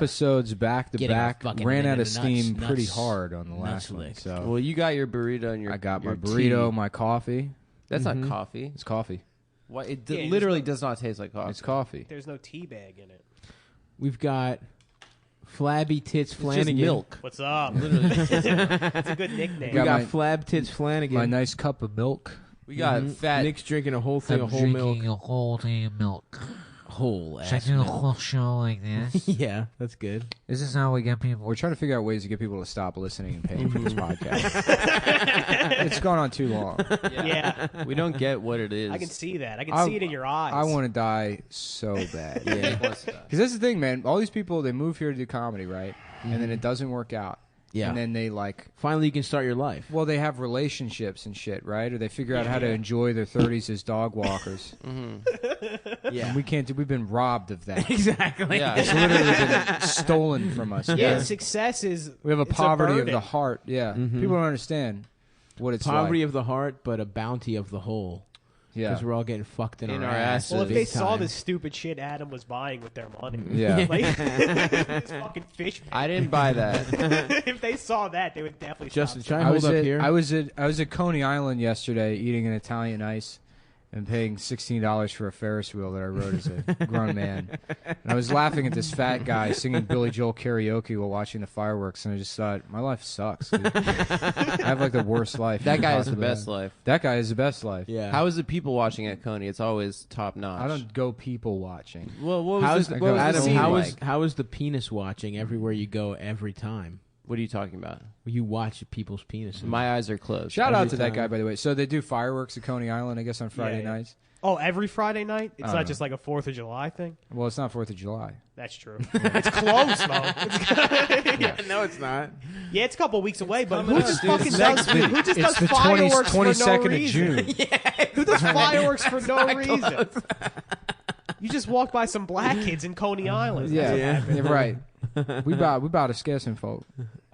episodes back to back. Ran out of steam pretty hard on the last one. So, well, you got your burrito and your. I got my burrito, my coffee. That's not coffee. It's coffee. What? It literally does not taste like coffee. It's coffee. There's no tea bag in it. We've got Flabby Tits Flanagan. Just milk. What's up? Literally, it's a good nickname. We got Flab Tits Flanagan. My nice cup of milk. We got fat. Nick's drinking a whole thing of whole milk. Drinking a whole thing of milk. Whole ass. Should I do a whole show like this? Yeah, that's good. Is this how we get people? We're trying to figure out ways to get people to stop listening and paying for this podcast. It's gone on too long. Yeah. We don't get what it is. I can see that. I can see it in your eyes. I want to die so bad. Yeah. Because that's the thing, man. All these people, they move here to do comedy, right? And then it doesn't work out. Yeah. And then they finally you can start your life. Well, they have relationships and shit, right? Or they figure out how to enjoy their 30s as dog walkers. Yeah. And we can't do. We've been robbed of that. Exactly. Yeah. It's literally been stolen from us. Yeah, success is. We have a it's poverty a of the heart. Yeah. People don't understand what it's Poverty like. of the heart, but a bounty of the whole. Yeah. Because we're all getting fucked in our asses. Well, if big they saw time. the stupid shit Adam was buying with their money, Yeah. like this fucking fish. I didn't buy that. If they saw that, they would definitely. Justin, stop. try and hold up here. I was at Coney Island yesterday eating an Italian ice and paying $16 for a Ferris wheel that I rode as a grown man. And I was laughing at this fat guy singing Billy Joel karaoke while watching the fireworks, and I just thought, my life sucks, dude. I have like the worst life. That guy has the best life. That guy is the best life. Yeah. How is the people watching at Coney? It's always top notch. I don't go people watching. Well, what was How's the, the, what was the Adam, scene how like? is how is the penis watching everywhere you go every time? What are you talking about? You watch people's penises. My eyes are closed. Shout out Every to that time. guy, by the way. So they do fireworks at Coney Island, I guess, on Friday Yeah. nights. Oh, every Friday night? It's I not don't just like a 4th of July thing? Well, it's not 4th of July. That's true. It's close, though. yeah, no, it's not. Yeah, it's a couple weeks away, but coming who up, just dude. fucking It's does, next week. who just It's does the fireworks 22nd for no of reason? June. Who does fireworks for no reason? You just walked by some black kids in Coney Island. Yeah, yeah, right. We about to scare some folk.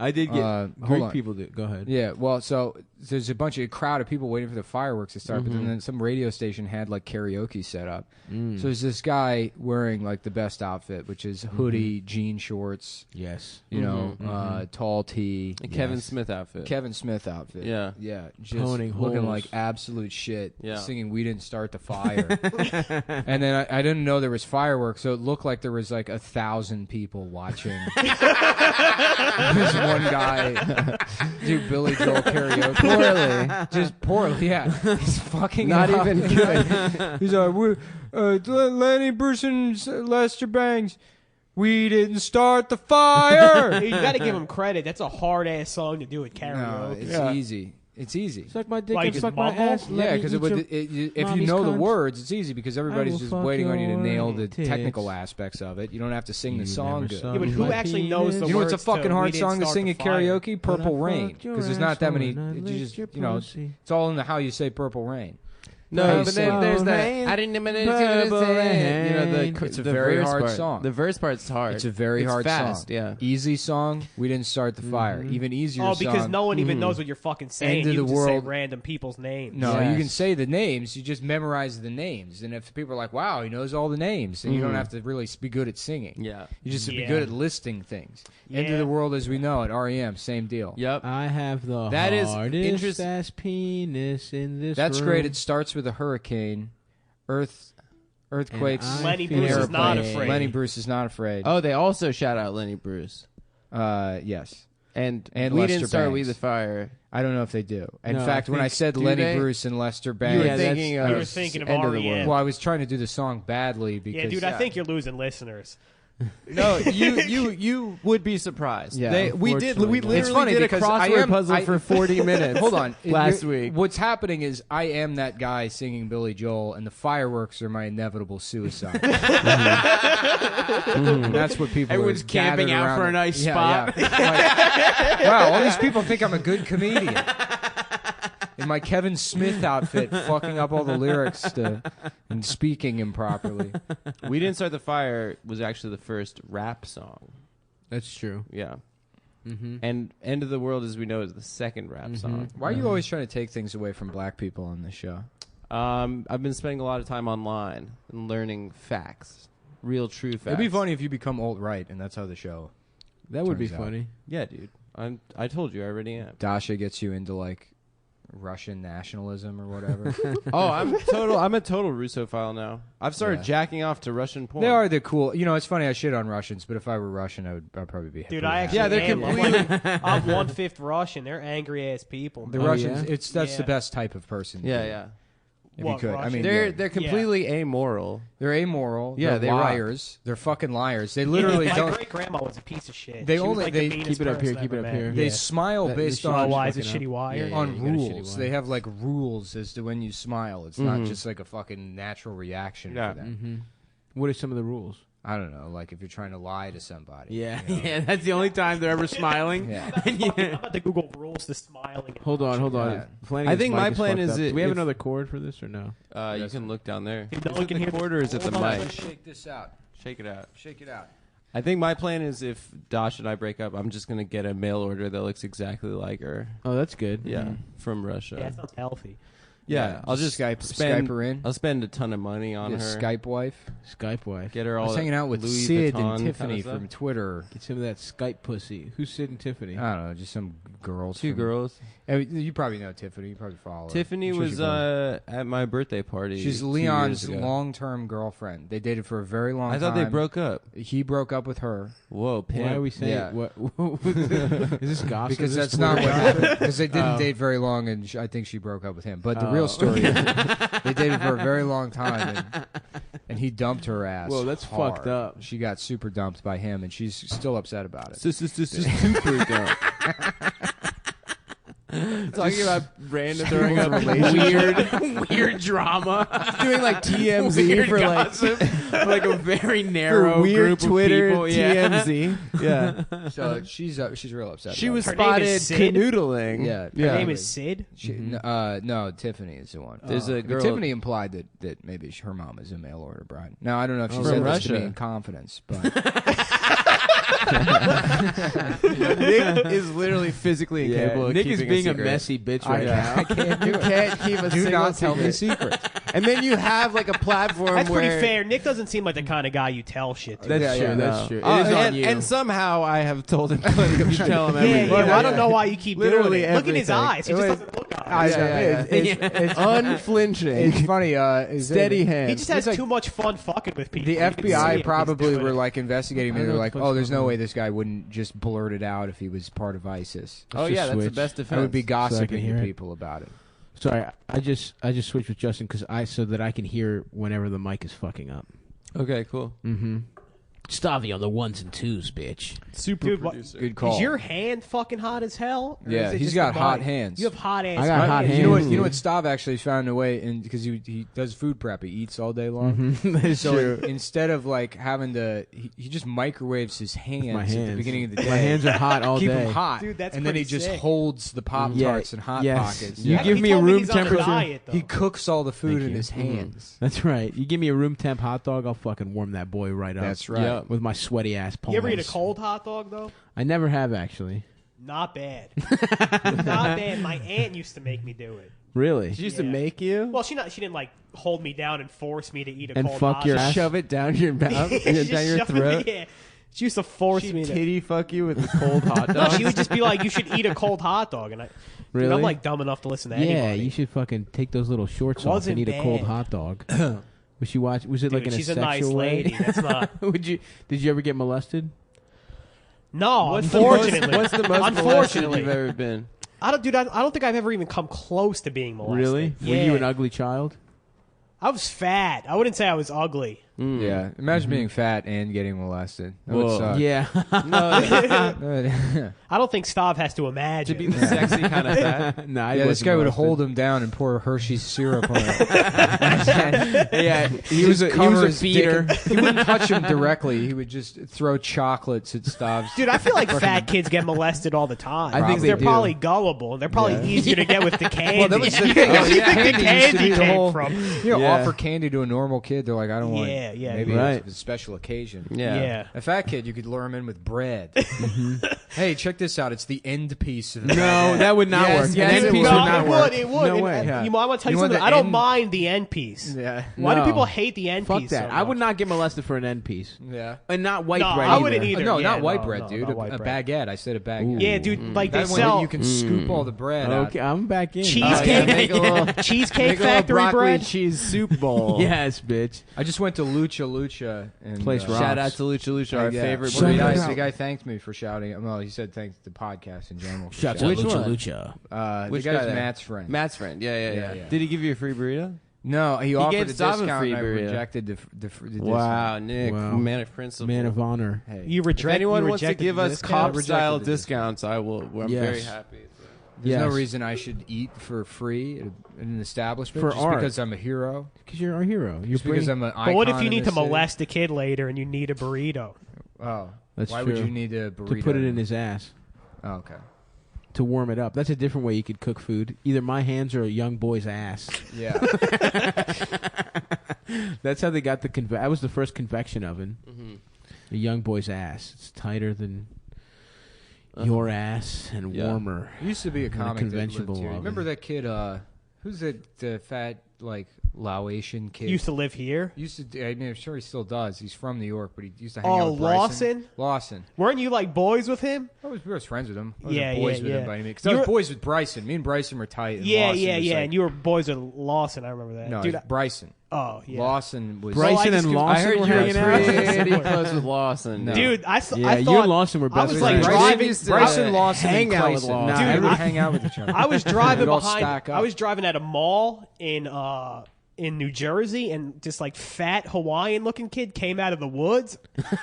I did get hold Greek on. people do. Go ahead. Yeah, well, so there's a bunch of crowd of people waiting for the fireworks to start, but then some radio station had like karaoke set up. So there's this guy wearing like the best outfit, which is hoodie, jean shorts, Yes. you know, tall tee, A Kevin Smith outfit. Kevin Smith outfit. Yeah. yeah, just Toning looking holes. like absolute shit. Yeah. Singing "We Didn't Start the Fire," and then I didn't know there was fireworks, so it looked like there was like 1,000 people watching. This one guy do Billy Joel karaoke just poorly. Yeah, he's fucking Not up. even good. He's like, Lenny Bruce and Lester Bangs. We didn't start the fire. You got to give him credit. That's a hard ass song to do at karaoke. No, it's easy. It's easy. Suck my dick Like and his suck my mumble? ass. Yeah, because if you mommy's know the cunt. words, it's easy because everybody's will just fuck waiting on you to your nail the tits. technical aspects of it. You don't have to sing the song good. Yeah, but who actually knows the You know what's a words to fucking We hard Didn't song to Start sing the at Fire? karaoke? Purple Rain. Because there's not that many. You just, you know, it's all in the how you say Purple Rain. No, Hey, but then so- there's that. Rain, I didn't even purple say. You know, rain. It's a the very verse hard part. song. The verse part's hard. It's a very It's hard fast, song. Yeah. Easy song. We didn't start the fire. Even easier Oh, because song. no one even knows what you're fucking saying. End of You the just say world. random people's names. No, Yes. you can say the names. You just memorize the names. And if people are like, wow, he knows all the names, then you don't have to really be good at singing. Yeah. You just have to be Yeah. good at listing things. End of Yeah. the world as we know it. REM, same deal. Yep. I have the That is hardest interest- ass penis in this That's room. great. It starts with a hurricane, earthquakes, And I Lenny feel Bruce is airplanes. not afraid. Lenny Bruce is not afraid. Oh, they also shout out Lenny Bruce. Yes. And And we Lester didn't start Bangs. We the Fire. I don't know if they do. In No, fact, I when I think- said do Lenny they? Bruce and Lester You Bangs, were Yeah, that's- thinking You of were thinking of End of the R.E.M. World. well, I was trying to do the song badly because Yeah, dude, I think you're losing listeners. No, you would be surprised. Yeah, we unfortunately. literally It's funny did a because I crossword am- puzzle I- for 40 minutes. Hold on. last week. What's happening is I am that guy singing Billy Joel, and the fireworks are my inevitable suicide. And that's what people Everyone's are camping gathered out around for a it. nice Yeah, spot. yeah. Like, wow, all these people think I'm a good comedian. In my Kevin Smith outfit, fucking up all the lyrics and speaking improperly. We Didn't Start the Fire was actually the first rap song. That's true. Yeah. And End of the World as we know is the second rap song. Why are you always trying to take things away from black people on this show? I've been spending a lot of time online and learning facts. real true facts. It'd be funny if you become alt-right, and that's how the show. That would be Turns out. funny. Yeah, dude. I told you I already am. Dasha gets you into like Russian nationalism or whatever. Oh, I'm a total Russophile now. I've started Yeah. jacking off to Russian porn. They are the cool. You know, it's funny. I shit on Russians, but if I were Russian, I'd probably be. Dude, pretty I happy. actually Yeah, they're am. completely- I'm 1/5 Russian. They're angry ass people. The Oh, Russians. yeah? That's the Yeah. best type of person. Yeah, dude, yeah. If What, you could, I Russian? mean, They're yeah. completely amoral. They're amoral. Yeah, they're they rock. liars. They're fucking liars. They literally My don't. great grandma was a piece of shit. They She was only- like they- the meanest Keep it up here, person keep it I've up ever here. met. They Yeah. smile That- based the Oh, on why is it fucking shitty up. wire? Yeah, on you got a shitty rules. wire. They have like rules as to when you smile. It's not just like a fucking natural reaction Yeah. for them. Mm-hmm. What are some of the rules? I don't know. Like if you're trying to lie to somebody. Yeah, you know? yeah. That's the only time they're ever smiling. Yeah. I'm about to Google rules to smiling. in Hold on, Russian. hold on. Yeah. Flanagan's I think mic my plan fucked is up. that Do we have if- another cord for this or no? You can look down there. If no Is one it can the hear cord or is it the hold on. mic? Shake this out. Shake it out. Shake it out. I think my plan is if Dash and I break up, I'm just gonna get a mail order that looks exactly like her. Oh, that's good. Yeah, from Yeah, Russia. that sounds healthy. Yeah, I'll just spend her in. I'll spend a ton of money on Be a her. Skype wife. Skype wife. Get her I all. was hanging out with Louis Sid Vuitton and Tiffany kinda stuff. from Twitter. Get some of that Skype pussy. Who's Sid and Tiffany? I don't know, just some girls. Two from- girls. You probably know Tiffany. You probably follow her. Tiffany I'm sure was she's grown. at my birthday party. She's 2 Leon's years ago. long-term girlfriend. They dated for a very long time. I thought they broke up. He broke up with her Whoa, pimp. Why are we saying Yeah. what? Is this gossip? because Is this that's not what Twitter happened. gossip? Because they didn't Oh. date very long, and I think she broke up with him. But the Oh. real story is they dated for a very long time, and he dumped her ass. Whoa, that's hard. fucked up. She got super dumped by him, and she's still upset about it. Super dumb. Talking about random stirring up weird drama, Doing like TMZ weird for gossip, like a very narrow for weird group Twitter of people. Yeah. TMZ. Yeah, So she's real upset. she about was Her name spotted is Sid? canoodling. Yeah. Her yeah. name is Sid. it. No, Tiffany is the one. There's a But girl. Tiffany implied that maybe her mom is a mail order bride. Now I don't know if she Oh, said from this to me Russia. in confidence, but Nick is literally physically incapable of Nick is keeping being a secret. messy bitch I right now. can't do You it. can't keep a Do single not tell me secret. secrets. And then you have like a platform That's where pretty fair. Nick doesn't seem like the kind of guy you tell shit to. That's Yeah, true. yeah, That's No. true. It Oh, is on and, you. and somehow I have told him plenty of tell him Yeah, everything. yeah, Yeah, I don't yeah. know why you keep Literally doing it. Look in his everything. eyes. He just doesn't look at I us. know. It's unflinching. It's funny. Is Steady it- hand. He just has It's like- too much fun fucking with people. The You can see it FBI when he's probably doing were it. like investigating me. I They're know like, what the fuck's "Oh, there's going no on. way this guy wouldn't just blurt it out if he was part of ISIS." Oh Let's yeah, just that's the switch. best defense. I would be gossiping hear to it. people about it. Sorry, I just switched with Justin so that I can hear whenever the mic is fucking up. Okay, cool. Mm-hmm. Stavy on the ones and twos, bitch. Super Dude, what- producer. Good call. Is your hand fucking hot as hell? Or Yeah, is it he's just got the hot mic? hands. You have hot ass. I got hot hands. You know what? hands. You know what? Stav actually found a way, and because he does food prep, he eats all day long. Mm-hmm. That's So true. instead of like having to, he just microwaves his hands, My at the hands. beginning of the day. My hands are hot all keep day. them hot, Dude, that's and then he pretty just sick. holds the Pop Tarts and Hot yes. Pockets. You Yeah, give he me a told room he's on a temperature. diet, though. He cooks all the food Thank in you. his hands. That's right. You give me a room temp hot dog, I'll fucking warm that boy right up. That's right. Yeah. With my sweaty ass palms. You ever eat a cold hot dog though? I never have actually. Not bad. Not bad. My aunt used to make me do it. Really? She used to Yeah. make you Well, she didn't like hold me down and force me to eat a And cold fuck hot your dog. ass? shove it down your mouth, She down your shoved throat. me- yeah. She used to force She me to. titty fuck you with a cold hot No, dog. she would just be like, "You should eat a cold hot dog," and Really? Dude, I'm like dumb enough to listen to yeah, anybody. you should fucking take those little shorts off Wasn't and eat a cold bad. hot dog. Was she watch? Was it Dude, like in she's a a sexual nice way? lady. That's not. Did you ever get molested? No, What's unfortunately. what's the most molested Unfortunately. you've ever been? I don't think I've ever even come close to being molested. Really? Yeah. Were you an ugly child? I was fat. I wouldn't say I was ugly. Yeah, imagine being fat and getting molested. That Whoa. would suck. Yeah. No, I don't think Stav has to to imagine. be the sexy kind of fat. No, Yeah, this guy would hold him down and pour Hershey's syrup on it. Yeah, he Just was a cover his dick feeder. and- He wouldn't touch him directly. He would just throw chocolates at Stav's. Dude, I feel like fat kids get molested all the time. I think they're they do. probably gullible. They're probably Yeah. easier to get with the candy. Well, that was the thing. Where do you Yeah. think the Candy used to candy be the came whole- from? You know, Yeah. offer candy to a normal kid. They're like, I don't want. Yeah, yeah, Maybe right. it's a special occasion. Yeah. Yeah. A fat kid, you could lure him in with bread. Hey, check this out. It's the end piece of the No, that would not Yes, work. yes, The end it piece would. would No, not it work. would. It would. No And, way. Yeah. You might want to tell you You want something. the I don't end- mind the end piece. Yeah. Why do No. people hate the end Fuck piece? that. so I would much? not get molested for an end piece. Yeah. And not white No, bread I wouldn't either. either. No, Yeah, not white no, bread, no, dude. not white a bread. baguette. I said a baguette. Yeah, dude. Like they That one sell that you can scoop all the bread out. Okay, I'm back in. cheesecake, make a little- cheesecake factory bread. cheese soup bowl. Yes, bitch. I just went to Lucha and Place rocks. Shout out to Lucha Lucha, our yeah. favorite Well, the Shout burrito. guy, out. the guy thanked me for shouting. Well, he said thanks to the podcast in general. For Shout out shouting. to Which Lucha one? Lucha. Which the guy's guy there? Matt's friend. Matt's friend. Yeah. Yeah. Did he give you a free burrito? No, he offered gave a Stav a discount, free and I burrito. rejected the discount. Wow, Nick, Wow. man of principle. Man of honor. Hey, You If reject. anyone you wants to rejected give the us discount? cop rejected style the discounts, I will. I'm Yes. very happy. there's no Yes. reason I should eat for free in an establishment For just art. because I'm a hero. Because you're our hero. You're Just because I'm an icon. But what if you in need to this city? molest a kid later and you need a burrito? Oh, That's why true. would you need a burrito? to put it in his ass Oh, okay. to warm it up. That's a different way you could cook food. Either my hands or a young boy's ass. Yeah. That's how they got the that was the first convection oven. Mm-hmm. A young boy's ass. It's tighter than your ass and Yeah. warmer. There used to be a In a comic that conventional lived here. oven. Remember that kid? Who's the fat like Laotian kid? Used to live here. Used to. I mean, I'm sure he still does. He's from New York, but he used to hang Oh, out with Bryson. Lawson? Lawson. Weren't you like boys with him? We was friends with him. I Yeah, wasn't boys yeah, with him yeah. by any means. Because You I was were- boys with Bryson. Me and Bryson were tight. And Yeah, Lawson yeah, was yeah. like- And you were boys with Lawson. I remember that. no, Dude. it was Bryson. Oh, yeah. Lawson was. Bryson I just and do- Lawson I heard were you were hanging out. pretty close with Lawson. No. Dude, I Yeah, thought you and Lawson were I best was friends. like Bryson driving. used to- Bryson, Lawson, hang and out with Clayson. Lawson. Nah, Dude, everyone I- hang out with each other. I was driving We'd all behind. stack up. I was driving at a mall in New Jersey, and this like fat Hawaiian looking kid came out of the woods.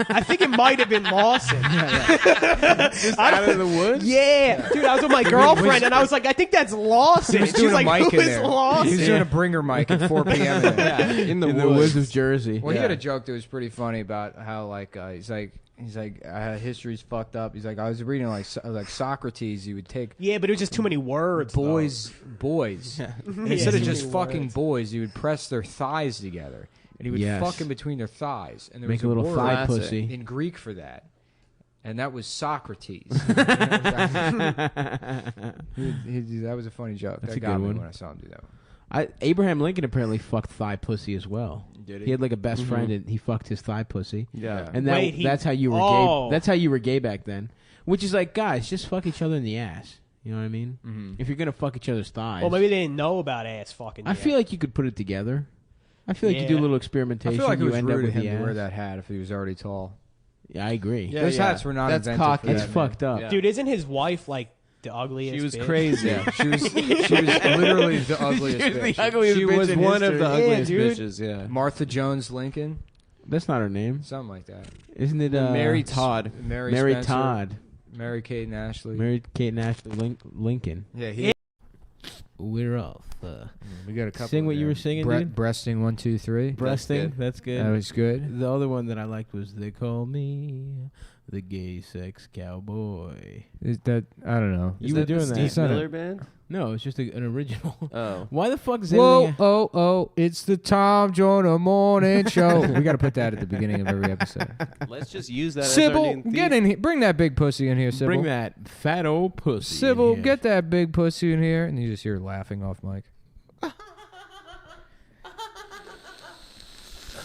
I think it might have been Lawson. Just out of the woods? Yeah, dude, I was with my girlfriend, and I was like, I think that's Lawson. He was She's doing like, a mic who in is there. Lawson? He was doing a bringer mic at 4 p.m. in there. Yeah, in the In the woods of Jersey. Well, he Yeah. had a joke that was pretty funny about how he's like history's fucked up. He's like, I was reading like Socrates. He would take Yeah, but it was just too many words. boys, and instead Yeah, of too just many fucking words. boys, he would press their thighs together, and he would Yes. fuck in between their thighs, and there Make was a little word thigh Classic. pussy. in Greek for that, and that was Socrates. That was a funny joke. That's that a got good me one. when I saw him do that. Abraham Lincoln apparently fucked thigh pussy as well. Did He had like a best friend, and he fucked his thigh pussy. Yeah. And Wait, that's how you were Oh. gay. That's how you were gay back then. Which is like, guys, just fuck each other in the ass. You know what I mean? Mm-hmm. If you're gonna fuck each other's thighs, Well, maybe they didn't know about ass fucking. I yet. feel like you could put it together. I feel like you do a Yeah. little I experimentation. feel like it you was end up rude of with him the to wear ass. that hat if he was already tall. Yeah, I agree. Yeah, Those yeah. hats were not That's invented cocky. for It's that, fucked up. Yeah. dude, isn't his wife like the ugliest? She was bitch? crazy. Yeah, she was literally the ugliest bitch. ugliest She was one of the ugliest dude. bitches. Yeah. Martha Jones Lincoln, That's not her name, something like that. isn't it? Mary Todd. Mary Mary Spencer, Todd. Mary Kate and Ashley. Mary Kate and Ashley Lincoln. Yeah, We're off. we got a couple. Sing what in you there. were singing, dude. Breasting 1, 2, 3. Breasting. good. That's good. That was good. The other one that I liked was "They Call Me the Gay Sex Cowboy." Is that I don't know. You were doing the that. Steve Miller band? No, it's just an original. Oh. Why the fuck is Whoa, everything? oh, it's the Tom Joyner Morning Show. We got to put that at the beginning of every episode. Let's just use that as our Sybil, new get theme. in here. Bring that big pussy in here, Sybil. Bring that fat old pussy. in Sybil, here. get that big pussy in here. And you just hear her laughing off mic.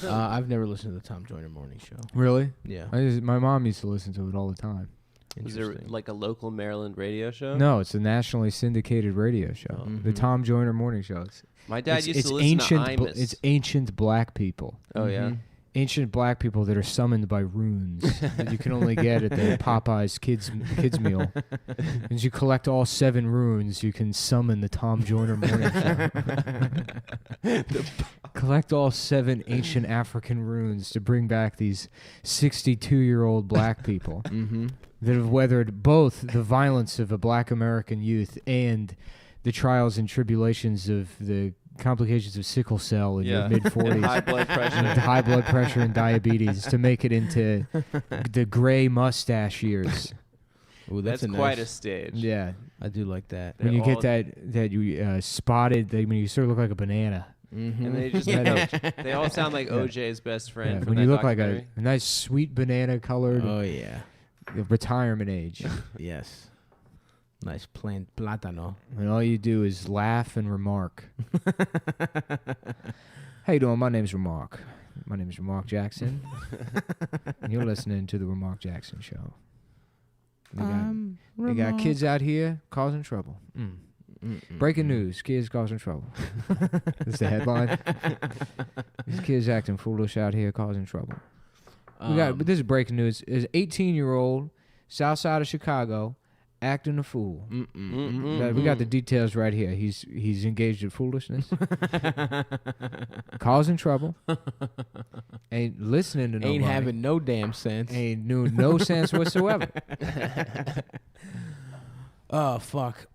I've never listened to the Tom Joyner Morning Show. Really? Yeah. My mom used to listen to it all the time. Is there Interesting. like a local Maryland radio show? No, it's a nationally syndicated radio show. The Mhm. Tom Joyner Morning Show. My dad It's, used it's to listen ancient. to Imus. It's ancient black people. Oh yeah. Mhm. Ancient black people that are summoned by runes that you can only get at the Popeyes kids meal. As you collect all 7 runes, you can summon the Tom Joyner Morning Show. Collect all 7 ancient African runes to bring back these 62-year-old black people Mm-hmm. that have weathered both the violence of a black American youth and the trials and tribulations of the complications of sickle cell in Yeah. your mid-40s. High blood pressure. And high blood pressure and diabetes to make it into the gray mustache years. Ooh, That's a quite a nice, stage. Yeah, I do like that. when They're you all- get that you spotted, when you sort of look like a banana. Mm-hmm. And they just they all sound like OJ's best friend. Yeah, from when that you look like documentary. a nice sweet banana colored Oh yeah. retirement age. Yes. Nice plátano. And all you do is laugh and remark. How you doing? My name's Remark. My name's Remark Jackson. And you're listening to the Remark Jackson Show. They got kids out here causing trouble. Breaking news. Kids causing trouble. That's the headline. These kids acting foolish out here causing trouble. But this is breaking news. Is 18-year-old south side of Chicago acting a fool. We got the details right here. He's engaged in foolishness, causing trouble, ain't listening to nobody. Ain't having no damn sense. Ain't no sense whatsoever. Oh fuck!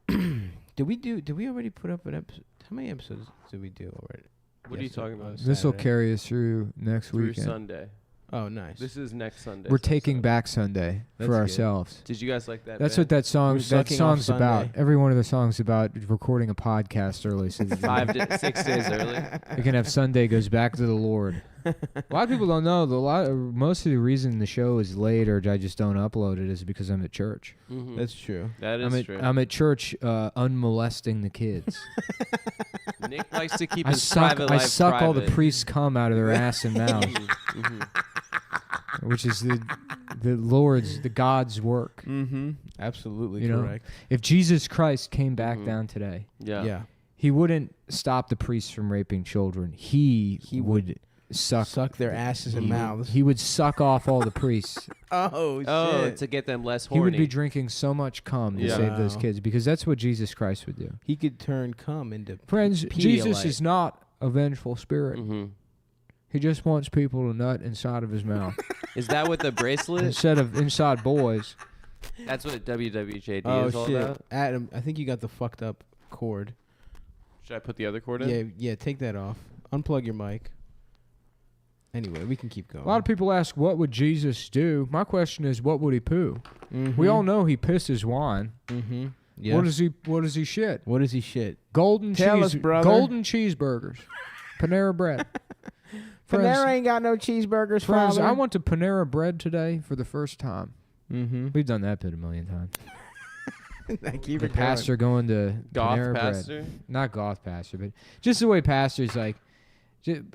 Did we already put up an episode? How many episodes did we do already? What are you talking about? This will Saturday. carry us through next Through weekend. Sunday. Oh, nice. This is next Sunday. We're so taking Sunday. back Sunday That's for good. ourselves. Did you guys like that? That's band? what that We're sucking off song's about. Sunday. Every one of the songs about recording a podcast early, so that 6 days early. we can have Sunday goes back to the Lord. A lot of people don't know. Most of the reason the show is late or I just don't upload it is because I'm at church. Mhm. That's true. That is true. I'm at church unmolesting the kids. Nick likes to keep I his suck. private I life suck all the private. priests' cum out of their ass and mouth, Mhm. which is the Lord's, the God's work. Mm-hmm. Absolutely You know? correct. If Jesus Christ came back Mhm. down today, Yeah. he wouldn't stop the priests from raping children. He would suck their asses and mouths. He would suck off all the priests. Oh Oh, to get them less horny. He would be drinking so much cum to Yeah. save those Wow. kids because that's what Jesus Christ would do. He could turn cum into Friends, Jesus Pedialyte. is not a vengeful spirit. Mm-hmm. He just wants people to nut inside of his mouth Is that what the bracelet? instead of inside boys. That's what WWJD Oh is all shit, about. Adam! I think you got the fucked up cord. Should I put the other cord in? Yeah. Take that off. Unplug your mic. Anyway, we can keep going. A lot of people ask, what would Jesus do? My question is, what would he poo? Mhm. We all know he pisses wine. Mm-hmm. Yeah. What does he shit? What does he shit? Golden Tell us, brother. Golden cheeseburgers. Panera bread. Panera ain't got no cheeseburgers, Friends, father. I went to Panera bread today for the first time. Mm-hmm. We've done that bit a million times. Keep The it pastor going to Goth Panera pastor? bread. Not goth pastor, but just the way pastors like,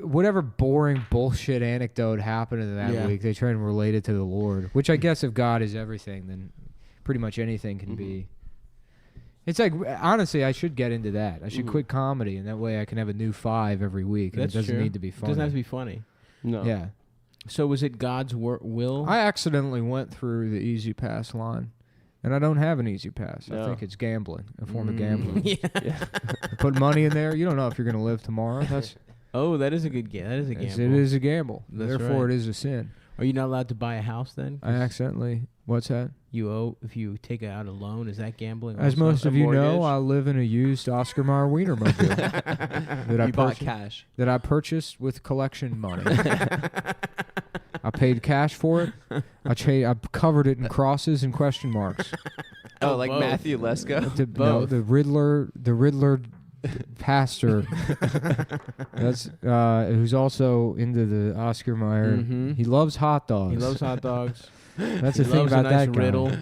whatever boring bullshit anecdote happened in that Yeah. week, they try and relate it to the Lord. Which I guess if God is everything, then pretty much anything can be. It's like, honestly, I should get into that. I should quit comedy, and that way I can have a new 5 every week. And That's it doesn't true. need to be It funny. doesn't have to be funny. No. Yeah. So was it God's will? I accidentally went through the Easy Pass line, and I don't have an Easy Pass. I No. think it's gambling, a form of gambling. Yeah. Put money in there. You don't know if you're going to live tomorrow. That's Oh, that is a good game. That is a it gamble. is a gamble. That's Therefore, right. it is a sin. Are you not allowed to buy a house then? I accidentally. What's that? You owe if you take out a loan. Is that gambling? As also? most A of you know, mortgage? I live in a used Oscar Mayer Wienermobile that I You bought purchased. cash. That I purchased with collection money. I paid cash for it. I covered it in crosses and question marks. Oh, like both. Matthew Lesko? No, the Riddler pastor. That's who's also into the Oscar Mayer. Mhm. He loves hot dogs. He loves hot dogs. That's He the thing loves about a nice that guy. riddle.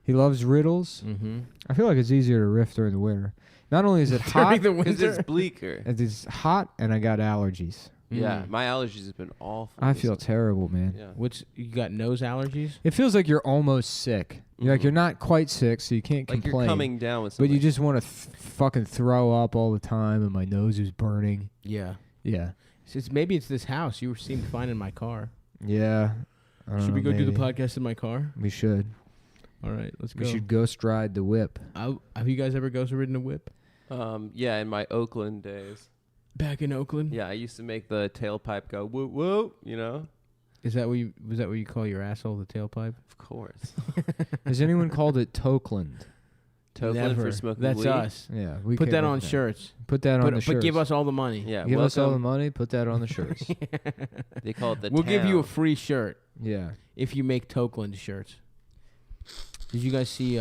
He loves riddles. Mm-hmm. I feel like it's easier to riff during the winter. Not only is it hot, During the Because winter. it's bleaker. it's hot, and I got allergies. Yeah, my allergies have been awful. I feel terrible, man. Yeah. Which you got nose allergies? It feels like you're almost sick. You're like Mhm. you're not quite sick, so you can't Like complain. you're coming down with but something. you just want to fucking throw up all the time, and my nose is burning. Yeah. Yeah, Maybe it's this house. You seemed fine in my car. yeah. I don't Should we know, go do the maybe. podcast in my car? We should. All right, let's go. We should ghost ride the whip. Have you guys ever ghost ridden a whip? Yeah, in my Oakland days. Back in Oakland? Yeah, I used to make the tailpipe go whoop whoop, you know? Was that what you call your asshole, the tailpipe? Of course. Has anyone called it Tokeland? Tokeland Never. for smoking That's weed. us. Yeah, we Put can't that make on shirts. Put that on the shirts. But give us all the money. Yeah, Give us all the welcome. money. Put that on the shirts. They call it the We'll give you a town. free shirt Yeah. if you make Tokeland shirts. Did you guys see?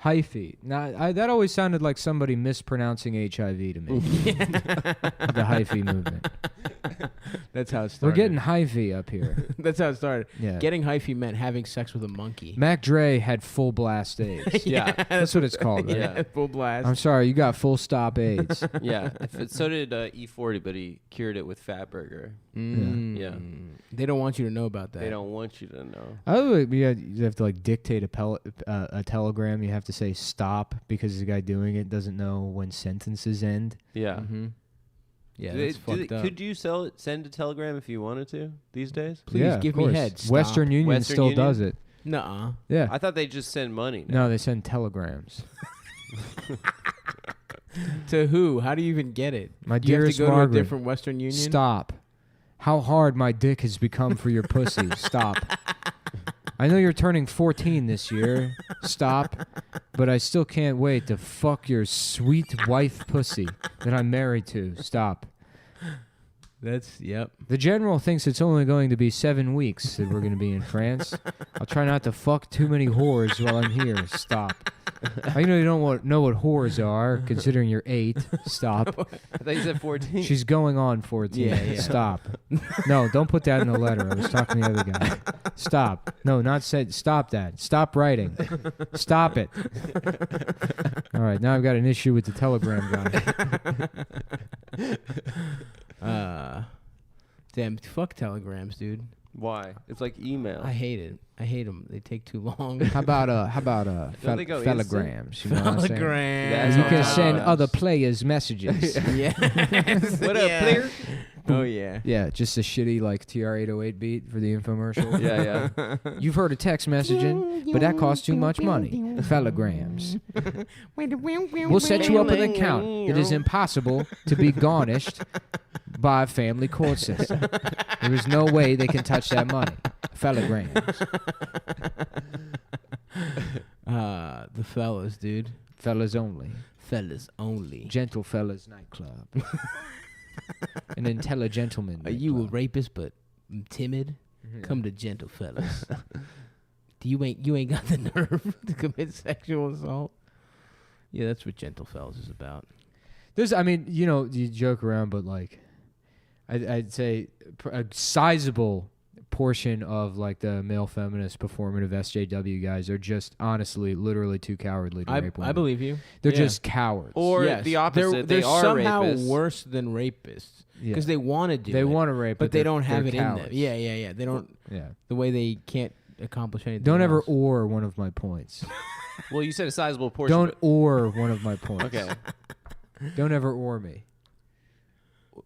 Hyphy. Now, that always sounded like somebody mispronouncing HIV to me. The hyphy movement. That's how it started. We're getting hyphy up here. That's how it started. Yeah. Getting hyphy meant having sex with a monkey. Mac Dre had full blast AIDS. Yeah. That's what it's called, right? Yeah. Full blast. I'm sorry, you got full stop AIDS. Yeah. So did E40, but he cured it with Fatburger. Yeah. They don't want you to know about that. They don't want you to know. Oh, yeah, you have to like dictate a telegram. You have to say stop because the guy doing it doesn't know when sentences end. Yeah. Mm-hmm. Yeah, Do that's fucked up. Could you send a telegram if you wanted to these days? Please Yeah, give of me course. head. Stop. Western Union Western still Union? does it. Nuh-uh. Yeah. I thought they just send money. Now. No, they send telegrams. To who? How do you even get it? My Do you have dearest to go Margaret, to a different Western Union? stop. How hard my dick has become for your pussy. Stop. I know you're turning 14 this year. Stop. But I still can't wait to fuck your sweet wife pussy that I'm married to. Stop. Yep. The general thinks it's only going to be 7 weeks that we're going to be in France. I'll try not to fuck too many whores while I'm here. Stop. I know you don't know what whores are, considering you're 8. Stop. I thought you said 14. She's going on 14. Yeah. Stop. No, don't put that in the letter. I was talking to the other guy. Stop. No, not said. Stop that. Stop writing. Stop it. All right, now I've got an issue with the telegram guy. Damn, fuck telegrams, dude. Why? It's like email. I hate it. I hate them. They take too long. How about Don't they go telegrams? You know what I'm saying? That's You what can I'm send talking other players messages. Yeah. What up, player? Oh yeah. Yeah, just a shitty like TR-808 beat for the infomercial. Yeah. You've heard of text messaging, but that costs too much money. Telegrams. We'll set you up an account. It is impossible to be garnished by a family court system. There is no way they can touch that money. Telegrams. The fellas, dude. Fellas only. Fellas only. Gentle Fellas nightclub. An intelligentleman. Are you a nightclub. rapist but timid? Come to Gentle Fellas. You ain't got the nerve to commit sexual assault. Yeah, that's what Gentle Fellas is about. There's, I mean, you know, you joke around, but like, I'd say a sizable portion of like the male feminist performative SJW guys are just honestly, literally too cowardly to rape women. I believe you. They're Yeah. just cowards. Or Yes. the opposite. They're they are somehow rapists. worse than rapists Yeah. because they want to do. They it, want to rape, but they they're- don't have they're it in them. cowards. Yeah. They don't. Yeah. The way they can't accomplish anything. Don't ever else. or one of my points. Well, you said a sizable portion. Don't or one of my points. Okay. Don't ever or me.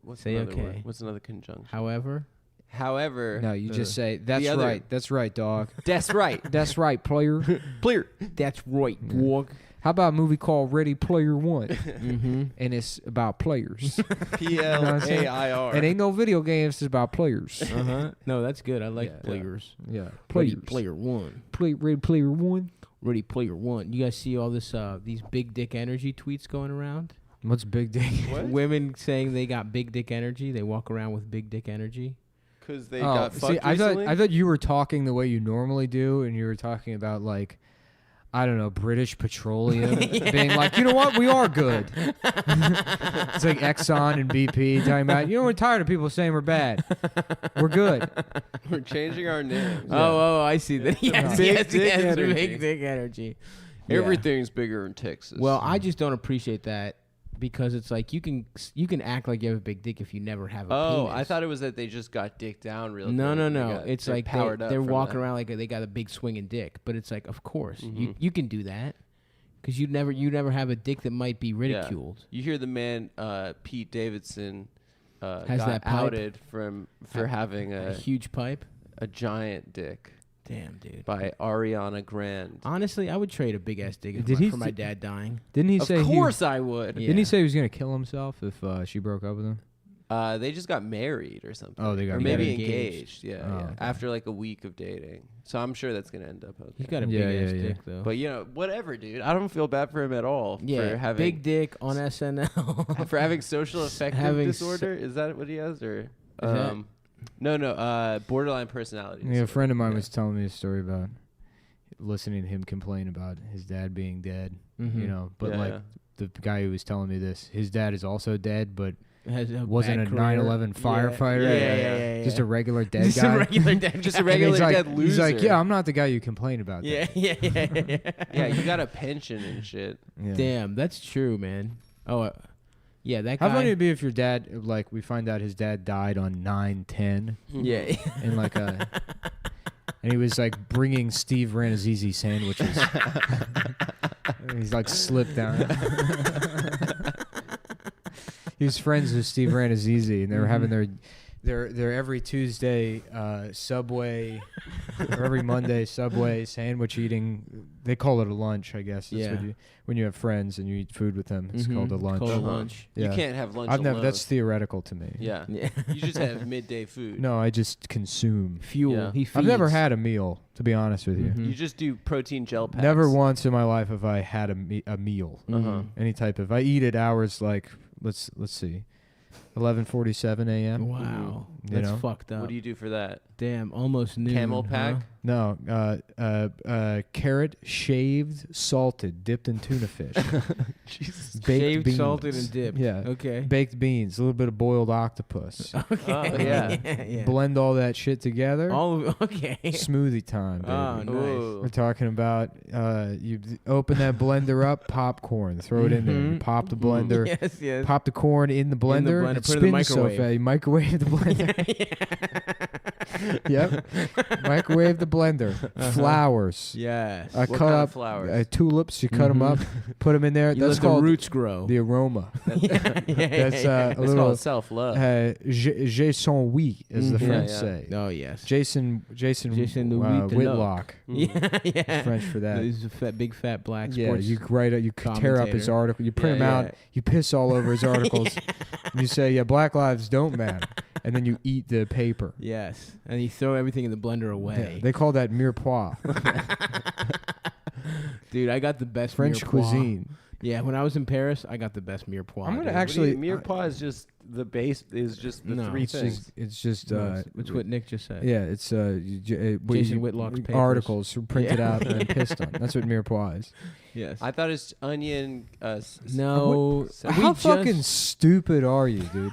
What's Say another okay. word? What's another conjunction? However, However. No, you just say that's the other- right. That's right, dog. That's right. That's right, player. Player. that's right, dog. How about a movie called Ready Player One? Mm-hmm. And it's about players. PLAIR. It ain't no video games. It's about players. No, that's good. I like Yeah. players. Yeah, Ready players. Player One. Ready Player One. Ready Player One. You guys see all this these big dick energy tweets going around? What's big dick? What? Women saying they got big dick energy. They walk around with big dick energy. Because they got fucked I recently? thought you were talking the way you normally do, and you were talking about like, I don't know, British Petroleum being like, you know what, we are good. It's like Exxon and BP talking about, you know, we're tired of people saying we're bad. We're good. We're changing our names. Oh, I see that. Yes, Big yes, dick yes, energy. big dick energy. Everything's bigger in Texas. Well, I just don't appreciate that because it's like you can act like you have a big dick if you never have a penis. I thought it was that they just got dick down real No. quick. It's they're like powered up they're from walking that. around like they got a big swinging dick, but it's like, of course, Mm-hmm. you can do that because you never have a dick that might be ridiculed. You hear the man Pete Davidson Has got that pipe? outed for having A a huge pipe. giant dick Damn, dude. by Ariana Grande. Honestly, I would trade a big ass dick Did he for my s- did dying. Didn't he Of say course I would. Yeah. Didn't he say he was gonna kill himself if she broke up with him? They just got married or something. Oh, they got or maybe engaged. engaged. Yeah, Oh, yeah. okay. After like a week of dating. So I'm sure that's gonna end up okay. He's got a big Yeah, ass yeah, yeah. dick though. But you know, whatever, dude. I don't feel bad for him at all. yeah, for having big dick on SNL. for having social affective Having disorder. Is that what he has, or that- no, borderline personality. Yeah, a disorder. friend of mine Yeah. was telling me a story about listening to him complain about his dad being dead. Mhm. You know, but Yeah, like yeah. the guy who was telling me this, his dad is also dead, but Has a wasn't bad a career. 9/11 firefighter. Yeah. Just a regular dead Just guy. a regular dead Just guy. a regular He's like, dead loser. He's like, yeah, I'm not the guy you complain about. Yeah, that." yeah. Yeah, you got a pension and shit. Yeah. Damn, that's true, man. Oh, yeah, that guy. How funny it'd be if your dad, like, we find out his dad died on 9/10, Yeah. and like a, and he was like bringing Steve Ranazizi sandwiches. And he's like slipped down. He was friends with Steve Ranazizi, and they were having their every Tuesday Subway or every Monday Subway sandwich eating. They call it a lunch, I guess. That's Yeah. what when you have friends and you eat food with them. It's called a lunch. Called a Uh-huh. lunch. Yeah. You can't have lunch I've never. alone. That's theoretical to me. Yeah. Yeah. You just have midday food. No, I just consume. Fuel. Yeah. He feeds. I've never had a meal, to be honest with you. Mhm. You just do protein gel packs. Never once in my life have I had a meal. Uh-huh. Any type of. I eat at hours like let's see, 11:47 a.m. Wow. You That's know? fucked up. What do you do for that? Damn, almost noon. Camel pack? huh? No, carrot shaved, salted, dipped in tuna fish. Jesus. Baked Shaved, beans. salted, and dipped. Yeah. Okay. Baked beans, a little bit of boiled octopus. Okay. Oh, yeah. yeah. Blend all that shit together. All of, okay. Smoothie time, baby. Oh, nice. Ooh. We're talking about you open that blender up, popcorn, throw it in there, you Mhm. pop the blender, Yes, yes. pop the corn in the blender, blender, it put it in the spins so microwave. fast. You microwave the blender. Yep. Microwave the blender. Flowers. Yes. What Cut kind of up flowers? Tulips. You cut them up, put them in there. You That's let the called roots grow. the aroma. yeah, That's a It's little called self-love. j'ai son oui, as the Mhm. French Yeah, yeah. say. Oh yes. Jason Jason the Wheat the Whitlock, Yeah, yeah. French for that. He's a fat, big fat black Yeah, sports. you write you tear up his commentator. article, you print Yeah, them yeah. out, you piss all over his articles, and you say, "Yeah, Black lives don't matter," and then you eat the paper. Yes, and you throw everything in the blender away. Yeah, they call that mirepoix, Dude, I got the best French mirepoix. cuisine. Yeah, when I was in Paris, I got the best mirepoix. I'm gonna dude. actually- Mirepoix is just the base. Is just the No, three It's things. just No, it's what Nick just said. yeah, it's Jason Whitlock's papers. articles printed Yeah. out and then pissed on. That's what mirepoix is. Yes. I thought it's onion. No. How we fucking just- stupid are you, dude?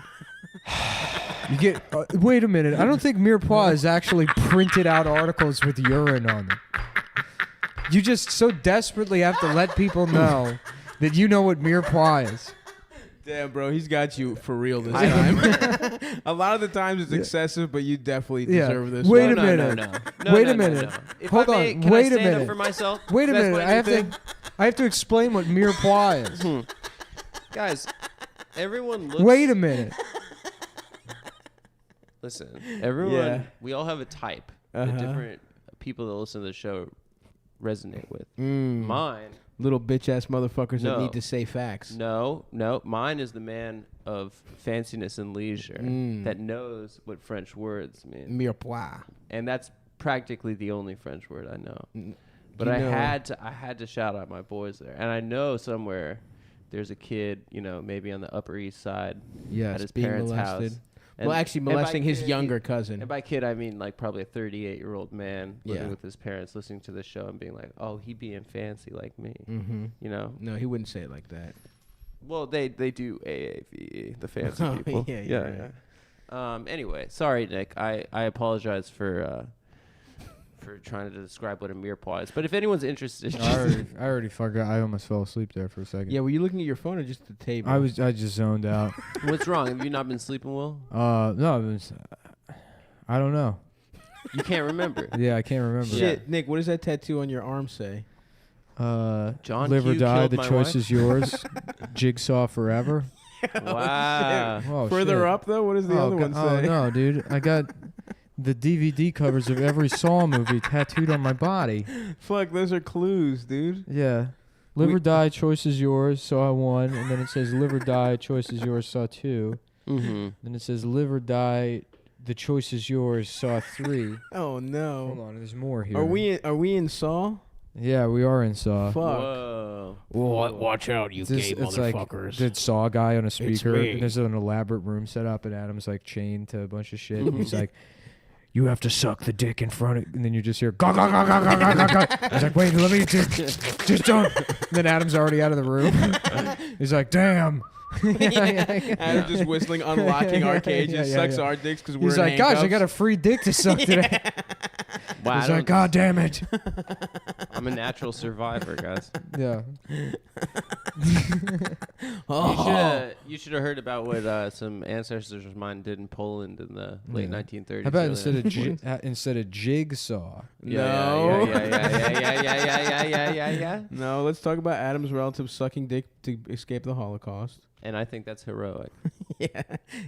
You get. Wait a minute. I don't think mirepoix is actually printed out articles with urine on them. You just so desperately have to let people know that you know what mirepoix is. Damn, bro, he's got you for real this time. A lot of the times it's excessive, but you definitely Yeah. deserve this. Wait one. a minute. No, Wait no, a no, minute. no. If Hold I may, on. Can Wait I a stand minute. up for myself? Wait a That's minute. what I have do. I have to explain what mirepoix is. Guys, everyone looks. Wait a minute. Listen, everyone. Yeah. We all have a type Uh-huh. that different people that listen to the show resonate with. Mm. Mine. Little bitch ass motherfuckers that No. need to say facts. No. Mine is the man of fanciness and leisure that knows what French words mean, Mirepoix. and that's practically the only French word I know. But You I know- had to shout out my boys there, and I know somewhere there's a kid, maybe on the Upper East Side Yes. at his being parents' molested. house. Well, actually and by molesting his kid, younger cousin. And by kid, I mean like probably a 38-year-old man living Yeah. with his parents, listening to the show and being like, "Oh, he being fancy like me," Mm-hmm. you know. No, he wouldn't say it like that. Well, they do AAVE, the fancy Oh, people. yeah. Anyway, sorry, Nick. I apologize for trying to describe what a mirepoix is. But if anyone's interested, I already forgot. I almost fell asleep there for a second. Yeah, were you looking at your phone or just the table? I just zoned out. what's wrong? Have you not been sleeping well? No, it was, I don't know. You can't remember. Yeah, I can't remember. Shit, Nick, what does that tattoo on your arm say? John live or Q die, killed the my choice wife? is yours. Jigsaw forever. Wow. Oh, Further shit. up though, what does the other one Oh say? no, dude! I got the DVD covers of every Saw movie tattooed on my body. Fuck, those are clues, dude. Yeah. Live We- or die, choice is yours. Saw 1, and then it says live or die, choice is yours. Saw 2. Mm-hmm. Then it says live or die, the choice is yours. Saw 3. Oh no. Hold on, there's more here. Are we in Saw? Yeah, we are in Saw. Fuck. Whoa. Watch out, you It's like the Saw guy on a speaker. me. And there's an elaborate room set up, and Adam's like chained to a bunch of shit. And he's like, you have to suck the dick in front of, and then you just hear, "Gah, gah, gah, gah, gah, gah, gah, gah." I was like, wait, let me just don't. And then Adam's already out of the room. He's like, damn. Adam just whistling, unlocking our cages, sucks our dicks because we're He's in like, gosh, I handcuffs. got a free dick to suck today. Wow, He's like, God damn it. I'm a natural survivor, guys. Yeah. You should have heard about what some ancestors of mine did in Poland in the late 1930s. How about early instead of jigsaw? No. Yeah. No, let's talk about Adam's relatives sucking dick to escape the Holocaust. And I think that's heroic. Yeah,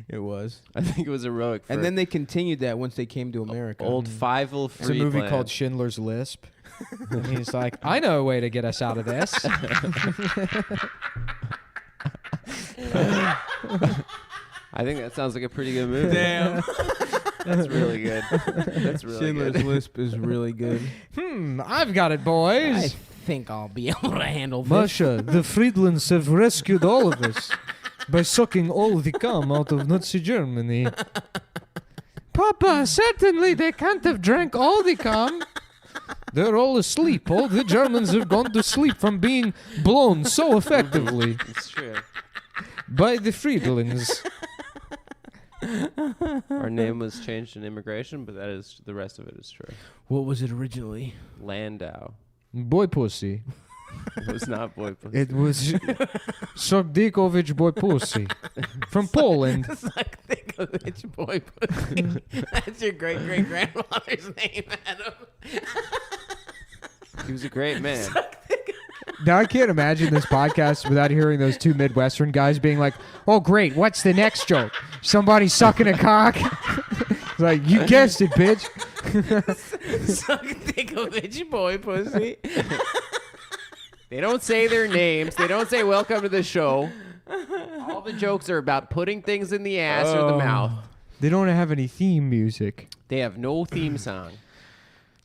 it was. I think it was heroic. For And then they continued that once they came to America. old Fievel It's a movie called Schindler's Lisp. And he's like, I know a way to get us out of this. I think that sounds like a pretty good movie. Damn. That's really good. That's really Schindler's good. Lisp is really good. I've got it, I boys. think I'll be able to handle this. Masha, the Friedlands have rescued all of us by sucking all the cum out of Nazi Germany. Papa, certainly they can't have drank all the cum. They're all asleep. All the Germans have gone to sleep from being blown so effectively It's true. by the Friedlands. Our name was changed in immigration, but that is the rest of it is true. What was it originally? Landau. Boy pussy. It was not boy pussy. It was Sokdikovich boy pussy from Poland. Sokdikovich boy pussy. That's your great-great-grandfather's name, Adam. He was a great man. Now I can't imagine this podcast without hearing those two Midwestern guys being like, "Oh great, what's the next joke? Somebody sucking a cock?" It's like, you guessed it, bitch. Sokdikovich boy pussy. They don't say their names. They don't say welcome to the show. All the jokes are about putting things in the ass or the mouth. They don't have any theme music. They have no theme song.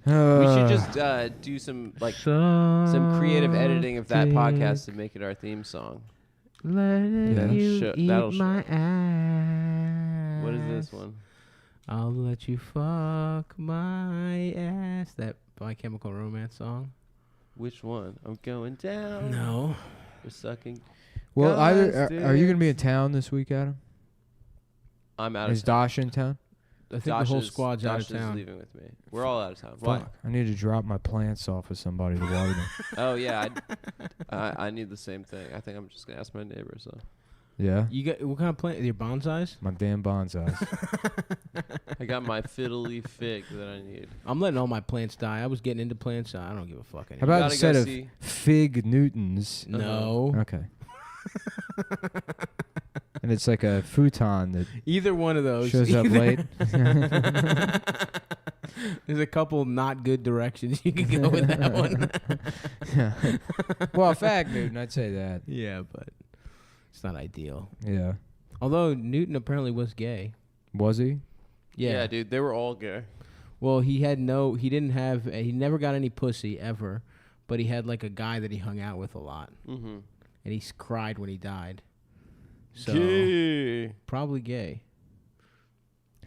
We should just do some creative editing of that podcast to make it our theme song. Let That'll you show- eat that'll my ass. What is this one? I'll let you fuck my ass. That My Chemical Romance song. Which one? I'm going down. No. We're sucking. Well, Guys, are you going to be in town this week, Adam? I'm out Is of town. Dash in town? I think the whole Josh is- squad's out of Josh is town. leaving with me. We're all out of town. Why? Fuck. I need to drop my plants off with somebody to water them. Oh yeah, I need the same thing. I think I'm just gonna ask my neighbor. So Yeah? You got what kind of plant? Your bonsais? My damn bonsais. I got my fiddly fig that I need. I'm letting all my plants die. I was getting into plants. I don't give a fuck How anymore. about a gotta set go of see- fig Newtons? No. Okay. And it's like a futon that Either one of those. shows up late. There's a couple not good directions you can go with that one. Well, fag Newton, I'd say that. Yeah, but it's not ideal. Yeah. Although Newton apparently was gay. Was he? Yeah, dude, they were all gay. Well, he never got any pussy ever, but he had like a guy that he hung out with a lot, Mm-hmm. and he cried when he died. So Gay. probably gay.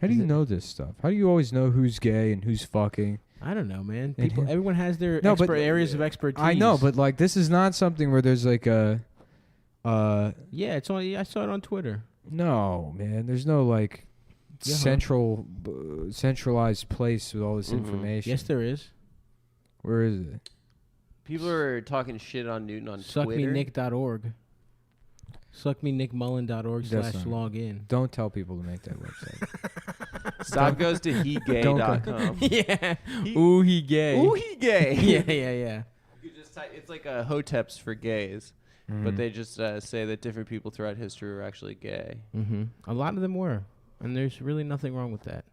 How do Is you it- know this stuff? How do you always know who's gay and who's fucking? I don't know, man. And People, him- everyone has their No, but- areas of expertise. I know, but like this is not something where there's like a yeah, it's on. I saw it on Twitter. no, man. There's no like Yeah. centralized place with all this Mhm. information. Yes, there is. Where is it? People are talking shit on Newton on Twitter. Suckmenick.org. Suckmenickmullen.org That's not- /login. Don't tell people to make that website. Stop goes to hegay.com. Yeah. Ooh, he gay. Ooh, he gay. yeah. You just type, it's like a hoteps for gays, but they just say that different people throughout history were actually gay. Mm-hmm. A lot of them were, and there's really nothing wrong with that.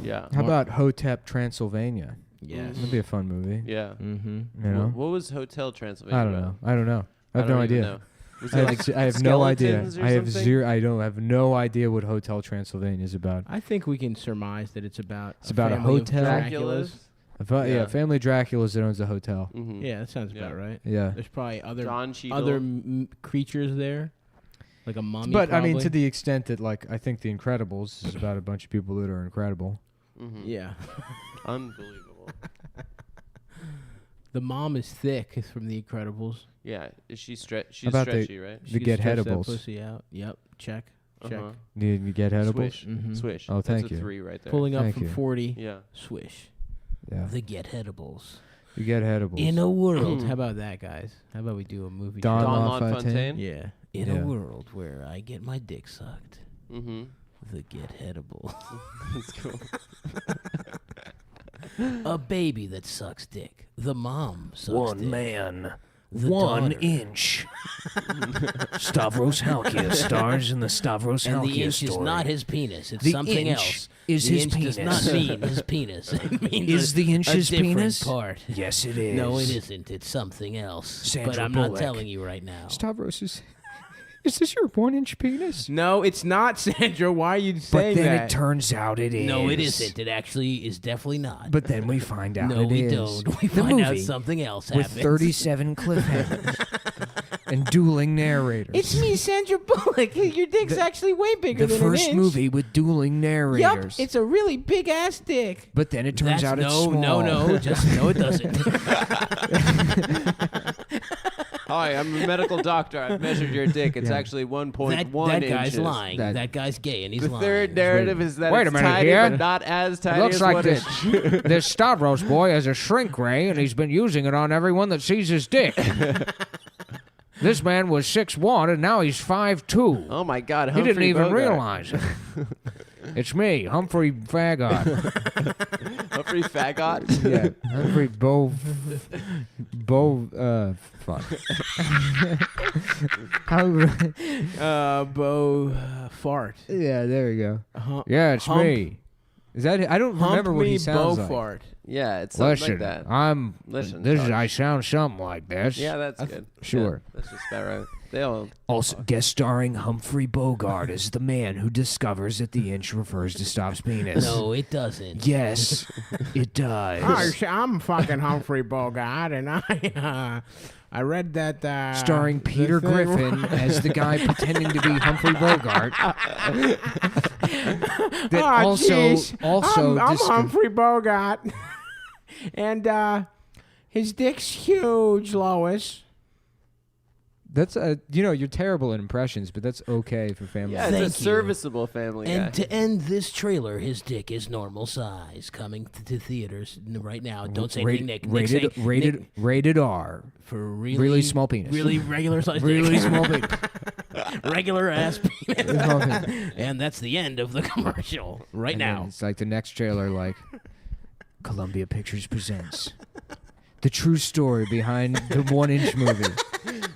Yeah. How about Hotep Transylvania? Yes. That'd be a fun movie. Yeah. Mm-hmm. You know? What was Hotel Transylvania? I don't know. I don't know. I have no don't even idea. know. Was I it have, like I have no idea. skeletons or I have something? zero. I don't have no idea what Hotel Transylvania is about. I think we can surmise that it's about It's about a family of hotel. Draculas. Yeah. Family Dracula's that owns a hotel. Mm-hmm. Yeah, that sounds Yeah. about right. Yeah. There's probably other Don Cheadle. other creatures there, like a mummy. But I mean, probably. to the extent that, like, I think The Incredibles is about a bunch of people that are incredible. Yeah. Unbelievable. The mom is thick. Is from The Incredibles. Yeah, is she she's about stretchy, right? The She get stretched that headables. pussy out. Yep. Check. Check. Uh-huh. You get headables? Swish. Mhm. Swish. Oh, thank That's a you. 3 right there. Pulling up Thank from you. 40. Yeah. Swish. Yeah. The get headables. You get headables. In a world. How about that, guys? How about we do a movie? Don trailer? Don LaFontaine? LaFontaine. Yeah. In Yeah. a world where I get my dick sucked. Mm-hmm. The get headables. That's cool. A baby that sucks dick. The mom sucks dick. man, The 1 daughter. inch. Stavros Halkia stars in the Stavros And Halkia the inch story. is not his penis. It's The something inch else. is the his inch penis. does not mean his penis. It means Is the inch a his different penis? part. Yes, it is. No, it isn't. It's something else. Sandra but I'm Bullock. not telling you right now. Stavros is this your 1-inch penis? No, it's not, Sandra. Why are you But saying then that? it turns out it is. No, it isn't. It actually is definitely not. But then we find out no, it we is. don't. We The find out movie something else with happens. 37 cliffhangers and dueling narrators. It's me, Sandra Bullock. Your dick's actually way bigger the than an first inch. movie with dueling Yup, narrators. it's a really big ass dick. But then it turns out it's no, small. no, just no, it doesn't. Hi, I'm a medical doctor. I've measured your dick. It's actually 1.1 that inches. guy's lying. That- That guy's gay and he's The lying. third narrative is that Wait a it's minute tiny, here. but not as tiny It looks as like 1 this, inch. this Stavros boy has a shrink ray, and he's been using it on everyone that sees his dick. This man was 6'1", and now he's 5'2". Oh my God! He Humphrey didn't even Bogart. realize it. It's me, Humphrey Faggot. Humphrey Faggot. Yeah, Humphrey fuck. Bo fart. Yeah, there you go. Hump, Yeah, it's hump- me. Is that? I don't remember what he sounds like. Fart. Yeah, it's something Listen, like that. Listen, This is. Sarge. I sound something like this. Yeah, that's good. sure. Yeah, that's just about right. They all. Also, guest starring Humphrey Bogart as the man who discovers that the inch refers to Stav's penis. No, it doesn't. Yes, it does. I'm fucking Humphrey Bogart, and I read that. Starring Peter Griffin as the guy pretending to be Humphrey Bogart. That also I'm disco- Humphrey Bogart, and his dick's huge, Lois. That's you're terrible at impressions, but that's okay for family. Yeah, Thank it's a you. serviceable family guy. And to end this trailer, his dick is normal size, coming to theaters right now. Don't say Nick. Nick say rated R. for Really small penis. really regular size, Really dick. small penis. regular ass penis. Small penis. And that's the end of the commercial right And then now. it's like the next trailer, like Columbia Pictures presents. the true story behind the 1-inch movie.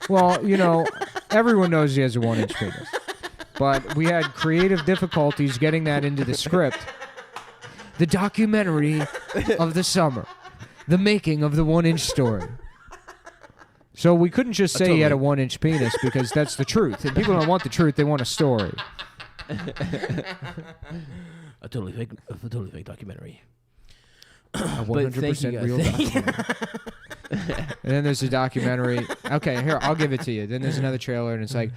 Well, everyone knows he has a 1-inch penis, but we had creative difficulties getting that into the script. The documentary of the summer, the making of the 1-inch story. So we couldn't just say he had a 1-inch penis because that's the truth, and people don't want the truth; they want a story. A totally fake documentary. A But thank you 100% guys. real documentary. And then there's a documentary. Okay, here, I'll give it to you. Then there's another trailer, and it's like,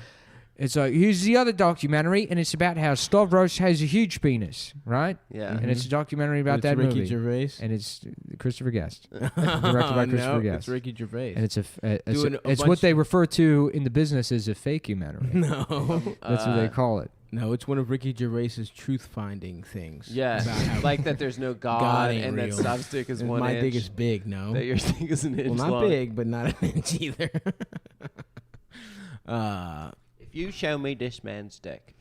here's the other documentary, and it's about how Stavros has a huge penis, right? Yeah. And it's a documentary about It's that Ricky movie. Gervais. And it's Christopher Guest. Directed by Christopher No, Guest. it's Ricky Gervais. And it's Doing a it's bunch- what they refer to in the business as a fakecumentary. No. That's what they call it. No, it's one of Ricky Gervais's truth-finding things. Yeah, About how like that there's no God, God ain't and real. that Stav's dick is and 1 my inch. dick is big, no. That your dick is an inch Well, not long. big, but not an inch either. If you show me this man's dick,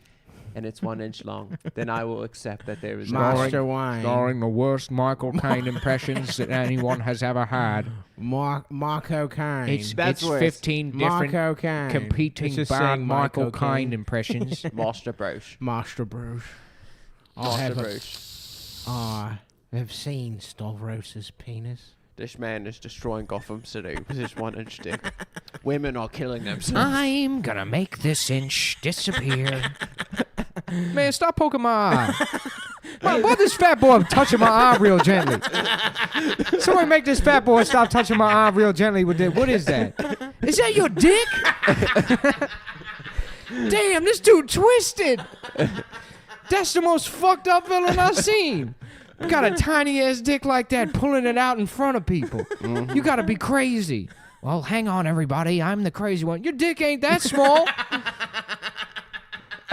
and it's 1 inch long, then I will accept that there is Master Wine. Starring the worst Michael Caine impressions that anyone has ever had. Marco Caine. That's it's worse. 15 different Marco Caine. competing It's just bad saying Michael Caine. Caine impressions. Master Bruce. Master Bruce. Master Bruce. I've seen Stavros's penis. This man is destroying Gotham City with his 1 inch dick. Women are killing themselves. I'm gonna make this inch disappear. Man, stop poking my eye. Why this fat boy touching my eye real gently? Somebody make this fat boy stop touching my eye real gently with it. What is that? Is that your dick? Damn, this dude twisted. That's the most fucked up villain I've seen. You got a tiny ass dick like that, pulling it out in front of people. You got to be crazy. Well, hang on, everybody. I'm the crazy one. Your dick ain't that small.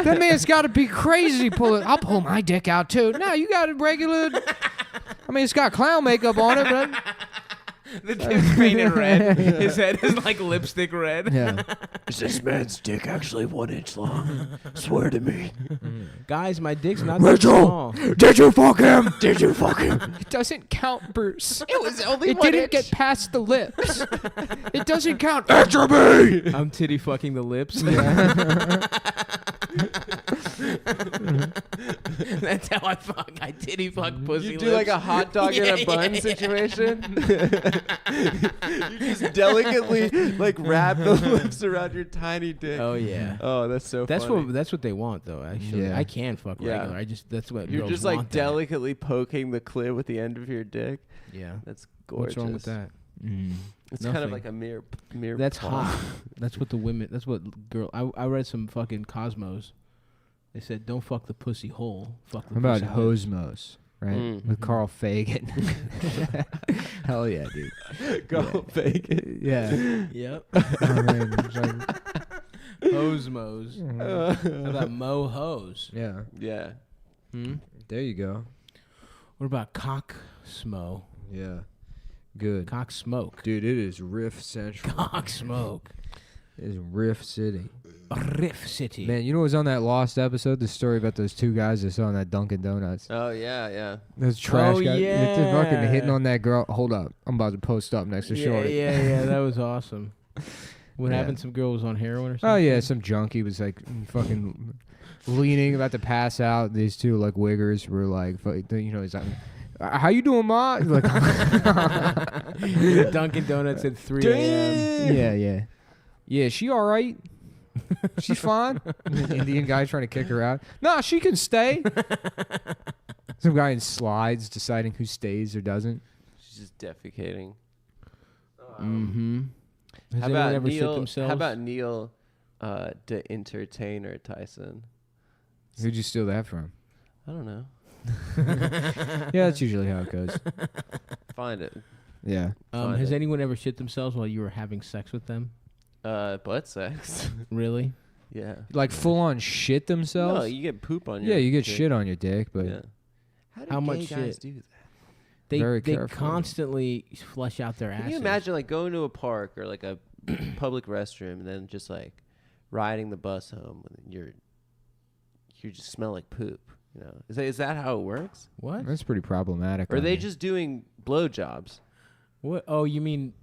That man's got to be crazy. I'll pull my dick out too. No, you got a regular. I mean, it's got clown makeup on it, but. The dick's painted red. His head is like lipstick red. Yeah. Is this man's dick actually 1 inch long? Swear to me. Guys, my dick's not that small. Did you fuck him? Did you fuck him? It doesn't count, Bruce. It was only It 1 didn't inch. get past the lips. It doesn't count. Answer me! I'm titty fucking the lips. That's how I fuck. I titty fuck pussy You lips. do like a hot dog in a bun situation. You just delicately like wrap the lips around your tiny dick. Oh yeah. Oh, that's so funny. That's what they want though. Actually, Yeah. I can fuck Yeah. regular. That's what You're girls just like want that. delicately poking the clit with the end of your dick. Yeah. That's gorgeous. What's wrong with that? It's kind of Nothing. like a mere. That's paw. hot. That's what the women. That's what girl. I read some fucking Cosmos. They said don't fuck the pussy hole. Fuck the How about pussy lip." Hosmos, right? Mm. With Carl Fagan. Hell yeah, dude. Go fake it. Yeah. Yep. I mean, it's like- Hosmos. How about Mo Hose? yeah. Yeah. There you go. What about Cock Smo? Yeah. Good. Cock Smoke. Dude, it is Riff Central. Cock Smoke. It is Riff City. Riff City. Man, you know what was on that Lost episode? The story about those two guys that saw in that Dunkin' Donuts. Oh yeah. Those trash Oh, guys. yeah. They're fucking hitting on that girl. Hold up. I'm about to post up next to Yeah, Shorty. yeah. That was awesome. What Yeah. happened? Some girl was on heroin or something? Oh, yeah. Some junkie was like fucking leaning, about to pass out. These two like wiggers were like, you know, he's like, how you doing, Ma? He's like, Dunkin' Donuts at 3 a.m. yeah. Yeah, she all right. She's fine. The Indian guy trying to kick her out. Nah, she can stay. Some guy in slides deciding who stays or doesn't. She's just defecating. Mm-hmm. Has How anyone about ever shit Neil? themselves? How about Neil, the entertainer Tyson? Who'd you steal that from? I don't know. Yeah, that's usually how it goes. Find it. Yeah. Find has it. anyone ever shit themselves while you were having sex with them? Butt sex. Really? Yeah. Like full on shit themselves? No, you get poop on your. Yeah, you get dick. shit on your dick, but Yeah. How, do How much gay guys shit? do that? They Very they careful. constantly flush out their asses. Can you imagine like going to a park or like a public restroom and then just like riding the bus home and you just smell like poop? You know, is that how it works? What? that's pretty problematic. Or are on they you. just doing blowjobs? What? Oh, you mean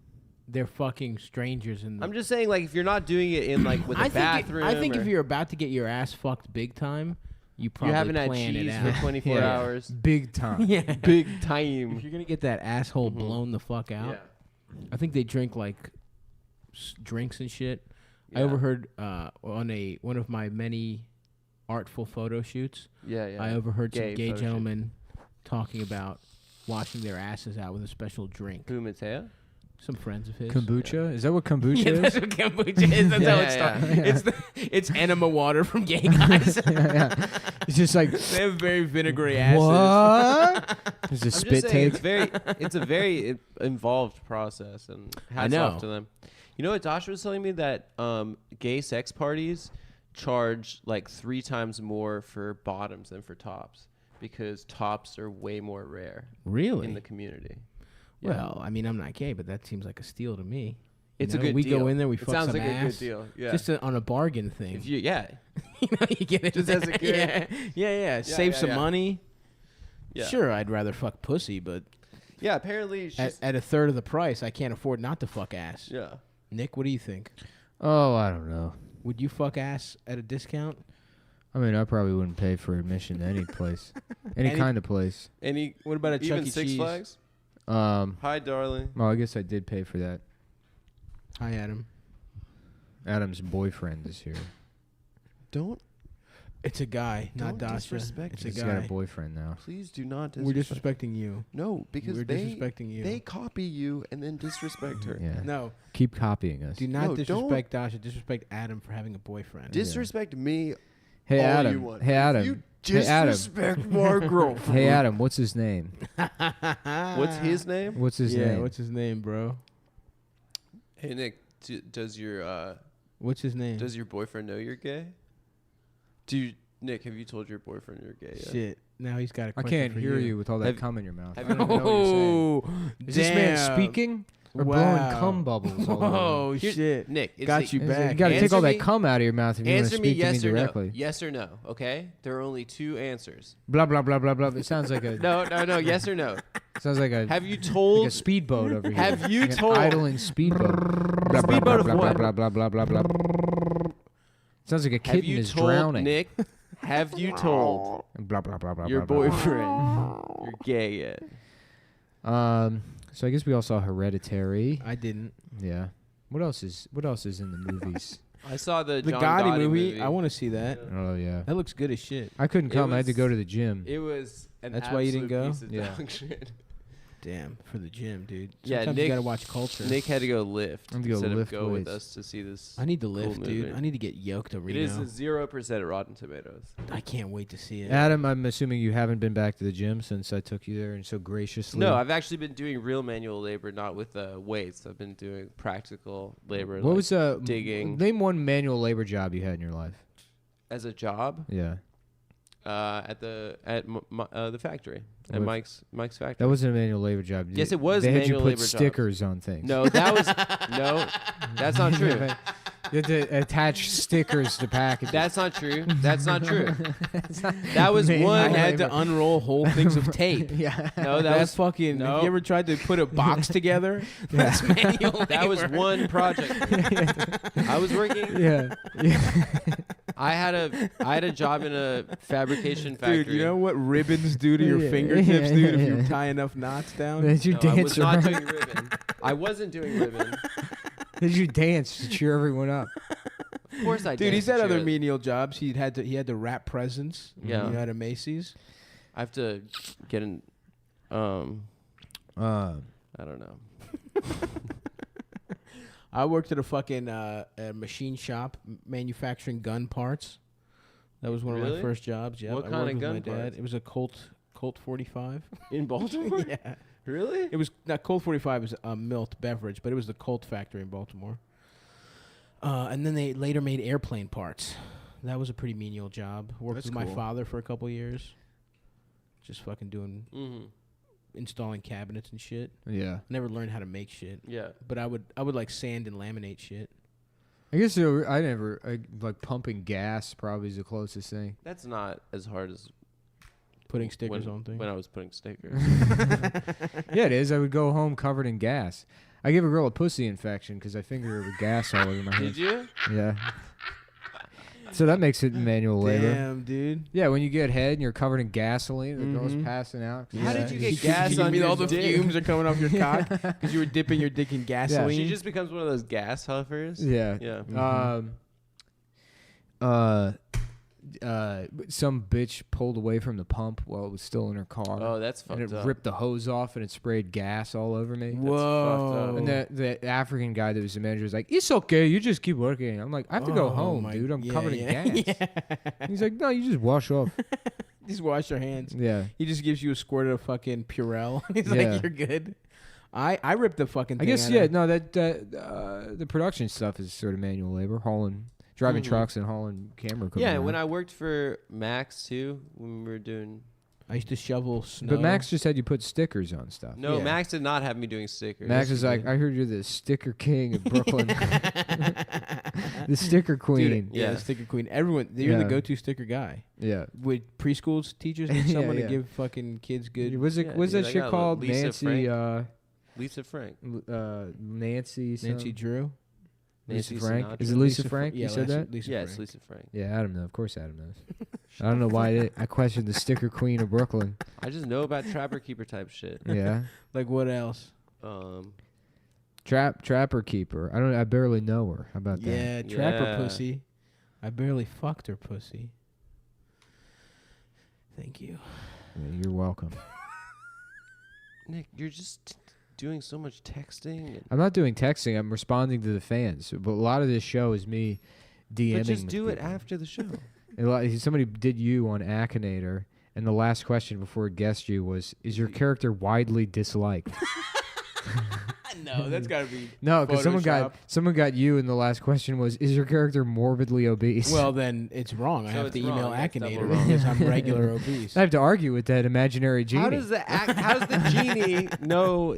they're fucking strangers in the... I'm just saying, like, if you're not doing it in like with a bathroom, I think or if you're about to get your ass fucked big time, you probably you haven't had plan it cheese out. for 24 Yeah. hours, big time? Yeah. big time. If you're gonna get that asshole Mhm. blown the fuck out, Yeah. I think they drink like drinks and shit. I Yeah. overheard on one of my many artful photo shoots. Yeah. I overheard Gay some gay photo shoot. gentlemen talking about washing their asses out with a special drink. Who, Mateo? Some friends of his. Kombucha? Is that what kombucha Yeah, is? that's what kombucha is. That's how Yeah, it starts. yeah. It's enema water from gay guys. Yeah. It's just like, They have very vinegary asses. what? There's a I'm spit just saying, take. it's a very involved process, and hats know. off to them. You know what Dasha was telling me, that gay sex parties charge like 3 times more for bottoms than for tops because tops are way more rare Really? in the community. Well, I mean, I'm not gay, but that seems like a steal to me. It's You a know, good we deal. go in there, we It fuck sounds some like a ass, good deal. Yeah. just on a bargain thing. If you, yeah. You know, you get it Just as a good- yeah. Save yeah, some yeah. money. Yeah. Sure, I'd rather fuck pussy, but Yeah, apparently she's... at a third of the price, I can't afford not to fuck ass. yeah. Nick, what do you think? Oh, I don't know. Would you fuck ass at a discount? I mean, I probably wouldn't pay for admission to any place, any kind of place. What about a Chuck Even E. Six Cheese? Flags? Well, Hi, darling. I guess I did pay for that. Hi, Adam. Adam's boyfriend is here. Don't... It's a guy, not Don't Dasha. disrespect It's a He's got a guy. boyfriend now. Please do not We're disrespect... disrespecting you. No, because We're they disrespecting you. they copy you and then disrespect her. Yeah. No, Keep copying us. do not No, disrespect Dasha. Disrespect Adam for having a boyfriend. Disrespect me Hey all Adam. you want. Hey Adam. You Hey Adam. disrespect my girlfriend. Hey Adam. What's his name? What's his name? What's his yeah, name? what's his name, bro? Hey Nick, does your What's his name? does your boyfriend know you're gay? Nick, have you told your boyfriend you're gay yet? Shit. Now he's got a I question can't for hear you. you with all that Have- cum in your mouth. I have don't you- even know what you're saying. Oh, Is this man damn. speaking or Wow. blowing cum bubbles all over? Oh Here- shit! Nick, it's Got the- you You back. got to take Answer all that me- cum out of your mouth if you want to Answer me speak to me yes or directly. no. Yes or no. Okay. There are only two answers. Blah blah blah blah blah. It sounds like a No. Yes or no. sounds like a Have you like told? a speedboat over here. Have you Like an told- idling speedboat? Blah, blah, Speedboat blah, of blah, what? blah blah blah blah blah blah. Sounds like a Have kitten you is told drowning. Nick? Have you told Blah blah blah blah. your blah, blah. boyfriend you're gay yet? So I guess we all saw Hereditary. I didn't. Yeah. What else is in the movies? I saw the The John Gotti movie. movie. I want to see that. Oh yeah. That looks good as shit. I couldn't It come. I had to was- go to the gym. It was an That's why you didn't absolute go? piece of Yeah. dog shit. Damn, for the gym, dude. Yeah, Sometimes Nick- you gotta watch culture. Nick had to go lift I had to go instead lift of go with weights. us to see this. I need to cool lift, dude. movie. I need to get yoked to It Reno. is a 0% at Rotten Tomatoes. I can't wait to see it. Adam, I'm assuming you haven't been back to the gym since I took you there and so graciously. No, I've actually been doing real manual labor, not with weights. I've been doing practical labor. What like was digging. Name one manual labor job you had in your life. as a job Yeah, at the factory at What? Mike's factory. that wasn't a manual labor job. Yes, it was They had you manual put labor jobs. stickers on things. No, that was no. That's not true. You had to attach stickers to packages. That's not true. That's not true. That was Manual one. I had labor. to unroll whole things of tape. yeah. No, that That's was fucking. no. Have you ever tried to put a box together? That's manual that was labor. one project. I was working. yeah. I had a job in a fabrication factory. Dude, you know what ribbons do to your Yeah, fingertips, yeah, dude, if yeah. you tie enough knots down? Did you No, I dance was not around? doing ribbon. I wasn't doing ribbon. Did you dance to cheer everyone up? Of course I did. Dude, he's had other menial jobs. He had to wrap presents. Yeah. You know, at a Macy's. I have to get in. I don't know. I worked at a fucking a machine shop manufacturing gun parts. That was one of my Really? first jobs. Yeah, What I kind worked of with gun my dad. parts? It was a Colt 45. In Baltimore? Yeah, Really? it was not Colt 45 is a malt beverage, but it was the Colt factory in Baltimore. And then they later made airplane parts. That was a pretty menial job. Worked That's with my cool. father for a couple years. Just fucking doing Mm-hmm. installing cabinets and shit. Yeah. Never learned how to make shit, Yeah. but I would like sand and laminate shit. I guess like pumping gas probably is the closest thing. That's not as hard as Putting stickers when, on things. when I was putting stickers. Yeah, it is. I would go home covered in gas. I give a girl a pussy infection because I fingered her with gas all over my Did hands. you? Yeah. So that makes it manual labor. Damn, dude. Yeah, when you get head and you're covered in gasoline, the girl's Mhm. passing out. How did you get You gas on mean your all the dick? fumes are coming off your cock because you were dipping your dick in gasoline? She just becomes one of those gas huffers. Yeah. Yeah. Some bitch pulled away from the pump while it was still in her car. Oh, that's and fucked it up. ripped the hose off and it sprayed gas all over me. Whoa. And the African guy that was the manager was like, "It's okay, you just keep working." I'm like, "I have to go Oh home, my- dude. I'm yeah, covered yeah, in gas." yeah. He's like, "No, you just wash off." Just wash your hands. Yeah. He just gives you a squirt of fucking Purell. He's Yeah. like, you're good. I ripped the fucking I thing guess out yeah. of- No, the production stuff is sort of manual labor, driving Mhm. trucks and hauling camera equipment. Yeah, around. when I worked for Max too, when we were doing. I used to shovel snow. But Max just had you put stickers on stuff. No, Yeah. Max did not have me doing stickers. Max Yes, is he like, did. "I heard you're the sticker king of Brooklyn, the sticker queen." Dude, yeah, Yeah. the sticker queen. Everyone, you're the Yeah. go-to sticker guy. Yeah. With preschools, teachers need Yeah, someone yeah. to give fucking kids good. Was it? Yeah, was dude, that I shit got called Lisa Nancy? Lisa Frank. Nancy. Nancy Drew. Lisa Nancy Frank. Sinatra. Is it Lisa Fr- Frank? Yeah, You said that? Lisa Yeah, Frank. it's Lisa Frank. Yeah, Adam knows. Of course, Adam knows. I don't know why I questioned the sticker queen of Brooklyn. I just know about trapper keeper type shit. Yeah. Like what else? Trapper keeper. I barely know her. How about that? Yeah, trapper Yeah. pussy. I barely fucked her pussy. Thank you. Yeah, you're welcome. Nick, you're just doing so much texting. I'm not doing texting. I'm responding to the fans. But a lot of this show is me DMing. But just with do it people. after the show. Somebody did you on Akinator, and the last question before it guessed you was, "Is your character widely disliked?" No, that's gotta be. No, because Photoshop. someone got you, and the last question was, "Is your character morbidly obese?" Well, then it's wrong. I So have it's to email wrong. That's double Akinator wrong. because I'm regular obese. I have to argue with that imaginary genie. How does the genie know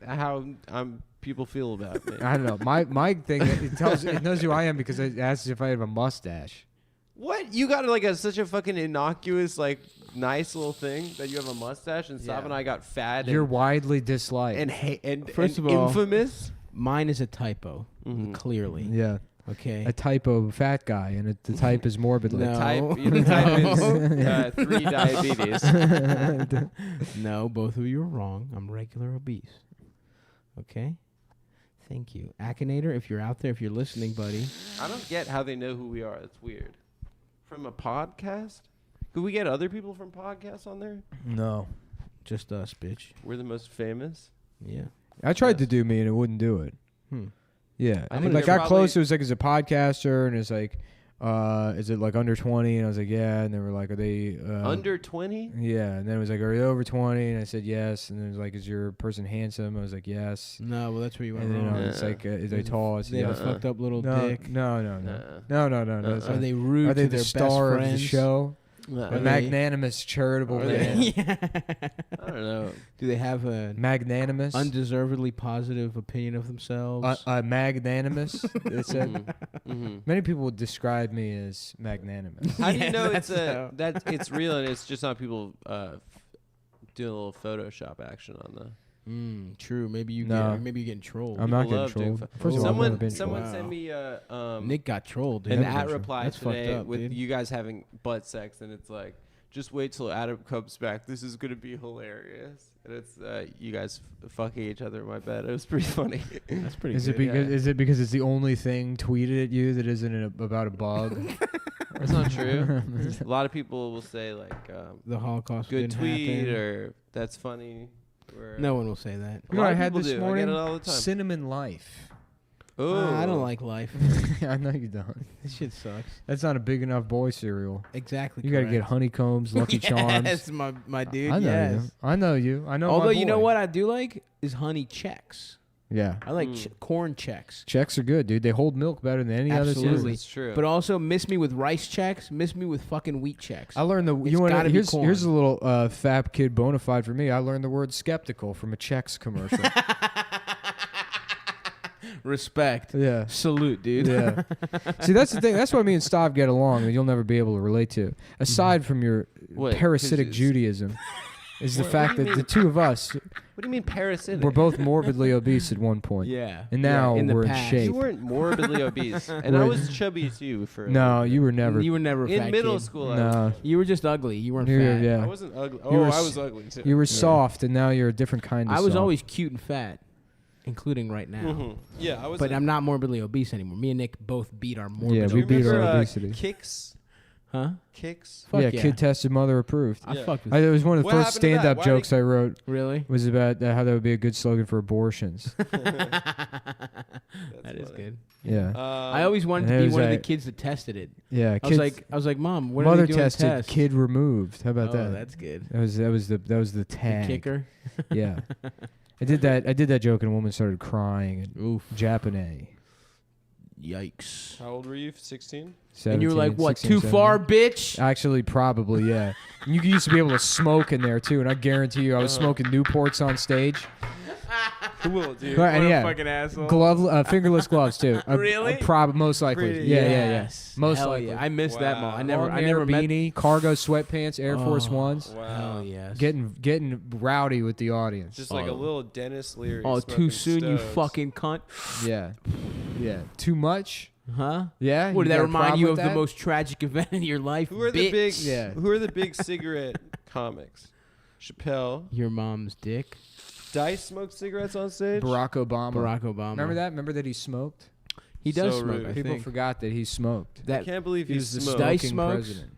how people feel about me? I don't know. My thing, it knows who I am because it asks if I have a mustache. What? You got like such a fucking innocuous, like, nice little thing that you have a mustache, and Sav and I got fat. You're widely disliked. and First and of all- infamous. Mine is a typo, Mhm. clearly. Yeah. Okay. A typo fat guy, and the type is morbidly. No. The type is 3 diabetes. No, both of you are wrong. I'm regular obese. Okay? Thank you. Akinator, if you're out there, if you're listening, buddy. I don't get how they know who we are. That's weird. From a podcast? Could we get other people from podcasts on there? No. Just us, bitch. We're the most famous. Yeah. I tried to Yes. do me, and it wouldn't do it. Hmm. Yeah. I I think like they're got probably- close. It was like, as a podcaster, and it's like, is it like under 20? And I was like, yeah. And they were like, are they Under 20? Yeah. And then it was like, are you over 20? And I said yes. And then it was like, is your person handsome? I was like, yes. No, well, that's where you went And then wrong. it's like, is they tall? I said They have yes. a fucked up little No, dick. no. That's Are not- they rude Are they to the their star best of the friends? show? Uh, A Are they- magnanimous, charitable Are they- man. Yeah. I don't know. Do they have a Magnanimous. undeservedly positive opinion of themselves? Magnanimous. It said. Mhm. Many people would describe me as magnanimous. How do you Yeah, know that's that it's real and it's just not people doing a little Photoshop action on the? True. Maybe you No. maybe you're getting trolled. I'm not People getting love doing trolled. pho- First of all, I've never someone been someone trolled. sent me Nick got trolled. Dude. an Never been at trolled. reply That's fucked today up, with dude. you guys having butt sex, and it's like, just wait till Adam comes back. This is gonna be hilarious. And it's you guys fucking each other in my bed. It was pretty funny. That's pretty Is good. it because it's the only thing tweeted at you that isn't about a bug? That's not true. A lot of people will say like, the Holocaust good didn't tweet happen. or that's funny. Or No one will say that. a You know lot what I of had people this do. morning? I get it all the time. Cinnamon Life. Oh, I don't like life. I know you don't. This shit sucks. That's not a big enough boy cereal. Exactly. You got to get correct. honeycombs, Lucky Charms. Yes, my dude. I know yes. you. I know you. I know. Although my you know boy. what I do like is honey checks. Yeah. I like corn checks. Checks are good, dude. They hold milk better than any other Absolutely. cereal. It's true. But also miss me with rice checks. Miss me with fucking wheat checks. I learned the. It's You want gotta be here's corn. here's a little fab kid bona fide for me. I learned the word skeptical from a Chex commercial. Respect. Yeah. Salute, dude. Yeah. See, that's the thing. That's why me and Stav get along, and you'll never be able to relate to. Aside from your What? parasitic 'Cause Judaism, is the What fact do you that the mean? two of us What do you mean parasitic? were both morbidly obese at one point. Yeah. And now Yeah, in the we're in past. shape. You weren't morbidly obese, and I Right. was chubby too. For a No, little bit. you were never. You were never a in fat middle kid. school. I No, You were just ugly. You weren't you were, fat. I yeah. wasn't ugly. You were I s- was ugly too. You were soft, and now you're a different kind of I was soft. always cute and fat, including right now. Mhm. Yeah, I was. But I'm not morbidly obese anymore. Me and Nick both beat our morbid Yeah, Do we you beat our remember, obesity. Kicks. Huh? Kicks. Fuck yeah, yeah. kid tested, mother approved. I Yeah. fucked with It was one of the What first happened to that? stand-up Why jokes I wrote. Really? Was about how that would be a good slogan for abortions. That is good. Yeah, I always wanted And to it be was one of the like- kids that tested it. yeah. I was like, Mom, what mother are they doing tested, to test? kid removed. How about Oh, that? that's good. That was the The tag. kicker. Yeah, I did that joke, and a woman started crying. And Oof. Japanese. Yikes. How old were you? 16. And you were like, 17, what? 16, Too far, 17. bitch? Actually, probably, yeah. And you used to be able to smoke in there too, and I guarantee you, I was smoking Newports on stage. Cool, dude. Right, and yeah, asshole. fingerless gloves too. Really? Most likely. Pretty- Yeah. Most Hell likely. Yeah. I missed that mall. Wow. I Long never hair, met. beanie, cargo sweatpants, Air Force Oh. Ones. Wow. Hell yes. Getting rowdy with the audience. Just like a little Dennis Leary. Oh, smoking too soon, you Stoves. fucking cunt. Yeah. Too much. Huh? Yeah. What did got that a remind problem you with of the that? most tragic event in your life? Who are the bitch? big? Yeah. Who are the big cigarette comics? Chappelle. Your mom's dick. Dice smoked cigarettes on stage. Barack Obama. Barack Obama. Remember that? Remember that he smoked? He does So smoke. rude. I People think. forgot that he smoked. I That can't believe He he was the smoked. Dice smoking smokes? president.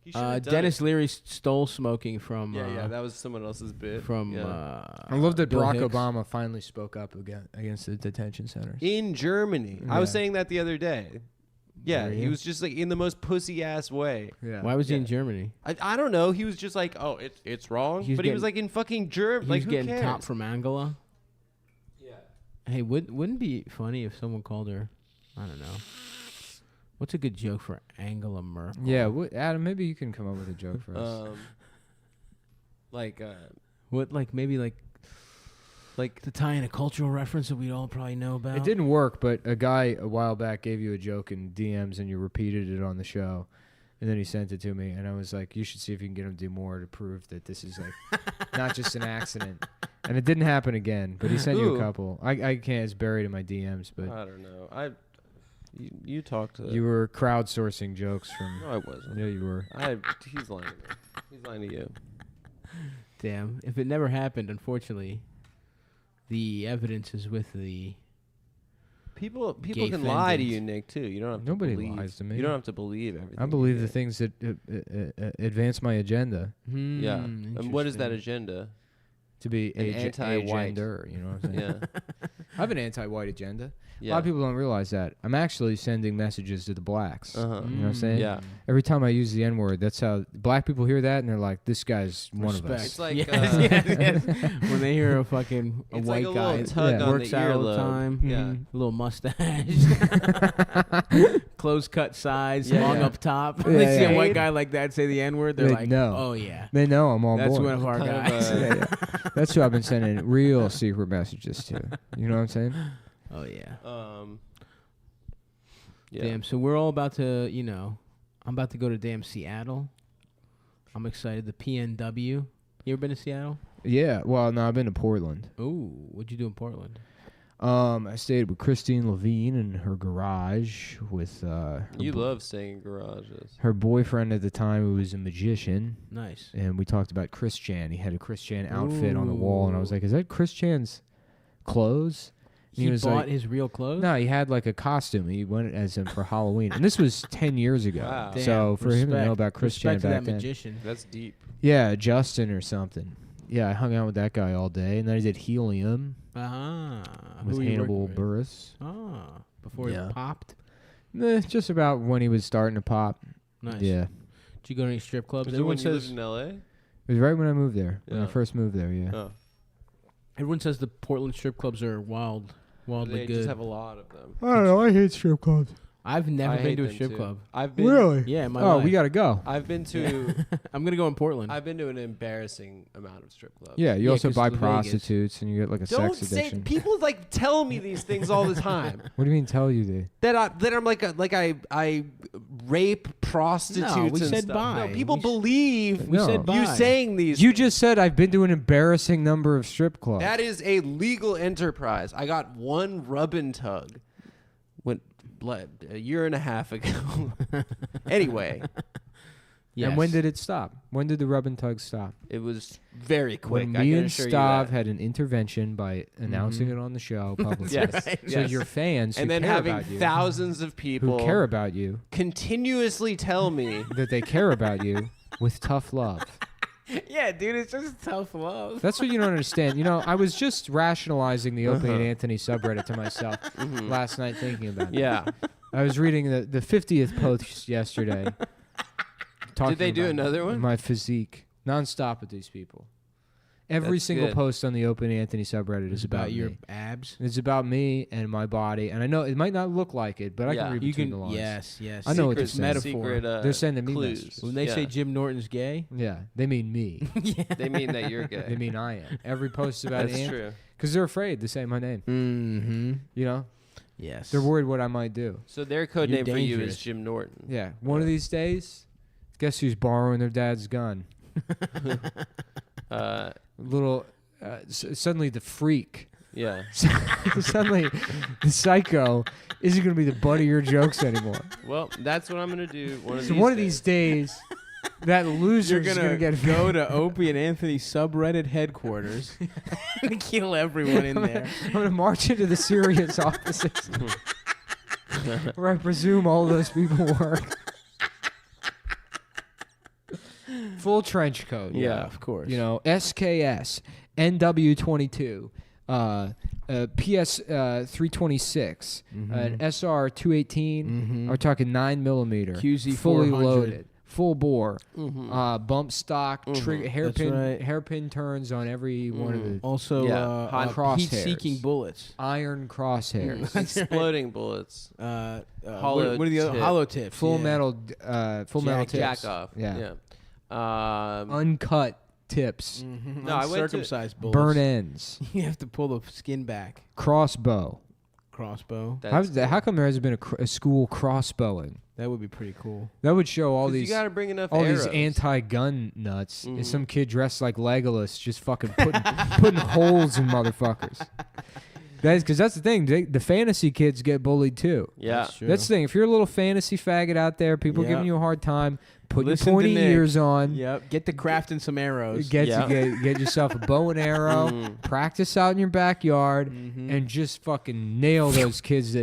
He should've done Dennis it. Leary stole smoking from. Yeah, that was someone else's bit. from. Yeah. I love that Bill Barack Hicks. Obama finally spoke up against the detention centers. in Germany. I was Yeah. saying that the other day. Yeah, Were he you? was just like in the most pussy ass way. Yeah. Why was he in Yeah. Germany? I don't know. He was just like, oh, it's wrong. He was But he was getting- like in fucking Germany. He Like was who getting cares? top from Angela. Yeah. Hey, wouldn't it be funny if someone called her? I don't know. What's a good joke for Angela Merkel? Yeah, Adam, maybe you can come up with a joke for us. Like What maybe to tie in a cultural reference that we all probably know about. It didn't work, but a guy a while back gave you a joke in DMs and you repeated it on the show. And then he sent it to me, and I was like, you should see if you can get him to do more to prove that this is like not just an accident. And it didn't happen again, but he sent you Who? a couple. I can't, it's buried in my DMs, but I don't know. You talked to you were crowdsourcing jokes from. No, I wasn't. Yeah, you were. He's lying to me. He's lying to you. Damn. If it never happened, unfortunately, the evidence is with the. People Gay can lie to fendant. you, Nick. Too. You don't have Nobody to believe. lies to me. You don't have to believe everything. I believe you the say. things that advance my agenda Yeah. And what is that interesting. agenda? to be An anti-white. agender. You know what I'm saying? Yeah. I have an anti-white agenda. Yeah. A lot of people don't realize that. I'm actually sending messages to the blacks. Uh-huh. You know what I'm saying? Yeah. Every time I use the N-word, that's how black people hear that, and they're like, "This guy's one of Respect. us." It's like yes, yes. when they hear a fucking It's white like a guy little tug Yeah. on works the out all the earlobe. time, Yeah. a little mustache, close cut sides, Yeah. long Yeah. up top. Yeah, They see a yeah. white guy like that say the N word, they're They like, know. "Oh yeah, They know I'm on that's board. one of our Kind of, guys." Yeah, yeah. That's who I've been sending real secret messages to. You know what I'm saying? Oh yeah. Yeah. Damn. So we're all about to, I'm about to go to damn Seattle. I'm excited. The PNW. You ever been to Seattle? Yeah. Well, no, I've been to Portland. Ooh, what'd you do in Portland? I stayed with Christine Levine in her garage with You love staying in garages. her boyfriend at the time, who was a magician. Nice. And we talked about Chris Chan. He had a Chris Chan outfit on the wall, and I was like, "Is that Chris Chan's clothes?" And He was bought like, his real clothes? No, he had like a costume. He went as him for Halloween, and this was 10 years ago. Wow. Damn, So for him to respect. know about Chris Chan Respect to back that then, magician. That's deep. yeah, Justin or something. Yeah, I hung out with that guy all day, and then I did Helium Ah. with Who were you Hannibal working with? Burris. Ah. Before Yeah. he popped? Just about when he was starting to pop. Nice. Yeah, Did you go to any strip clubs? Was it Everyone when you lived says in L.A.? it was right when I moved there. When I Yeah. first moved there. Yeah. Oh. everyone says the Portland strip clubs are wildly They good. just have a lot of them. I don't know. I hate strip clubs. I've never I been hate to a them strip too. club. I've been Really? Yeah, in my Oh, life. we gotta go. I've been to I'm gonna go in Portland. I've been to an embarrassing amount of strip clubs. Yeah, you Yeah, also 'cause buy of Vegas. prostitutes, and you get like a Don't sex say addiction. people like tell me these things all the time. What do you mean? Tell you they? that I'm like I rape prostitutes No, we and said stuff. bye. No, people We s- believe we No. said bye. you saying these. You just said I've been to an embarrassing number of strip clubs. That is a legal enterprise. I got one rub and tug a year and a half ago. Anyway, Yes. And when did it stop? When did the rub and tug stop? it was very quick. When I me can and assure you Stav that. had an intervention by announcing it on the show publicly. Yes, So yes. your fans who and then care having about you, thousands of people who care about you, continuously tell me that they care about you with tough love. Yeah, dude, it's just tough love. That's what you don't understand. You know, I was just rationalizing the Opie and Anthony subreddit to myself last night thinking about it. yeah. I was reading the 50th post yesterday. talking Did they do about another one? My physique. Nonstop with these people. Every That's single good. post on the Opie and Anthony subreddit is about your me. abs. It's about me and my body. And I know it might not look like it, but I Yeah. can read You between can. the lines. Yes. I know what Secret- they're saying. secret, They're sending me clues. messages. When they Yeah. say Jim Norton's gay, Yeah, they mean me. They mean that you're gay. They mean I am. Every post is about That's Ant, true. because they're afraid to say my name. mm-hmm. You know, Yes. they're worried what I might do. So their code You're name for you dangerous. is Jim Norton. Yeah, one of these days, guess who's borrowing their dad's gun? Little, suddenly the freak, Yeah. suddenly the psycho isn't going to be the butt of your jokes anymore. Well, that's what I'm gonna do. So one of these days, that loser You're is going to get go to Opie and Anthony subreddit headquarters and kill everyone in there. I'm going to march into the Sirius offices, where I presume all those people work. Full trench coat. Yeah. Of course. You know, SKS, NW22, PS 326, an SR 218. We're talking 9mm, QZ fully 400. loaded, full bore, bump stock, right. hairpin turns on every one of the Also, Hot crosshairs. heat-seeking bullets. iron crosshairs, Exploding bullets. What are the other tip. hollow tips? full yeah. metal, full metal tips, Jack off. yeah, Uncut. uncut tips, No, I went to- Uncircumcised bullets. burn ends, You have to pull the skin back. crossbow. Crossbow. How come there hasn't been a school crossbowing? That would be pretty cool. That would show all 'Cause these you got to bring enough all arrows. these anti-gun nuts. Is some kid dressed like Legolas just fucking putting holes in motherfuckers. Because that's the thing. The fantasy kids get bullied too. Yeah. That's true. That's the thing. If you're a little fantasy faggot out there, people Yep. giving you a hard time, put Listen to your pointy Nick. ears on. Yep. Get to crafting some arrows. Get Yeah. get yourself a bow and arrow. Practice out in your backyard and just fucking nail those kids.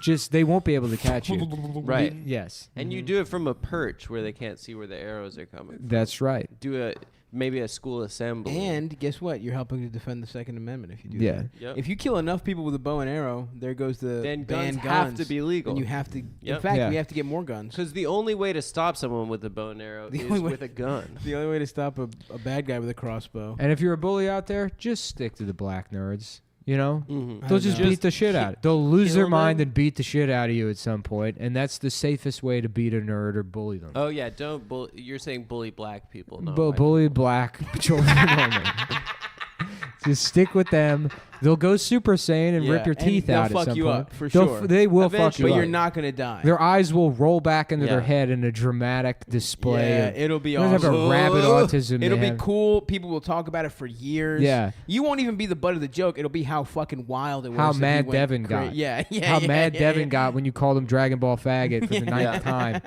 Just they won't be able to catch you. Right. Yes, And you do it from a perch where they can't see where the arrows are coming. that's right. Do maybe a school assembly. And guess what? You're helping to defend the Second Amendment if you do Yeah. that. Yep. If you kill enough people with a bow and arrow, there goes the Then ban guns have to be legal. And you have to. In Yep. fact, Yeah. we have to get more guns. Because the only way to stop someone with a bow and arrow The is only way- with a gun. The only way to stop a bad guy with a crossbow. And if you're a bully out there, just stick to the black nerds. You know, Mm-hmm. they'll just beat the shit out of it. They'll lose their kill mind them. and beat the shit out of you at some point, and that's the safest way to beat a nerd or bully them. Oh yeah, don't bully. You're saying bully black people, not white Bully black children only. Just stick with them. They'll go Super Saiyan and rip Yeah, your and teeth they'll out fuck at some you point. up, for They'll sure. they will fuck Eventually. you But up. you're not gonna die. Their eyes will roll back into their Yeah. head in a dramatic display. Yeah, of, it'll be they have awesome. a rabid autism. It'll they be have. cool. People will talk about it for years. Yeah. You won't even be the butt of the joke. It'll be how fucking wild it was. How that he mad went Devin cra- got. Yeah, yeah. How yeah, mad yeah, Devin yeah. got when you called him Dragon Ball faggot for the ninth time,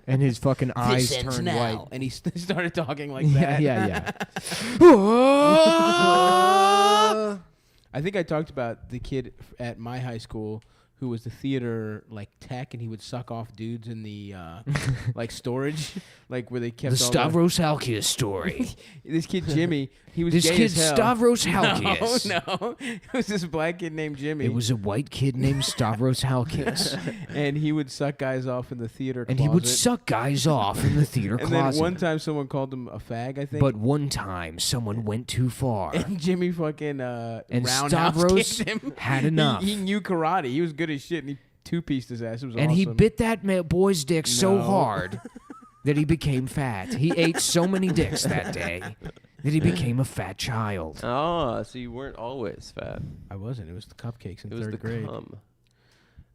and his fucking eyes This ends turned now. white. And he started talking like Yeah, that. yeah. I think I talked about the kid at my high school who was the theater like tech, and he would suck off dudes in the like storage, like where they kept The all Stavros Halkias story. this kid Jimmy, he was This gay kid as hell. Stavros Halkias. No, it was this black kid named Jimmy. It was a white kid named Stavros Halkias. and he would suck guys off in the theater And closet. he would suck guys off in the theater And closet. then one time someone called him a fag, I think. But one time, someone went too far. and Jimmy fucking And roundhouse Stavros kicked him. had enough. He knew karate. He was good as shit, and he two-pieced his ass. It was And he awesome. bit that boy's dick so No. hard that he became fat. He ate so many dicks that day that he became a fat child. Oh, so you weren't always fat. I wasn't. It was the cupcakes in It was third the grade. cum.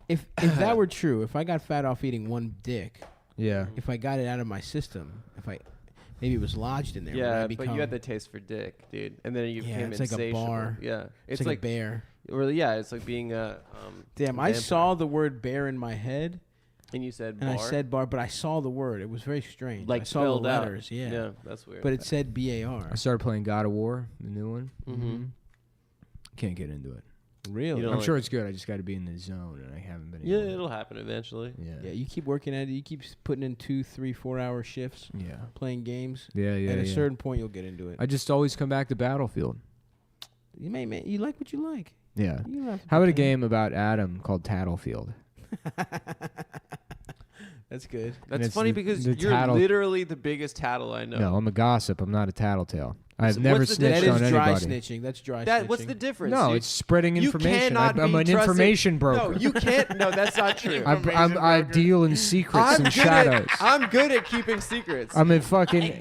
If that were true, if I got fat off eating one dick, Yeah. if I got it out of my system, maybe it was lodged in there. would I Yeah, become, but you had the taste for dick, dude. And then you Yeah, became it's like a insatiable. bar. Yeah, It's like a bear. Really, yeah, it's like being a. Damn, a I vampire. saw the word bear in my head, And you said and bar. I said bar, but I saw the word. It was very strange. like I saw spelled the out. letters. Yeah. Yeah, that's weird. But it said B-A-R. I started playing God of War, the new one. Mm-hmm. Can't get into it. Really? You know, I'm like- sure it's good. I just got to be in the zone, and I haven't been. Yeah, able to- it'll happen eventually. Yeah. Yeah, you keep working at it. You keep putting in 2, 3, 4-hour shifts, Yeah. playing games. Yeah. Yeah. At a yeah. certain point, you'll get into it. I just always come back to Battlefield. You you like what you like. Yeah. You don't have to How about a pretend. game about Adam called Tattlefield? That's good. That's it's funny the- because the you're tattle- literally the biggest tattle I know. No, I'm a gossip. I'm not a tattletale. I've So never what's the snitched That on is dry anybody. snitching. That's dry That snitching. what's the difference? No, dude? it's spreading You information. cannot I'm be an trusted- information broker. No, you can't. No, that's not true. I deal in secrets and shadows. I'm good at keeping secrets. I'm a fucking.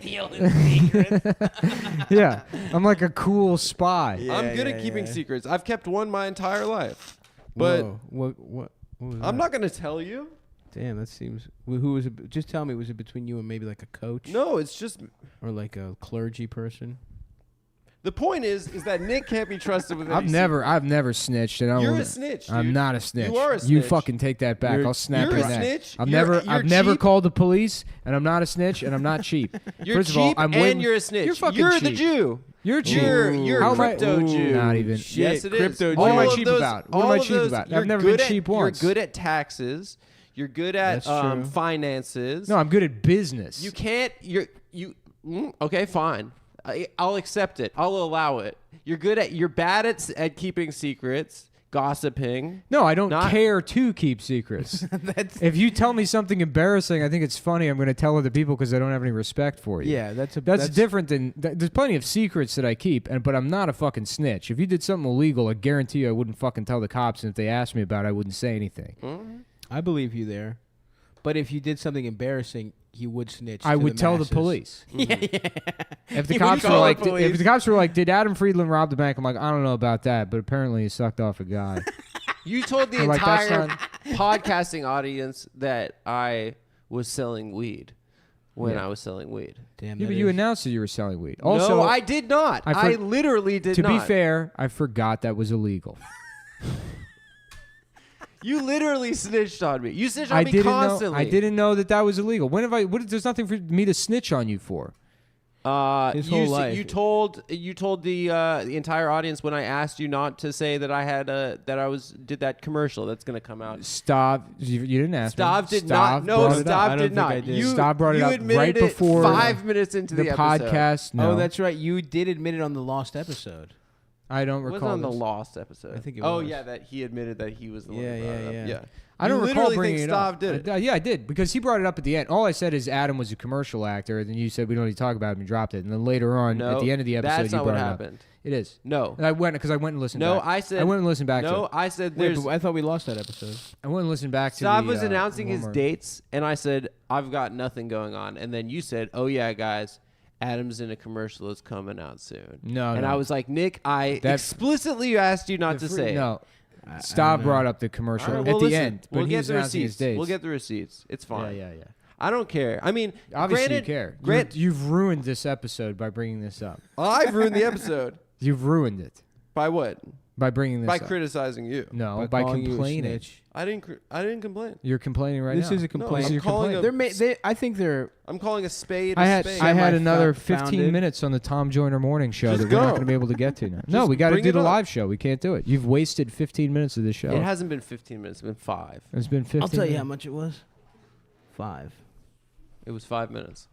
Yeah, I'm like a cool spy. I'm good at keeping secrets. I've kept one my entire life, but Whoa. What was I'm that? not gonna tell you. Damn, that seems. Who was it? Just tell me. Was it between you and maybe like a coach? No, it's just Or like a clergy person? the point is that Nick can't be trusted with any I've never snitched, and I You're will- a snitch, I'm dude. not a snitch. You are a You snitch. fucking take that back. You're- I'll snap you're your a neck. snitch. I've You're- never, you're I've never cheap. called the police, and I'm not a snitch, and I'm not cheap. You're First cheap of all, I'm way, and you're a snitch. You're fucking You're cheap. the Jew. You're cheap. You're How a am I- crypto Jew. Not even. Shit, Yes, it is. crypto What am I All of cheap those- about? What am all I of cheap those- about? you're I've never good been at- cheap once. You're good at taxes. You're good at That's true. finances. No, I'm good at business. You can't. Okay, fine. I'll accept it. I'll allow it. You're bad at keeping secrets, gossiping. No, I don't Not- care to keep secrets. If you tell me something embarrassing, I think it's funny. I'm going to tell other people because I don't have any respect for you. Yeah, that's different than. There's plenty of secrets that I keep, but I'm not a fucking snitch. If you did something illegal, I guarantee you I wouldn't fucking tell the cops. And if they asked me about it, I wouldn't say anything. I believe you there. But if you did something embarrassing, you would snitch. I to would the tell masses. the police. Yeah. If the You cops would were call like, the police. if the cops were like, did Adam Friedland rob the bank? I'm like, I don't know about that, but apparently he sucked off a guy. You told the I'm like, that's entire not- podcasting audience that I was selling weed when Yeah. I was selling weed. Damn. Yeah, that but you is- announced that you were selling weed. Also, No, I did not. I literally did to not. be fair, I forgot that was illegal. You literally snitched on me. You snitched on I me didn't constantly. know. I didn't know that was illegal. When have I? There's nothing for me to snitch on you for. His whole life. You told the entire audience when I asked you not to say that I had did that commercial that's gonna come out. Stav, you didn't ask me. Stav did not. No, brought it up. I Stav don't did think not. I did. You, Stav brought it you up admitted right it before 5 minutes into the episode. podcast. No, Oh, that's right. You did admit it on the lost episode. I don't It recall. wasn't on the this. lost episode. I think it Oh was. yeah, that he admitted that he was the one. Yeah, who brought it yeah, up. yeah. I don't You recall literally bringing think it up. Stav did it. Yeah, I did because he brought it up at the end. All I said is Adam was a commercial actor, and then you said we don't need to talk about him and dropped it. And then later on, No, at the end of the episode, that's you not brought what it up. happened. It is. No, And I went because I went and listened. no, back. I said I went and listened back to no. it. I said Wait, there's. but I thought we lost that episode. I went and listened back to. Stav the, was announcing his Walmart. dates, and I said I've got nothing going on. And then you said, "Oh yeah, guys, Adam's in a commercial. It's coming out soon." No, and no. I was like, Nick, I That- explicitly asked you not to say it. No, I Stav don't know. brought up the commercial All right, at well, the listen, end, but we'll he get was the announcing his receipts. dates. We'll get the receipts. It's fine. Yeah. I don't care. I mean, Obviously, granted, you care. Grant, You've ruined this episode by bringing this up. I've ruined the episode You've ruined it by what? by bringing this By up. criticizing you. No, by calling you a complaining. snitch. I didn't complain. You're complaining right This now. is a complaint. I'm you're calling complaining. I think they're. I'm calling a spade I a had spade. I had another Semi-founded. 15 minutes on the Tom Joyner morning show Just that we're not go. going to be able to get to now. No, Just we got to bring do it the up. live show. We can't do it. You've wasted 15 minutes of the show. It hasn't been 15 minutes. It's been 5. It's been 15. I'll tell you how minutes. much it was. 5. It was 5 minutes.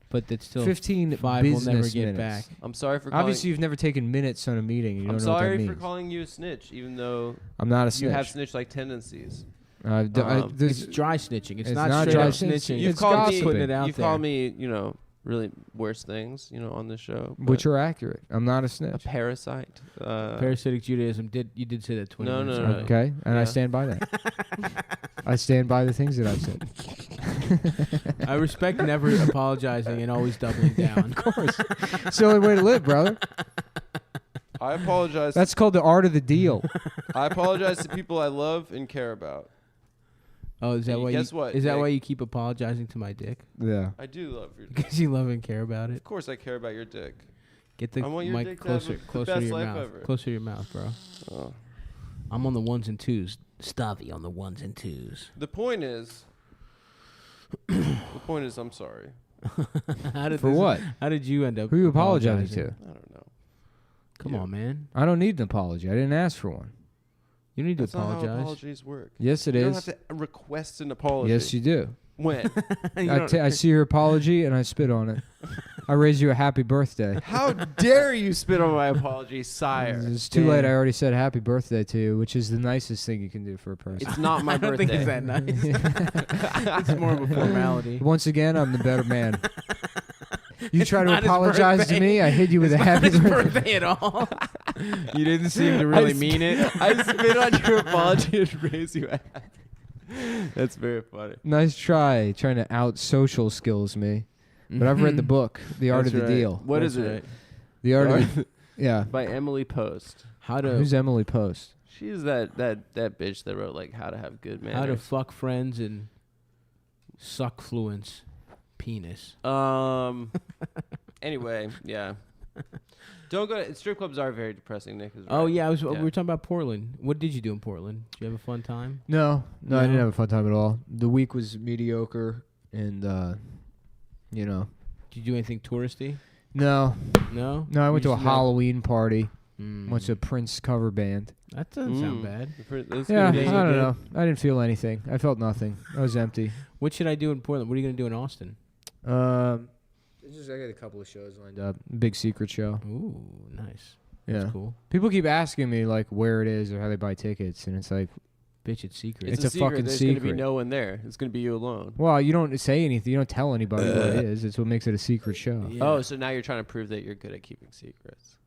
But that's still 15 5 will business never get minutes. back. I'm sorry for calling. Obviously, you've never taken minutes on a meeting. You don't I'm know what that sorry means. for calling you a snitch, even though I'm not a you snitch. have snitch-like tendencies. It's dry snitching. It's not straight dry up snitching. snitching. You've It's called gossiping. me- Putting it out You've there. called me, really worse things, on the show. which but are accurate. I'm not a a snitch. parasite. Parasitic Judaism. You did say that 20 No, minutes no, ago. no. Okay, and I Yeah. stand by that. I stand by the things that I've said. I respect never apologizing and always doubling down. Of course, it's the only way to live, brother. I apologize. That's called the art of the deal. I apologize to people I love and care about. Oh, is that Hey, why? guess what, Is that Nick? why you keep apologizing to my dick? Yeah. I do love your dick. Because you love and care about it. Of course, I care about your dick. Get the I want your mic dick to have closer, the closer best to your life mouth. ever. Closer to your mouth, bro. Oh. I'm on the ones and twos. Stavy on the ones and twos. The point is, I'm sorry. How did For this- what? How did you end up? Who are you apologizing to? I don't know. Come You. on, man. I don't need an apology. I didn't ask for one. You need to That's not how apologize. apologies work. Yes, it You is. don't have to request an apology. Yes, you do. When? I see your apology and I spit on it. I raise you a happy birthday. How dare you spit on my apology, sire? It's too late. I already said happy birthday to you, which is the nicest thing you can do for a person. It's not my I don't birthday. think it's that nice. It's more of a formality. Once again, I'm the better man. You try to not his apologize to birthday. me, I hit you with a happy His birthday. birthday at all. You didn't seem to really mean it. I spit on your apology and raise you a hat. That's very funny. Nice try, trying to out social skills me. But I've read the book, The Art That's of the right. Deal. What That's is it? right. The Art of the, yeah. By Emily Post. How to Who's Emily Post? She's that bitch that wrote like How to Have Good Manners. how to fuck friends and suck fluence penis. Anyway, yeah. Don't go to strip clubs are very depressing, Nick. Is Oh right. yeah, we were talking about Portland. What did you do in Portland? Did you have a fun time? No, I didn't No? have a fun time at all. The week was mediocre, and you know, Did you do anything touristy? no, No. I went You to a just met- Halloween party. Mm. Went to a Prince cover band. That doesn't sound bad. Yeah, I good. don't know. I didn't feel anything. I felt nothing. I was empty. What should I do in Portland? What are you gonna do in Austin? I got a couple of shows lined up. Big secret show. Ooh, nice. Yeah. That's cool. People keep asking me like where it is or how they buy tickets, and it's like, Bitch, it's secret. It's a secret. fucking There's gonna be secret. no one there. It's gonna be you alone. well, you don't say anything. You don't tell anybody what it is. It's what makes it a secret show. Yeah. Oh, so now you're trying to prove that you're good at keeping secrets.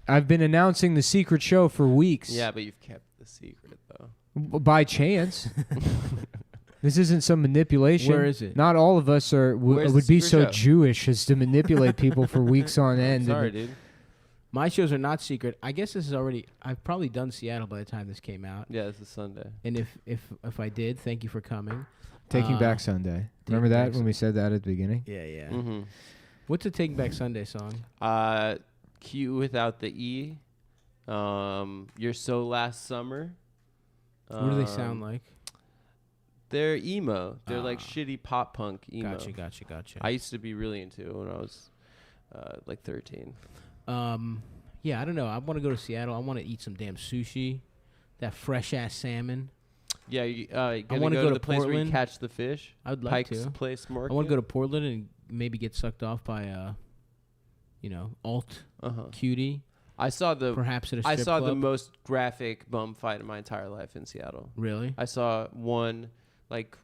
I've been announcing the secret show for weeks. Yeah, but you've kept the secret though. By chance. This isn't some manipulation. Where is it? Not all of us Where's would the be secret so show? Jewish as to manipulate people for weeks on end. Sorry, dude. My shows are not secret. I guess this is already. I've probably done Seattle by the time this came out. Yeah, this is Sunday. And if I did, thank you for coming. Taking Back Sunday. Remember that when we said that at the beginning? Yeah, yeah. Mm-hmm. What's a Taking Back Sunday song? Q without the E. You're So Last Summer. What do they sound like? They're emo. They're like shitty pop punk emo. Gotcha. I used to be really into it when I was like 13. Yeah, I don't know. I want to go to Seattle. I want to eat some damn sushi, that fresh ass salmon. Yeah, you wanna go go to to the place where you Portland. catch the fish. I'd like Pike's to. Place Market. I want to go to Portland and maybe get sucked off by alt cutie, I saw the perhaps at a I strip saw club. the most graphic bum fight in my entire life in Seattle. Really? I saw one like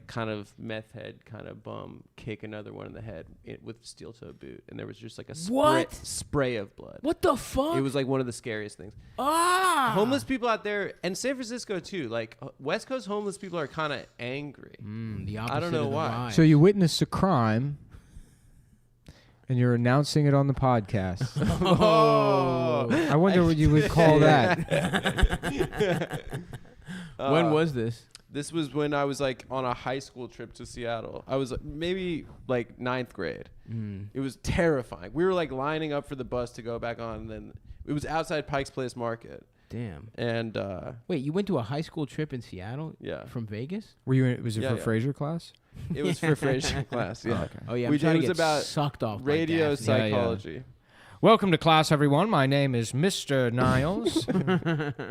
kind of meth head kind of bum kick another one in the head with a steel toe boot, and there was just like a spray of blood. What the fuck? It was like one of the scariest things. Homeless people out there, and San Francisco too. Like West Coast homeless people are kind of angry. The opposite I don't know of the why. vibe. So you witnessed a crime, and you're announcing it on the podcast. Oh, I wonder what you would call that. When was this? This was when I was like on a high school trip to Seattle. I was maybe like 9th grade. It was terrifying. We were like lining up for the bus to go back on, and then it was outside Pike's Place Market. Damn. And Wait, you went to a high school trip in Seattle? Yeah. From Vegas? Were you? Was it Yeah, for yeah. Fraser class? it was for Fraser class. Yeah. Oh yeah, We I'm trying did- to it was get about sucked off by Radio Daphne. psychology. Welcome to class, everyone. My name is Mr. Niles.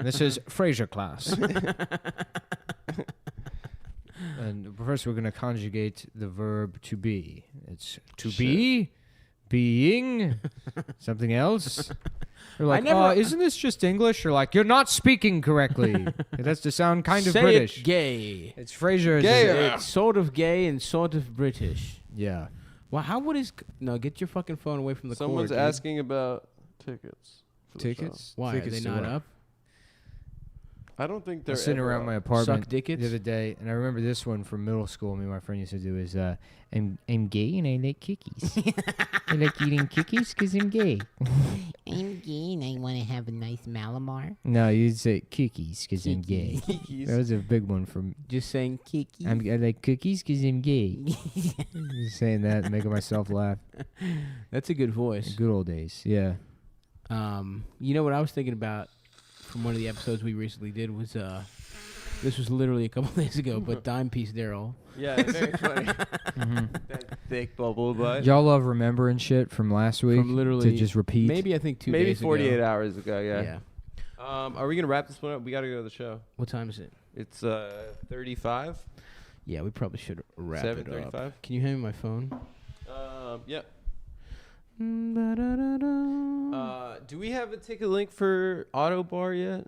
This is Fraser class. And first, we're going to conjugate the verb to be. It's to be, being, something else. You're like, isn't this just English? You're like, you're not speaking correctly. It has to sound kind of Say British. it gay. It's Fraser. It's sort of gay and sort of British. Yeah. Well, how would his... No, get your fucking phone away from the Someone's cord, dude. asking about tickets. for the show. Tickets? Why? Tickets Are they to not what? up? I don't think I they're was sitting ever around up. my apartment Suck dickets? the other day, and I remember this one from middle school. Me and my friend used to do is, I'm gay and I like cookies. I like eating cookies because I'm gay. I'm gay and I want to have a nice Malamar. No, you'd say cookies because I'm gay. That was a big one from. Just saying kiki. I like cookies because I'm gay. Just saying that, and making myself laugh. That's a good voice. Good old days, yeah. You know what I was thinking about from one of the episodes we recently did was this was literally a couple days ago, but Dime Piece Daryl. Yeah, very funny. That thick bubble butt. Y'all love remembering shit from last week From literally to just repeat. Maybe I think 2 Maybe days 48 ago. hours ago, yeah. Yeah. Are we going to wrap this one up? We got to go to the show. What time is it? It's 35. Yeah, we probably should wrap it up. 7:35. Can you hand me my phone? Yep. Do we have a ticket link for Auto Bar yet?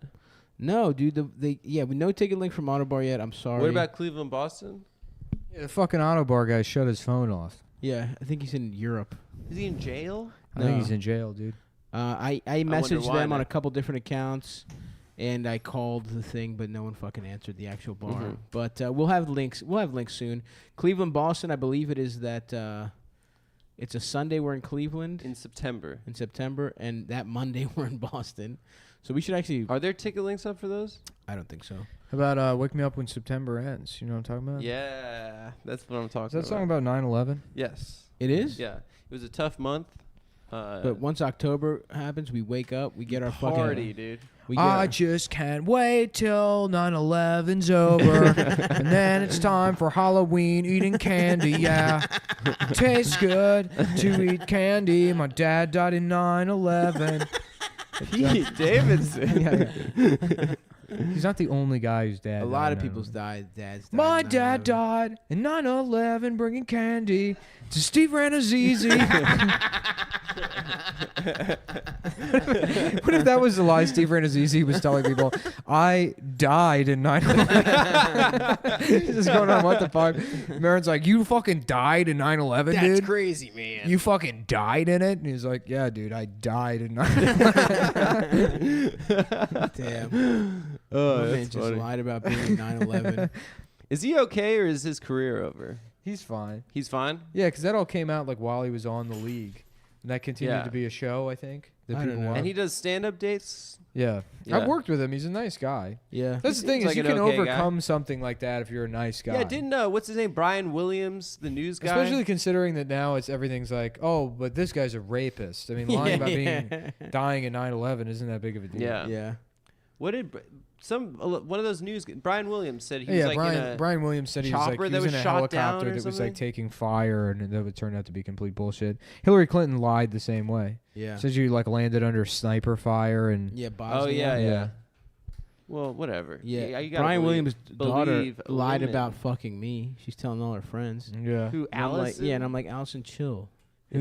No, dude. We no ticket link from Auto Bar yet. I'm sorry. What about Cleveland, Boston? Yeah, the fucking auto bar guy shut his phone off. Yeah, I think he's in Europe. Is he in jail? I think No. he's in jail, dude. I wonder messaged why them on now. a couple different accounts, and I called the thing, but no one fucking answered the actual bar. Mhm. But we'll have links. We'll have links soon. Cleveland, Boston. I believe it is that. It's a Sunday. We're in Cleveland In September. in September, and that Monday we're in Boston. So we should actually. Are there ticket links up for those? I don't think so. How about Wake Me Up When September Ends? You know what I'm talking about? Yeah, that's what I'm talking Is that about. song about 9/11? Yes. It is. Yeah. It was a tough month. But once October happens, we wake up, we get our party, fucking. dude. We get I our- just can't wait till 9/11's over. And then it's time for Halloween, eating candy, yeah. Tastes good to eat candy. My dad died in 9/11. Pete Davidson. He's not the only guy whose dad. A lot of died in people's 9/11. dads died. My in dad 9/11. died in 9/11 bringing candy to Steve Ranazizi. What if that was the lie Steve Ranazizi was telling people? I died in 9/11. Just going on, what the fuck? Maron's like, you fucking died in 9/11, dude? That's crazy, man. You fucking died in it? And he's like, yeah, dude, I died in 9/11. Damn. Oh, My man that's just funny. lied about being in 9/11. Is he okay or is his career over? He's fine. He's fine. Yeah, because that all came out like while he was on the league. And that continued Yeah. to be a show, I think. That I don't people know. watch. And he does stand-up dates. Yeah. Yeah. I've worked with him. He's a nice guy. Yeah. That's the thing seems is like you an can okay overcome something like that if you're a nice guy. Yeah, didn't what's his name? Brian Williams, the news guy. Especially considering that now everything's like, oh, but this guy's a rapist. I mean, lying about being dying in 9/11 isn't that big of a deal. Yeah. Yeah. What did one of those news? Brian Williams said he was Yeah, like in a Brian Williams said he was like chopper he that was was in a shot down helicopter or that was something? like taking fire, and that would turn out to be complete bullshit. Hillary Clinton lied the same way. Yeah. Said you like landed under sniper fire and Yeah. Bosnia. Oh yeah, Yeah. yeah. Well, whatever. Yeah. you gotta Brian believe- Williams' daughter believe lied women. about fucking me. She's telling all her friends. yeah. Who? And I'm like, Allison? yeah, and I'm like, Allison, chill.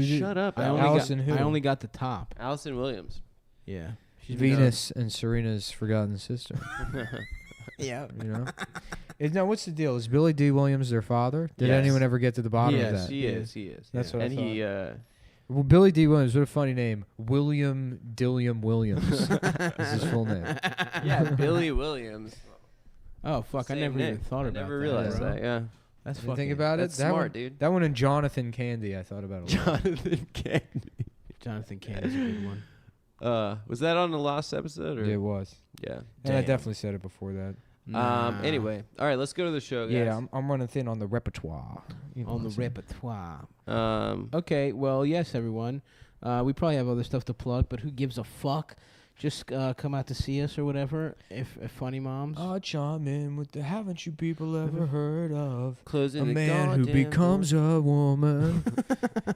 Shut up, I only Allison got, who? I only got the top. Allison Williams. Yeah. She's Venus and Serena's forgotten sister. Yeah. You know. Now, what's the deal? Is Billy D. Williams their father? Did Yes. anyone ever get to the bottom Yes. of that? He is. That's what I And he Well, Billy D. Williams, what a funny name. William Dilliam Williams is his full name. yeah, Billy Williams. Oh fuck! I Same never even Nick. thought I about never that. realized bro. that. Yeah. That's You fucking. think about it? That's That smart, one, dude. That one and Jonathan Candy, I thought about a lot. Jonathan Candy. Jonathan Candy's a big one. Was that on the last episode? Or? Yeah, it was. Yeah. And I Damn. definitely said it before that. Nah. Anyway, all right, let's go to the show, guys. Yeah, I'm running thin on the repertoire. You know On what the I'm saying? repertoire. Okay, well, yes, everyone. We probably have other stuff to plug, but who gives a fuck? Just come out to see us or whatever. If Funny Moms. Oh, chime in with the haven't you people ever heard of Closing a the man who goddamn becomes door. a woman?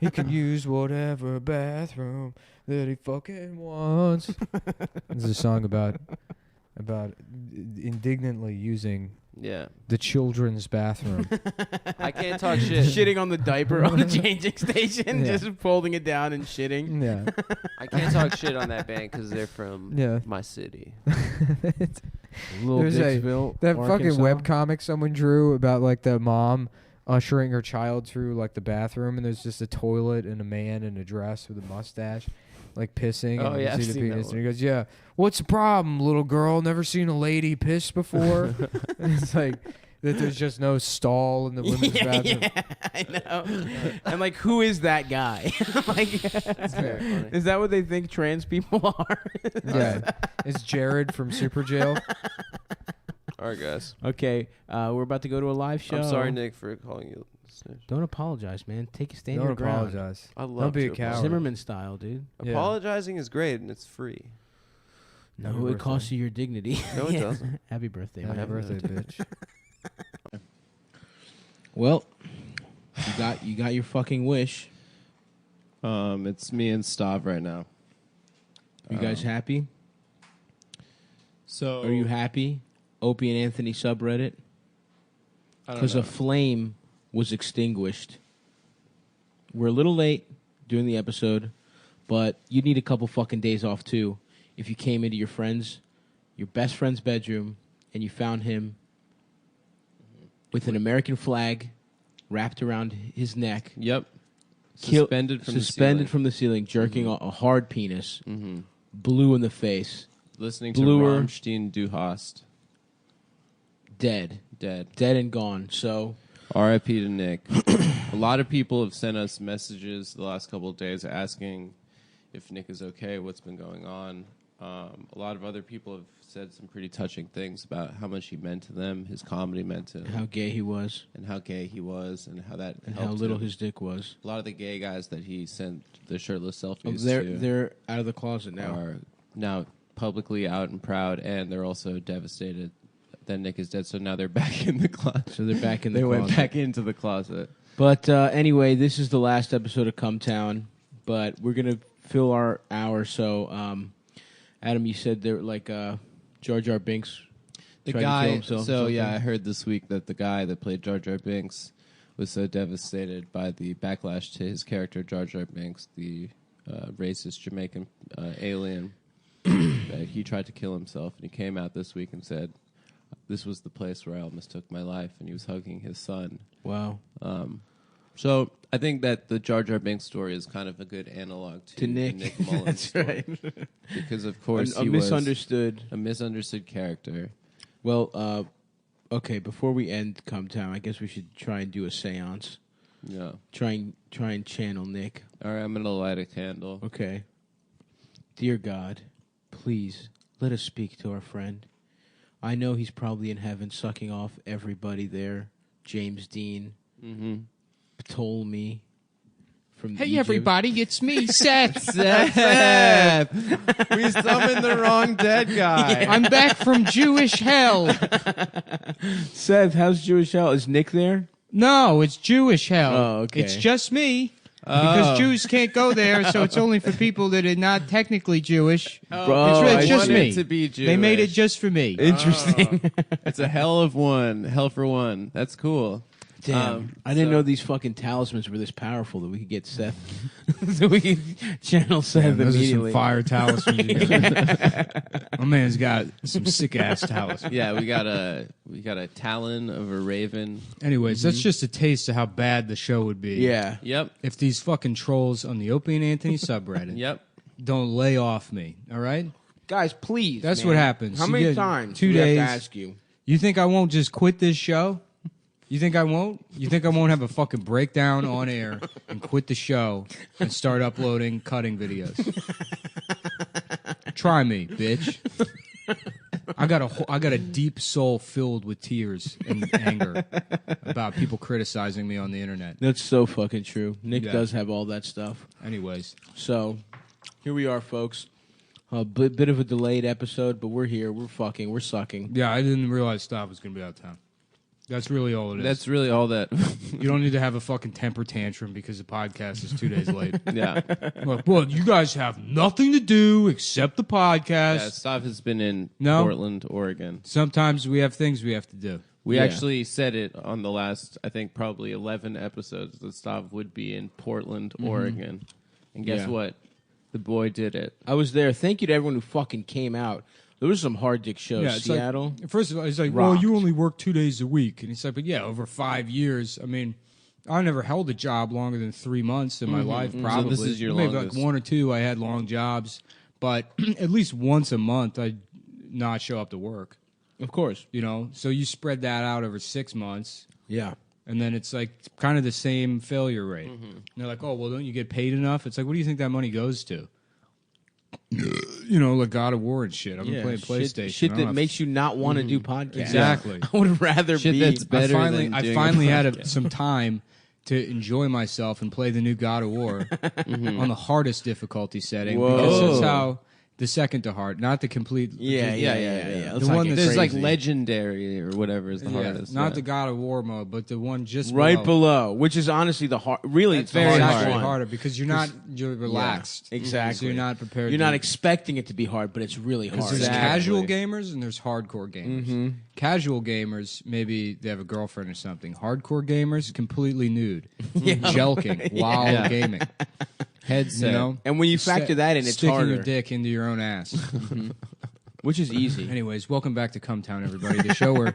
He can use whatever bathroom that he fucking wants. This is a song about indignantly using Yeah. the children's bathroom. I can't talk shit. Shitting on the diaper on a changing station, Yeah. just folding it down and shitting. Yeah, I can't talk shit on that band because they're from yeah. my city. Little There's Dixville, That Arkansas. fucking webcomic someone drew about like the mom ushering her child through like the bathroom, and there's just a toilet and a man in a dress with a mustache, like pissing. Oh, and you yeah, see I've the seen that penis, one. and he goes, "Yeah, what's the problem, little girl? Never seen a lady piss before." And it's like that. There's just no stall in the women's bathroom. Yeah, I know. I'm like, who is that guy? Like, It's very funny. is that what they think trans people are? Yeah, it's Jared from Super Jail. All right, guys. Okay, we're about to go to a live show. I'm sorry, Nick, for calling you. snitch. Don't apologize, man. Take a stand Don't your ground. apologize. I love Don't be to a coward. apologize. Zimmerman style, dude. Yeah. Apologizing is great and it's free. No, Happy it costs you your dignity. No, it doesn't. Happy birthday, Happy man. birthday, bitch. Well, you got your fucking wish. It's me and Stav right now. You guys happy? So Are you happy? Opie and Anthony subreddit? I don't Because know. a flame was extinguished. We're a little late doing the episode, but you need a couple fucking days off too. If you came into your best friend's bedroom, and you found him with an American flag wrapped around his neck, Yep. suspended Suspended from the ceiling, jerking a hard penis, Mm-hmm. blue in the face, Listening Bluer. to Rammstein Du Hast. dead Dead. and gone. So R.I.P. to Nick. A lot of people have sent us messages the last couple of days asking if Nick is okay, what's been going on. A lot of other people have said some pretty touching things about how much he meant to them, his comedy meant to him, how gay he was, and how gay he was, and how that and helped how little him. his dick was. A lot of the gay guys that he sent the shirtless Oh, selfies to they're out of the closet now. are now publicly out and proud, and they're also devastated that Nick is dead. So now they're back in the closet. So they're back in the They closet. went back into the closet. But anyway, this is the last episode of Cumtown, but we're gonna fill our hour. So, Adam, you said there like Jar Jar Binks The tried to kill guy. himself. or So something? yeah, I heard this week that the guy that played Jar Jar Binks was so devastated by the backlash to his character Jar Jar Binks, the racist Jamaican alien, that he tried to kill himself. And he came out this week and said, "This was the place where I almost took my life." And he was hugging his son. Wow. So I think that the Jar Jar Binks story is kind of a good analog to Nick. the Mullen That's story. right. Because of course a he misunderstood. was a misunderstood character. Well, okay. Before we end Cumtown, I guess we should try and do a séance. Yeah. Try and channel Nick. All right, I'm gonna light a candle. Okay. Dear God, please let us speak to our friend. I know he's probably in heaven sucking off everybody there. James Dean, Ptolemy from Hey, Egypt. everybody, it's me, Seth. Seth! We summoned the wrong dead guy. I'm back from Jewish hell. Seth, how's Jewish hell? Is Nick there? No, it's Jewish hell. Oh, okay. It's just me. Because Jews can't go there, so it's only for people that are not technically Jewish. Bro, it's really I just wanted me. to be They made it Jewish. just for me. Interesting. It's a hell of one. Hell for one. That's cool. Damn. I didn't know these fucking talismans were this powerful that we could get Seth. So we could channel Seth Those are some immediately. fire talismans. you got. My man's got some sick ass talismans. Yeah, we got a talon of a raven. Anyways, that's just a taste of how bad the show would be. Yeah. Yep. If these fucking trolls on the Opie and Anthony subreddit Yep. don't lay off me, all right? Guys, please. That's man. what happens. How You many get times 2 do we days. have to ask you? You think I won't just quit this show? You think I won't? You think I won't have a fucking breakdown on air and quit the show and start uploading cutting videos? Try me, bitch. I got a deep soul filled with tears and anger about people criticizing me on the internet. That's so fucking true. Nick Yeah. does have all that stuff. Anyways, So, here we are, folks. A bit of a delayed episode, but we're here. We're sucking. yeah, I didn't realize Stav was going to be out of town. That's really all it is. That's really all that. You don't need to have a fucking temper tantrum because the podcast is 2 days late. Yeah. Like, well, you guys have nothing to do except the podcast. Yeah, Stav has been in No. Portland, Oregon. Sometimes we have things we have to do. We Yeah. actually said it on the last, I think, probably 11 episodes that Stav would be in Portland, Oregon. And guess Yeah. what? The boy did it. I was there. Thank you to everyone who fucking came out. There was some hard dick shows. Yeah, it's like- Seattle. First of all, it's like, Rocked. well, you only work 2 days a week. And it's like, but yeah, over 5 years. I mean, I never held a job longer than 3 months in my life, probably. So this is your Maybe longest. like 1 or 2 I had long jobs. But at least once a month, I'd not show up to work. Of course. You know? So you spread that out over 6 months. Yeah. And then it's like kind of the same failure rate. And they're like, oh, well, don't you get paid enough? It's like, what do you think that money goes to? You know, like God of War and shit. I've been playing PlayStation. Shit I don't that have- makes you not want to do podcasts. Exactly. I would rather Shit be. that's better I than doing finally a had podcast. some time to enjoy myself and play the new God of War on the hardest difficulty setting. Whoa. Because that's how the second to hard, not the complete. Yeah. The Let's one not get that's There's like crazy. legendary or whatever is the Yeah, hardest. not yeah. the God of War mode, but the one just right below, which is honestly the hard. Really, it's the It's hardest actually one. harder because you're relaxed. Exactly. So you're not prepared. You're to not expecting it to be hard, but it's really hard. There's Exactly. casual gamers and there's hardcore gamers. Casual gamers, maybe they have a girlfriend or something. Hardcore gamers, completely nude, jelking while gaming. Headset. You know, And when you factor that in, it's sticking harder. your dick into your own ass. Which is easy. Anyways, welcome back to Cumtown, everybody. The show where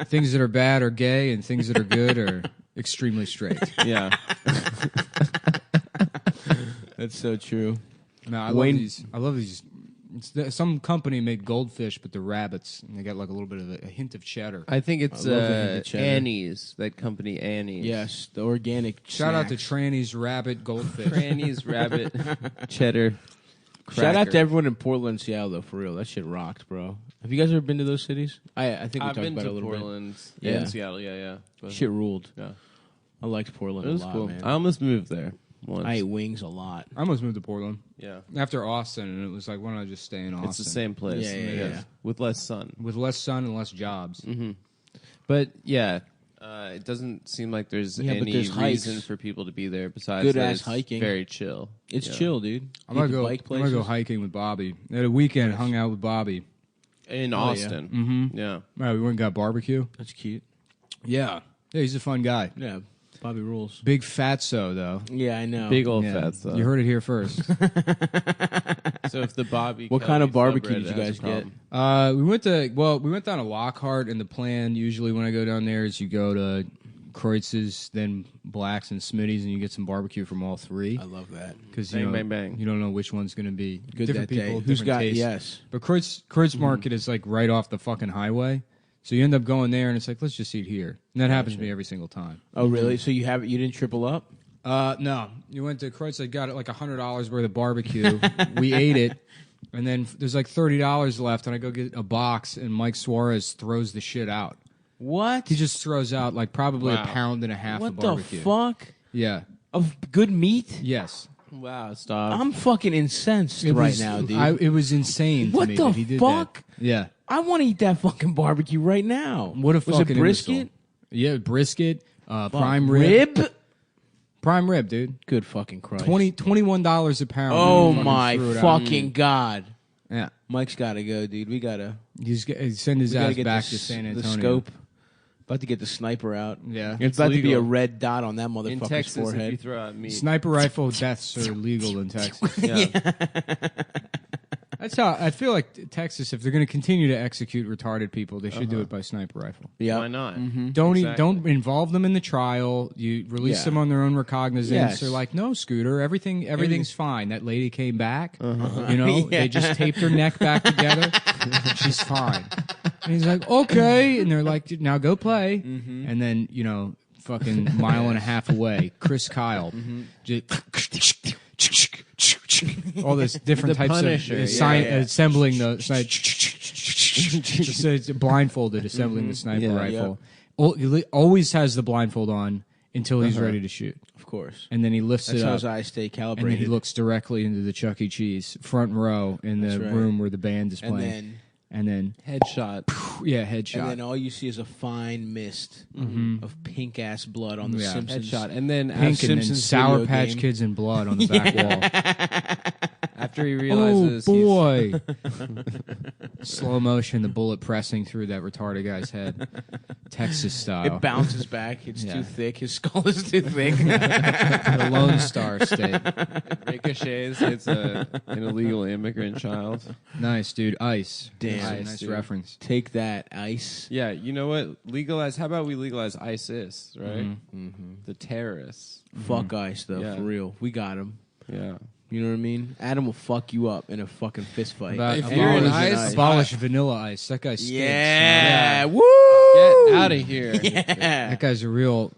things that are bad are gay and things that are good are extremely straight. Yeah. That's so true. No, I Wayne- love these. Some company made goldfish, but they're rabbits, and they got like a little bit of a hint of cheddar. I think it's I love the hint of cheddar. Annie's, that company Annie's. Yes, the organic. Shout out to snacks. Tranny's Rabbit Goldfish. Annie's rabbit cheddar. Shout out cracker. to everyone in Portland and Seattle, though, for real. That shit rocked, bro. Have you guys ever been to those cities? I think we I've talked been about it to a little Portland Yeah. and Seattle. Yeah. But, bit. Shit ruled. Yeah. I liked Portland It was a lot, cool. man. I almost moved there once. I ate wings a lot. I almost moved to Portland Yeah. after Austin, and it was like, why don't I just stay in Austin? It's the same place. Yeah. With less sun. with less sun and less jobs. But yeah, it doesn't seem like there's Yeah, but any there's hikes. reason for people to be there besides Good that ass it's hiking. Very chill. It's Yeah. chill, dude. I'm Hit gonna the go. bike I'm gonna go places. hiking with Bobby. At a weekend, hung out with Bobby. In yeah. Austin. Mm-hmm. Yeah. All right, we went and got barbecue. That's cute. Yeah. Yeah, he's a fun guy. Yeah, Bobby rules. Big fatso, though. Yeah, I know. Big old Yeah. fat stuff. You heard it here first. So if the Bobby What kind of Kelly barbecue did subreddit you has guys a get? problem. We went down to Lockhart, and the plan usually when I go down there is you go to Kreutz's, then Black's and Smitty's, and you get some barbecue from all three. I love that. Because Bang, bang, bang. you don't know which one's going to be Good different that people, day. Who's different got tastes. yes? But Kreutz Market is like right off the fucking highway, so you end up going there, and it's like let's just eat here, and that happens to me every single time. Oh, really? So you didn't triple up? No, you went to Kreutz. I got it like $100 worth of barbecue. We ate it, and then there's like $30 left, and I go get a box, and Mike Suarez throws the shit out. What? He just throws out like probably Wow. a pound and a half What of the barbecue. fuck? Yeah. Of good meat? Yes. Wow, stop. I'm fucking incensed It right was, now, dude. It was insane. What to me the that he did fuck? That. Yeah. I want to eat that fucking barbecue right now. What a Was fucking it brisket? imbecile. Yeah, brisket, Fuck. prime rib. Prime rib, dude. Good fucking Christ. $21 a pound. Oh Fucking my threw it out. fucking god. Yeah. Mike's got to go, dude. We gotta Send his gotta ass get back the, to San the Antonio. scope. About to get the sniper out. Yeah. It's about to be a legal. red dot on that In motherfucker's Texas, if you forehead. throw out meat. Sniper rifle deaths are legal in Texas. Yeah. That's how I feel like Texas. If they're going to continue to execute retarded people, they should do it by sniper rifle. Yeah. Why not? Don't Exactly. don't involve them in the trial. You release Yeah. them on their own recognizance. Yes. They're like, no, Scooter, everything's fine. That lady came back. You know, Yeah. they just taped her neck back together. She's fine. And he's like, okay. And they're like, now go play. And then fucking mile and a half away, Chris Kyle, just all this different The types Punisher, of yeah, assembling the it's blindfolded assembling the sniper rifle. He always has the blindfold on until he's ready to shoot, Of course. and then he lifts That's it how up, his eyes stay and calibrated. then he looks directly into the Chuck E. Cheese front row in the That's right. room where the band is and playing, then and then Headshot. headshot. and then all you see is a fine mist of pink ass blood on the Yeah. Simpsons. Headshot. And then Pink and then Simpsons Sour video Patch game. Kids and blood on the back wall. after he Oh realizes boy! Slow motion, the bullet pressing through that retarded guy's head, Texas style. It bounces back. It's Yeah. too thick. His skull is too thick. The Lone Star State. ricochets, it's an illegal immigrant child. Nice, dude. Ice. Damn. Nice, Ice, nice dude. reference. Take that, ice. Yeah, you know what? Legalize. How about we legalize ISIS, right? The terrorists. Fuck ice, though, Yeah. for real. We got him. Yeah. You know what I mean? Adam will fuck you up in a fucking fist fight. About If you're in ice- abolish vanilla ice. That guy stinks. yeah. Woo! Get out of here. Yeah. That guy's a real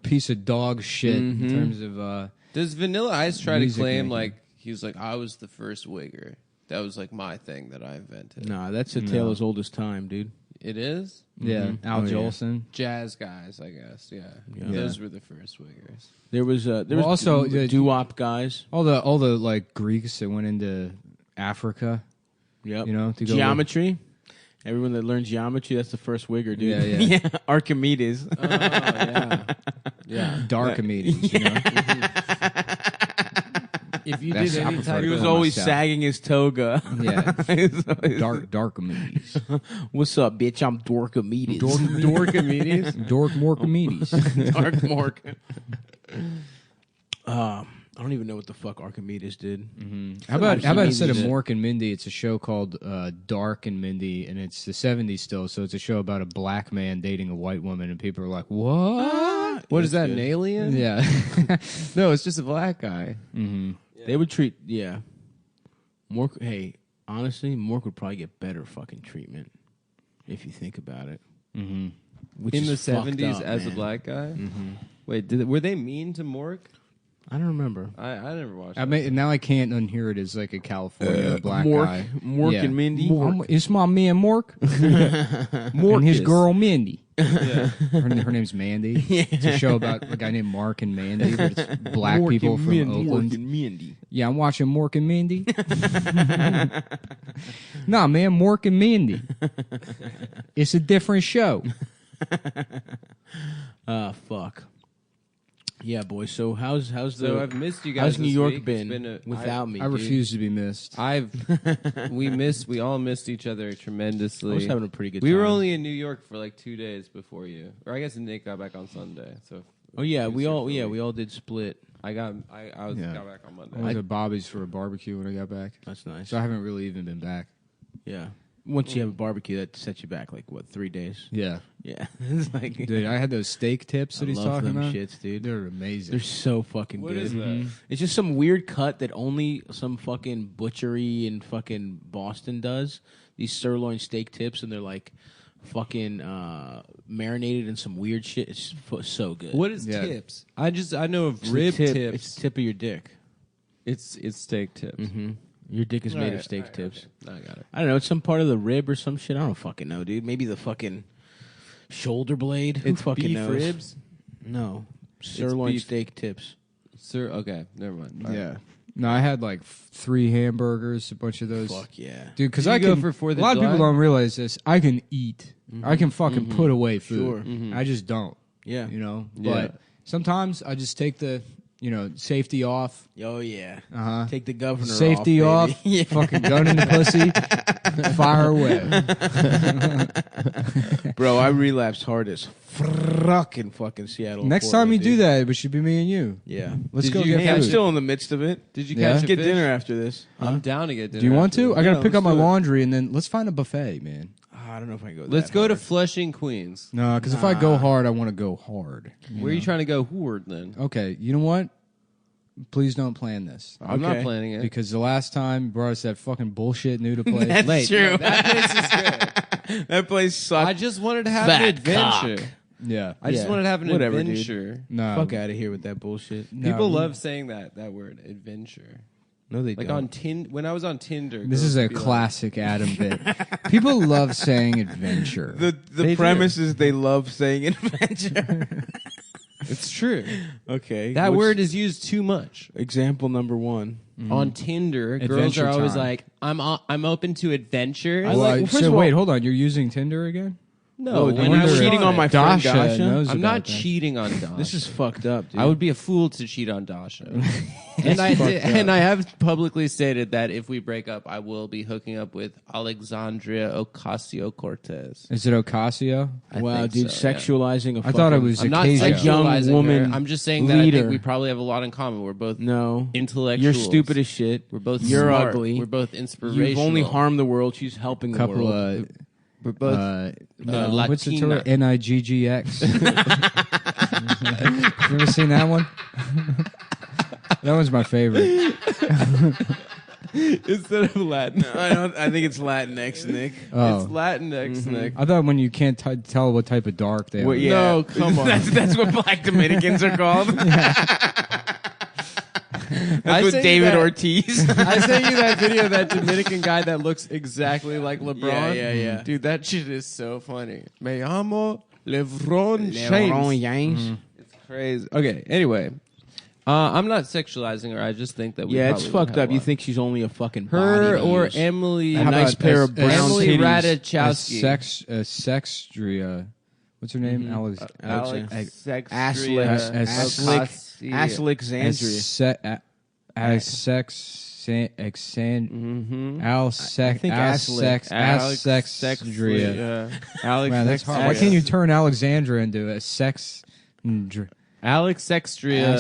piece of dog shit in terms of. Does Vanilla Ice try to Music claim making. like he's like I was the first wigger? That was like my thing that I invented. Nah, that's a tale as old as time, dude. It is Yeah, Al Oh, yeah. Jolson. jazz guys, I guess. Yeah, Yeah. those were the first wiggers. There was Well, also, doo-wop guys. All the like Greeks that went into Africa. Yep. You know, to go Geometry. Everyone that learns geometry, that's the first wigger, dude. Yeah, yeah. Archimedes. Oh yeah, yeah. Darkimedes. You know? If you That's- did I any prefer type He to was of call always myself. sagging his toga. Yeah, He's always- Darkimedes. What's up, bitch? I'm Dorkimedes. Dorkimedes? Dork Morkimedes. Dark Mork. I don't even know what the fuck Archimedes did. How about instead of Archimedes. Mork and Mindy, it's a show called Dark and Mindy, and it's the 70s still, so it's a show about a black man dating a white woman, and people are like, what? What is that? good. An alien? Yeah. No, it's just a black guy. They would treat, Mork, hey, honestly, Mork would probably get better fucking treatment if you think about it. Mm-hmm. Which In the is fucked 70s up, as a man. black guy? Wait, were they mean to Mork? I don't remember. I never watched I mean, now I can't unhear it as like a California black Mork, guy. Mork Yeah. and Mindy. It's my man Mork. And his girl Mindy. Yeah. Her name's Mandy. It's a show about a guy named Mark and Mandy, but it's black Mork people and from Mindy. Oakland. Mork and Mindy. Yeah, I'm watching Mork and Mindy. Nah, man, Mork and Mindy. It's a different show. Fuck. Yeah, boy. So how's So I've missed you guys. how's New this York week. been without me? I dude? refuse to be missed. We all missed each other tremendously. I was having a pretty good. We time. were only in New York for like 2 days before you, or I guess Nick got back on Sunday. So. Oh yeah, he was we here all for a week. we all did split. I got back on Monday. I was at Bobby's for a barbecue when I got back. That's nice. So I haven't really even been back. Yeah. Once you have a barbecue, that sets you back like what 3 days? Yeah. Yeah. It's like Dude, I had those steak tips that I he's love talking them about. shits, dude. They're amazing. They're so fucking What good. is that? It's just some weird cut that only some fucking butchery in fucking Boston does. These sirloin steak tips, and they're like fucking marinated in some weird shit. It's so good. What is Yeah. tips? I know of It's the rib tip. tips. It's the tip of your dick. It's steak tips. Mm-hmm. Your dick is made Alright, of steak tips. okay. I got it. I don't know. It's some part of the rib or some shit. I don't fucking know, dude. Maybe the fucking shoulder blade. Who It's fucking beef knows? ribs. No, sirloin beef. steak tips. Sir, okay, never mind. All right. Yeah. No, I had like 3 hamburgers, a bunch of those. Fuck yeah. Dude, because Did I you go can. for 4th of a lot of people July? don't realize this. I can eat. I can fucking put away food. Sure. Mm-hmm. I just don't. Yeah. You know. Yeah. But sometimes I just take the safety off. Oh yeah. Uh huh. Take the governor Safety off. off. Baby. Yeah. Fucking gun in the pussy. Fire away. Bro, I relapsed hard as fucking Seattle. Next Portland, time you do dude. that, it should be me and you. Yeah. Let's Did go you get Hey, I'm food. still in the midst of it. Did you Yeah? catch Let's a get fish? dinner after this. I'm down to get dinner. Do you want to? I gotta Yeah, pick up let's my do it. laundry and then let's find a buffet, man. I don't know if I can go. Let's that go to hard. Flushing, Queens. No, because if I go hard, I want to go hard. Where are you trying to go horde then? Okay, you know what? Please don't plan this. I'm not Okay. planning it. Because the last time you brought us that fucking bullshit noodle place. That's Wait, true. no, that place is good. That place sucks. I just wanted to have Fat an adventure. cock. Yeah. I just Yeah. wanted to have an Whatever, dude. adventure. No. Fuck out of here with that bullshit. No, People we- love saying that word, adventure. No, they Like don't. when I was on Tinder. This girls is a would be like, classic Adam bit. People love saying adventure. The They premise is they love saying adventure. It's true. Okay. That what's word is used too much. example number one. On Tinder, girls Adventure are always time. like, "I'm open to adventures." I Well, like- first so of all- wait, hold on. You're using Tinder again? no, Oh, when I'm I was cheating on my it. friend Dasha Dasha. knows I'm about not that. cheating on Dasha. This is fucked up, dude. I would be a fool to cheat on Dasha. and I have publicly stated that if we break up, I will be hooking up with Alexandria Ocasio-Cortez. Is it Ocasio? Wow, dude, so, yeah. sexualizing a I thought it fucking- was I'm not Ocasio. young sexualizing woman her. I'm just saying that I leader. think we probably have a lot in common. We're both No. intellectuals. You're stupid as shit. We're both You're smart. ugly. We're both inspirational. You've only harmed the world. She's helping the Couple world. We're both what's the Latina. tour? NIGGX. You ever seen that one? That one's my favorite. instead of Latin. I think it's Latinx, Nick. Oh. It's Latinx, Nick. I thought when you can't tell what type of dark they are. Well, yeah. No, come on. That's what black Dominicans are called. That's I what sent you David that- Ortiz. I sent you that video of that Dominican guy that looks exactly like LeBron. Yeah. Dude, that shit is so funny. Me llamo LeBron James. It's crazy. Okay, anyway. I'm not sexualizing her. I just think that we Yeah, it's probably would fucked have up. a You lot. think she's only a fucking her body to or use. Emily? A nice pair of brown Emily titties. Ratajkowski. Sextria. What's her name? Alex. Alex Aslick. Sextria. Alexandria. Alexandria. Alex Man, that's hard. Why can't you turn Alexandra into a sex? Alex Sextria.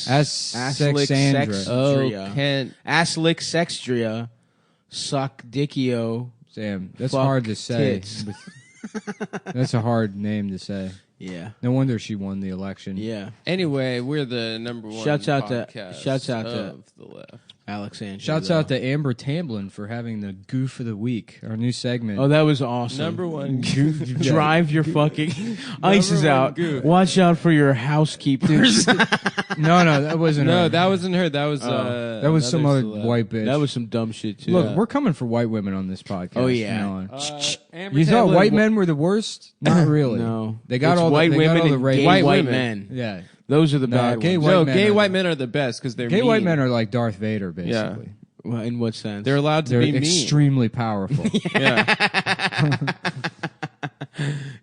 Sexandra. Oh, Kent. Aslick Sextria. Suck Dickio. Damn, that's Fuck hard to say. tits. That's a hard name to say. Yeah. No wonder she won the election. Yeah. Anyway, we're the number one. Shouts out to podcast of the left. Alexandria. Shouts out to Amber Tamblin for having the goof of the week, our new segment. Oh, that was awesome. Number one. Drive your fucking ice is one out. goof. Watch out for your housekeepers. no, that wasn't No, her. that wasn't her. That was that was some other celeb. white bitch. That was some dumb shit too. Look, we're coming for white women on this podcast. Oh, yeah. from now on. Amber You thought Tamblyn white wa- men were the worst? Not really. No. They got It's all white the, they women got all the and rape. gay White white women. men. Yeah. Those are the No, bad gay ones. white No, men gay are- white men are the best because they're Gay mean. white men are like Darth Vader, basically. Well, in what sense? They're allowed to They're be mean. extremely powerful. Yeah.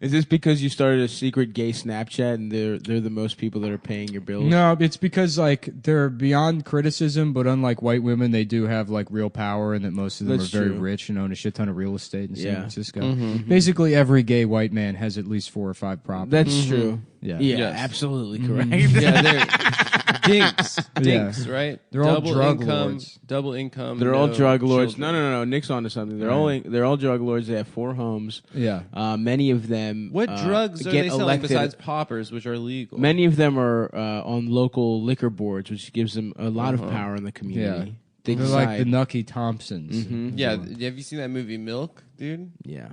Is this because you started a secret gay Snapchat and they're the most people that are paying your bills? No, it's because like they're beyond criticism, but unlike white women, they do have like real power, and that most of them That's are very true. rich and own a shit ton of real estate in San Yeah. Francisco. Basically, every gay white man has at least 4 or 5 properties. That's true. Yeah. Yeah, Yes. absolutely correct. Yeah, they're dinks, right? They're all double drug income, lords. Double income. They're all no drug lords. children. No. Nick's onto something. They're all drug lords. They have 4 homes. Yeah. Many of them. What drugs are get they selling elected. besides poppers, which are legal? Many of them are on local liquor boards, which gives them a lot of power in the community. They They're like the decide. Nucky Thompsons. Yeah, have you seen that movie Milk, dude? Yeah,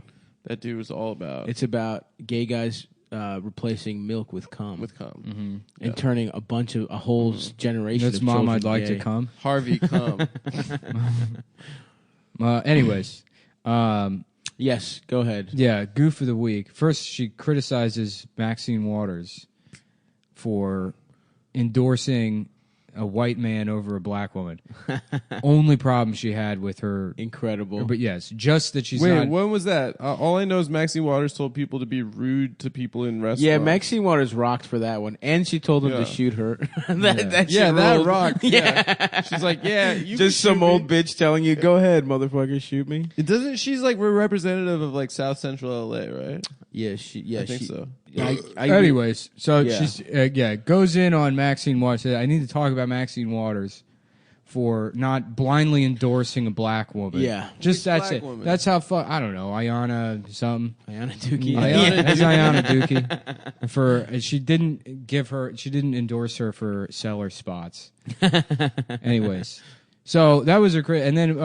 That dude was all about it's about gay guys replacing milk with cum, with cum. Mm-hmm. and turning a whole generation. That's of Mom, children I'd like gay. to come. Harvey cum. Anyways, Yes, go ahead. yeah, goof of the week. First, she criticizes Maxine Waters for endorsing a white man over a black woman. Only problem she had with her, Incredible. but yes, just that she's Wait, not. when was that? All I know is Maxine Waters told people to be rude to people in restaurants. Yeah, Maxine Waters rocked for that one, and she told him Yeah. to shoot her. that Yeah, shit that ruled. rocked. Yeah. She's like, yeah, you Just can some shoot old me. bitch telling you, "Go ahead, motherfucker, shoot me." It doesn't. She's like we're representative of like South Central LA, right? Yeah, she. I think so. Anyways, so Yeah. she's goes in on Maxine Waters. Said, I need to talk about Maxine Waters for not blindly endorsing a black woman. Yeah. just Which that's black it. woman? That's how I don't know, Ayana something. Ayana Dookie. Ayana Dookie. For she didn't endorse her for seller spots. Anyways, so that was her and then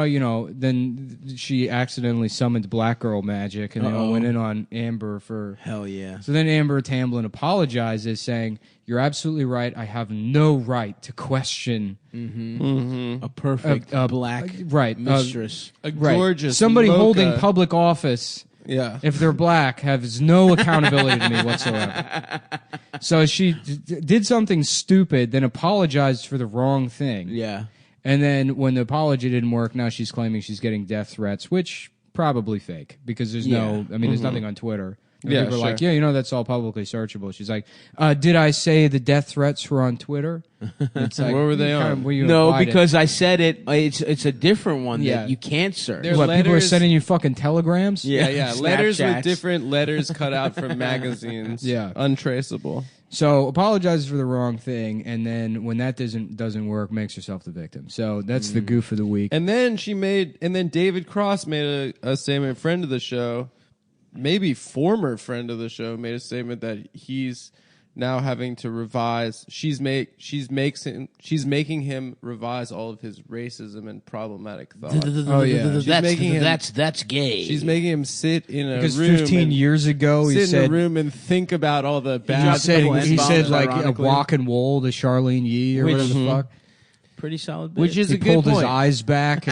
then she accidentally summoned Black Girl Magic, and they all Uh-oh. went in on Amber for. Hell yeah. So then Amber Tamblyn apologizes, saying, "You're absolutely right. I have no right to question A perfect black right mistress. A right. gorgeous Somebody mocha. holding public office." Yeah. If they're black, has no accountability to me whatsoever. So she did something stupid, then apologized for the wrong thing. Yeah. And then when the apology didn't work, now she's claiming she's getting death threats, which probably fake because there's there's nothing on Twitter. And Yeah, people are like, sure. yeah, that's all publicly searchable. She's like, did I say the death threats were on Twitter? It's like, Where were they you kind on? of- where you No, applied it. because I said it. It's a different one Yeah. that you can't search. They're what, people are letters- sending you fucking telegrams? Yeah. Letters with Snapchats. different letters cut out from magazines. Yeah. Untraceable. So apologizes for the wrong thing, and then when that doesn't work, makes herself the victim. So that's the goof of the week. And then David Cross made a statement, friend of the show, maybe former friend of the show, made a statement that he's now having to revise. She's making him revise all of his racism and problematic thoughts. Oh, yeah. She's making him- That's gay. She's making him sit in a Because room 15 and years ago, he sit in a said room and think about all the he bad. said, N-bombs, he said like a ironically. walk and wool to Charlene Yee or Which- whatever the fuck. Pretty solid. Which is He a good pulled his point. eyes back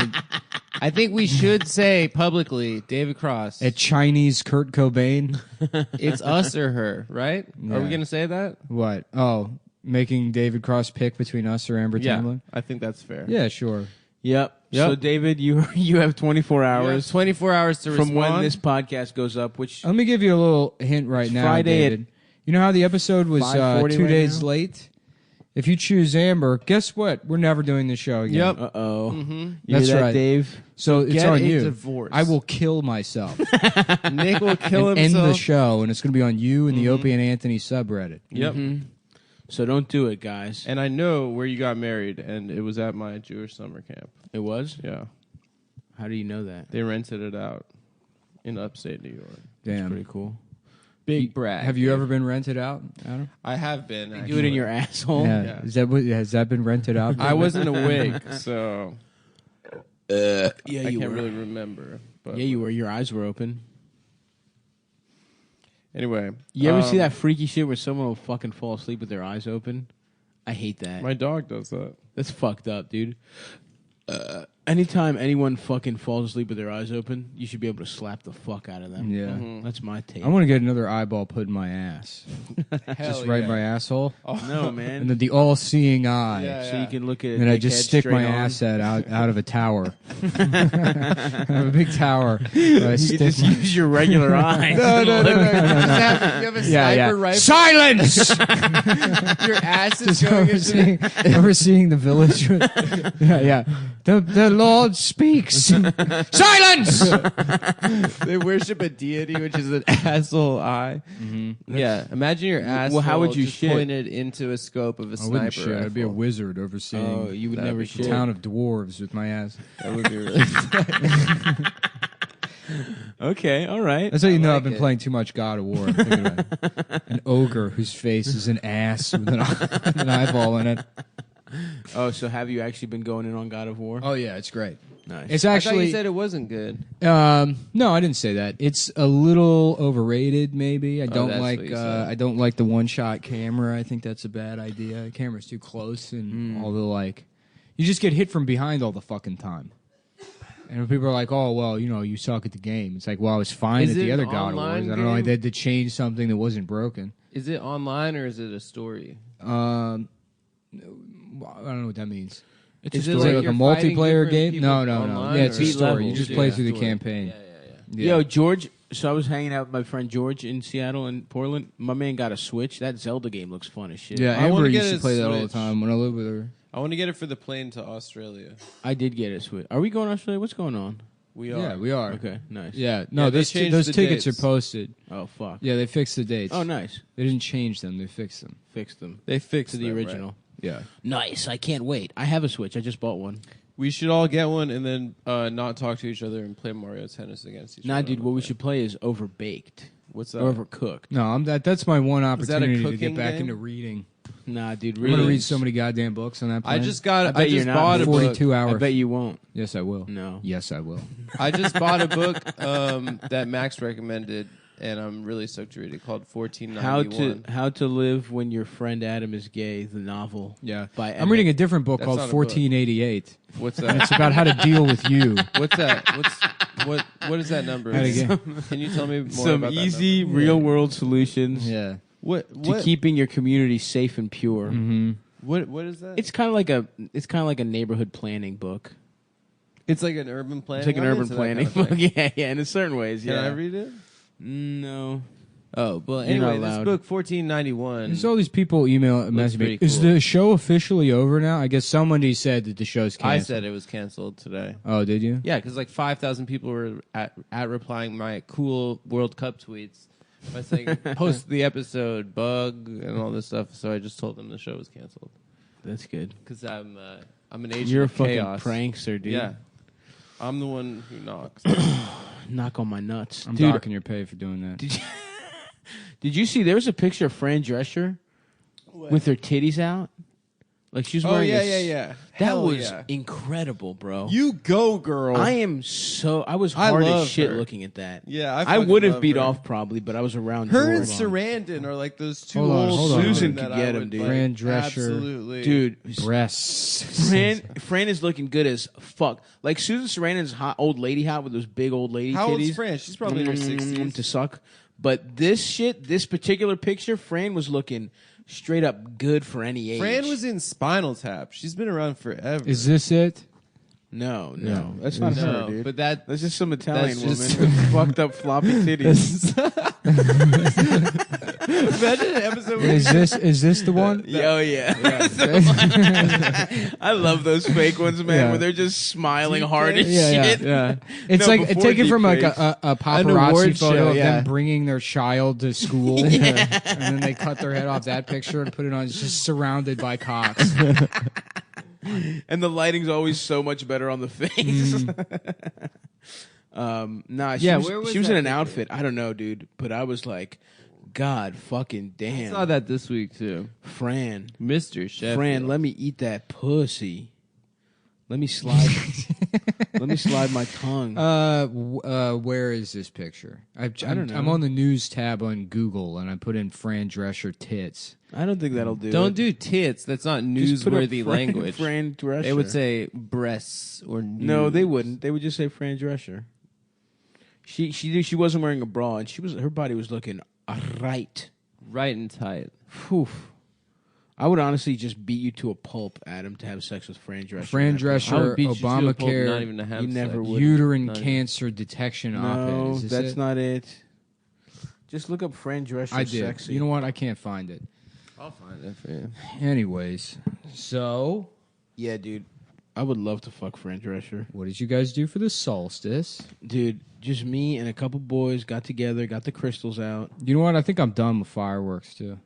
I think we should say publicly, David Cross. at Chinese Kurt Cobain. It's us or her, right? Are we Yeah. going to say that? What? Oh, making David Cross pick between us or Amber Tamblyn? I think that's fair. Yeah, sure. Yep. Yep. So David, you have 24 You have hours 24 hours to from when respond. this podcast goes up. Which Let me give you a little hint right It's now, Friday at David. You know how the episode was 5:40 2 right days now? late? If you choose Amber, guess what? We're never doing this show again. Yep. Uh-oh. Mhm. You That's hear that, right. Dave? So it's Get on a you. divorce. I will kill myself Nick will kill and end himself. the show, and it's going to be on you and the Opie and Anthony subreddit. Yep. So don't do it, guys. And I know where you got married, and it was at my Jewish summer camp. It was? Yeah. How do you know that? They rented it out in upstate New York. Damn. Pretty cool. Big brag. Have you ever been rented out, Adam? I have been. Do it actually. in your asshole. Yeah. Has that been rented out? I wasn't awake, so Yeah, I you can't were. really remember. But Yeah, you were. Your eyes were open. anyway, You ever see that freaky shit where someone will fucking fall asleep with their eyes open? I hate that. My dog does that. That's fucked up, dude. Anytime anyone fucking falls asleep with their eyes open, you should be able to slap the fuck out of them. Yeah. That's my take. I want to get another eyeball put in my ass. Just right in my asshole. No, man. And then the all-seeing eye. Yeah, So you can look at it. And I just stick my ass out of a tower. I have a big tower. I You just use your regular eye. No. You have a sniper rifle. Silence! Your ass is Just going into overseeing the village. Yeah. The Lord speaks. Silence! They worship a deity, which is an asshole eye. Yeah, imagine your asshole how would you just shit? pointed into a scope of a I sniper wouldn't shit. I'd be a rifle. wizard overseeing Oh, you would That'd never be a shit. town of dwarves with my ass. That would be really. Okay, all right. That's how you know like I've been it. playing too much God of War. I'm thinking about an ogre whose face is an ass with an eyeball in it. Oh, so have you actually been going in on God of War? Oh yeah, it's great. Nice. It's I thought actually you said it wasn't good. no, I didn't say that. It's a little overrated. Maybe I don't that's like. what you said. I don't like the one-shot camera. I think that's a bad idea. The camera's too close, and all the like. You just get hit from behind all the fucking time. And when people are like, "Oh, well, you suck at the game," it's like, "Well, I was fine Is at it the other an God of Wars. I online don't know. I game? had to change something that wasn't broken." Is it online or is it a story? I don't know what that means. It's Is a it Is story. it like a you're fighting multiplayer different game? people No, no. online, Yeah, it's or- a Beat story. You levels, just yeah. play through the Story. campaign. Yeah. Yo, George. So I was hanging out with my friend George in Seattle and Portland. My man got a Switch. That Zelda game looks fun as shit. Yeah, I wanna Amber get used to a play that all the Switch. time when I lived with her. I want to get it for the plane to Australia. I did get a Switch. Are we going to Australia? What's going on? We are. Yeah, we are. Okay, nice. Yeah, no, Yeah, they those changed those the tickets dates. are posted. Oh fuck. Yeah, they fixed the dates. Oh, nice. They didn't change them; they fixed them. Fixed them They fixed to the them, original. right? Yeah. Nice. I can't wait. I have a Switch. I just bought one. We should all get one and then not talk to each other and play Mario Tennis against each Nah, other. dude. What we should play is Overbaked. What's that? Or Overcooked. No, that's my one that a opportunity to cooking get back game? into reading. Nah, dude. I'm Really. gonna read so many goddamn books on that. I Plane. just I got. bet I you're just not. bought a book. 42 hours. I bet you won't. Yes, I will. No. Yes, I will. I just bought a book that Max recommended, and I'm really stoked to read it. Called 1491. How to live when your friend Adam is gay. The novel. Yeah. By I'm reading a different book That's called not a book. 1488. What's And that? it's about how to deal with you. What's that? What is that number? How to get- Can you tell me more Some about easy that number? real world solutions Yeah. What to keeping your community safe and pure. Mm-hmm. what is that? It's kind of like a neighborhood planning book. It's like an urban planning. It's like an I'm urban into that planning kind of book. thing. Yeah, in certain ways. Can Yeah. I read it? No. Oh, well, You're not anyway, this allowed. book 1491. There's all these people email messaging me. pretty Is cool. the show officially over now? I guess somebody said that the show's canceled. I said it was canceled today. Oh, did you? Yeah, because like 5,000 people were at replying my cool World Cup tweets by saying post the episode, bug, and all this stuff. So I just told them the show was canceled That's good. because I'm an agent You're a of fucking chaos. prankster, dude. Yeah, I'm the one who knocks. Knock on my nuts. I'm Dude, docking your pay for doing that. did you see there was a picture of Fran Drescher with her titties out? Like she was Oh wearing yeah, a yeah. That Hell was yeah. incredible, bro. You go, girl. I was I hard as love shit her. looking at that. Yeah, I fucking would have love beat her. off probably, but I was around Her and George. Sarandon are like those two Hold on, old hold on. women Susan that could I get 'em, would, dude. like, Fran Drescher. absolutely, Dude, Breasts. Fran is looking good as fuck. Like Susan Sarandon's hot old lady hot with those big old lady How titties. old's Fran? She's probably in her 60s. To suck. But this particular picture, Fran was looking straight up good for any age. Fran was in Spinal Tap. She's been around forever. Is this it? No, No. that's not her, no, dude. but that That's just some Italian That's just- woman with fucked up floppy titties. imagine an episode where Is this the one? Oh yeah. I love those fake ones, man, Yeah. where they're just smiling Deep hard as Yeah, shit. yeah. It's No, like before taken from like deepfakes. a An paparazzi award photo show, of yeah. them bringing their child to school, and then they cut their head off that picture and put it on. It's just surrounded by cocks. And the lighting's always so much better on the face. Nah, she Yeah, was, where was she was that in an picture? outfit. I don't know, dude, but I was like, God fucking I damn. saw that this week too. Fran, Mr. Chef. Fran, let me eat that pussy. Let me slide. Let me slide my tongue. Where is this picture? don't know. I'm on the news tab on Google, and I put in Fran Drescher tits. I don't think that'll do. Don't it. do tits. That's not Just put up newsworthy language. Fran Drescher. They would say breasts or nude. No, they wouldn't. They would just say Fran Drescher. She wasn't wearing a bra, and her body was looking right. Right and tight. Whew. I would honestly just beat you to a pulp, Adam, to have sex with Fran Drescher. Fran I would Drescher, beat you to a pulp, not Obamacare, even to have You never sex. would. uterine Not even. cancer detection No, op-ed. Is this that's it? not it. Just look up Fran Drescher I did. sexy. You know what? I can't find it. I'll find it for you. Anyways, so Yeah, dude. I would love to fuck Fran Drescher. what did you guys do for the solstice? Dude, just me and a couple boys got together, got the crystals out. You know what? I think I'm done with fireworks too.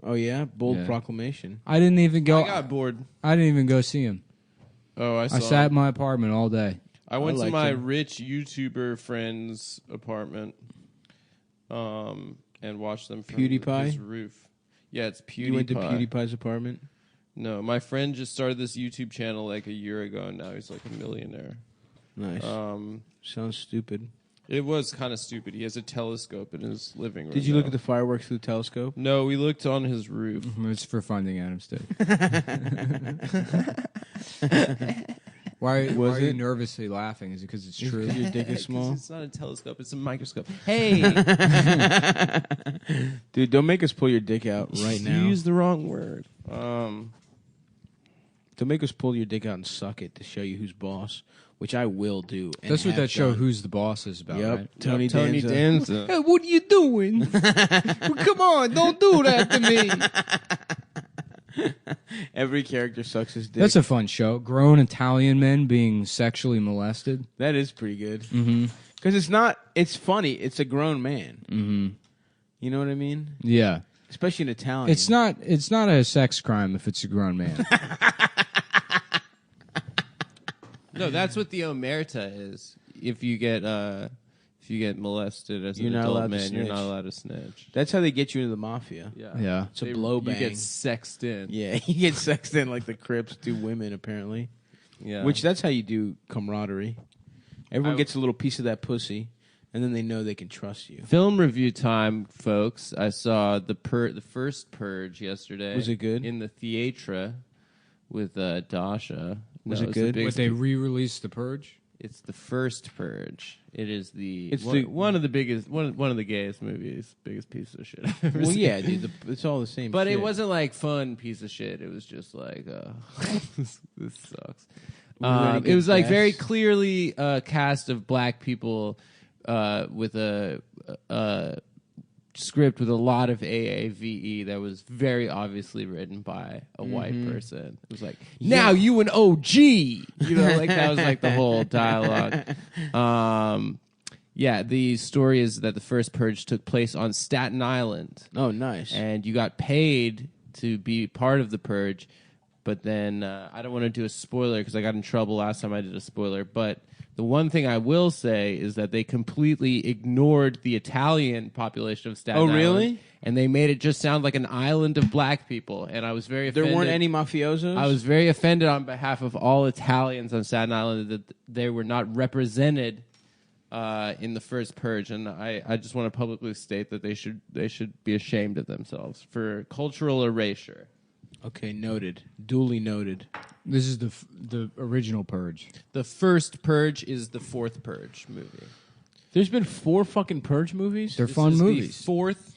Oh, yeah? Bold Yeah. proclamation. I didn't even go. I got bored. I didn't even go see him. Oh, I saw. I sat in my apartment all day. I went I to liked my him. rich YouTuber friend's apartment, and watched them from PewDiePie? his roof. Yeah, it's PewDiePie. You went to PewDiePie's apartment? No, my friend just started this YouTube channel like a year ago, and now he's like a millionaire. Nice. Sounds stupid. It was kind of stupid. He has a telescope in his living room. Did you look now. at the fireworks through the telescope? No, we looked on his roof. It's for Finding Adam's Day. Why are you it? nervously laughing? Is it because it's true? Your dick is 'Cause small? It's not a telescope. It's a microscope. Hey, Dude, don't make us pull your dick out right you now. used the wrong word. Don't make us pull your dick out and suck it to show you who's boss, which I will do. And That's what have that show done. Who's the Boss is about, Yep. right? Tony Tony Danza. Danza. Hey, what are you doing? Well, come on, don't do that to me. Every character sucks his dick. That's a fun show. Grown Italian men being sexually molested. That is pretty good. Mm-hmm. Because it's not, it's funny. It's a grown man. Mm-hmm. You know what I mean? Yeah. Especially in Italian. It's not a sex crime if it's a grown man. No, that's what the omerta is. If you get molested as You're an not adult allowed to man, you're snitch. not allowed to snitch. That's how they get you into the mafia. Yeah. It's a blow bang. You get sexed in. Yeah, you get sexed in like the Crips do women, apparently. Yeah. Which, that's how you do camaraderie. Everyone gets a little piece of that pussy, and then they know they can trust you. Film review time, folks. I saw the first Purge yesterday. Was it good? In the theatre with Dasha. Was No, it it's the good? biggest- But they re-released The Purge? It's the first Purge. It is the It's one of the biggest one of the gayest movies, biggest piece of shit I've ever Well, seen. yeah, dude, it's all the same But shit. it wasn't like fun piece of shit. It was just like this sucks. Were there any It was good like very guests? clearly a cast of black people with a script with a lot of AAVE that was very obviously written by a white person. It was like, now you an OG, you know, like that was like the whole dialogue. Yeah, the story is that the first Purge took place on Staten Island. Oh, nice. And you got paid to be part of the Purge, but then I don't want to do a spoiler because I got in trouble last time I did a spoiler, but the one thing I will say is that they completely ignored the Italian population of Staten Island. Oh, really? And they made it just sound like an island of black people, and I was very There offended. weren't any mafiosos? I was very offended on behalf of all Italians on Staten Island that they were not represented in the first Purge, and I just want to publicly state that they should be ashamed of themselves for cultural erasure. Okay, noted. Duly noted. This is the original Purge. The first Purge is the fourth Purge movie. There's been 4 fucking Purge movies? They're This fun is movies. The fourth.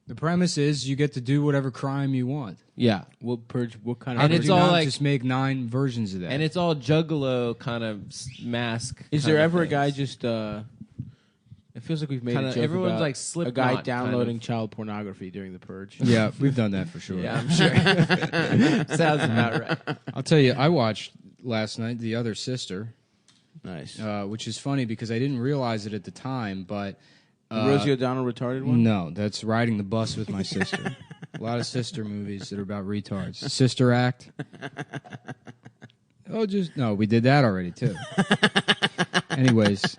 The premise is you get to do whatever crime you want. Yeah. What Purge? What kind How of And could it's you all not like- just make 9 versions of that? And it's all Juggalo kind of mask. Is kind there of ever a things. guy just... it feels like we've made Kinda- a joke everyone's about like a Slipknot, guy kind downloading of. child pornography during the Purge. yeah, we've done that for sure. Yeah, I'm sure. Sounds about right. I'll tell you, I watched last night The Other Sister, Nice. which is funny because I didn't realize it at the time, but The Rosie O'Donnell retarded one? no, that's Riding the Bus with My Sister. A lot of sister movies that are about retards. Sister Act. Oh, just no, we did that already too. Anyways,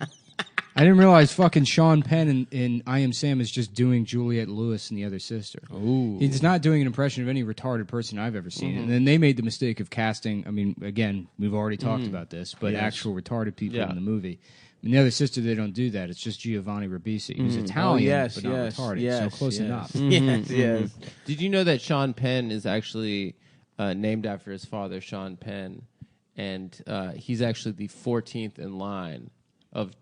I didn't realize fucking Sean Penn in I Am Sam is just doing Juliette Lewis and the other sister. Ooh. He's not doing an impression of any retarded person I've ever seen. And then they made the mistake of casting, I mean, again, we've already talked about this, but actual retarded people in the movie. And the other sister, they don't do that. It's just Giovanni Ribisi, who's Italian, but not retarded. So close enough. Yes. Did you know that Sean Penn is actually named after his father, Sean Penn, and he's actually the 14th in line.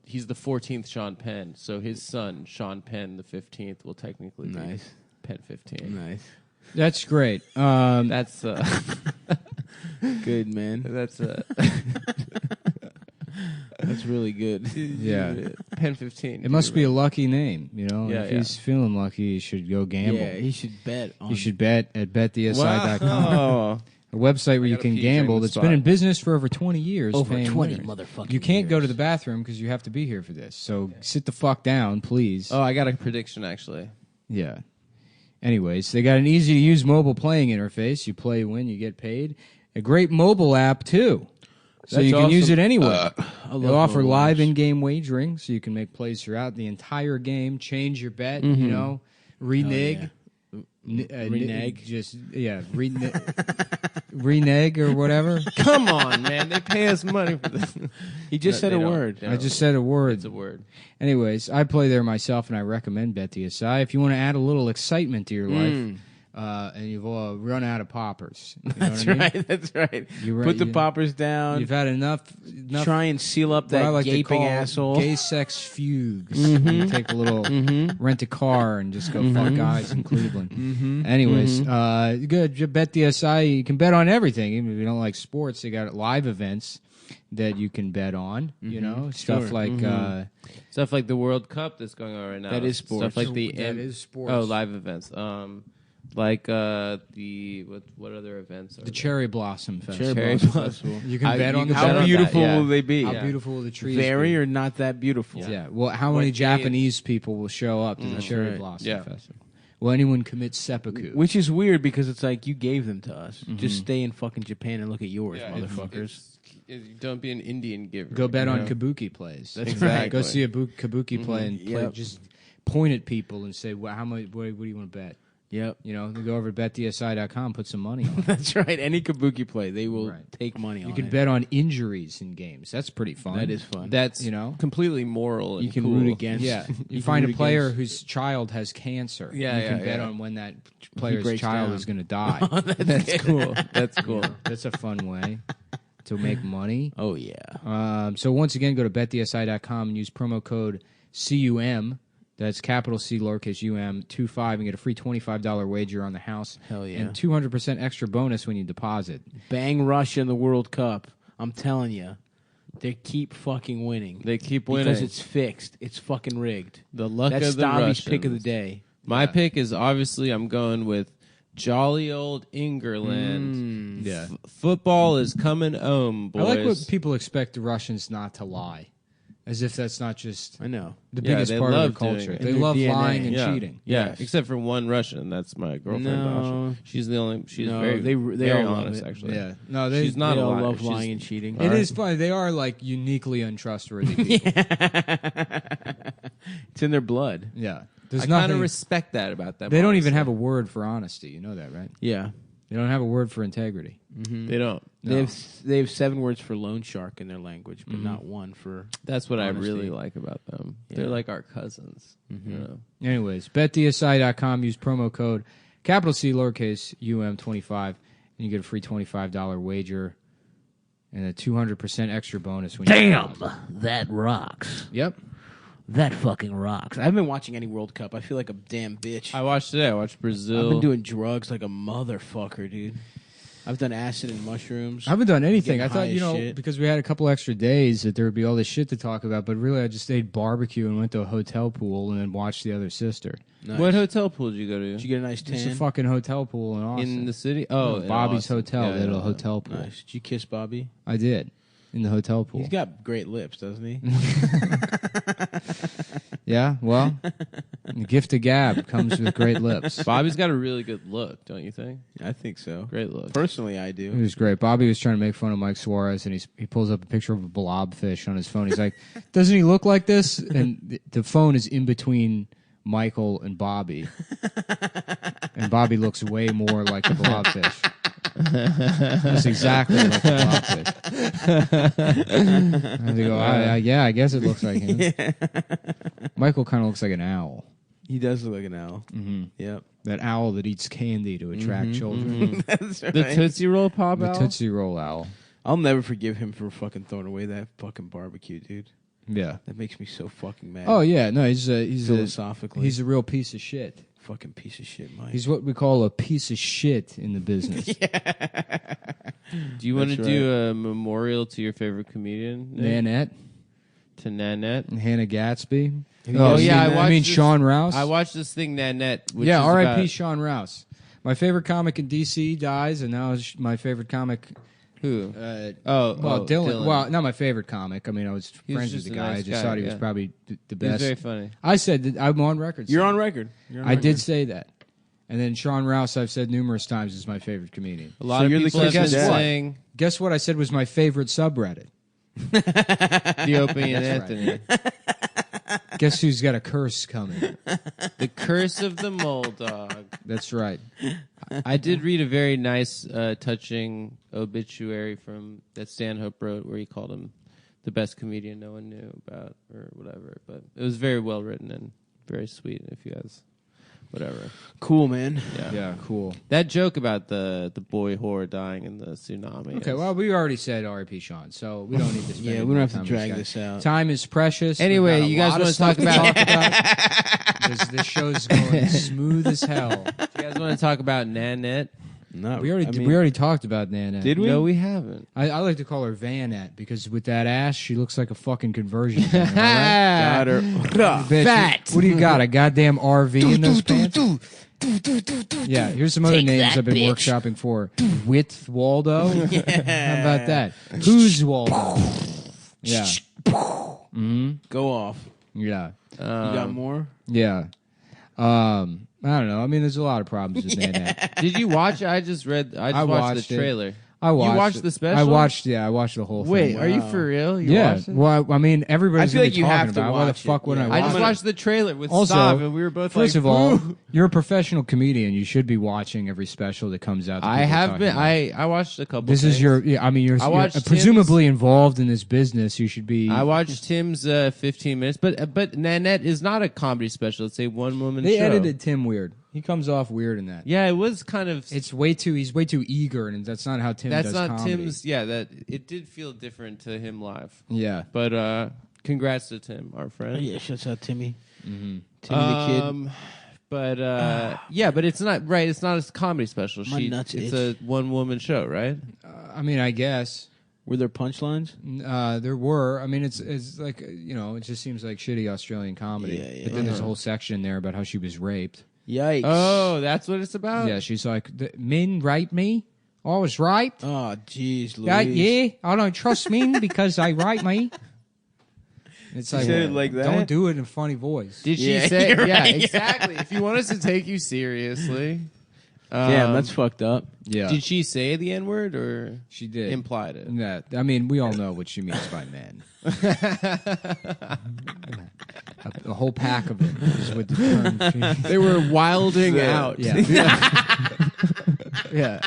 He's the 14th Sean Penn, so his son, Sean Penn, the 15th, will technically be Penn 15. Nice. That's great. That's Good, man. that's That's really good. Yeah. Penn 15. It must be a lucky name, you know? Yeah, if he's feeling lucky, he should go gamble. Yeah, he should bet on. You should bet at betthesi.com. Wow. A website where you got a can PJ gamble on the that's spot. been in business for over 20 years. Over paying 20 winners. motherfucking You can't go to years. the bathroom because you have to be here for this. So sit the fuck down, please. Oh, I got a prediction actually. Yeah. Anyways, they got an easy-to-use mobile playing interface. You play, win, you get paid. A great mobile app, too. So That's you can use awesome. it anywhere. I love They offer mobile live apps. in-game wagering, so you can make plays throughout the entire game, change your bet, you know, renege. Renege. Renege or whatever. Come on, man. They pay us money for this. He just said They a don't. word. They I don't. just said a word. It's a word. Anyways, I play there myself, and I recommend BetDSI. If you want to add a little excitement to your life, and you've run out of poppers. You know That's what I mean? right. That's right. You Put the you- poppers down. You've had enough Try and seal up what I that like to gaping call asshole. gay sex fugues. You take a little, rent a car and just go fuck guys in Cleveland. Anyways, good. BetDSI, you can bet on everything. Even if you don't like sports, they got live events that you can bet on. You know, stuff like Stuff like the World Cup that's going on right now. That is sports. Stuff like the that is sports. Oh, live events. Like the what other events are the there? Cherry Blossom Festival. Cherry Blossom. You can bet you on can the bet How on beautiful that, yeah. will they be? How Yeah. beautiful will the trees Very be? or not that beautiful? Yeah. Well, how What many day- Japanese people will show up to the Cherry right. Blossom Yeah. Festival? Will anyone commit seppuku? Which is weird because it's like you gave them to us. Just stay in fucking Japan and look at yours, Yeah, motherfuckers. Don't be an Indian giver. Go bet you on know? kabuki plays. That's Exactly. Go see a kabuki play and play. Yep. Just point at people and say, "Well, how much? What do you want to bet?" Yep. You know, go over to betdsi.com, put some money on it. That's right. Any kabuki play, they will Right. take money on You can it. bet on injuries in games. That's pretty fun. That is fun. That's You know? completely moral. And you can cool. root against. Yeah, you can find root a player against- whose child has cancer. Yeah, you can yeah, bet yeah. on when that player's breaks child down. is going to die. That's cool. That's cool. That's a fun way to make money. Oh yeah. So once again, go to betdsi.com and use promo code CUM. That's capital C, lowercase UM, 25, and get a free $25 wager on the house. Hell yeah. And 200% extra bonus when you deposit. Bang Russia in the World Cup. I'm telling you, they keep fucking winning. They keep winning. because it's fixed. It's fucking rigged. The luck That's of the Stavi's Russians. pick of the day. My pick is obviously I'm going with jolly old England. Yeah. Football is coming home, boys. I like what people expect the Russians not to lie. As if that's not just I know. the Yeah, biggest they part of their love doing culture. it. They In their love DNA. lying and yeah. cheating. Yeah, Yes. except for one Russian. That's my girlfriend. No. Dasha. She's the only. She's No, very. they very all love honest, it. actually. Yeah. No, they, She's not They a all liar. love She's- lying and cheating. It is funny. They are like uniquely untrustworthy people. It's in their blood. Yeah. There's I kind nothing. of respect that about them. They don't even honestly. have a word for honesty. You know that, right? Yeah. They don't have a word for integrity. They don't. No. They have 7 words for loan shark in their language, but not one for. That's what Honesty. I really like about them. Yeah. They're like our cousins. You know? Anyways, betdsi.com. Use promo code capital C lowercase UM25, and you get a free $25 wager and a 200% extra bonus. When you deposit. That rocks. Yep. That fucking rocks. I haven't been watching any World Cup. I feel like a damn bitch. I watched today. I watched Brazil. I've been doing drugs like a motherfucker, dude. I've done acid and mushrooms. I haven't done anything. Getting I thought, high you as know, shit. because we had a couple extra days that there would be all this shit to talk about, but really I just ate barbecue and went to a hotel pool and then watched The Other Sister. Nice. What hotel pool did you go Did to? you get a nice It's a tan? fucking hotel pool in Austin. In the city? Oh, in Bobby's Austin. Hotel. Yeah, They had a yeah. hotel pool. Nice. Did you kiss Bobby? I did. In the hotel pool. He's got great lips, doesn't he? Yeah, well, the gift of gab comes with great lips. Bobby's got a really good look, don't you think? I think so. Great look. Personally, I It do. was great. Bobby was trying to make fun of Mike Suarez, and he pulls up a picture of a blobfish on his phone. He's like, "Doesn't he look like this?" And the phone is in between Michael and Bobby, and Bobby looks way more like the blobfish. That's exactly like the blobfish. And they go, "Yeah, I guess it looks like him." Michael kind of looks like an owl. He does look like an owl. Mm-hmm. Yep. That owl that eats candy to attract children. That's right. The Tootsie Roll Pop The Owl? Tootsie Roll owl. I'll never forgive him for fucking throwing away that fucking barbecue, dude. Yeah. That makes me so fucking mad. Oh yeah, no, he's Philosophically. a real piece of shit. fucking piece of shit, Mike. He's what we call a piece of shit in the business. Do you want to do a memorial to your favorite comedian? Nick? Nanette To Nanette? and Hannah Gatsby. Oh, yeah, I mean Sean Rouse. I watched this thing, Nanette. Which Yeah, is R.I.P. about- Sean Rouse. My favorite comic in D.C. dies, and now my favorite comic. Who? Dylan. Dylan. Well, not my favorite comic. I mean, I was He was friends with just the a guy. nice I just guy, thought he was yeah. probably the He was best. very funny. I said that I'm on record. You're saying on record. You're on I record. did say that. And then Sean Rouse, I've said numerous times, is my favorite comedian. A lot So of you're the people have been kid's dad. saying Guess what I said was my favorite subreddit? the Opie and That's Anthony. Guess who's got a curse coming? The Curse of the Mole Dog. That's right. I did read a very nice, touching obituary from that Stanhope wrote, where he called him the best comedian no one knew about, or whatever. But it was very well written and very sweet. If you guys, whatever. Cool, man. Yeah, cool. That joke about the boy whore dying in the tsunami. Okay, is- well, we already said R.I.P. Sean, so we don't need to spend Yeah, any we more don't have to time drag on this out. Time is precious. Anyway, We've you got guys a lot wanna of stuff talk about- this show's going smooth as hell. you guys want to talk about Nanette? No, We already talked about Nana. Did we? No, we haven't. I like to call her Vanette because with that ass, she looks like a fucking conversion. center, all right? Got her. Bitch, Fat. What do you got? A goddamn RV in those pants? Yeah, here's some other Take names that, I've been bitch. workshopping for. With Waldo? How about that? Who's Waldo? Yeah. Go off. Yeah. You got more? Yeah. I don't know. I mean, there's a lot of problems with Nanette. Did you watch it? I just watched watched the it. trailer. I watched You watched it. the special? I watched the whole thing. Wait, are you for real? You Yeah. watched it? Well, I mean, everybody's I feel gonna like be you talking have to about it. Why the watch it. fuck wouldn't Yeah. I I watch just it? watched the trailer with Also, Stav, and we were both First like, of all, "Woo." you're a professional comedian. You should be watching every special that comes out. that I people are have talking been. about. I watched a couple. This is things. your. Yeah, I mean, you're watched presumably involved in this business. You should be. I watched Tim's 15 minutes, but Nanette is not a comedy special. It's a one-woman They show. edited Tim weird. He comes off weird in that. Yeah, it was kind of. He's way too eager, and that's not how Tim That's does not comedy. Tim's. Yeah, that it did feel different to him live. Yeah. But congrats to Tim, our friend. Yeah, shouts out Timmy. Mm-hmm. Timmy the kid. But yeah, but it's not right. It's not a comedy special. My nuts It's itch. a one-woman show, right? I mean, I guess. Were there punchlines? There were. I mean, it's like it just seems like shitty Australian comedy. Yeah, yeah. But then there's a whole section in there about how she was raped. Yikes. Oh, that's what it's about. Yeah, she's like, men raped me. I was raped. Oh, jeez, Louise. Yeah, I don't trust men because they rape me. It's like, said it like that? Don't do it in a funny voice. Did she Yeah, say? you're Yeah, right. exactly. If you want us to take you seriously, Damn, that's fucked up. Yeah, Did she say the N word or she did. implied it? Yeah, I mean, we all know what she means by men. A whole pack of them is what the term. They were wilding Yeah. out. Yeah. Yeah.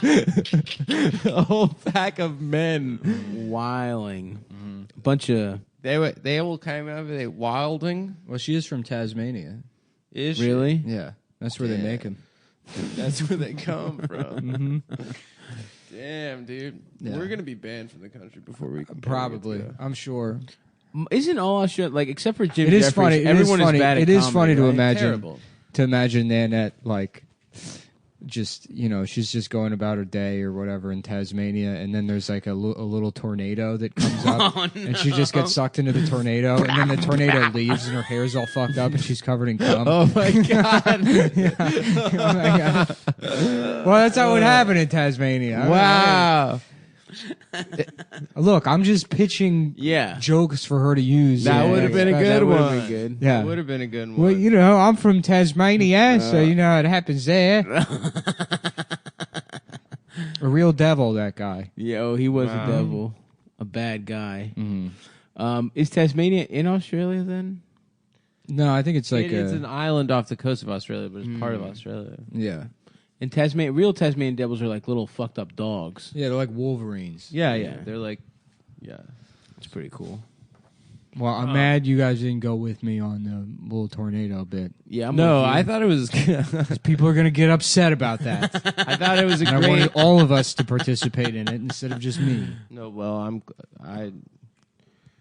A whole pack of men. Wiling. Bunch of. They all came out of it wilding. Well, she is from Tasmania. Is she? Really? Yeah, that's where they Yeah. make them. That's where they come from. Damn, dude. Yeah. We're gonna be banned from the country before we can Probably, I'm sure. Isn't all Australia, like, except for Jim It is Jeffries, funny. It is everyone funny. is bad at It is comedy, funny to right? imagine. Terrible. To imagine Nanette like just she's just going about her day or whatever in Tasmania, and then there's like a little tornado that comes up, and she just gets sucked into the tornado, and then the tornado leaves, and her hair's all fucked up, and she's covered in cum. Oh my god. Oh my God. Well, that's how it would happen in Tasmania. Wow. Look, I'm just pitching Yeah. jokes for her to use. That would have been a good would've one. been good. Yeah. That would have been a good one. Well, you know, I'm from Tasmania, so you know how it happens there. A real devil, that guy. Yeah, oh, he was Wow. a devil. A bad guy. Mm-hmm. Is Tasmania in Australia then? No, I think it's like it's an island off the coast of Australia, but it's part of Australia. yeah. And real Tasmanian devils are like little fucked up dogs. Yeah, they're like Wolverines. Yeah, Yeah. They're like, yeah. It's pretty cool. Well, I'm mad you guys didn't go with me on the little tornado bit. Yeah, I'm No, with you. I thought it was. 'Cause people are going to get upset about that. I thought it was a And I great. wanted all of us to participate in it instead of just me. No, well,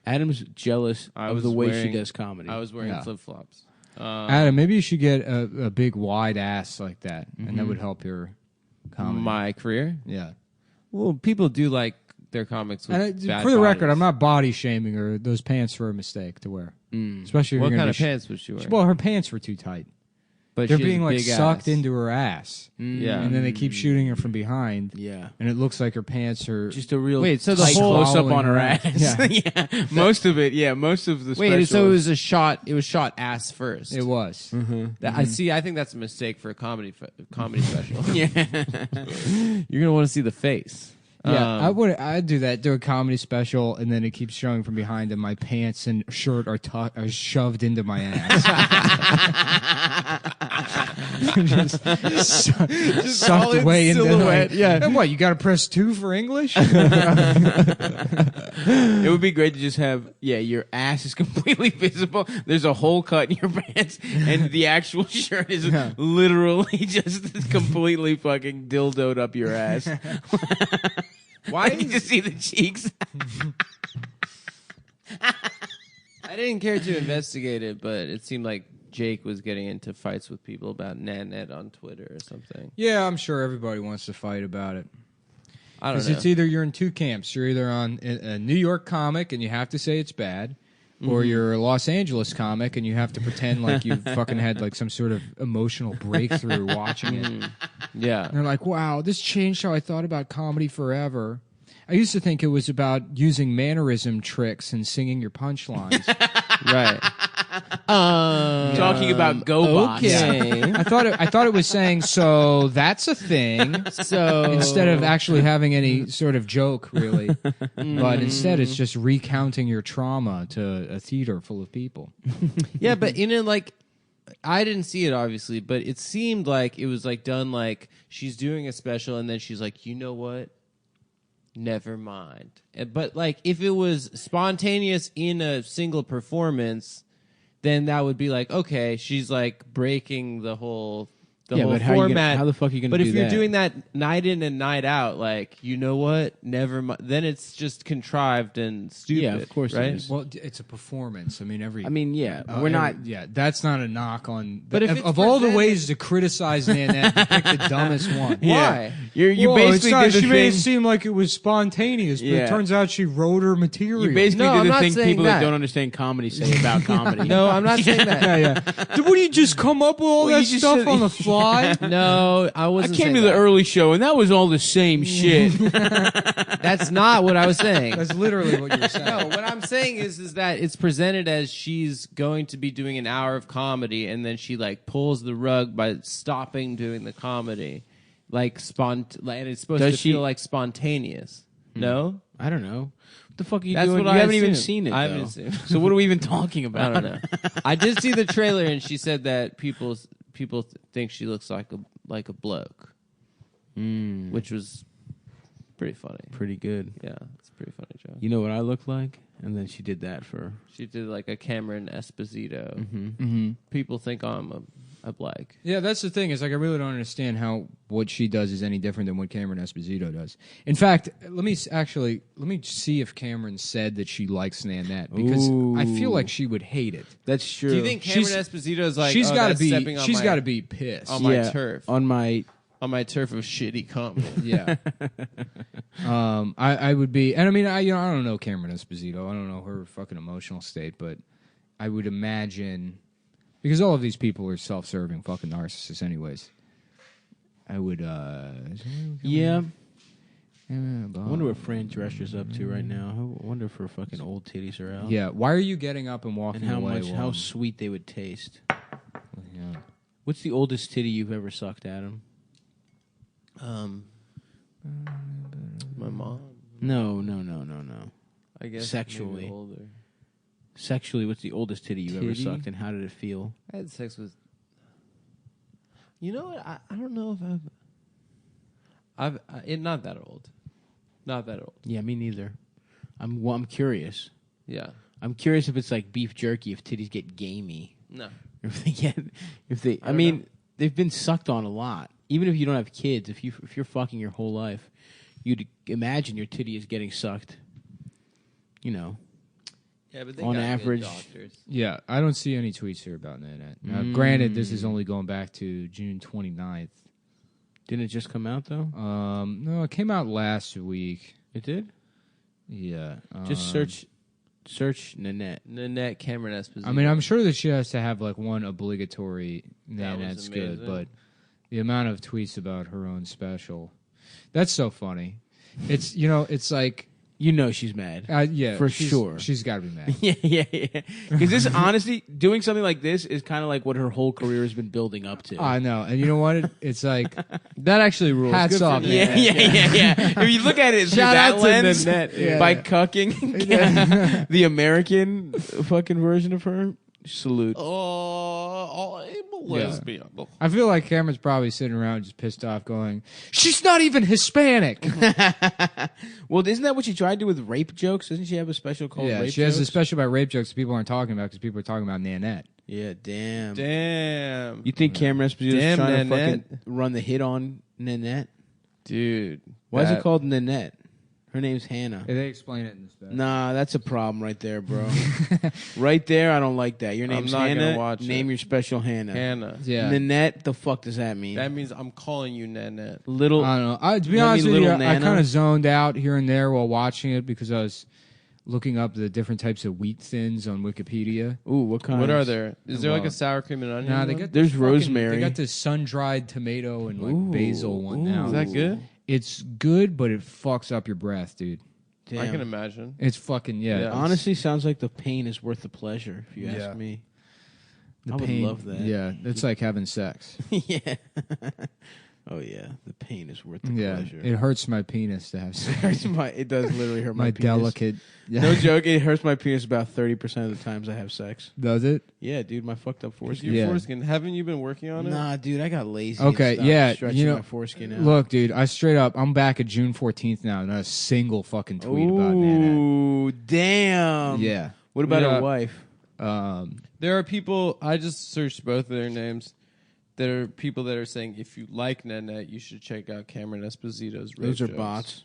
Adam's jealous I of was the way she wearing- does comedy. I was wearing Yeah. flip flops. Adam, maybe you should get a big wide ass like that, and that would help your comedy. My career. Yeah. Well, people do like their comics with And bad for the record, bodies. I'm not body shaming her. Those pants were a mistake to wear, especially if What you're gonna kind of be pants was she wearing? Well, her pants were too tight. But They're she has being a like big sucked ass. into her ass, Yeah. and then they keep shooting her from behind, yeah. and it looks like her pants are Just a real Wait, so the tight whole- close up on Following her her ass. ass. Yeah. Most of it, yeah. Most of the Wait, so it special- was a shot. It was shot ass first. It was. I see. I think that's a mistake for a comedy special. Yeah. You're gonna want to see the face. Yeah, I'd do that. Do a comedy special, and then it keeps showing from behind, and my pants and shirt are shoved into my ass. just sucked all in away into silhouette, yeah. And what? You got to press 2 for English? It would be great to just have, your ass is completely visible. There's a hole cut in your pants, and the actual shirt is literally just completely fucking dildoed up your ass. Why? You just see the cheeks. I didn't care to investigate it, but it seemed like Jake was getting into fights with people about Nanette on Twitter or something. Yeah, I'm sure everybody wants to fight about it. I don't Because know. it's either you're in two camps. You're either on a New York comic and you have to say it's bad, or you're a Los Angeles comic and you have to pretend like you fucking had like some sort of emotional breakthrough watching it. Yeah. And they're like, wow, this changed how I thought about comedy forever. I used to think it was about using mannerism tricks and singing your punchlines. Right. Talking about GoBots. Okay. I thought it was saying, so that's a thing. So Instead of actually having any sort of joke, really. But instead, it's just recounting your trauma to a theater full of people. yeah, but like I didn't see it obviously, but it seemed like it was like done like she's doing a special and then she's like, you know what? Never mind. But like if it was spontaneous in a single performance, then that would be like, okay, she's like breaking the whole whole but how format. how the fuck are you going to But do if you're that? doing that night in and night out, like, you know what? Never mind. Then it's just contrived and stupid. Yeah, of course it right? is. Well, it's a performance. I mean, we're not. Yeah, that's not a knock on. But if it's of all the presented- ways to criticize Nanette, you pick the dumbest one. Why? You Whoa, basically it's not, did the she made it thing. seem like it was spontaneous, but Yeah. it turns out she wrote her material. You basically No, did I'm the not thing saying people that that. don't understand comedy say about comedy. No, I'm not saying that. yeah. What do you just come up with all Well, that you just stuff said- on the fly? No, I I wasn't came saying to the that. early show and that was all the same shit. That's not what I was saying. That's literally what you were saying. No, what I'm saying is that it's presented as she's going to be doing an hour of comedy, and then she like pulls the rug by stopping doing the comedy, and it's supposed Does to she- feel like spontaneous. No, I don't know. What the fuck are you That's doing? what You I haven't even assumed. seen it. I haven't though. seen it. So what are we even talking I about? don't know. I did see the trailer, and she said that people think she looks like a bloke, which was pretty funny. Pretty good. Yeah, it's a pretty funny joke. You know what I look like? And then she did that for. She did like a Cameron Esposito. Mm-hmm. People think I'm a black. Yeah, that's the thing. Is like I really don't understand how what she does is any different than what Cameron Esposito does. In fact, let me see if Cameron said that she likes Nanette because I feel like she would hate it. That's true. Do you think Cameron She's- Esposito is like she's got to be she's got to be pissed. on my turf on my on my turf of shitty comedy? Yeah. I would be, and I mean, I don't know Cameron Esposito. I don't know her fucking emotional state, but I would imagine because all of these people are self-serving fucking narcissists, anyways. I would, yeah. I wonder what Fran Drescher's up to right now. I wonder if her fucking old titties are out. Yeah. Why are you getting up and walking And away? how sweet they would taste. Yeah. What's the oldest titty you've ever sucked, Adam? My mom. No. I guess Sexually. maybe older. Sexually, what's the oldest titty you've ever Titty? sucked, and how did it feel? I had sex with. You know what? I don't know if not that old. Not that old. Yeah, me neither. I'm curious. Yeah. I'm curious if it's like beef jerky, if titties get gamey. No. I mean, they've been sucked on a lot. Even if you don't have kids, if you're fucking your whole life, you'd imagine your titty is getting sucked. You know. Yeah, but they on got good average. doctors. Yeah, I don't see any tweets here about Nanette. Now, granted, this is only going back to June 29th. Didn't it just come out though? No, it came out last week. It did. Yeah. Just search Nanette. Nanette Cameron Esposito. I mean, I'm sure that she has to have like one obligatory That was Nanette's good, amazing. but the amount of tweets about her own special, that's so funny. It's it's like You know she's mad. yeah, For she's- sure. she's got to be mad. yeah. Because this, honestly, doing something like this is kind of like what her whole career has been building up to. I know, and you know what? It's like that actually rules. hats Good for off. Nanette. Yeah. If you look at it through Shout that out to lens, Nanette, yeah. by cucking the American fucking version of her, salute. I'm a lesbian. I feel like Cameron's probably sitting around just pissed off, going, "She's not even Hispanic." Well, isn't that what she tried to do with rape jokes? Doesn't she have a special called Yeah, rape she has a jokes? special about rape jokes that people aren't talking about because people are talking about Nanette. Yeah, damn. Damn. You think Cameron Esposito's Damn, trying to Nanette. fucking run the hit on Nanette? Dude. Why is it called Nanette? Her name's Hannah. They explain it in this special. Nah, that's a problem right there, bro. Right there, I don't like that. Your name's not gonna Hannah. watch Name it. your special Hannah. Hannah? Yeah. Nanette, the fuck does that mean? That means I'm calling you Nanette. Little. I don't know. To be Does that honest mean with you, little I Nana? kind of zoned out here and there while watching it because I was looking up the different types of wheat thins on Wikipedia. Ooh, what kind? What are there? Is there like Well, a sour cream and onion? Nah, they one? got There's this fucking- rosemary. They got this sun-dried tomato and like Ooh, basil one now. Is that good? It's good, but it fucks up your breath, dude. Damn. I can imagine. It's fucking yeah. Yeah. it's- Honestly, sounds like the pain is worth the pleasure. If you Yeah. ask me. the I would pain, love that. Yeah, it's like having sex. Yeah. Oh yeah, the pain is worth the Yeah, pleasure. it hurts my penis to have sex. It does literally hurt my my penis. delicate. No joke, it hurts my penis about 30% of the times I have sex. Does it? Yeah, dude, my fucked up Where's foreskin. your Yeah. foreskin? Haven't you been working on it? Nah, dude, I got lazy. Okay, and stopped yeah, stretching you know- my foreskin out. Look, dude, I straight up, I'm back at June 14th now. Not a single fucking tweet about Nanette. Ooh, damn. Yeah. What about Yeah. her wife? There are people, I just searched both of their names. There are people that are saying if you like Nanette, you should check out Cameron Esposito's rape Those are jokes. bots.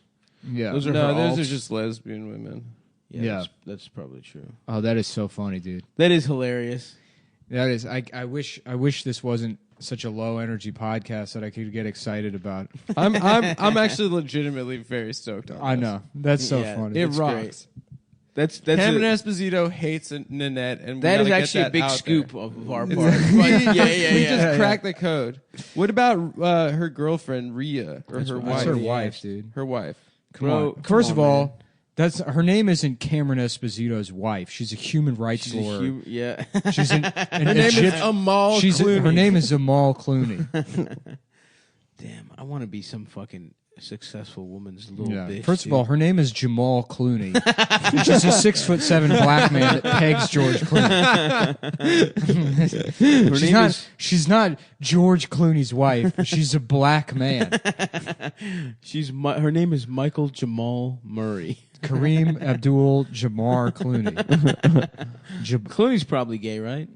Yeah. Those are No, her those alts. are just lesbian women. Yeah. That's probably true. Oh, that is so funny, dude. That is hilarious. That is. I wish this wasn't such a low energy podcast that I could get excited about. I'm actually legitimately very stoked on I this. know. That's so Yeah, funny. It That's rocks. great. That's Cameron a, Esposito hates Nanette, and we that is gotta get actually a that big out scoop there. of our part. It's- But yeah. We just cracked the code. What about her girlfriend Rhea or That's her that's wife? her wife, dude. Her wife. Come Bro, on. come First on, of all, man. that's her name isn't Cameron Esposito's wife. She's a human rights She's a lawyer. yeah. She's an Her name is Amal Clooney. Her name is Amal Clooney. Damn, I want to be some fucking successful woman's little Yeah. bitch. First of dude. all, her name is Jamal Clooney. She's a 6'7" black man that pegs George Clooney. Her she's name not. is- She's not George Clooney's wife. She's a black man. her name is Michael Jamal Murray. Kareem Abdul Jabbar Clooney. Clooney's probably gay, right?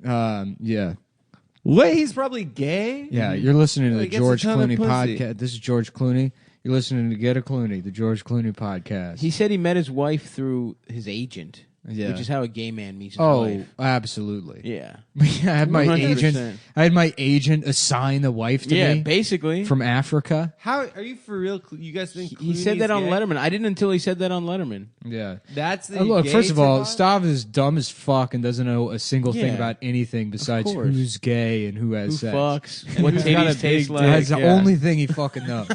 Yeah. Wait, he's probably gay? Yeah, you're listening to He the gets a George ton of Clooney pussy. podcast. This is George Clooney. You're listening to Get a Clooney, the George Clooney podcast. He said he met his wife through his agent. Yeah. which is how a gay man meets his Oh, wife. absolutely. Yeah. I had my 100%. agent assign a wife to Yeah, me basically. from Africa. How are you for real? You guys think He said that Clooney's on gay? Letterman. I didn't until he said that on Letterman. Yeah. That's the Look, gay first of all, tip-off? Stav is dumb as fuck and doesn't know a single thing Yeah. about anything besides course. who's gay and who has Who sex. fucks? What Who's got a titties taste big like? That's the yeah. only thing he fucking knows.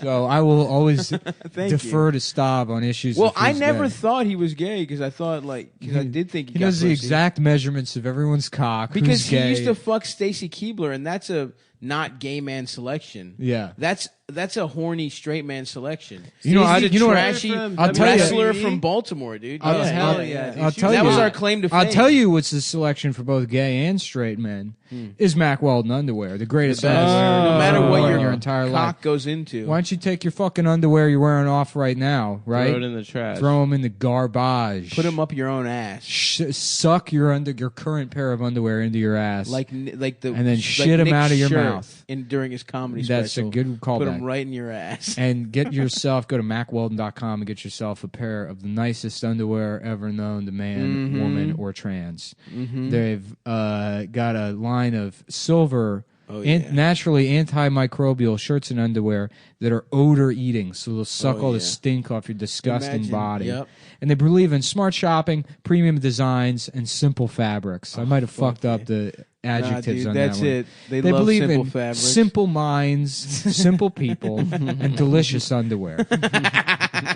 So I will always Thank defer you. to Stav on issues. Well, of I who's never gay. thought he was gay because I thought because I did think He got knows the pussy. exact measurements of everyone's cock. Because who's he gay. used to fuck Stacy Keibler, and that's a not gay man selection. Yeah. That's a horny straight man selection. You know, He's a you know what? trashy I'll tell you- wrestler from Baltimore, dude. I'll- hell yeah, dude. I'll She tell was you. that was hot. our claim to fame. I'll tell you what's the selection for both gay and straight men is Mack Weldon underwear, the greatest The best. underwear No matter you've what worn your, in your entire life. cock goes into. Why don't you take your fucking underwear you're wearing off right now, right? Throw it in the trash. Throw them in the garbage. Put them up your own ass, Suck your current pair of underwear into your ass. like the And then like shit 'em Nick's out of your shirt mouth. during his comedy That's special. a good Put them callback. right in your ass. And get yourself, go to MackWeldon.com and get yourself a pair of the nicest underwear ever known to man, woman, or trans. They've got a line of silver, naturally antimicrobial shirts and underwear that are odor eating, so they'll suck all the stink off your disgusting Imagine, body. yep. And they believe in smart shopping, premium designs, and simple fabrics. I might have fucked up the adjectives dude, on that's that one. it. They love believe simple in fabrics. simple minds, simple people, and delicious underwear.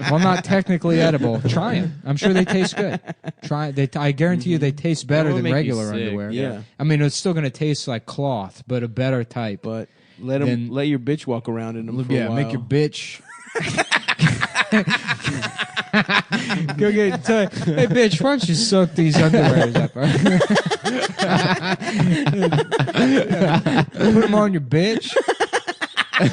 While not technically edible, try them. I'm sure they taste good. Try. I guarantee you, they taste better It than won't make you regular sick. underwear. Yeah. I mean, it's still going to taste like cloth, but a better type. But let Then- let your bitch walk around in them for a while. Make your bitch. Go get. Hey, bitch, why don't you soak these underwears up? Put them on your bitch. Put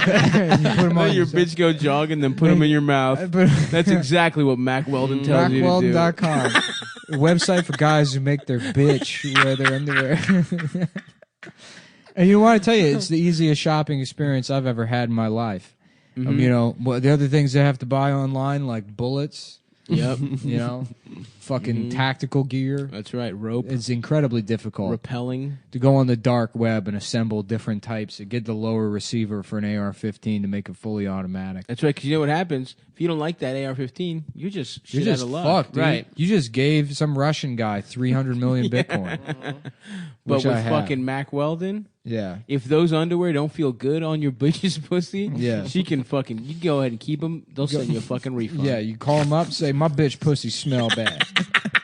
them Let your bitch go jogging, then put them in your mouth. That's exactly what Mack Weldon tells you to do. MackWeldon.com. A website for guys who make their bitch wear their underwear. And you want to tell you, it's the easiest shopping experience I've ever had in my life. You know, the other things they have to buy online, like bullets, Yep. you know, fucking tactical gear. That's right. Rope. It's incredibly difficult Repelling. to go on the dark web and assemble different types and get the lower receiver for an AR-15 to make it fully automatic. That's right, because you know what happens? If you don't like that AR-15, you're just shit You're just out of luck. fucked, dude. Right. You just gave some Russian guy 300 million Bitcoin. But which with I have. fucking Mack Weldon, Yeah. if those underwear don't feel good on your bitch's pussy, Yeah. she can fucking, you go ahead and keep them. They'll send you a fucking refund. Yeah, you call them up, say my bitch pussy smell bad,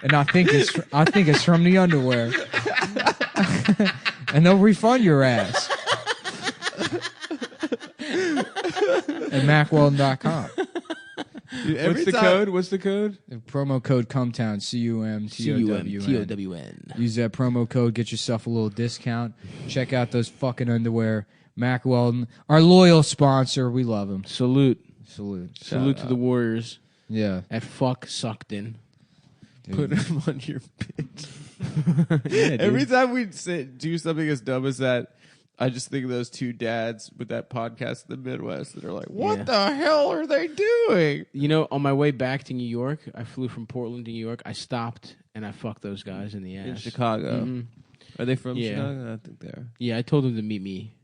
and I think it's from the underwear, and they'll refund your ass. At MackWeldon.com. Dude, What's the code? What's the code? Promo code Cumtown, CUMTOWN. CUMTOWN. Use that promo code, get yourself a little discount. Check out those fucking underwear. Mack Weldon, our loyal sponsor. We love him. Salute. Salute. Salute to the Warriors Yeah. at fuck Suckton. Put them on your bitch. Yeah, dude. Every time we do something as dumb as that, I just think of those two dads with that podcast in the Midwest that are like, "What Yeah. the hell are they doing?" You know, on my way back to New York, I flew from Portland to New York. I stopped and I fucked those guys in the ass. In Chicago. Mhm. Are they from Yeah. Chicago? I think they are. Yeah, I told them to meet me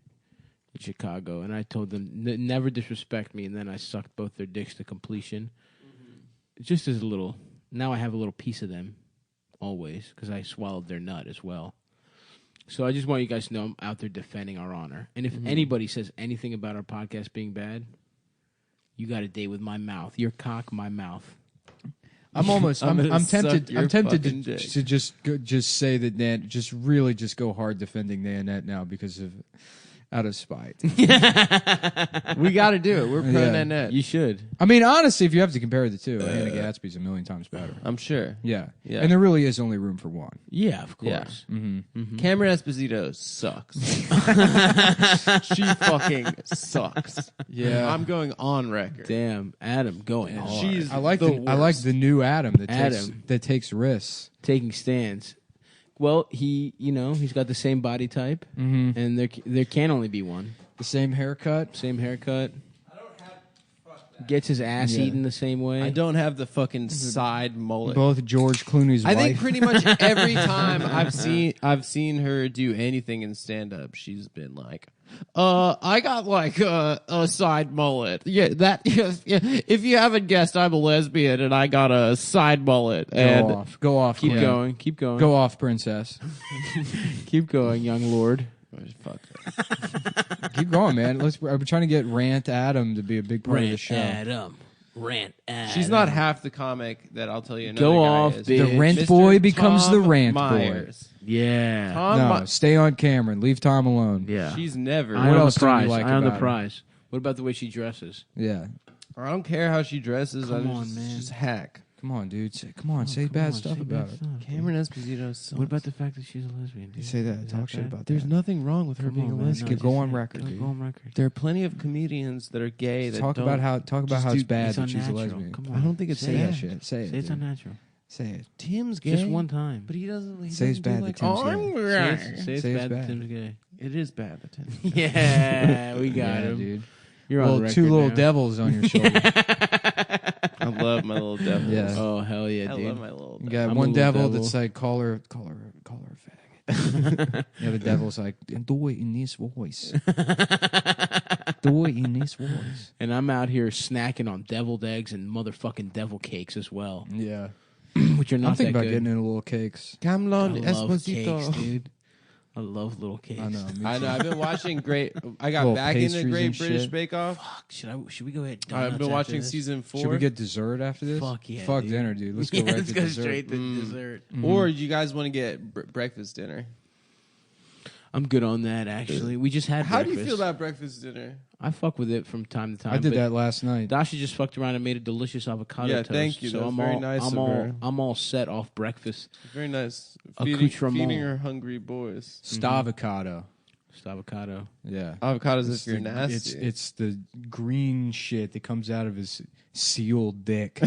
in Chicago, and I told them never disrespect me, and then I sucked both their dicks to completion. Just as a little. Now I have a little piece of them, always, because I swallowed their nut as well. So I just want you guys to know I'm out there defending our honor. And if anybody says anything about our podcast being bad, you got a date with my mouth. Your cock, my mouth. I'm almost. I'm gonna I'm suck tempted. your I'm tempted fucking to, dick. to just say that really go hard defending Nanette now because of out of spite. We got to do it. We're pro Yeah. Nanette. You should. I mean, honestly, if you have to compare the two, Hannah Gatsby's a million times better. I'm sure. Yeah. Yeah. And there really is only room for one. Yeah, of Yeah. course. Cameron Esposito sucks. She fucking sucks. Yeah. I'm going on record. Damn, Adam going hard. She's I like the I like worst. the new Adam Adam. that takes risks. taking stands. Well, he's got the same body type, and there can only be one. The same haircut. Same haircut. I don't have. Fuck Gets his ass Yeah. eaten the same way. I don't have the fucking side mullet. Both George Clooney's I wife. think pretty much every time I've seen her do anything in stand up, she's been like, I got like a side mullet. Yeah, that if you haven't guessed, I'm a lesbian and I got a side mullet. Go off. Keep Queen. going. Keep going. Go off, princess. Keep going, young lord. Fuck. Keep going, man. We're trying to get Rant Adam to be a big part of the show. Rant Adam. She's not half the comic that I'll tell you. Another Go guy off, is. bitch. The Rent Mr. boy becomes Tom the Rant Myers. Yeah. boy. No, stay on Cameron. Leave Tom alone. Yeah. She's never. I What own else the do you prize. like I own the about her? prize. What about the way she dresses? Yeah. I don't care how she dresses. Come I'm on, just, man. just hack. Come on, dude. Say bad stuff about her. Cameron Esposito. Sucks. What about the fact that she's a lesbian? You dude? say that. Is Talk shit bad? about There's that. nothing wrong with her Come being on, a man. lesbian. Go on just- record, dude. Go on record. There are plenty of comedians that are gay that Talk don't. about how just it's do- bad It's that she's a unnatural. lesbian. Come I on. don't think it's Say bad. that shit. Say it. Say it's dude. unnatural. Say it. Tim's gay. Just one time. But he doesn't. He Say it's doesn't do bad like, that Tim's "Oh, gay." I'm Say gay." it's Say it's bad that bad. Tim's gay. It is bad that Tim's gay. Yeah, we got Yeah, him. dude. You're on Well, record two little now. devils on your shoulder. I love my little devils. Yeah. Oh hell yeah, I dude! love my little. You devils. got I'm one a little devil devil. that's like, call her a faggot. The other devil's like, do it in this voice. Do it in this voice. And I'm out here snacking on deviled eggs and motherfucking devil cakes as well, Yeah. which are not I'm thinking that about good. getting into little cakes. Camlon I love Esposito. cakes, dude. I love little cakes. I know. me I too. know. I've been watching Great. I got Little back into pastries Great and British shit. Bake Off. Fuck, should we go ahead? I've been watching season 4. Should we get dessert after this? Fuck yeah, Fuck dude. dinner, dude. Let's go Yeah, right let's to go dessert. straight to dessert. Or you guys want to get breakfast dinner? I'm good on that. Actually, we just had. How do you breakfast. feel about breakfast dinner? I fuck with it from time to time. I did but that last night. Dasha just fucked around and made a delicious avocado Yeah, toast. thank you. So That's I'm very all, nice I'm of all, her. I'm all set off breakfast. Very nice. Accoutrement. Feeding her hungry boys. Stavocado. Just avocado. Yeah. Avocados It's if you're the- nasty. It's the green shit that comes out of his sealed dick.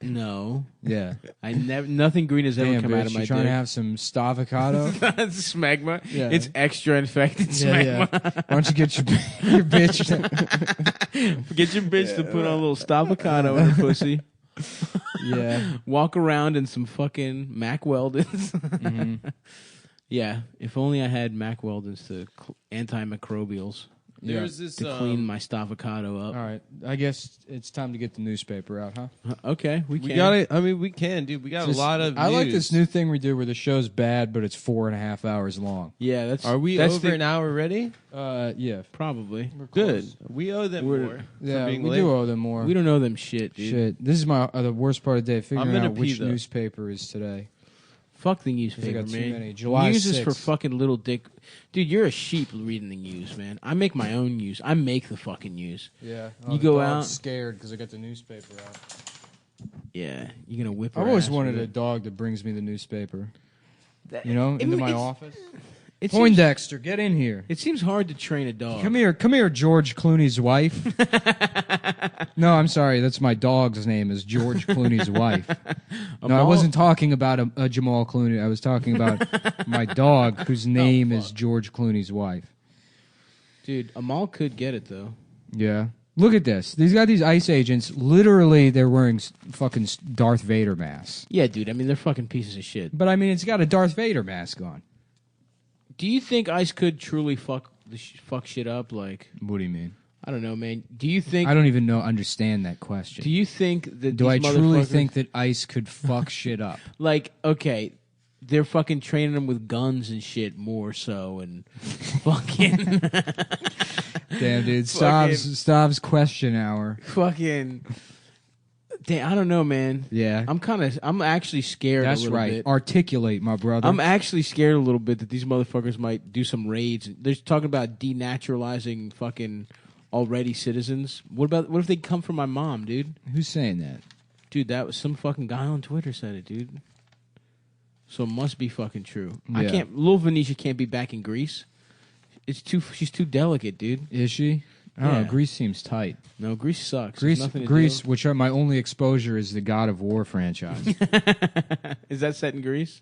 No, Yeah. I never. Nothing green has ever Damn, come bitch, out of my you trying dick. to have some stavocado? It's smegma. Yeah. It's extra infected Yeah, smegma. yeah. Why don't you get your bitch? Get your bitch to put on a little stavocado in her pussy. Yeah. Walk around in some fucking Mac Weldons. Mhm. Yeah, if only I had Mac Weldons to antimicrobials There's this. to clean my stavocado All up. right. I guess it's time to get the newspaper out, huh? Okay, we We can. got it. I mean, we can, dude. We got Just- a lot of. I like news. this new thing we do where the show's bad, but it's 4.5 hours long. Yeah, that's. Are we that's over the- an hour already? Yeah. Probably. Good. We owe them We're- more. Yeah, for being we late. do owe them more. We don't know them shit, dude. Shit. This is my the worst part of the day, figuring gonna out pee, which though. newspaper is today. Fuck the I newspaper, got too man. many. July News is for 6th. fucking little dick. Dude, you're a sheep reading the news, man. I make my own news. I make the fucking news. Yeah. You go out- scared because I got the newspaper out. Yeah, you're gonna whip. Her I've always ass wanted with a it. dog that brings me the newspaper. You know, I into mean, my it's- office. It seems, Poindexter, get in here. it seems hard to train a dog. Come here, George Clooney's wife. No, I'm sorry, that's my dog's name is George Clooney's wife. No, I Amal- wasn't talking about a Jamal Clooney. I was talking about my dog, whose name is George Clooney's wife. Dude, Amal could get it though. Yeah. Look at this. These got these ICE agents. Literally, they're wearing fucking Darth Vader masks. Yeah, dude. I mean, they're fucking pieces of shit. But I mean, it's got a Darth Vader mask on. Do you think ICE could truly fuck shit up? Like, What do you mean? I don't know, man. Do you think? I don't even understand that question. Do you think that? Do I these truly motherfuckers- think that ICE could fuck shit up? Like, okay, they're fucking training them with guns and shit more so, and fucking, Damn, dude. Fucking- Stav's question hour. fucking. Damn, I don't know, man. Yeah. I'm actually scared. That's a little right. Bit. Articulate, my brother. I'm actually scared a little bit that these motherfuckers might do some raids. They're talking about denaturalizing fucking already citizens. What if they come from my mom, dude? Who's saying that? Dude, that was some fucking guy on Twitter said it, dude. So it must be fucking true. I Yeah. can't. Little Venetia can't be back in Greece. She's too delicate, dude. Is she? I don't know. Yeah. Greece seems tight. No, Greece sucks. There's nothing to Greece, do. which are my only exposure is the God of War franchise. Is that set in Greece?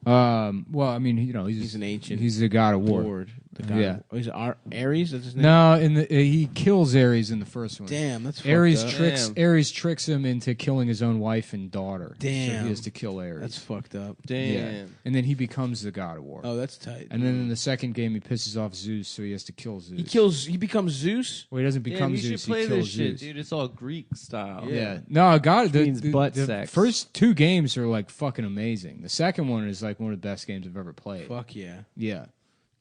Well, I mean, he's He's an ancient He's the God of war. Lord. The guy. Yeah. Oh, he's Ares. That's his name. No, he kills Ares in the first one. Damn, that's Ares fucked up. tricks Ares tricks him into killing his own wife and daughter. So Damn. he has to kill Ares. That's fucked up. Damn. Yeah. And then he becomes the god of war. Oh, that's tight. And then in the second game, he pisses off Zeus, so he has to kill Zeus. He becomes Zeus. Well, he doesn't Damn, become you Zeus. should play he kills this shit, Zeus. dude. It's all Greek style. Yeah. No, I got it. Means butt sex. First 2 games are like fucking amazing. The second one is like one of the best games I've ever played. Fuck yeah. Yeah.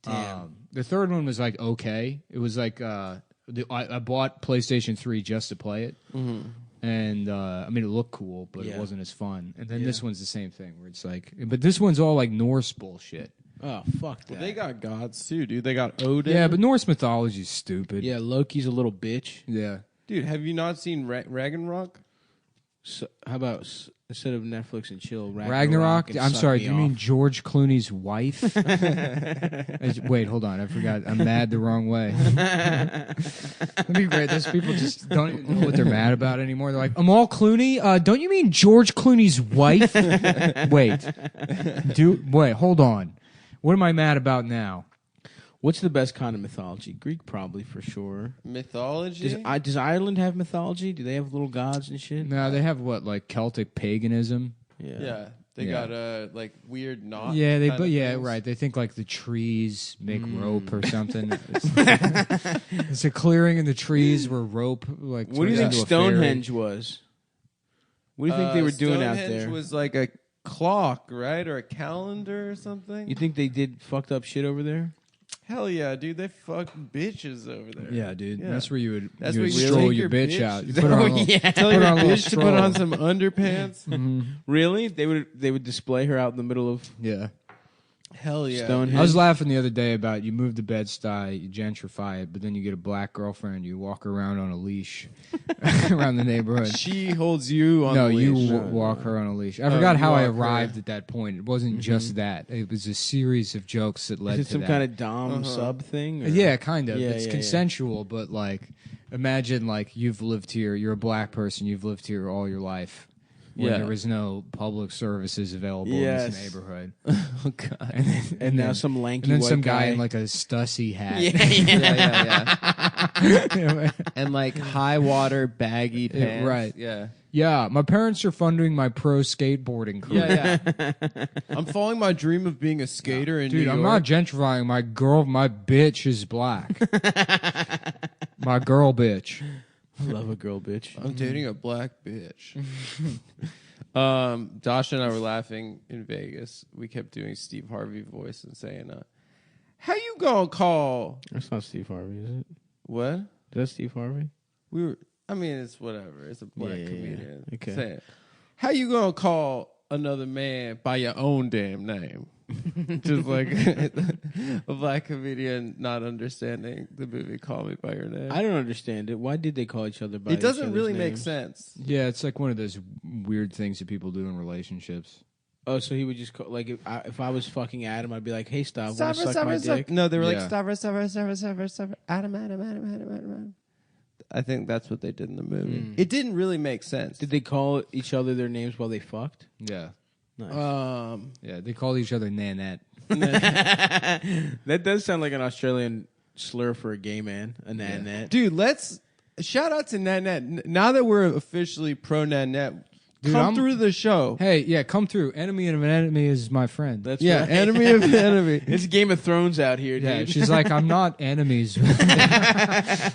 Damn. The third one was like okay. It was like I bought PlayStation 3 just to play it. And I mean, it looked cool, but it Yeah. wasn't as fun. And then this one's the same thing, where it's like, but this one's all like Norse bullshit. Oh, fuck that. Well, they got gods too, dude. They got Odin. Yeah, but Norse mythology is stupid. Yeah, Loki's a little bitch. Yeah. dude, have you not seen Ragnarok? So, how about instead of Netflix and chill, Ragnarok? and I'm suck sorry, me do you mean off? George Clooney's wife? Wait, hold on. I forgot. I'm mad the wrong way. That'd be great. Those people just don't even know what they're mad about anymore. They're like, Amal Clooney? Don't you mean George Clooney's wife? Wait, hold on. What am I mad about now? What's the best kind of mythology? Greek, probably, for sure. Mythology? Does Ireland have mythology? Do they have little gods and shit? No, they have what, like Celtic paganism? Yeah. They Yeah. got like weird knots. Yeah, kind of things. right. They think like the trees make rope or something. It's a clearing in the trees where rope like. What do you turns think into a fairy. Stonehenge was? What do you think they were doing out Stonehenge there? was like a clock, right? Or a calendar or something? You think they did fucked up shit over there? Hell yeah, dude. They fuck bitches over there. Yeah, dude. Yeah. That's where you would, That's you where would you stroll take your your bitch bitch. out. You Oh, put her on a little, yeah. Tell put her your on a little bitch to put on stroll. some underpants. Really? They would display her out in the middle of Yeah. Hell yeah. Stonehenge. I was laughing the other day about you move to Bed-Stuy, you gentrify it, but then you get a black girlfriend, you walk around on a leash around the neighborhood. She holds you on No, the you leash. walk her on a leash. I forgot you how I walk her. arrived at that point. It wasn't just that. It was a series of jokes that led Is it to some that. kind of dom sub thing? or- Yeah, kind of. Yeah, It's yeah, consensual, but like, imagine like you've lived here. You're a black person. You've lived here all your life. When Yeah. there was no public services available in Yes. this neighborhood. Oh god. And now then- some lanky And then white some guy in like a Stussy hat. yeah. And like high water baggy Yeah, pants. right. Yeah. Yeah, my parents are funding my pro skateboarding career. Yeah. I'm following my dream of being a skater in Dude, New I'm York. not gentrifying. My bitch is black. My girl bitch. I love a girl bitch. I'm dating a black bitch. Dasha and I were laughing in Vegas. We kept doing Steve Harvey voice and saying, "How you gonna call?" That's not Steve Harvey, is it? What? Is that Steve Harvey? We were. I mean, it's whatever. It's a black Yeah. comedian. Okay. Saying, "How you gonna call another man by your own damn name?" Just like a black comedian not understanding the movie "Call Me by Your Name." I don't understand it. Why did they call each other by It doesn't each other's really make names? sense. Yeah, it's like one of those weird things that people do in relationships. Oh, so he would just call, like if I was fucking Adam, I'd be like, "Hey, stop, want to suck my dick?" No, they were like, Yeah. stop, Adam. I think that's what they did in the movie. It didn't really make sense. Did they call each other their names while they fucked? Yeah. Nice. Yeah, they call each other Nanette. That does sound like an Australian slur for a gay man, a nanette. Dude, let's shout out to Nanette. Now that we're officially pro Nanette, Dude, come I'm- through the show. Hey, yeah, come through. Enemy of an enemy is my friend. That's Yeah, right. enemy of the enemy. It's Game of Thrones out here, Yeah, dude. she's like, I'm not enemies.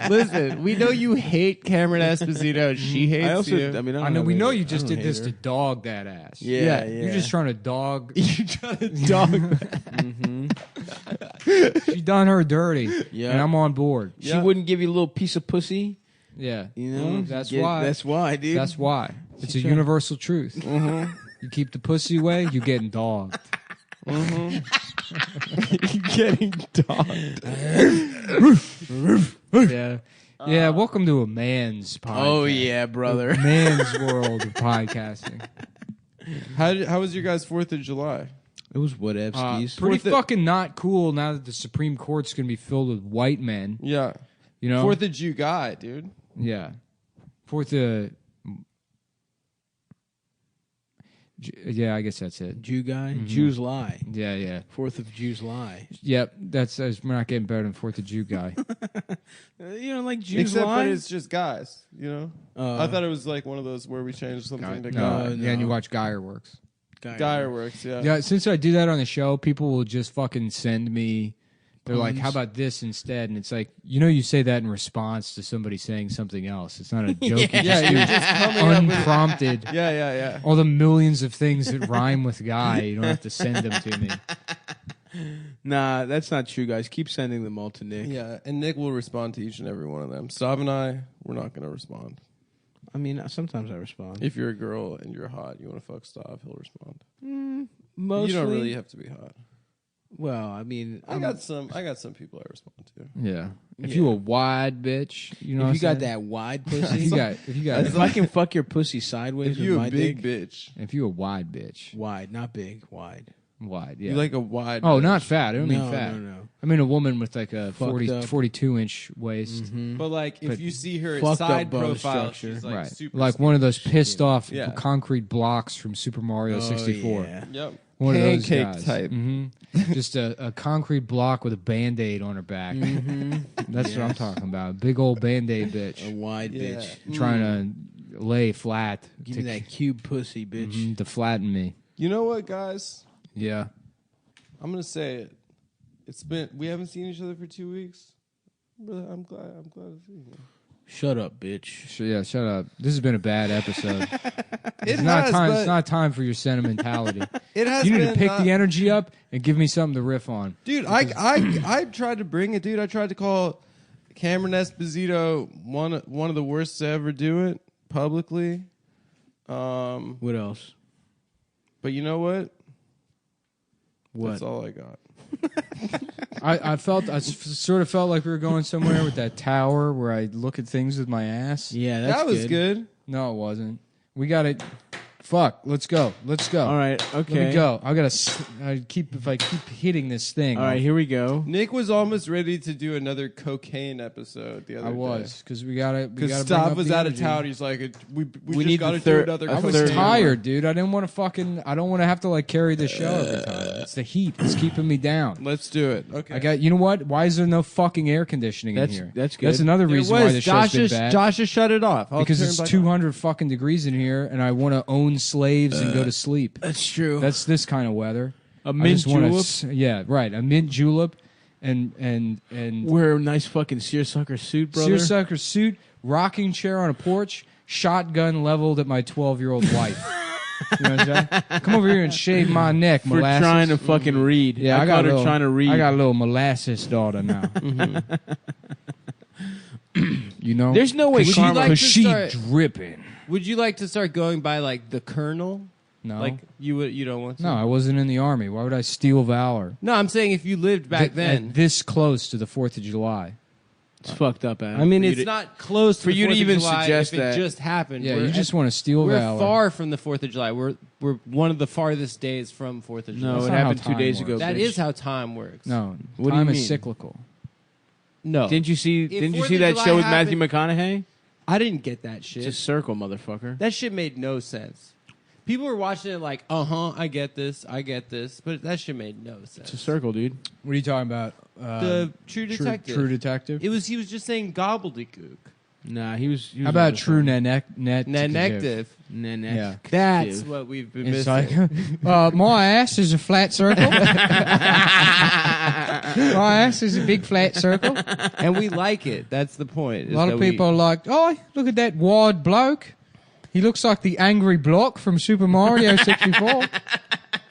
Listen, we know you hate Cameron Esposito. She hates I also, you. I mean, I know we know you I just don't did this hate to her. dog that ass. Yeah, You're just trying to dog. you trying to dog. She done her dirty. Yeah. And I'm on board. She wouldn't give you a little piece of pussy. Yeah. You know, That's why. That's why, dude. That's why. It's a universal truth. You keep the pussy away, you're getting dogged. You're getting dogged. Yeah. Yeah, welcome to a man's podcast. Oh yeah, brother. Man's world of podcasting. How was your guys' 4th of July? It was whatevskis. Pretty Fourth of- fucking not cool now that the Supreme Court's going to be filled with white men. Yeah. You know? 4th of July, dude. Yeah. Fourth of... Yeah, I guess that's it. Jew guy? Jews lie. Yeah, yeah. 4th of Jews lie. Yep, we're not getting better than 4th of Jew guy. You don't like Jews Except, lie? but it's just guys. You know, I thought it was like one of those where we changed something to guy. Yeah, and you watch Geyer Works. Geyer Works. Yeah. Yeah, since I do that on the show, people will just fucking send me. They're like, "How about this instead?" And it's like, you say that in response to somebody saying something else. It's not a joke. Yeah, you're just coming up with unprompted. Yeah. All the millions of things that rhyme with guy, you don't have to send them to me. Nah, that's not true, guys. Keep sending them all to Nick. Yeah, and Nick will respond to each and every one of them. Stav and I, we're not going to respond. I mean, sometimes I respond. If you're a girl and you're hot, you want to fuck Stav, he'll respond. Mostly, You don't really have to be hot. Well, I mean, I got some people I respond to. Yeah. If you a wide bitch, you know. if you got that wide pussy, if you got if I can fuck your pussy sideways If you with a my big dick, bitch, if you a wide bitch, wide, not big, wide. wide, yeah. you like a wide. Oh, bitch. not fat. I don't mean No, fat. no. I mean a woman with like a Fucked 42-inch waist. But like, if But you see her fucked side up bone profile, structure. she's like Right. super Like one of those pissed off Yeah. concrete blocks from Super Mario 64. Yeah. Yep. One of those Pancake guys. type. Just a concrete block with a Band-Aid on her back. That's what I'm talking about. Big old Band-Aid bitch. A wide Yeah. bitch. Trying to lay flat. Give me that cube pussy, bitch. To flatten me. You know what, guys? Yeah. I'm gonna say it. We haven't seen each other for 2 weeks. But I'm glad to see you. Shut up, bitch. Shut up. This has been a bad episode. It's Not time for your sentimentality. It has. You need been to pick not- the energy up and give me something to riff on. Dude, I tried to bring it, dude. I tried to call Cameron Esposito one of the worst to ever do it publicly. What else? But you know what? What? That's all I got. I sort of felt like we were going somewhere with that tower where I look at things with my ass. Yeah, that's That was good. No, it wasn't. We got it. Fuck. Let's go. All right. Okay. Let me go. If I keep hitting this thing. All right. Here we go. Nick was almost ready to do another cocaine episode the other I day. was because we gotta. Because bring Stav up was the out of energy. town. He's like, we We just need got the to third- do another. a I was third tired, dude. I didn't want to I don't want to have to like carry the show every time. It's the heat. It's keeping me down. Let's do it. Okay. I got. You know what? Why is there no fucking air conditioning in here? That's good. That's another reason why the show's been bad. Josh just shut it off. Because it's 200 fucking degrees in here, and I want to own slaves and go to sleep. That's true. That's this kind of weather. A I mint just wanna julep. Yeah, right. A mint julep, and Wear a nice fucking seersucker suit, brother. seersucker suit, rocking chair on a porch, shotgun leveled at my 12-year-old wife. You know what I'm saying? Come over here and shave my neck, for molasses. trying to fucking read. Yeah, I got her trying to read. I got a little molasses daughter now. You know, There's no way Would you Karma. like because to she start- dripping. Would you like to start going by like the colonel? No, Like you don't want to? no, I wasn't in the army. Why would I steal valor? No, I'm saying if you lived back then. this close to the 4th of July. It's fucked up, Adam. I mean, For you it's to- not close to for the you to 4th of even July suggest if that. it just happened. Yeah, We're you just want to steal We're valor. far from the 4th of July. We're one of the farthest days from 4th of July. No, That's it not how happened 2 time days works. ago. That bitch. is how time works. No, What do time you is mean? cyclical. No. Didn't you see? If Didn't you 4th see of that July show with happened- Matthew McConaughey? I didn't get that shit. Just circle, motherfucker. That shit made no sense. People were watching it like, I get this, but that shit made no sense. It's a circle, dude. What are you talking about? The True Detective. True Detective. He was just saying gobbledygook. Nah, he was. How about on True the Net? Nanective. Yeah. That's what we've been It's missing. like, my ass is a flat circle. My ass is a big flat circle. And we like it. That's the point. A lot of people are like, oh, look at that wide bloke. He looks like the angry bloke from Super Mario 64.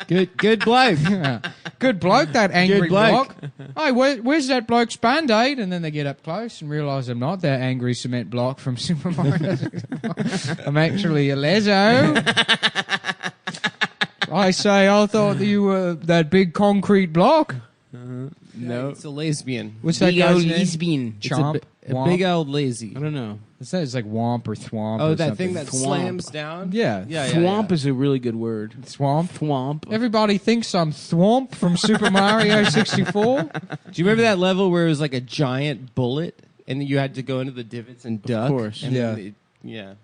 Good bloke. Yeah. Good bloke, that angry Good bloke. bloke. Hey, where's that bloke's Band-Aid? And then they get up close and realise I'm not that angry cement block from Super Mario 64. I'm actually a lezo. I say, I thought that you were that big concrete block. No, it's a lesbian. What's that guy's name? lesbian. Chomp? A big old lazy. I don't know. It says like womp or thwomp. Oh, or that something. thing that Thwomp. slams down. Yeah. Thwomp is a really good word. Thwomp. Thwomp. Everybody thinks I'm Thwomp from Super Mario 64. Do you remember that level where it was like a giant bullet, and you had to go into the divots and duck? course. And then Yeah. yeah.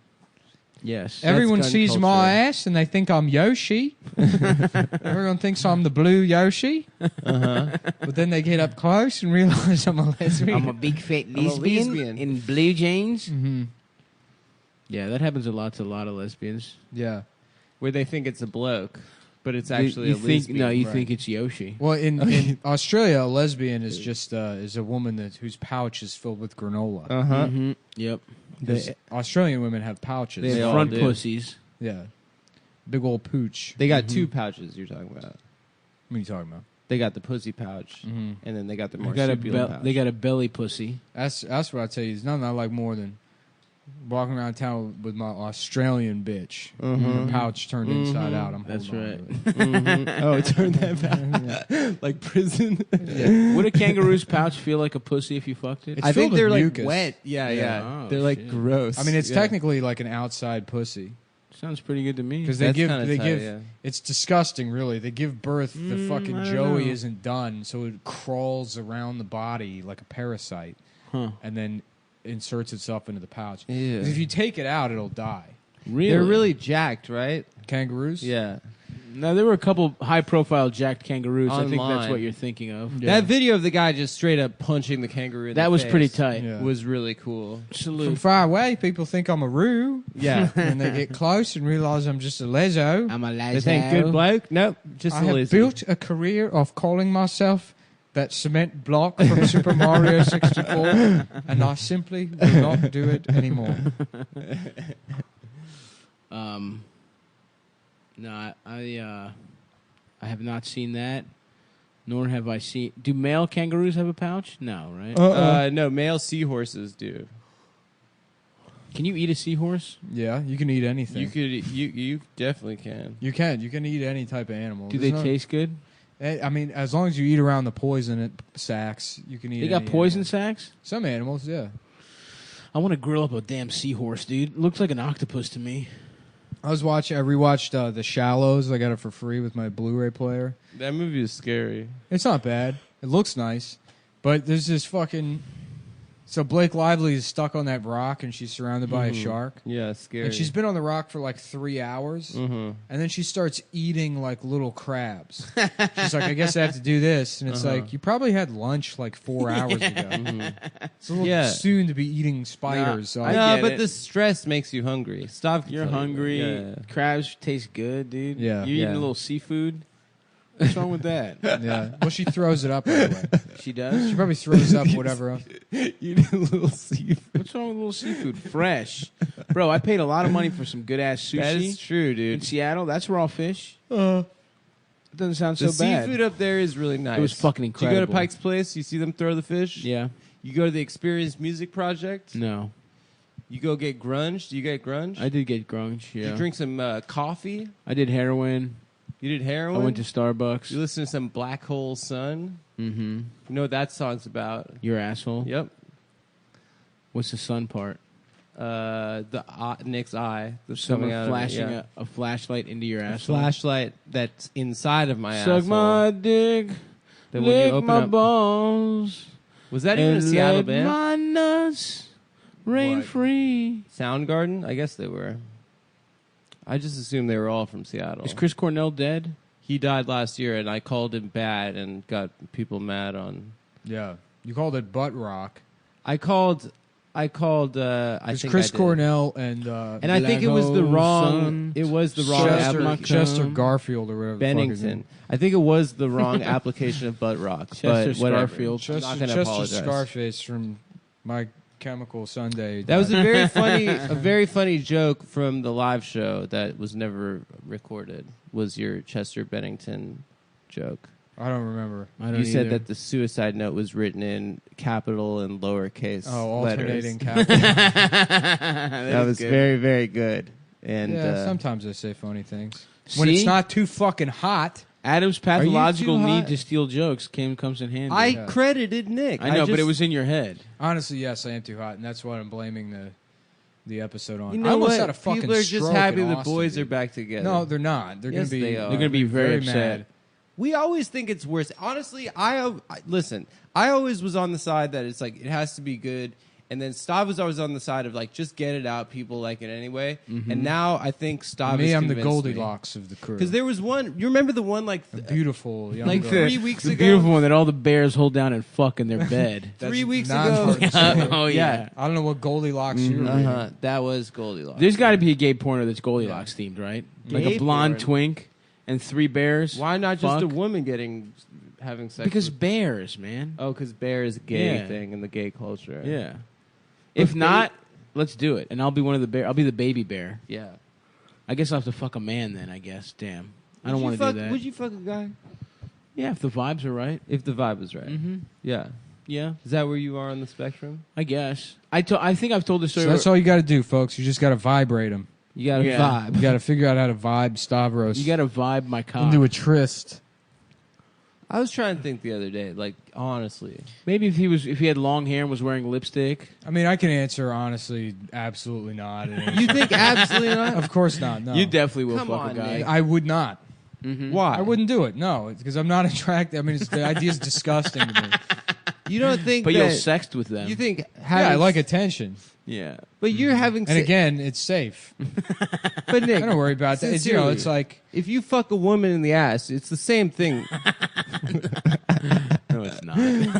Yes. Everyone That's gun sees culture. my ass and they think I'm Yoshi. Everyone thinks I'm the blue Yoshi. But then they get up close and realize I'm a lesbian. I'm a big fat I'm a lesbian. in blue jeans. Mm-hmm. Yeah, that happens a lot to a lot of lesbians. Yeah. Where they think it's a bloke, but it's actually you a think lesbian. no, you right. think it's Yoshi. Well, in Australia, a lesbian is just is a woman whose pouch is filled with granola. Mm-hmm. Yep. 'Cause Australian women have pouches. They They have all front do. pussies. Yeah. Big old pooch. They got two pouches you're talking about. What are you talking about? They got the pussy pouch, Mm-hmm. and then they got the They marsupial pouch. they got a belly pussy. That's what I tell you. There's nothing I like more than walking around town with my Australian bitch. The pouch turned inside out. I'm That's holding right. on to it. Oh, it turned that back. Like prison. Would a kangaroo's pouch feel like a pussy if you fucked it? It's I think filled they're with like mucus. wet. Yeah, Yeah. yeah. Oh, they're like shit. gross. I mean, it's Yeah. technically like an outside pussy Sounds pretty good to me. because they That's give kinda tight, yeah. It's disgusting, really. They give birth. The fucking I don't joey know. isn't done, so it crawls around the body like a parasite, Huh. and then inserts itself into the pouch. Yeah. 'Cause if you take it out, it'll die. Really? They're really jacked, right? Kangaroos. Yeah. No, there were a couple high-profile jacked kangaroos. I think that's Online. what you're thinking of. Yeah. That video of the guy just straight up punching the kangaroo in That the was face pretty tight. Yeah. was really cool. From Salute. far away, people think I'm a roo. Yeah. And they get close and realize I'm just a lezo. I'm a They lazo. think good bloke? Nope. Just I a have lazy. built a career of calling myself that cement block from Super Mario 64, and I simply will not do it anymore. No, I have not seen that, nor have I seen. Do male kangaroos have a pouch? No, right? No, male seahorses do. Can you eat a seahorse? Yeah, you can eat anything. You definitely can. You can eat any type of animal. Do There's they no- taste good? I mean, as long as you eat around the poison sacks, you can eat. They got any poison animal. sacks? Some animals, yeah. I want to grill up a damn seahorse, dude. Looks like an octopus to me. I rewatched The Shallows. I got it for free with my Blu-ray player. That movie is scary. It's not bad. It looks nice, but there's this fucking. So Blake Lively is stuck on that rock, and she's surrounded by a shark. Yeah, scary. And she's been on the rock for like 3 hours, and then she starts eating like little crabs. She's like, I guess I have to do this, and it's like, you probably had lunch like 4 hours ago. It's a little Yeah. soon to be eating spiders. so I No, get but it. the stress makes you hungry. Stop. You're killing hungry. Yeah. Crabs taste good, dude. Yeah. You're eating Yeah. a little seafood. What's wrong with that? yeah. Well, she throws it up anyway. She does? She probably throws up whatever else. You need a little seafood. What's wrong with a little seafood? Fresh. Bro, I paid a lot of money for some good-ass sushi That is true, in dude. Seattle. That's raw fish. It doesn't sound The so bad. seafood up there is really nice. It was fucking Do you go incredible. to Pike's Place? You see them throw the fish? Yeah. You go to the Experience Music Project? No. You go get grunge? Do you get grunge? I did get grunge, Did yeah. you drink some coffee? I did heroin. You did heroin? I went to Starbucks. You listen to some Black Hole Sun? Mm-hmm. You know what that song's about? Your asshole. Yep. What's the sun part? Nick's eye. That's Someone coming out of it, flashing yeah. a flashlight into your A asshole. flashlight that's inside of my Suck asshole. my dick. Then when you Lick open my up, balls. was that even a and Seattle let band? my nuts rain What? free. Soundgarden? I guess they were. I just assumed they were all from Seattle. Is Chris Cornell dead? He died last year, and I called him bad and got people mad on. Yeah. You called it butt rock. I called. I It's think Chris I did. Cornell and and I think it was the Black wrong. Sun, It was the wrong Chester- application. Chester Garfield or whatever. the fuck his name. Bennington. I think it was the wrong application of butt rock. Chester but whatever. Scarfield. I'm not Chester, gonna Chester apologize. Scarface from My Chemical Sunday. That was a very funny joke from the live show that was never recorded. Was your Chester Bennington joke? I don't remember. I don't You said either. that the suicide note was written in capital and lowercase Oh, letters. alternating capital. That was very, very good. And yeah, sometimes I say funny things. When See? it's not too fucking hot. Adam's pathological too need hot? to steal jokes comes in handy. I credited Nick. I know, but just- it was in your head. Honestly, yes, I am too hot, and that's what I'm blaming the episode on. You I know almost what? had a fucking People are just stroke happy in the Austin, boys dude. are back together. No, they're not. They're Yes, gonna be. they are. They're gonna be very upset. mad. We always think it's worse. Honestly, listen. I always was on the side that it's like it has to be good, And then Stav was always on the side of like, just get it out. People like it anyway. And now I think Stav is I'm the convinced Goldilocks of the crew. Because there was one. You remember the one like a beautiful young like girl. 3 weeks The ago. beautiful one that all the bears hold down and fuck in their bed. 3 weeks not ago. important to me. Oh yeah. I don't know what Goldilocks you're reading. That was Goldilocks. There's got to be a gay porno that's Goldilocks themed, right? Like Gay a blonde porn? twink and 3 bears. Why not just a Fuck. woman having sex? Because with, bears, man. because bear is a gay Yeah. thing in the gay culture. Yeah. If not, let's do it, and I'll be one of the bear. I'll be the baby bear. Yeah. I guess I'll have to fuck a man then. I guess. Damn. I don't want to do that. Would you fuck a guy Yeah, if the vibes are right. if the vibe was right? Mm-hmm. Yeah. Yeah, Is that where you are on the spectrum? I guess. I think I've told this story. So that's all you got to do, folks. You just got to vibrate them. You got a Yeah. vibe. You got to figure out how to vibe Stavros You got to vibe my cock. into a tryst. I was trying to think the other day, like honestly, Maybe if he had long hair and was wearing lipstick. I mean, I can answer honestly, absolutely not. you think absolutely not? Of course not. No, You definitely will Come fuck on, a guy. Nick. I would not. Why? I wouldn't do it. No, because I'm not attracted. I mean, the idea is disgusting to me. You don't think? But that, you'll sext with them. You think? Yeah, I like attention, Yeah. But you're having. and again, it's safe. but Nick, I don't worry about that. It's, you know, sincerely, it's like if you fuck a woman in the ass, it's the same thing. No, it's not.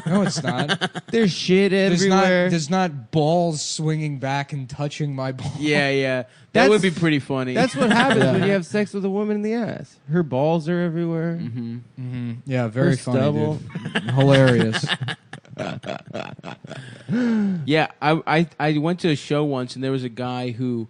no, it's not. There's shit everywhere. There's not balls swinging back and touching my balls. Yeah, yeah. That That's- would be pretty funny. That's what happens when you have sex with a woman in the ass. Her balls are everywhere. Mm-hmm. Yeah, very Her funny, stubble. dude. Hilarious. Yeah, I went to a show once and there was a guy who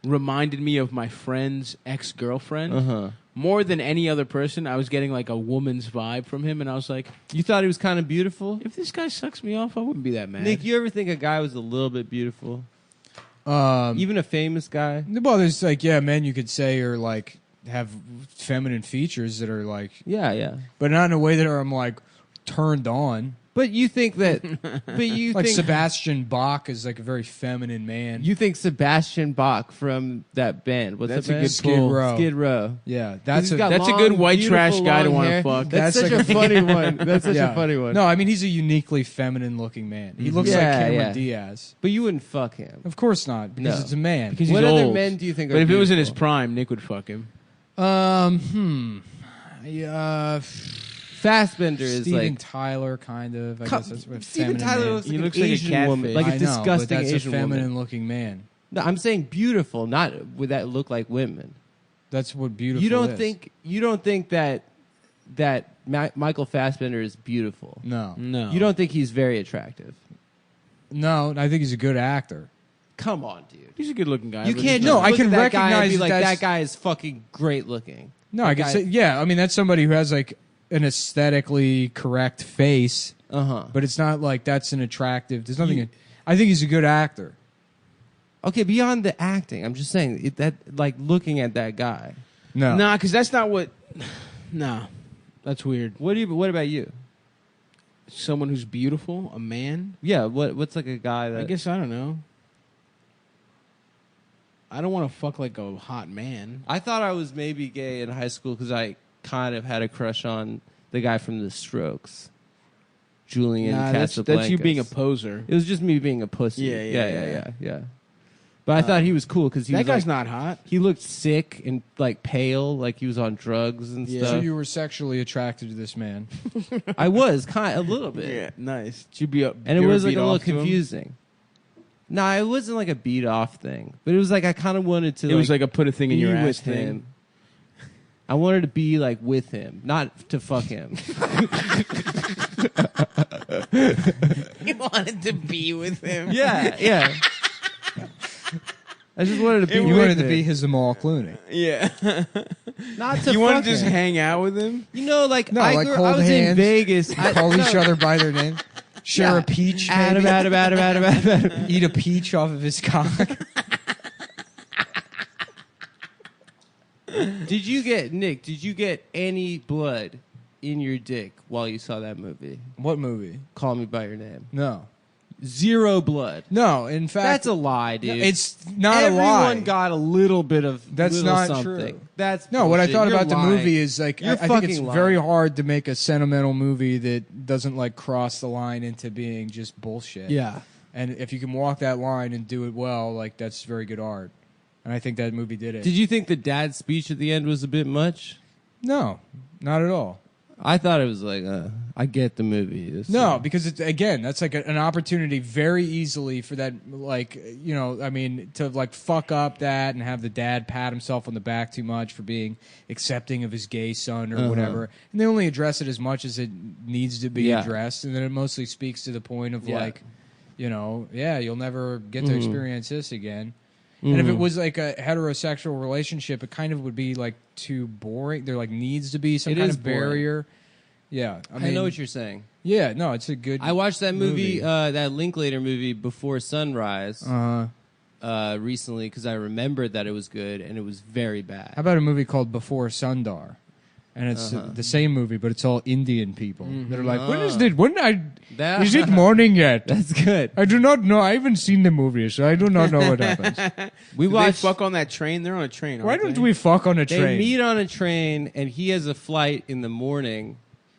reminded me of my friend's ex-girlfriend. More than any other person, I was getting like a woman's vibe from him, and I was like, You thought he was kind of beautiful? if this guy sucks me off, I wouldn't be that mad. Nick, you ever think a guy was a little bit beautiful? Even a famous guy? Well, there's like, yeah, men you could say are like have feminine features that are like, Yeah, yeah. but not in a way that I'm like turned on. But you think that? But you Like think Sebastian Bach is like a very feminine man. you think Sebastian Bach from that band? What's That's that a band? good Skid pull. Row. Skid Row. Yeah, that's He's a got that's a long, good white trash beautiful, guy to long wanna hair. fuck. That's That's such like a funny one. That's such yeah. a funny one. No, I mean he's a uniquely feminine looking man. He looks Yeah, like Cameron yeah. Diaz. But you wouldn't fuck him. Of course not, because No. it's a man. Because he's What other old. men do you think are But if it was in his beautiful? prime, Nick would fuck him. Yeah, Fassbender is Steven like Tyler, kind of. I Co- guess that's what Steven feminine Tyler man. looks He like looks an like a Asian woman, catfish. like a I know, disgusting but that's Asian a feminine woman. looking man. No, I'm saying beautiful, not would that look like women. That's what beautiful You don't is. think that Michael Fassbender is beautiful. No. No. You don't think he's very attractive. No, I think he's a good actor. Come on, dude. He's a good looking guy. You but can't he's No, just I look can at that guy and recognize be like that's- that guy is fucking great looking. No, I could say, yeah, I mean, that's somebody who has like an aesthetically correct face, but it's not like that's an attractive, there's nothing, I think he's a good actor. Okay, beyond the acting, I'm just saying that like looking at that guy. No. Nah, because that's not what. Nah, that's weird. What about you? Someone who's beautiful, a man. Yeah, what's like a guy that I guess I don't know. I don't want to fuck like a hot man. I thought I was maybe gay in high school because I kind of had a crush on the guy from The Strokes, Julian Nah, Casablancas. that's you being a poser. It was just me being a pussy. Yeah. yeah. But I thought he was cool because he That was guy's like, not hot. he looked sick and like pale, like he was on drugs and Yeah. So stuff. you were sexually attracted to this man. I was kind of a little bit, nice. Should be up, and it was like a little confusing. Nah, it wasn't like a beat off thing, but it was like I kind of wanted to. It was like a put a thing in be your with ass thing. him. I wanted to be like with him, not to fuck him. You wanted to be with him. yeah. I just wanted to be. You with wanted to him. be his Jamal Clooney. Yeah. not to You fuck want to just him. hang out with him? You know, like No, I like grew- hold I was in hands, Vegas. Call each other by their name. Share a peach, maybe. Adam. Eat a peach off of his cock. Did you get any blood in your dick while you saw that movie? What movie? Call Me by Your Name. No. Zero blood. No, in fact, That's a lie, dude. it's not Everyone a lie. got a little bit of. That's little not something. true. That's No, what I bullshit. thought You're about the lying. movie is like You're I think it's fucking very lying. hard to make a sentimental movie that doesn't like cross the line into being just bullshit. Yeah. And if you can walk that line and do it well, like that's very good art. And I think that movie did it. Did you think the dad's speech at the end was a bit much? No, not at all. I thought it was like, I get the movie. No, because it's, again, that's like an opportunity very easily for that, like, to like fuck up that and have the dad pat himself on the back too much for being accepting of his gay son or whatever. And they only address it as much as it needs to be addressed. And then it mostly speaks to the point of like, you'll never get to experience this again. And if it was like a heterosexual relationship, it kind of would be like too boring. There like needs to be some kind of barrier. Yeah, I know what you're saying. Yeah, no, it's a good. I watched that movie, that Linklater movie, Before Sunrise, recently because I remembered that it was good and it was very bad. How about a movie called Before Sundar? And it's the same movie, but it's all Indian people. They're like, when is it? Is it morning yet? That's good. I do not know. I haven't seen the movie, so I do not know what happens. We watched. They fuck on that train. They're on a train. Why don't we fuck on a train? They meet on a train, and he has a flight in the morning.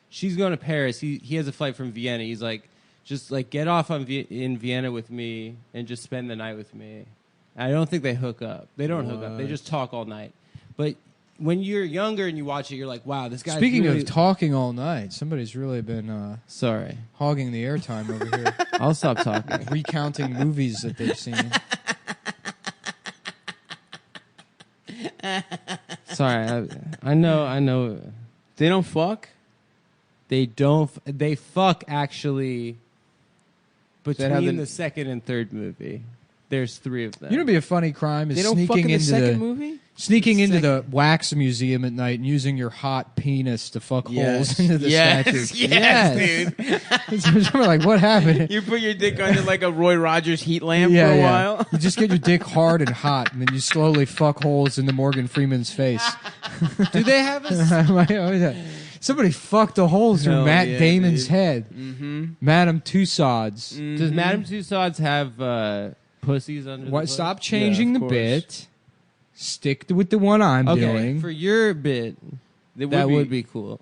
She's going to Paris. He has a flight from Vienna. He's like, just like get off in Vienna with me and just spend the night with me. I don't think they hook up. They don't hook up. They just talk all night. But when you're younger and you watch it, you're like, wow, this guy. Speaking of talking all night, somebody's really been hogging the airtime over here. I'll stop talking. Recounting movies that they've seen. Sorry, I know. They don't fuck? They don't. They fuck actually between the second and third movie. There's 3 of them. You know, what'd be a funny crime is They don't fuck sneaking in the into second movie? Sneaking into the wax museum at night and using your hot penis to fuck holes into the statues. Yes, dude. So we're like, what happened? You put your dick under like a Roy Rogers heat lamp for a while. You just get your dick hard and hot, and then you slowly fuck holes into Morgan Freeman's face. Do they have a... Somebody fucked a hole through Matt Damon's head. Mm-hmm. Madame Tussauds. Mm-hmm. Does Madame Tussauds have pussies under the Stop changing the bit. Stick with the one I'm doing. For your bit, that would be cool.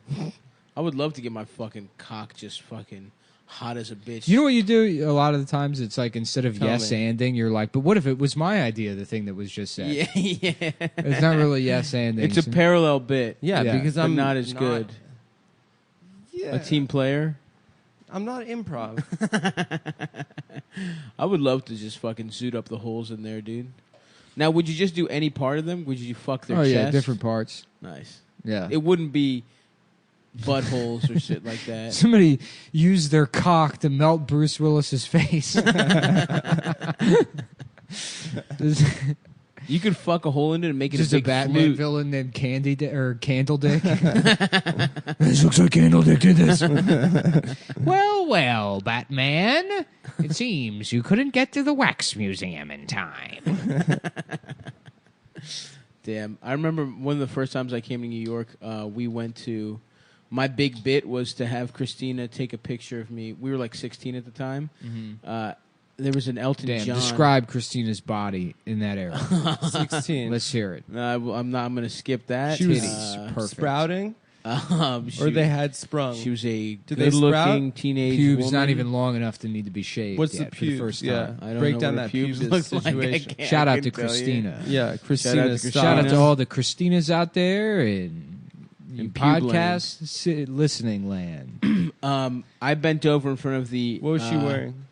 I would love to get my fucking cock just fucking hot as a bitch. You know what you do a lot of the times? It's like instead of yes-anding, you're like, but what if it was my idea, the thing that was just said? Yeah. It's not really yes-anding. It's a parallel bit. Yeah, because I'm not as good. Yeah. A team player. I'm not improv. I would love to just fucking suit up the holes in there, dude. Now, would you just do any part of them? Would you fuck their chest? Oh, yeah, different parts. Nice. Yeah. It wouldn't be buttholes or shit like that. Somebody used their cock to melt Bruce Willis's face. You could fuck a hole in it and make it just a a big Batman flute. villain named Candle Dick. This looks like Candle Dick did this. Well, Batman. It seems you couldn't get to the wax museum in time. Damn. I remember one of the first times I came to New York, we went to... My big bit was to have Christina take a picture of me. We were like 16 at the time. Mm-hmm. There was an Elton John. Describe Christina's body in that era. 16. Let's hear it. I'm going to skip that. She was perfect. Sprouting? Or they had sprung? She was a Did they good-looking sprout? teenage Pubes woman. not even long enough to need to be shaved. What's yet the for pubes? the first Yeah. time. I don't Break know down what a that pubes pubes looks like. situation. Shout out to tell you. Christina. Yeah, Christina. Shout out to all the Christinas out there in In podcast listening land. I bent over in front of the... What was she wearing?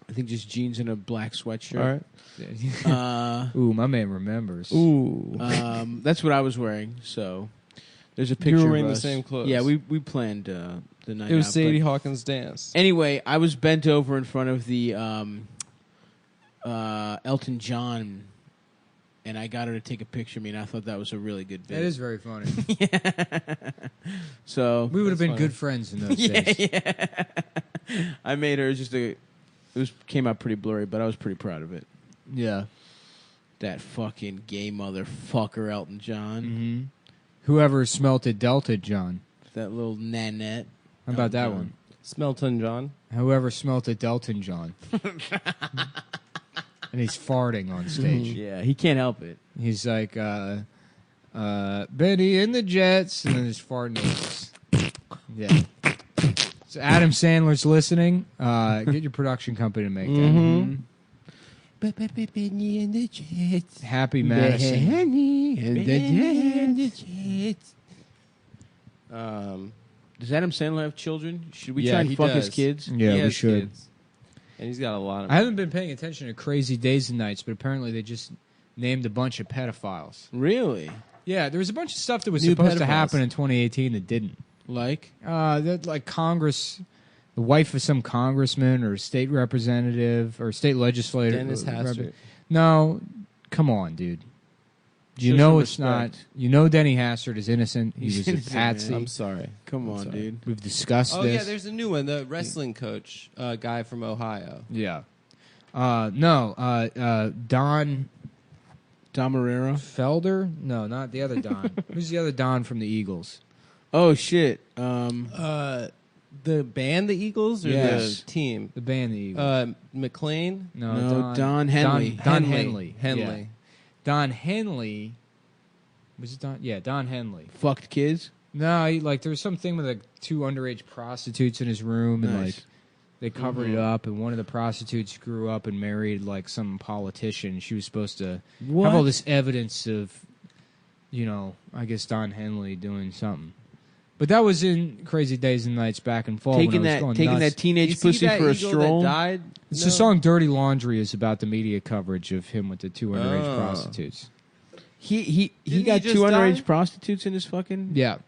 I think just jeans and a black sweatshirt. All right. Ooh, my man remembers. Ooh. That's what I was wearing. So there's a picture You were wearing of the us. same clothes. Yeah, we planned the night It was out, Sadie but- Hawkins' dance. Anyway, I was bent over in front of the Elton John, and I got her to take a picture of me, and I thought that was a really good bit. That is very funny. So We would have been funny. good friends in those days. yeah. I made her just a... came out pretty blurry, but I was pretty proud of it. Yeah. That fucking gay motherfucker, Elton John. Mm-hmm. Whoever smelt it dealt it, John. That little nanette. How about that John. one? Smelton John. Whoever smelt it Delton John. And he's farting on stage. Yeah, he can't help it. He's like, Benny and the Jets, and then his fart noise. Yeah. So Adam Sandler's listening. Get your production company to make that. Happy Madison. Does Adam Sandler have children? Should we Yeah, try and he fuck his does. kids? He Yeah, we has should. kids. And he's got a lot of. I haven't been paying attention to Crazy Days and Nights, but apparently they just named a bunch of pedophiles. Really? Yeah, there was a bunch of stuff that was New supposed to pedophiles. happen in 2018 that didn't. Like? That like Congress, the wife of some congressman or state representative or state legislator. Dennis Hastert. No, come on, dude. You Show know some it's not. respect. You know Denny Hastert is innocent. He He's was a innocent, patsy. man. I'm sorry. Come on, sorry. dude. We've discussed Oh this. yeah, there's a new one. The wrestling coach guy from Ohio. Yeah. Don Don Marrero? Felder? No, not the other Don. Who's the other Don from the Eagles? Oh, shit. The band, the Eagles, or Yes. the team? The band, the Eagles. McLean. No, Don Henley. Don Henley. Henley. Yeah. Don Henley. Was it Don? Yeah, Don Henley. Fucked kids? No, there was something with like 2 underage prostitutes in his room, and Nice. like they covered it up. And one of the prostitutes grew up and married like some politician. She was supposed to have all this evidence of, I guess Don Henley doing something. But that was in Crazy Days and Nights back in fall. Taking when I was going that nuts. teenage You see pussy that for a eagle stroll? that died? It's No. the song "Dirty Laundry" is about the media coverage of him with the 2 underage Oh. prostitutes. He Didn't got he just 2 underage die? prostitutes in his fucking... Yeah,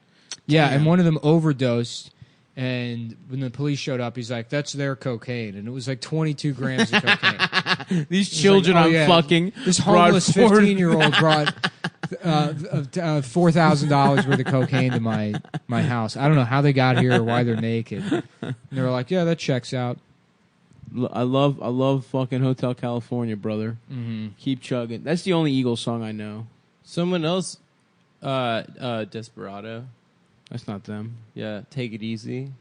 and one of them overdosed. And when the police showed up, he's like, "That's their cocaine," and it was like 22 grams of cocaine. These He's children like, "Oh, I'm yeah, fucking This brought homeless forward- 15-year-old brought $4,000 worth of cocaine to my house. I don't know how they got here or why they're naked. And they were like, "Yeah, that checks out." I love fucking Hotel California, brother. Mm-hmm. Keep chugging. That's the only Eagles song I know. Someone else. Desperado. That's not them. Yeah, Take It Easy.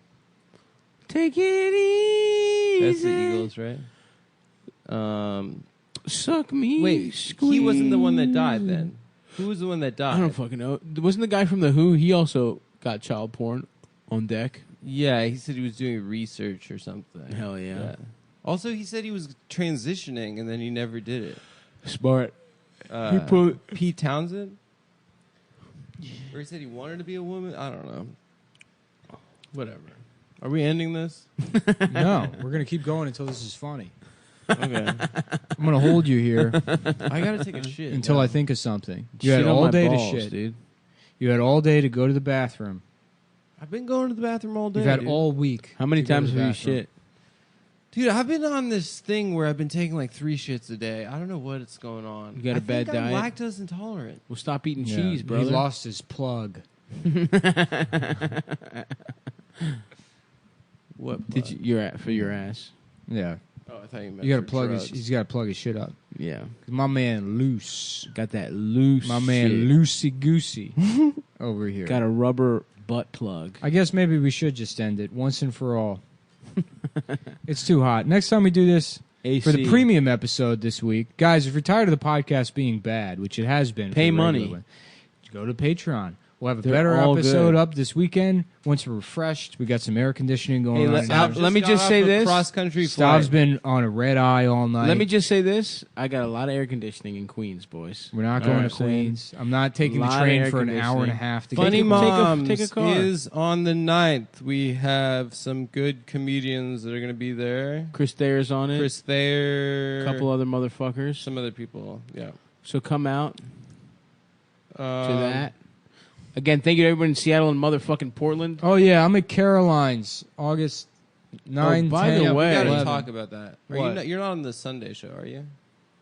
Take it easy. That's the Eagles, right? Suck me. Wait, he wasn't the one that died then. Who was the one that died? I don't fucking know. Wasn't the guy from The Who? He also got child porn on deck. Yeah, he said he was doing research or something. Hell yeah. Also, he said he was transitioning and then he never did it. Smart. He put- Pete Townsend? Or he said he wanted to be a woman? I don't know. Whatever. Are we ending this? No, we're gonna keep going until this is funny. Okay. I'm gonna hold you here I gotta take a shit. until now. I think of something. You Shit had on all my day balls, to shit. dude. You had all day to go to the bathroom. I've been going to the bathroom all day. You've had dude. all week. How many to go to times the have you bathroom. shit? Dude, I've been on this thing where I've been taking like 3 shits a day. I don't know what's going on. You got a I bad think I'm diet? lactose intolerant. Well, stop eating Yeah, cheese, brother. He lost his plug. What? Did you? For your ass. Yeah, Oh, I thought you meant you got to for plug his. drugs. He's got to plug his shit up. Yeah. My man loose. Got that loose. My man shit. loosey goosey over here. Got a rubber butt plug. I guess maybe we should just end it once and for all. It's too hot. Next time we do this AC. for the premium episode this week, guys, if you're tired of the podcast being bad, which it has been, for Pay the regular money. one, go to Patreon. We'll have a They're better all episode good. up this weekend. Once we're refreshed, we got some air conditioning going Hey, on. let's- in here. let me got just off say a this. cross-country Stav's flight. been on a red eye all night. Let me just say this. I got a lot of air conditioning in Queens, boys. We're not Know going what to I'm saying? Queens. I'm not taking the Lot of train air for an hour and a conditioning. half to Funny get Moms take a car. is on the 9th. We have some good comedians that are going to be there. Chris Thayer's on it. Chris Thayer. A couple other motherfuckers. Some other people. Yeah. So come out to Um, that. Again, thank you to everyone in Seattle and motherfucking Portland. Oh, yeah, I'm at Caroline's August 9, by 10, the Yeah, we way- got to 11. talk about that. Are What? you not, you're not on the Sunday show, are you?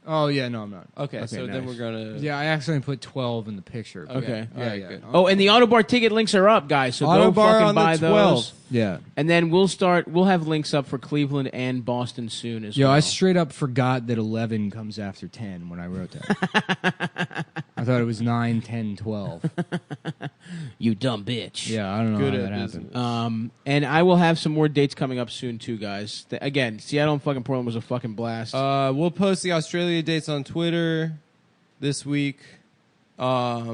Oh, yeah, no, I'm not. Okay, so then nice. we're going to... Yeah, I accidentally put 12 in the picture. but- Okay. All right, good. Oh, and the Autobar ticket links are up, guys. So Auto go Bar fucking on the buy 12th. those. Yeah. And then we'll have links up for Cleveland and Boston soon as Yo, well. I straight up forgot that 11 comes after 10 when I wrote that. I thought it was 9, 10, 12. You dumb bitch. Yeah, I don't know Good how at that business. happened. And I will have some more dates coming up soon too, guys. Again, Seattle and fucking Portland was a fucking blast. We'll post the Australia dates on Twitter this week. Are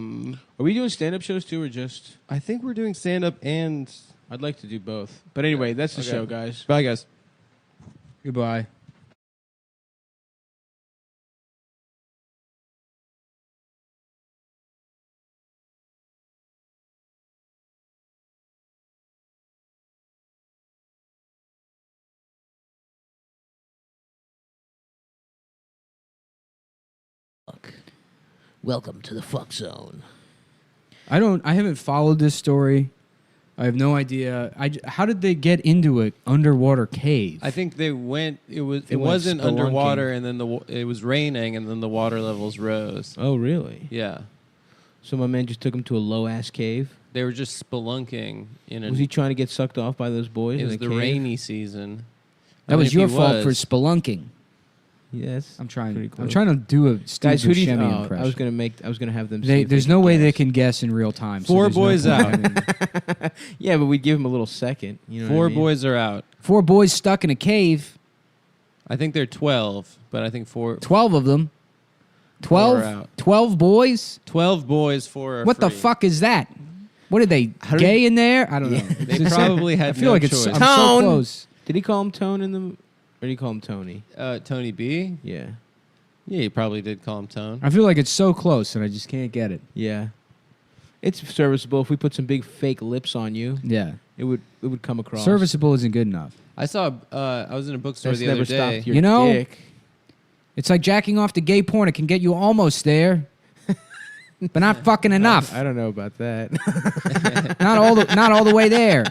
we doing stand-up shows too, or just? I think we're doing stand-up and I'd like to do both. But anyway, that's the Okay. show, guys. Bye, guys. Goodbye. Welcome to the fuck zone. I haven't followed this story. I have no idea. How did they get into an underwater cave? I think they went. It went wasn't spelunking. underwater, and then it was raining, and then the water levels rose. Oh, really? Yeah, So my man just took him to a low-ass cave? they were just spelunking in a. Was he trying to get sucked off by those boys It in was a the cave? rainy season. That I mean, was if your he fault for was- spelunking. Yes. I'm Pretty trying. close. I'm trying to do a Steve Guys, who do you? Buscemi Oh, impression. I was gonna have them. see if There's they no could way they guess. can guess in real time. so Four there's no boys point out. having- Yeah, but we'd give him a little second. You know. Four what I mean? boys are out. 4 boys stuck in a cave. I think they're 12, but I think 12 of them. Four are 12? out. 12 boys? 12 boys, 4 are What the free. fuck is that? What are they, How did- gay in there? I don't know. They probably had I feel no like it's choice. I'm so Tone! close. Did he call him Tone in the? Or did he call him Tony? Tony B? Yeah. Yeah, he probably did call him Tone. I feel like it's so close and I just can't get it. Yeah. It's serviceable. If we put some big fake lips on you, Yeah. it would come across. Serviceable isn't good enough. I saw. I was in a bookstore That's the never other day. stopped your You know- dick. It's like jacking off to gay porn. It can get you almost there, but not fucking enough. I don't know about that. Not all the way there.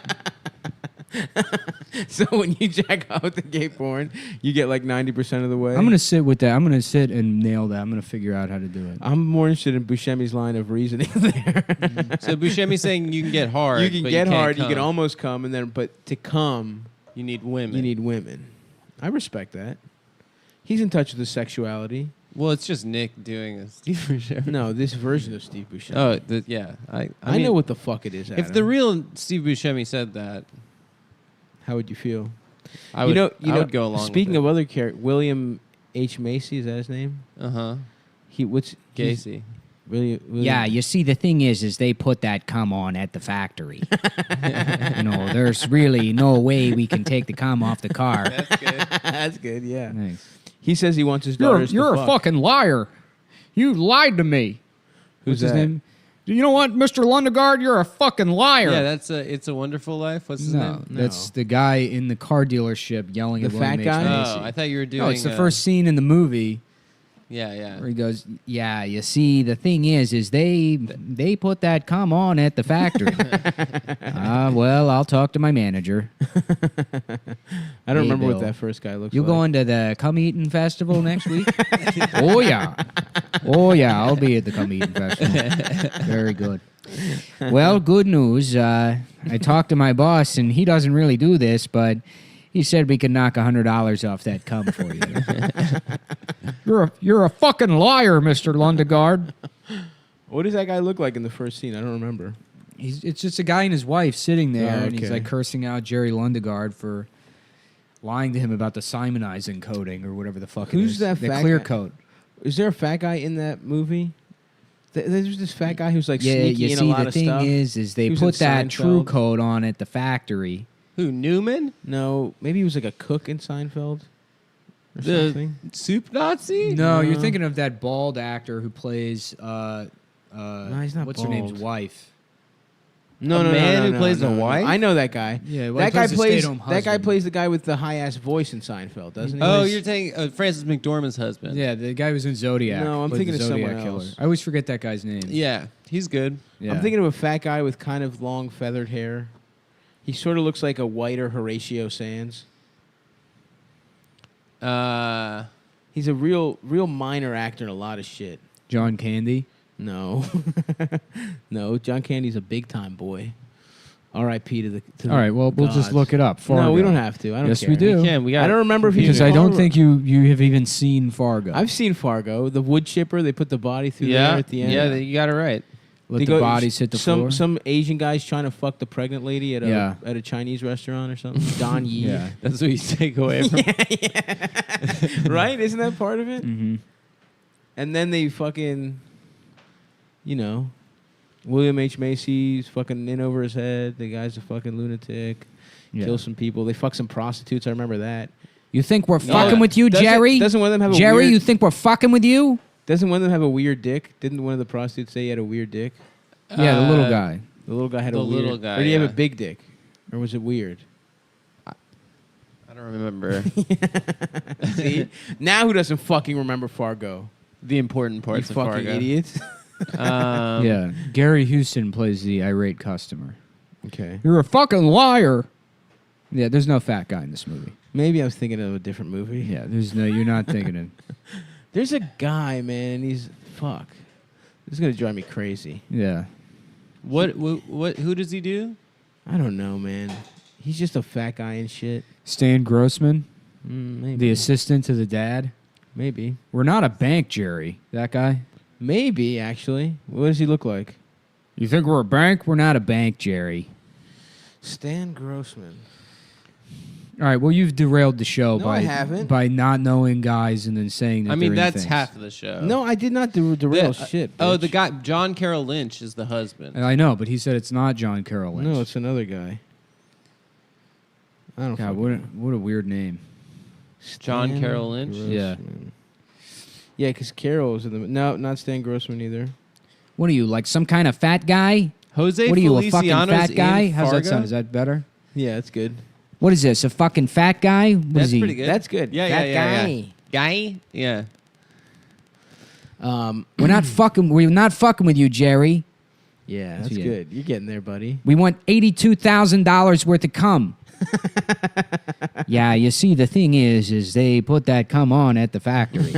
So when you jack off the gay porn, you get like 90% of the way. I'm gonna sit with that. I'm gonna sit and nail that. I'm gonna figure out how to do it. I'm more interested in Buscemi's line of reasoning there. So Buscemi's saying you can get hard. You can but get can't hard, you come. can almost come, and then but to come, You need women. you need women. I respect that. He's in touch with his sexuality. Well, it's just Nick doing a Steve Buscemi. No, this version of Steve Buscemi. Oh, yeah. I I mean, know what the fuck it is. If Adam. the real Steve Buscemi said that, how would you feel? I would. I would go along. Speaking of other characters, William H. Macy, is that his name? What's he's- Gacy. William, Yeah, you see, the thing is they put that cum on at the factory. There's really no way we can take the cum off the car. That's good. That's good. Yeah. Nice. He says he wants his daughters. You're to a fuck. fucking liar. You lied to me. Who's What's his that? name? You know what, Mr. Lundegaard? You're a fucking liar. Yeah, that's It's a Wonderful Life. What's his no, name? that's the guy in the car dealership yelling The at William fat H. guy? Macy. Oh, I thought you were doing. No, it's the first scene in the movie Yeah. where he goes, "Yeah, you see, the thing is they put that cum on at the factory." Well, I'll talk to my manager. I don't Hey, remember Bill. what that first guy looks You like. going to the cum eating festival next week? Oh yeah, I'll be at the cum eating festival. Very good. Well, good news. I talked to my boss, and he doesn't really do this, but he said we could knock $100 off that cum for you. You're a fucking liar, Mr. Lundegaard. What does that guy look like in the first scene? I don't remember. It's just a guy and his wife sitting there, Oh, and he's okay. like cursing out Jerry Lundegaard for lying to him about the Simonizing coating or whatever the fuck it Who's is. that the fat clear guy? coat. Is there a fat guy in that movie? There's this fat guy who's like Yeah, sneaky you in see, a lot the of thing stuff. is they He was in put that true Seinfeld. coat on at the factory. Who, Newman? No, maybe he was like a cook in Seinfeld or The something. soup Nazi? No, you're No. thinking of that bald actor who plays he's not what's her name's bald. wife. No, A no, man no, no, who no, plays no, a no. wife? I know that guy. Yeah, That guy plays. stay-at-home That guy husband. plays the guy with the high ass voice in Seinfeld, doesn't he? Oh, you're saying Francis McDormand's husband. Yeah, the guy who's in Zodiac. No, I'm played thinking the of someone Zodiac else. I always forget that guy's name. Yeah, he's good. Yeah. I'm thinking of a fat guy with kind of long feathered hair. He sort of looks like a whiter Horatio Sands. He's a real minor actor in a lot of shit. John Candy. No, no, John Candy's a big time boy. R.I.P. to the. All right, well, we'll just gods. look it up. Fargo. No, we don't have to. I don't Yes, care. we do. We got. I don't remember if he's Because in I don't Fargo. think you have even seen Fargo. I've seen Fargo. The wood chipper. They put the body through there at the end. Yeah, you got it right. Let They the go- bodies hit the floor. Some Asian guy's trying to fuck the pregnant lady at a Chinese restaurant or something. Don Yi. Yeah. That's what you take away from. Right? Isn't that part of it? Mm-hmm. And then they fucking, William H. Macy's fucking in over his head. The guy's a fucking lunatic. Kills some people. They fuck some prostitutes. I remember that. You think we're fucking with you, Doesn't- Jerry? doesn't one of them have a Jerry, weird- you think we're fucking with you? Doesn't one of them have a weird dick? Didn't one of the prostitutes say he had a weird dick? Yeah, the little guy. The little guy had a The weird. little guy, Or did he have yeah. a big dick? Or was it weird? I don't remember See? Now who doesn't fucking remember Fargo? the important You parts of fucking Fargo. idiots. Yeah, Gary Houston plays the irate customer. Okay. You're a fucking liar. Yeah, there's no fat guy in this movie. Maybe I was thinking of a different movie. Yeah, there's no. You're not thinking of. There's a guy, man, and he's fuck. This is gonna drive me crazy. Yeah. What? Who does he do? I don't know, man. He's just a fat guy and shit. Stan Grossman, Maybe. the assistant to the dad. Maybe. We're not a bank, Jerry. That guy. Maybe actually. What does he look like? You think we're a bank? We're not a bank, Jerry. Stan Grossman. All right. Well, you've derailed the show No, I haven't. by not knowing guys and then saying that. I mean, they're in that's things. half of the show. No, I did not derail shit. Oh, bitch. the guy John Carroll Lynch is the husband. And I know, but he said it's not John Carroll Lynch. No, it's another guy. I don't God, fucking what a weird name. John Stan Carroll Lynch? Yeah. Grossman. Yeah, because Carroll was in the... No, not Stan Grossman either. What are you, like some kind of fat guy? Jose What are you, a fucking Feliciano's fat guy? in How's that Fargo? sound? Is that better? Yeah, that's good. What is this? A fucking fat guy? What That's is he? pretty good. That's good. Yeah, Fat yeah, yeah, guy. yeah. Guy? Yeah. We're not fucking with you, Jerry. Yeah, that's Yeah. good. You're getting there, buddy. We want $82,000 worth of cum. Yeah, you see, the thing is they put that cum on at the factory.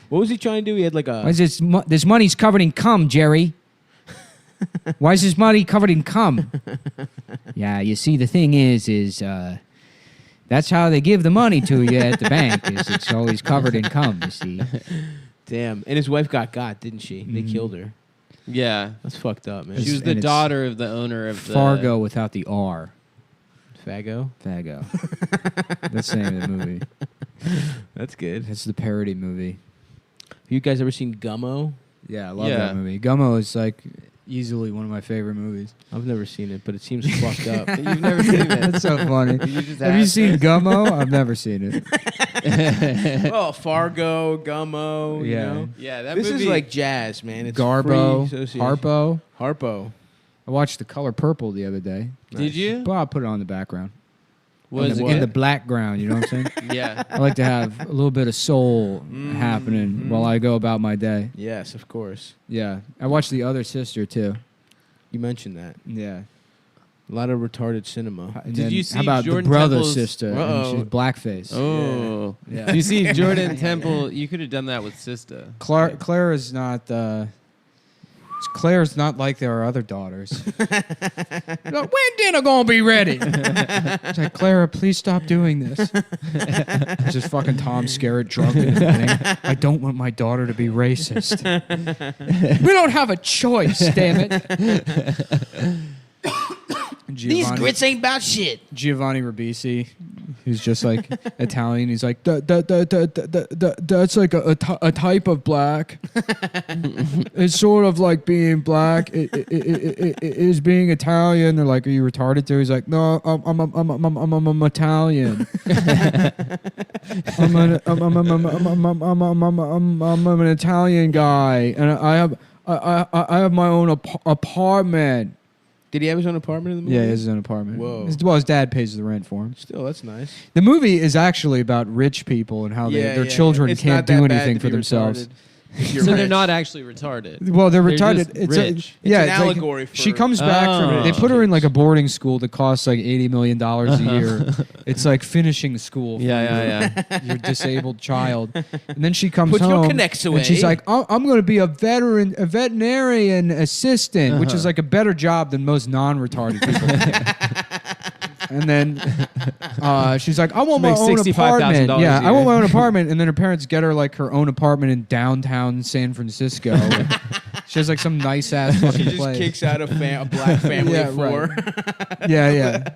What was he trying to do? He had like a... Why is this money's covered in cum, Jerry? Why is this money covered in cum? Yeah, you see, the thing is that's how they give the money to you at the bank. Is it's always covered in cum. You see. Damn. And his wife got, didn't she? They killed her. Yeah. That's fucked up, man. She was and the it's daughter of the owner of the... Fargo without the R. Fago. Fago. That's the name of the movie. That's good. That's the parody movie. Have you guys ever seen Gummo? Yeah, I love Yeah. that movie. Gummo is like easily one of my favorite movies. I've never seen it, but it seems fucked up. You've never seen it. That's so funny. You just Have you asked seen it. Gummo? I've never seen it. Oh, Fargo, Gummo, you Yeah. know? Yeah, that This movie... is like jazz, man. It's Garbo, free association. Harpo. Harpo. I watched The Color Purple the other day. Did you? But I'll put it on the background. Was in the background, you know what I'm saying? Yeah. I like to have a little bit of soul happening while I go about my day. Yes, of course. Yeah. I watched The Other Sister, too. You mentioned that. Yeah. A lot of retarded cinema. And Did then you see how about Jordan the brother Temple's- sister? And Uh-oh. she's blackface. Oh. Yeah. Do you see Jordan Temple? You could have done that with Sista. Claire is not. Claire's not like their other daughters. Like, when dinner gonna be ready? It's like, Clara, please stop doing this. It's just fucking Tom Skerritt drunk in the thing. I don't want my daughter to be racist. We don't have a choice, damn it. These grits ain't about shit. Giovanni Ribisi, who's just like Italian. He's like, that's like a type of black. It's sort of like being black. It is being Italian. They're like, are you retarded too? He's like, no, I'm Italian. I'm an Italian guy, and I have my own apartment. Did he have his own apartment in the movie? Yeah, he has his own apartment. Whoa. His dad pays the rent for him. Still, that's nice. The movie is actually about rich people and how their children It's can't not do that bad anything to for be themselves. retarded if you're So they're rich. not actually retarded. Well, they're They're retarded. just It's rich. yeah, It's an like allegory for she comes back from. Oh. They put her in like a boarding school that costs like $80 million a year. It's like finishing school. For Yeah. your disabled child, and then she comes Put your home connects and she's away. like, oh, "I'm going to be a veterinarian assistant," which is like a better job than most non-retarded people. And then she's like, "I want my Makes own $65,000 apartment." Yeah, a I want my year. own apartment. And then her parents get her like her own apartment in downtown San Francisco. She has like some nice ass fucking She just place. kicks out a black family Yeah, of four. Yeah.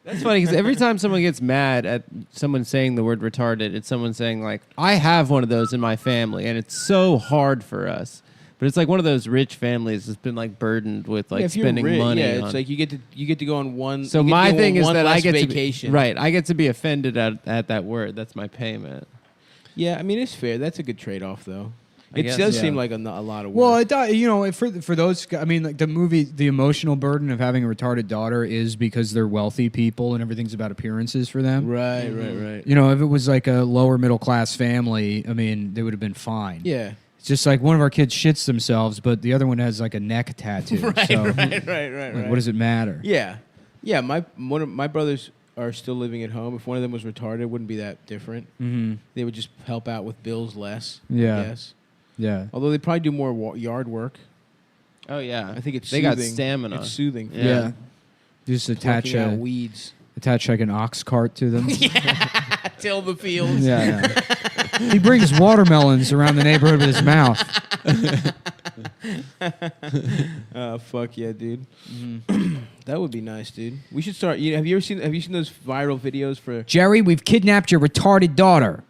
That's funny because every time someone gets mad at someone saying the word retarded, it's someone saying like, "I have one of those in my family, and it's so hard for us." But it's like one of those rich families that's been like burdened with like if you're spending rich, money. yeah, on- it's like you get to go on one. So you get to my go thing on is one that I less get vacation. to be, right. I get to be offended at that word. That's my payment. Yeah, I mean it's fair. That's a good trade-off, though. I It guess, does yeah. seem like a lot of work. Well, it does. You know, for those, I mean, like the movie, the emotional burden of having a retarded daughter is because they're wealthy people and everything's about appearances for them. right, right. You know, if it was like a lower middle class family, I mean, they would have been fine. Yeah. It's just like one of our kids shits themselves, but the other one has like a neck tattoo. Right, so, right. like, what does it matter? Yeah, yeah. One of my brothers are still living at home. If one of them was retarded, it wouldn't be that different. Mm-hmm. They would just help out with bills less. Yeah. I guess. Yeah. Although they probably do more yard work. Oh yeah, I think it's they soothing. got stamina. It's soothing. Yeah. Yeah. You just attach Plucking out weeds. like an ox cart to them. Till the fields. Yeah. He brings watermelons around the neighborhood with his mouth. Fuck yeah, dude. That would be nice, dude. We should start. Have you seen those viral videos for? Jerry, we've kidnapped your retarded daughter.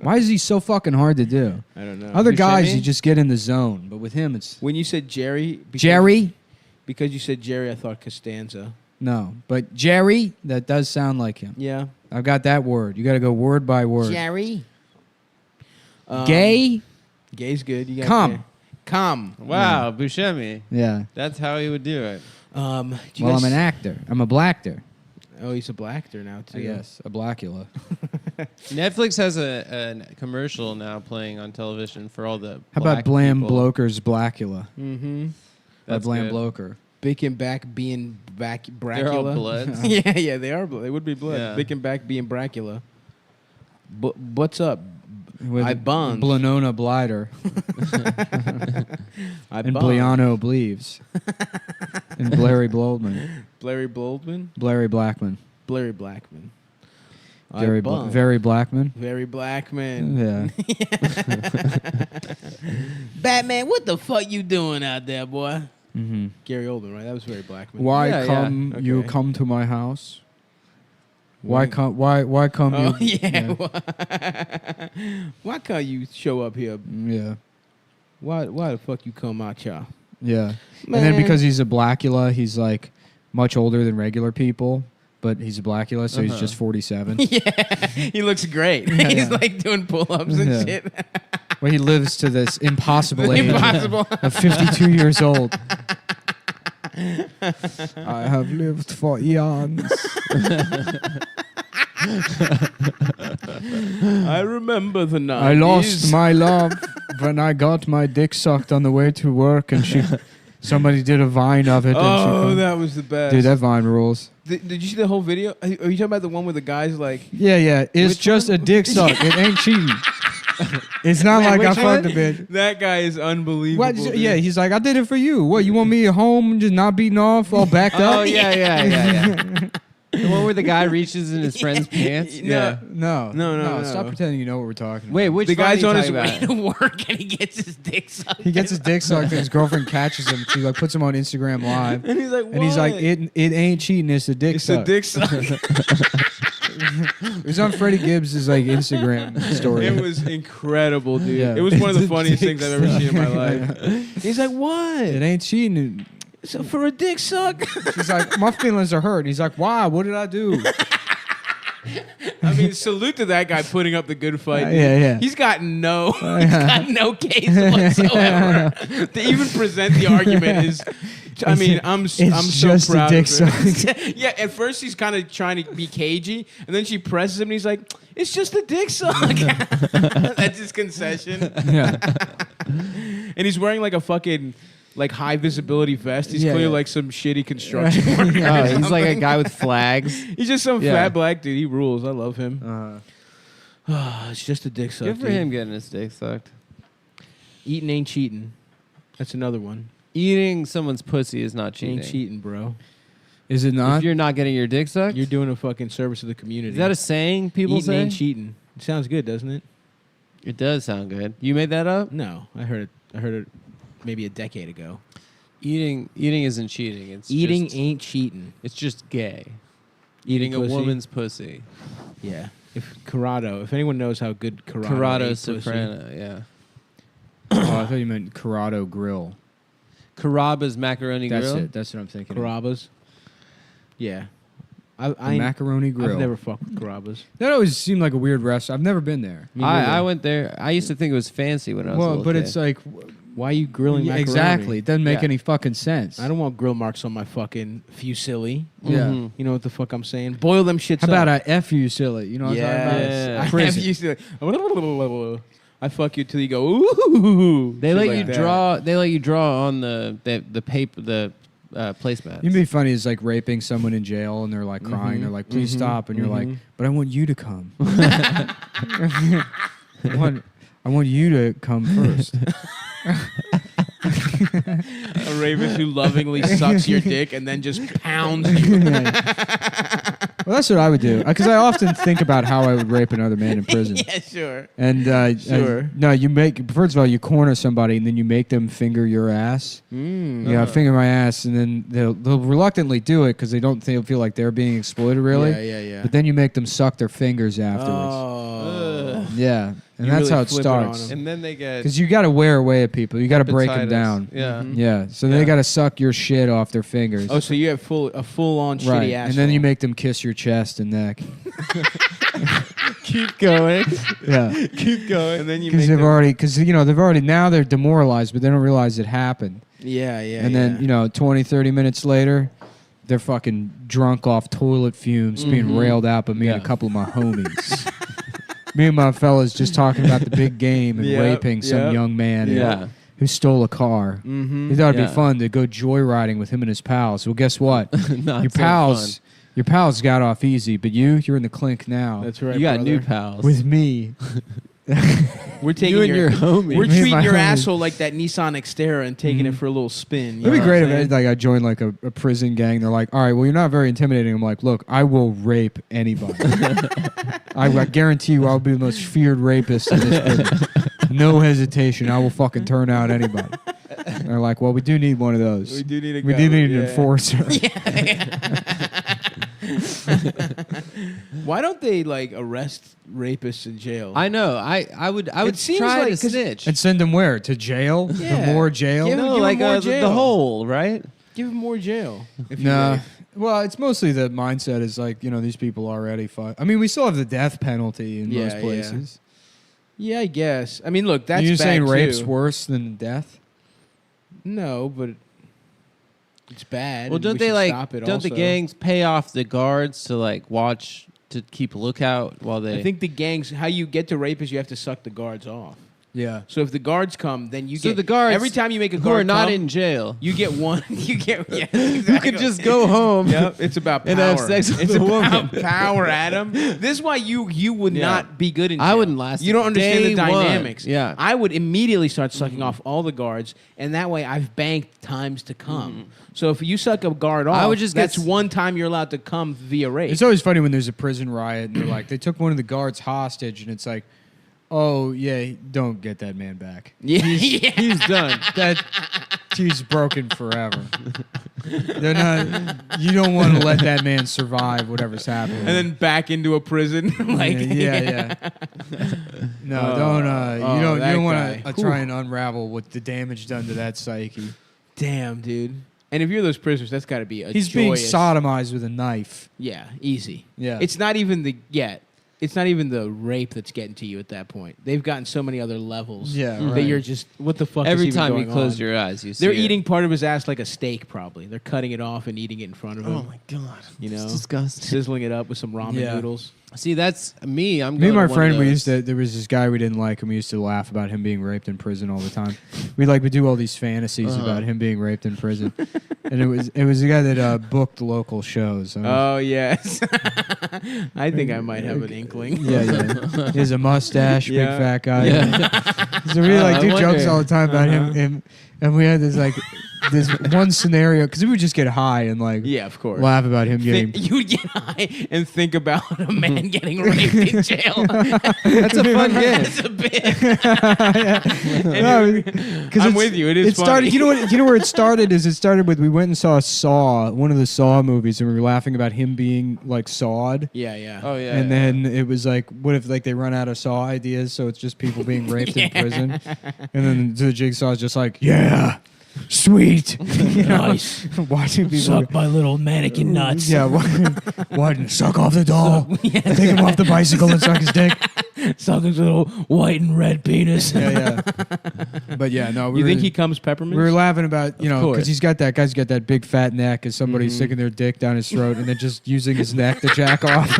Why is he so fucking hard to do? I don't know. Other guys, Buscemi? you just get in the zone, but with him, it's When you said Jerry, because you said Jerry, I thought Costanza. no. But Jerry, that does sound like him. Yeah. I've got that word. You got to go word by word. Jerry. Gay, Gay's good. You got Come. Gay. Come. Wow, Buscemi. yeah. That's how he would do it. Do you Well, guys- I'm an actor. I'm a blackter. Oh, he's a black actor now too. I guess a blackula. Netflix has a commercial now playing on television for all the. How about black Blam people. Bloker's Blackula? Mm-hmm. By That's Blam good. Bloker. Bacon back being back Bracula. They're all bloods. yeah, they are. They would be blood. Yeah. Bacon back being Bracula. What's up? With I buns. Blanona Blider. I And buns. Bliano Bleaves. And Blairy Bloldman. Blairy Bloldman. Blairy Blackman. Blairy Blackman. Very, very Blackman. Very Blackman. Yeah. Batman, what the fuck you doing out there, boy? Mm-hmm. Gary Oldman, right? That was very Blackman. Why Yeah, come yeah. you Okay. come to my house? Why Why- come? Why come Oh you? yeah. Why can't you show up here? Yeah. Why the fuck you come out here? Yeah. And then because he's a Blackula, he's like much older than regular people, but he's a Blackula, so he's just 47. Yeah, he looks great. Yeah, He's yeah. like doing pull-ups and Yeah. shit. Well, he lives to this impossible age Impossible. of 52 years old. I have lived for eons. I remember the night. I lost my love when I got my dick sucked on the way to work, and somebody did a vine of it. Oh, and that was the best. dude, that vine rules. Did you see the whole video? Are you talking about the one where the guy's like, Yeah, yeah. It's Which just one? a dick suck. It ain't cheating. It's not like I which fucked the one? bitch. that guy is unbelievable. What? dude. Yeah, he's like, I did it for you. What? You want me at home just not beating off, all backed up? Oh yeah. The one where the guy reaches in his friend's pants. Yeah. No, No. Stop pretending you know what we're talking Wait, about. which The one guy's are on you his talking way about? to work and he gets his dick sucked. He gets his dick sucked, and his girlfriend catches him. She like puts him on Instagram Live, And he's like, and he's like, "What?" it ain't cheating. It's a dick It's suck. a dick suck. It was on Freddie Gibbs' like Instagram story. It was incredible, dude. Yeah. It was one of the It's a funniest dick things I've ever seen in my suck. life. He's like, what? It ain't cheating. So for a dick suck? She's like, my feelings are hurt. He's like, why? What did I do? I mean, salute to that guy putting up the good fight. dude. Yeah. He's got no case whatsoever. To even present the argument is, I mean, I'm so just a proud dick of him. Yeah, at first he's kind of trying to be cagey, and then she presses him, and he's like, "It's just a dick suck." That's his concession. Yeah. And he's wearing like a fucking like high visibility vest. He's Yeah, clearly yeah. like some shitty construction worker. or Oh, he's like a something. guy with flags. He's just some Yeah. fat black dude. He rules. I love him. It's just a dick suck. Good for dude. him getting his dick sucked. Eating ain't cheating. That's another one. Eating someone's pussy is not cheating. Ain't cheating, bro. Is it not? If you're not getting your dick sucked, You're doing a fucking service to the community. is that a saying people Eating say? ain't cheating. It sounds good, doesn't it? It does sound good. You made that up? No, I heard it maybe a decade ago. Eating isn't cheating. It's Eating just, ain't cheating. it's just gay. Eating a pussy? woman's pussy. Yeah. If anyone knows how good Corrado Corrado ate pussy, Soprano, yeah. I thought you meant Corrado Grill. Carrabba's Macaroni That's Grill. it. That's what I'm thinking. Carrabba's. Yeah. The Macaroni Grill. I've never fucked with Carrabba's. That always seemed like a weird restaurant. I've never been there. I went there. I used to think it was fancy when I was a Well, little but kid. it's like, Why are you grilling macaroni? exactly. It doesn't make Yeah. any fucking sense. I don't want grill marks on my fucking fusilli. Yeah. Mhm. You know what the fuck I'm saying? Boil them shits How about up. I F you silly? You know what I'm talking about? Yeah. I Prison. have you I fuck you till you go ooh. They Shit let like you that. draw. They let you draw on the paper, the placemats. You'd be funny is like raping someone in jail and they're like crying. Mhm. They're like, please Mhm. stop. And you're like, Mhm. but I want you to come. I want you to come first. A rapist who lovingly sucks your dick and then just pounds you. Well, that's what I would do. Because I often think about how I would rape another man in prison. Yeah, sure. And Sure. no, you make first of all you corner somebody and then you make them finger your ass. Yeah, finger my ass, and then they'll reluctantly do it because they don't feel like they're being exploited really. Yeah. But then you make them suck their fingers afterwards. Oh. Yeah, and You that's really how it flip it on starts. 'em. and then they get Because you got to wear away at people. You got to break them hepatitis. down. Yeah. Mhm. Yeah, so Yeah. they got to suck your shit off their fingers. Oh, so you have a full on right, shitty ass. and then you make them kiss your chest and neck. keep going. Yeah, Keep going. and then you because make they've already now they're demoralized, but they don't realize it happened. Yeah. And then 20, 30 minutes later, they're fucking drunk off toilet fumes, being Mhm. railed out by me and Yeah. a couple of my homies. Me and my fellas just talking about the big game and Yep, raping some yep. young man Yeah. who stole a car. Mm-hmm. He thought it'd Yeah. be fun to go joyriding with him and his pals. Well, guess what? Not your so pals, your pals got off easy, but you're in the clink now That's fun. right. You got brother. new pals. with me. We're taking you and your homie. We're Me and treating my your homies. asshole like that Nissan Xterra and taking it Mhm. for a little spin. It'd be great if it. I joined like a prison gang. They're like, all right, well, you're not very intimidating. I'm like, look, I will rape anybody. I guarantee you I'll be the most feared rapist in this prison. No hesitation. I will fucking turn out anybody. And they're like, well, we do need one of those. We do need a We do need an enforcer. Why don't they like arrest rapists in jail? I know. I would seems try like- to 'cause- snitch. And send them where? To jail? Yeah. The more jail? Give no, them like more the jail. hole, right? Give them more jail. If you Nah. rape. Well, it's mostly the mindset is like, these people already fuck. I mean, we still have the death penalty in Yeah, most places. Yeah, I guess. I mean, look, that's You're bad saying rape's too. worse than death? No, but it's bad. Well, and don't we they should like? stop it Don't the also. gangs pay off the guards to like watch to keep a lookout while they? I think the gangs. How you get to rape is you have to suck the guards off. Yeah. So if the guards come, then you So get the guards every time you make a who guard are not come, in jail. You get one. You get yeah, Who could just go home? Yep, it's about power. And have sex with it's a about woman. power, Adam. This is why you would Yeah. not be good in jail. I wouldn't last You don't understand day the one. dynamics. Yeah. I would immediately start sucking off all the guards, and that way I've banked times to come. So if you suck a guard off, I would just get that's one time you're allowed to come via rape. It's always funny when there's a prison riot and they're like, they took one of the guards hostage, and it's like, oh yeah, don't get that man back. yeah. He's done. He's broken forever. They're not. You don't want to let that man survive whatever's happening. And then back into a prison. like yeah. No, don't. oh, You don't that want guy. to try and unravel what the damage done to that psyche. Damn, dude. And if you're those prisoners, that's got to be a He's being joyous- sodomized with a knife. Yeah, easy. Yeah. It's not even it's not even the rape that's getting to you at that point. They've gotten so many other levels. Yeah, that right. you're just what the fuck. Every is even time you going close on? your eyes, you see They're it. eating part of his ass like a steak. Probably they're cutting it off and eating it in front of him. Oh my god! You know, it's disgusting. sizzling it up with some ramen Yeah. noodles. See, that's me. I'm Me going and my to one friend, of we those. used to. There was this guy we didn't like, and we used to laugh about him being raped in prison all the time. We do all these fantasies about him being raped in prison, and it was a guy that booked local shows. Oh yes, I think I might have an inkling. Yeah. He has a mustache, Yeah. big fat guy. Yeah. So we I do wonder. jokes all the time about him, and we had this this one scenario because we would just get high and like Yeah, of course. laugh about him getting. You would get high and think about a man getting raped in jail. That's a fun game. That's a bit. No, 'cause I'm it's- with you. It is It started. funny. You know what? You know where it started is it started with we went and saw Saw, one of the Saw movies, and we were laughing about him being like sawed. Yeah, yeah. Oh yeah. And then it was like, what if like they run out of Saw ideas, so it's just people being raped in prison? And then the Jigsaw is just like, yeah, sweet, you know, Nice. watching people. Suck my little mannequin nuts. Yeah, what? Suck off the doll. Take him off the bicycle and suck his dick. Suck his little white and red penis. Yeah. But yeah, no. We You were, think he comes peppermint? We were laughing about, you know, course. because guy's got that big fat neck, as somebody's sticking their dick down his throat and then just using his neck to jack off.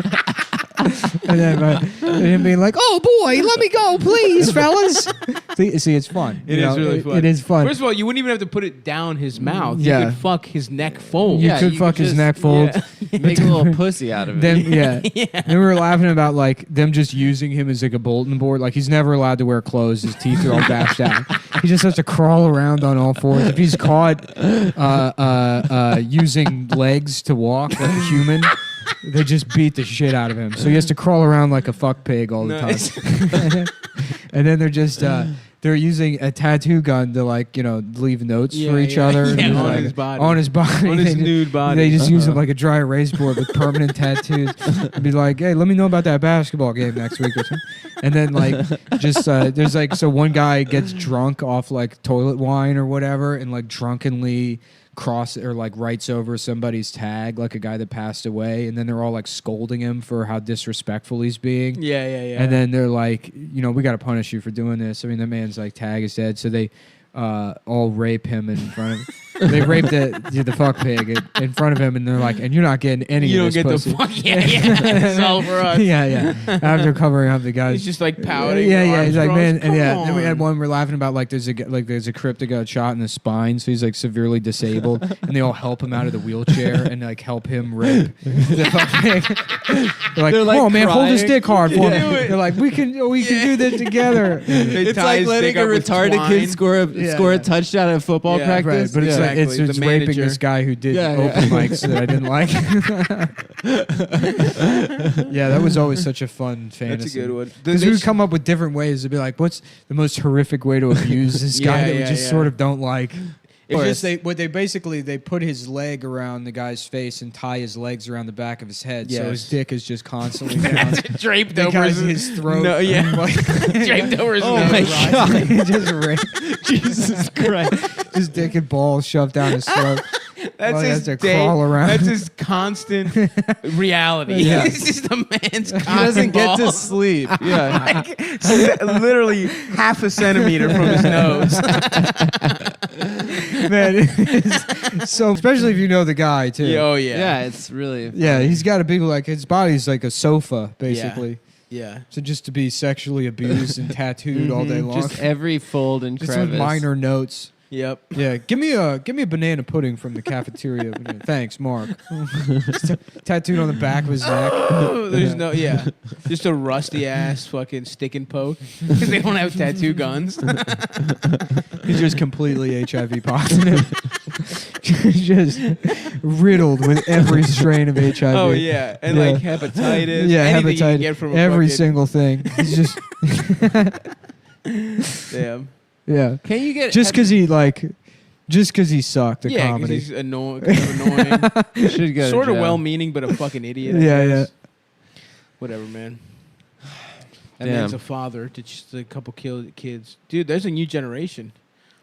And then and him being like, "Oh boy, let me go, please, fellas." See, it's fun. It You is know, really fun. It is fun. First of all, you wouldn't even have to put it down his mouth. Yeah. You could fuck his neck fold. you Yeah, could you fuck could his just- neck fold. Make a little pussy out of it. Then Then we were laughing about like them just using him as like a bulletin board. Like he's never allowed to wear clothes. His teeth are all bashed out. He just has to crawl around on all fours. If he's caught using legs to walk like a human, they just beat the shit out of him. So he has to crawl around like a fuck pig all the time. And then they're just they're using a tattoo gun to like, you know, leave notes for each other. Yeah, And on like, his body. On his body. On his They just- nude body. They just use it like a dry erase board with permanent tattoos. And be like, hey, let me know about that basketball game next week or something. And then like just there's like, so one guy gets drunk off like toilet wine or whatever and like drunkenly cross or like writes over somebody's tag, like a guy that passed away, and then they're all like scolding him for how disrespectful he's being. Yeah, yeah, yeah. And then they're like, you know, we got to punish you for doing this. I mean, the man's like tag is dead, so they all rape him in front of. They rape the fuck pig in front of him, and they're like, and you're not getting any. you of don't this get pussy. the fuck. Yeah, yeah. It's all for us. Yeah. After covering up the guys, He's just like pouting. Yeah. He's like, man, and Come yeah. Then we had on. one we're laughing about like there's a crip that got shot in the spine, so he's like severely disabled, and they all help him out of the wheelchair and like help him rape the fuck pig. They're like, come on, man, hold his crying. dick hard for me. Do it. They're like, we can do this together. They It's tie like his letting dick a up with retarded twine. kid score a touchdown at football Yeah, Right, practice. but it's Yeah. like it's Exactly, the raping manager. this guy who did Yeah, open mics that I didn't like. Yeah, that was always such a fun fantasy. That's a good one. Because we would come up with different ways to be like, what's the most horrific way to abuse this guy Yeah, that we yeah, just yeah. sort of don't like? It's course. just they put his leg around the guy's face and tie his legs around the back of his head, so his Yes. dick is just constantly down. draped the over guy's his throat. No, yeah. Like, draped over his Oh nose. my God. just ra- Jesus Christ. his dick and balls shoved down his throat. That's Well, he his has to day. crawl around. That's his constant reality. Yeah. It's just a man's He doesn't get to sleep. Yeah. literally half a centimeter from his nose. Man, it's so especially if you know the guy too. Yeah, oh yeah. Yeah, it's really. Yeah, he's got a big like his body's like a sofa basically. Yeah. So just to be sexually abused and tattooed all day long, Just every fold and just crevice. with minor notes. Yep. Yeah, give me a banana pudding from the cafeteria. Thanks, Mark. Tattooed on the back of his neck. There's no just a rusty ass fucking stick and poke because they don't have tattoo guns. He's just completely HIV positive. Just riddled with every strain of HIV. Oh yeah, and like hepatitis. Yeah, anything you can hepatitis. get from a Every fucking- single thing. He's just Damn. yeah. Can you get Just because he sucked at Yeah, 'cause comedy. he's annoying. Kind of annoying. should go to Sort of jail. well-meaning, but a fucking idiot. I Yeah, guess. Whatever, man. And Damn. man's a father to just a couple kids. Dude, there's a new generation.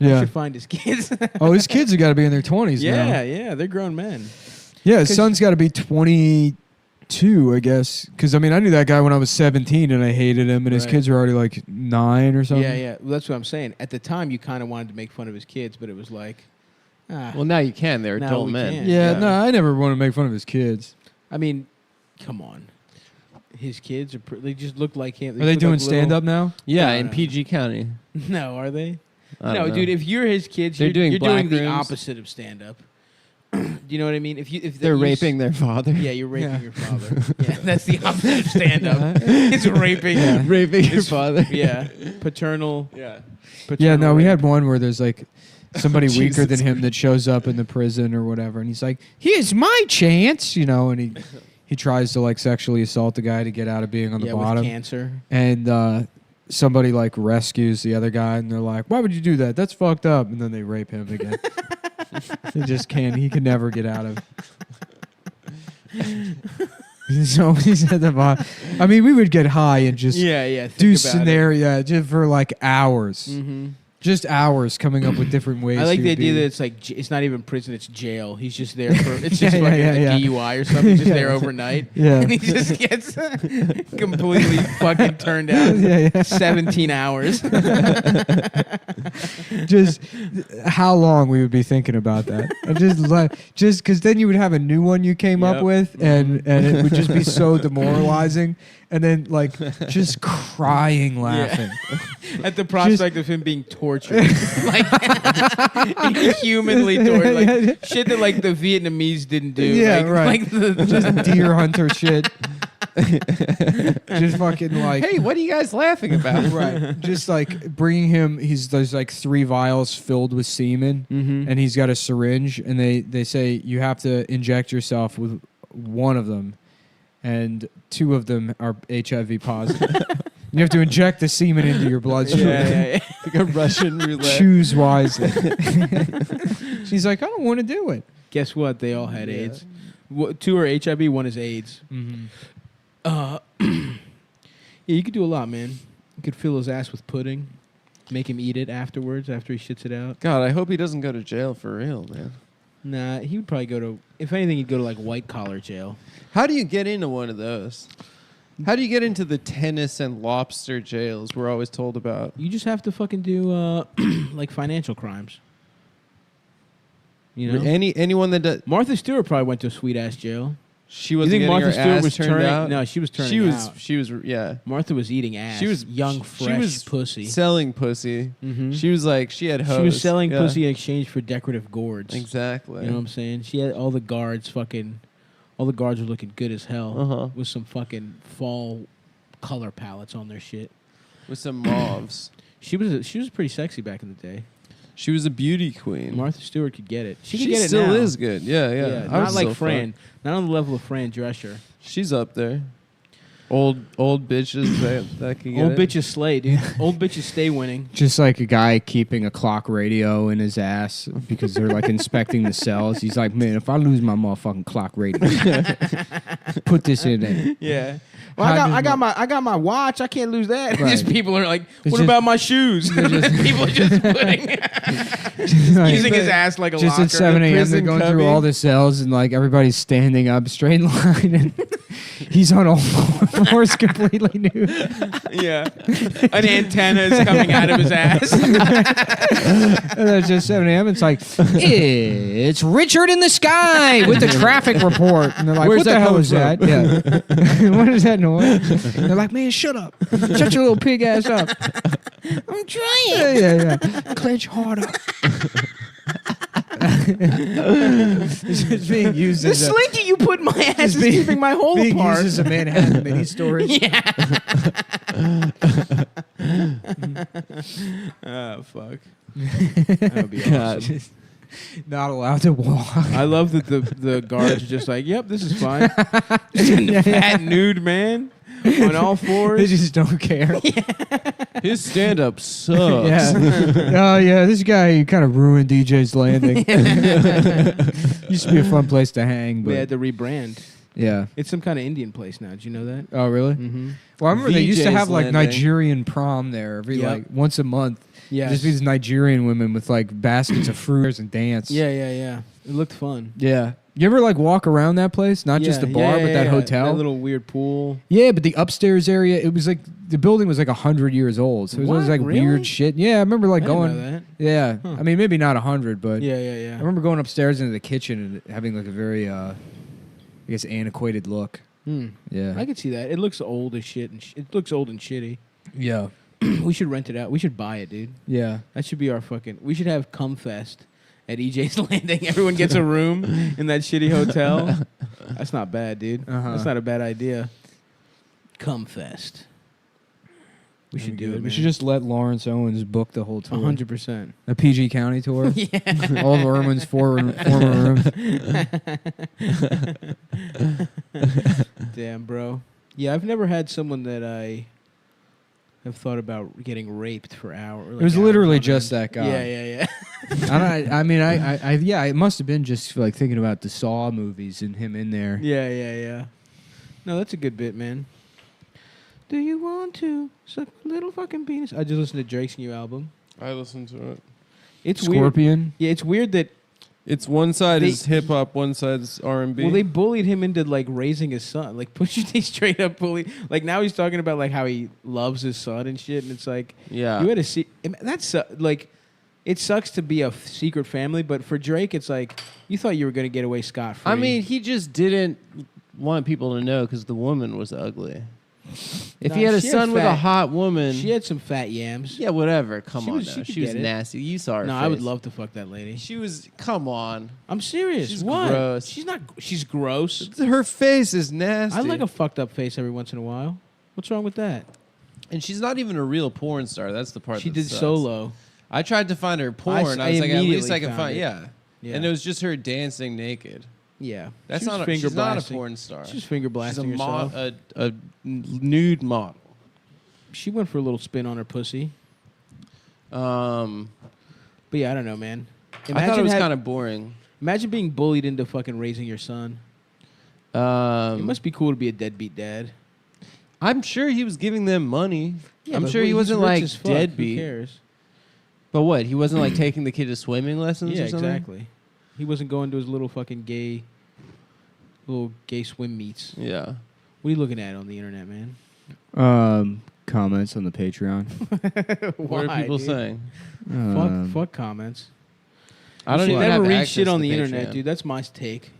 We Yeah. should find his kids. Oh, his kids have got to be in their 20s now. yeah, they're grown men. Yeah, his 'Cause- son's got to be 22, I guess. Because, I mean, I knew that guy when I was 17 and I hated him, and his Right. kids were already like 9 or something. Yeah. Well, that's what I'm saying. At the time, you kind of wanted to make fun of his kids, but it was like, Well, now you can. They're Now adult we men. can. Yeah, Yeah. no, I never want to make fun of his kids. I mean, come on. His kids they just look like him. Are they look doing like stand up now? Yeah, No, in no. PG County. No, are they? I No, don't know. dude. If you're his kids, They're you're doing you're black doing the rooms. opposite of stand up. Do you know what I mean? If They're you raping their father. Yeah, you're raping Yeah. your father. Yeah, that's the opposite of stand up. It's raping. raping your father. Yeah, paternal. Yeah. Yeah, no, paternal we rape. had one where there's like, somebody weaker than Jesus. him that shows up in the prison or whatever, and he's like, "Here's my chance," and he tries to like sexually assault the guy to get out of being on the bottom. With cancer. And somebody like rescues the other guy, and they're like, "Why would you do that? That's fucked up." And then they rape him again. He just can't. He can never get out of. So he's at the bottom. I mean, we would get high and just do scenario just for like hours. Mm-hmm. Just hours coming up with different ways. I like he the would idea be. that it's like it's not even prison; it's jail. He's just there for it's just Yeah, like yeah, a yeah. DUI or something. He's just there overnight, Yeah. and he just gets completely fucking turned out. Yeah, yeah. 17 hours. Just how long we would be thinking about that, and just because then you would have a new one you came up Yep. with, and it would just be so demoralizing, and then like just crying laughing. At the prospect of him being tortured, like humanly tortured, like shit that like the Vietnamese didn't do. Yeah, like, right. Like the Just deer hunter shit. Just fucking like. Hey, what are you guys laughing about? Right, just like bringing him. There's like 3 vials filled with semen, and he's got a syringe, and they say you have to inject yourself with one of them, and 2 of them are HIV positive. You have to inject the semen into your bloodstream. yeah. Like a Russian roulette. Choose wisely. She's like, I don't want to do it. Guess what? They all had AIDS. 2 are HIV, 1 is AIDS. Yeah, you could do a lot, man. You could fill his ass with pudding, make him eat it afterwards after he shits it out. God, I hope he doesn't go to jail for real, man. Nah, he would probably go to. If anything, he'd go to like white collar jail. How do you get into one of those? How do you get into the tennis and lobster jails we're always told about? You just have to fucking do like financial crimes. You know, Anyone that does, Martha Stewart probably went to a sweet ass jail. she You wasn't think getting Martha her Stewart ass was turned turning? out. No, she was turning she was. out. She was. Yeah. Martha was eating ass. She was young, she fresh was pussy. selling pussy. Mhm. She was like she had hoes. She was selling Yeah. pussy in exchange for decorative gourds. Exactly. You know what I'm saying? She had all the guards fucking. All the guards were looking good as hell Uh-huh. with some fucking fall color palettes on their shit. With some mauves. She was pretty sexy back in the day. She was a beauty queen. Martha Stewart could get it. She could She get it still now. is good. Yeah, yeah. I not would like still Fran. fuck. Not on the level of Fran Drescher. She's up there. Old bitches that can get Old it. bitches slay, dude. Old bitches stay winning. Just like a guy keeping a clock radio in his ass because they're like inspecting the cells. He's like, man, if I lose my motherfucking clock radio, put this in there. Yeah. Well, How I does got my watch. I can't lose that. Right. Just people are like, It's what just- about my shoes? People are just putting using his ass like a Just locker. at 7 a.m. they're prison going cubby. through all the cells and like everybody's standing up straight in line and he's on all fours completely nude. Yeah. An antenna is coming out of his ass. And then it's just 7 a.m. It's like, it's Richard in the sky with the traffic report. And they're like, Where's what the that hell coming is that? Yeah. What is that noise? And they're like, man, shut up. Shut your little pig ass up. I'm trying. Yeah. Clench harder. It's just being used The as a, slinky you put in my ass is being- keeping my hole being apart. used as a Manhattan mini story. Oh, fuck. That would be awesome. Not allowed to walk. I love that the guards are just like, yep, this is fine. Fat nude man on all They fours. just don't care. His stand up sucks. Yeah. Oh yeah, this guy kind of ruined DJ's Landing. Used to be a fun place to hang, They had but to rebrand. yeah. It's some kind of Indian place now. Did you know that? Oh really? Mm-hmm. Well, I remember they used to VJ's have like Landing. Nigerian prom there every Yep. like once a month. Yeah. Just these Nigerian women with like baskets of fruit and dance. Yeah. It looked fun. Yeah. You ever like walk around that place? Not just the bar, but that hotel. That little weird pool. Yeah, but the upstairs area, it was like the building was like 100 years old, so it was always What? like Really? weird shit. Yeah, I remember like I didn't going. know that. Yeah, Huh. I mean maybe not 100, but Yeah. I remember going upstairs into the kitchen and having like a very, I guess, antiquated look. Yeah, I could see that. It looks old as shit. And it looks old and shitty. yeah, We should rent it out. We should buy it, dude. yeah. That should be our fucking. We should have Cumfest at EJ's Landing. Everyone gets a room in that shitty hotel. That's not bad, dude. Uh-huh. That's not a bad idea. Cumfest. We should do it. We should just let Lawrence Owens book the whole tour. 100%. A PG County tour. Yeah. All of Irwin's former rooms. Damn, bro. Yeah, I've never had someone that I have thought about getting raped for hours. It was literally just that guy. Yeah. I mean, it must have been just like thinking about the Saw movies and him in there. Yeah. No, that's a good bit, man. Do you want to suck a little fucking penis? I just listened to Drake's new album. I listened to it. It's weird. Scorpion. Yeah, it's weird that It's one side is hip hop, one side's R&B. well they bullied him into like raising his son. Like Pusha T straight up bullied. Like now he's talking about like how he loves his son and shit. And it's like yeah. you had to see that's like it sucks to be a secret family, but for Drake it's like you thought you were gonna get away scot-free. I mean, he just didn't want people to know because the woman was ugly. If Nah, he had a she had son with a fat- hot woman, she had some fat yams. yeah, whatever. Come She on, was- now. she could She was get it. nasty. You saw her. No, face. I would love to fuck that lady. She was. Come on. I'm serious. She's what? gross. She's not. She's gross. Her face is nasty. I like a fucked up face every once in a while. What's wrong with that? and she's not even a real porn star. That's the part. She that did sucks. Solo. I tried to find her porn. I I was like, at immediately least I can found find. it. Yeah. Yeah. And it was just her dancing naked. Yeah. That's She was not. finger She's not a blasting. porn star. She's finger blasting She's herself. a nude model. She went for a little spin on her pussy. But yeah, I don't know, man. I thought it was kind of boring. Imagine being bullied into fucking raising your son. It must be cool to be a deadbeat dad. I'm sure he was giving them money. Yeah, I'm but sure he he's wasn't rich like as fuck. Who deadbeat. cares? But what? He wasn't like taking the kid to swimming lessons Yeah, or something? exactly. He wasn't going to his little fucking little gay swim meets. Yeah. What are you looking at on the internet, man? Comments on the Patreon. What are people saying? Fuck comments. I don't You even should never have read access shit on to the internet, Patreon. dude. That's my take.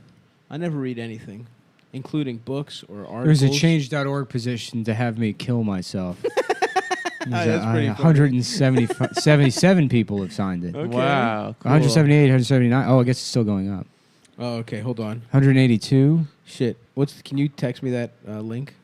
I never read anything, including books or articles. There's a change.org position to have me kill myself. That's pretty funny. 177 people have signed it. Okay. Wow. Cool. 178, 179. Oh, I guess it's still going up. Oh, okay. Hold on. 182. Shit. Can you text me that link?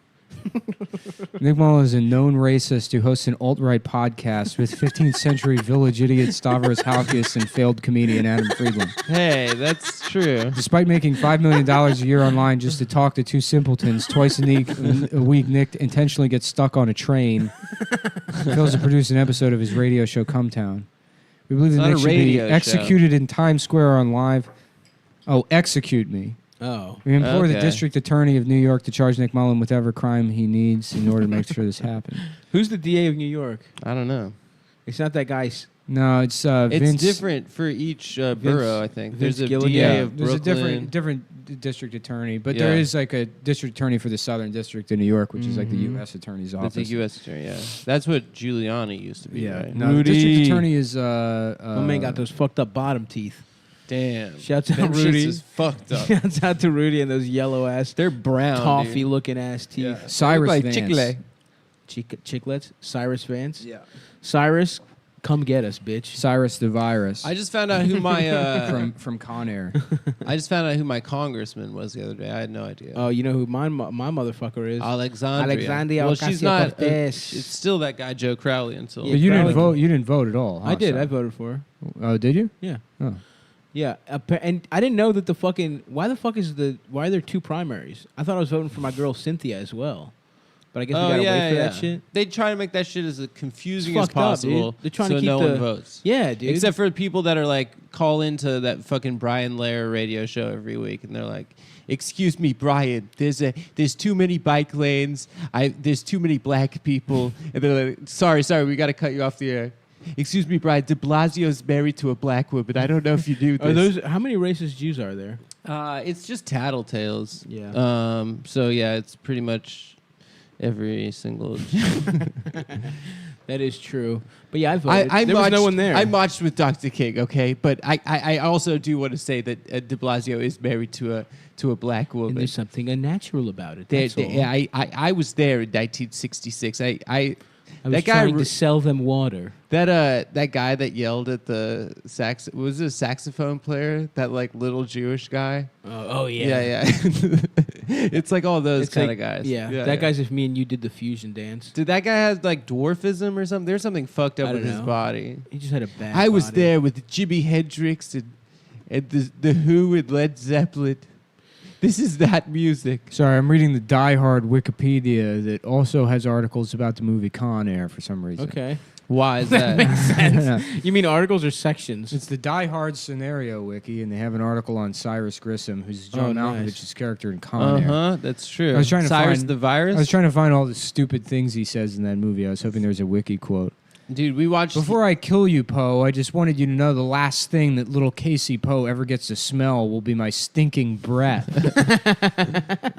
Nick Mullen is a known racist who hosts an alt-right podcast with 15th century village idiot Stavros Halkis and failed comedian Adam Friedland. Hey, that's true. Despite making $5 million a year online just to talk to two simpletons twice a week, Nick intentionally gets stuck on a train. Fails to produce an episode of his radio show Cumtown. We believe that Not Nick a should be radio show. executed in Times Square on live. Oh, execute me. Oh. We implore the Okay. district attorney of New York to charge Nick Mullen with whatever crime he needs in order to make sure this happens. Who's the DA of New York? I don't know. It's not that guy. No, it's It's Vince. different for each borough, I think. Vince There's a Gilligan? DA Yeah, of there's Brooklyn. a different district attorney, but Yeah. there is like a district attorney for the Southern District of New York, which is like the Mhm. U.S. Attorney's That's office. a U.S. attorney, yeah. That's what Giuliani used to be, Yeah, right? no, the district attorney is My man got those fucked up bottom teeth. Damn. Shouts out Them Rudy. shits is fucked up. Shouts out to Rudy and those yellow ass, They're brown, toffee dude. looking ass teeth. Yeah. Cyrus Look like Vance. Chick-fil-A. Chiclets. Cyrus Vance. Yeah, Cyrus, come get us, bitch. Cyrus the Virus. I just found out who my from Con Air. I just found out who my congressman was the other day. I had no idea. Oh, you know who my motherfucker is? Alexandria. Alexandria Well, she's not. Ocasio-Cortez. It's still that guy Joe Crowley until. Yeah, But you didn't Crowley. vote. You didn't vote at all. Huh, I did. so- I voted for her. Oh, did you? Yeah. Oh. Yeah, and I didn't know that the fucking why are there two primaries? I thought I was voting for my girl Cynthia as well, but I guess we gotta wait for that shit. They try to make that shit as confusing It's as fucked up, possible. dude. They're trying so to keep no the- one votes. Yeah, dude. Except for people that are like call into that fucking Brian Lair radio show every week, and they're like, "Excuse me, Brian. There's too many bike lanes. There's too many black people." And they're like, "Sorry, we got to cut you off the air." Excuse me, Brian. De Blasio's married to a black woman. I don't know if you knew this. are those how many racist Jews are there? It's just tattletales. Yeah. So yeah, it's pretty much every single. That is true. But yeah, I voted. I there marched, was no one there. I marched with Dr. King, okay, but I also do want to say that De Blasio is married to a black and woman. there's something unnatural about it. There- That's there- all. I was there in 1966. I was that guy trying re- to sell them water. that guy that yelled at the was it a saxophone player? That like little Jewish guy. Oh yeah. Yeah. It's like all those It's kind like- of guys. Yeah, that guy's if me and you did the fusion dance. Dude, that guy has like dwarfism or something. There's something fucked up I with don't his know. body. He just had a bad. I was body. there with Jimi Hendrix and the Who and Led Zeppelin. This is that music. Sorry, I'm reading the Die Hard Wikipedia that also has articles about the movie Con Air for some reason. Okay. Why is that? Makes sense. You mean articles or sections? It's the Die Hard scenario wiki, and they have an article on Cyrus Grissom, who's John nice. Malkovich's character in Con Air. That's true. I was trying to Cyrus find- the Virus. I was trying to find all the stupid things he says in that movie. I was hoping there was a wiki quote. Dude, we watched. Before I kill you, Poe, I just wanted you to know the last thing that little Casey Poe ever gets to smell will be my stinking breath.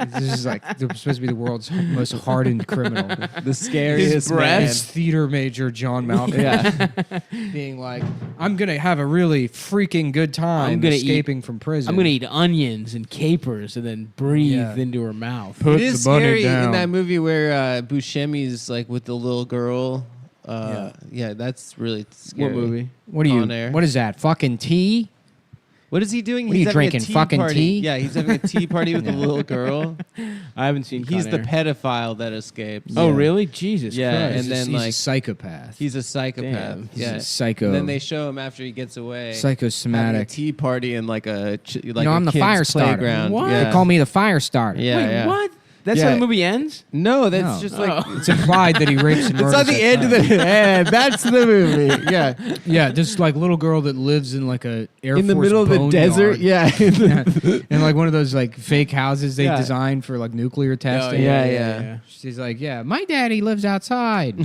This is like they're supposed to be the world's most hardened criminal. the scariest His breath? man. It's theater major John Malkovich Yeah. being like, I'm going to have a really freaking good time I'm gonna escaping from prison. I'm gonna eat onions and capers and then breathe Yeah. into her mouth. Put It is the bunny scary down. in that movie where Buscemi's like with the little girl. Yeah, that's really scary. What movie? What are you? Con Air. What is that? Fucking tea? What is he doing? What are He's you having a drinking, tea fucking party. tea? Yeah, he's having a tea party with a little girl. I haven't seen. He's Con the Air. pedophile that escapes. Oh, Yeah. really? Jesus Yeah, Christ. and He's then, he's like, a psychopath. He's a psychopath. Damn. He's yeah, a psycho. And then they show him after he gets away. having a psychosomatic. tea party in like a I'm the kid's fire starter. playground. What? Yeah. They call me the fire starter. Yeah, Wait, yeah. what? That's Yeah. how the movie ends? No, that's No. just like Oh. It's implied that he rapes and it's murders. not the end of the end. That's the movie. Yeah, Yeah, this like little girl that lives in like a Air in the Force middle of the boneyard. desert. Yeah, And like one of those like fake houses they Yeah. designed for like nuclear testing. yeah. She's like, yeah, my daddy lives outside.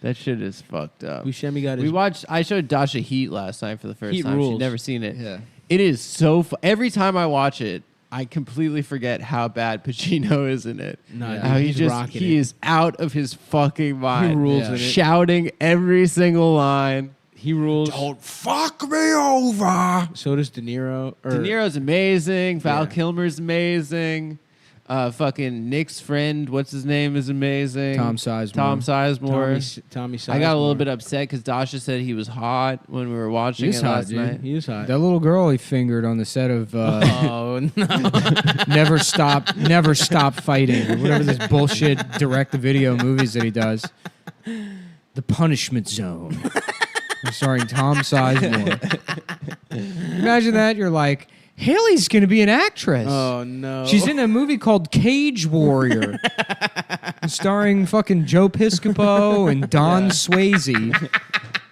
that shit is fucked up. Buscemi got his. We watched. I showed Dasha Heat last night for the first Heat time. rules. She'd never seen it. Yeah. It is so. Every time I watch it, I completely forget how bad Pacino is in it. No, Yeah. dude, How he's rocking he it. is out of his fucking mind. He rules Yeah. in it. Shouting every single line. He rules. fuck me over. So does De Niro. Or De Niro's amazing. Val Yeah. Kilmer's amazing. Fucking Nick's friend, what's his name, is amazing. Tom Sizemore. Tom Sizemore. Tommy I got a little Sizemore. bit upset because Dasha said he was hot when we were watching He's it hot, last dude. night. He is hot. That little girl he fingered on the set of Oh no! Never Stop Fighting, or whatever this bullshit direct-to-video movies that he does. The Punishment Zone, starring Tom Sizemore. Imagine that. You're like, Haley's going to be an actress. Oh no! She's in a movie called Cage Warrior, starring fucking Joe Piscopo and Don Swayze.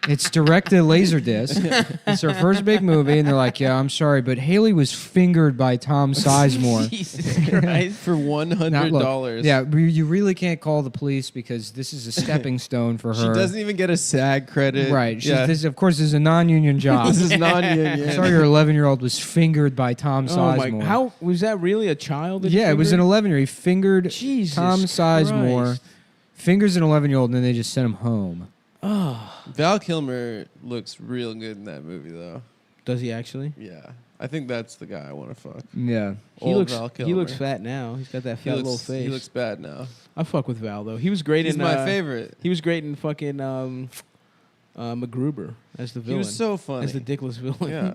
It's directed Laserdisc. It's her first big movie, and they're like, "Yeah, I'm sorry, but Haley was fingered by Tom Sizemore." Jesus Christ! For Now, $100. look, yeah, you really can't call the police because this is a stepping stone for her. She doesn't even get a SAG credit. Right. Yeah. This, of course, is a non-union job. This is non-union. Sorry, your 11-year-old was fingered by Tom Oh Sizemore. my! How was that really a child? That he Yeah, it was an fingered? 11-year. He fingered Jesus Tom Sizemore, Christ. fingers an 11-year-old, and then they just sent him home. Val Kilmer looks real good in that movie, though. Does he actually? Yeah. I think that's the guy I want to fuck. Yeah. He Old looks. Val He looks Kilmer. fat now. He's got that He fat looks, little face. he looks bad now. I fuck with Val though. He was great He's in. my favorite. He was great in fucking MacGruber as the He villain. was so funny. as the dickless villain. Yeah.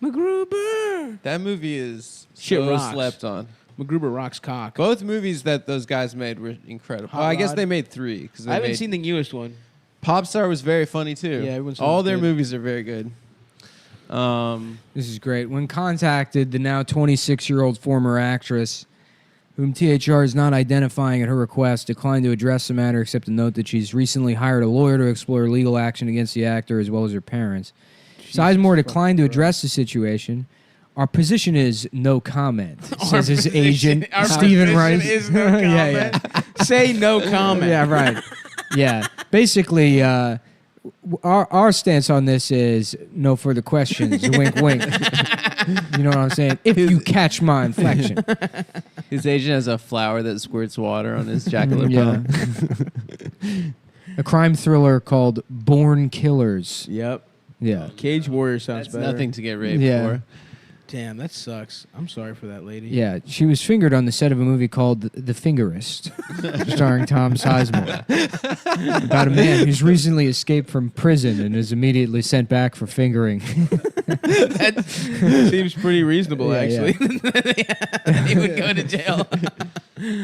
MacGruber. That movie is Shit so rocks. slept on. MacGruber rocks cock. Both movies that those guys made were incredible. Hot Well, I guess Rod. they made 3. Cause they I haven't made- seen the newest one. Popstar was very funny, too. Yeah, everyone said it all was their good. movies are very good. This is great. When contacted, the now 26-year-old former actress, whom THR is not identifying at her request, declined to address the matter except to note that she's recently hired a lawyer to explore legal action against the actor as well as her parents. Sizemore declined to address the situation. Our position is no comment, says his agent, Stephen Rice. Is no comment. Yeah. Say no comment. Yeah, right. Yeah. Basically, our stance on this is no further questions. Wink, wink. You know what I'm saying? If you catch my inflection. His agent has a flower that squirts water on his jacket. Yeah. A crime thriller called Born Killers. Yep. Yeah. Cage Warrior sounds That's better. nothing to get raped Yeah. for. Damn, that sucks. I'm sorry for that lady. Yeah. She was fingered on the set of a movie called The Fingerist, starring Tom Sizemore. About a man who's recently escaped from prison and is immediately sent back for fingering. That seems pretty reasonable, Yeah, actually. He would go to jail.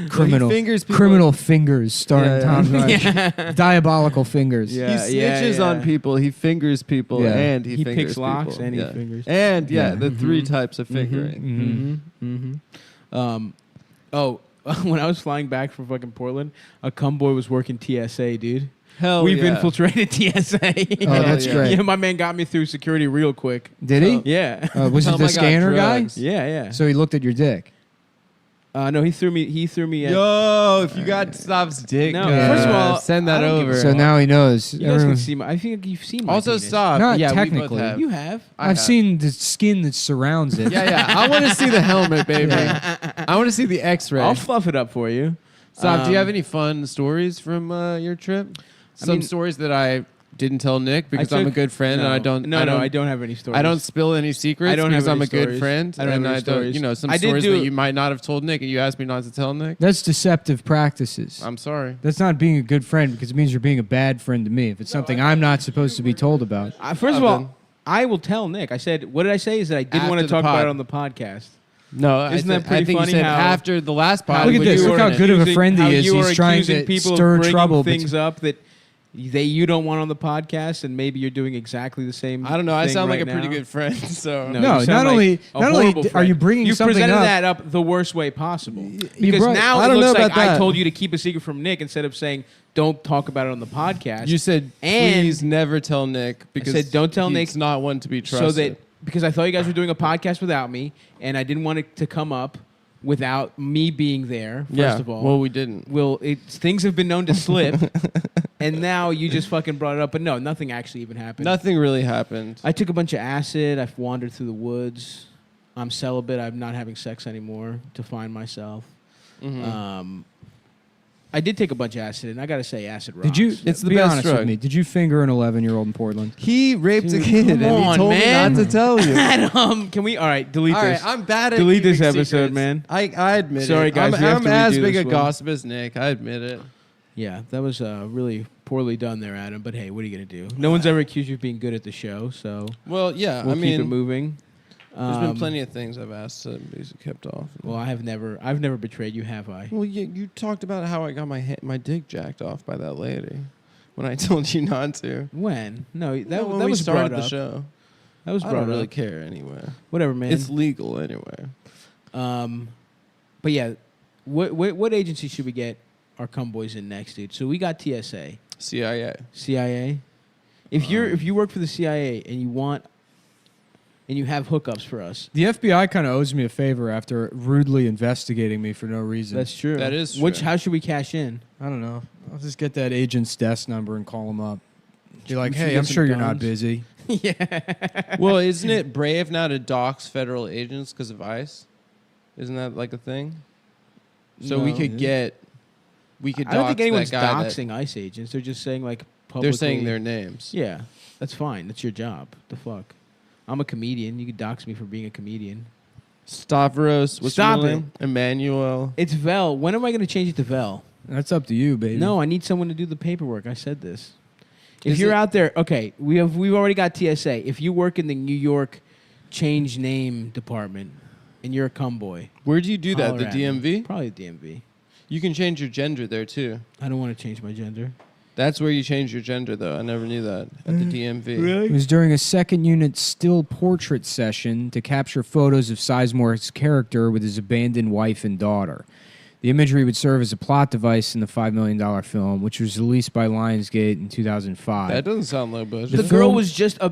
Criminal, fingers people. criminal fingers starring Yeah, Tom Rush. Diabolical fingers. He snitches on people. He fingers people, Yeah. and he Picks fingers locks people. and he Yeah. fingers. And Yeah. the three types of fingering. When I was flying back from fucking Portland, a cum boy was working TSA, dude. Hell We've yeah. infiltrated TSA. Oh, that's yeah. great. Yeah, my man got me through security real quick. Did he? Yeah. Was Tell he him I the got scanner guy? drugs. Yeah. So he looked at your dick. No, he threw me at Yo, if you got Stav's dick, No, first of all, send I that don't give a over. So now he knows. You guys can Everyone- see my. I think you've seen my Also, penis. stop. Not yeah, technically. We both have. You have. I've seen the skin that surrounds it. Yeah. I want to see the helmet, baby. I want to see the X-ray. I'll fluff it up for you. Stop. Do you have any fun stories from your trip? Some stories that I didn't tell Nick because I'm a good friend and I don't. I don't have any stories. I don't spill any secrets. I don't because have I'm any a good stories. friend. I don't and have any I don't. stories. You know, some I did stories do- that you might not have told Nick, and you asked me not to tell Nick. That's deceptive practices. I'm sorry. That's not being a good friend because it means you're being a bad friend to me if it's something I'm not supposed to be told about. First of all, I will tell Nick. I said, what did I say? Is that I didn't want to After the talk about pod. it on the podcast. No, Isn't that pretty I think funny you said how- after the last pod. Look at when this. you Look were how in it. good of a friend How he is. you are He's trying accusing to people stir of bringing trouble. things up that you don't want on the podcast, and maybe you're doing exactly the same. I don't know. I thing sound right like a pretty now. good friend. So No, No, you sound not like only- a not only horrible are friend. you bringing you something presented up- that up the worst way possible. Because brought- now I it don't looks know like about I that. told you to keep a secret from Nick instead of saying don't talk about it on the podcast. you said, And- please never tell Nick because said, don't tell he's Nick not one to be so trusted. that because I thought you guys were doing a podcast without me, and I didn't want it to come up without me being there. First of all, well, we didn't. things have been known to slip, and now you just fucking brought it up. But no, nothing actually even happened. Nothing really happened. I took a bunch of acid. I've wandered through the woods. I'm celibate. I'm not having sex anymore to find myself. I did take a bunch of acid, and I gotta say, acid rocks. Did you? It's the be best honest drug. with me. Did you finger an 11-year-old in Portland? He raped a Dude, kid, and come he on, told man. me not to tell you. Adam, can we? All right, delete All this. right, I'm bad at Delete this keeping episode, secrets. man. I admit Sorry, it. guys, we have I'm to as redo big this a one. gossip as Nick. I admit it. Yeah, that was really poorly done there, Adam. But hey, what are you gonna do? No one's ever accused you of being good at the show, so Well, yeah. we'll I keep it mean, moving. there's been plenty of things I've asked to be kept off. Well, I've never betrayed you, have I? Well, you talked about how I got my dick jacked off by that lady when I told you not to. When? No, When that we was started brought the up. show. That was I brought don't really up. care anyway. Whatever, man. It's legal anyway. But yeah, what agency should we get our cum boys in next, dude? So we got TSA, CIA. CIA. If you work for the CIA and you have hookups for us, The FBI kind of owes me a favor after rudely investigating me for no reason. that's true. That is true. How should we cash in? I don't know. I'll just get that agent's desk number and call him up. Be like, We should hey, get I'm some sure you're not guns." busy. Well, isn't it brave now to dox federal agents because of ICE? Isn't that like a thing? So we No. could get. We could. I don't dox think anyone's that guy doxing ICE agents. They're just saying like publicly. They're saying their names. Yeah, that's fine. That's your job. The fuck. I'm a comedian. You could dox me for being a comedian. Stavros. What's Stop your name? Emmanuel. It's Vel. When am I going to change it to Vel? That's up to you, baby. No, I need someone to do the paperwork. I said this. If Is you're it- out there, okay, we've already got TSA. If you work in the New York change name department and you're a cum boy, Where do you do that? holler The at me. DMV? Probably the DMV. You can change your gender there too. I don't want to change my gender. That's where you change your gender, though. I never knew that at the DMV. It was during a second unit still portrait session to capture photos of Sizemore's character with his abandoned wife and daughter. The imagery would serve as a plot device in the $5 million film, which was released by Lionsgate in 2005. That doesn't sound low budget. The girl was just a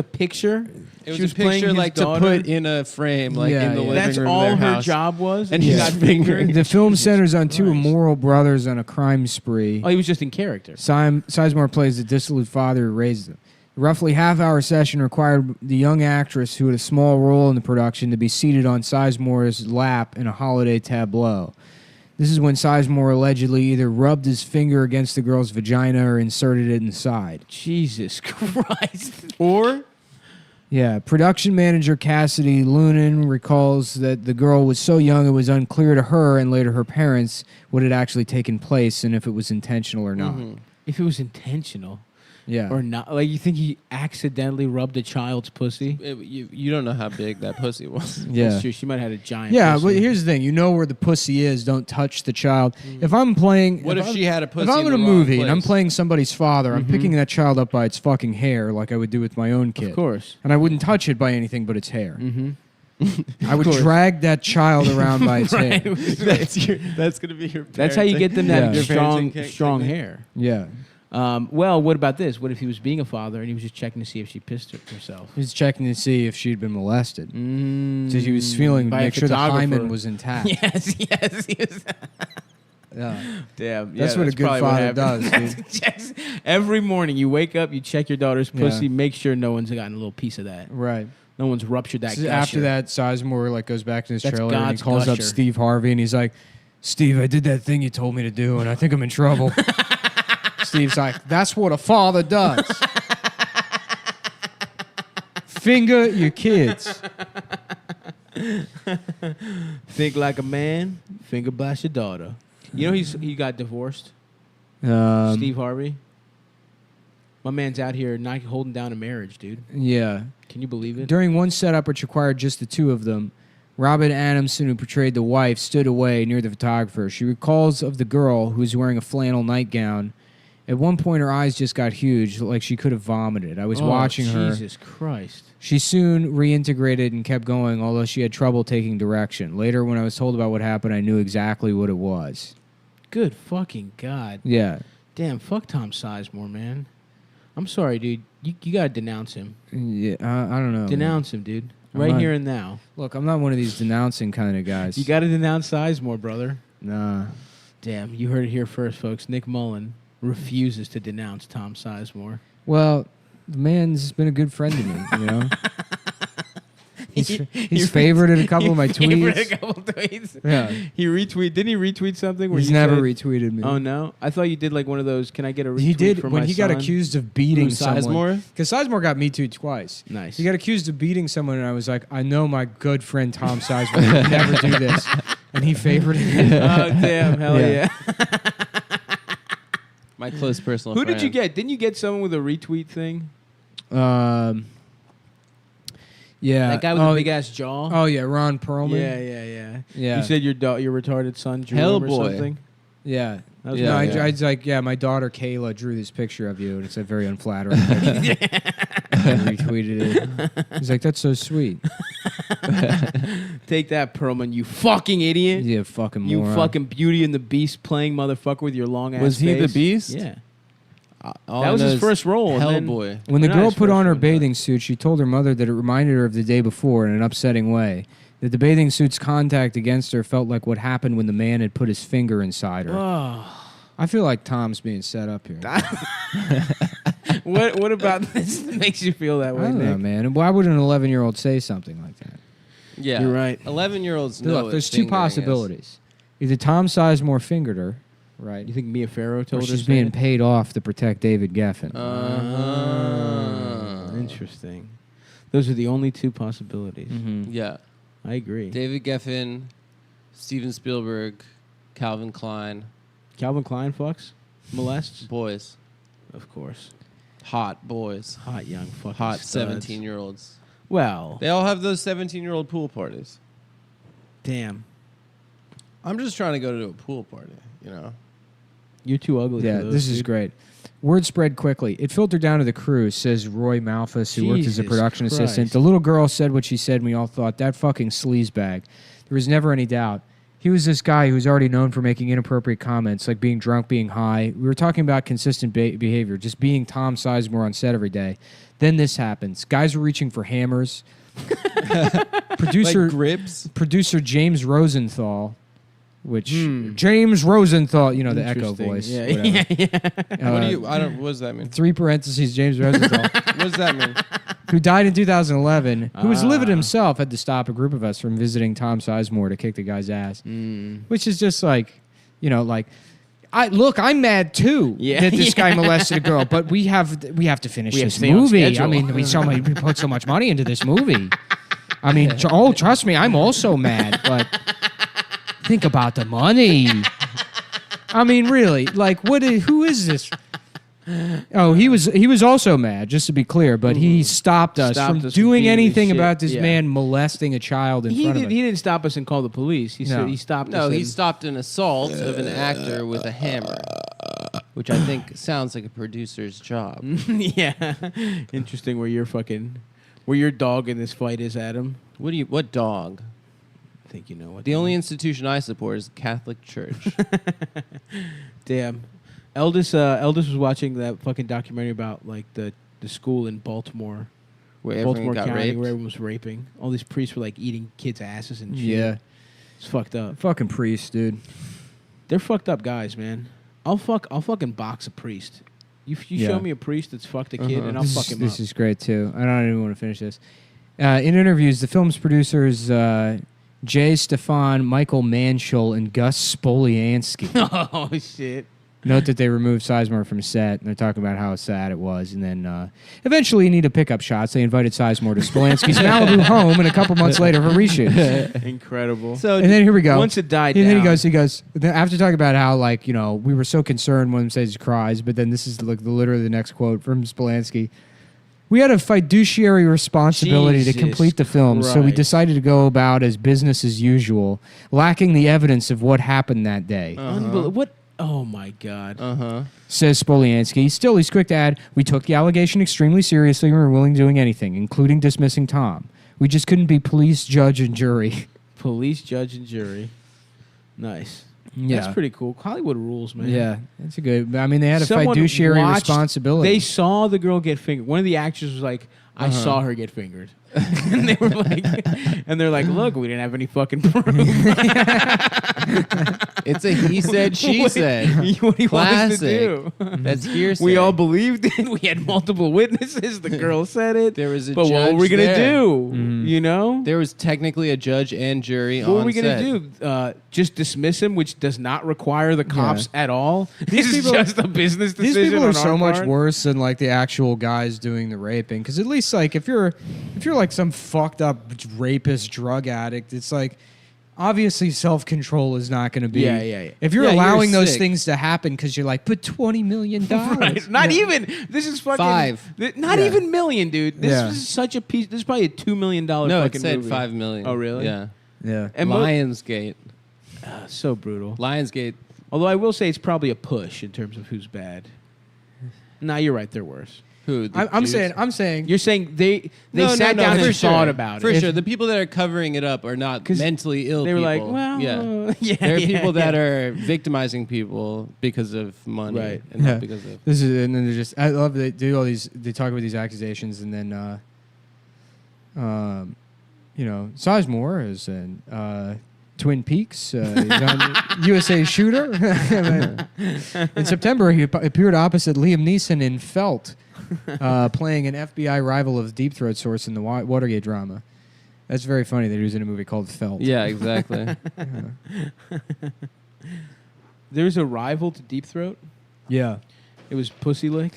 picture. It was She a playing picture his like daughter. to put in a frame, like Yeah, in the yeah. living That's room all of their her house. job was. And He he's got fingering. The film centers on two Christ. immoral brothers on a crime spree. Oh, he was just in character. Sizemore plays the dissolute father who raised them. The roughly half-hour session required the young actress who had a small role in the production to be seated on Sizemore's lap in a holiday tableau. This is when Sizemore allegedly either rubbed his finger against the girl's vagina or inserted it inside. Jesus Christ. Or Yeah, production manager Cassidy Lunan recalls that the girl was so young it was unclear to her and later her parents what had actually taken place and if it was intentional or not. If it was intentional. Yeah. Or not? Like, you think he accidentally rubbed a child's pussy? You don't know how big that pussy was. Yeah. That's true. She might have had a giant Yeah, pussy. but here's the thing. You know where the pussy is. Don't touch the child. If I'm playing... What if I'm- she had a pussy If I'm in in a the wrong movie and I'm place? playing somebody's father, I'm picking that child up by its fucking hair like I would do with my own kid. Of course. And I wouldn't touch it by anything but its hair. Mm-hmm. I would drag that child around by its hair. That's gonna be your. That's how you get them that Yeah. strong hair. Yeah. Well, what about this? What if he was being a father and he was just checking to see if she pissed herself? He was checking to see if she'd been molested. Mm, So he was feeling to by a make sure the photographer. hymen was intact. Yes, yes. He was. Yeah. Damn. That's what a good probably what father happened. does, dude. Checks- Every morning you wake up, you check your daughter's Yeah. pussy, make sure no one's gotten a little piece of that. Right. No one's ruptured that. So gusher. after that, Sizemore like goes back to his That's trailer and he God's calls up gusher. Steve Harvey and he's like, "Steve, I did that thing you told me to do, and I think I'm in trouble." Steve's like, "That's what a father does. Finger your kids." Think like a man, finger blast your daughter. You know he got divorced. Steve Harvey. My man's out here not holding down a marriage, dude. Yeah. Can you believe it? During one setup which required just the two of them, Robin Adamson, who portrayed the wife, stood away near the photographer. She recalls of the girl who was wearing a flannel nightgown. At one point, her eyes just got huge, like she could have vomited. I was watching her. Jesus Christ. She soon reintegrated and kept going, although she had trouble taking direction. Later, when I was told about what happened, I knew exactly what it was. Good fucking God. Yeah. Damn, fuck Tom Sizemore, man. I'm sorry, dude. You gotta denounce him. Yeah, I don't know. Denounce him, dude. I'm Right not- here and now. Look, I'm not one of these denouncing kind of guys. You gotta denounce Sizemore, brother. Nah. Damn, you heard it here first, folks. Nick Mullen refuses to denounce Tom Sizemore. Well, the man's been a good friend to me, you know? He's favorited a couple of my tweets. Favorited a couple tweets. Yeah. He retweet. Didn't he retweet something? Where He's you never said, retweeted me. Oh no! I thought you did like one of those. Can I get a retweet? He did from when my he got son? accused of beating Who, someone. Sizemore? Because Sizemore got me too twice. Nice. He got accused of beating someone, and I was like, I know my good friend Tom Sizemore would never do this. And he favorited me. Oh damn! Hell Yeah. yeah! My close personal. Who friend. did you get? Didn't you get someone with a retweet thing? Yeah. That guy with the big ass jaw. Oh, yeah, Ron Perlman. Yeah. Yeah. You said your retarded son drew him or Hellboy. something. Yeah. That was No, nice. I was like, yeah, my daughter Kayla drew this picture of you, and it's a very unflattering picture. I retweeted it. He's like, that's so sweet. Take that, Perlman, you fucking idiot. Yeah, fucking You moron. fucking Beauty and the Beast playing motherfucker with your long ass Was he the face. Beast? Yeah. All That I was know his is first role. and then- Hellboy. When the Not girl his put on first her one, but- bathing suit, she told her mother that it reminded her of the day before in an upsetting way. That the bathing suit's contact against her felt like what happened when the man had put his finger inside her. Oh. I feel like Tom's being set up here. What about this makes you feel that I way, don't know, Nick? man. Why would an 11-year-old say something like that? Yeah, You're right. 11-year-olds know. Look, what there's two fingering is. possibilities. Either Tom Sizemore fingered her, right? You think Mia Farrow Or told her she's to being say paid off to protect David Geffen. it? Interesting. Those are the only two possibilities. Mhm. Yeah, I agree. David Geffen, Steven Spielberg, Calvin Klein, Calvin Klein fucks? Molests? boys, Of course. hot boys, Hot young fucking hot studs. 17-year-olds. Well, They all have those 17-year-old pool parties. damn. I'm just trying to go to a pool party, you know. You're too ugly Yeah, for those, this is dude. great. Word spread quickly. It filtered down to the crew, says Roy Malthus, who worked as a Jesus production Christ. assistant. The little girl said what she said, and we all thought, that fucking sleazebag. There was never any doubt. He was this guy who was already known for making inappropriate comments, like being drunk, being high. We were talking about consistent behavior, just being Tom Sizemore on set every day. Then this happens. Guys were reaching for hammers. Producer Like grips. producer James Rosenthal, which James Rosenthal, you know, the Echo Interesting. voice. Yeah, whatever. yeah. What do you? I don't. What does that mean? 3 parentheses James Rosenthal, What does that mean? who died in 2011, who was livid Ah. himself, had to stop a group of us from visiting Tom Sizemore to kick the guy's ass, Mm. which is just like, you know, like. I'm mad too Yeah. that this guy molested a girl, but we have to finish We have this to stay on movie. I schedule. mean, we put so much money into this movie. I mean, trust me, I'm also mad, but think about the money. I mean, really, like, who is this? Oh, he was also mad, just to be clear, but he stopped us Stopped from us from doing beating the anything shit. about this Yeah. man molesting a child in front of us. He didn't stop us and call the police. He No. said he stopped us. No, he and- stopped an assault of an actor with a hammer, which I think sounds like a producer's job. Yeah. Interesting where your dog in this fight is, Adam. What dog? I think you know what. The only institution I support is the Catholic Church. Damn. Eldest was watching that fucking documentary about like the school in Baltimore. Where everyone Baltimore got County, raped. where everyone was raping. All these priests were like eating kids' asses and shit. Yeah. It's fucked up. Fucking priest, dude. They're fucked up guys, man. I'll fucking box a priest. You Yeah. show me a priest that's fucked a kid, and I'll fuck him This up. is great too. I don't even want to finish this. In interviews, the film's producers Jay Stefan, Michael Manschel, and Gus Spoliansky Oh shit! note that they removed Sizemore from set, and they're talking about how sad it was. And then eventually, in need of pickup shots, they invited Sizemore to Spoliansky's Malibu home, and a couple months later for reshoot. Incredible. So And then here we go. Once it died And down, then he goes, after talking about how, like, you know, we were so concerned when he says he cries, but then this is like literally the next quote from Spolansky. We had a fiduciary responsibility to Jesus complete the film, so we Christ. decided to go about as business as usual, lacking the evidence of what happened that day, What? Oh my god! says Spoliansky. Still, he's quick to add, we took the allegation extremely seriously and were willing to doing anything, including dismissing Tom. We just couldn't be police, judge, and jury. Police, judge, and jury. Nice. Yeah. That's pretty cool. Hollywood rules, man. Yeah, that's a good. I mean, they had a Someone fiduciary watched- responsibility. They saw the girl get fingered. One of the actors was like, "I saw her get fingered," and they were like, "And they're like, look, we didn't have any fucking proof." It's a he said, she said. What do you want us to Classic. do? That's hearsay. We all believed it. We had multiple witnesses. The girl said it. There was a but what judge were we gonna there. do? You know, There was technically a judge and jury what on were we gonna set. do? Just dismiss him, which does not require the cops at all. These This is people- just a business These decision. people are on so our much part. worse than like the actual guys doing the raping. Because at least like if you're like some fucked up rapist, drug addict, it's like obviously self-control is not going to be. Yeah. If you're Yeah, you're allowing those sick. things to happen because you're like, put $20 million. Right. Not even. This is fucking Five. Not Yeah. even million, dude. This Yeah. is such a piece. This is probably a $2 million No, it fucking said movie. 5 million. Oh, really? Yeah. Yeah. And Lionsgate. so brutal. Lionsgate. Although I will say it's probably a push in terms of who's bad. Nah, you're right. They're worse. Who? the I'm Jews? saying. You're saying they No, sat no, down for and sure. thought about For it. sure. The people that are covering it up are not 'Cause mentally ill They were people. like, well, yeah. yeah. There are yeah, people that yeah. are victimizing people because of money. Right. And Yeah. not because of. This is and then they're just. I love they do all these. They talk about these accusations and then, you know, Sizemore is in Twin Peaks. He's on USA Shooter. In September, he appeared opposite Liam Neeson in Felt, playing an FBI rival of Deep Throat source in the Watergate drama. That's very funny that he was in a movie called Felt. Yeah, exactly. There's a rival to Deep Throat. Yeah. It was Pussy Lick.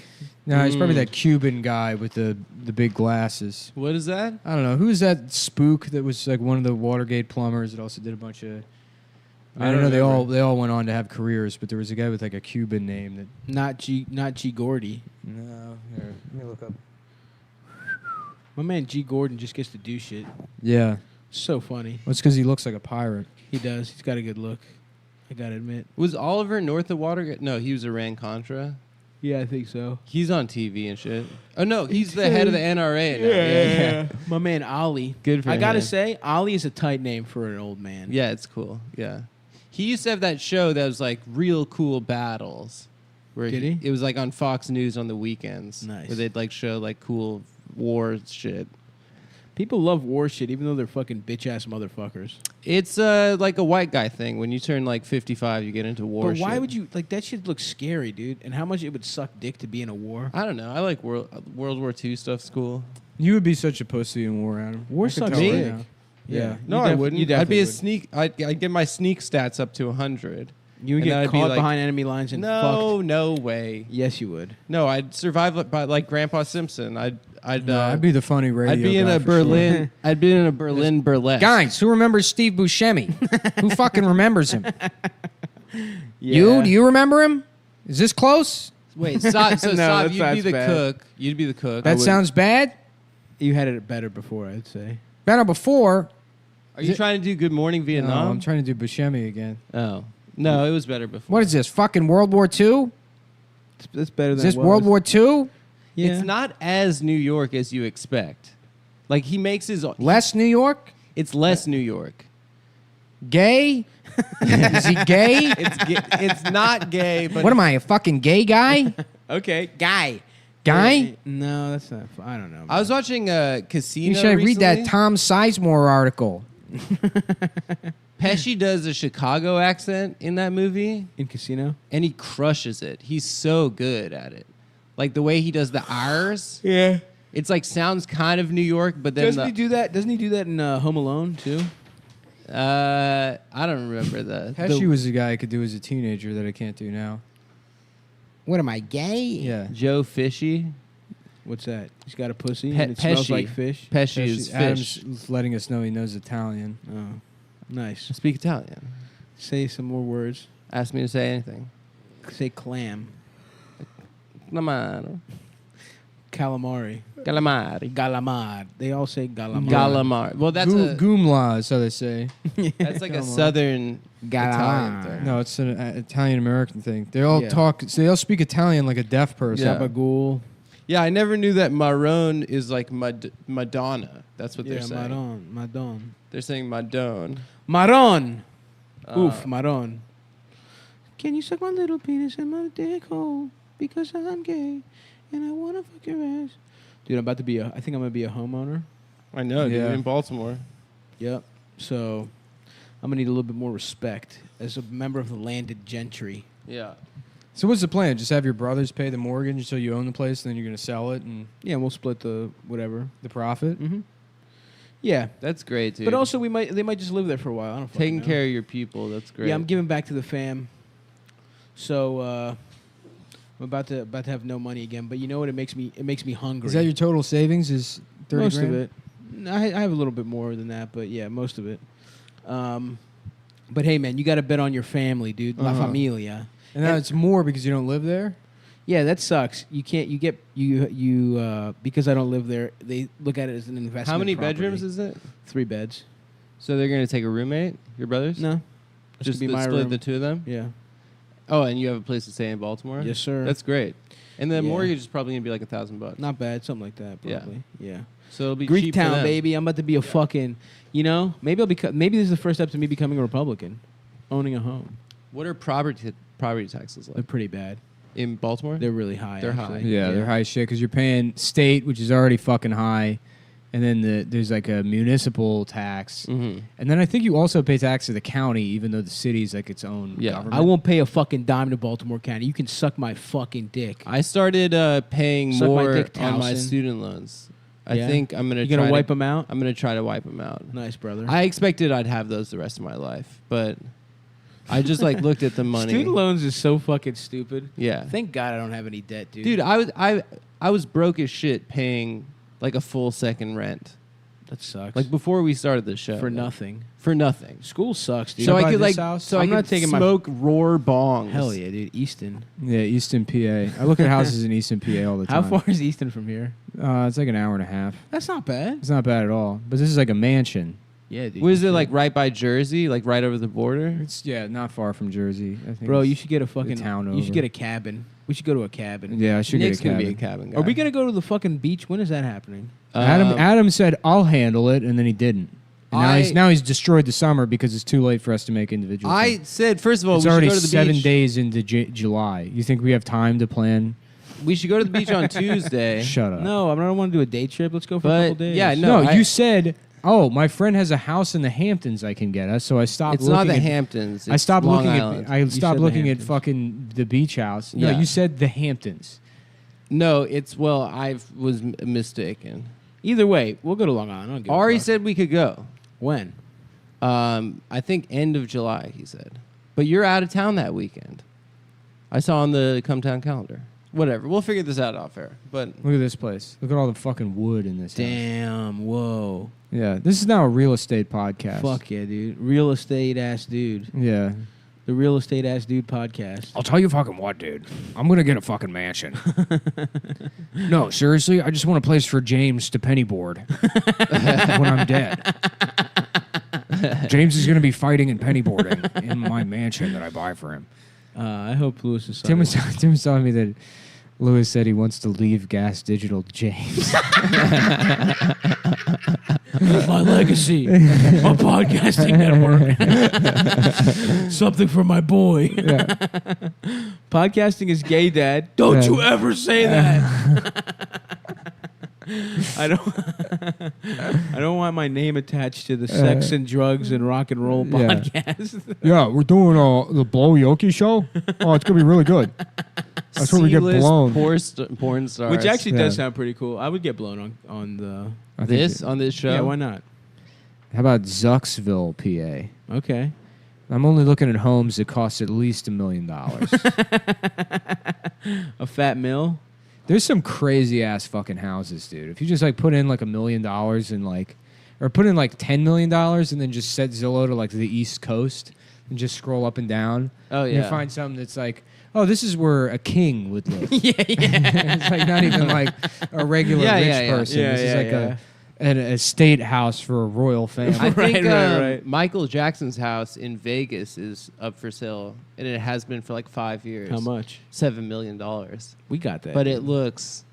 No, he's probably that Cuban guy with the big glasses. What is that? I don't know. Who's that spook that was like one of the Watergate plumbers that also did a bunch of... I don't know. They all went on to have careers, but there was a guy with like a Cuban name that... Not G Gordy. No. Here, let me look up. My man G Gordon just gets to do shit. Yeah. So funny. Well, it's because he looks like a pirate. He does. He's got a good look. I gotta admit. Was Oliver north of Watergate? No, he was Iran Contra. Yeah, I think so. He's on TV and shit. Oh no, he's the head of the NRA now. Yeah. My man Ollie. Good for I gotta him. say, Ollie is a tight name for an old man. Yeah, it's cool. Yeah. He used to have that show that was like real cool battles. Where Did he? It was like on Fox News on the weekends. Nice. Where they'd like show like cool war shit. People love war shit, even though they're fucking bitch ass motherfuckers. It's like a white guy thing. When you turn like 55, you get into war But why shit. would you like that? Shit looks scary, dude. And how much it would suck dick to be in a war. I don't know. I like World War II stuff's cool. You would be such a pussy in war, Adam. War I could sucks tell dick. right now. Yeah. No, You I def- wouldn't. you I'd be definitely a would. sneak. I'd get my sneak stats up to 100. You would And get I'd be caught like, behind enemy lines and No, fucked. no way. Yes, you would. No, I'd survive by like Grandpa Simpson. I'd I'd be the funny radio I'd be in guy a for Berlin. sure. I'd be in a Berlin burlesque. Guys, who remembers Steve Buscemi? Who fucking remembers him? Yeah. Do you remember him? Is this close? Wait, Saab, so No, Saab, that you'd be sounds the bad. cook. You'd be the cook. That sounds bad. You had it better before, I'd say. Better before. Are you trying to do Good Morning No, Vietnam? I'm trying to do Buscemi again. Oh. No, it was better before. What is this? Fucking World War II? That's better Is than this it was. World War II? Yeah. It's not as New York as you expect. Like, he makes his... Less New York? It's less New York. Gay? Is he gay? It's not gay, but... What am I, a fucking gay guy? Okay, guy. Guy? No, that's not. I don't know. I was watching Casino You should read that recently. Tom Sizemore article. Pesci does a Chicago accent in that movie, in Casino. and he crushes it. He's so good at it. Like, the way he does the R's. Yeah. It's like, sounds kind of New York, but then... Doesn't he do that? Doesn't he do that in Home Alone too? I don't remember the... Pesci was the guy I could do as a teenager that I can't do now. What am I, gay? Yeah. Joe Fishy. What's that? He's got a pussy Pe- and it smells Pesci. like fish. Pesci is fish. Adam's letting us know he knows Italian. Oh, nice. Speak Italian. Say some more words. Ask me to say anything. Say clam, Calamari. calamari, Calamari. galamad. They all say galamad. Calamari. Well, that's a... Goomla is how they say. That's like a Come on. southern Italian Galamar. thing. No, it's an Italian American thing. They all Yeah. talk. So they all speak Italian like a deaf person. Yeah. Gabagool. Yeah, I never knew that Marron is like Madonna. That's what Yeah, they're saying. Maron. Madon. They're saying Madone. Maron. Oof, Uh, Maron. Can you suck my little penis in my dick hole? Because I'm gay and I want to fuck your ass. Dude, I think I'm going to be a homeowner. I know, Yeah. dude. In Baltimore. Yep. So I'm going to need a little bit more respect as a member of the landed gentry. Yeah. So what's the plan? Just have your brothers pay the mortgage until you own the place, and then you're going to sell it and Yeah, and we'll split the whatever. the profit? Mm-hmm. Yeah. That's great, dude. But also they might just live there for a while. I don't fucking taking know. care of your people. That's great. Yeah, I'm giving back to the fam. So I'm about to have no money again, but you know what? It makes me hungry. Is that your total savings? Is 30 most grand? of it? I have a little bit more than that, but yeah, most of it. But hey, man, you got to bet on your family, dude. La familia. And now it's more because you don't live there. Yeah, that sucks. You can't. You because I don't live there. They look at it as an investment. How many property. bedrooms is it? 3 beds. So they're going to take a roommate? Your brothers? No, this Just could be my split room. the two of them? Yeah. Oh, and you have a place to stay in Baltimore? Yes, sir. That's great. And the Yeah. mortgage is probably going to be like $1,000. Not bad. Something like that. Yeah. Probably. Yeah. So it'll be cheap for Greektown, them. baby. I'm about to be a fucking. You know, maybe maybe this is the first step to me becoming a Republican, owning a home. What are property taxes They're like pretty bad. in Baltimore? They're really high. They're actually. high. Yeah, they're high as shit because you're paying state, which is already fucking high, and then there's like a municipal tax, Mm-hmm. and then I think you also pay tax to the county, even though the city's like its own Yeah. government. I won't pay a fucking dime to Baltimore County. You can suck my fucking dick. I started paying Suck my more dick, on my Towson. student loans. I Yeah? think I'm going to You gonna wipe them out? I'm going to try to wipe them out. Nice, brother. I expected I'd have those the rest of my life, but I just like looked at the money. Student loans is so fucking stupid. Yeah. Thank God I don't have any debt, dude. Dude, I was broke as shit paying like a full second rent. that sucks. Like before we started the show. for nothing. For nothing. School sucks, dude. So buy I could this like house? so I'm I not could taking my- smoke roar bongs. Hell yeah, dude. Easton. Yeah, Easton, PA. I look at houses in Easton, PA all the How time. far is Easton from here? It's like an hour and a half. That's not bad. It's not bad at all. But this is like a mansion. Yeah, dude. What is you it should. like right by Jersey, like right over the border? It's not far from Jersey. I think. Bro, it's you should get a fucking. town You should over. get a cabin. We should go to a cabin. Yeah, I should Nick's get a gonna cabin. be a cabin guy. Are we gonna go to the fucking beach? When is that happening? Adam said I'll handle it, and then he didn't. And now he's destroyed the summer because it's too late for us to make individual. I plans. said first of all It's we should already go to the 7 beach. days into July. You think we have time to plan? We should go to the beach on Tuesday. Shut up. No, I don't want to do a day trip. Let's go for a But, couple days. yeah, No, No, you I- said, "Oh, my friend has a house in the Hamptons. I can get us." So I stopped. It's not looking the at- Hamptons. I it's stopped Long looking Island. at. I stopped the looking at Hamptons. fucking the beach house. No, Yeah. you said the Hamptons. No, it's well. I was mistaken. Either way, we'll go to Long Island. I don't give a Ari fuck. said we could go. When? I think end of July. He said, but you're out of town that weekend. I saw on the Cumtown calendar. Whatever. We'll figure this out off air. But Look at this place. Look at all the fucking wood in this. house. Damn. Whoa. Yeah, this is now a real estate podcast. Fuck yeah, dude. Real estate ass dude. Yeah. The Real Estate Ass Dude podcast. I'll tell you fucking what, dude. I'm gonna get a fucking mansion. No, seriously, I just want a place for James to pennyboard when I'm dead. James is gonna be fighting and pennyboarding in my mansion that I buy for him. I hope Lewis is Tim was telling me that Lewis said he wants to leave Gas Digital to James. my legacy. My podcasting network. Something for my boy. Yeah. Podcasting is gay, Dad. Don't you ever say that. I don't want my name attached to the sex and drugs and rock and roll podcast. Yeah, we're doing the Blow Yoki show. Oh, it's gonna be really good. That's where we get C-list blown. Porn stars. Which actually does sound pretty cool. I would get blown on the... I think on this show. Yeah, why not? How about Zucksville, PA? Okay. I'm only looking at homes that cost at least $1 million. A fat mill? There's some crazy ass fucking houses, dude. If you just like put in like $1 million and like, or put in like $10 million and then just set Zillow to like the East Coast and just scroll up and down. Oh, and yeah. you find something that's like, oh, this is where a king would live. Yeah. It's like not even like a regular rich person. Yeah, this is like yeah. an estate house for a royal family. I think right. Michael Jackson's house in Vegas is up for sale, and it has been for like 5 years. How much? $7 million. We got that. But it looks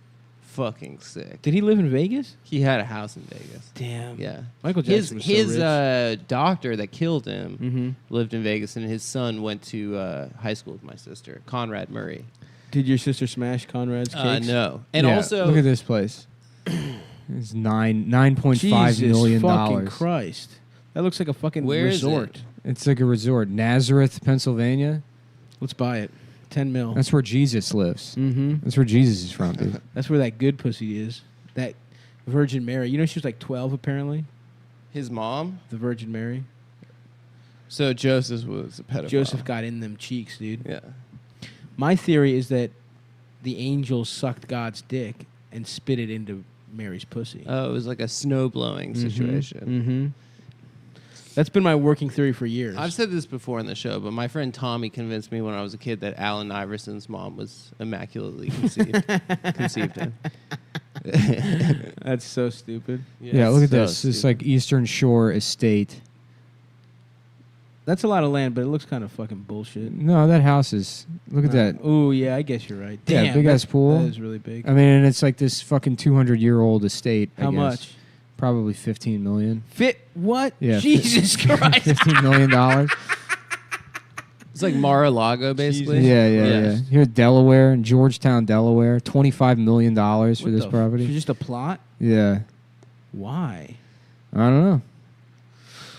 fucking sick. Did he live in Vegas? He had a house in Vegas. Damn. Yeah. Michael Jackson was so his rich. doctor that killed him Mm-hmm. lived in Vegas, and his son went to high school with my sister, Conrad Murray. Did your sister smash Conrad's cakes? No. And Yeah, also, look at this place. It's $9.5 Jesus million. fucking Christ. That looks like a fucking Where is resort. it? It's like a resort. Nazareth, Pennsylvania. Let's buy it. 10 mil. That's where Jesus lives. Mm-hmm. That's where Jesus is from, dude. That's where that good pussy is. That Virgin Mary. You know she was like 12 apparently? his mom. The Virgin Mary. So Joseph was a pedophile. Joseph got in them cheeks, dude. Yeah. My theory is that the angels sucked God's dick and spit it into Mary's pussy. Oh, it was like a snow blowing situation. Mm-hmm. That's been my working theory for years. I've said this before in the show, but my friend Tommy convinced me when I was a kid that Allen Iverson's mom was immaculately conceived him. That's so stupid. Yeah, look at so this. It's stupid. like Eastern Shore Estate. That's a lot of land, but it looks kind of fucking bullshit. No, that house is. Look at that. Oh, yeah, I guess you're right. Yeah, Damn, big ass pool. That is really big. I mean, and it's like this fucking 200-year-old estate. I How guess. much? Probably $15 million. What? Yeah, Jesus Christ. $15 million. It's like Mar-a-Lago, basically. Yeah. Here, Delaware, in Georgetown, Delaware, $25 million for What this the property. For just a plot? Yeah, Why? I don't know.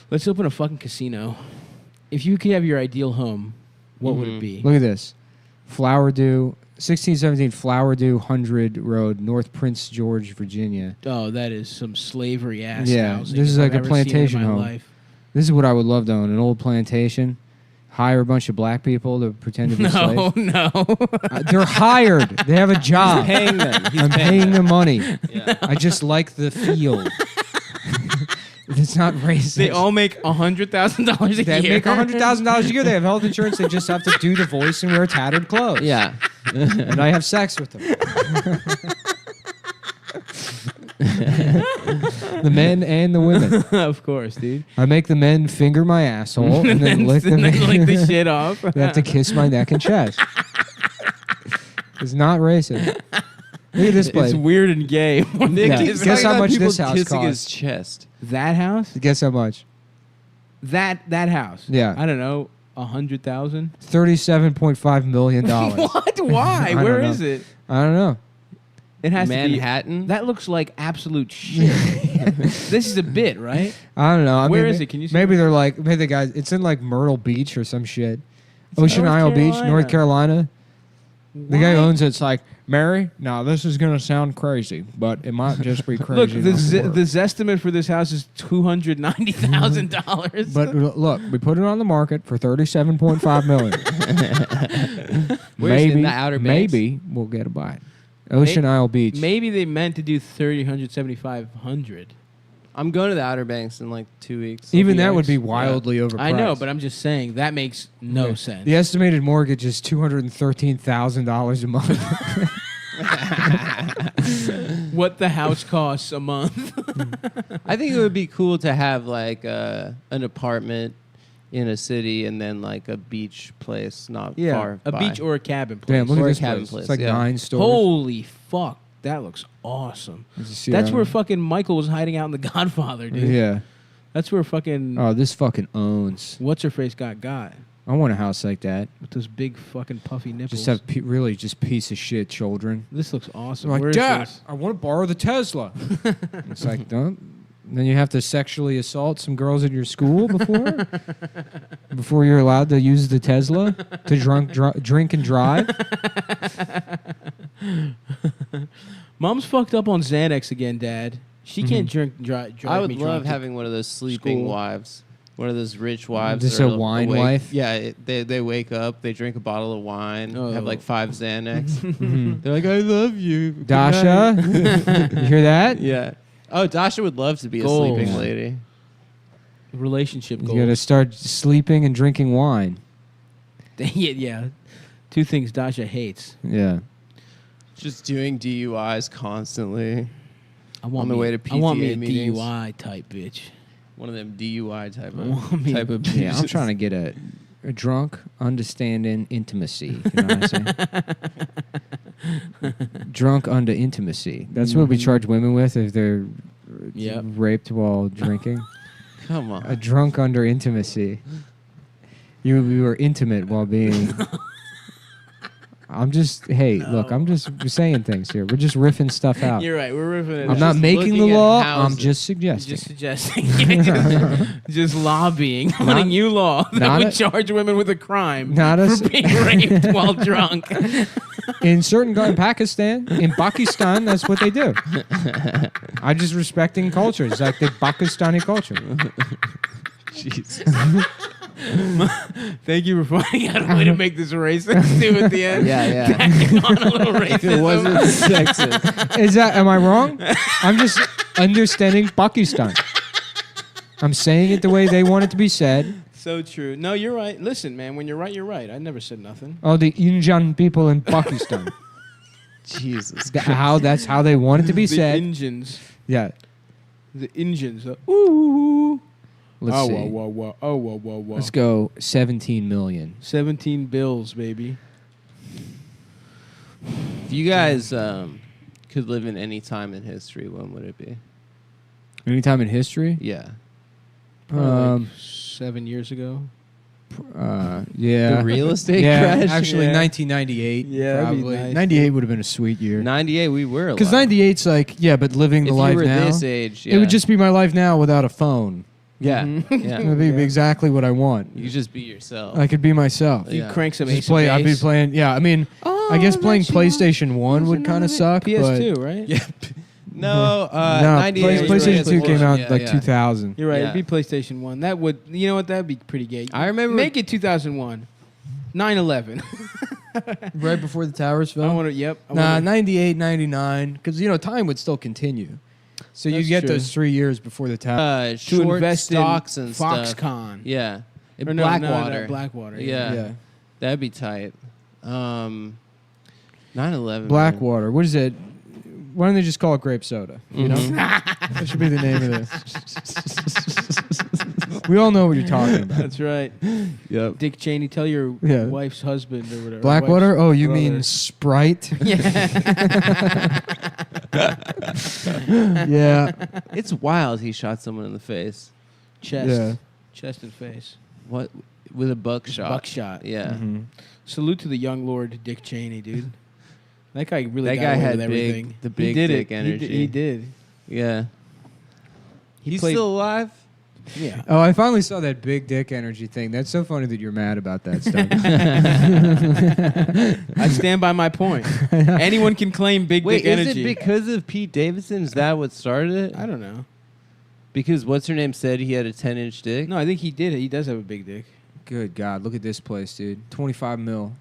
Let's open a fucking casino. If you could have your ideal home, what would it be? Look at this. Flowerdew, 1617 Flowerdew 100 Road, North Prince George, Virginia. Oh, that is some slavery ass Yeah, housing. this is if like I've a ever seen it in plantation my home. life. This is what I would love to own, an old plantation. Hire a bunch of black people to pretend to be slaves. No. They're hired. They have a job. Paying them. I'm paying them money. Yeah. I just like the field. It's not racist. They all make $100,000 a They year. make $100,000 a year. They have health insurance. They just have to do the voice and wear tattered clothes. Yeah. And I have sex with them. The men and the women. Of course, dude. I make the men finger my asshole and then lick the lick the shit off. They have to kiss my neck and chest. It's not racist. Look at this place. It's weird and gay. Nick Yeah. is Guess talking how about much people this house kissing his costs. chest. That house? Guess how much? That house? Yeah. I don't know. 100,000? $37.5 million. What? Why? I don't Where know. is it? I don't know. It has Manhattan? to be. That looks like absolute shit. This is a bit, right? I don't know. I Where mean, is it? Can you see Maybe it? they're like, maybe the guys. It's in like Myrtle Beach or some shit. Ocean North Isle Beach, Carolina. North Carolina. The guy Why? owns it's like, Mary, now this is going to sound crazy, but it might just be Look, crazy. the enough to work. Zestimate for this house is $290,000. But look, we put it on the market for $37.5 million. Where's it, in the Outer Banks? Maybe we'll get a bite. Ocean Isle Beach. Maybe they meant to do $375,000. I'm going to the Outer Banks in like 2 weeks. Even that OBX? would be wildly overpriced. I know, but I'm just saying that makes no sense. The estimated mortgage is $213,000 a month. What the house costs a month. I think it would be cool to have like an apartment in a city and then like a beach place not far a by. beach or a cabin place. Damn, look Or at a this cabin place. place, It's like yeah. 9 stores. Holy fuck, that looks awesome. That's where fucking Michael was hiding out in The Godfather, dude. Yeah. That's where fucking Oh, this fucking owns. what's her face got I want a house like that. with those big fucking puffy nipples. Just have really just piece of shit children. This looks awesome. They're like, Where is Dad, this? I want to borrow the Tesla. It's like, don't. Then you have to sexually assault some girls in your school before you're allowed to use the Tesla to drink and drive. Mom's fucked up on Xanax again, Dad. She can't drink drive I would me love drunk to having one of those sleeping school. wives. One of those rich wives. Just that a are wine awake. wife? Yeah, they wake up, they drink a bottle of wine, Oh. have like 5 Xanax. They're like, I love you. Good Dasha, night." you hear that? Yeah. Oh, Dasha would love to be a Goals. sleeping lady. relationship You goals. got to start sleeping and drinking wine. yeah. Two things Dasha hates. Yeah. Just doing DUIs constantly. I want On the me, way to I want me PTA a meetings. DUI type bitch. One of them DUI type want me- of Yeah, I'm bitches. trying to get a drunk, understanding intimacy. You know what I'm saying? Drunk under intimacy. That's what we charge women with if they're Yep. raped while drinking. Come on. A drunk under intimacy. You were intimate while being. I'm just, look, I'm just saying things here. We're just riffing stuff out. You're right. We're riffing it. I'm not just making the looking at law. houses. I'm just suggesting. Just suggesting. just lobbying on a new law that not would a- charge women with a crime Not a for being raped while drunk. in in Pakistan, that's what they do. I just respecting culture. It's like the Pakistani culture. Jesus. Thank you for finding out a way to make this racist too at the end. Yeah. Tacking on a little If racism. it wasn't sexist. Am I wrong? I'm just understanding Pakistan. I'm saying it the way they want it to be said. So true. No, you're right. Listen, man, when you're right, you're right. I never said nothing. Oh, the Indian people in Pakistan. Jesus. That's how they want it to be The said. engines. Yeah. The engines. Ooh. Let's oh, see. whoa. Oh, whoa. Let's go 17 million. 17 bills, baby. If you guys could live in any time in history, when would it be? Anytime in history? Yeah. Probably like 7 years ago. Yeah. The real estate yeah, crash? actually Yeah. 1998. Yeah, that'd be probably. nice. 98 would have been a sweet year. 98, we were alive. Because 98's like, yeah, but living if the you life were now. this age, yeah. It would just be my life now without a phone. Yeah. Mhm. Yeah. It would be exactly what I want. You just be yourself. I could be myself. You Yeah. crank some Just Ace play. of I'd be Base. playing. Yeah, I mean, I guess playing PlayStation 1 would kind of suck. PS2, right? Yeah. No, But no, 98. PlayStation 2 was came out yeah, like yeah. 2000. You're right. Yeah. It'd be PlayStation 1. That would, you know what? That'd be pretty gay. I remember- Make it 2001. 9/11. Right before the towers I fell. want to. Yep. I Nah, wanna- 98, 99. Because, time would still continue. So you That's get true. those 3 years before the towers. to Short invest stocks in and stuff. Foxconn. Yeah. In Or no, Blackwater. no, Blackwater. Yeah. That'd be tight. 9/11. Blackwater. What is it? Why don't they just call it grape soda? You know? That should be the name of this. We all know what you're talking about. That's right. Yep. Dick Cheney, tell your Yeah. wife's husband or whatever. Blackwater? wife's Oh, you brother. mean Sprite? Yeah. Yeah. It's wild he shot someone in the face. Chest. Yeah. Chest and face. What? With a buckshot. Buckshot. Yeah. Mhm. Salute to the young Lord Dick Cheney, dude. That guy really That got guy away had with big- everything. the He big did dick it. energy. He did. Yeah. He He's played- still alive? Yeah. Oh, I finally saw that big dick energy thing. That's so funny that you're mad about that stuff. I stand by my point. Anyone can claim big Wait, dick is energy. it because of Pete Davidson? Is that what started it? I don't know. Because what's her name said he had a 10-inch dick? No, I think he did it. He does have a big dick. Good God, look at this place, dude. 25 mil.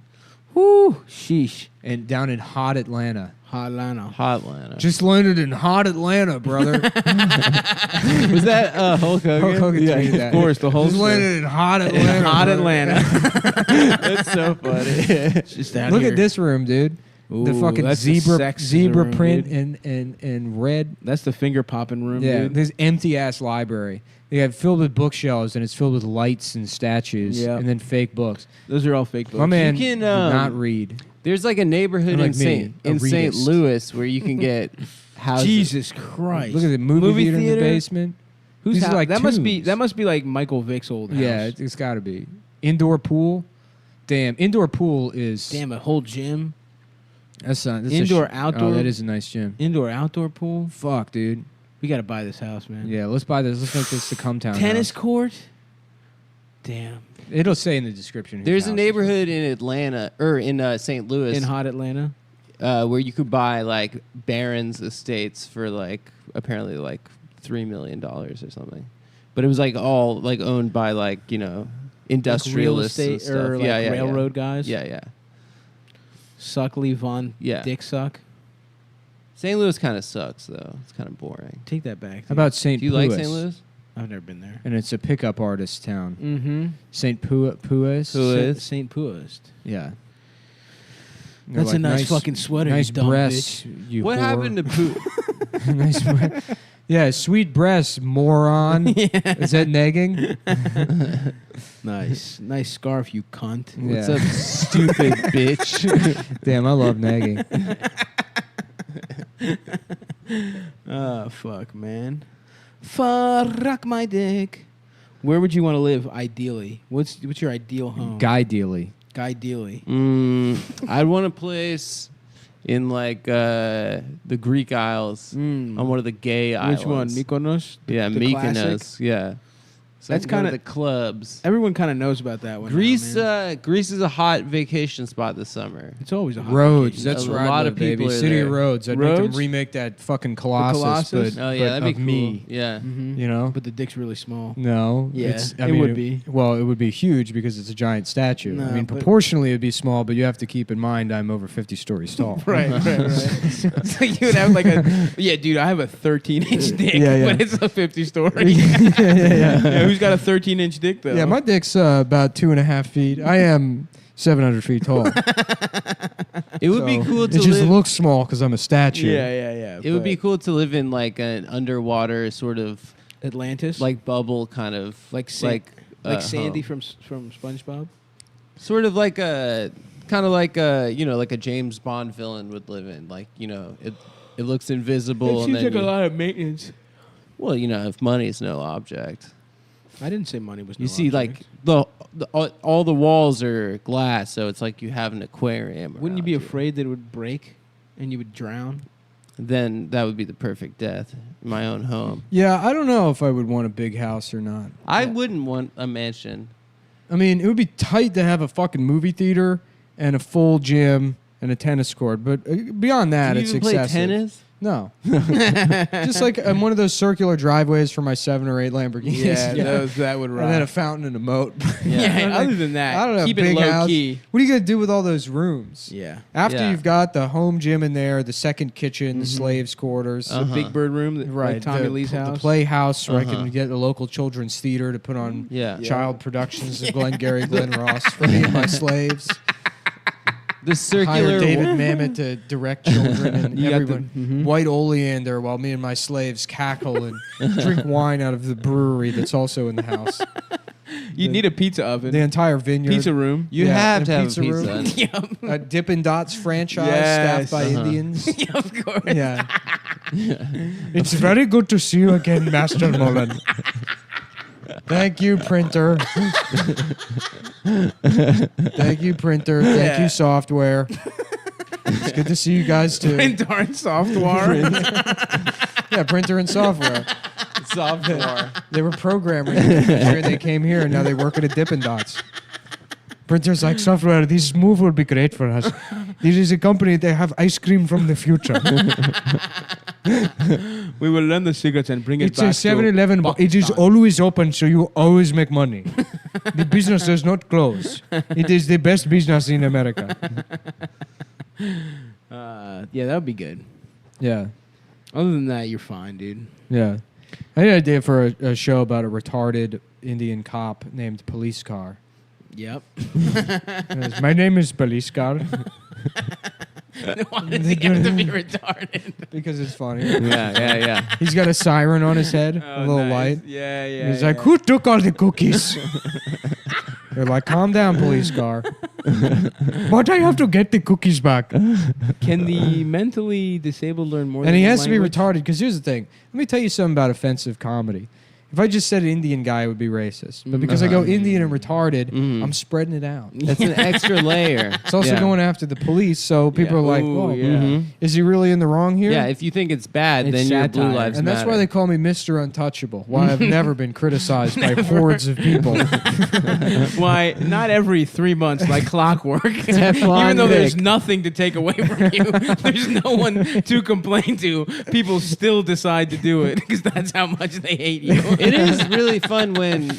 Whoo, sheesh. And down in hot Atlanta. Hotlanta. Just landed in hot Atlanta, brother. Was that Hulk Hogan? Hulk Hogan tweeted that. Of course, the whole Just landed in hot Atlanta. hot brother. Atlanta. That's so funny. Just out Look here. at this room, dude. The Ooh, fucking that's the zebra sex in the room, print dude. and red. That's the finger popping room, Yeah, dude. this empty ass library. They have filled with bookshelves and it's filled with lights and statues Yeah. and then fake books. Those are all fake books. My man can, did not read. There's like a neighborhood Unlike in me, a St. readist. Louis where you can get houses. Jesus Christ! Look at the movie theater in the basement. Who's These are hou- like that? Must be tombs. that must be like Michael Vick's old house. Yeah, it's got to be. Indoor pool. Damn, indoor pool is. Damn, a whole gym, That's not that's Indoor, Oh, outdoor? that is a nice gym. indoor outdoor pool. Fuck, dude. We gotta buy this house, man. Yeah, let's buy this. Let's make this the Cumtown. Tennis house. court. Damn. It'll say in the description. whose There's a house it is. neighborhood in Atlanta or in St. Louis In hot Atlanta. where you could buy like Barron's estates for like apparently like $3 million or something. But it was like all like owned by like, you know, industrialists Like real and estate stuff. or like yeah, railroad guys. Yeah, yeah. Suckley Von Yeah. Dick Suck. St. Louis kind of sucks though. It's kind of boring. Take that back. How about St. Do you Louis? like St. Louis? I've never been there. And it's a pickup artist town. Mm-hmm. St. Pouis. St. Pouist. Yeah. They're That's like a nice fucking sweater. Nice you dumb breasts. bitch. You What whore. happened to Pooh? Nice bre- Yeah, sweet breasts, moron. Is that negging? Nice, nice scarf, you cunt. What's Yeah. up, stupid bitch? Damn, I love negging. Oh fuck, man. Fuck my dick. Where would you want to live ideally? What's your ideal home? Guy Dealey. Guy Dealey. I'd want a place in like the Greek Isles on one of the gay islands. Which one? Mykonos? Yeah, the Mykonos. classic? Yeah. So That's that's kind kinda- of the clubs. Everyone kind of knows about that one. now, Greece, man. Greece is a hot vacation spot this summer. It's always a hot Roads. vacation. That's A where I lot live, of people baby. are City there. of Roads. I'd make them Rhodes? remake that fucking Colossus, Colossus? but, Oh yeah, that'd be of cool. me. Yeah. Mhm. You know? But the dick's really small. No. Yeah, it's, it would be. Well, it would be huge because it's a giant statue. No, I mean, but- proportionally it'd be small, but you have to keep in mind I'm over 50 stories tall. Right. It's like you would have like a dude. I have a 13-inch dick, Yeah, yeah. but it's a 50-story. yeah. Who's got a 13-inch dick though? Yeah, my dick's about 2.5 feet. I am 700 feet tall. It would be So, cool to It just live. looks small because I'm a statue. Yeah. It would be cool to live in like an underwater sort of Atlantis, like bubble kind of like Sandy home. from SpongeBob. Sort of like a kind of like a like a James Bond villain would live in. Like it looks invisible. and then lot of maintenance. well, if money is no object, I didn't say money was. you no see object. like all the walls are glass, so it's like you have an aquarium. Wouldn't you around be afraid that it would break and you would drown? Then that would be the perfect death in my own home. Yeah, I don't know if I would want a big house or not. I wouldn't want a mansion. I mean, it would be tight to have a fucking movie theater and a full gym and a tennis court, but beyond that, Do you it's even play excessive. tennis? No, just like one of those circular driveways for my 7 or 8 Lamborghinis. that would rock. And then a fountain and a moat. yeah, Like, other than that, I don't know. keep big it low house. key. What are you gonna do with all those rooms? Yeah, After Yeah. you've got the home gym in there, the second kitchen, the slaves' quarters, the Big Bird room, that, right? like Tommy Lee's house. the playhouse where I Uh-huh. can get a local children's theater to put on Yeah. child productions of Glengarry Glen Ross for me and my slaves. The Hire circular David Mamet to direct children and You got the- everyone. White oleander while me and my slaves cackle and drink wine out of the brewery that's also in the house. You need a pizza oven, The entire vineyard. pizza room. You Yeah, have and to have pizza a room. pizza. A Dippin' Dots franchise Yes. staffed by Indians. Of course. Yeah. It's very good to see you again, Master Mullen. Thank you, printer. Thank you, printer. Thank Yeah. you, software. It's good to see you guys too. Printer and software. Yeah, printer and software. Software. They were programmers. Sure, they came here and now they work at a Dippin' Dots. Printer's like, software, this move will be great for us. This is a company, they have ice cream from the future. We will learn the secrets and bring it It's back a 7-Eleven, but it is Pakistan. always open, so you always make money. The business does not close. It is the best business in America. Yeah, that would be good. Yeah. Other than that, you're fine, dude. Yeah. I had an idea for a show about a retarded Indian cop named Police Car. Yep. My name is Police Car. Why does he have to be retarded? Because it's funny. Yeah. He's got a siren on his head, a little light. Yeah, yeah. And he's like, who took all the cookies? They're like, calm down, police car. But I have to get the cookies back. Can the mentally disabled learn more? And than he one has to be language? retarded, because here's the thing. Let me tell you something about offensive comedy. If I just said Indian guy, it would be racist. But because I go Indian and retarded, I'm spreading it out. That's an extra layer. It's also going after the police, so people are like, Ooh, oh, yeah. is he really in the wrong here? Yeah, if you think it's bad, It's then you're satire. Blue Lives And that's Matter. why they call me Mr. Untouchable. Why I've never been criticized by hordes of people. Why, not every 3 months like clockwork. Teflon Even though there's Nick. nothing to take away from you, there's no one to complain to. People still decide to do it because that's how much they hate you. It is really fun when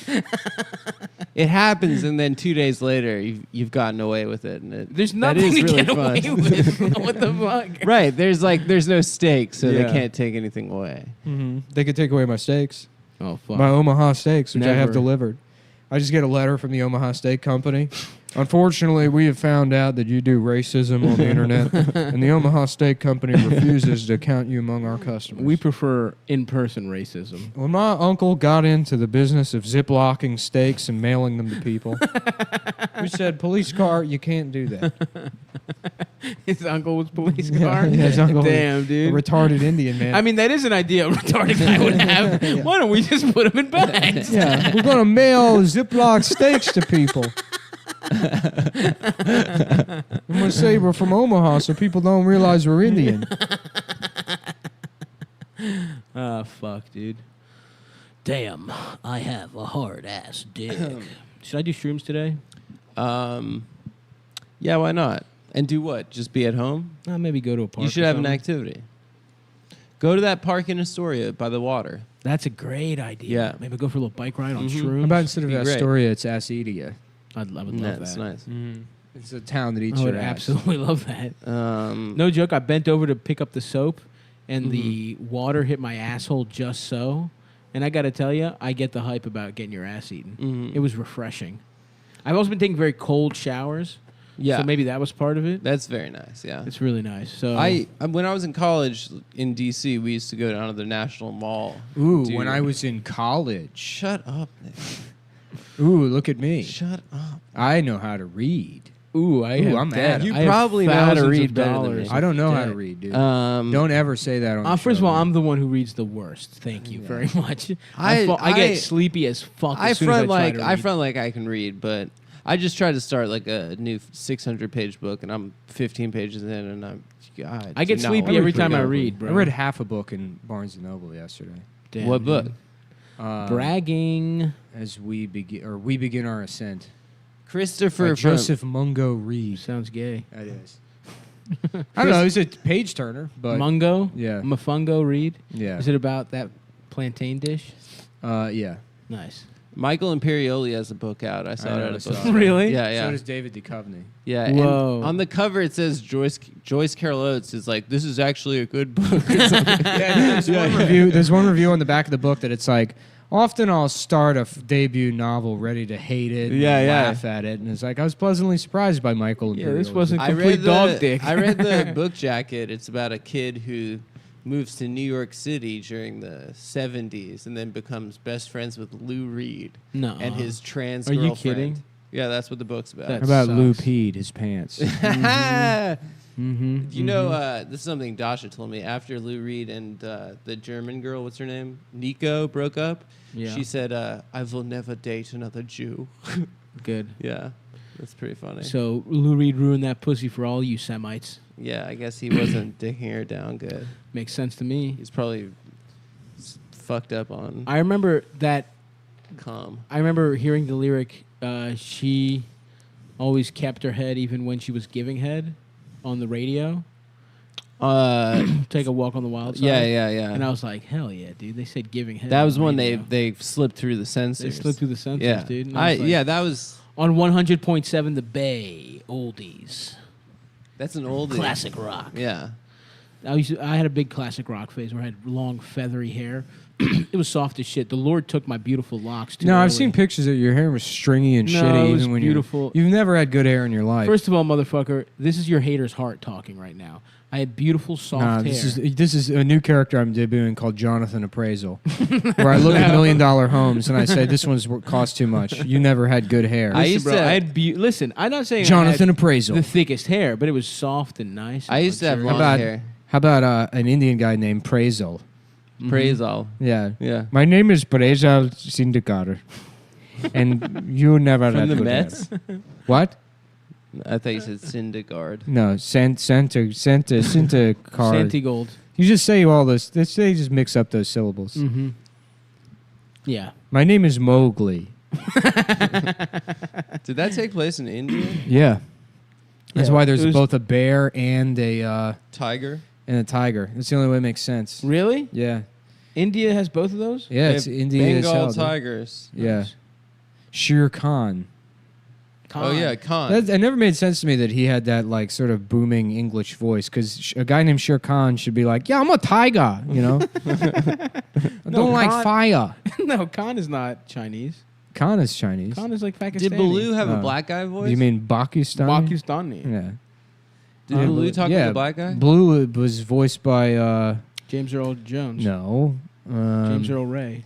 it happens, and then 2 days later you've gotten away with it, and There's that nothing is to really get fun. away with. What the fuck? Right? There's no stakes, so Yeah. they can't take anything away. They could take away my steaks. Oh fuck. My Omaha steaks, which I have Never. delivered. I just get a letter from the Omaha Steak Company. Unfortunately, we have found out that you do racism on the internet, and the Omaha Steak Company refuses to count you among our customers. We prefer in-person racism. When my uncle got into the business of ziplocking steaks and mailing them to people, we said, police car, you can't do that. His uncle was police Yeah, car. his uncle was Damn, A dude. retarded Indian man. I mean, that is an idea a retarded guy would have. Why don't we just put him in bags? yeah, we're going to mail Ziploc steaks to people. I'm going to say we're from Omaha so people don't realize we're Indian. Oh, fuck, dude. Damn, I have a hard ass dick. Should I do shrooms today? Yeah, why not? And do what? Just be at home? Maybe go to a park. You should or have an something. activity. Go to that park in Astoria by the water. That's a great idea. Yeah. Maybe go for a little bike ride on Mhm. shrooms. How about instead of Be great. Astoria, it's Acidia. I would love That's that. nice. It's a town that eats I would your ass. absolutely love that. No. No joke. I bent over to pick up the soap, and the water hit my asshole just so. And I got to tell you, I get the hype about getting your ass eaten. It was refreshing. I've also been taking very cold showers. Yeah. So maybe that was part of it. That's very nice. Yeah. It's really nice. So When I was in college in DC, we used to go down to the National Mall. Ooh, Dude. when I was in college. Shut up, Nick. Ooh, look at me. Shut up. I know how to read. Ooh, I'm mad. You I have probably know how to thousands of read better than dollars. me. I don't know how Yeah. to read, dude. Don't Don't ever say that on the First of show, all, man. I'm the one who reads the worst. Thank you very much. I- I get I- sleepy as fuck. I as soon as front I try like to I read. front like I can read, but I just tried to start like a new 600-page book, and I'm 15 pages in, and I'm God. I get do not sleepy wanna every read time I over. read, bro. I read half a book in Barnes & Noble yesterday. Damn, What book? dude. Bragging. As we begin our ascent. Christopher By from Joseph Mungo Reed. Sounds gay. That is. I don't know. He's a page turner, but Mungo. yeah, Mofongo read. yeah, Is it about that plantain dish? yeah. Nice. Michael Imperioli has a book out. I saw I it know, at I a saw book. it. store. Really? Yeah, yeah. So does David Duchovny. Yeah. Whoa. And on the cover it says Joyce Carol Oates is like, this is actually a good book. There's one review on the back of the book that it's like, often I'll start a debut novel ready to hate it and Yeah, yeah. laugh at it. And it's like, I was pleasantly surprised by Michael. Yeah, this Imperioli. wasn't I complete read the dog dick. I read the book jacket. It's about a kid who moves to New York City during the 70s and then becomes best friends with Lou Reed No. and his trans Are you girlfriend. kidding? Yeah, that's what the book's about. How That about Lou sucks. peed his pants? Mm-hmm. You know, this is something Dasha told me. After Lou Reed and the German girl, what's her name? Nico broke up. Yeah. She said, I will never date another Jew. Good. Yeah, that's pretty funny. So Lou Reed ruined that pussy for all you Semites. Yeah, I guess he wasn't dicking her down good. Makes sense to me. He's probably fucked up on I remember that. cum. I remember hearing the lyric. She always kept her head even when she was giving head on the radio. Take a walk on the wild side. Yeah. And I was like, hell yeah, dude. They said giving head. That on was the when radio. they slipped through the censors. They slipped through the censors, Yeah, dude. And I was like, yeah, that was. on 100.7 The Bay, oldies. That's an oldie. Classic rock. Yeah. I had a big classic rock phase where I had long feathery hair. It was soft as shit. The Lord took my beautiful locks too No, I've early. seen pictures that your hair was stringy and No, shitty. it was even when beautiful. You've never had good hair in your life. First of all, motherfucker, this is your hater's heart talking right now. I had beautiful soft Nah, hair. this is a new character I'm debuting called Jonathan Appraisal, where I look at $1 million homes and I say this one's cost too much. You never had good hair. I used to- I had listen, I'm not saying Jonathan I had Appraisal. the thickest hair, but it was soft and nice. I used to have long about- hair. How about an Indian guy named Praisal? Praise all. Yeah. Yeah. My name is Praisal Sindikar, and you never From had the good Mets? hair. What? I thought you said Syndergaard. No, Santa card. Santigold. You just say all this. They just mix up those syllables. Mm-hmm. Yeah. My name is Mowgli. Did that take place in India? Yeah. That's Yeah, why it there's was- both a bear and a Tiger? tiger. That's the only way it makes sense. Really? Yeah. India has both of those? Yeah, They it's have India as Bengal hell, dude. tigers. Yeah. Shere Khan. Oh, yeah, Khan. It never made sense to me that he had that like sort of booming English voice because a guy named Shere Khan should be like, yeah, I'm a tiger, you know? I don't like Khan- fire. No, Khan is not Chinese. Khan is Chinese. Khan is like Pakistani. Did Baloo have a Oh. black guy voice? Do you mean Pakistani? Pakistani. Yeah. Did Baloo talk with the black guy? Blue was voiced by, James Earl Jones. no. James Earl Ray.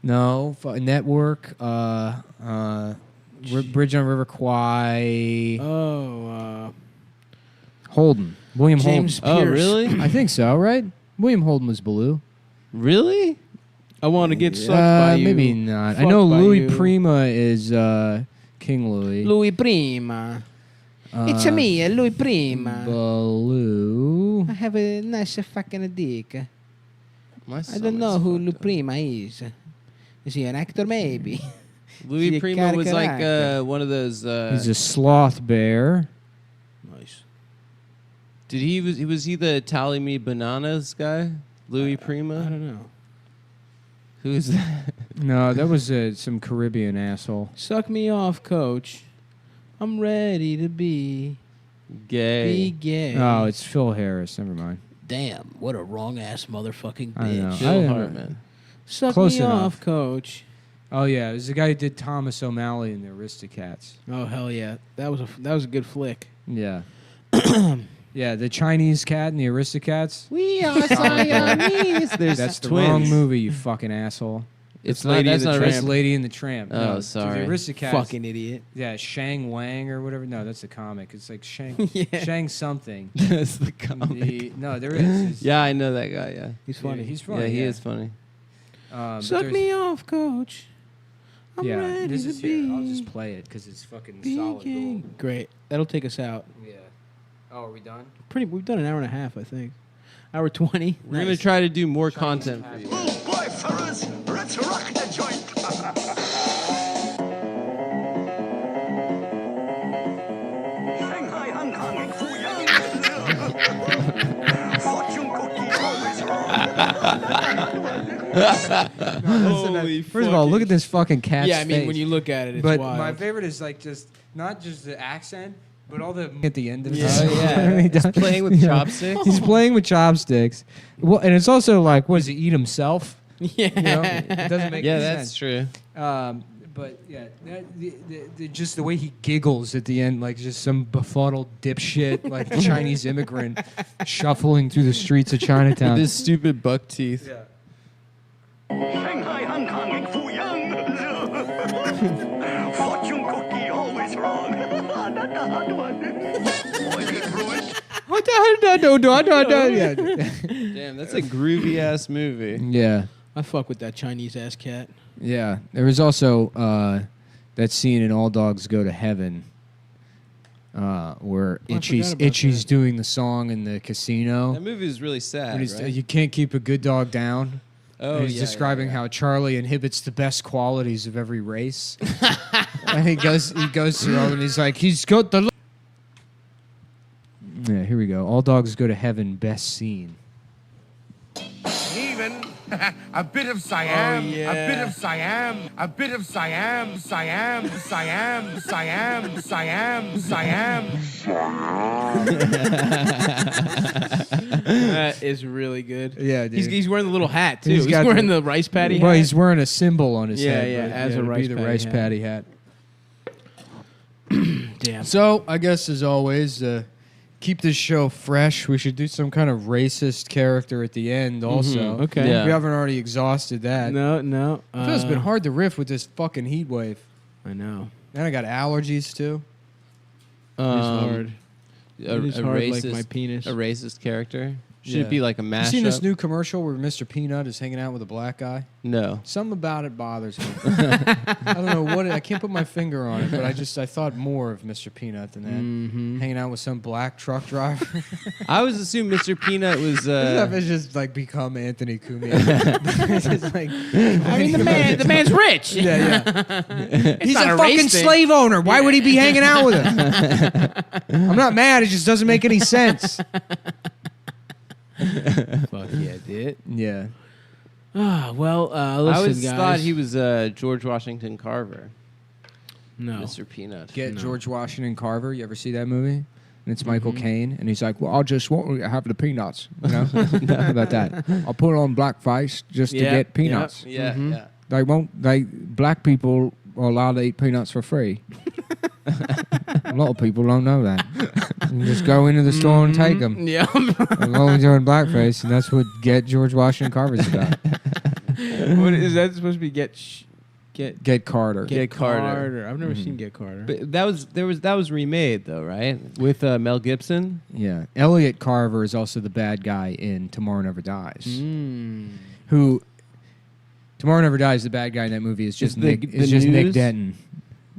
No. Network. Bridge on River Kwai. Oh, Holden. William James Holden. Oh, Pierce. really? I think so, right? William Holden was Baloo. Really? I want to get sucked by you. Maybe not. I Fucked know by Louis you. Prima is King Louis. Louis Prima. It's me, Louis Prima. Baloo. I have a nice fucking dick. My I don't know who Louis Prima is. Is he an actor? Maybe. Louis See, Prima was like character. one of those. He's a sloth bear. Nice. Did he was he the Tally Me Bananas guy? Louis I Prima? don't know. Who's that? No, that was some Caribbean asshole. Suck me off, coach. I'm ready to be Gay. gay. Oh, it's Phil Harris. Never mind. Damn, what a wrong ass motherfucking I know. bitch. Phil I- Hartman. Suck Close me enough. off, coach. Oh yeah, it was the guy who did Thomas O'Malley in the Aristocats. Oh hell yeah, that was a good flick. Yeah. Yeah, the Chinese cat in the Aristocats. We are Siamese. There's That's the twins. wrong movie, you fucking asshole. It's Lady not. That's and the not. That's Tramp. Lady and the Tramp. Oh, No, sorry. The Aristocats. Fucking idiot. Yeah, Shang Wang or whatever. No, that's the comic. It's like Shang Yeah. Shang something. That's the comic. No, there is. It's- Yeah, I know that guy. Yeah. He's yeah, funny. he's funny. Yeah, he is funny. But Suck there's- me off, coach. I'm yeah, ready this to is be. here. I'll just play it because it's fucking be solid gay. gold. Great. That'll take us out. Yeah. Oh, are we done? We've done an hour and a half, I think. Hour 20. We're gonna try to do more content for you. Boy, fellas, let's rock the joint. Shanghai, Hong Kong, and Fuyang. Fortune cookie always Holy First of all, look at this fucking cat's Yeah, I mean, face. when you look at it, it's But wild. my favorite is like just not just the accent, but all the at the end of it. Oh yeah, he's playing with chopsticks. He's playing with chopsticks. Well, and it's also like, what does he eat himself? yeah. You know, it doesn't make Yeah, any that's sense. true. But yeah, just the way he giggles at the end, like just some befuddled dipshit, like Chinese immigrant shuffling through the streets of Chinatown. This stupid buck teeth. Yeah. Shanghai, Hong Kong, and Fuyang. Fortune cookie always wrong. That's a hard one. Boy, he threw it. Yeah. Damn, that's a groovy ass movie. Yeah. I fuck with that Chinese ass cat. Yeah. There was also that scene in All Dogs Go to Heaven where I Itchy's forgot about that. doing the song in the casino. That movie is really sad. And he's, Right? You can't keep a good dog down. Oh, And he's yeah, describing yeah, yeah. how Charlie inhibits the best qualities of every race. And he goes through all, and he's like, he's got the. Yeah, here we go. All Dogs Go to Heaven, best scene. Even A bit of Siam, yeah. a bit of Siam, a bit of Siam, Siam, Siam, Siam, Siam, Siam. That is really good. Yeah, dude. He's wearing the little hat, too. He's He's got wearing the rice patty Well, hat. he's wearing a symbol on his Yeah, head. yeah, but as a it'd rice be the patty rice hat. patty hat. Damn. So, I guess as always, keep this show fresh. We should do some kind of racist character at the end also. Okay. Yeah. We haven't already exhausted that. No. I feel it's been hard to riff with this fucking heat wave. I know. And I got allergies too. It's hard. It is A hard racist, like my penis. a racist character. Should Yeah. it be like a You mashup? seen this new commercial where Mr. Peanut is hanging out with a black guy? No. Something about it bothers me. I don't know what I can't put my finger on it, but I thought more of Mr. Peanut than that. Mm-hmm. Hanging out with some black truck driver. I always assumed Mr. Peanut was. This stuff has just like become Anthony Cumia. It's just like, I mean, the man's rich. yeah. He's not a a fucking race thing. slave owner. Why would he be hanging out with him? I'm not mad. It just doesn't make any sense. Fuck yeah, dude. Yeah. Well, I listen, always guys. thought he was George Washington Carver. No. Mr. Peanut. Get George Washington Carver. You ever see that movie? And it's Michael Caine, and he's like, "Well, I just want to have the peanuts." You know, How about that? I'll put on blackface just to Yeah, get peanuts. Yeah, yeah. They won't. Black people are allowed to eat peanuts for free. A lot of people don't know that. You just go into the store and take them. Yeah. As long as you're in blackface, and that's what Get George Washington Carver's about. What is that supposed to be? Get Carter. Get Carter. I've never seen Get Carter. But that was remade though, right? With Mel Gibson. Yeah. Elliot Carver is also the bad guy in Tomorrow Never Dies. Mm. Who Tomorrow Never Dies, the bad guy in that movie is just Is the- Nick. the Is just Nick news? Denton.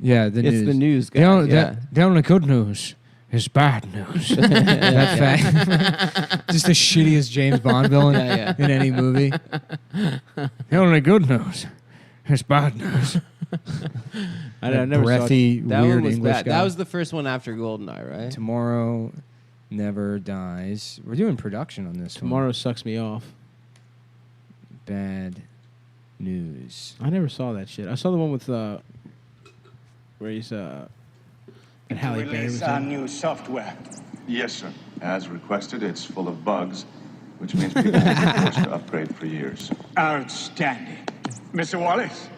Yeah, the news. It's the news guy. The only good news is bad news. That fact. Just the shittiest James Bond villain in any movie. The only good news is bad news. I never breathy, That weird one was English bad. guy. That was the first one after Goldeneye, right? Tomorrow Never Dies. We're doing production on this Tomorrow one. sucks me off. Bad news. I never saw that shit. I saw the one with where he's and Halle Berry was Release our in. new software. Yes, sir. As requested, it's full of bugs, which means people will be forced to upgrade for years. Outstanding. Mr. Wallace,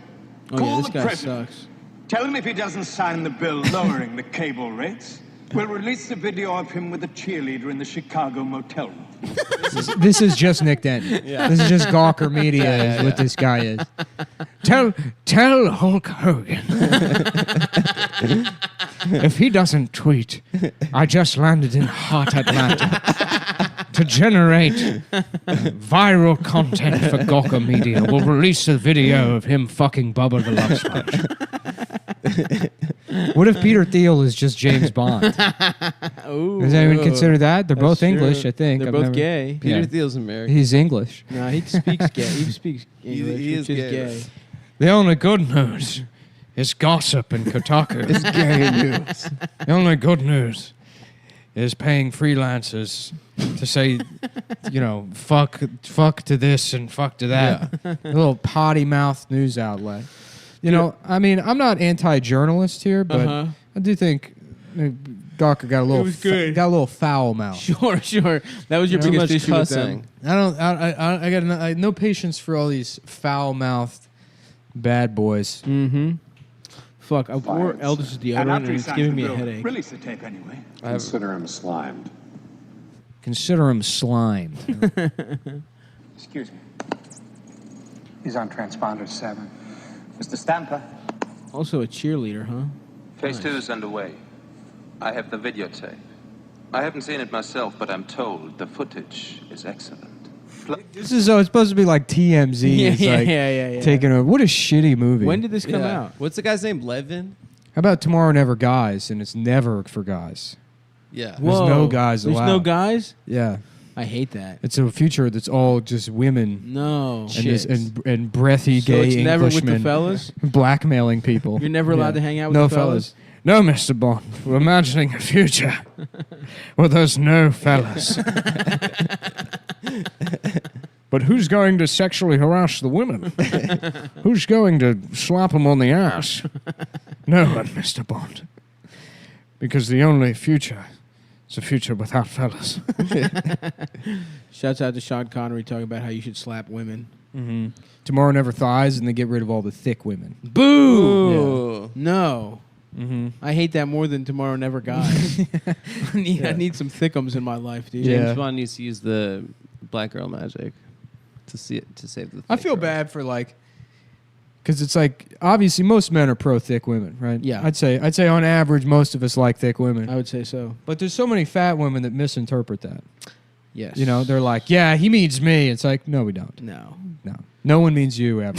Oh call yeah, this the guy president. sucks. Tell him if he doesn't sign the bill lowering the cable rates, we'll release the video of him with a cheerleader in the Chicago motel room. This is just Nick Denton. This is just Gawker Media is what this guy is. Tell Hulk Hogan if he doesn't tweet, I just landed in hot Atlanta to generate viral content for Gawker Media. We'll release a video of him fucking Bubba the Love Sponge. What if Peter Thiel is just James Bond? Ooh, Does anyone consider that? They're both true. English, I think. They're I've both never- gay. Peter Yeah. Thiel's American. He's English. No, he speaks gay. He speaks English, he which is is gay. gay. The only good news is gossip and Kotaku. It's gay news. The only good news is paying freelancers to say, fuck to this and fuck to that. A little potty mouthed news outlet. I mean, I'm not anti-journalist here, but I do think Gawker got a little was good. got a little foul mouth. Sure. That was your Too biggest much issue cussing. with them. I got no patience for all these foul mouthed bad boys. Mm-hmm. Fuck, I wore Eldridge's And deodorant after and he it's signs giving the me a bill, headache. release the tape anyway. Consider him slimed. Consider him slimed. Excuse me. He's on transponder 7. Mr. Stamper. Also a cheerleader, huh? Phase 2 is underway. I have the videotape. I haven't seen it myself, but I'm told the footage is excellent. This is it's supposed to be like TMZ. It's like yeah. taking a what a shitty movie. When did this come Yeah. out? What's the guy's name? Levin? How about Tomorrow Never Guys and it's never for guys? Yeah. There's no Whoa. guys There's allowed. no guys? Yeah, I hate that. it's a future that's all just women No. and breathy So gay it's never with Englishmen the fellas? blackmailing people. You're never allowed to hang out with no the fellas? No, Mr. Bond. We're imagining a future where there's no fellas. But who's going to sexually harass the women? Who's going to slap them on the ass? No one, Mr. Bond. Because the only future is a future without fellas. Shouts out to Sean Connery talking about how you should slap women. Mm-hmm. Tomorrow Never Thighs, and they get rid of all the thick women. Boo! Yeah. No. Mm-hmm. I hate that more than Tomorrow Never Dies. I need some thickums in my life, dude. James Bond needs to use the black girl magic to save the. I feel bad for because it's obviously most men are pro thick women, right? Yeah. I'd say on average most of us like thick women. I would say so. But there's so many fat women that misinterpret that. Yes. You know, they're like, yeah, he means me. It's like, no, we don't. No. No one means you ever.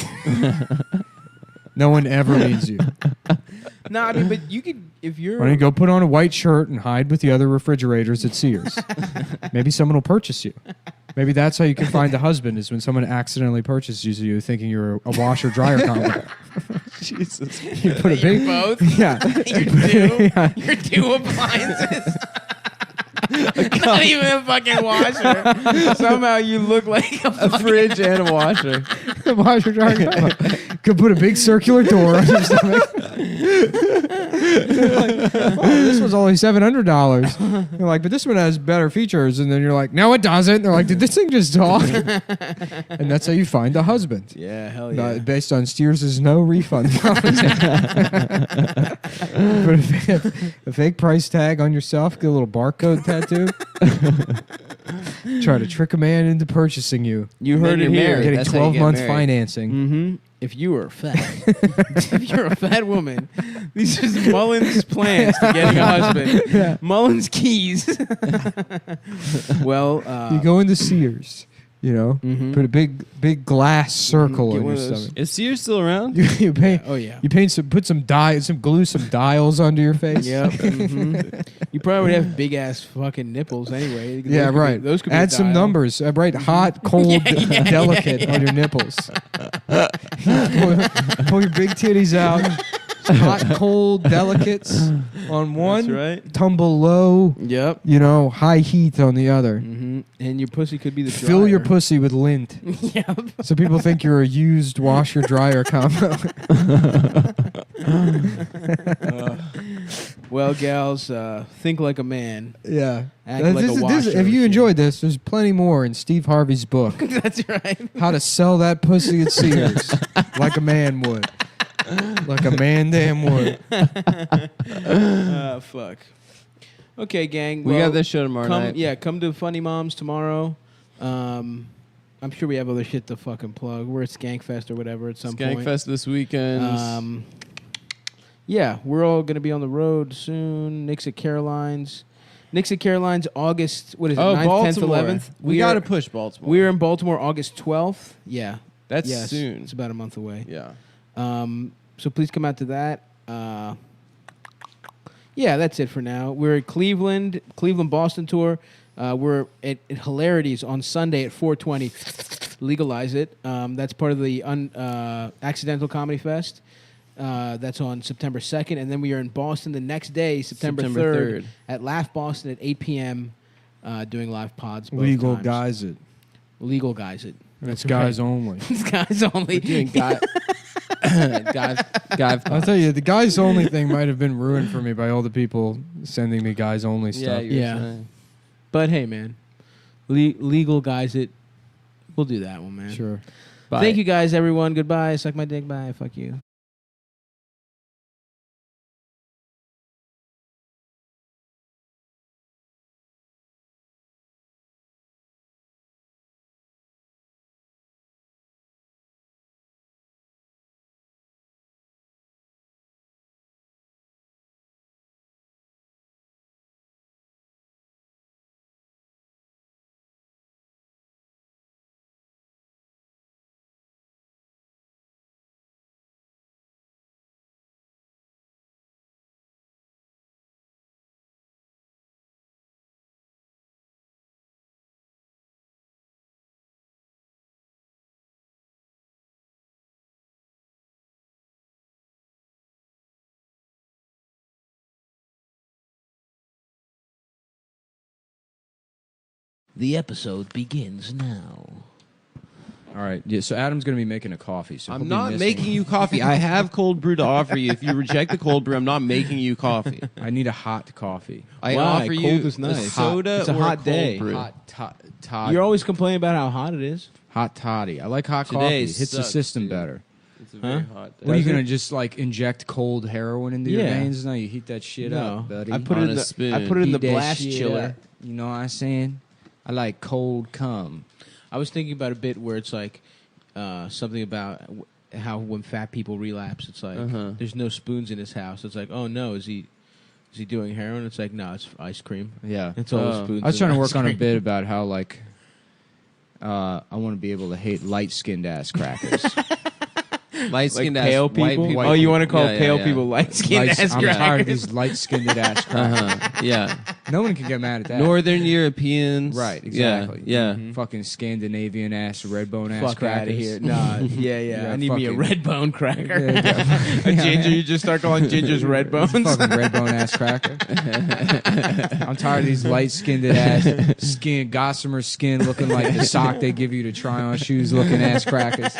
No one ever means you. No, I mean, but you could, if you're... Why don't you go put on a white shirt and hide with the other refrigerators at Sears? Maybe someone will purchase you. Maybe that's how you can find a husband, is when someone accidentally purchases you thinking you're a washer-dryer combo. Jesus. You put a big... both? Yeah. You're two appliances. Not even a fucking washer. Somehow you look like a fridge and a washer. A washer-dryer combo. Could put a big circular door on your stomach. This was only $700. You're like, but this one has better features. And then you're like, no, it doesn't. They're like, did this thing just talk? And that's how you find a husband. Yeah, hell yeah. Based on Steers' no refund policy. Put a fake price tag on yourself, get a little barcode tattoo. Try to trick a man into purchasing you. You heard it here. Getting 12-month financing. Mm-hmm. If you are fat, if you're a fat woman, these are Mullen's plans to getting a husband. Yeah. Mullen's keys. Well, you go into Sears, put a big glass circle Get on one your of those. stomach. Is Sears still around? You paint. Oh yeah. You paint put some glue some dials under your face. Yep. You probably would have big ass fucking nipples anyway. Yeah, right. Those could be Add some dial. numbers. Write hot, cold, delicate on your nipples. Pull your big titties out. Hot, cold, delicates on one. That's right. Tumble low. Yep. High heat on the other. Mm-hmm. And your pussy could be the dryer. Fill your pussy with lint. Yep. So people think you're a used washer-dryer combo. Well, gals, think like a man. Yeah. Act like a washer. If you enjoyed this, there's plenty more in Steve Harvey's book. That's right. How to sell that pussy at Sears like a man would. Like a man damn would. Fuck. Okay, gang. We well, got this show tomorrow night. Yeah, come to Funny Moms tomorrow. I'm sure we have other shit to fucking plug. We're at Skankfest or whatever at some point. Skankfest this weekend. Yeah, we're all going to be on the road soon. Nick's at Caroline's. August, what is it, 9th, Baltimore. 10th, 11th? We got to push Baltimore. We're in Baltimore August 12th. Yeah. That's Yes, soon. It's about a month away. Yeah. So please come out to that. Yeah, that's it for now. We're at Cleveland Boston tour. We're at Hilarities on Sunday at 420. Legalize it. That's part of the Accidental Comedy Fest. That's on September 2nd. And then we are in Boston the next day, September 3rd, at Laugh Boston at 8 p.m. Doing live pods. Both Legal times. guys it. Legal guys it. That's That's guys right. only. It's guys only. We're doing guy. I'll tell you, the guys only thing might have been ruined for me by all the people sending me guys only stuff. Yeah. But hey, man, legal guys it. We'll do that one, man. Sure. Bye. Thank you guys, everyone. Goodbye. Suck my dick. Bye. Fuck you. The episode begins now. All right. Yeah. So Adam's going to be making a coffee. So I'm he'll be not missing- making you coffee. I have cold brew to offer you. If you reject the cold brew, I'm not making you coffee. I need a hot coffee. I Why? offer Cold you is nice. a soda It's a or hot a cold day. brew. Hot You're always complaining about how hot it is. hot toddy. I like hot Today coffee. It hits the sucks, system dude. better. It's a very hot day. What are you going to just like inject cold heroin into your Yeah. veins? No, you heat that shit No. up, buddy. I put it On in a the spoon. I put it in the Heat that blast shit chiller. up. You know what I'm saying? I like cold cum. I was thinking about a bit where it's like something about how when fat people relapse, it's like there's no spoons in his house. It's like, oh no, is he doing heroin? It's like, no, it's ice cream. Yeah. It's all spoons. I was trying and to ice work on a cream. bit about how like I want to be able to hate light-skinned ass crackers. Light-skinned like ass pale white people. people. Oh, you want to call Yeah, pale yeah. people light-skinned ass I'm crackers? tired of these light-skinned ass crackers. Yeah. No one can get mad at that. Northern Europeans. Right, exactly. Yeah. Fucking Scandinavian ass, red bone ass Fuck crackers. out of here. Nah, yeah. Yeah, I need me a fucking- red bone cracker. Yeah, A ginger, you just start calling gingers red bones. Fucking red bone ass cracker. I'm tired of these light-skinned ass, skin, gossamer skin looking like the sock they give you to try on shoes looking ass crackers.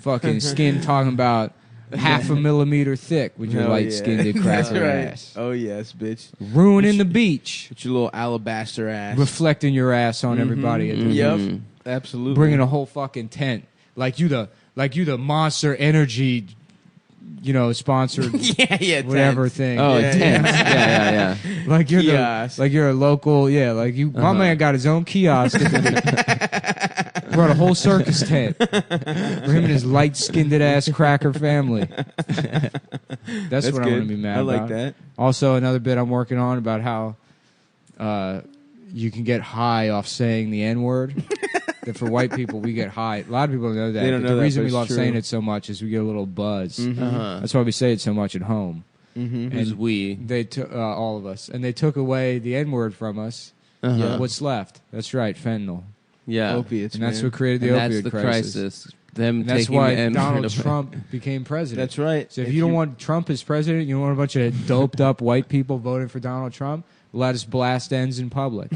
Fucking skin talking about half a millimeter thick with your Oh, light-skinned yeah. cracker That's right. ass. Oh yes, bitch. Ruining the beach. With your little alabaster ass. Reflecting your ass on everybody at the Yep. Absolutely. bringing a whole fucking tent like you the Monster Energy, sponsored yeah. whatever tense. thing. Oh, Yeah, tense. Yeah. Like you're Kiosk. like you're a local, like you. My man got his own kiosk. Brought a whole circus tent for him and his light-skinned ass cracker family. That's what I'm good. gonna be mad I about. like that. Also, another bit I'm working on about how you can get high off saying the N-word. That for white people we get high. A lot of people don't know that. They don't but know the that, reason but we it's love true. saying it so much is we get a little buzz. That's why we say it so much at home. Who's we? They took all of us, and they took away the N-word from us. What's left? That's right, fentanyl. Yeah. Opiates, And that's man. what created the And opioid that's the crisis. Them And that's taking why the N-word Donald away. Trump became president. That's right. So if you don't want Trump as president, you don't want a bunch of doped up white people voting for Donald Trump, let us blast ends in public.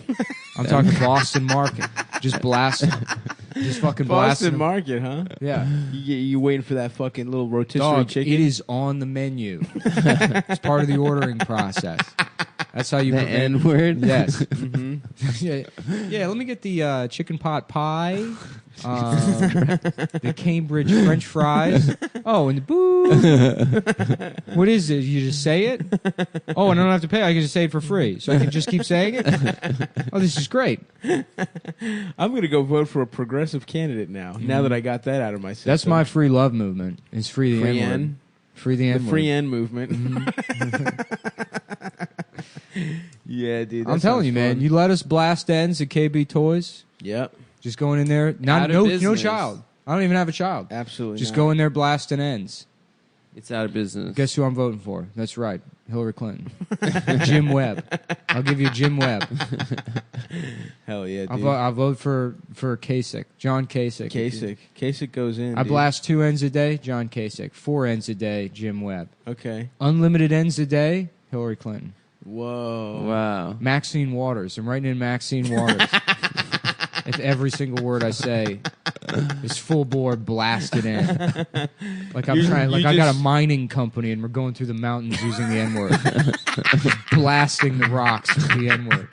I'm talking Boston Market. Just blast them. Just fucking blast Boston them. Market, huh? Yeah. You waiting for that fucking little rotisserie Dog, chicken? it is on the menu. It's part of the ordering process. That's how you The prevent N-word? Yes. Yeah, let me get the chicken pot pie, the Cambridge French fries. Oh, and the boo. What is it? You just say it? Oh, and I don't have to pay. I can just say it for free. So I can just keep saying it? Oh, this is great. I'm going to go vote for a progressive candidate now. Now that I got that out of my system. That's my free love movement. It's free the Free N-word. N? Free the The N-word. free end movement. Yeah, dude. I'm telling you, man. You let us blast ends at KB Toys. Yep. Just going in there. Out of No business. child. I don't even have a child. Absolutely. Just not. go in there blasting ends. It's out of business. Guess who I'm voting for? That's right. Hillary Clinton. Jim Webb. I'll give you Jim Webb. Hell yeah, dude. I'll vote for Kasich. John Kasich. Kasich goes in. I dude. blast 2 ends a day, John Kasich. 4 ends a day, Jim Webb. Okay. Unlimited ends a day, Hillary Clinton. Whoa. Wow. Maxine Waters. I'm writing in Maxine Waters. If every single word I say is full bore blasted in, like I'm trying, like I got a mining company and we're going through the mountains using the N-word, just blasting the rocks with the N-word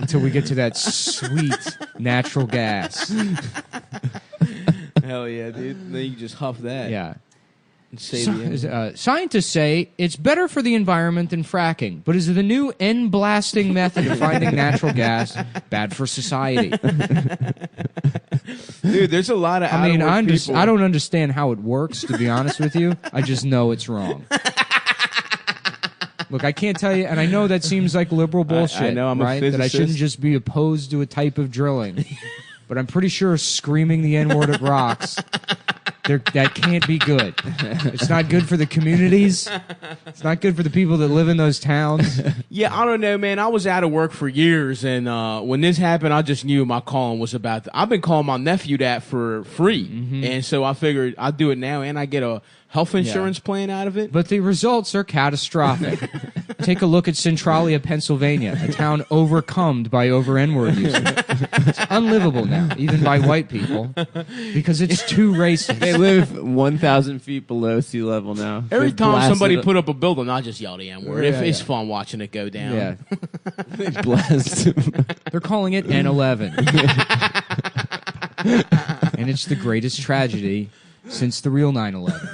until we get to that sweet natural gas. Hell yeah, dude. Then you can just huff that. Yeah. And say the N-word. Scientists say it's better for the environment than fracking, but is the new N-blasting method of finding natural gas bad for society? Dude, there's a lot of I mean, people. I don't understand how it works, to be honest with you. I just know it's wrong. Look, I can't tell you, and I know that seems like liberal bullshit, I know, I'm a right? That I shouldn't physicist. just be opposed to a type of drilling. But I'm pretty sure screaming the N-word at rocks, that can't be good. It's not good for the communities. It's not good for the people that live in those towns. Yeah, I don't know, man. I was out of work for years, and when this happened, I just knew my calling was about to. I've been calling my nephew that for free, and so I figured I'd do it now, and I get a health insurance plan out of it. But the results are catastrophic. Take a look at Centralia, Pennsylvania, a town overcome by over N-word usage. It's unlivable now, even by white people, because it's too racist. They live 1,000 feet below sea level now. Every They time blasted somebody it- put up a building, I'll just yell the N word. Yeah, It's yeah. fun watching it go down. Yeah, they blast. they're calling it N11, and it's the greatest tragedy since the real 9/11.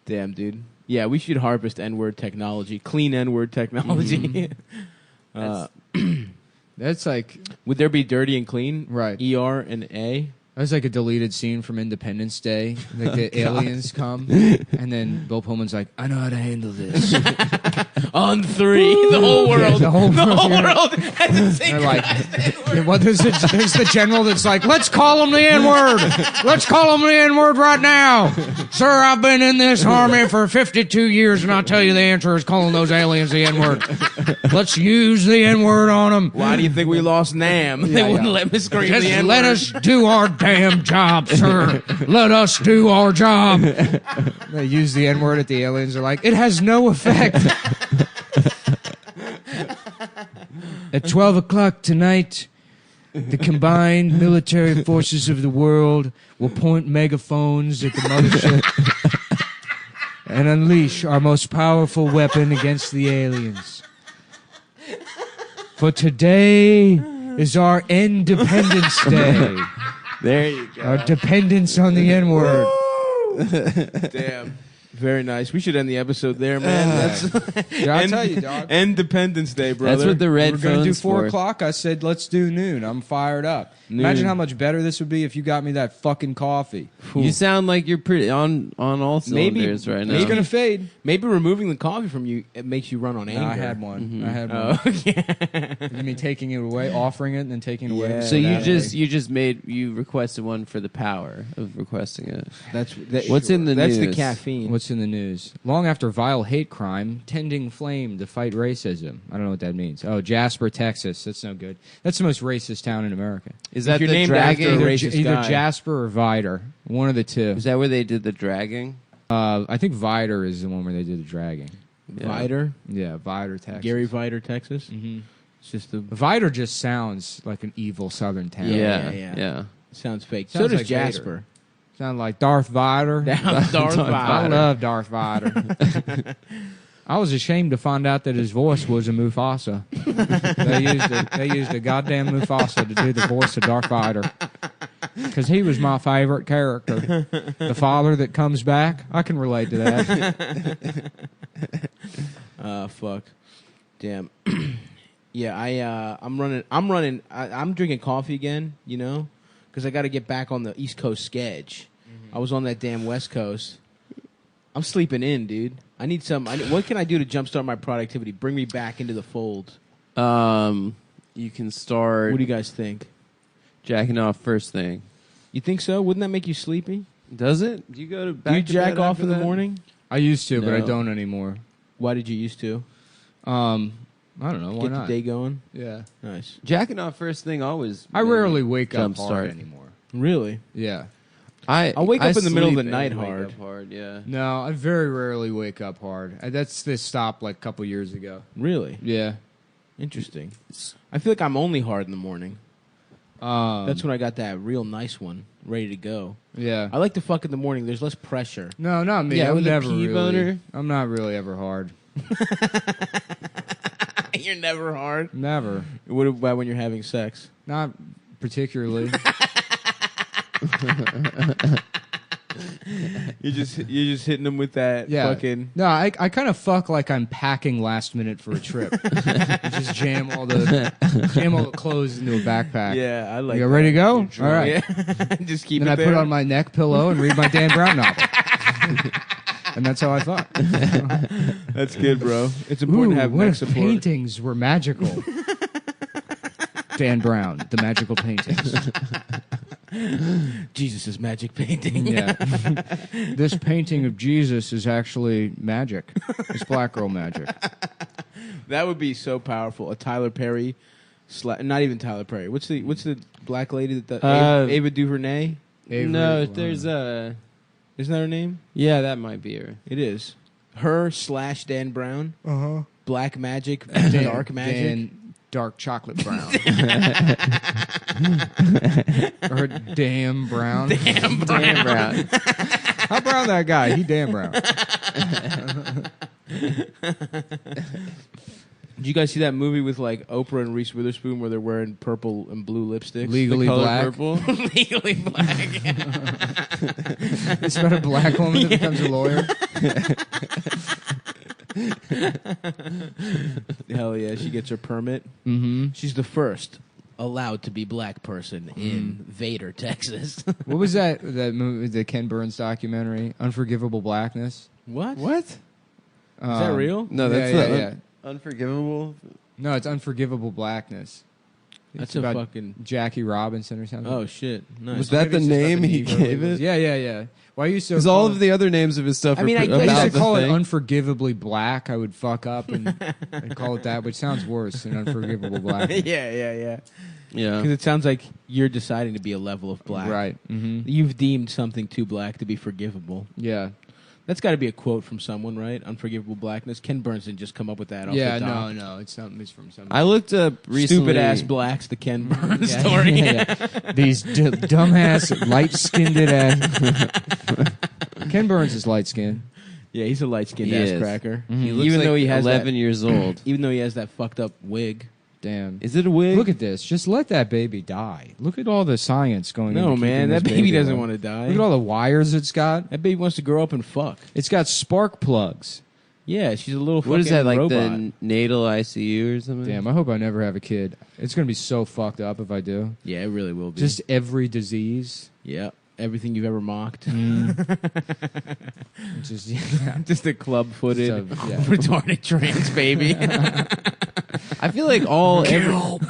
Damn, dude. Yeah, we should harvest N-word technology, clean N-word technology. That's like Would there be dirty and clean? Right. ER and A? That's like a deleted scene from Independence Day. Like the aliens come, and then Bill Pullman's like, "I know how to handle this." On 3, the whole world. Yeah, the whole world has to They're like, yeah, well, there's the general that's like, "Let's call him the N-word. Let's call him the N-word right now, sir. I've been in this army for 52 years, and I'll tell you the answer is calling those aliens the N-word. Let's use the N-word on them. Why do you think we lost Nam? They wouldn't let me scream Just the N-word. let us do our damn job, sir. Let us do our job." They use the N-word at the aliens. Are like, it has no effect. At 12 o'clock tonight, the combined military forces of the world will point megaphones at the mothership and unleash our most powerful weapon against the aliens. For today is our Independence Day. There you go. Our dependence on the N-word. Damn. Very nice. We should end the episode there, man. That's I'll tell you, dog. Independence Day, brother. That's what the red We're going to do phone's 4 for. o'clock. I said, let's do noon. I'm fired up. Noon. Imagine how much better this would be if you got me that fucking coffee. You sound like you're pretty on all cylinders right now. It's going to fade. Maybe removing the coffee from you, it makes you run on anger. No, I had one. I had Oh, one. yeah. You mean taking it away, offering it, and then taking it away? Yeah. So you That you requested one for the power of requesting it. That's What's in the That's news? the caffeine. What's in the news? Long after vile hate crime, tending flame to fight racism. I don't know what that means. Oh, Jasper, Texas. That's no good. That's the most racist town in America. Is that you're the named after dragging? a racist Either guy. Jasper or Vider. One of the two. Is that where they did the dragging? I think Vider is the one where they did the dragging. Yeah. Vider? Yeah, Vider, Texas. Gary Vider, Texas? Mm-hmm. It's just the Vider just sounds like an evil southern town. Yeah. Sounds fake. Sounds so does like Jasper. Sound like Darth Vader. Darth I Vader. love Darth Vader. I was ashamed to find out that his voice was a Mufasa. They used a goddamn Mufasa to do the voice of Darth Vader. Because he was my favorite character. The father that comes back. I can relate to that. Fuck. Damn. Yeah, I'm drinking coffee again, you know? Because I got to get back on the East Coast sketch. I was on that damn West Coast. I'm sleeping in, dude. I need some. What can I do to jumpstart my productivity? Bring me back into the fold. You can start What do you guys think? jacking off first thing. You think so? Wouldn't that make you sleepy? Does it? Do you go to back Do you to jack bed off after in the that? morning? I used to, but I No. don't anymore. Why did you used to? I don't know. Why Get not? the day going? Yeah. Nice. Jacking off first thing always. I rarely wake up Jumpstart. hard anymore. Really? Yeah. I'll wake up in the middle of the sleep night and wake hard. up hard. Yeah. No, I very rarely wake up hard. That's this stopped like a couple years ago. Really? Yeah. Interesting. I feel like I'm only hard in the morning. That's when I got that real nice one ready to go. Yeah. I like to fuck in the morning. There's less pressure. No, not me. Yeah, I'm with a never pee really. boner? I'm not really ever hard. You're never hard. Never. What about when you're having sex? Not particularly. You're just hitting them with that Yeah. fucking. No, I kind of fuck like I'm packing last minute for a trip. Just jam all the clothes into a backpack. Yeah, I like. You that. then ready to go? All You're right. Yeah. Just keep Then it I there. put on my neck pillow and read my Dan Brown novel. And that's how I thought. That's good, bro. It's important to have what neck if support. paintings were magical? Dan Brown, the magical paintings. Jesus' magic painting. Yeah. This painting of Jesus is actually magic. It's black girl magic. That would be so powerful. A Tyler Perry, not even Tyler Perry. What's the black lady that Ava DuVernay? No, there's a. Isn't that her name? Yeah, that might be her. It is. Her / Dan Brown. Uh-huh. Black magic, dark magic. dark chocolate brown. Or damn brown. Damn brown. How brown that guy? He damn brown. Did you guys see that movie with like Oprah and Reese Witherspoon where they're wearing purple and blue lipsticks? Legally The color black. purple. Legally black. It's about a black woman that becomes a lawyer. Hell yeah, she gets her permit. Mm-hmm. She's the first allowed to be black person in Vader, Texas. What was that movie, the Ken Burns documentary, Unforgivable Blackness? What? What? Is that real? No, that's yeah. Unforgivable. No, it's Unforgivable Blackness. That's It's a about fucking... Jackie Robinson or something. Oh, shit. Nice. Was that the Maybe it's just name about the he Negro gave labels. it? Yeah. Why are you so? Because all of the other names of his stuff I mean, are I I used about to the call it thing. Unforgivably Black. I would fuck up and call it that, which sounds worse than Unforgivable Black. yeah. Yeah. Because it sounds like you're deciding to be a level of black. Right. Mm-hmm. You've deemed something too black to be forgivable. Yeah. That's got to be a quote from someone, right? Unforgivable blackness. Ken Burns didn't just come up with that off Yeah. the top. No. It's something. It's from something. I looked up recently. Stupid ass blacks, the Ken Burns Yeah, story. yeah. These dumbass light-skinned ass. Ken Burns is light-skinned. Yeah, he's a light-skinned He ass is. cracker. He looks Even like though he has 11 that, years old. even though he has that fucked up wig. Damn. Is it a wig? Look at this. Just let that baby die. Look at all the science going No, into man, keeping that this baby doesn't alive. want to die. Look at all the wires it's got. That baby wants to grow up and fuck. It's got spark plugs. Yeah, she's a little fucking What is that, like robot. the natal ICU or something? Damn, I hope I never have a kid. It's going to be so fucked up if I do. Yeah, it really will be. Just every disease. yeah, everything you've ever mocked. Just, yeah. Just a club-footed, So, yeah. retarded trans baby. I feel like all... Kill me.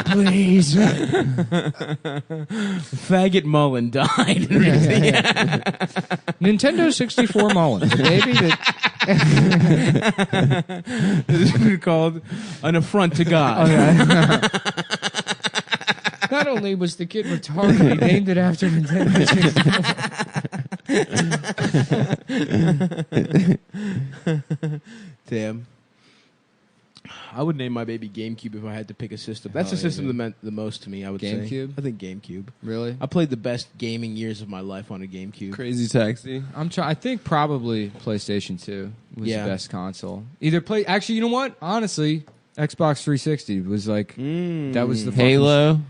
Please. Faggot Mullen died. Nintendo 64 Mullen. The baby that... This is called an affront to God. Not only was the kid retarded, he named it after Nintendo 64. Damn. I would name my baby GameCube if I had to pick a system. That's Hell the yeah, system dude. that meant the most to me, I would say. GameCube? I think GameCube. Really? I played the best gaming years of my life on a GameCube. Crazy Taxi. I think probably PlayStation 2 was Yeah. the best console. Actually, you know what? Honestly, Xbox 360 was like that was the fucking Halo.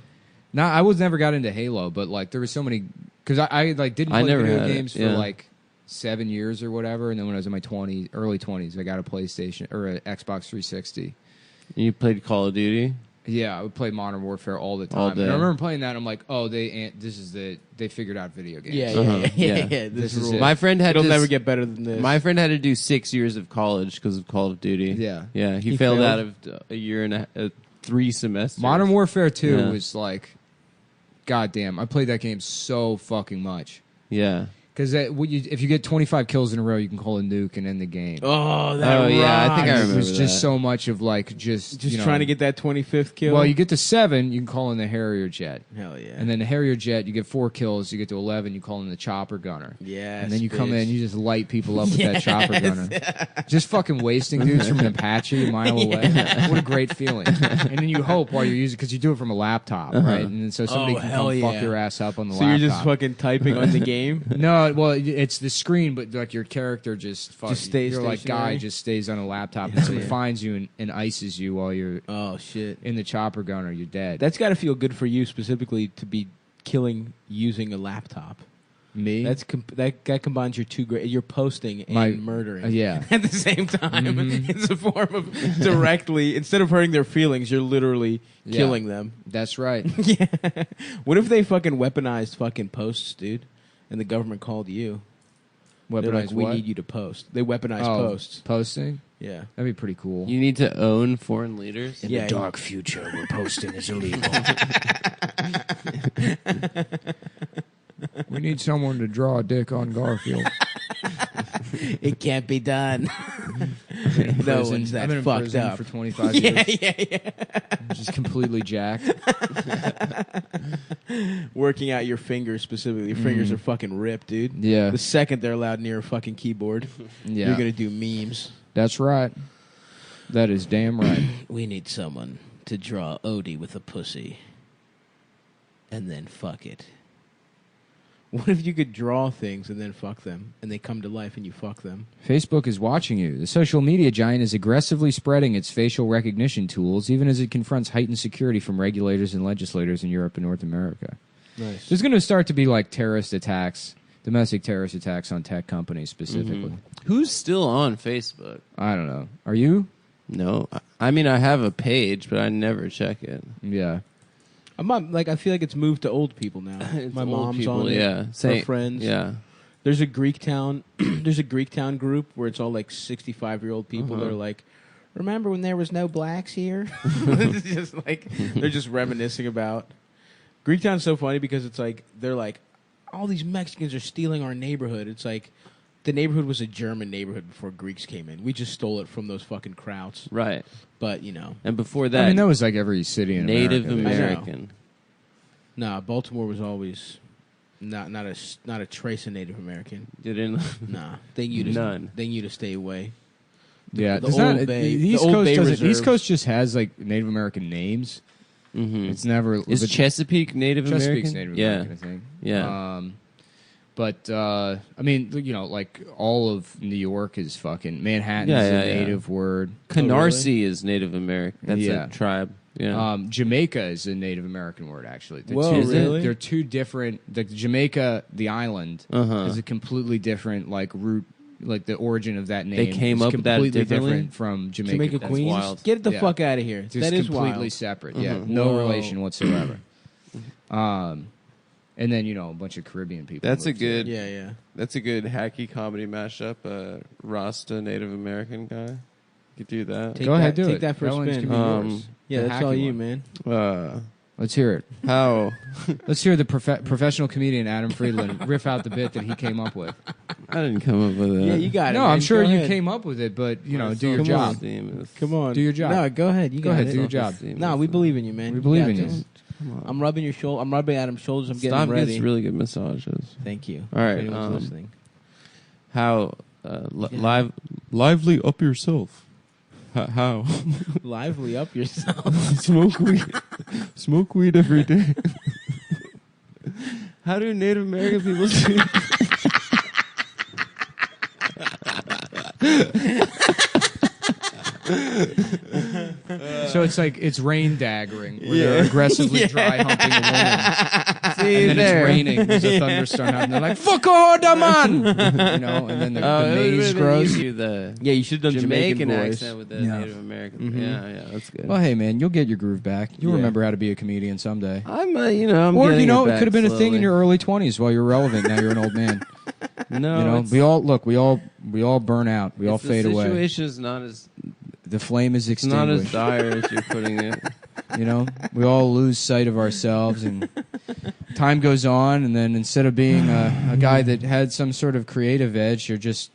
No, I never got into Halo, but like there were so many because I like didn't I play never video had it, games for yeah. like 7 years or whatever, and then when I was in my early 20s, I got a PlayStation or an Xbox 360. You played Call of Duty? Yeah, I would play Modern Warfare all the time. All And day. I remember playing that. And I'm like, oh, they figured out video games. Yeah, Uh-huh. yeah. This This is is it. My friend had It'll to never get better than this. My friend had to do 6 years of college because of Call of Duty. Yeah. Yeah, he He failed failed? out of a year and 3 semesters. Modern Warfare 2 Yeah. was like, goddamn, I played that game so fucking much. Yeah. Because if you get 25 kills in a row, you can call a nuke and end the game. Oh, that yeah, I think I rocks. remember It was just that. so much of like just you know, trying to get that 25th kill. Well, you get to 7, you can call in the Harrier jet. Hell yeah. And then the Harrier jet, you get 4 kills. You get to 11, you call in the chopper gunner. Yes, And then you come bitch. in, you just light people up with that chopper gunner. Just fucking wasting dudes from an Apache a mile away. What a great feeling. And then you hope while you're using, because you do it from a laptop, right? And then so somebody can hell come yeah. fuck your ass up on the So laptop. you're just fucking typing on the game? No, well, it's the screen, but like your character just stays your like guy stationary? just stays on a laptop, Hell and someone yeah. finds you and ices you while you're Oh, shit. in the chopper gunner. You're dead. That's got to feel good for you specifically to be killing using a laptop. me. That combines your two great. You're posting and My- murdering. yeah. At the same time, it's a form of directly instead of hurting their feelings, you're literally Yeah. killing them. That's right. Yeah. What if they fucking weaponized fucking posts, dude, and the government called you? They're like, Weaponized we what? need you to post. They weaponized Oh, posts. Posting. Yeah. That'd be pretty cool. You need to own foreign leaders. In Yeah, the dark future, where posting is illegal. We need someone to draw a dick on Garfield. It can't be done. No Prison. one's that I've been in fucked prison up. for 25 years. Yeah. Just completely jacked. Working out your fingers specifically. Your fingers are fucking ripped, dude. Yeah. The second they're allowed near a fucking keyboard, Yeah. you're gonna do memes. That's right. That is damn right. We need someone to draw Odie with a pussy. And then fuck it. What if you could draw things and then fuck them, and they come to life and you fuck them? Facebook is watching you. The social media giant is aggressively spreading its facial recognition tools, even as it confronts heightened security from regulators and legislators in Europe and North America. Nice. There's going to start to be like terrorist attacks, domestic terrorist attacks on tech companies specifically. Who's still on Facebook? I don't know. Are you? No. I mean, I have a page, but I never check it. Yeah. I'm not, like, I feel like it's moved to old people now. It's My old mom's people, on it. yeah. Her friends. Yeah. There's a Greek town. There's a Greek town group where it's all like 65-year-old people that are like, remember when there was no blacks here? It's just like they're just reminiscing about. Greek town's so funny because it's like they're like, all these Mexicans are stealing our neighborhood. It's like the neighborhood was a German neighborhood before Greeks came in. We just stole it from those fucking Krauts. Right. But, you know. And before that, I mean, that was like every city in Native America. American. Nah, Baltimore was always not a trace of Native American. Didn't. Nah, they knew to None. They knew to stay away. Yeah, The does Old not- Bay- the East the Old Coast Bay doesn't. East Reserve. Coast just has like Native American names. Mm-hmm. It's never Is Chesapeake Native Chesapeake's American? Native American, I think. Yeah. But I mean, you know, like all of New York is fucking Manhattan Yeah, is yeah, a yeah. native word. Canarsie is Native American. That's Yeah. a tribe. Yeah. Jamaica is a Native American word, actually. They're Whoa, two, really? They're two different. The Jamaica, the island, is a completely different like root. Like the origin of that name, They came is up with that completely differently? different from Jamaica. Jamaica That's Queens? wild. Get the Yeah. fuck out of here. Just That is completely wild. separate. Yeah, no Whoa. relation whatsoever. And then you know a bunch of Caribbean people. That's a moved here. good. Yeah, yeah. That's a good hacky comedy mashup. Rasta Native American guy. You could do that. Take Go ahead, that- do take it. that for a That one's spin. gonna be yours. Yeah, The that's all hacky you, one. man. Let's hear it. How? Let's hear the professional comedian Adam Friedland riff out the bit that he came up with. I didn't come up with that. Yeah, you got it. No, man. I'm sure Go you ahead. came up with it, but you know, My do your job. self-esteem is- Come on. Do your job. No, go ahead. You Go got ahead, it. do your job. Self-esteem No, is- we believe in you, man. We believe got in you. this. Come on. I'm rubbing your shoulder. I'm rubbing Adam's shoulders. I'm getting Stop him ready. gets really good massages. Thank you. All right, If anyone's listening. How? Lively up yourself. How? Lively up yourself. Smoke weed. Smoke weed every day. How do Native American people do? So it's like it's rain daggering, where they're aggressively dry humping a woman. See And then there. it's raining. There's a thunderstorm happening. They're like, "Fuck all the man," you know. And then the maize grows. The Yeah, you should have done Jamaican voice. accent with the Yeah. Native American. Yeah, that's good. Well, hey man, you'll get your groove back. You'll Yeah. remember how to be a comedian someday. I'm, I'm Or getting you know, it it back could have been a thing slowly. in your early 20s while you're relevant. Now you're an old man. No, You know, it's- we all burn out. We all it's fade the away. situation's not as The flame is it's not as extinguished. dire as you're putting it. You know, we all lose sight of ourselves, and time goes on. And then instead of being a guy that had some sort of creative edge, you're just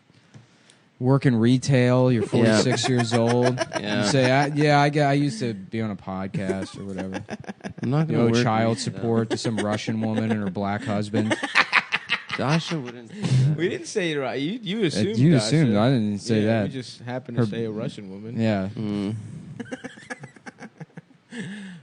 working retail. You're 46 years old. Yeah. You say, I used to be on a podcast or whatever. I'm not You gonna owe work child retail. support to some Russian woman and her black husband. Dasha wouldn't do that. We didn't say it right. You assumed. You Dasha. assumed. I didn't say Yeah, that. We just happened to Her- say a Russian woman. Yeah. Mm.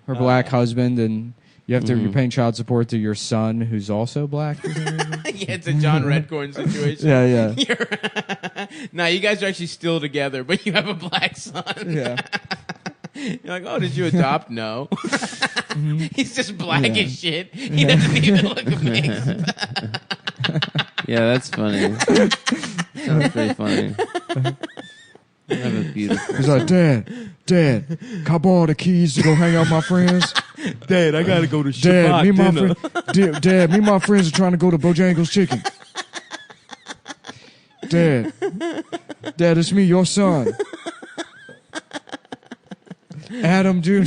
Her black husband, and you have to. You're paying child support to your son, who's also black. For some reason. Yeah, it's a John Redcorn situation. Yeah. Now you guys are actually still together, but you have a black son. Yeah. You're like, oh, did you adopt? No. He's just black Yeah. as shit. He doesn't even look mixed. Yeah, that's funny. Sounds pretty funny. I have a beautiful. He's like, Dad, can I borrow the keys to go hang out with my friends? Dad, I gotta go to Dad, me and my Dad, me and my friends are trying to go to Bojangles Chicken. Dad, it's me, your son. Adam Jr.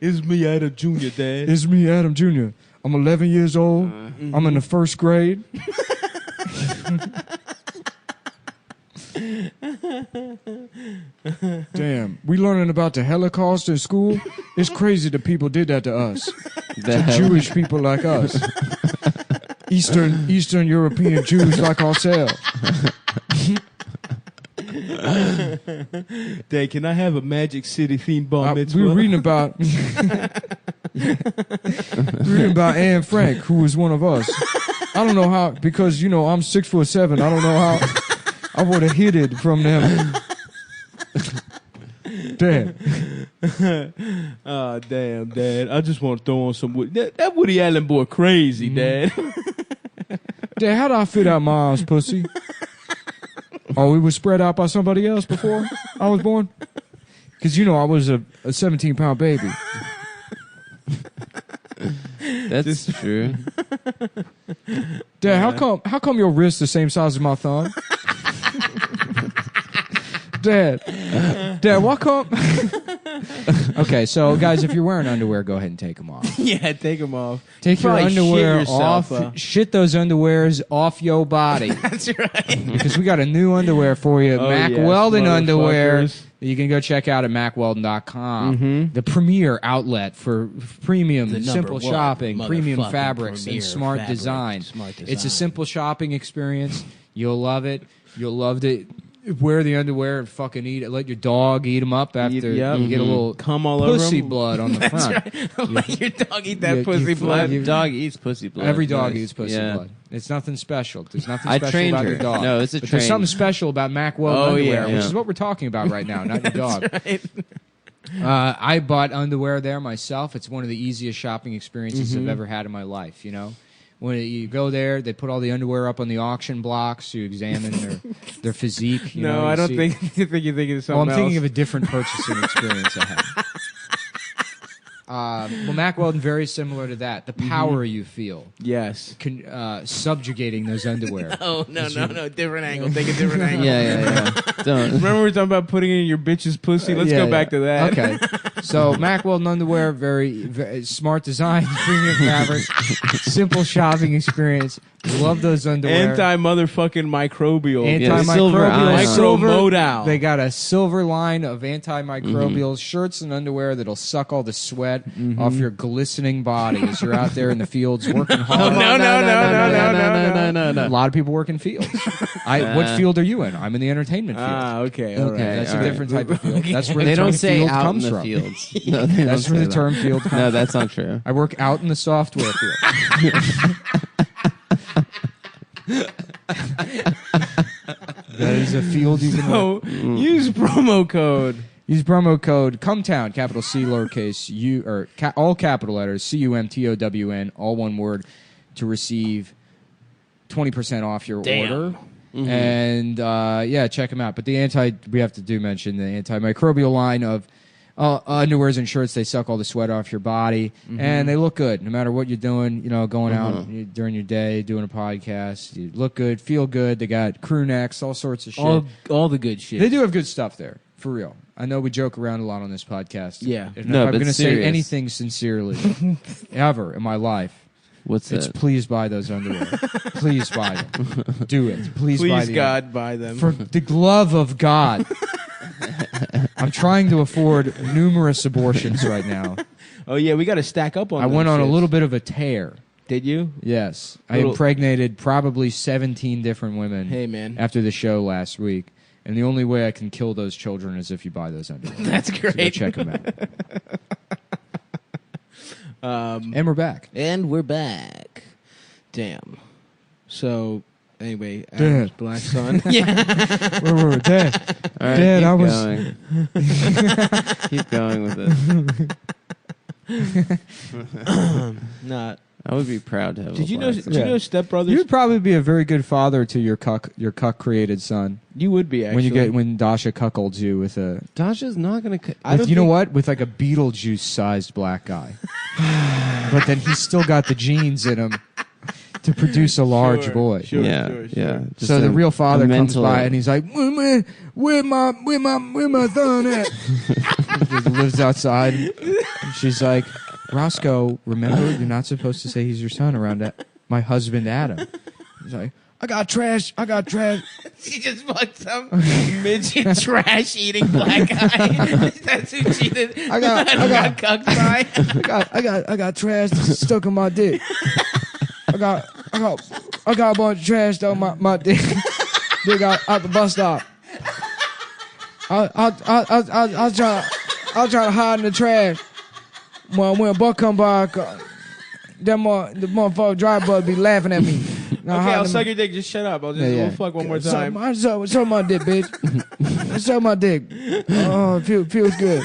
It's me, Adam Jr., Dad. It's me, Adam Jr. I'm 11 years old. I'm in the first grade. Damn, we learning about the Holocaust in school? It's crazy that people did that to us. To Jewish people like us. Eastern European Jews like ourselves. Dad, can I have a Magic City themed bar mitzvah? We were reading about Anne Frank, who was one of us. I don't know how, because I'm 6'7". I don't know how I would have hid it from them. Dad. Oh, damn, Dad. I just want to throw on some Woody. That Woody Allen boy crazy, Dad. Dad, how do I fit out my arms, pussy? Oh, we was spread out by somebody else before I was born? Because, I was a 17-pound baby. That's true. Dad, how come your wrist the same size as my thumb? Dad, why come? Okay, so guys, if you're wearing underwear, go ahead and take them off. Yeah, take them off. Take your Probably underwear shit yourself, off. Shit those underwears off your body. That's right. Because we got a new underwear for you, Oh, Mack yes, Weldon underwear. motherfuckers. That you can go check out at MackWeldon.com. The premier outlet for premium, The number simple one shopping, premium motherfucking fabrics, premier and smart fabric, design. smart It's a design. simple shopping experience. You'll love it. You'll love to wear the underwear and fucking eat it. Let your dog eat them up after Yep. you get a little Cum all over pussy 'em. blood on the That's front. right. Let your dog eat that You- pussy you- blood. you- Dog eats pussy blood. Every dog Nice. eats pussy Yeah. blood. It's nothing special. There's nothing I special trained about her. your dog. No, it's a But there's train. something special about Mack Weldon Oh, underwear, yeah. which Yeah. is what we're talking about right now, not your dog. Right. I bought underwear there myself. It's one of the easiest shopping experiences Mm-hmm. I've ever had in my life. When you go there, they put all the underwear up on the auction blocks. You examine their physique. No, I don't think you're thinking of Oh, something I'm thinking else. of a different purchasing experience I had. Well, Mack Weldon, very similar to that. The power you feel Yes. subjugating those underwear. Oh, no. Different angle. Take a different angle. Yeah. Don't. Remember we were talking about putting it in your bitch's pussy? Let's Yeah, go back to that. Okay. So Mack Weldon underwear, very smart design, premium fabric, simple shopping experience. Love those underwear. Anti-motherfucking microbial. silver Antimicrobial, ion. silver. Micromodal. They got a silver line of antimicrobials, shirts and underwear that'll suck all the sweat off your glistening body as you're out there in the fields working hard. No. A lot of people work in fields. What field are you in? I'm in the entertainment field. Ah, okay. All right. That's all a right. different type of field. That's where They the term don't say field out comes in the from. fields. No, they That's don't where say the term that. field comes No, from. that's not true. I work out in the software field. That is a field you can work. So, use promo code. Use promo code Cumtown, capital C, lowercase U, or all capital letters, CUMTOWN, all one word, to receive 20% off your order. And check them out. But we have to mention the antimicrobial line of underwears and shirts. They suck all the sweat off your body, and they look good no matter what you're doing. Going out during your day, doing a podcast, you look good, feel good. They got crew necks, all sorts of shit. All the good shit. They do have good stuff there, for real. I know we joke around a lot on this podcast. Yeah. If No, I'm but going to say serious. anything sincerely ever in my life, What's it's that? please buy those underwear. Please buy them. Do it. Please buy Please, the God, buy them. For the love of God. I'm trying to afford numerous abortions right now. Oh, yeah, we got to stack up on I them went on a shits. little bit of a tear. Did you? Yes. I Little- impregnated probably 17 different women Hey, man. after the show last week. And the only way I can kill those children is if you buy those underwear. That's So go great. check them out. And we're back. And we're back. Damn. So, anyway, Damn. Black Sun. Yeah. Wait, Dad. All right, Dad, keep I was. going. Keep going with it. Not. I would be proud to have. Did a you know? black Did you know Step Brothers? You'd probably be a very good father to your cuck created son. You would be actually. When Dasha cuckolds you with a. Dasha's not gonna. You know what? With like a Beetlejuice-sized black guy. But then he's still got the genes in him to produce a large boy. Sure, Yeah, sure. yeah. Just So the real father comes mental- by and he's like, "Where my son at?" He lives outside. And she's like, "Roscoe, remember you're not supposed to say he's your son around my husband Adam." He's like, "I got trash. She just fucked some midget trash eating black guy. That's who cheated. I got cucked by. I got trash stuck in my dick. I got a bunch of trash stuck in my dick. Dick out the bus stop. I'll try to hide in the trash. When a buck come by, the motherfucker drive bud be laughing at me. Okay, I'll suck your dick. Just shut up. I'll just we'll fuck one more time. Suck my dick, bitch. Suck my dick. Oh, feels good.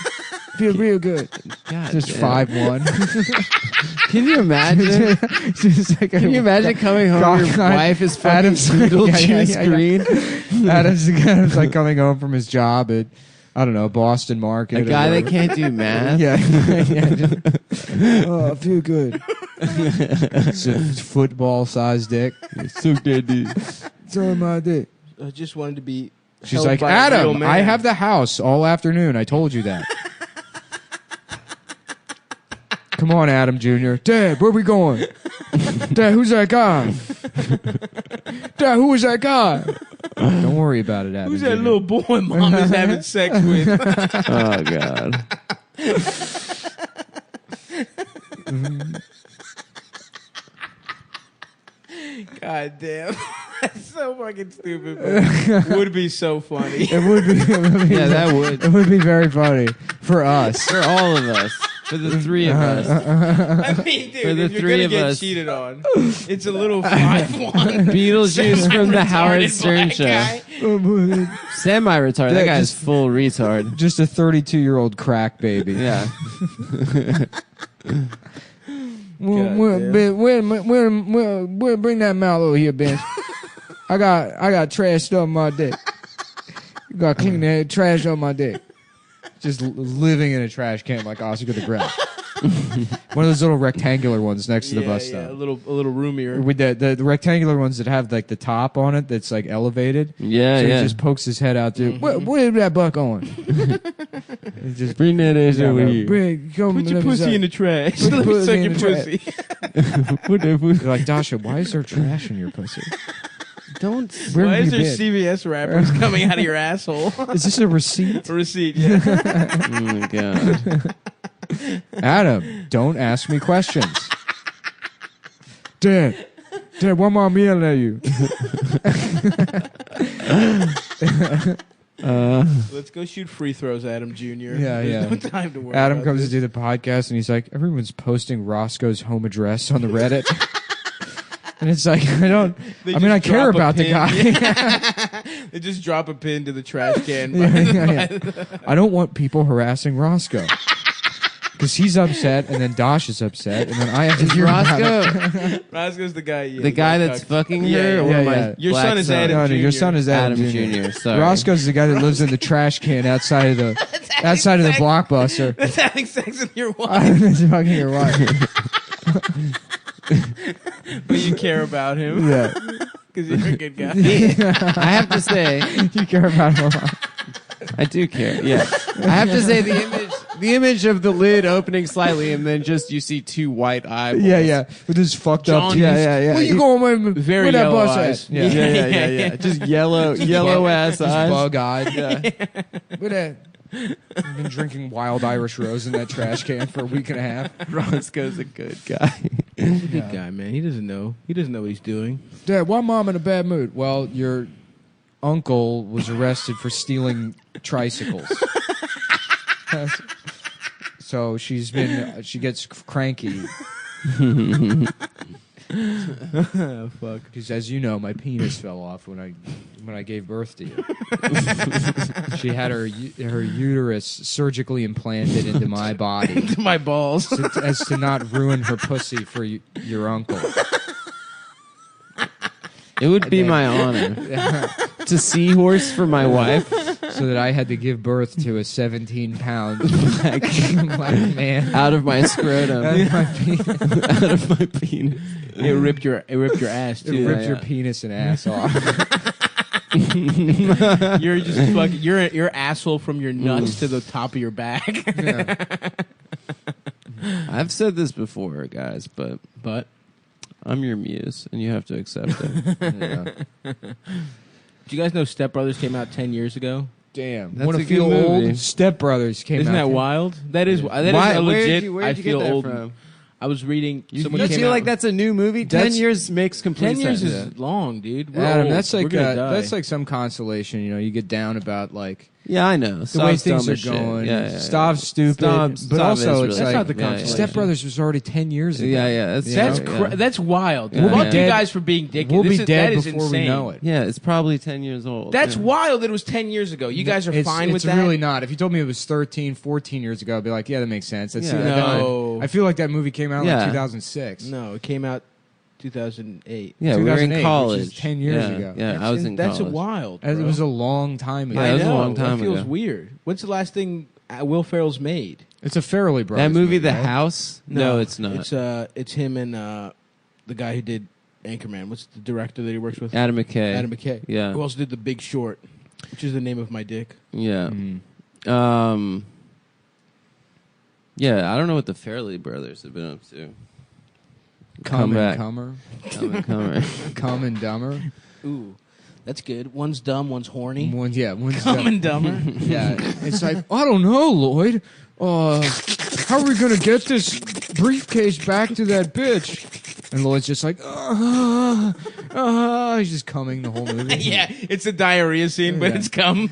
Feels real good. God just damn. 5'1". Can you imagine? Can you imagine coming home? Your wife is fucking Beetlejuice green. Adam's like coming home from his job at, I don't know, Boston Market. A guy that can't do math. Oh, I feel good. It's a football-sized dick. Suck that dick. Suck my dick. I just wanted to be. She's like, Adam, I have the house all afternoon. I told you that. Come on, Adam Jr. Dad, where we going? Dad, who's that guy? Dad, who is that guy? Don't worry about it, Adam. Who's that little boy Mom is having sex with? Oh, God. God damn. That's so fucking stupid, but would be so funny. It would be. Yeah, that would. It would be very funny for us. For all of us. For the three of us. I mean, dude, For the if you're three gonna of get us. cheated on, it's a little 5'1". Beetlejuice from the Howard Stern black show. guy. Semi-retarded. That guy's full retard. Just a 32-year-old crack baby. Yeah. Bring that mouth over here, Ben. I got trash stuff on my dick. You got to clean that trash on my dick. Just living in a trash can like Oscar the Grouch. One of those little rectangular ones next to the bus stop. A little roomier. With the rectangular ones that have like the top on it that's like elevated. Yeah, so yeah. he just pokes his head out there. What is that buck on? Just bring that ass over here. Put your pussy in the trash. Put Let me suck in your the pussy. Put that pussy. They're like, Dasha, why is there trash in your pussy? Don't. Where Why have is you there been? CVS wrappers coming out of your asshole? Is this a receipt? A receipt, yeah. Oh, my God. Adam, don't ask me questions. Dad, why mom yelling at you? Let's go shoot free throws, Adam Jr. Yeah, There's no time to worry Adam about comes this. to do the podcast, and he's like, everyone's posting Roscoe's home address on the Reddit. And it's like, I care about the guy. They just drop a pin to the trash can. I don't want people harassing Roscoe. Because he's upset, and then Dosh is upset, and then I have to hear about it. Roscoe's the guy. Yeah, The guy that's fucking her? Or my Your black son is Adam No, Jr. your son is Adam Jr. Sorry. Roscoe's the guy that lives in the trash can outside of the Blockbuster. That's having sex with your wife. That's fucking your wife. But you care about him. Yeah. Because you're a good guy. I have to say, You care about him a lot. I do care. Yeah, I have to say the image of the lid opening slightly, and then just you see two white eyeballs. Yeah. With his fucked up teeth. Yeah. Where you going with Very where that yellow bus eyes. at? Yeah. Just yellow ass Just eyes. bug-eyed. Yeah. Where that? I've been drinking Wild Irish Rose in that trash can for a week and a half. Roscoe's a good guy. He's a good guy, man. He doesn't know. He doesn't know what he's doing. Dad, why mom in a bad mood? Well, your uncle was arrested for stealing tricycles. So she gets cranky. Fuck. Because as you know, my penis fell off when I gave birth to you. She had her uterus surgically implanted into my body. Into my balls. As to not ruin her pussy for your uncle. It would be my honor to seahorse for my wife. So that I had to give birth to a 17-pound black man Out of my scrotum. out of my penis. Out of my penis. It ripped your ass It too. ripped your penis and ass off. You're just fucking. Your asshole from your nuts to the top of your back. Yeah. I've said this before, guys, but I'm your muse, and you have to accept it. Yeah. Do you guys know Step Brothers came out 10 years ago? Damn. That's Want a to feel good old? movie. Step Brothers came Isn't out. that wild? That is. That is Why- a legit. where'd I you get feel that old. from? I was reading. You someone just came feel out- like that's a new movie? 10 That's- years makes complete 10 years sense. is long, dude. We're Adam, old. that's We're like gonna die. that's like some consolation. You know, you get down about like Yeah, I know. The way things are going. Stav's stupid. But also, it's That's like not the consolation. Step Brothers was already 10 years ago. Yeah. That's wild. Yeah. Fuck you guys for being dickish. We'll be dead that is before insane. we know it. Yeah, it's probably 10 years old. That's wild that it was 10 years ago. You guys are fine with that? It's really not. If you told me it was 13, 14 years ago, I'd be like, yeah, that makes sense. No. I feel like that movie came out in like 2006. No, it came out 2008. Yeah, we were in 2008, college. which is 10 years ago. Yeah, I was in college. That's wild. It was a long time ago. Yeah, it was a long That time feels ago. weird. What's the last thing Will Ferrell's made? It's a Farrelly Brothers That movie, The right? House? No, it's not. It's him and the guy who did Anchorman. What's the director that he works with? Adam McKay. Adam McKay. Yeah. Who also did The Big Short, which is the name of my dick. Yeah. Yeah, I don't know what the Farrelly Brothers have been up to. Come back. and Comer. Come and Comer. Come and Dumber. Ooh, that's good. One's dumb, one's horny. One's Dumb and Dumber. Yeah, it's like, I don't know, Lloyd. How are we going to get this briefcase back to that bitch? And Lloyd's just like, he's just coming the whole movie. Yeah, it's a diarrhea scene, but it's cum.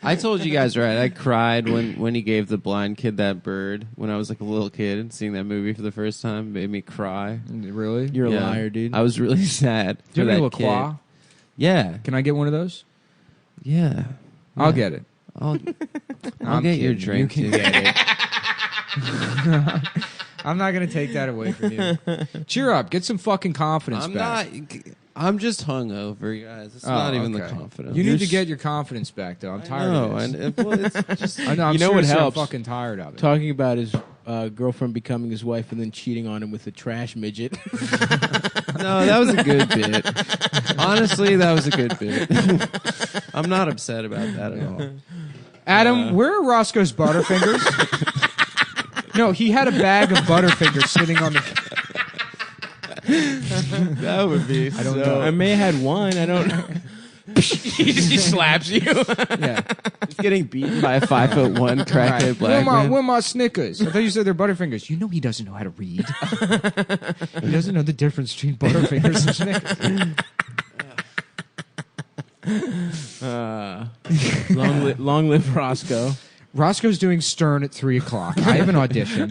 I told you guys, right? I cried when he gave the blind kid that bird when I was like a little kid. Seeing that movie for the first time made me cry. Really? You're a liar, dude. I was really sad Do for you have that any La kid. Croix? Yeah. Can I get one of those? Yeah. I'll get it. I'll I'm get your kidding. drink. You can too. get it. I'm not going to take that away from you. Cheer up. Get some fucking confidence I'm back. I'm just hungover, guys. It's not even the confidence. You need to get your confidence back, though. I'm tired of this. Well, it's just, I know. I'm You know what seriously, helps? I'm fucking tired of it. Talking about his girlfriend becoming his wife and then cheating on him with a trash midget. No, that was a good bit. Honestly, that was a good bit. I'm not upset about that at all. Adam, where are Roscoe's Butterfingers? No, he had a bag of Butterfingers sitting on the... That would be. I don't know. I may have had one. I don't know. He slaps you. Yeah. He's getting beaten by a 5'1" crackhead black man. Where my Snickers? I thought you said they're Butterfingers. You know he doesn't know how to read. He doesn't know the difference between Butterfingers and Snickers. Long live Roscoe. Roscoe's doing Stern at 3 o'clock. I have an audition.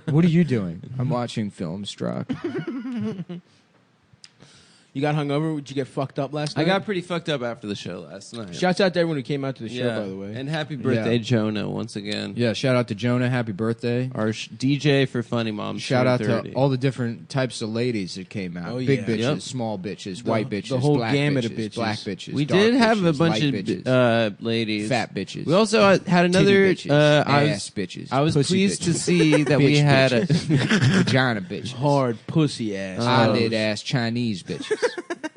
What are you doing? I'm watching Filmstruck. You got hungover? Did you get fucked up last night? I got pretty fucked up after the show last night. Shouts out to everyone who came out to the show, by the way. And happy birthday, Jonah, once again. Yeah, shout out to Jonah. Happy birthday. Our DJ for Funny Moms. Shout out to 30. all the different types of ladies that came out. Oh, Big yeah. bitches, Yep. small bitches, white bitches, the whole black gamut bitches, of bitches. black bitches. We dark did have bitches, a bunch light of bitches, ladies. fat bitches. We also had another. titty bitches, I ass was, bitches. I was pussy pleased to bitches, see that we bitch had bitches, vagina bitches, Hard pussy ass. eyelid ass Chinese bitches,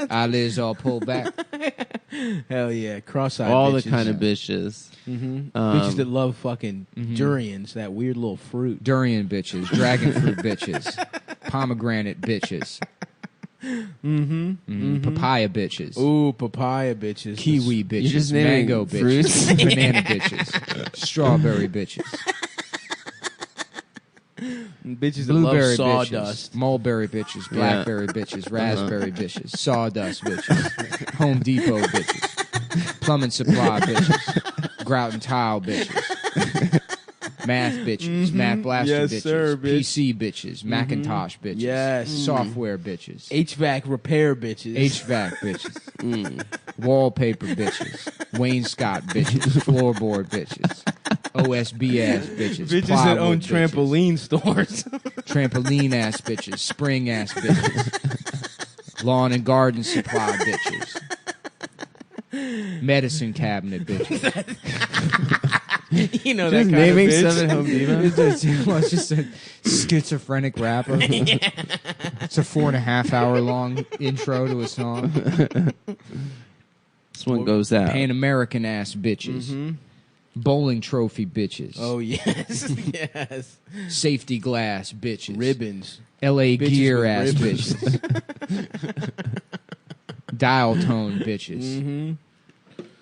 eyelids all pulled back. Hell yeah. Cross-eyed all bitches. the kind of bitches. Bitches that love fucking durians, that weird little fruit. Durian bitches, dragon fruit bitches, pomegranate bitches, papaya bitches. Ooh, papaya bitches. Kiwi bitches, You're just naming mango fruits? bitches, banana bitches, strawberry bitches, Bitches that love blueberry sawdust. bitches, mulberry bitches, blackberry bitches, raspberry bitches, sawdust bitches, Home Depot bitches, plumbing supply bitches, grout and tile bitches, math bitches, math blaster Yes, bitches, sir, bitch. PC bitches, Macintosh bitches, Yes. software bitches, HVAC repair bitches. HVAC bitches, wallpaper bitches, wainscot bitches, floorboard bitches, OSB ass bitches, Bitches that own plywood bitches, trampoline stores. trampoline ass bitches, spring ass bitches, lawn and garden supply bitches, medicine cabinet bitches. You know Just that kind naming of bitch. 7 Home Depot. It's just a schizophrenic rapper. It's a 4.5 hour long intro to a song. This one goes out. Pan American ass bitches. Bowling trophy bitches. Oh, yes. Yes. Safety glass bitches. Ribbons. LA Bitches gear with ass ribbons. bitches. Dial tone bitches.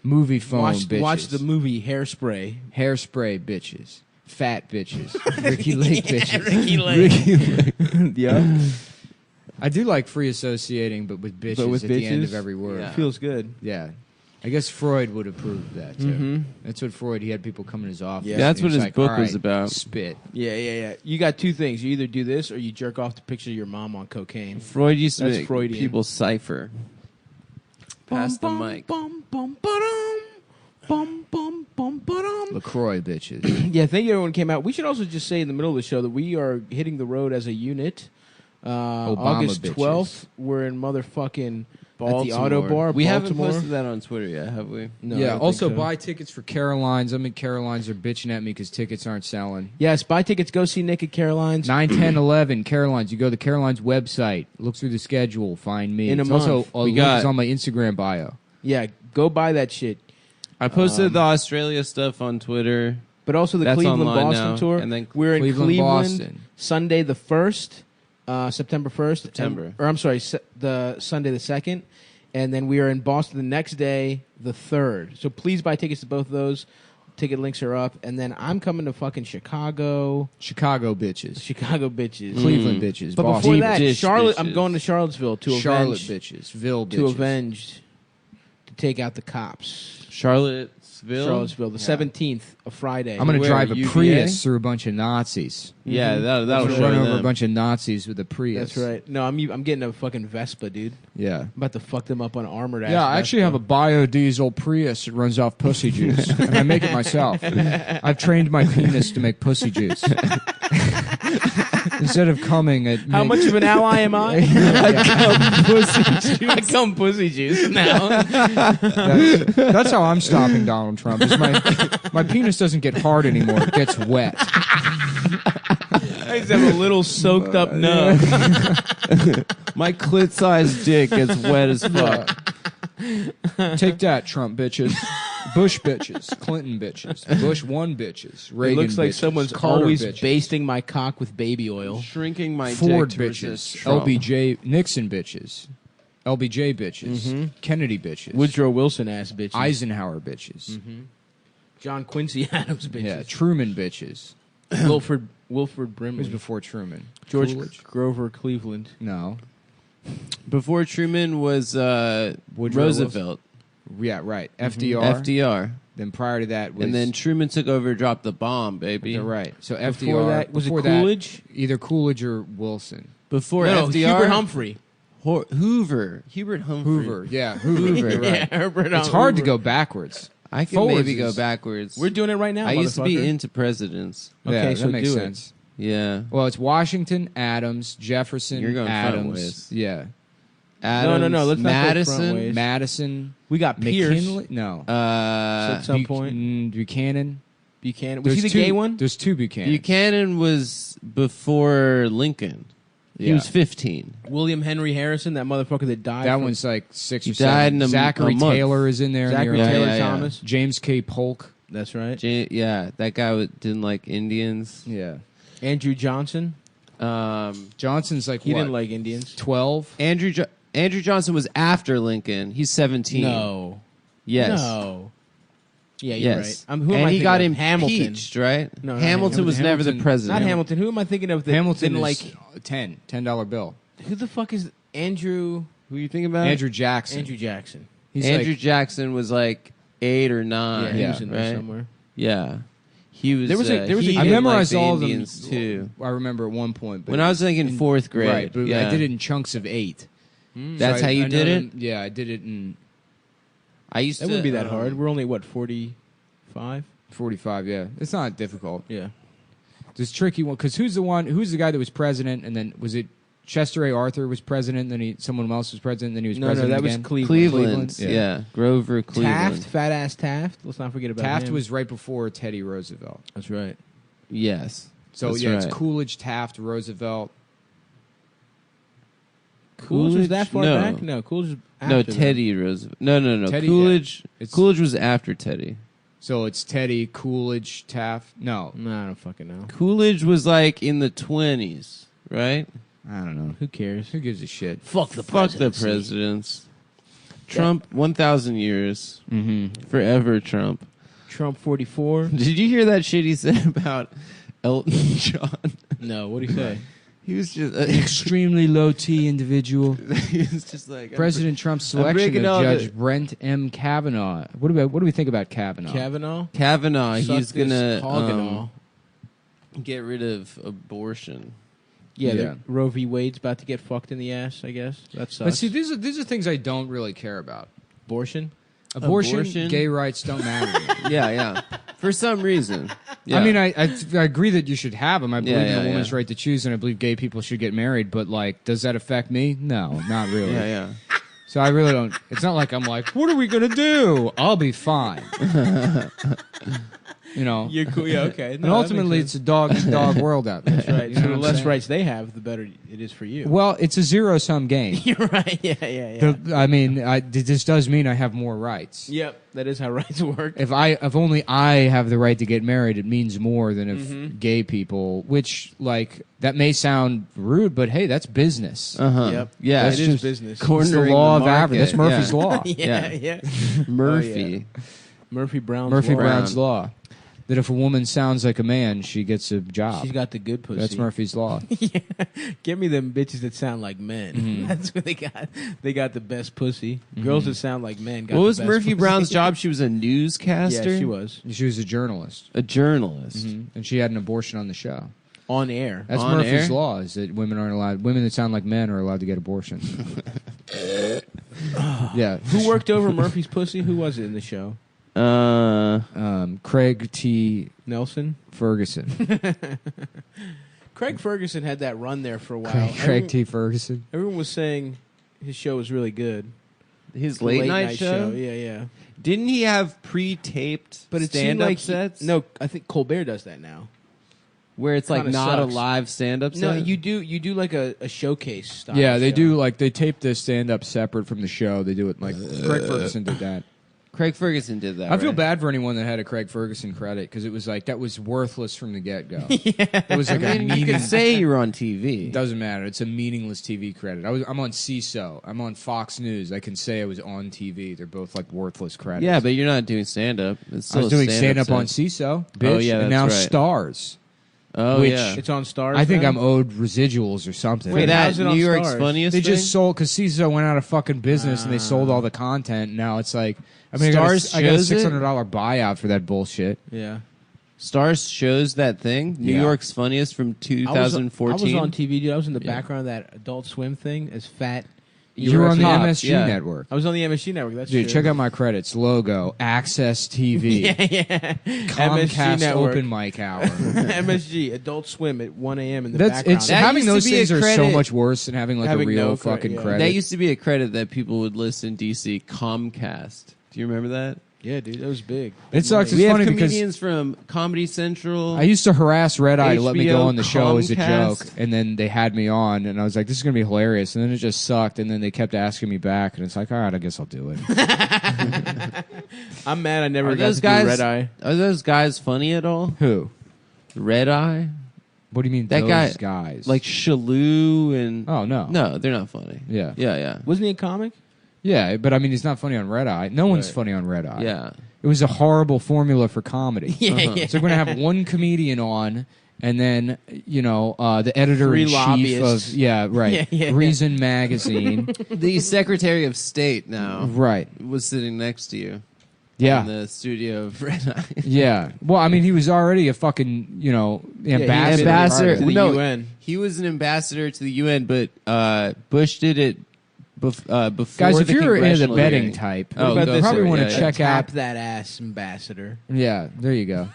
Movie phone bitches. Watch the movie Hairspray. Hairspray bitches. Fat bitches. Ricky Lake bitches. Ricky Lake. Yeah. I do like free associating, but with bitches at the end of every word. Yeah. Feels good. Yeah. I guess Freud would approve of that, too. Mm-hmm. That's what Freud, he had people come in his office. Yeah. That's what his like, book "All was right, about. Spit. Yeah. You got two things. You either do this or you jerk off the picture of your mom on cocaine. Freud used to That's make Freudian. people cipher. Pass the mic. LaCroix, bitches. Yeah, thank you everyone who came out. We should also just say in the middle of the show that we are hitting the road as a unit. August bitches. 12th, we're in motherfucking Baltimore. at the Auto Bar. We haven't Baltimore. posted that on Twitter yet, have we? No, I yeah, don't also think so. buy tickets for Caroline's. I'm in Caroline's. They're bitching at me because tickets aren't selling. Yes, buy tickets. Go see Nick at Caroline's. 9, 10, 11, Caroline's. You go to the Caroline's website, look through the schedule, find me. In a It's also month. a We link got- is on my Instagram bio. Yeah, go buy that shit. I posted the Australia stuff on Twitter. But also the That's Cleveland online Boston now. tour. And then we're in Cleveland, Cleveland Boston. Sunday the 1st, September 1st. September. Or I'm sorry, the Sunday the 2nd. And then we are in Boston the next day, the 3rd. So please buy tickets to both of those. Ticket links are up. And then I'm coming to fucking Chicago. Chicago bitches. Chicago bitches. Cleveland bitches. But Boston before that, dish Charlotte. bitches. I'm going to Charlottesville to Charlotte avenge. bitches. Ville bitches. To avenge. To take out the cops. Charlottesville? The 17th, a Friday. I'm going to Where, drive a UVA? Prius through a bunch of Nazis. Yeah, Mhm. that'll I'm show gonna run over a them. bunch of Nazis with a Prius. That's right. No, I'm getting a fucking Vespa, dude. Yeah. I'm about to fuck them up on armored ass. Yeah, I actually have a biodiesel Prius that runs off pussy juice. And I make it myself. I've trained my penis to make pussy juice. Instead of coming, it How much of an ally am I? I come pussy juice now. That's how I'm stopping Donald Trump. Is my penis doesn't get hard anymore; it gets wet. I just have a little soaked up nub. My clit-sized dick gets wet as fuck. Take that, Trump bitches, Bush bitches, Clinton bitches, Bush 1 bitches, Reagan It looks like bitches, someone's Carter always bitches, basting my cock with baby oil. Shrinking my Ford dick to resist bitches, Trump. LBJ Nixon bitches, LBJ bitches, Kennedy bitches, Woodrow Wilson ass bitches. Eisenhower bitches, John Quincy Adams bitches. yeah, Truman bitches. Wilford It was Brimley. before Truman. George Coolidge? Grover Cleveland. No. Before Truman was Woodrow Roosevelt. Yeah, right. FDR. FDR. Then prior to that was And then Truman took over, dropped the bomb, baby. You're right. So FDR. Before that, was it before that, Coolidge? either Coolidge or Wilson. Before No, FDR, Hubert Humphrey. Hoover. Hubert Humphrey. Hoover. Yeah, Hoover. You're right. Yeah, Herbert It's hard to Hoover. go backwards. I can Forwards maybe go is- backwards. We're doing it right now. I used to be motherfucker. into presidents. Okay, yeah, so that makes do it. sense. Yeah. Well, it's Washington, Adams, Jefferson, You're going Adams. front-ways. Yeah. Adams, no, let's not go Madison. front-ways. Madison. We got Pierce McKinley. No. at some point. Buchanan. Buchanan. Was There's he the two- gay one? There's two Buchanans. Buchanan was before Lincoln. He Yeah. was 15. William Henry Harrison, that motherfucker that died. That from- one's like 6 He or 7. died in a Zachary month. Taylor is in there. Zachary in the Taylor early- Thomas. James K. Polk. That's right. Yeah, that guy didn't like Indians. Yeah. Andrew Johnson. Johnson's like He what? didn't like Indians. 12. Andrew Johnson was after Lincoln. He's 17. No. Yes. No. Yeah, you're Yes. right. Who am and I he thinking got of? impeached, right? No, not Hamilton was never the Hamilton- president. Not Hamilton. Who am I thinking of that Hamilton didn't is like... $10 bill. Who the fuck is Andrew... Who are you thinking about? Andrew Jackson. Andrew Jackson. He's Andrew like, Jackson was like 8 or 9. Yeah, he was in there right? somewhere. Yeah. He was. There was a- he I didn't memorized like the all of Indians them too. I remember at one point. But When I was like in 4th grade, right? But yeah. I did it in chunks of 8. That's So how you I did know it. them- yeah, I did it in I used That to. wouldn't be that hard. We're only, what, 45? 45. Yeah, it's not difficult. Yeah. This tricky one because who's the guy that was president and then was it Chester A. Arthur was president, then someone else was president, then he was No, president that was again? Cleveland. Yeah. Grover Cleveland. Taft, fat ass Taft. Let's not forget about Taft him. was right before Teddy Roosevelt. That's right. Yes. So That's yeah, right. it's Coolidge, Taft, Roosevelt. Coolidge was that far no. back? No, Coolidge was No, after that. Teddy Roosevelt. No. Teddy, Coolidge. yeah. It's- Coolidge was after Teddy. So it's Teddy, Coolidge, Taft. No, No, I don't fucking know. Coolidge was like in the 20s, right? I don't know. Who cares? Who gives a shit? Fuck the Fuck the presidency. presidents. Trump, 1,000 years. Mm-hmm. Forever Trump. Trump 44. Did you hear that shit he said about Elton John? No, what'd he say? He was just An extremely low T individual. he was just like President Trump's selection breaking of all Judge the- Brent M. Kavanaugh. What do we think about Kavanaugh? Kavanaugh. Suck He's this gonna Kavanaugh. get rid of abortion. Yeah, Yeah. Roe v. Wade's about to get fucked in the ass, I guess. That sucks. But see, these are things I don't really care about. Abortion? Abortion, gay rights don't matter. to me. Yeah. For some reason. Yeah. I mean, I agree that you should have them. I believe in a woman's yeah. right to choose, and I believe gay people should get married. But like, does that affect me? No, not really. Yeah. So I really don't. It's not like I'm like, what are we gonna do? I'll be fine. You know. You're cool. Yeah, okay. And ultimately, it's a dog world out there. That's right. You So know the what I'm less saying? rights they have, the better it is for you. Well, it's a zero-sum game. You're right. Yeah. I mean, this does mean I have more rights. Yep, that is how rights work. If only I have the right to get married, it means more than if gay people. Which, like, that may sound rude, but hey, that's business. Yep. Yeah, That's it is just business. It's the Cornering law the of average. That's market. Murphy's law. Yeah. Murphy. Oh, yeah. Murphy Brown's Murphy law. Brown's law. That if a woman sounds like a man, she gets a job. She's got the good pussy. That's Murphy's law. Yeah. Get me them bitches that sound like men. Mm-hmm. That's what they got. They got the best pussy. Girls that sound like men got What the was best Murphy pussy. Brown's job? She was a newscaster? Yeah, she was. She was a journalist. A journalist. And she had an abortion on the show. On air. That's On Murphy's air? law, is that women that sound like men are allowed to get abortions. Yeah. Who worked over Murphy's pussy? Who was it in the show? Craig T. Nelson? Ferguson. Craig Ferguson had that run there for a while. Craig T. Ferguson. Everyone was saying his show was really good. His The late night show? Yeah. Didn't he have pre-taped But it seemed stand-up like sets? No, I think Colbert does that now. Where it's like Kinda not sucks. a live stand-up set? No, you do like a showcase style. Yeah, they show. do, like, they tape the stand-up separate from the show. They do it, like, Craig Ferguson did that. Craig Ferguson did that, I feel right? bad for anyone that had a Craig Ferguson credit, because it was like, that was worthless from the get-go. It was like I mean, you could say you're on TV. Doesn't matter. It's a meaningless TV credit. I'm on CISO. I'm on Fox News. I can say I was on TV. They're both like worthless credits. Yeah, but you're not doing stand-up. It's still I was a doing stand-up set. on CISO, bitch, Oh, yeah, and now that's right. Stars. Oh, which yeah. It's on Stars. I think now? I'm owed residuals or something. Wait, how's that it on New York's Stars? Funniest They thing? just sold, because CISO went out of fucking business and they sold all the content. And now it's like, I mean, Stars I got a shows it? $600 buyout for that bullshit. Yeah. Stars shows that thing. New Yeah. York's Funniest from 2014. I was on TV, dude. I was in the background of that Adult Swim thing as fat. You were on the top, MSG yeah. network. I was on the MSG network. That's Dude, true. check out my credits. Logo, Access TV, yeah. Comcast Network. Open Mic Hour. MSG Adult Swim at 1 a.m. in the That's background. it's That having used to those be a things are so credit- much worse than having like Having a real no credit, fucking yeah. credit. That used to be a credit that people would list in DC. Comcast. Do you remember that? Yeah, dude, that was big. It sucks. It's We have funny because comedians from Comedy Central. I used to harass Red Eye to let me go HBO, on the show as a Comcast. joke, and then they had me on, and I was like, "This is gonna be hilarious," and then it just sucked, and then they kept asking me back, and it's like, "All right, I guess I'll do it." I'm mad I never Are got those to guys do Red Eye. Are those guys funny at all? Who? Red Eye? What do you mean? That those guy- guys? Like Shalou and Oh no, No, they're not funny. Yeah. Yeah. Wasn't he a comic? yeah, but I mean, he's not funny on Red Eye. No one's Right. funny on Red Eye. Yeah. It was a horrible formula for comedy. Yeah. So we're gonna have one comedian on, and then the editor Three in chief lobbyists. of right Yeah. Reason magazine. The Secretary of State now Right. was sitting next to you Yeah. in the studio of Red Eye. Yeah. Well, I mean, he was already a fucking, ambassador. ambassador to the no, UN. He was an ambassador to the UN, but Bush did it before. Guys, if the you're into the congressional betting hearing. type, Oh, about go this? for probably it. want to Yeah, check Tap out. that ass, ambassador. Yeah, there you go.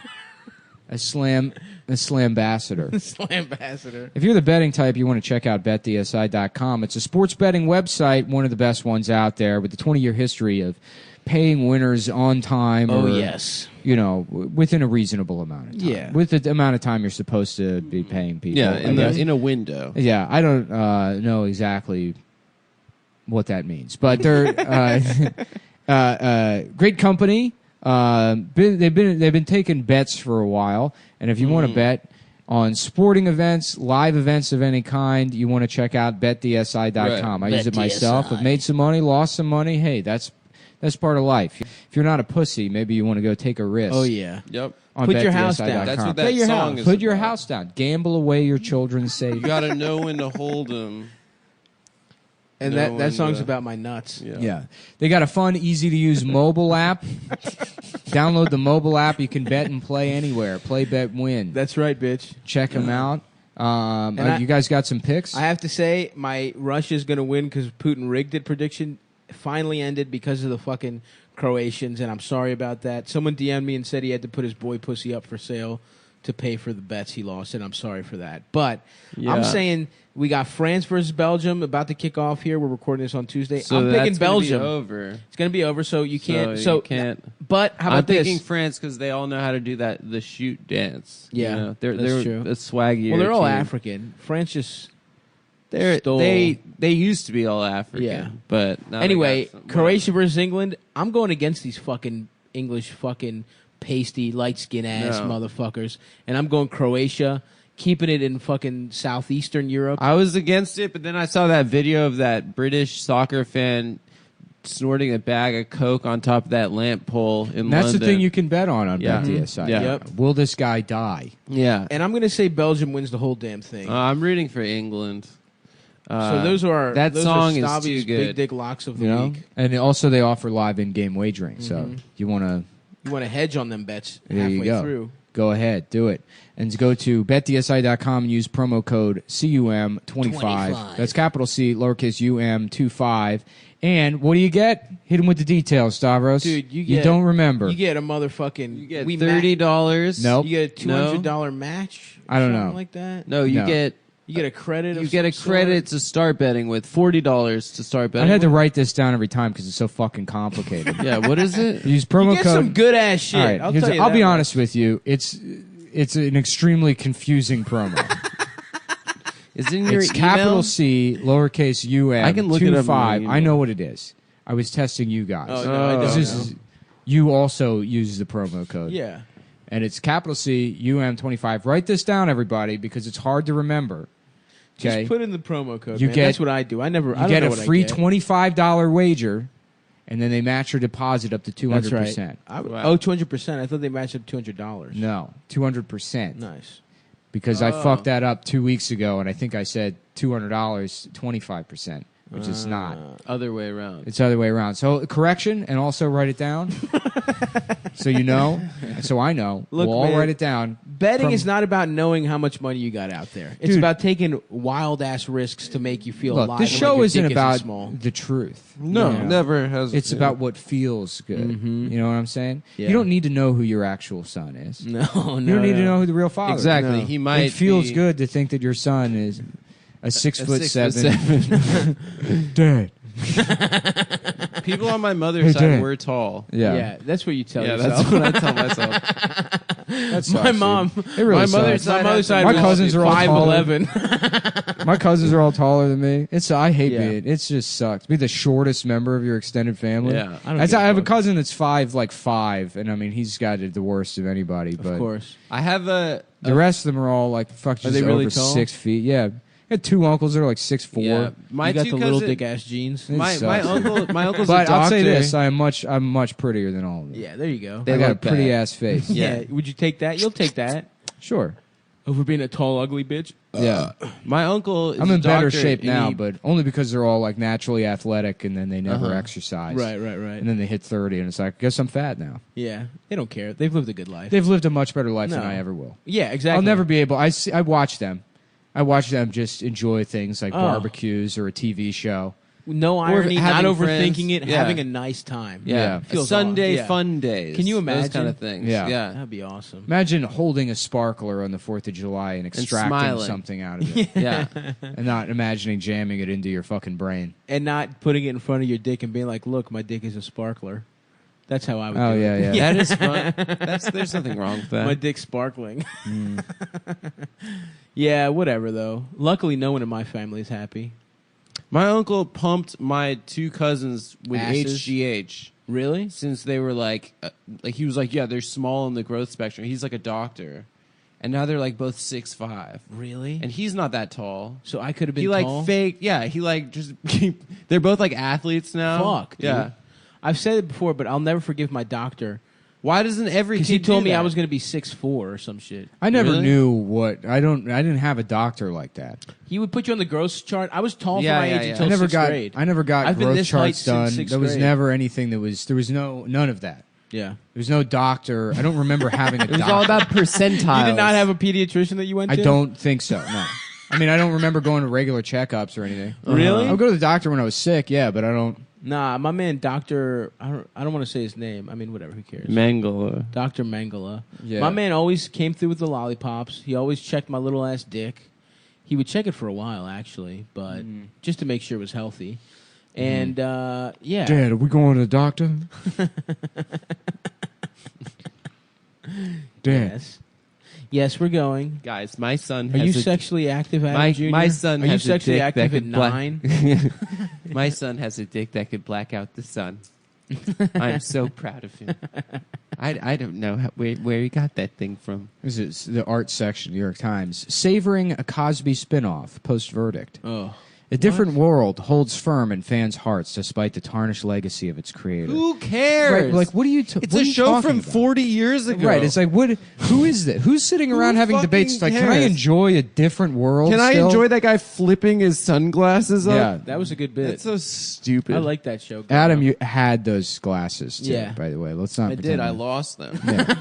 a slambassador. Slambassador. If you're the betting type, you want to check out betdsi.com. It's a sports betting website, one of the best ones out there, with a 20-year history of paying winners on time. Oh, or, yes. within a reasonable amount of time. Yeah. With the amount of time you're supposed to be paying people. Yeah, I guess. in a window. Yeah, I don't know exactly what that means, but they're great company. They've been taking bets for a while, and if you want to bet on sporting events, live events of any kind, you want to check out betdsi.com. Right. I use it myself. I've made some money, lost some money. Hey, that's That's part of life. If you're not a pussy, maybe you want to go take a risk. Oh yeah. Yep. On Put your house BetDSI.com. down. That's what Put that your song house. is. Put your about. house down. Gamble away your children's savings. You got to know when to hold them. And No, that song's and, about my nuts. Yeah. They got a fun, easy-to-use mobile app. Download the mobile app. You can bet and play anywhere. Play, bet, win. That's right, bitch. Check them out. I- You guys got some picks? I have to say, my Russia's going to win because Putin rigged it prediction finally ended because of the fucking Croatians, and I'm sorry about that. Someone DM'd me and said he had to put his boy pussy up for sale to pay for the bets he lost, and I'm sorry for that. But I'm saying we got France versus Belgium about to kick off here. We're recording this on Tuesday. So I'm picking that's gonna be Belgium. over. It's going to be over, so you can't. So you can't. But how about I'm this? picking France because they all know how to do the shoot dance. Yeah, you know? they're that's true. a swaggier. Well, they're all team. African. France just They used to be all African. Yeah. But now anyway, they got some- Croatia versus England. I'm going against these fucking English fucking pasty light skin ass No. motherfuckers, and I'm going Croatia, keeping it in fucking southeastern Europe. I was against it, but then I saw that video of that British soccer fan snorting a bag of Coke on top of that lamp pole in And that's London. the thing you can bet on Yeah. BetDSI. Yeah. Yep. Will this guy die? Yeah. And I'm going to say Belgium wins the whole damn thing. I'm rooting for England. So those are that those song are is Stavi's too big good. dick locks of the You know? week. And also they offer live in-game wagering. So you want to... You want to hedge on them bets There halfway you go. through. Go ahead, do it. And go to betdsi.com and use promo code CUM25. That's capital C, lowercase UM25. And what do you get? Hit him with the details, Stavros. Dude, you don't remember. You get a motherfucking. You get we $30. Nope. You get a $200 match. Or I don't something know. like that. No, you No. get You get a credit. you of get a some credit sort. to start betting with $40 to start I betting. had to with. write this down every time because it's so fucking complicated. Yeah, what is it? Use promo You get code. some good ass shit. All right, I'll here's tell the- you I'll that be much. honest with you. It's an extremely confusing promo. Is in your It's capital email? C, lowercase UM. I can look it up in my 25. email. I know what it is. I was testing you guys. Oh, no, I don't This know. is- you also use the promo code. Yeah. And it's capital C, UM25. Write this down, everybody, because it's hard to remember. Okay? Just put in the promo code. You man. get- That's what I do. I you don't get know a what free I get. $25 wager, and then they match your deposit up to 200%. That's right. Wow. Oh, 200%. I thought they matched up $200. No, 200%. Nice. Because I Oh. fucked that up 2 weeks ago, and I think I said $200, 25%, which is not. Other way around. It's the other way around. So correction, and also write it down, so you know, so I know. Look, we'll all man, write it down. Betting From- is not about knowing how much money you got out there. It's Dude. about taking wild ass risks to make you feel Look, alive. this and show like your isn't dick about small. the truth. No, You know? never has. It's about what feels good. Mhm. You know what I'm saying? Yeah. You don't need to know who your actual son is. No, You don't need to know who the real father Exactly. is. He might. It feels be good to think that your son is a 6'7" 6'7". Dad. People on my mother's Hey, side Dad. were tall. Yeah. Yeah, that's what you tell Yeah, yourself. that's what I tell myself. That sucks, My dude. mom. It really My mother's sucks. side My mother's has side. My was cousins are all 5'11". My cousins are all taller than me. I hate Yeah. being. It just sucks. Be the shortest member of your extended family. Yeah. I don't I give a have a fuck. cousin that's 5'5", and I mean he's got it the worst of anybody. But Of course. I have a. the rest of them are all like fuck, just they really over tall? 6 feet. Yeah, I had two uncles that are like 6'4". Yeah, my You got two the little cousin- dick ass jeans. It My sucks. my uncle's But a doctor. I'll say this: I'm much prettier than all of them. Yeah, there you go. They I got a look pretty bad. ass face. Yeah. Would you take that? You'll take that Sure. over being a tall, ugly bitch. Yeah. My uncle. Is I'm a in better doctor, shape and now, he- but only because they're all like naturally athletic, and then they never Uh-huh. exercise. Right. And then they hit 30, and it's like, I guess I'm fat now. Yeah, they don't care. They've lived a good life. They've lived a much better life than No. I ever will. Yeah, exactly. I'll never be able. I watch them. I watch them just enjoy things like Oh. barbecues or a TV show. No irony, not having overthinking friends. it, Yeah. having a nice time. Yeah. Feels Sunday awesome. Yeah. fun days. Can you Those imagine? kind of things? Yeah. Yeah. That'd be awesome. Imagine holding a sparkler on the 4th of July and extracting smiling. something out of it, Yeah. and not imagining jamming it into your fucking brain. And not putting it in front of your dick and being like, "Look, my dick is a sparkler." That's how I would. Oh do yeah, it. yeah. That is fun. There's nothing wrong with that. My dick's sparkling. Mm. Yeah, whatever though. Luckily, no one in my family is happy. My uncle pumped my two cousins with Asses? HGH Really? since they were like he was like, yeah, they're small in the growth spectrum. He's like a doctor, and now they're like both 6'5", Really? and he's not that tall. So I could have been He like tall? faked, yeah. He like just they're both like athletes now. Fuck, dude. yeah. I've said it before, but I'll never forgive my doctor. Why doesn't every kid Because he told do me that? I was going to be 6'4" or some shit. I never Really? knew what I didn't have a doctor like that. He would put you on the growth chart. I was tall Yeah, for my yeah, age yeah. until I never sixth got grade. I never got I've been growth this height charts since done. sixth There was grade. never anything there was none of that. Yeah. There was no doctor. I don't remember having a It was doctor. all about percentiles. You did not have a pediatrician that you went I to? don't think so. No. I mean, I don't remember going to regular checkups or anything. Really? I would go to the doctor when I was sick, yeah, but I don't. Nah, my man, Doctor. I don't want to say his name. I mean, whatever. Who cares? Mangala. Dr. Mangala. Yeah. My man always came through with the lollipops. He always checked my little ass dick. He would check it for a while, actually, but just to make sure it was healthy. And yeah, Dad, are we going to the doctor? Dad. yes, we're going. Guys, my son Are has you a sexually active, Adam my, Jr.? my son Are you has a sexually dick active that at could black- 9? My son has a dick that could black out the sun. I'm so proud of him. I don't know where he got that thing from. This is the art section, New York Times. Savoring a Cosby spinoff, post-verdict. Oh. A different world holds firm in fans' hearts despite the tarnished legacy of its creator. Who cares? Right, like, what are you? It's what a are you show talking from about? 40 years ago. Right. It's like, what? Who is that? Who's sitting around having fucking debates? Like, can I cares? enjoy a different world? Can I still? enjoy that guy flipping his sunglasses up? Yeah. That was a good bit. That's so stupid. I like that show. Adam, you had those glasses too. Yeah. By the way, let's not. I did. pretend I that- lost them. Yeah.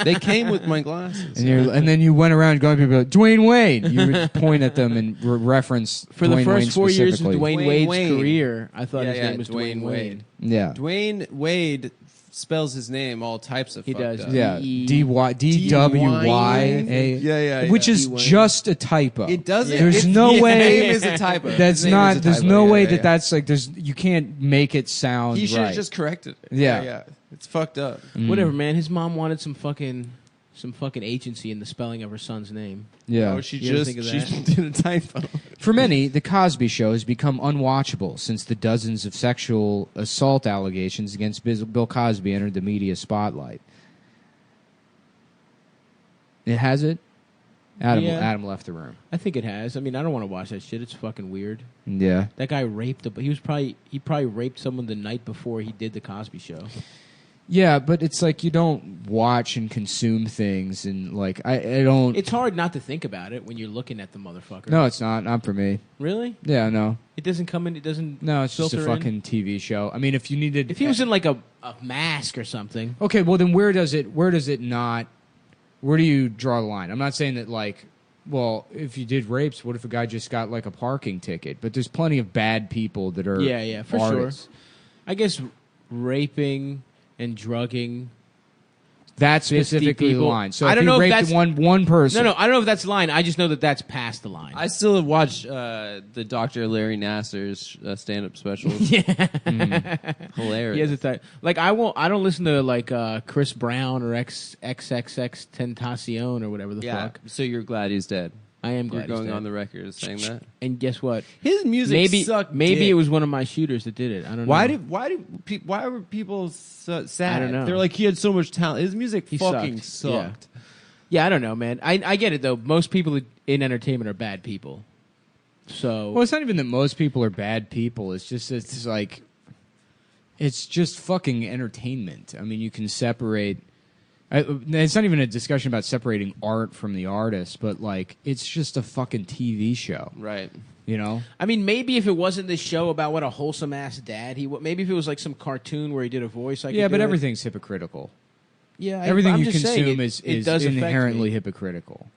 They came with my glasses. And then you went around going to people, Dwayne Wade. You would point at them and reference For Dwayne the first Wayne 4 years of specifically. Dwayne Wade's career, I thought his Yeah, name was Dwayne Wade. Yeah. Dwayne Wade spells his name all types of He fucked does. up. Yeah. D- DWYA. Yeah. Which is D-Wayne. just a typo. It doesn't. There's it's- no his way. name is a typo. That's His name not. is a There's typo. no Yeah, way yeah, that yeah. that's like. You can't make it sound. He should have right. just corrected it. Yeah. It's fucked up. Whatever, man. His mom wanted some fucking agency in the spelling of her son's name. Yeah. Oh, she You ever just think of she that? did a typo. For many, The Cosby Show has become unwatchable since the dozens of sexual assault allegations against Bill Cosby entered the media spotlight. It has it? Yeah. Adam left the room. I think it has. I mean, I don't want to watch that shit. It's fucking weird. Yeah. That guy raped. He probably raped someone the night before he did the Cosby Show. Yeah, but it's like you don't watch and consume things, and like I don't. It's hard not to think about it when you're looking at the motherfucker. No, it's not for me. Really? Yeah, no, It doesn't come in. It doesn't. no. It's just a filter in? fucking TV show. I mean, if you needed, If he was in like a mask or something. okay, well then where does it not? Where do you draw the line? I'm not saying that like, well, if you did rapes, what if a guy just got like a parking ticket? But there's plenty of bad people that are Yeah, for artists. sure. I guess raping and drugging. That's 50 specifically the people. line. So I if don't you know if raped that's- one person. No, I don't know if that's the line. I just know that that's past the line. I still have watched the Dr. Larry Nasser's stand-up specials. Yeah. Hilarious. He has a type. Like I don't listen to like Chris Brown or XXX Tentacion or whatever the Yeah. fuck. So you're glad he's dead. I am glad You're he's going dead. on the record as saying that. And guess what? His music sucked. Maybe dick. it was one of my shooters that did it. I don't know. Why were people so sad? I don't know. They're like he had so much talent. His music He fucking sucked. sucked. Yeah, I don't know, man. I get it though. Most people in entertainment are bad people. So Well, it's not even that most people are bad people. It's just it's just fucking entertainment. I mean, you can separate. It's not even a discussion about separating art from the artist, but like it's just a fucking TV show, Right. you know? I mean, maybe if it wasn't this show about what a wholesome ass dad maybe if it was like some cartoon where he did a voice, Yeah, but everything's hypocritical. Yeah, Everything I'm you just saying consume it is does affect inherently me. hypocritical.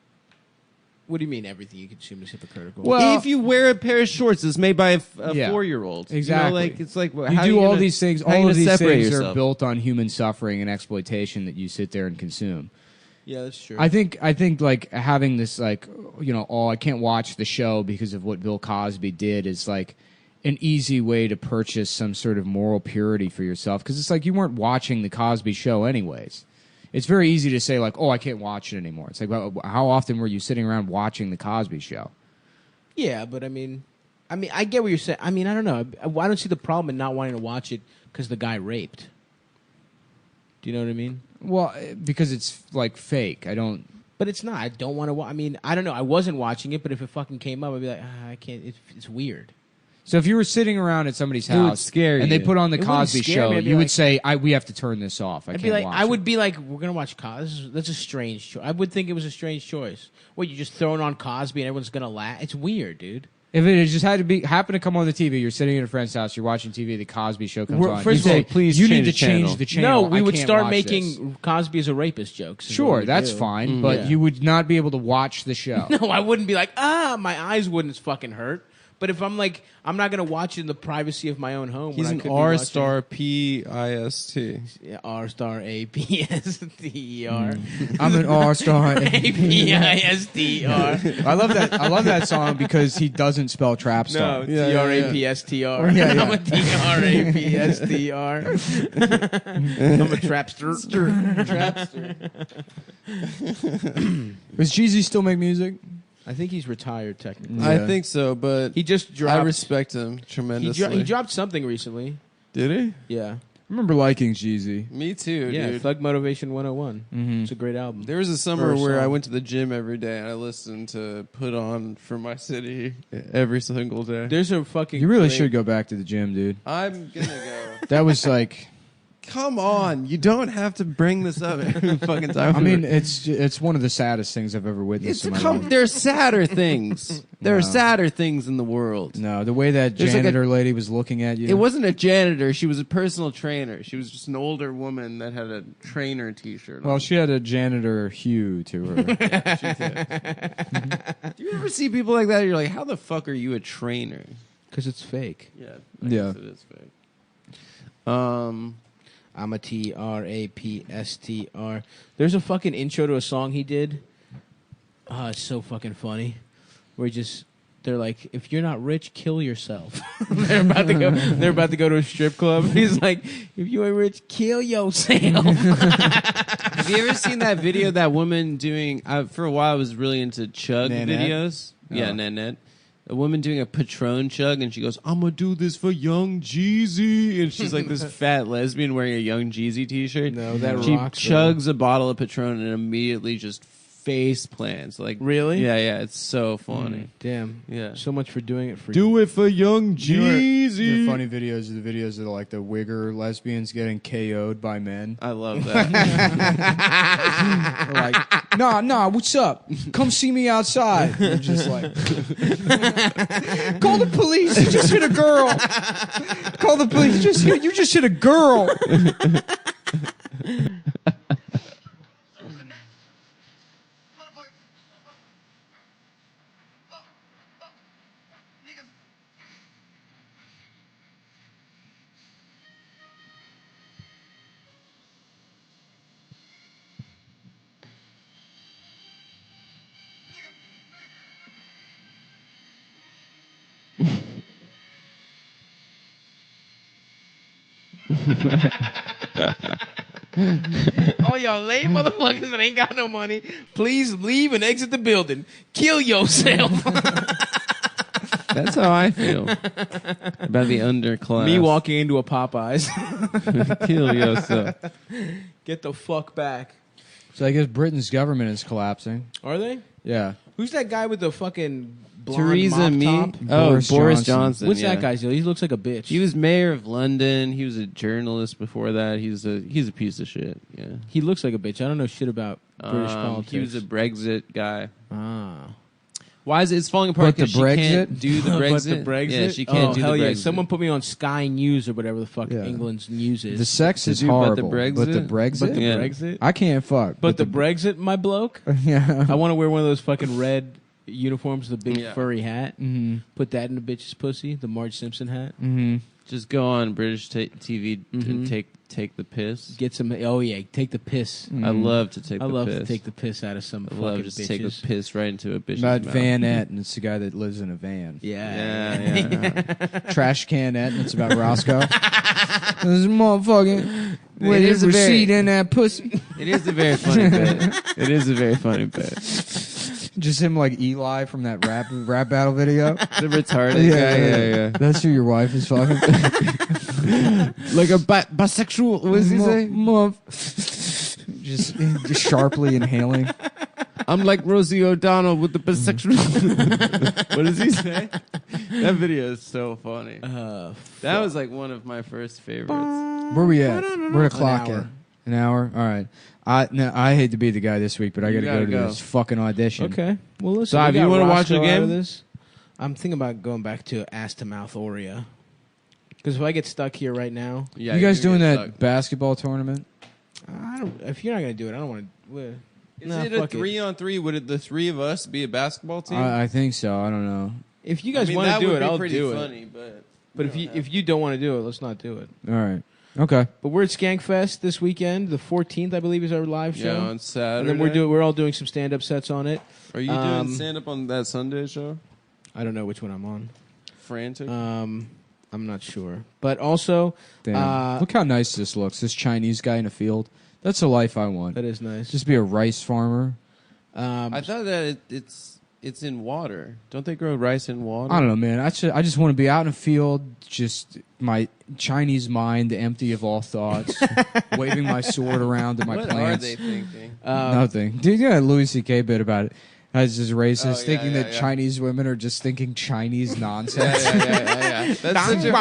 What do you mean everything you consume is hypocritical? Well- if you wear a pair of shorts that's made by a Yeah. 4-year-old, Exactly. You know, like it's like You how do you all gonna- these things. how you All of gonna these separate things are yourself? built on human suffering and exploitation that you sit there and consume. Yeah, that's true. I think like having this like I can't watch the show because of what Bill Cosby did is like an easy way to purchase some sort of moral purity for yourself because it's like you weren't watching the Cosby Show anyways. It's very easy to say like, oh, I can't watch it anymore. It's like, well, how often were you sitting around watching the Cosby Show? Yeah, but I mean, I get what you're saying. I mean, I don't know. I don't see the problem in not wanting to watch it because the guy raped. Do you know what I mean? Well, because it's like fake. I don't. But it's not. I don't want to. I mean, I don't know. I wasn't watching it, but if it fucking came up, I'd be like, I can't. It's weird. So if you were sitting around at somebody's It would house scare and they you. put on the It wouldn't Cosby scare Show, me. I'd be you would like- say, "We have to turn this off. I I'd can't be like, watch I it." would be like, we're gonna watch Cosby. That's a strange choice. I would think it was a strange choice. What, you just throwing on Cosby and everyone's gonna laugh? It's weird, dude. If it had just had to happen to come on the TV, you're sitting at a friend's house, you're watching TV, the Cosby Show comes on. First you of all, say, please you need change to the channel." change the channel. No, we I would can't start watch making this. Cosby as a rapist jokes. is what Sure, we that's do. fine, but Yeah. you would not be able to watch the show. No, I wouldn't be like, my eyes wouldn't fucking hurt. But if I'm like, I'm not gonna watch it in the privacy of my own home. He's when I an could be R watching- star PIST. Yeah, R star APSTER. I'm an R-star. APISTR. I love that. I love that song because he doesn't spell trap star. No, TRAPSTR. Yeah, yeah. I'm a TRAPSTR. I'm a trapster. Does Jeezy still make music? I think he's retired technically. Yeah. I think so, but He just dropped. I respect him tremendously. He dropped something recently. Did he? Yeah. I remember liking Jeezy. Me too, Yeah. dude. Thug Motivation 101. It's a great album. There was a summer Or a where I song. went to the gym every day and I listened to Put On for My City every single day. There's a fucking. You really great- should go back to the gym, dude. I'm gonna go. That was like, Come on, you don't have to bring this up every fucking time. I mean, it's one of the saddest things I've ever witnessed in my life. There's sadder things. There are sadder things in the world. No, the way that There's like janitor lady was looking at you. It wasn't a janitor. She was a personal trainer. She was just an older woman that had a trainer T-shirt on. Well, she had a janitor hue to her. Do you ever see people like that? You're like, how the fuck are you a trainer? Because it's fake. Yeah, Yeah. guess it is fake. I'm a TRAPSTR. There's a fucking intro to a song he did. Oh, it's so fucking funny. Where they're like, if you're not rich, kill yourself. They're about to go to a strip club. He's like, if you ain't rich, kill yourself. Have you ever seen that video? That woman doing. For a while, I was really into chug Nanette? videos. Yeah, Oh. Nanette. A woman doing a Patron chug, and she goes, "I'm gonna do this for Young Jeezy," and she's like this fat lesbian wearing a Young Jeezy T-shirt. No, that she rocks, chugs a bottle of Patron and immediately just face plants. Like, Really? Yeah, yeah. It's so funny. Damn. Yeah. So much for doing it for Do it for Young You know, Jeezy. the funny videos are the videos of like the wigger lesbians getting KO'd by men. I love that. They're like, nah, what's up? Come see me outside. You're just like, call the police. You just hit a girl. Call the police. You just hit a girl. All y'all lame motherfuckers that ain't got no money, please leave and exit the building. Kill yourself. That's how I feel about the underclass. Me walking into a Popeyes. Kill yourself. Get the fuck back. So I guess Britain's government is collapsing. Are they? Yeah. Who's that guy with the fucking blonde Theresa mop May. top? Oh, Boris Johnson. Johnson. What's yeah. that guy's deal? He looks like a bitch. He was mayor of London. He was a journalist before that. He's a piece of shit. Yeah. He looks like a bitch. I don't know shit about British politics. He was a Brexit guy. Ah. Why is it's falling apart? But the 'Cause she can't Brexit? do the Brexit. But the Brexit? Yeah, she can't do hell the yeah. Brexit. Someone put me on Sky News or whatever the fuck Yeah. England's news is. The sex To is do but the horrible. Brexit? But the Brexit? But the Yeah. Brexit? I can't fuck. But the Brexit, my bloke? yeah. I want to wear one of those fucking red uniforms, the big Yeah. furry hat. Mm-hmm. Put that in the bitch's pussy, the Marge Simpson hat. Mm-hmm. Just go on British TV Mhm. and take the piss. Get some. Oh yeah, take the piss. I love to take I the love piss. to take the piss out of some I fucking love just bitches. take the piss right into a bitch's About mouth. Vanette, and it's the guy that lives in a van. Yeah. Trash canette, and it's about Roscoe. This motherfucking with is his a very- receipt in that pussy. It is a very funny bit. It is a very funny bit. Just him like Eli from that rap battle video. The retarded guy. Yeah. That's who your wife is fucking. Like a bisexual. What does he say? Just sharply inhaling. I'm like Rosie O'Donnell with the bisexual. What does he say? That video is so funny. That was like one of my first favorites. Where we at? Where the clock at? An hour? All right. I hate to be the guy this week, but I got to go to this fucking audition. Okay. Well, listen. So, if you want to watch the game? This, I'm thinking about going back to ass to mouth Oreo. Because if I get stuck here right now, Yeah, you guys doing that stuck. basketball tournament? I don't. If you're not gonna do it, I don't want to. Is it a 3-on-3? Would the three of us be a basketball team? I think so. I don't know. If you guys want to do it, I'll do funny, it. But if you don't want to do it, let's not do it. All right. Okay. But we're at Skankfest this weekend. The 14th, I believe, is our live show. Yeah, on Saturday. And then we're all doing some stand up sets on it. Are you doing stand up on that Sunday show? I don't know which one I'm on. Frantic. I'm not sure. But also, Damn. Look how nice this looks. This Chinese guy in a field. That's the life I want. That is nice. Just be a rice farmer. I thought that it's in water. Don't they grow rice in water? I don't know, man. I just want to be out in a field, just my Chinese mind empty of all thoughts, waving my sword around to my what plants. are they thinking? Nothing. Dude, you got a Louis C.K. bit about it. As just racist, Oh, thinking that Chinese women are just thinking Chinese nonsense. Yeah. That's such a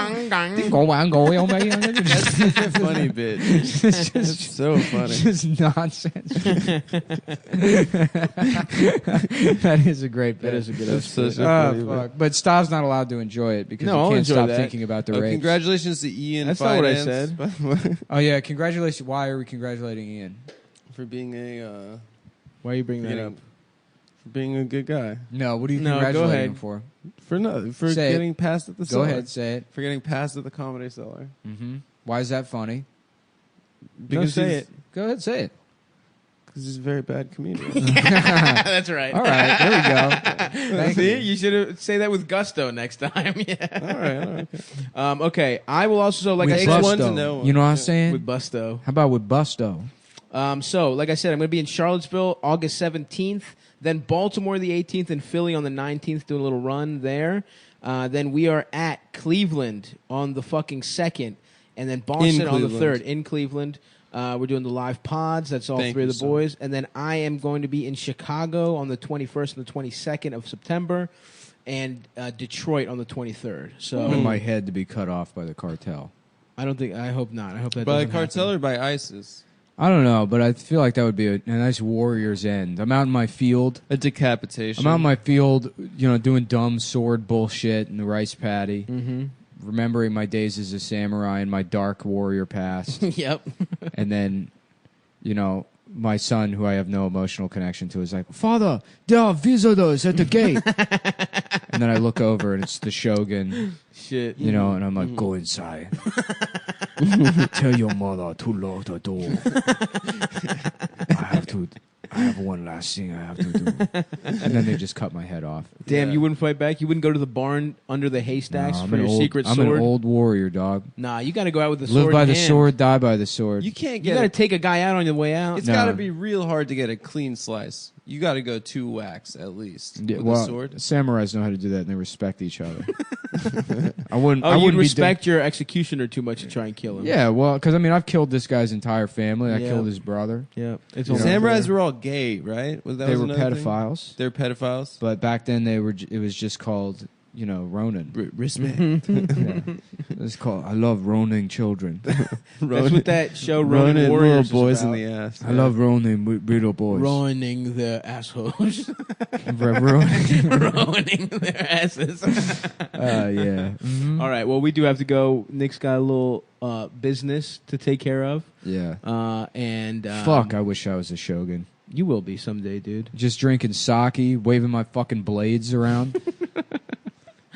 funny bit. It's It's so funny. Just nonsense. That is a great bit. That is a good That's episode. such a funny bit. Fuck. But Stav's not allowed to enjoy it because No, he I'll can't enjoy stop that. thinking about the rapes. Congratulations to Ian. That's not what I Finance, said. by the way, Oh yeah, congratulations. Why are we congratulating Ian? for being a Why are you bringing that up? for being a good guy. No, what are you No, go congratulating ahead. him for? For Say it. getting passed at the Go cellar. ahead, say it. For getting passed at the Comedy Cellar. Mm-hmm. Why is that funny? Because say he's- it. Go ahead, say it. Because he's a very bad comedian. That's right. All right, there we go. Thank See, you. you should say that with gusto next time. Yeah. all right. Okay. Okay. I will also like With I Takes said one to Busto. know. You know what I'm saying? with Busto. How about with Busto? So, like I said, I'm going to be in Charlottesville August 17th, then Baltimore the 18th, and Philly on the 19th, doing a little run there. Then we are at Cleveland on the fucking 2nd, and then Boston on the 3rd in Cleveland. We're doing the live pods. That's all Thank three of you, the son. boys. And then I am going to be in Chicago on the 21st and the 22nd of September, and Detroit on the 23rd. So I want my head to be cut off by the cartel. I hope not. I hope that By doesn't cartel happen. or by ISIS? I don't know, but I feel like that would be a nice warrior's end. I'm out in my field. A decapitation. I'm out in my field, doing dumb sword bullshit in the rice paddy. Mm-hmm. Remembering my days as a samurai and my dark warrior past. Yep. And then, my son, who I have no emotional connection to, is like, "Father, there are visitors at the gate." And then I look over and it's the Shogun, Shit. and I'm like, "Go inside. Tell your mother to lock the door. I have one last thing I have to do." And then they just cut my head off. Damn, Yeah. you wouldn't fight back? You wouldn't go to the barn under the haystacks No, for your secret I'm sword? an old warrior, dog. Nah, you got to go out with the Live sword by in the hand. sword, die by the sword. You can't You get got to it. take a guy out on your way out. It's No. got to be real hard to get a clean slice. You got to go 2 whacks at least Yeah, with well, a sword. samurais know how to do that, and they respect each other. I wouldn't. Oh, I you wouldn't respect your executioner too much to try and kill him. Yeah, well, because I've killed this guy's entire family. I Yeah. killed his brother. Yeah. It's You know, Samurais were all gay, right? That They was were another thing? pedophiles, They're pedophiles. but back then they were. It was just called, Ronin. Respect. Yeah. It was called. I love roning children. That's what that show Ronin Ronin Warriors little boys is in about. the ass. I love roning little boys. Ruining the assholes. Roning. Ruining their asses. Yeah. Mhm. All right. Well, we do have to go. Nick's got a little business to take care of. Yeah. And Fuck! I wish I was a shogun. You will be someday, dude. Just drinking sake, waving my fucking blades around.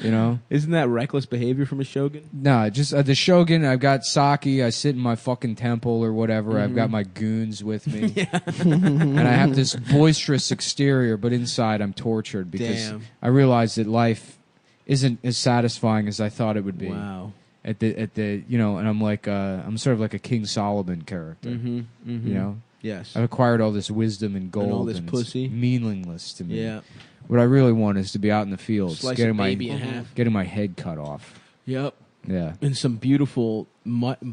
Isn't that reckless behavior from a shogun? No, just the shogun. I've got sake. I sit in my fucking temple or whatever. I've got my goons with me, and I have this boisterous exterior, but inside I'm tortured because Damn. I realize that life isn't as satisfying as I thought it would be. Wow. At the and I'm like I'm sort of like a King Solomon character. Mm-hmm. Yes. I've acquired all this wisdom and gold, all this it's pussy. meaningless to me. Yeah. What I really want is to be out in the fields, Slice getting a baby in half. getting my head cut off. Yep. Yeah. And some beautiful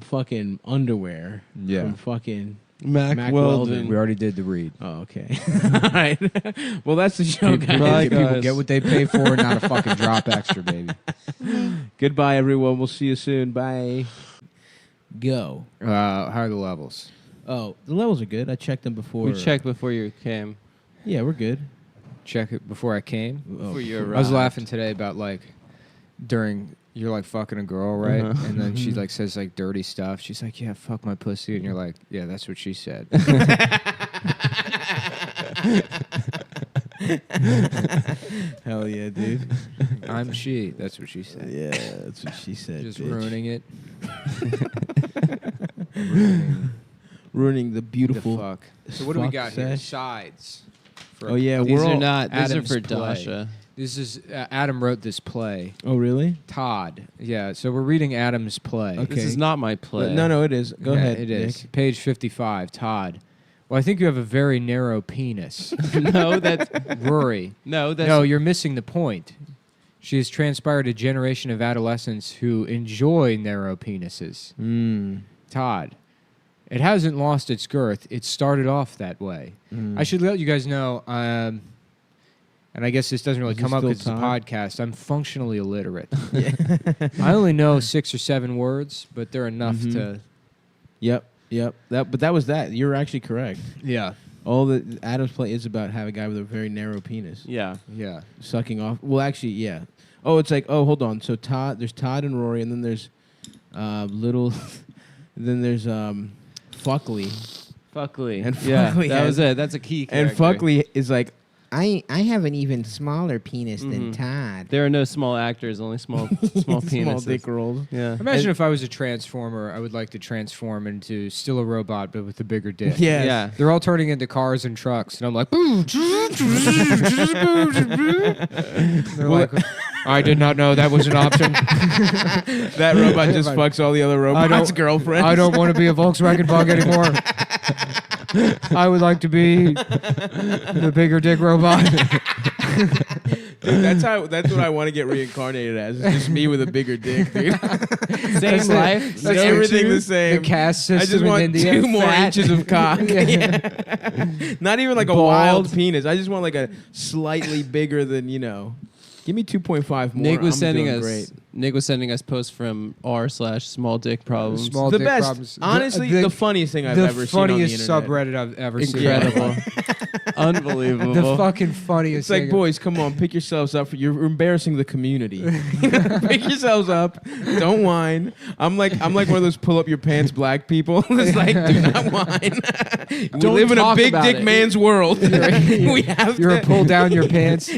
fucking underwear. Yeah. From fucking Mac Weldon. We already did the read. Oh, okay. All right. Well, that's the show, guys. Bye, People guys. get what they pay for, not a fucking drop extra, baby. Goodbye, everyone. We'll see you soon. Bye. Go. How are the levels? Oh, the levels are good. I checked them before. We checked before you came. Yeah, we're good. Check it before I came. Before you arrived. I was laughing today about during you're like fucking a girl, right? Uh-huh. And then she like says like dirty stuff. She's like, "Yeah, fuck my pussy," and you're like, "Yeah, that's what she said." Hell yeah, dude. I'm she. That's what she said. Yeah, that's what she said. Just bitch. ruining it. Ruining the The beautiful. fuck. So what do we fuck got here? sesh. Sides. For Oh yeah, These we're are all. not. These Adam's are for play. Dasha. This is Adam wrote this play. Oh really? Todd. Yeah. So we're reading Adam's play. Okay. This is not my play. No, it is. Go Yeah, ahead. It is Nick. page 55. Todd. Well, I think you have a very narrow penis. No, that's Rory. no, that's No, you're missing the point. She has transpired a generation of adolescents who enjoy narrow penises. Todd. It hasn't lost its girth. It started off that way. I should let you guys know, and I guess this doesn't really Is come this up because it's a still Todd? podcast. I'm functionally illiterate. I only know 6 or 7 words, but they're enough to... Yep. But that was that. You're actually correct. Yeah. All the Adam's play is about have a guy with a very narrow penis yeah. Yeah. sucking off. Well, actually, yeah. Oh, it's like hold on. So there's Todd and Rory, and then there's little, then there's Fuckley, Fuckley. And yeah, Fuckley that has- was it. That's a key and character. Fuckley is like I have an even smaller penis than Todd. There are no small actors, only small penises. small dick rolls. Yeah. Imagine if I was a transformer, I would like to transform into still a robot, but with a bigger dick. Yes. Yeah. They're all turning into cars and trucks, and I'm like, they're like, I did not know that was an option. That robot just fucks all the other robots' girlfriends. I don't want to be a Volkswagen Bug anymore. I would like to be the bigger dick robot. Dude, that's what I want to get reincarnated as. It's just me with a bigger dick, dude. Same life. That's everything the same. The caste system I just want in India. 2 more Fat. inches of cock. Yeah. Not even like a Bald. wild penis. I just want like a slightly bigger than, give me 2.5 more. Nick was I'm sending doing us. great. Nick was sending us posts from r/small dick problems. Small The dick best. problems. Honestly, the funniest thing I've the ever seen on the funniest internet. subreddit I've ever Incredible. seen. Unbelievable. The fucking funniest It's like, thing. boys, come on, pick yourselves up. You're embarrassing the community. Pick yourselves up. Don't whine. I'm like one of those pull up your pants black people. It's like, do not whine. We Don't live in a talk big about dick it. man's world. We have You're to. a pull down your pants,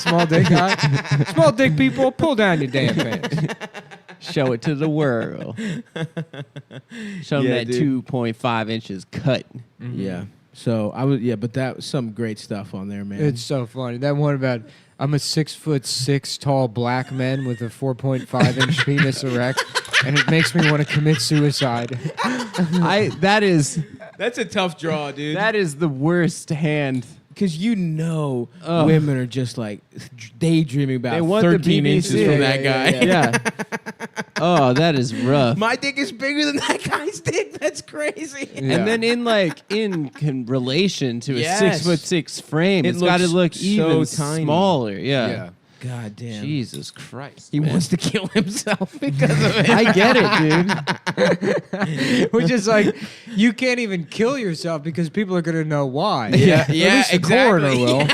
small dick guy. Small dick people, pull down your damn pants. Show it to the world. Show them Yeah, that dude. 2.5 inches cut. Yeah. So but that was some great stuff on there, man. It's so funny. That one about I'm a 6'6" tall black man with a 4.5 inch penis erect, and it makes me want to commit suicide. That's a tough draw, dude. That is the worst hand. Because women are just like daydreaming about They want the 13 inches BBC. from that guy. Yeah. Oh, that is rough. My dick is bigger than that guy's dick. That's crazy. And then in relation to a Yes. 6'6" frame, It it's got to look looks even so tiny. smaller. Yeah. God damn. Jesus Christ. He man. wants to kill himself because of it. I get it, dude. Which is like, you can't even kill yourself because people are going to know why. Yeah, At least the coroner will.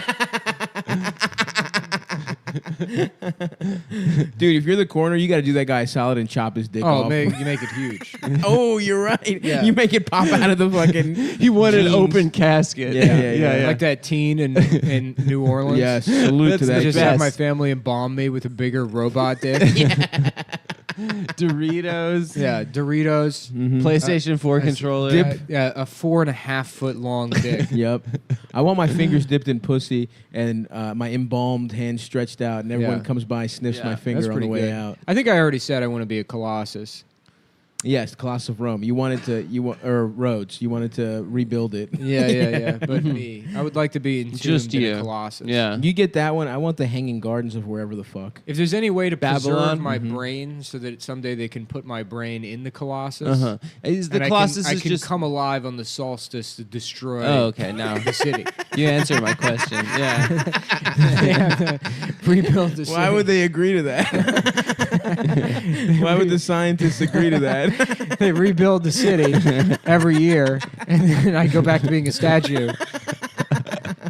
Dude, if you're the coroner, you got to do that guy a solid and chop his dick Oh, off. you make it huge. Oh, you're right. Yeah. You make it pop out of the fucking. He wanted an jeans. open casket. Yeah. Like that teen in New Orleans. Yes, salute to They that. just best. have my family embalm me with a bigger robot dick. Doritos. Yeah, Doritos. PlayStation 4 controller. Yeah, a 4.5 foot long dick. Yep. I want my fingers dipped in pussy and my embalmed hand stretched out, and everyone Yeah. comes by, sniffs Yeah, my That's finger on the pretty way good. out. I think I already said I want to be a Colossus. Yes, Colossus of Rome. You wanted to or Rhodes. You wanted to rebuild it. Yeah. But me, I would like to be entombed Just in you. a Colossus. Yeah. You get that one. I want the Hanging Gardens of wherever the fuck. If there's any way to preserve Babylon? my brain so that someday they can put my brain in the Colossus, Is the and Colossus I is can just come alive on the solstice to destroy Oh, okay. Now the city. you answered my question. Yeah. They have to rebuild the city. Why would they agree to that? Why would the scientists agree to that? They rebuild the city every year, and then I go back to being a statue.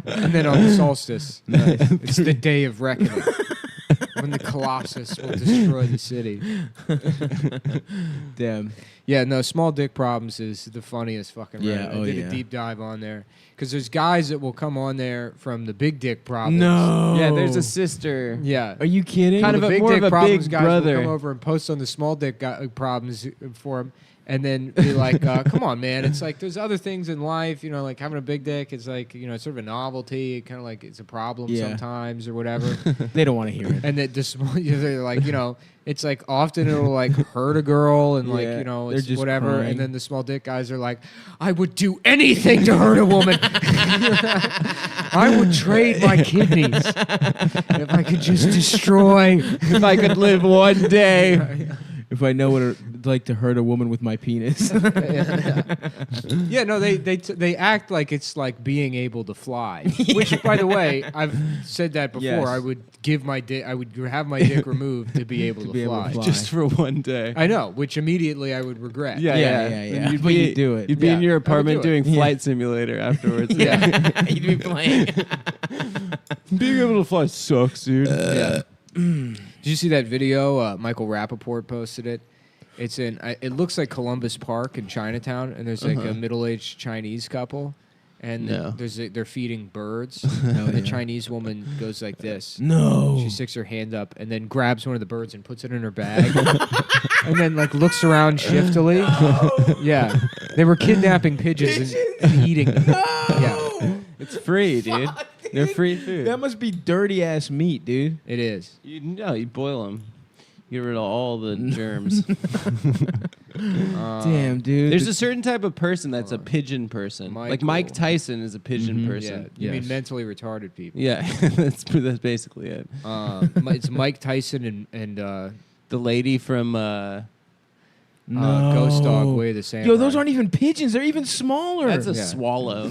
And then on the solstice, it's the day of reckoning, when the Colossus will destroy the city. Damn. Yeah, no, Small Dick Problems is the funniest fucking Yeah, Reddit. I did a deep dive on there. Because there's guys that will come on there from the Big Dick Problems. No. Yeah, there's a sister. Yeah. Are you kidding? Kind The of a, Big more Dick of a Problems big guys brother. will come over and post on the Small Dick Problems for him. And then be like, come on, man. It's like there's other things in life, you know, like having a big dick is like, you know, it's sort of a novelty. Kind of like it's a problem sometimes or whatever. They don't want to hear it. And that just, they're like, you know, it's like often it'll like hurt a girl and like, you know, they're it's just whatever. crying. And then the small dick guys are like, I would do anything to hurt a woman. I would trade my kidneys if I could just destroy. If I could live one day. If I know what it's like to hurt a woman with my penis. Yeah, no, they act like it's like being able to fly. Which, by the way, I've said that before. Yes. I would give my dick. I would have my dick removed to be able to fly. Just for one day. I know, which immediately I would regret. Yeah. Yeah. You'd But be, you do it. You'd be in Yeah, your I would apartment do it. doing Flight Simulator afterwards. Yeah. You'd be playing. Being able to fly sucks, dude. Yeah. Did you see that video? Michael Rappaport posted it. It's in. It looks like Columbus Park in Chinatown, and there's like a middle-aged Chinese couple, and they're feeding birds. And the Chinese woman goes like this. No. She sticks her hand up and then grabs one of the birds and puts it in her bag, and then like looks around shiftily. Yeah, they were kidnapping pigeons and eating them. Yeah, It's free, dude. They're free food. That must be dirty ass meat, dude. it is. You boil them. Get rid of all the germs. Damn, dude. There's a certain type of person that's a pigeon person. Like Mike Tyson is a pigeon Yeah, person. you mean mentally retarded people. Yeah, that's basically it. It's Mike Tyson and The lady from Ghost Dog Way the Samurai. Yo, those aren't even pigeons. They're even smaller. that's a swallow.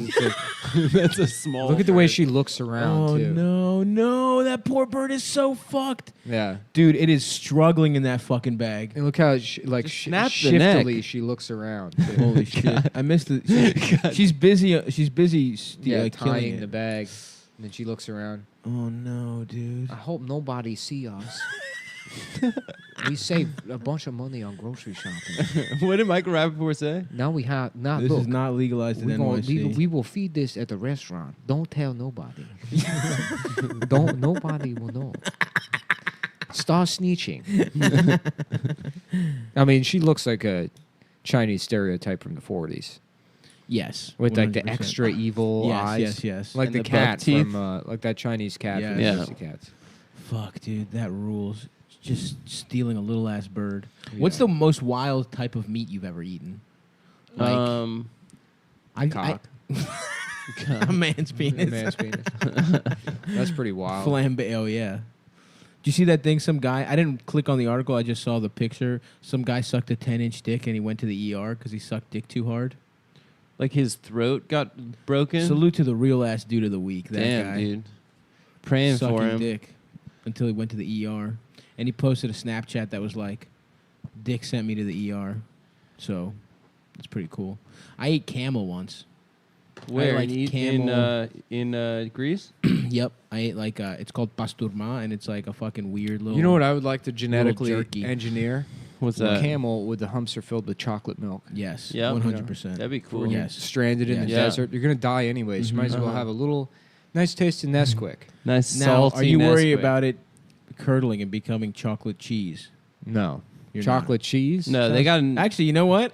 That's a small. Look at the way she looks around Oh, too. no. That poor bird is so fucked. Yeah. Dude, it is struggling in that fucking bag. And look how snap the neck. shiftily she looks around. too. Holy shit. I missed it. She's busy. She's busy Yeah, killing tying it. the bag. And then she looks around. Oh, no, dude. I hope nobody see us. We saved a bunch of money on grocery shopping. What did Michael Rappaport say? Now we have This is not legalized in NYC. we will feed this at the restaurant. Don't tell nobody. Nobody will know. Start snitching. I mean, she looks like a Chinese stereotype from the 40s. Yes. With like the 100%. extra evil eyes. Yes. Like And the the buck cat teeth. from like that Chinese cat from Yeah. the Pussycats. Fuck, dude. That rules. Just stealing a little ass bird. What's the most wild type of meat you've ever eaten? Cock. A man's penis. Man's penis. That's pretty wild. Flambe. Oh, yeah. Did you see that thing? Some guy, I didn't click on the article, I just saw the picture. Some guy sucked a 10-inch dick and he went to the ER because he sucked dick too hard. Like his throat got broken. Salute to the real ass dude of the week. That Damn, guy. dude. Praying Sucking for him. dick until he went to the ER. And he posted a Snapchat that was like, Dick sent me to the ER. So, it's pretty cool. I ate camel once. Where? I like camel. In Greece? Yep. I ate like, it's called pasturma, and it's like a fucking weird little... You know what I would like to genetically jerky. engineer? What's A that? camel with the humps are filled with chocolate milk. Yes. Yeah. 100%. That'd be cool. Yes. Stranded in the Yeah. desert. You're going to die anyways. You might as well have a little nice taste of Nesquik. Nice Now, salty are you worried Nesquik. about it curdling and becoming chocolate cheese? No. You're Chocolate cheese? No, they got an... Actually, you know what?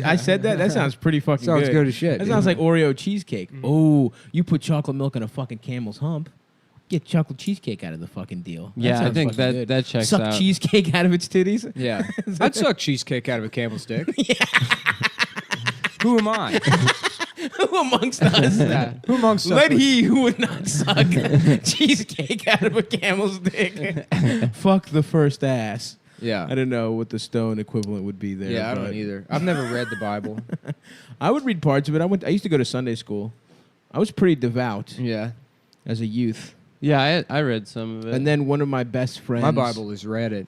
I said that? That sounds pretty fucking Sounds good. good as shit. That sounds like Oreo cheesecake. Oh, you put chocolate milk in a fucking camel's hump. Get chocolate cheesecake out of the fucking deal. Yeah, I sounds think fucking good. that checks Suck out. cheesecake out of its titties. Yeah. I'd suck cheesecake out of a camel's dick. Who am I? Who amongst us? Who amongst us? Let he who would not suck cheesecake out of a camel's dick. Fuck the first ass. Yeah. I don't know what the stone equivalent would be there. Yeah, I but don't either. I've never read the Bible. I would read parts of it. I used to go to Sunday school. I was pretty devout Yeah. as a youth. Yeah, I read some of it. And then one of my best friends. My Bible is Reddit.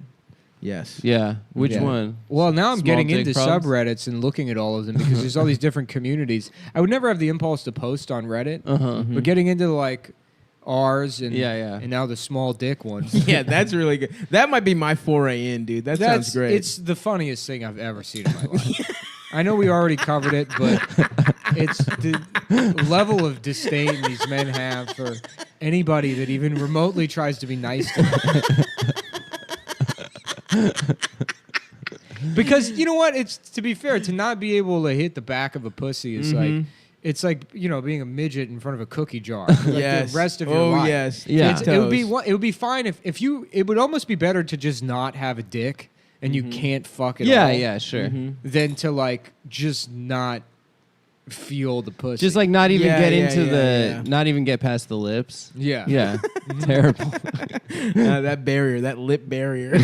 Yes. Yeah. Which Yeah. one? Well, now I'm Small getting dick into problems? subreddits and looking at all of them because there's all these different communities. I would never have the impulse to post on Reddit, but getting into like ours and and now the small dick ones. Yeah, that's really good. That might be my foray in, dude. That sounds great. It's the funniest thing I've ever seen in my life. I know we already covered it, but it's the level of disdain these men have for anybody that even remotely tries to be nice to them. Because you know what? It's, to be fair, to not be able to hit the back of a pussy is like, it's like, you know, being a midget in front of a cookie jar. Like Yes. the rest of your life. Yes. Yeah. It would be fine if you. It would almost be better to just not have a dick and you can't fuck it. Yeah, all, yeah, sure. than to like just not feel the pussy. Just like not even get into yeah. not even get past the lips. Yeah. Yeah. Terrible. That barrier, that lip barrier.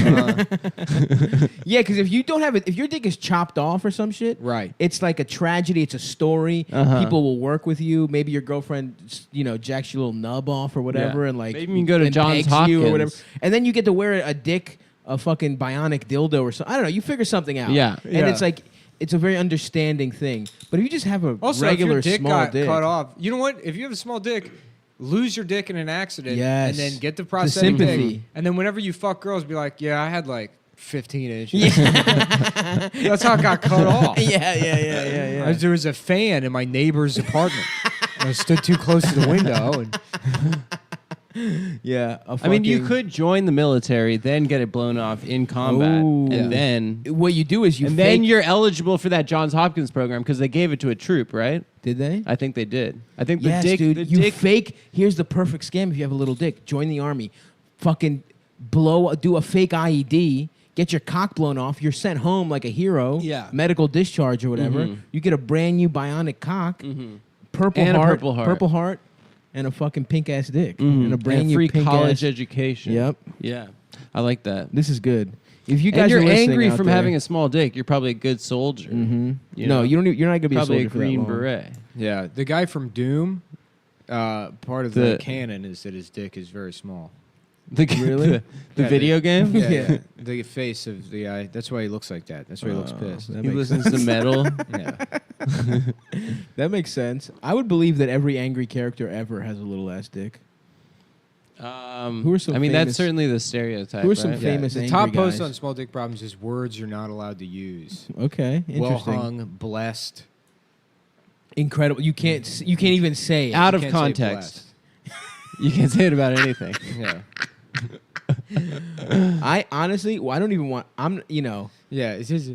Yeah, because if you don't have it, if your dick is chopped off or some shit, Right. It's like a tragedy. It's a story. People will work with you. Maybe your girlfriend, you know, jacks your little nub off or whatever, Yeah. and like Maybe you can go to and Johns pegs you or whatever, Hopkins. and then you get to wear a dick, a fucking bionic dildo or something. I don't know. You figure something out. Yeah. and Yeah. it's like. It's a very understanding thing. But if you just have a also, regular if your dick small got dick, cut off, you know what? If you have a small dick, lose your dick in an accident, Yes. and then get the The prosthetic sympathy. dick, and then whenever you fuck girls, be like, yeah, I had like 15 inches. That's how it got cut off. yeah. There was a fan in my neighbor's apartment. I stood too close to the window, and Yeah. I mean, you fucking- could join the military, then get it blown off in combat, Ooh. and then What you do is you and fake. then you're eligible for that Johns Hopkins program because they gave it to a troop, right? Did they? I think they did. I think the Yes, dick, dude. the You dick. fake. Here's the perfect scam. If you have a little dick, join the army. Fucking do a fake IED. Get your cock blown off. You're sent home like a hero. Yeah. Medical discharge or whatever. You get a brand new bionic cock. Purple And a heart. purple heart. Purple heart. And a fucking pink ass dick. And a brand and new free pink college ass. education. Yep. Yeah, I like that. This is good. If you guys And you're are listening angry out from there- having a small dick. You're probably a good soldier. No, know? you don't. You're not gonna be Probably a a soldier green for that long. beret. yeah, the guy from Doom. Part of the canon is that his dick is very small. Really? The Yeah, video game. Yeah. The face of the eye. That's why he looks like that. That's why he looks pissed. that He makes listens to metal. Yeah. That makes sense. I would believe that every angry character ever has a little ass dick. Who are some I mean, famous- that's certainly the stereotype. who are some right? famous The angry top post guys? on small dick problems is words you're not allowed to use. Okay, Well interesting. hung, blessed. Incredible. You can't even say it. Out of Can't say context. You can't say it about anything. blessed. I honestly, I don't even want. Yeah. It is.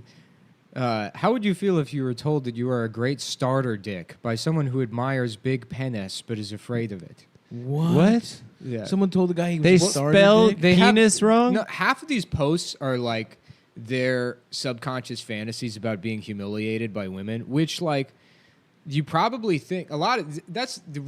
How would you feel if you were told that you are a great starter dick by someone who admires big penis but is afraid of it? What? Yeah. Someone told the guy he was They a starter spelled dick? They have- penis wrong. No, half of these posts are like their subconscious fantasies about being humiliated by women, which like you probably think a lot of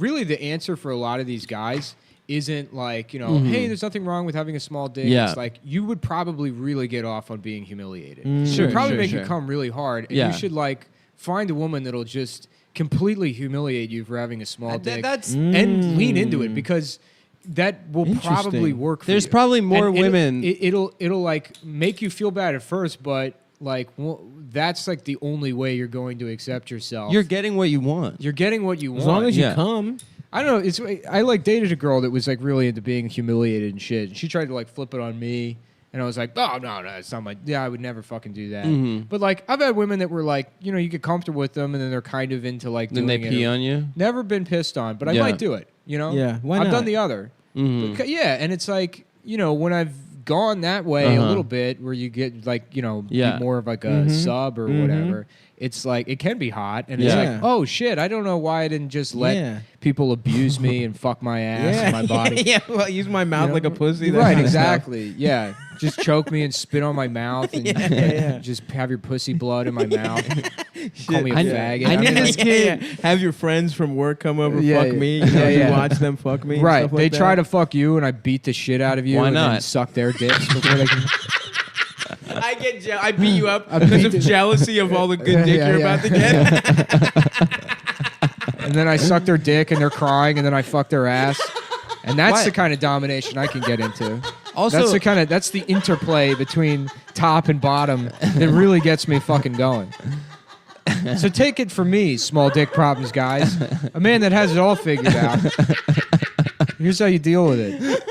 really the answer for a lot of these guys isn't like, you know, hey, there's nothing wrong with having a small dick. Yeah. It's like you would probably really get off on being humiliated. Sure, It'd probably sure, make sure. you come really hard. And Yeah. you should like find a woman that'll just completely humiliate you for having a small dick and lean into it because that will probably Interesting. work for There's you. probably more And women. It'll like make you feel bad at first, but like that's like the only way you're going to accept yourself. You're getting what you want. You're getting what you want. As long as you Yeah. come. I don't know. I like dated a girl that was like really into being humiliated and shit. And she tried to like flip it on me, and I was like, oh no, it's not my. Yeah, I would never fucking do that. But like, I've had women that were like, you know, you get comfortable with them, and then they're kind of into like. Then doing they it. pee on you. Never been pissed on, but I Yeah. might do it. You know. Yeah, why I've not? done the other. But, yeah, and it's like, you know, when I've gone that way a little bit, where you get like, you know, be Yeah. more of like a sub or whatever. It's like it can be hot, and it's Yeah. like, oh shit, I don't know why I didn't just let. Yeah. people abuse me and fuck my ass and my body. Yeah, well, use my mouth like a pussy. that Right, kind of exactly. Yeah, just choke me and spit on my mouth and just have your pussy blood in my mouth. Call me a faggot. I knew mean, this like, kid. Have your friends from work come over, Yeah, fuck yeah. me. You know, Yeah. you watch them fuck me. and Right, stuff like they that. try to fuck you and I beat the shit out of you Why and then not? suck their dicks before they can. I beat you up because of jealousy of all the good dick you're about to get. And then I suck their dick and they're crying and then I fuck their ass. And that's Why- the kind of domination I can get into. Also- that's the interplay between top and bottom that really gets me fucking going. So take it from me, small dick problems guys. A man that has it all figured out. Here's how you deal with it.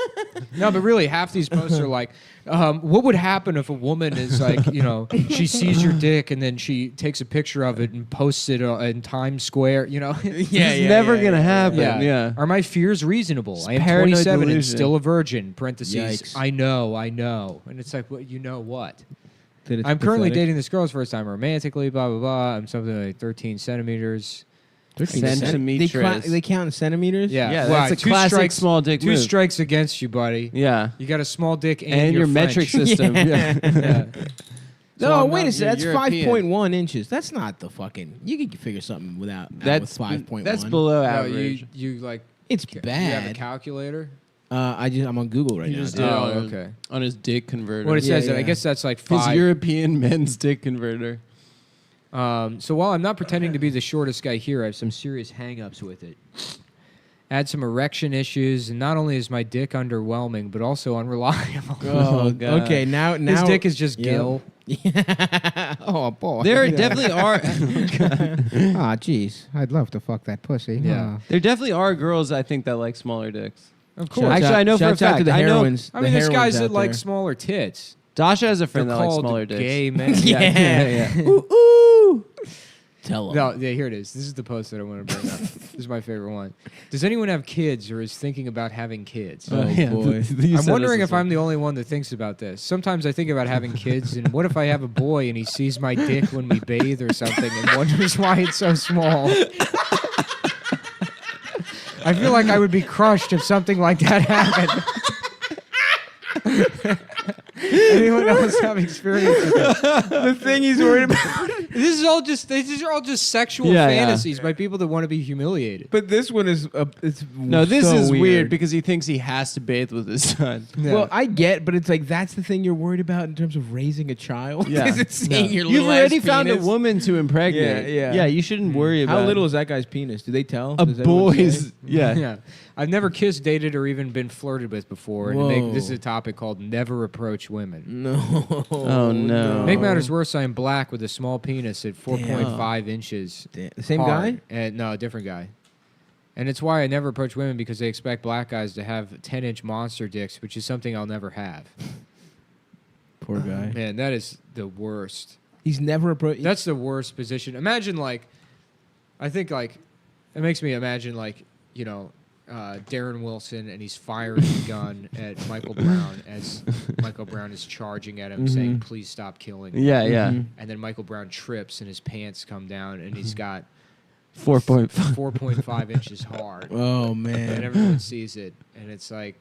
No, but really, half these posts are like, what would happen if a woman is like, you know, she sees your dick and then she takes a picture of it and posts it in Times Square, you know? It's never gonna happen. Yeah. Are my fears reasonable? I am paranoid 27 and delusion. still a virgin. Parentheses. Yikes. I know. And it's like, well, you know what? That it's I'm currently pathetic. dating this girl's first time romantically, blah, blah, blah. I'm something like 13 centimeters. 13 Centimeters. They count in centimeters? Yeah, Yeah, well, that's a classic small dick Two move. strikes against you, buddy. Yeah. You got a small dick and, And you're your metric French. system. Yeah. Yeah. So No, I'm wait not- a second. That's European. 5.1 inches. That's not the fucking. You could figure something without. That's with 5.1. That's below No, average. you like It's you have a bad. calculator. I'm on Google right He now. just dude. did it Oh, on, okay. on his dick converter. What it Yeah, says, that I yeah. guess that's like His 5. European men's dick converter. So while I'm not pretending to be the shortest guy here, I have some serious hang-ups with it. I had some erection issues, and not only is my dick underwhelming, but also unreliable. Oh, God. Okay, now His dick is just Yep. gill. Oh boy. There definitely are. Ah, jeez. I'd love to fuck that pussy. Yeah. There definitely are girls I think that like smaller dicks. Of course. Actually, I know for a Shouts out fact. to the I know. heroines. I mean, there's heroines guys out that like there. smaller tits. Dasha has a They're friend that likes called smaller dicks. gay men. Yeah. Ooh, ooh. Tell them. No, yeah, here it is. This is the post that I want to bring up. This is my favorite one. Does anyone have kids or is thinking about having kids? Oh, boy. I'm wondering if I'm the only one that thinks about this. Sometimes I think about having kids, and what if I have a boy and he sees my dick when we bathe or something and wonders why it's so small? I feel like I would be crushed if something like that happened. Anyone else have experience with that? The thing he's worried about. These are all just sexual Yeah, yeah. fantasies by people that want to be humiliated. But this one is. It's No, this so is weird because he thinks he has to bathe with his son. Well, I get, but it's like that's the thing you're worried about in terms of raising a child. Yeah. Is it seeing your You've little already ass found a penis? woman to impregnate. Yeah. You shouldn't worry about How little is that guy's penis? Do they tell? a Does anyone boy's. say? Yeah. Yeah. I've never kissed, dated, or even been flirted with before. And Whoa. this is a topic called never approach women. No. Oh, no. Make matters worse, I am black with a small penis at 4.5 inches. Damn. The same hard. guy? And, no, a different guy. And it's why I never approach women because they expect black guys to have 10-inch monster dicks, which is something I'll never have. Poor guy. Man, that is the worst. He's never approached. That's the worst position. Imagine, like, I think, like, it makes me imagine, like, you know, Darren Wilson, and he's firing a gun at Michael Brown as Michael Brown is charging at him, saying, "Please stop killing me." Yeah, yeah. And then Michael Brown trips, and his pants come down, and he's got 4.5. 4.5 inches hard. Oh And man. everyone sees it, and it's like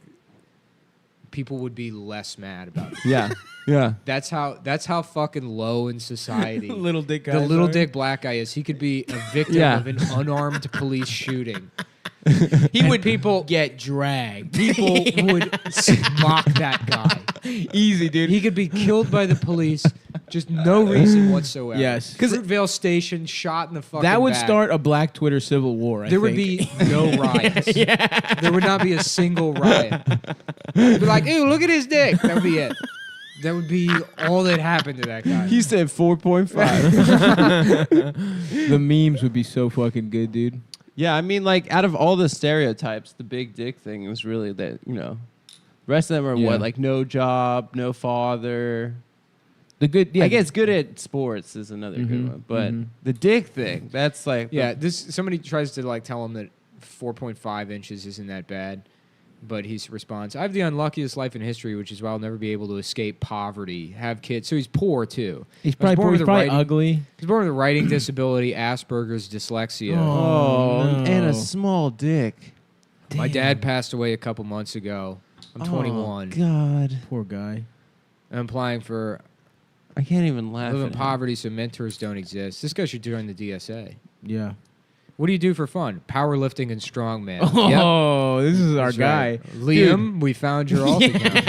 people would be less mad about it. Yeah. Yeah. That's how fucking low in society Little dick guy. the little dick black guy is. He could be a victim Yeah. of an unarmed police shooting. He And would people get dragged. people would mock that guy. Easy, dude. He could be killed by the police, just no reason whatsoever. Yes. Fruitvale Station shot in the fucking That would back. start a Black Twitter civil war. I There would think. be no riots. There would not be a single riot. It'd be like, ew, look at his dick. That would be it. That would be all that happened to that guy. He said 4.5. The memes would be so fucking good, dude. Yeah, I mean, like, out of all the stereotypes, the big dick thing was really that, you know, the rest of them are Yeah. what? Like, no job, no father. The good. Yeah. I guess good at sports is another good one. But the dick thing, that's like. Yeah, somebody tries to like tell him that 4.5 inches isn't that bad. But he responds, I have the unluckiest life in history, which is why I'll never be able to escape poverty, have kids. So he's poor, too. He's probably poor. He's probably ugly. He's born with a writing disability, Asperger's, dyslexia. Oh, and a small dick. Damn. My dad passed away a couple months ago. I'm 21. God. Poor guy. I'm applying for... I can't even laugh. I live in at poverty, so mentors don't exist. This guy should join the DSA. Yeah. What do you do for fun? Powerlifting and strongman. Oh, yep. This is our That's guy. Right. Liam, we found your alt account.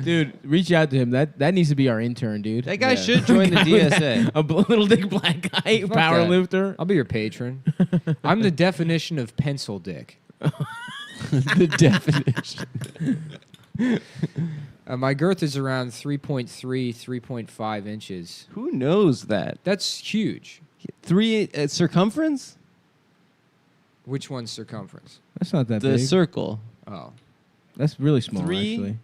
Dude, reach out to him. That needs to be our intern, dude. That guy should join the DSA. A little dick black guy, power lifter. I'll be your patron. I'm the definition of pencil dick. The definition. My girth is around 3.3, 3.5 inches. Who knows that? That's huge. 3 circumference? Which one's circumference? That's not that The big. circle. Oh. That's really small, 3? actually.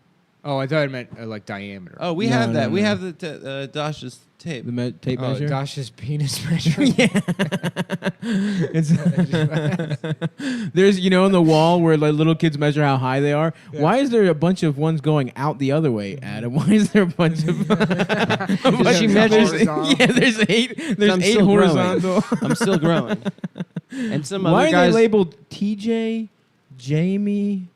Oh, I thought it meant like diameter. Oh, we have that. We have the Dash's tape. The tape measure? Dash's penis measure. Yeah. There's, on the wall where like little kids measure how high they are. Yeah. Why is there a bunch of ones going out the other way, Adam? Why is there a bunch of... She measures... Yeah, there's 8. There's 8 horizontal. I'm still growing. And some Why other guys... are they labeled TJ, Jamie...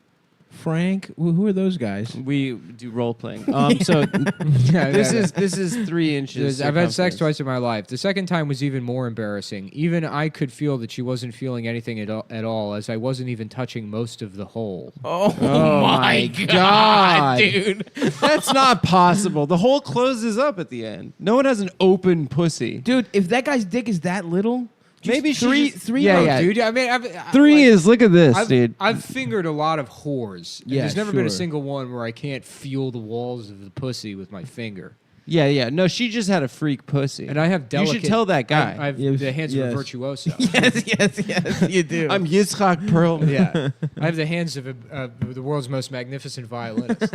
Frank, who are those guys? We do role playing. So this is 3 inches. I've had sex twice in my life. The second time was even more embarrassing. Even I could feel that she wasn't feeling anything at all, as I wasn't even touching most of the hole. Oh my God, dude! That's not possible. The hole closes up at the end. No one has an open pussy, dude. If that guy's dick is that little. Maybe three. Yeah, dude. I mean, 3 is. Look at this, dude. I've fingered a lot of whores. Yeah, there's never been a single one where I can't feel the walls of the pussy with my finger. Yeah. No, she just had a freak pussy, and I have delicate. You should tell that guy. I have the hands of a virtuoso. Yes, you do. I'm Yitzhak Perlman. Yeah, I have the hands of the world's most magnificent violinist.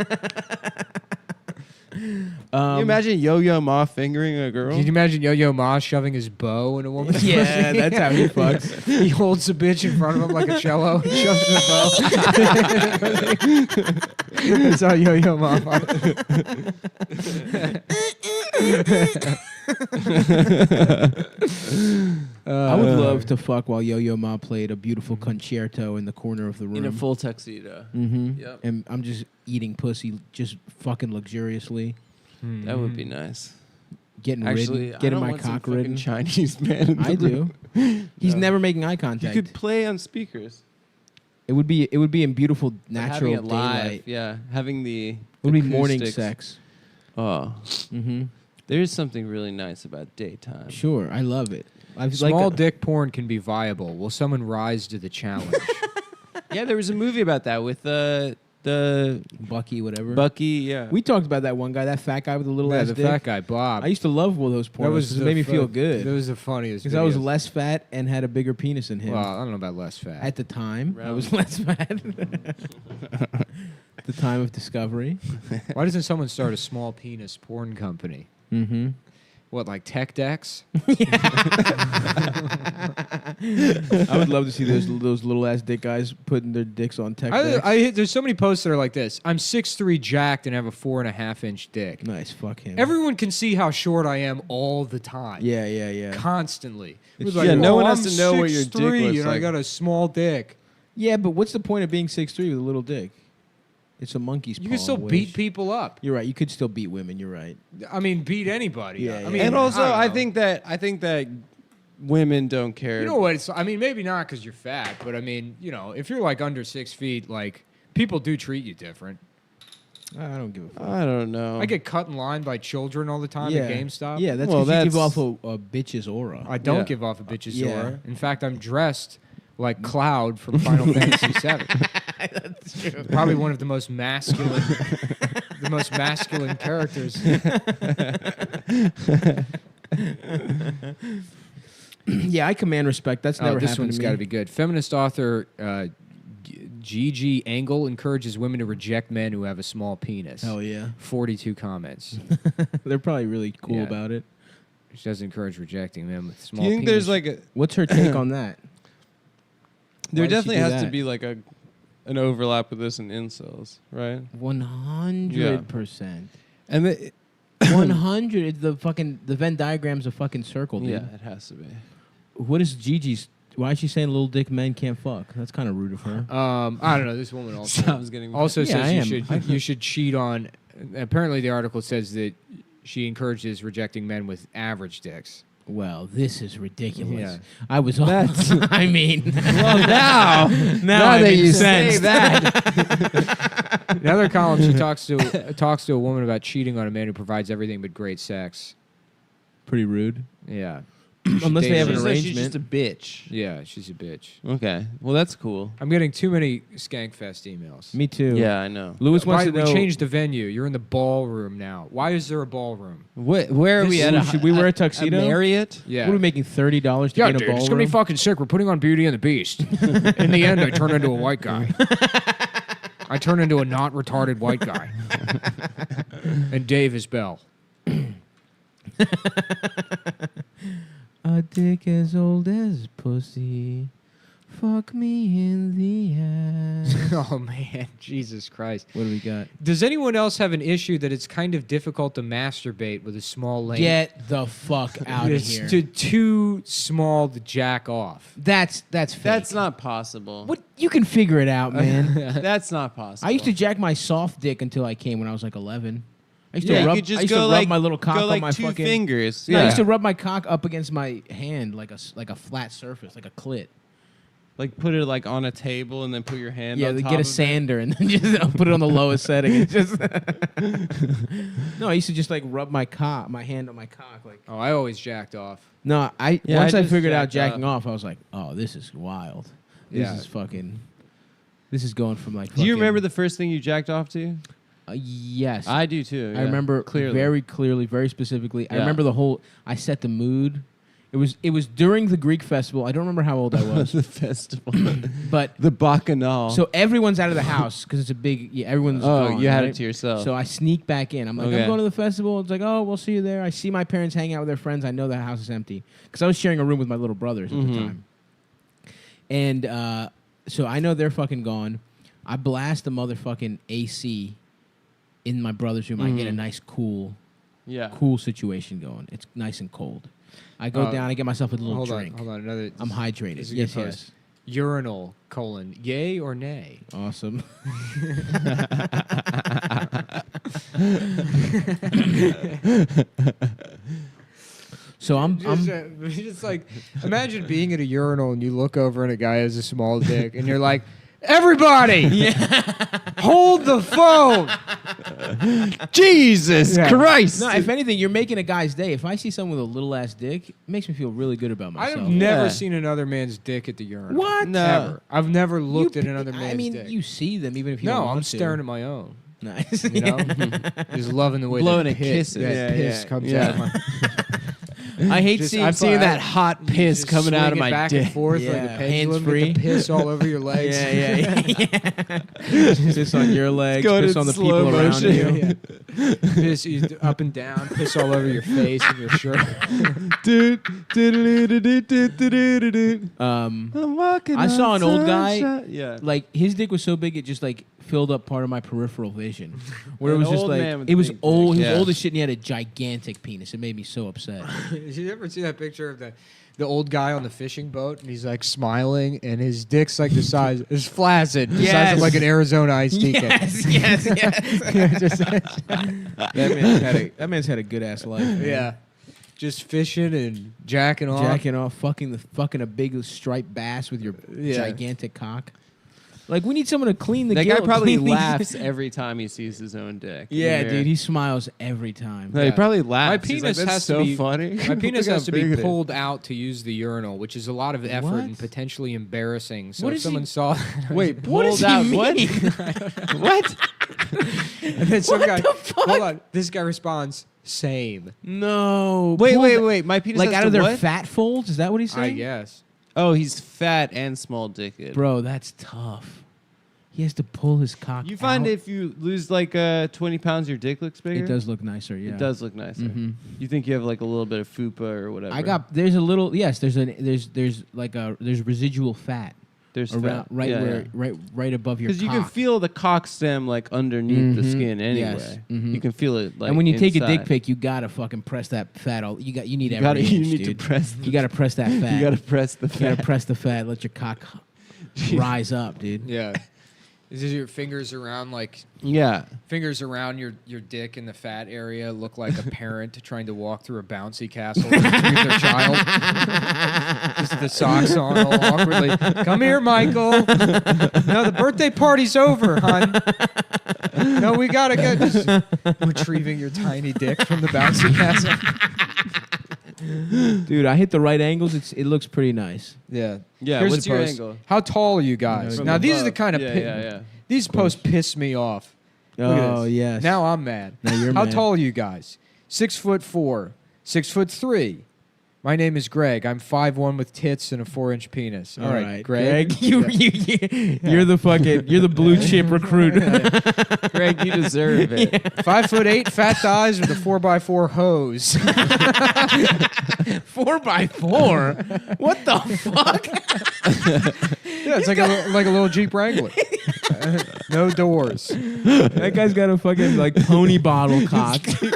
Can you imagine Yo-Yo Ma fingering a girl? Can you imagine Yo-Yo Ma shoving his bow in a woman's pussy? That's how he fucks. He holds a bitch in front of him like a cello and shoves the bow. That's how Yo-Yo Ma fucks. I would love to fuck while Yo-Yo Ma played a beautiful concerto in the corner of the room. In a full tuxedo. Mm-hmm. Yep. And I'm just eating pussy just fucking luxuriously. That would be nice. Getting Actually, ridden, getting I don't my want cock some ridden. Chinese man. I do. He's never making eye contact. You could play on speakers. It would be in beautiful natural having it live, daylight. yeah. Having the It would be morning acoustics. sex. Oh. Mm-hmm. There is something really nice about daytime. Sure, I love it. Small dick porn can be viable. Will someone rise to the challenge? Yeah, there was a movie about that with the Bucky, whatever. Bucky, yeah. We talked about that one guy, that fat guy with the little ass the dick. fat guy, Bob. I used to love all those pornos. It made me feel good. That was the funniest. Because I was less fat and had a bigger penis than him. Well, I don't know about less fat. At the time, I was less fat. At the time of discovery. Why doesn't someone start a small penis porn company? Mm-hmm. What, like Tech Decks? I would love to see those little ass dick guys putting their dicks on tech decks. There's so many posts that are like this. I'm 6'3", jacked, and have a 4.5 inch dick. Nice, fuck him. Everyone can see how short I am all the time. Yeah. Constantly. It's Like, no one I'm has to know what your dick 6'3", looks and I like. got a small dick. Yeah, but what's the point of being 6'3" with a little dick? It's a monkey's paw. You can still beat people up. You're right. You could still beat women. You're right. I mean, beat anybody. Yeah, I yeah. mean, And also, I I don't know. think that women don't care. You know what? I mean, maybe not because you're fat, but I mean, if you're like under 6 feet, like people do treat you different. I don't give a fuck. I don't know. I get cut in line by children all the time at GameStop. Yeah, that's Well, because you give that's- off a bitch's aura. I don't Yeah. give off a bitch's Yeah. aura. In fact, I'm dressed like Cloud from Final Fantasy VII. That's true. Probably one of the most masculine, characters. Yeah, I command respect. That's never this happened one's to me. got to be good. Feminist author Gigi Engel encourages women to reject men who have a small penis. Hell yeah. 42 comments. They're probably really cool Yeah. about it. She doesn't encourage rejecting men with Do small you think penis. there's like a... What's her take on that? There Why does she definitely do has to that? be like an overlap with this in incels, right? 100%. And the, 100. It's the Venn diagram's a fucking circle, dude. yeah, it has to be. What is Gigi's? Why is she saying little dick men can't fuck? That's kind of rude of her. I don't know. This woman also Sounds getting also Yeah, I says am. you should cheat on. Apparently, the article says that she encourages rejecting men with average dicks. Well, this is ridiculous. Yeah. I was. I mean, Well, now that you say say that. Another column, she talks to a woman about cheating on a man who provides everything but great sex. pretty rude. Yeah. Unless they have an She's arrangement. just a bitch. Yeah, she's a bitch. Okay, well that's cool. I'm getting too many Skankfest emails. Me too. Yeah, I know. Lewis wants to We know. changed the venue. You're in the ballroom now. Why is there a ballroom? Where are we at? Should we wear a tuxedo? A Marriott? Yeah. What are we making $30 to Yeah, get a dude, ballroom? it's gonna be fucking sick. We're putting on Beauty and the Beast. In the end, I turn into a white guy. I turn into a not retarded white guy. And Dave is Belle. A dick as old as pussy. Fuck me in the ass. Oh man, Jesus Christ! What do we got? Does anyone else have an issue that it's kind of difficult to masturbate with a small lane? Get the fuck out of It's here. too small to jack off. That's fake. That's not possible. What? You can figure it out, man. That's not possible. I used to jack my soft dick until I came when I was like 11. I used Yeah, to you rub, could just I used go to rub like my little cock go like on my two fucking fingers. No, I Yeah, used to rub my cock up against my hand like a flat surface, like a clit. like put it like on a table and then put your hand. Yeah, on they top get a of it. sander and then just put it on the lowest setting. And just no, I used to just like rub my hand on my cock, like. Oh, I always jacked off. No, Yeah, once I I just figured out jacked jacking off. off, I was like, oh, this is wild. This Yeah. is fucking. This is going from like. Do you fucking- remember the first thing you jacked off to? Yes, I do too. I yeah. remember clearly. very clearly, very specifically. I Yeah. remember the whole. I set the mood. It was during the Greek festival. I don't remember how old I was, the festival, but the bacchanal. so everyone's out of the house because it's a big. Yeah, everyone's. oh, gone, you had right? it to yourself. So I sneak back in. I'm like, Okay. I'm going to the festival. It's like, oh, we'll see you there. I see my parents hanging out with their friends. I know the house is empty because I was sharing a room with my little brothers at the time. And so I know they're fucking gone. I blast the motherfucking AC in my brother's room. I get a nice cool situation going. It's nice and cold. I go down. I get myself a little drink. Hold on. Another. I'm hydrated. This is a Yes, good yes. post. Urinal : yay or nay? Awesome. So I'm Just like imagine being at a urinal and you look over and a guy has a small dick and you're like, everybody, hold the phone. Jesus Christ! no. If anything, you're making a guy's day. If I see someone with a little ass dick, it makes me feel really good about I myself. have never Yeah. seen another man's dick at the urinal. What? No. Ever. I've never looked at another man's I mean, dick. you see them even if you no, don't I'm want to. staring at my own. Nice. You know, just loving the way Blowing the a kiss. that piss comes out of my. I hate Just- seeing. I'm seeing that hot piss Just coming out of swing it my back dick. and forth like Yeah, a pendulum. hands-free. Get the piss all over your legs. Yeah. Piss on your legs. going Piss in on the slow people around motion. you. Piss you up and down. Piss all over your face and your shirt. I'm walking I saw on an old guy. sunshine. Yeah. Like his dick was so big it just like filled up part of my peripheral vision. Where An it was just old like man with it was big old. dick. He was Yeah. old as shit, and he had a gigantic penis. It made me so upset. Did you ever see that picture of the old guy on the fishing boat and he's like smiling and his dick's like the size is flaccid, the size of like an Arizona iced tea cup. yes. That man's had a good ass life. Man. Yeah. Just fishing and jacking off. Jacking off, fucking a big striped bass with your gigantic cock. Like we need someone to clean the. That guy gill- probably clean these- laughs every time he sees his own dick. Yeah, dude, he smiles every time. No, he probably laughs. My He's penis like, "That's has so to be funny. My penis Look has how to be big it is." pulled out to use the urinal, which is a lot of effort What? and potentially embarrassing. So What if does he- someone saw, Wait, What does pulled he out mean? what? and then some What guy, the fuck? hold on, this guy responds, "Same." No. Wait, pull wait, the- wait. My penis Like has out to of their what? fat folds? Is that what he's I saying? guess. Oh, he's fat and small dicked. Bro, that's tough. He has to pull his cock. You find out. if you lose like 20 pounds, your dick looks bigger. It does look nicer. Yeah, It does look nicer. Mhm. You think you have like a little bit of fupa or whatever? There's a little. Yes, there's like there's residual fat There's around, fat. right Yeah, where, yeah. right above your. Because you cock. can feel the cock stem like underneath the skin anyway. Yes. Mhm. You can feel it like. And when you take a dick inside. pic, you gotta fucking press that fat. You need every gotta- inch, you need to dude. press You gotta press that fat. You gotta press the You fat. gotta press the fat. Let your cock rise up, dude. Yeah. Is your fingers around Yeah. fingers around your dick in the fat area look like a parent trying to walk through a bouncy castle to retrieve their child? Just the socks on all awkwardly. Come here, Michael. No, the birthday party's over, hon. No, we gotta go. Just retrieving your tiny dick from the bouncy castle. Dude, I hit the right angles. It looks pretty nice. Yeah. Yeah, Here's what's the your post. angle? How tall are you guys? From Now these are above. the kind of Yeah, yeah. these posts piss me off. Look at Oh this. yes. Now I'm mad. Now you're How mad. tall are you guys? 6'4", 6'3". My name is Greg. I'm 5'1" with tits and a 4-inch penis. All right, Greg. you're the blue chip recruit. Greg, you deserve it. 5'8", fat thighs with a 4x4 hose. 4x4. What the fuck? Yeah, it's like a little Jeep Wrangler. No doors. That guy's got a fucking like pony bottle cock. He's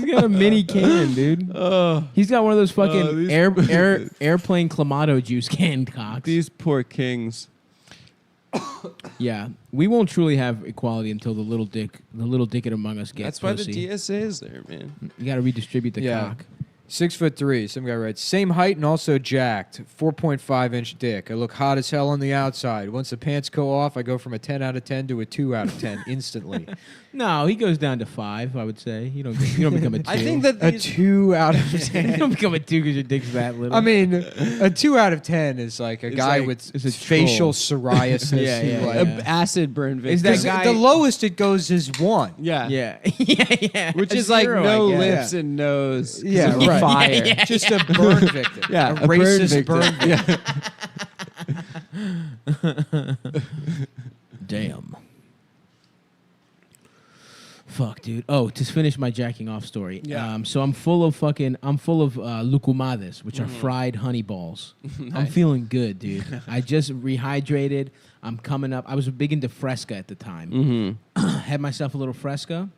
got a mini can, dude. He's got one of those fucking airplane Clamato juice can cocks. These poor kings. Yeah, we won't truly have equality until the little dickhead among us gets. That's why pussy. the DSA is there, man. You got to redistribute the Yeah. cock. 6'3". Some guy writes, same height and also jacked. 4.5-inch dick. I look hot as hell on the outside. Once the pants go off, I go from a 10 out of 10 to a 2 out of 10 instantly. No, he goes down to 5. I would say you don't become a 2. I think that A 2 out of you 10. don't become a 2 because your dick's that little. I mean, a 2 out of 10 is like a It's guy like- with it's a facial troll. psoriasis. Yeah, who, yeah, like- yeah. acid burn victim. Is that 'Cause guy- the lowest it goes is 1. Yeah. yeah, yeah. Which A is like 0, no I guess. lips and nose. 'cause Yeah, of the right. Fire. Yeah, Just a burn victim. Yeah, a a burn racist victim. burn victim. Damn. Fuck, dude. Oh, to finish my jacking off story. Yeah. So I'm full of lucumades, which are fried honey balls. I'm Nice. feeling good, dude. I just rehydrated. I'm coming up. I was big into Fresca at the time. Had myself a little Fresca.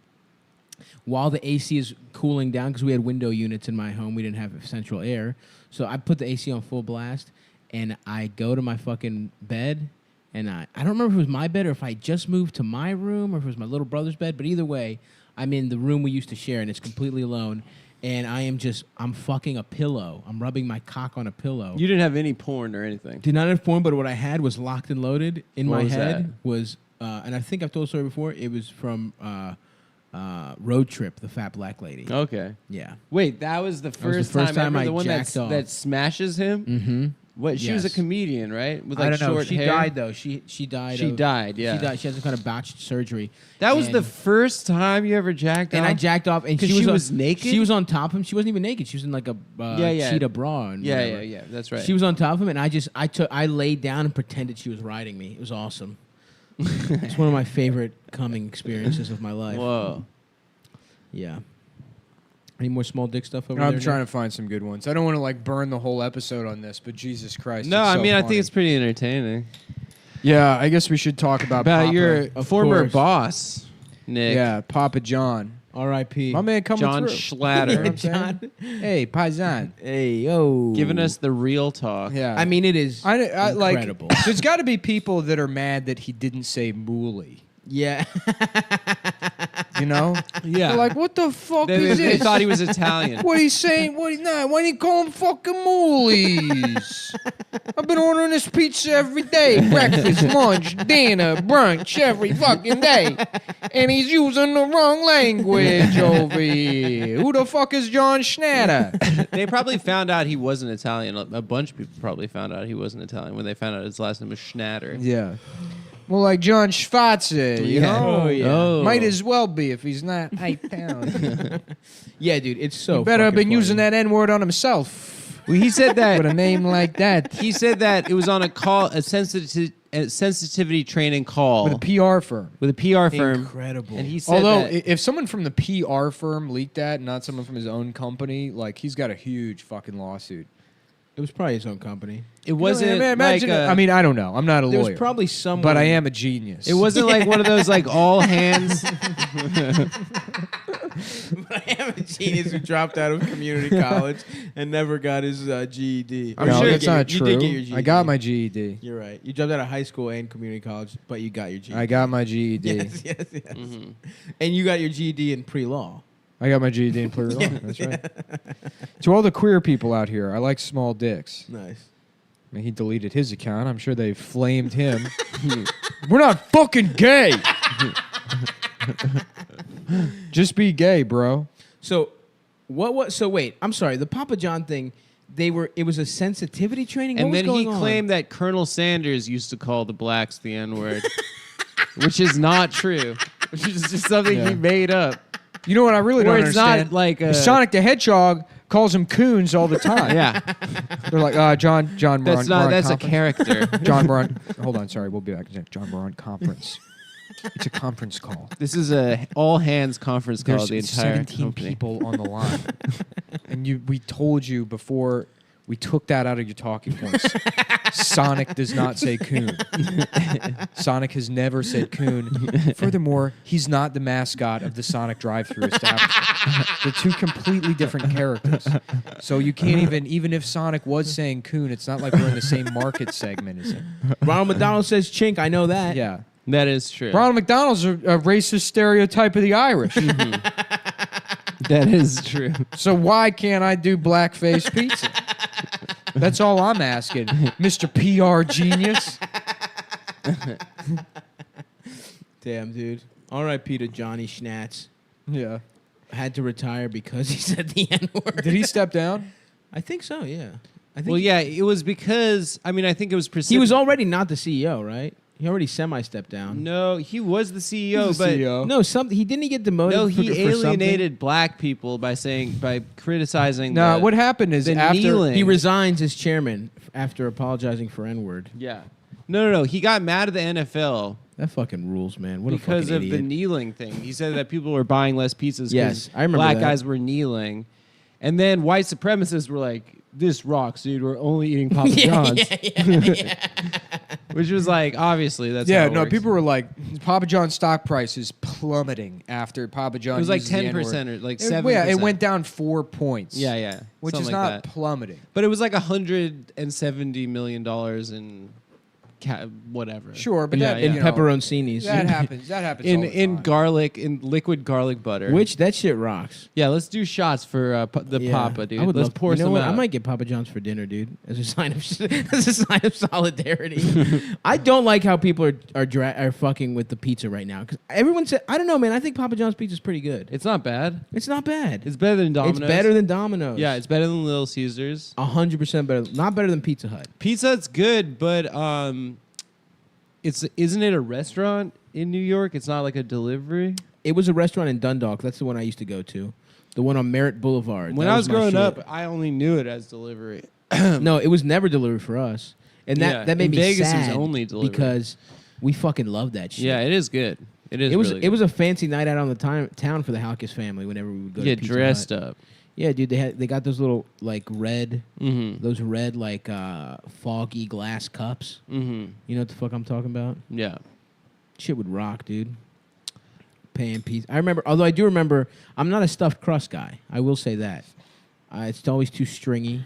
While the AC is cooling down, because we had window units in my home, we didn't have central air. So I put the AC on full blast, and I go to my fucking bed, and I don't remember if it was my bed or if I just moved to my room or if it was my little brother's bed, but either way, I'm in the room we used to share, and it's completely alone, and I'm fucking a pillow. I'm rubbing my cock on a pillow. You didn't have any porn or anything. Did not have porn, but what I had was locked and loaded in What my was head that? was, and I think I've told the story before, it was from Road Trip, the fat black lady. Okay. Yeah. Wait, that was the was first, the first time ever. I The one jacked off. that smashes him. Mm-hmm. What? She was a Yes. comedian, right? With like I don't know. short She hair. died though. She died. She died. Yeah. She died. She had some kind of botched surgery. That was And- the first time you ever jacked And off. I jacked off, and 'Cause she was on- naked? She was on top of him. She wasn't even naked. She was in like a Yeah. cheetah bra. And Yeah, whatever. yeah. That's right. She was on top of him, and I laid down and pretended she was riding me. It was awesome. It's one of my favorite coming experiences of my life. Whoa. Yeah. Any more small dick stuff over there? I'm trying to find some good ones. I don't want to like burn the whole episode on this, but Jesus Christ. No, it's I so mean I funny. think it's pretty entertaining. Yeah, I guess we should talk about Papa. Your Of former course. boss, Nick. Yeah, Papa John. R.I.P. My man coming John through. Schlatter. You know what I'm saying? Hey, Paisan. Hey, yo. Giving us the real talk. Yeah. I mean, it is I like. incredible. There's got to be people that are mad that he didn't say mooly. Yeah. You know? Yeah. They're like, what the fuck They, is they this? thought he was Italian. What he's saying? What? Nah, why do you call him fucking moolies? I've been ordering this pizza every day, breakfast, lunch, dinner, brunch, every fucking day, and he's using the wrong language over here. Who the fuck is John Schnatter? They probably found out he wasn't Italian. A bunch of people probably found out he wasn't Italian when they found out his last name was Schnatter. Yeah. Well, like John Schwarzer, you know? Oh, yeah. Oh. Might as well be if he's not 8 pounds. Yeah, dude, it's so He better have fucking been using funny. that N-word on himself. Well, he said that With a name like that. he said that it was on a sensitivity training call With a PR firm. with a PR firm. Incredible. And he said Although, that, if someone from the PR firm leaked that, not someone from his own company, like, he's got a huge fucking lawsuit. It was probably his own company. It wasn't. Imagine like I mean, I don't know. I'm not a There lawyer. was probably someone. but I am a genius. It wasn't like one of those like all hands. But I am a genius who dropped out of community college and never got his GED. No, sure that's not you true. did get your GED. I got my GED. You're right. You dropped out of high school and community college, but you got your GED. I got my GED. Yes. And you got your GED in pre-law. I got my GED in plural. That's right. To all the queer people out here, I like small dicks. Nice. I mean, he deleted his account. I'm sure they flamed him. We're not fucking gay. Just be gay, bro. So, so wait, I'm sorry. The Papa John thing, it was a sensitivity training? And What was then he going on? claimed that Colonel Sanders used to call the blacks the N-word, which is not true. Which is just something he made up. You know what I really don't Or it's understand? not like a- Sonic the Hedgehog calls him coons all the time. Yeah. They're like, John, That's we're on that's a conference. character. John, we're on. Hold on, sorry, we'll be back. John, we're on conference. It's a conference call. This is a all hands conference call. There's The entire 17 company. people on the line, and we told you before we took that out of your talking points. Sonic does not say coon. Sonic has never said coon. Furthermore, he's not the mascot of the Sonic drive-thru establishment. They're two completely different characters. So you can't even if Sonic was saying coon, it's not like we're in the same market segment as him. Ronald McDonald says chink. I know that. Yeah. That is true. Ronald McDonald's a racist stereotype of the Irish. That is true. So why can't I do blackface pizza? That's all I'm asking, Mr. PR genius. Damn, dude. R.I.P. to Johnny Schnatz. Yeah. Had to retire because he said the N-word. Did he step down? I think so, yeah. I think Well, yeah, it was because I think it was he was already not the CEO, right? He already semi-stepped down. No, he was the CEO, He's the but CEO. No, he didn't get demoted. no, for he something? alienated black people by criticizing. No, the, what happened is the after kneeling. He resigns as chairman after apologizing for N-word. Yeah. No. He got mad at the NFL That fucking rules, man. What because a of fucking the idiot. kneeling thing. He said that people were buying less pizzas Yes, because I remember black that. guys were kneeling. And then white supremacists were like, this rocks, dude. We're only eating Papa John's. Which was like, obviously, that's how it works. people were like, Papa John's stock price is plummeting after Papa John. It was like uses the 10% N-word. or like It- 7%. Yeah, it went down 4 points. Yeah. Which is something like not that. plummeting. But it was like $170 million in whatever. Sure, but Yeah, that, in you know, pepperoncinis. that happens. That happens all the in time. garlic, in liquid garlic butter. Which, that shit rocks. Yeah, let's do shots for the Yeah. Papa, dude. I would Let's love, pour you know some what? out. I might get Papa John's for dinner, dude, as a sign of solidarity. I don't like how people are fucking with the pizza right now because everyone said I don't know, man. I think Papa John's pizza is pretty good. It's not bad. It's not bad. It's better than Domino's. It's better than Domino's. Yeah, it's better than Little Caesars. 100% better. Not better than Pizza Hut. Pizza Hut's good, but isn't it a restaurant in New York? It's not like a delivery. It was a restaurant in Dundalk. That's the one I used to go to. The one on Merritt Boulevard. When That I was my growing shit. up, I only knew it as delivery. No, it was never delivered for us. And Yeah, that made in me Vegas it was sad only delivery. because we fucking loved that shit. Yeah, it is good. It is. It was really it good. was a fancy night out on the town for the Halkis family whenever we would go Get to Pizza dressed Hut. up. Yeah, dude, they got those little like red Mm-hmm. those red like foggy glass cups. Mm-hmm. You know what the fuck I'm talking about? Yeah. Shit would rock, dude. Paying pizza. I remember, although I do remember, I'm not a stuffed crust guy. I will say that. It's always too stringy.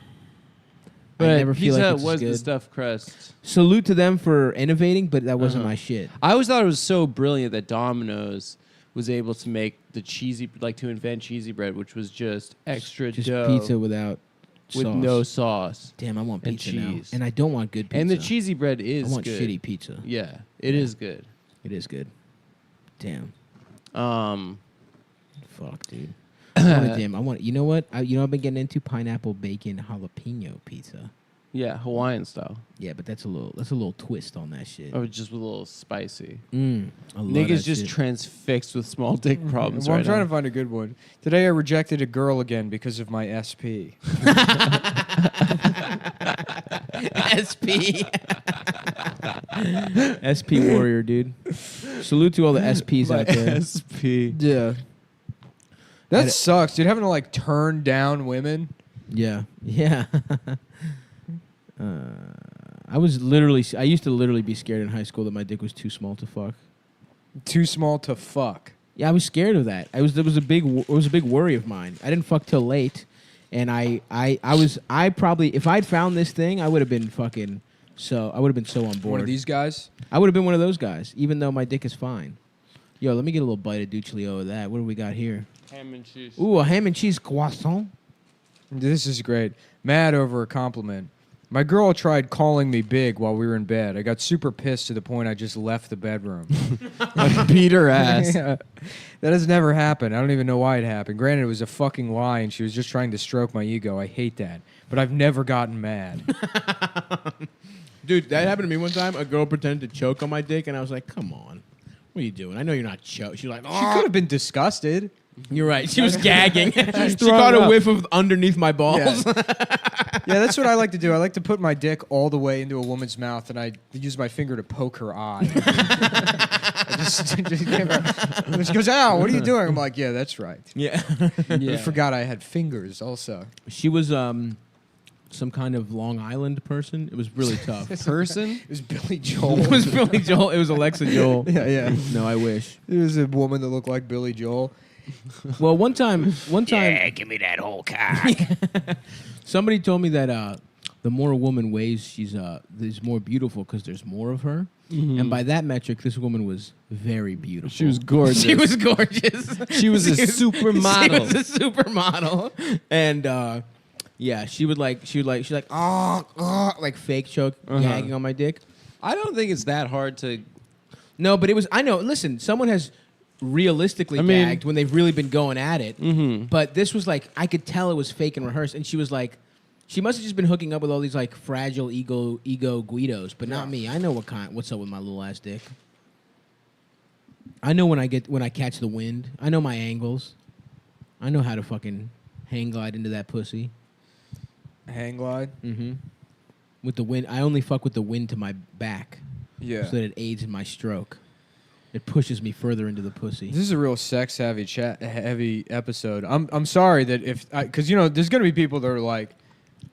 But I never feel Pizza like Hut it's was good. the stuffed crust. Salute to them for innovating, but that wasn't Uh-huh. my shit. I always thought it was so brilliant that Domino's was able to make the cheesy, to invent cheesy bread, which was just extra Just dough pizza without with sauce. no sauce. Damn, I want and pizza now. cheese. And I don't want good pizza. And the cheesy bread is I want good. shitty pizza. Yeah, it is good. It is good. Damn. Fuck, dude. I want. You know what? I've been getting into pineapple bacon jalapeno pizza. Yeah, Hawaiian style. Yeah, but that's a little twist on that shit. Oh, just with a little spicy. I love Niggas that just shit. transfixed with small dick problems Well, right I'm trying now. to find a good one. Today I rejected a girl again because of my SP. SP. SP warrior, dude. Salute to all the SPs out there. SP. Yeah. That sucks, dude. Having to turn down women. Yeah. Yeah. I used to literally be scared in high school that my dick was too small to fuck. Too small to fuck. Yeah, I was scared of that. It was a big worry of mine. I didn't fuck till late, and I probably, if I'd found this thing, I would have been fucking so on board. One of these guys? I would have been one of those guys, even though my dick is fine. Yo, let me get a little bite of Duchlio of that. What do we got here? Ham and cheese. Ooh, a ham and cheese croissant. This is great. Mad over a compliment. My girl tried calling me big while we were in bed. I got super pissed to the point I just left the bedroom. Beat her ass. Yeah. That has never happened. I don't even know why it happened. Granted, it was a fucking lie, and she was just trying to stroke my ego. I hate that. But I've never gotten mad. Dude, that happened to me one time. A girl pretended to choke on my dick, and I was like, come on. What are you doing? I know you're not choking. She's like, She could have been disgusted. You're right. She was gagging. She throwing got a up. whiff of underneath my balls. Yeah, that's what I like to do. I like to put my dick all the way into a woman's mouth, and I use my finger to poke her eye. She goes, ow, what are you doing? I'm like, yeah, that's right. Yeah. I forgot I had fingers also. She was some kind of Long Island person. It was really tough. Person? It was Billy Joel. It was Billy Joel. It was Alexa Joel. Yeah. No, I wish. It was a woman that looked like Billy Joel. Well, one time. Yeah, give me that whole cock. Somebody told me that the more a woman weighs, she's more beautiful because there's more of her. Mm-hmm. And by that metric, this woman was very beautiful. She was gorgeous. She was gorgeous. She was a supermodel. She was a supermodel. And yeah, she's like fake choke, gagging on my dick. I don't think it's that hard to. No, but it was. I know. Listen, someone has realistically gagged when they've really been going at it. Mm-hmm. But this was like, I could tell it was fake and rehearsed. And she was like, she must have just been hooking up with all these like fragile ego Guidos, but not me. I know what's up with my little ass dick. I know when I catch the wind. I know my angles. I know how to fucking hang glide into that pussy. Hang glide? Mm-hmm. With the wind, I only fuck with the wind to my back. Yeah. So that it aids in my stroke. It pushes me further into the pussy. This is a real sex heavy episode. I'm sorry that because there's gonna be people that are like,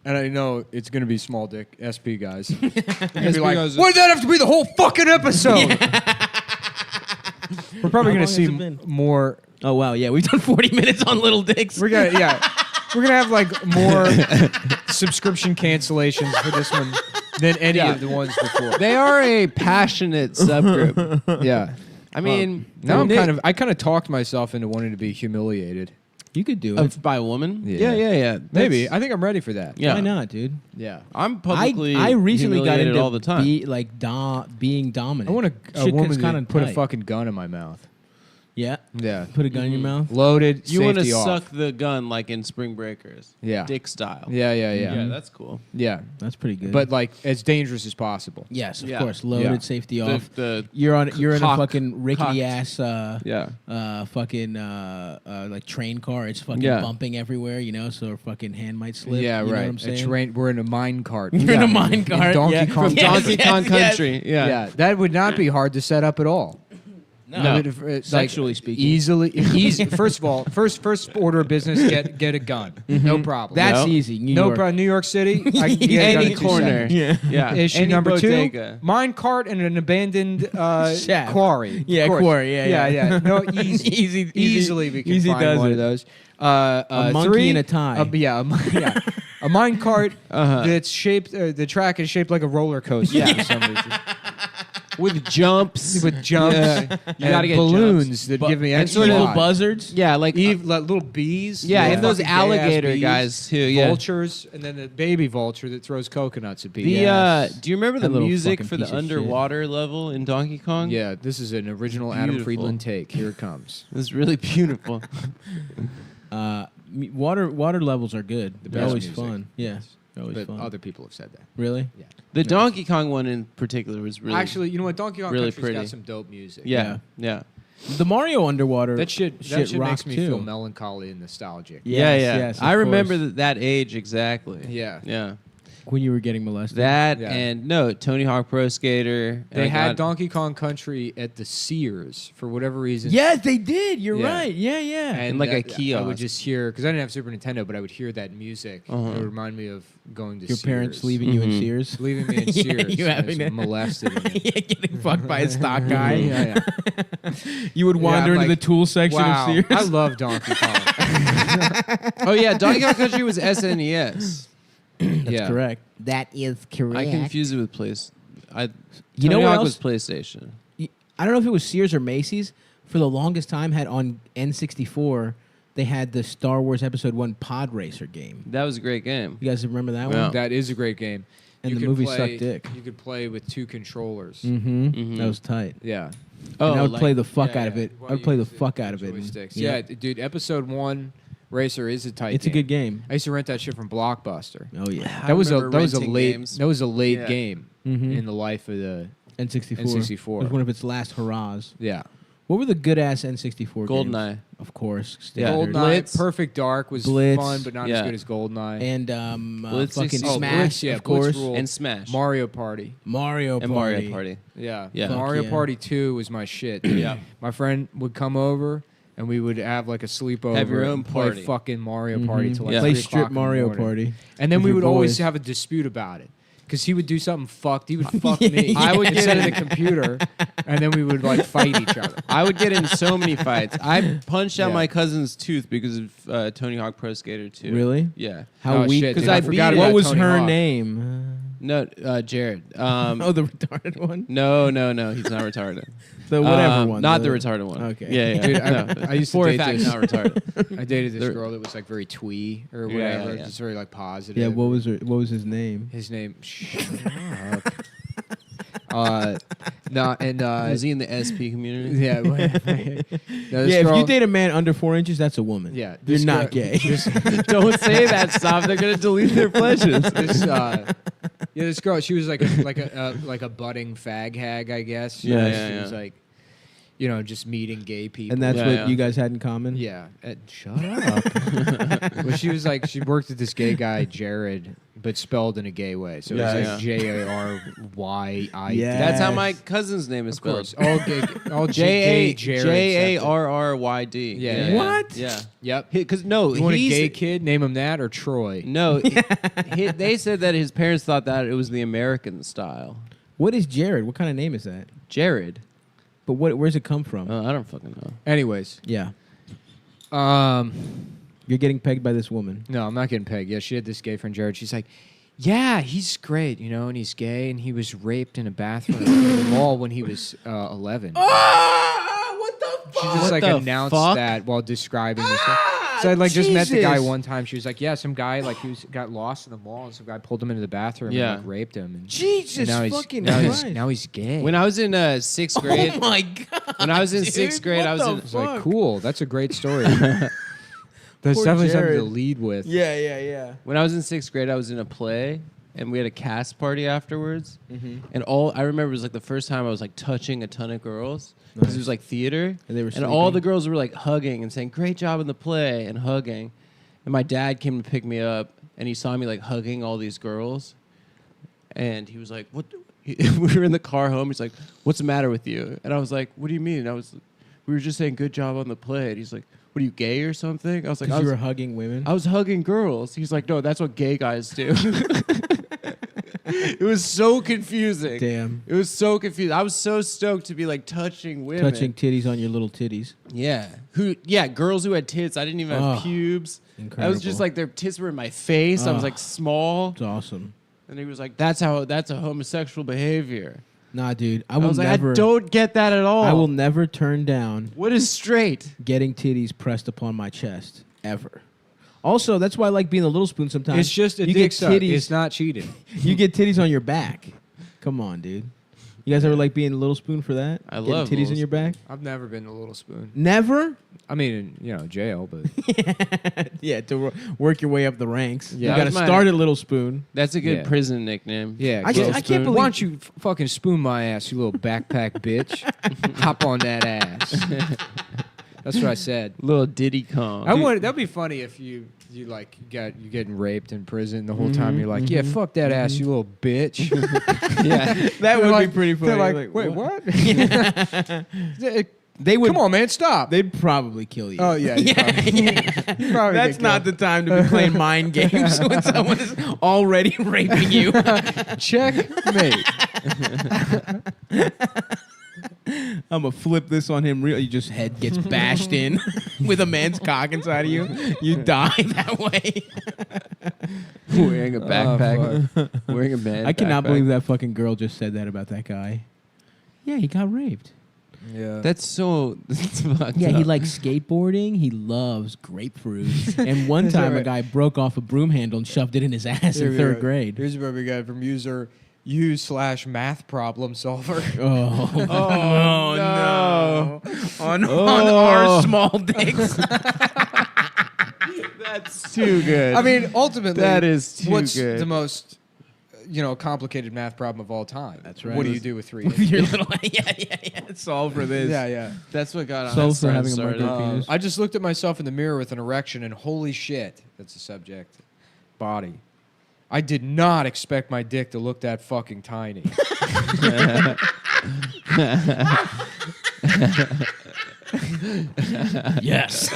and I know it's gonna be small dick SP guys. They're gonna be like, why did that have to be the whole fucking episode? We're probably gonna see more. Oh wow, yeah, we've done 40 minutes on little dicks. We're gonna have like more subscription cancellations for this one than any of the ones before. They are a passionate subgroup. Yeah. I mean, now I kind of talked myself into wanting to be humiliated. You could do it by a woman. Yeah. Maybe. I think I'm ready for that. Yeah. Why not, dude? Yeah. I'm publicly. I recently got into all the time. Being dominant. I want a woman to put a fucking gun in my mouth. Yeah. Yeah. Put a gun in your mouth. Loaded. You want to off. suck the gun like in Spring Breakers. Yeah. Dick style. Yeah. Yeah, that's cool. Yeah. That's pretty good. But like as dangerous as possible. Yes, of course. Loaded, safety off. You're in a fucking rickety ass fucking like train car. It's fucking bumping everywhere, so a fucking hand might slip. Yeah, you know right. what I'm saying? We're in a mine cart. You're in a mine cart. Donkey Kong. From Donkey Kong Country. Yes. Yeah. That would not be hard to set up at all. No, sexually speaking, easy. First of all, first order of business, get a gun. Mm-hmm. No problem. That's easy. No problem. New York City, I can get any corner. Yeah. Issue Any number bodega. 2: mine cart and an abandoned quarry. Yeah, quarry. Yeah. No, easily we can find one of those. A monkey 3, in a tie. A mine cart that's shaped. The track is shaped like a roller coaster for some reason. With jumps. You gotta get balloons jumps. that give me and extra evil life. buzzards. Yeah, like little bees. Yeah, and those fucking alligator gay-ass bees, guys too. Yeah, vultures, and then the baby vulture that throws coconuts at people. Do you remember the little music fucking for the piece of underwater level in Donkey Kong? Yeah, this is an original Adam Friedland take. Here it comes. It's really beautiful. Water levels are good. They're always music. fun. Yeah. But other people have said that. Really? Yeah. The Donkey Kong one in particular was really Actually, you know what? Donkey Kong really Country's pretty. got some dope music. Yeah. The Mario underwater. That shit rock makes me too. feel melancholy and nostalgic. Yes, Yeah. of I remember course. that age exactly. Yeah. Yeah. When you were getting molested. That Yeah. and no Tony Hawk Pro Skater. They and I had got- Donkey Kong Country at the Sears for whatever reason. Yes, they did. You're Yeah. right. Yeah, yeah. And like a I kiosk. would just hear, because I didn't have Super Nintendo, but I would hear that music. It would remind me of going to Your Sears. parents leaving you in Sears. Leaving me in Yeah, Sears. you and having I was to- molested in it. Yeah, getting fucked by a stock guy. Yeah, You would Yeah, wander I'm into like, the tool section wow, of Sears. I love Donkey Kong. Oh yeah, Donkey Kong Country was SNES. That's correct. That is correct. I confused it with Tony You know what Hawk else? was PlayStation. I don't know if it was Sears or Macy's. For the longest time, had on N64, they had the Star Wars Episode 1 Pod Racer game. That was a great game. You guys remember that Yeah. one? That is a great game. And You the could movie play- sucked dick. You could play with 2 controllers. Mm-hmm. That was tight. Yeah. And I would like- play the fuck Yeah, out of it. well, I would you play the use fuck out of it. joysticks. Yeah, dude, Episode 1 Racer is a tight It's a good game. I used to rent that shit from Blockbuster. Oh, yeah. That was a remember renting late games. that was a late Yeah. game Mhm. in the life of the N64. N64. It was one of its last hurrahs. yeah. What were the good ass N64 games? GoldenEye. Of course. Yeah. Standard. GoldenEye, Blitz. Perfect Dark was Blitz. fun, but not Yeah. as good as GoldenEye. And Blitz fucking 64. Smash, Blitz, yeah, of Blitz course. ruled. And Smash. Mario Party. Mario and Party. Mario Party. Yeah. Yeah. Mario yeah. Party 2 was my shit. Yeah. My friend would come over and we would have like a sleepover. Have your own and play party. fucking Mario Party till like Yeah. 3 Play o'clock Strip in the Mario morning. Party. And then with we your would always boys. have a dispute about it. Because he would do something fucked. He would fuck me. Yeah. I would get in the computer, and then we would like fight each other. I would get in so many fights. I punched out Yeah. my cousin's tooth because of Tony Hawk Pro Skater 2. Really? Yeah. How Oh, weak? shit, Because dude, I forgot beat it. about What was Tony her Hawk. name? No, Jared. Oh, the retarded one? No, he's not retarded. The whatever one. Not the retarded one. Okay. Yeah, yeah. Dude, No. I used to For a date fact, this. not retarded. I dated this There- girl that was like very twee or Yeah, whatever, yeah. just very like positive. Yeah, what was his name? his name? Shut up. No, and Was he in the SP community? yeah, no, this Yeah, if girl- you date a man under 4 inches, that's a woman. yeah, You're this not girl- gay. Don't say that stuff. They're gonna delete their pledges. This girl, she was like a budding fag hag, I guess. Yeah, She yeah, was yeah. like, just meeting gay people. And that's Yeah, what yeah. you guys had in common? yeah. Shut up. Well, she was like, she worked with this gay guy, Jared, but spelled in a gay way. So Yeah, it's like yeah. JARYI. Yeah. That's how my cousin's name is Of course. spelled. All gay, all gay Jared. JARRYD. Yeah. What? Yeah. Yep. Because no, You want a he's gay kid? Name him that or Troy. no. They said that his parents thought that it was the American style. What is Jared? What kind of name is that? Jared. But where's it come from? I don't fucking know. Anyways, Yeah. um, You're getting pegged by this woman. no, I'm not getting pegged. Yeah, she had this gay friend, Jared. She's like, yeah, he's great, and he's gay, and he was raped in a bathroom in the mall when he was 11. What the She just What like the announced fuck? that while describing this. So I like just met the guy Jesus. one time. She was like, yeah, some guy like got lost in the mall, and some guy pulled him into the bathroom Yeah. and like raped him. And Jesus now fucking now Christ. now he's gay. When I was in sixth grade, Oh my god. when I was in dude, sixth grade, what I was the in. I was like, fuck? cool, that's a great story. That's Poor definitely something to Jared. lead with. Yeah, yeah, yeah. When I was in sixth grade, I was in a play, and we had a cast party afterwards. And I remember it was like the first time I was like touching a ton of girls because Nice. it was like theater, And they were and all sleeping? the girls were like hugging and saying "Great job in the play" and hugging. And my dad came to pick me up, and he saw me like hugging all these girls, and he was like, "What?" We were in the car home. He's like, "What's the matter with you?" And I was like, "What do you mean?" We were just saying "Good job on the play." And he's like, "What are you, gay or something?" I was like, Because you were hugging women? I was hugging girls. He's like, no, that's what gay guys do. It was so confusing. Damn. It was so confusing. I was so stoked to be like touching women. Touching titties on your little titties. Yeah. Girls who had tits. I didn't even have Oh, pubes. I incredible. was just like, their tits were in my face. I was Oh. like small. It's awesome. And he was like, that's a homosexual behavior. Nah, dude. I I will was like, never. I don't get that at all. I will never turn down What is straight? getting titties pressed upon my chest ever. Also, that's why I like being a little spoon sometimes. It's just a you dick get suck. titties. It's not cheating. You get titties on your back. Come on, dude. You guys ever like being a little spoon for that? I Getting love titties Little in your back. I've never been to Little Spoon. Never. I mean, jail, but Yeah, to work your way up the ranks. Yeah. You That got to was my- start at Little Spoon. That's a good Yeah. prison nickname. yeah. I Little can't Spoon. believe- Why don't you fucking spoon my ass, you little backpack bitch? Hop on that ass. That's what I said. Little Diddy Kong. That'd be funny if you getting raped in prison the whole time. You're like, yeah, fuck that ass, you little bitch. Yeah, that would be pretty funny. They're like, wait, what? They would. Come on, man, stop. They'd probably kill you. Oh yeah, yeah. That's not the time to be playing mind games when someone is already raping you. Checkmate. I'm gonna flip this on him. Real, you just head gets bashed in with a man's cock inside of you. You die that way. Wearing a backpack. Wearing a man. I cannot backpack. believe that fucking girl just said that about that guy. Yeah, he got raped. Yeah, That's fucked Yeah, up. he likes skateboarding. He loves grapefruit. And one time, a guy broke off a broom handle and shoved it in his ass in third grade. Here's where we got from U/math problem solver. Oh, no. On our small dicks. That's too good. I mean, ultimately, that is too what's good. the most complicated math problem of all time? That's right. What do you do with 3 With inches? your little, yeah. Solve for this. Yeah. That's what got Solve us for having a started. micro penis. I just looked at myself in the mirror with an erection, and holy shit, that's the subject. Body. I did not expect my dick to look that fucking tiny. Yes.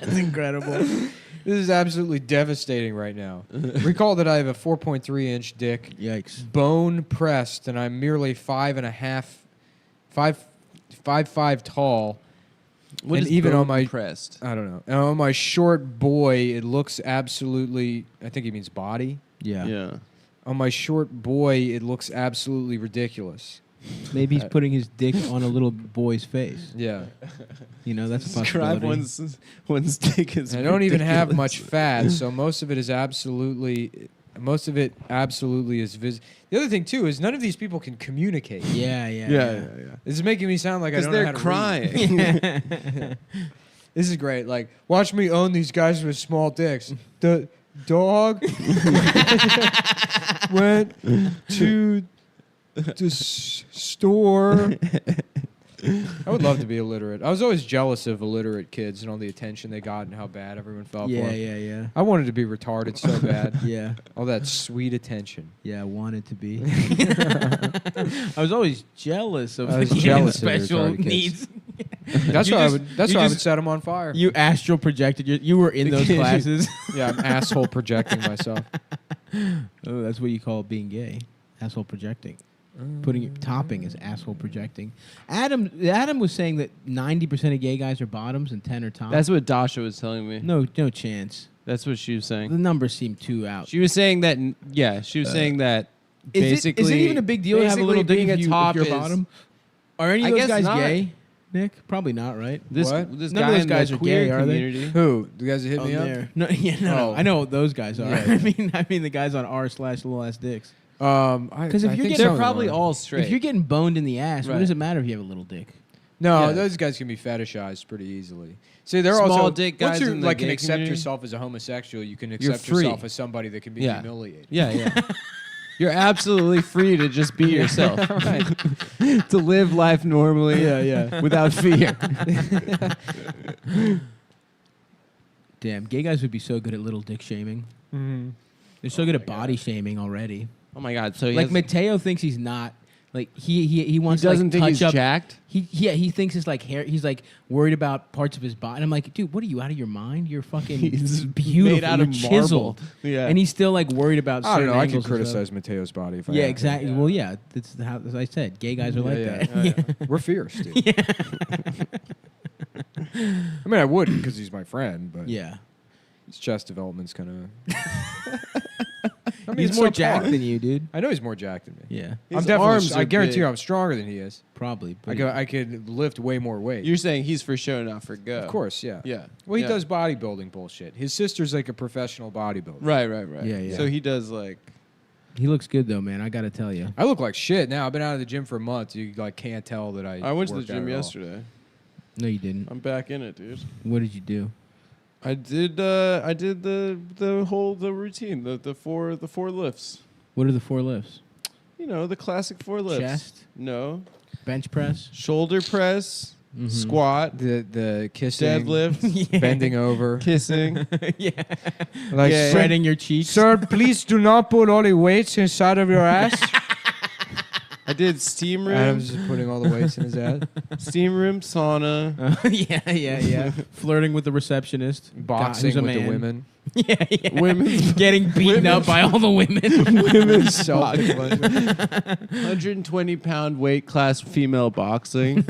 That's incredible. This is absolutely devastating right now. Recall that I have a 4.3 inch dick, Yikes. bone pressed, and I'm merely 5'5" tall. What and is even bone on my pressed? I don't know. And on my short boy, it looks absolutely. I think he means body. Yeah. Yeah. On my short boy, it looks absolutely ridiculous. Maybe he's putting his dick on a little boy's face. Yeah. That's a Describe possibility. one's dick is. I don't even have ridiculous. much fat, so most of it is absolutely is The other thing too is none of these people can communicate. Yeah. This is making me sound like I Because don't know they're how to crying. read. This is great. Like, watch me own these guys with small dicks. The dog went to the store. I would love to be illiterate. I was always jealous of illiterate kids and all the attention they got and how bad everyone felt for them. Yeah. I wanted to be retarded so bad. Yeah. All that sweet attention. Yeah, I wanted to be. I was always jealous of I was the jealous of special retarded kids. needs. That's You why just- I you would just- set them on fire. You astral projected. You were in those classes. Yeah, I'm asshole projecting myself. Oh, that's what you call being gay. Asshole projecting. Topping is asshole projecting. Adam was saying that 90% of gay guys are bottoms and 10 are tops. That's what Dasha was telling me. no chance. That's what she was saying. The numbers seem too out. She was saying that. Yeah, she was saying that. Is it even a big deal to have a little dick being if a you- top if you're is- bottom? Are any I of those guess guys not. gay, Nick? Probably not, right? This What? this None guy of those in guys the are queer gay, are they? community. Who? The guys that hit Oh, me up? there. No, no. Oh. I know what those guys are. Yeah. I mean the guys on r/little ass dicks. Because if you're getting- They're probably all straight. If you're getting boned in the ass, what Right. does it matter if you have a little dick? No, Yeah. those guys can be fetishized pretty easily. See, they're Small also dick once guys you in the like can gay accept community? yourself as a homosexual, you can You're accept free. yourself as somebody that can be Yeah. humiliated. Yeah. You're absolutely free to just be yourself. To live life normally. Yeah. Without fear. Damn, gay guys would be so good at little dick shaming. They're so good at body shaming already. Oh my god. So he Like has, Mateo thinks he's not. Like he wants he doesn't to like, think touch he's up. jacked. He thinks it's like hair. He's like worried about parts of his body. And I'm like, dude, what are you out of your mind? You're fucking He's beautiful. made out You're of chiseled. marble. Yeah. And he's still like worried about. I don't certain know. I can angles and stuff. criticize Mateo's body if I Yeah, have to. exactly. Well, yeah, that's how, as I said, gay guys are like that. Yeah. We're fierce, dude. I mean, I wouldn't because he's my friend, but Yeah. his chest development's kind of. I mean, He's it's more subpar. jacked than you, dude. I know he's more jacked than me. Yeah, I'm His definitely. arms I are guarantee big. you, I'm stronger than he is. probably. But I could lift way more weight. You're saying he's for show, not for go. Of course, yeah. Yeah. Well, he Yeah. does bodybuilding bullshit. His sister's like a professional bodybuilder. Right. Yeah. So he does like. he looks good though, man. I gotta tell you. I look like shit now. I've been out of the gym for a month. You like can't tell that I. I went to the worked out gym at all. yesterday. No, you didn't. I'm back in it, dude. What did you do? I did the whole routine, the four lifts. What are the 4 lifts? You know, the classic 4 lifts. Chest? No. Bench press? Shoulder press, squat, the kissing, deadlift, bending over, kissing. Yeah. like Yeah. Spreading your cheeks. Sir, please do not put all the weights inside of your ass. I did steam room. Adam's just putting all the weights in his ass. Steam room, sauna. Yeah. Flirting with the receptionist. Boxing who's a with the man. women. Yeah. Women's Getting beaten up by all the women. women's Self-pleasure. 120-pound weight class female boxing.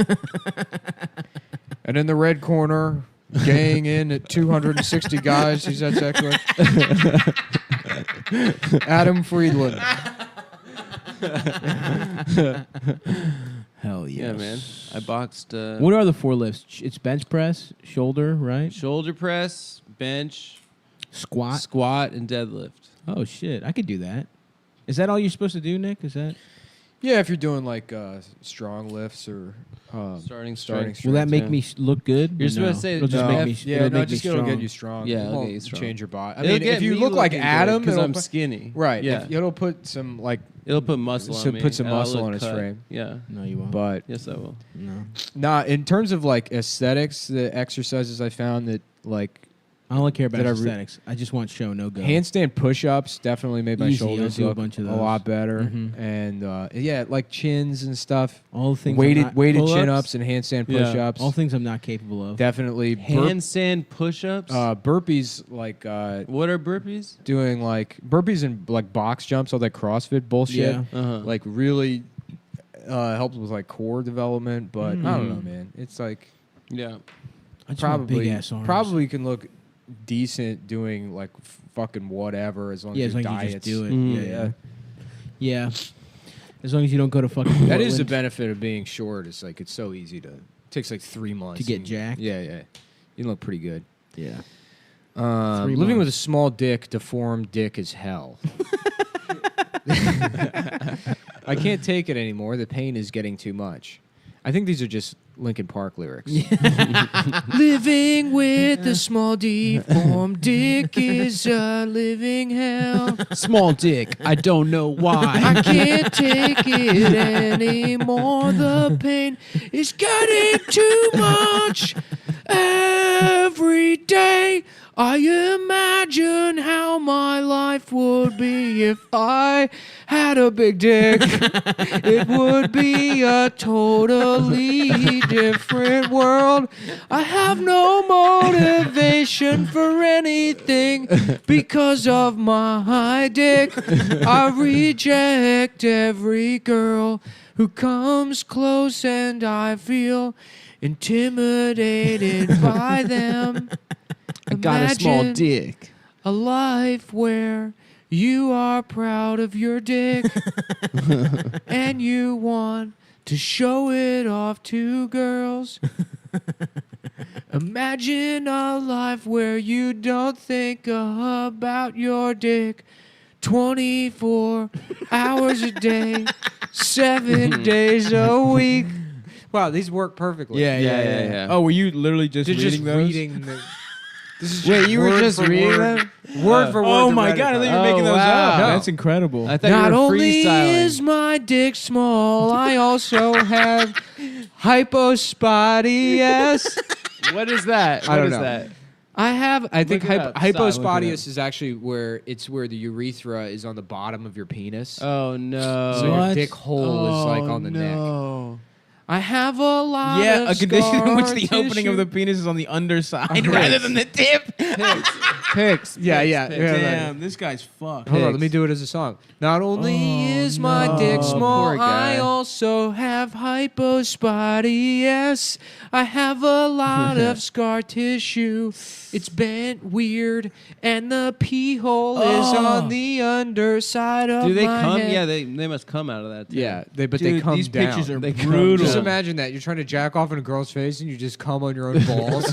And in the red corner, gaying in at 260 guys he's had sex with. Adam Friedland. Hell yes. Yeah, man. I boxed What are the 4 lifts? It's bench press, shoulder, right? shoulder press, bench, Squat. squat, and deadlift. Oh shit, I could do that. Is that all you're supposed to do, Nick? Is that? Yeah, if you're doing like strong lifts or Starting strength. Will that make yeah. me look good? You're Or supposed no? to say It'll just no. make me. Yeah, it'll no, make just me it'll strong. get you strong. Yeah, It it'll won't get you strong. change your body. I It'll mean, get if you me look like looking Adam, because it'll I'm put- skinny. right? Yeah. It'll put some like It'll put muscle So on me. put some and I'll muscle look on his cut. frame. Yeah. No, you won't. but Yes, I will. No. in terms of like aesthetics, the exercises I found that like I don't care about That I re- aesthetics. I just want show, no go. handstand push-ups definitely made my Easy, I'll shoulders do a look bunch of a those. lot better, Mhm. and yeah, like chins and stuff. All the things. Weighted pull-ups, chin-ups and handstand Yeah. push-ups. All things I'm not capable of. Definitely Handstand push-ups. burpees, like What are burpees? doing like burpees and like box jumps, all that CrossFit bullshit. Yeah. Uh-huh. Like really helps with like core development. But I don't know, man. It's like Yeah. I just want probably big ass arms. probably can look decent doing like fucking whatever as long Yeah, as as your long as you diet's just do it. Mm. Yeah. As long as you don't go to fucking. That is the Portland benefit of being short. It's like it's so easy to. It takes like 3 months to get and- jacked. Yeah, yeah. You look pretty good. Yeah. 3 Living months. with a small dick, deformed dick is hell. I can't take it anymore. The pain is getting too much. I think these are just Linkin Park lyrics. Living with a small deformed dick is a living hell. Small dick. I don't know why. I can't take it anymore. The pain is getting too much. Every day I imagine how my life would be if I had a big dick. It would be a totally different world. I have no motivation for anything because of my dick. I reject every girl who comes close and I feel intimidated by them. I got a small Imagine dick. a life where you are proud of your dick and you want to show it off to girls. Imagine a life where you don't think about your dick 24 hours a day, 7 days a week. Wow, these work perfectly. Yeah. Oh, were you literally just They're reading just those? reading. This is Wait, you were word just for reading word. them? Word for word. Oh the my Reddit god! I thought you post. were making those wow. up. No. That's incredible. I thought Not you were only freestyling. is my dick small, I also have hypospadias. What is that? I What don't is know. that? I think Look it up. Stop, look it hypospadias is actually where the urethra is on the bottom of your penis. Oh no. So your What? dick hole is like on the neck. no. I have a lot Yeah, of a condition in which scar the opening of tissue. the penis is on the underside Pigs. rather than the tip. Pics. Yeah, yeah. Pics. yeah, Damn, this guy's fucked. Hold on, let me do it as a song. Not only is my dick small, poor guy. I also have hypospadias. I have a lot of scar tissue. It's bent weird, and the pee hole is on the underside of Do they my come? head. Yeah, they must come out of that. Too. Yeah, they Dude, come these down. pictures are They come brutal. Just down. imagine that you're trying to jack off in a girl's face and you just come on your own balls.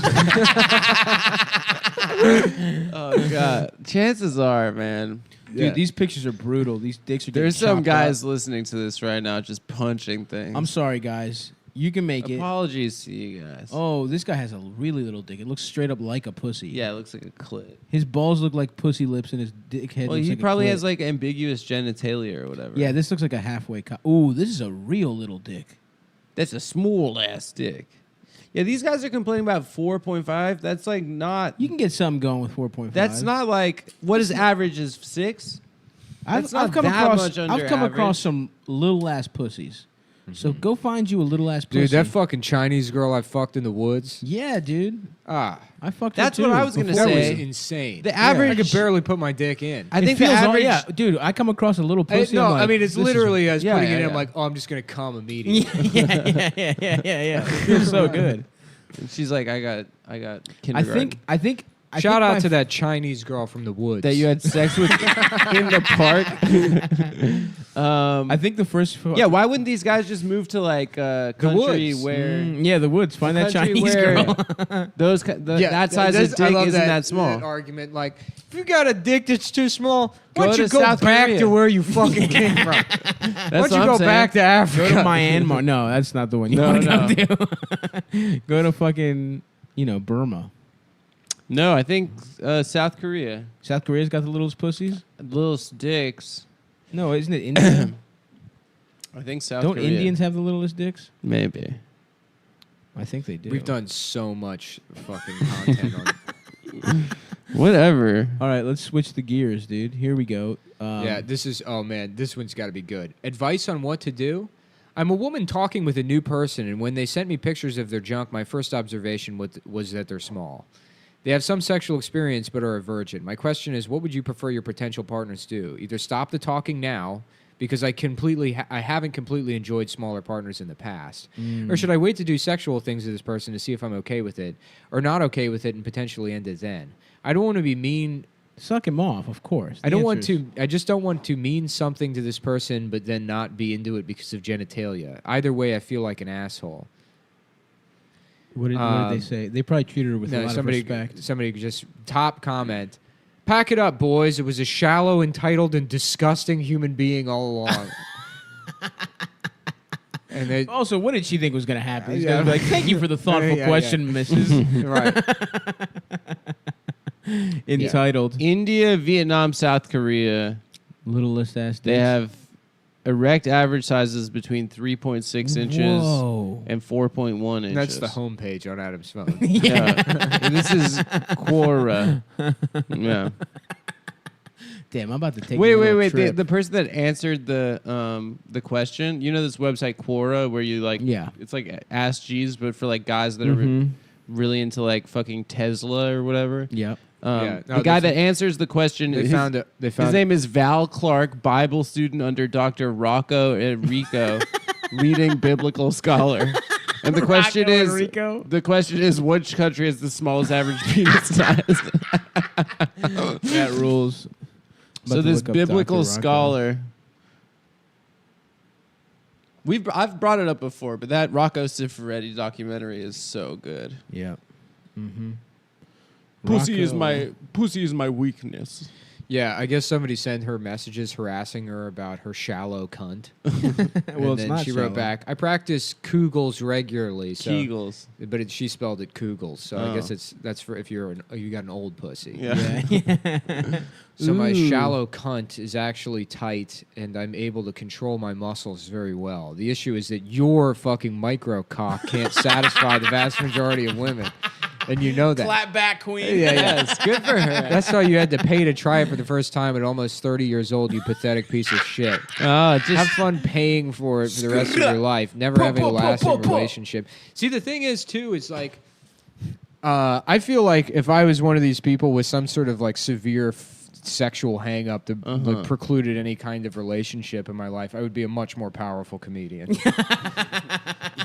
Oh god. Chances are, man. Dude, these pictures are brutal. These dicks are getting There's some chopped guys up. listening to this right now just punching things. I'm sorry, guys. You can make it. Apologies to you guys. Oh, this guy has a really little dick. It looks straight up like a pussy. Yeah, it looks like a clit. His balls look like pussy lips, and his dick head Well, looks he like probably a clit. has like ambiguous genitalia or whatever. Yeah, this looks like a halfway cock. Ooh, this is a real little dick. That's a small ass dick. Yeah, these guys are complaining about 4.5. That's like not. You can get something going with 4.5. That's not like what is average is 6. I've not come that across. much under I've come average. across some little ass pussies. So go find you a little ass pussy. Dude, that fucking Chinese girl I fucked in the woods. Yeah, dude. Ah, I fucked. That's her what too I was gonna before. that say. was insane. The average- I could barely put my dick in. I think It the feels average. yeah, dude. I come across a little pussy. No, I'm like, I mean it's this is- literally as yeah, putting yeah, it in. I'm yeah. like, oh, I'm just gonna come immediately. yeah. It feels so good. And she's like, I got kindergarten. I think. Shout out to that Chinese girl from the woods that you had sex with in the park. I think the first. Yeah, why wouldn't these guys just move to like a country woods. where Yeah, the woods. Find that country Chinese where girl. that size of I dick love isn't that small? That argument, like, if you got a dick that's too small, Go why don't you to go South back Korea. to where you fucking came from? Why don't what you I'm go saying. back to Africa? Go to Myanmar. No, that's not the one you No, want to no. go to. Go to fucking Burma. No, I think South Korea. South Korea's got the littlest pussies. Little dicks. No, isn't it India? I think South Don't Korea. Indians have the littlest dicks? Maybe. I think they do. We've done so much fucking content on. Whatever. All right, let's switch the gears, dude. Here we go. Yeah, this is. Oh man, this one's got to be good. Advice on what to do. I'm a woman talking with a new person, and when they sent me pictures of their junk, my first observation was that they're small. They have some sexual experience but are a virgin. My question is, what would you prefer your potential partners do? Either stop the talking now, because I haven't completely enjoyed smaller partners in the past, or should I wait to do sexual things with this person to see if I'm okay with it, or not okay with it and potentially end it then? I don't want to be mean. Suck him off, of course. I just don't want to mean something to this person but then not be into it because of genitalia. Either way, I feel like an asshole. What did they say? They probably treated her with a lot of respect. Somebody just top comment. Pack it up, boys. It was a shallow, entitled, and disgusting human being all along. And they, Also, what did she think was going to happen? He's Yeah. going to be like, thank you for the thoughtful question, Mrs. right. Entitled. India, Vietnam, South Korea. Littlest ass They dicks. have erect average sizes between 3.6 inches Whoa. and 4.1 inches. That's the homepage on Adam's phone. Yeah. And this is Quora. Yeah. Damn, I'm about to take Wait. a little The, trip. the person that answered the question, you know this website Quora where you like, Yeah. it's like Ask Jeeves, but for like guys that are really into like fucking Tesla or whatever. Yep. The guy that answers the question, They found it. They found his name is Val Clark, Bible student under Dr. Rocco Enrico, leading biblical scholar. And the question Rocco is, Enrico? which country has the smallest average penis size? That rules. So this biblical scholar, I've brought it up before, but that Rocco Siffredi documentary is so good. Yep. Mm-hmm. Pussy is my weakness. Yeah, I guess somebody sent her messages harassing her about her shallow cunt. Well, and it's then not she shallow. wrote back, I practice Kegels regularly. So, Kegels. But she spelled it Kugels. So I guess that's for if you got an old pussy. Yeah. So my Ooh. shallow cunt is actually tight, and I'm able to control my muscles very well. The issue is that your fucking micro cock can't satisfy the vast majority of women. And you know that. Clap back, queen. Yeah, Yes, good for her. That's why you had to pay to try it for the first time at almost 30 years old, you pathetic piece of shit. Have fun paying for it for the rest of your life, never having a lasting relationship. See, the thing is, too, is like, I feel like if I was one of these people with some sort of like severe sexual hang up that like, precluded any kind of relationship in my life, I would be a much more powerful comedian.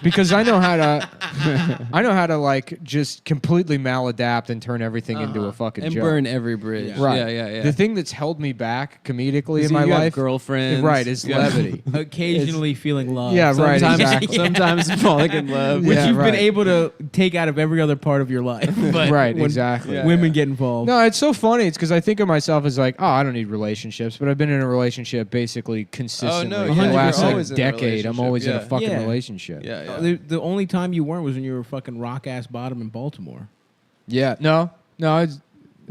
Because I know how to like just completely maladapt and turn everything into a fucking and joke. burn every bridge. Right. Yeah. The thing that's held me back comedically Is in my you have life, girlfriends. right, is Yeah. levity. Occasionally feeling love. Yeah, right. Sometimes, Exactly. sometimes falling in love. Which Yeah, you've right. been able to take out of every other part of your life. But Right, when exactly. Yeah, women get involved. No, it's so funny. It's because I think of myself as like, oh, I don't need relationships, but I've been in a relationship basically consistently no, for yeah, the last you're like, always in a decade. I'm always in a relationship, fucking Yeah. relationship. Yeah. The only time you weren't was when you were fucking rock ass bottom in Baltimore. Yeah. No.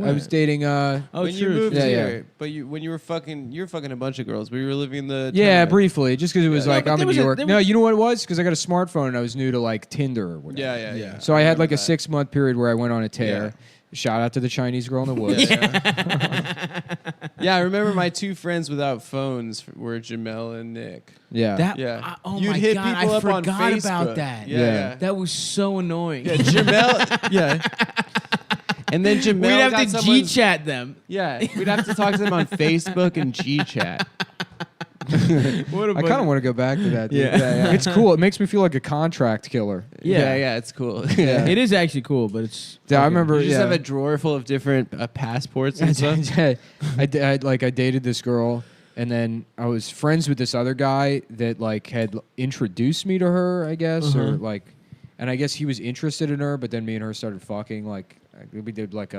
I was dating. Oh, when you true. moved Yeah, here, yeah. but when you were fucking a bunch of girls. But you were living in the Yeah, town. briefly, just because it was Yeah. like No, but I'm there in was New a- York. there No, was- you know what it was? Because I got a smartphone and I was new to like Tinder or whatever. Yeah. So I had like a remember that. 6-month period where I went on a tear. Yeah. Shout out to the Chinese girl in the woods. Yeah, I remember my two friends without phones were Jamel and Nick. Yeah. That, Yeah. oh You'd my hit God, people I up on forgot Facebook. about that. Yeah. That was so annoying. Yeah, Jamel. Yeah. And then Jamel We'd have got to someone's- G-chat them. Yeah, we'd have to talk to them on Facebook and G-chat. What a I kind of want to go back to that. Dude. Yeah. It's cool. It makes me feel like a contract killer. Yeah, it's cool. It is actually cool, but it's. Yeah, I remember. You just have a drawer full of different passports and stuff. I dated this girl, and then I was friends with this other guy that like had introduced me to her, I guess, or like, and I guess he was interested in her, but then me and her started fucking. Like we did like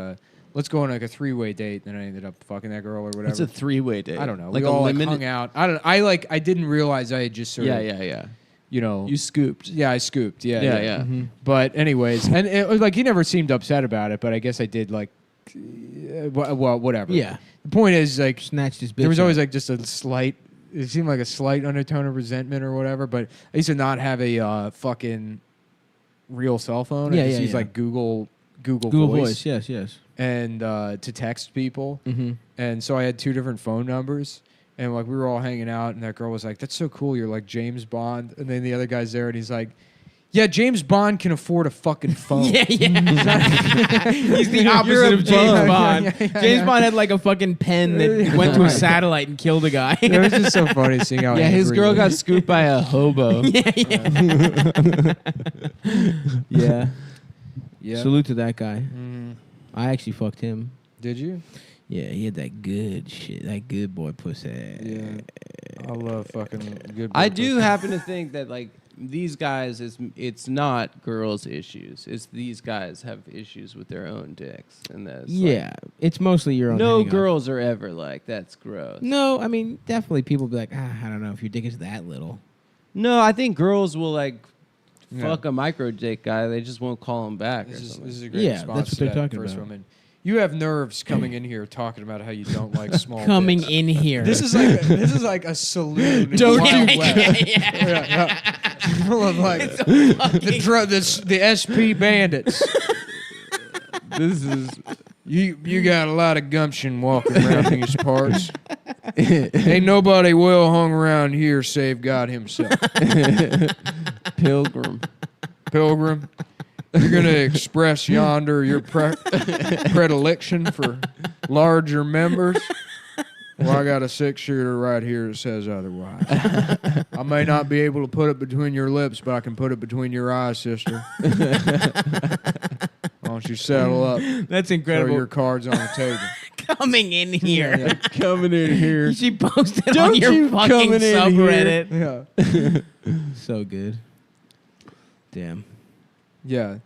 let's go on like a 3-way date. Then I ended up fucking that girl or whatever. It's a 3-way date. I don't know. Like we all like, limited- hung out. I didn't realize I had just sort of. Yeah. You know, You scooped. yeah, I scooped. Yeah. Yeah. But anyways, and it was like he never seemed upset about it, but I guess I did like, well, whatever. Yeah. The point is like Snatched his bitch. there was always up. like just a slight. It seemed like a slight undertone of resentment or whatever. But I used to not have a fucking real cell phone. Yeah, I just yeah, used yeah. like Google Voice. Yes. and to text people. Mm-hmm. And so I had 2 different phone numbers. And like we were all hanging out, and that girl was like, "That's so cool. You're like James Bond." And then the other guy's there, and he's like, "Yeah, James Bond can afford a fucking phone." Yeah. He's the You're opposite a of James bum. Bond. Yeah. James Bond had like a fucking pen that went to a satellite and killed a guy. It was just so funny seeing how. Yeah, his angry girl he got was. scooped by a hobo. Yeah. Yeah. Salute to that guy. Mhm. I actually fucked him. Did you? Yeah, he had that good shit. That good boy pussy. Yeah. I love fucking good. I boy do pussy. happen to think that like these guys it's not girls' issues. It's these guys have issues with their own dicks, and that's Yeah, it's mostly your own. no hang-up. girls are ever like that's gross. No, I mean definitely people be like, I don't know if your dick is that little. No, I think girls will like Yeah. fuck a micro dick guy. They just won't call him back. This or is, something. this is a great Yeah, response that's what to they're that talking first about. woman. You have nerves coming in here talking about how you don't like small. Coming dicks. in here. This is like a saloon. Don't in do- Wild West. Yeah. Full of like the SP bandits. This is You got a lot of gumption walking around these parts. Ain't nobody well hung around here save God himself. Pilgrim. Pilgrim, you're going to express yonder your predilection for larger members. Well, I got a 6-shooter right here that says otherwise. I may not be able to put it between your lips, but I can put it between your eyes, sister. Why don't you settle up? That's Throw incredible. your cards on the table. Coming in here. Coming in here. You should post it Don't on your you fucking coming in here. subreddit. Yeah. So good. Damn. Yeah.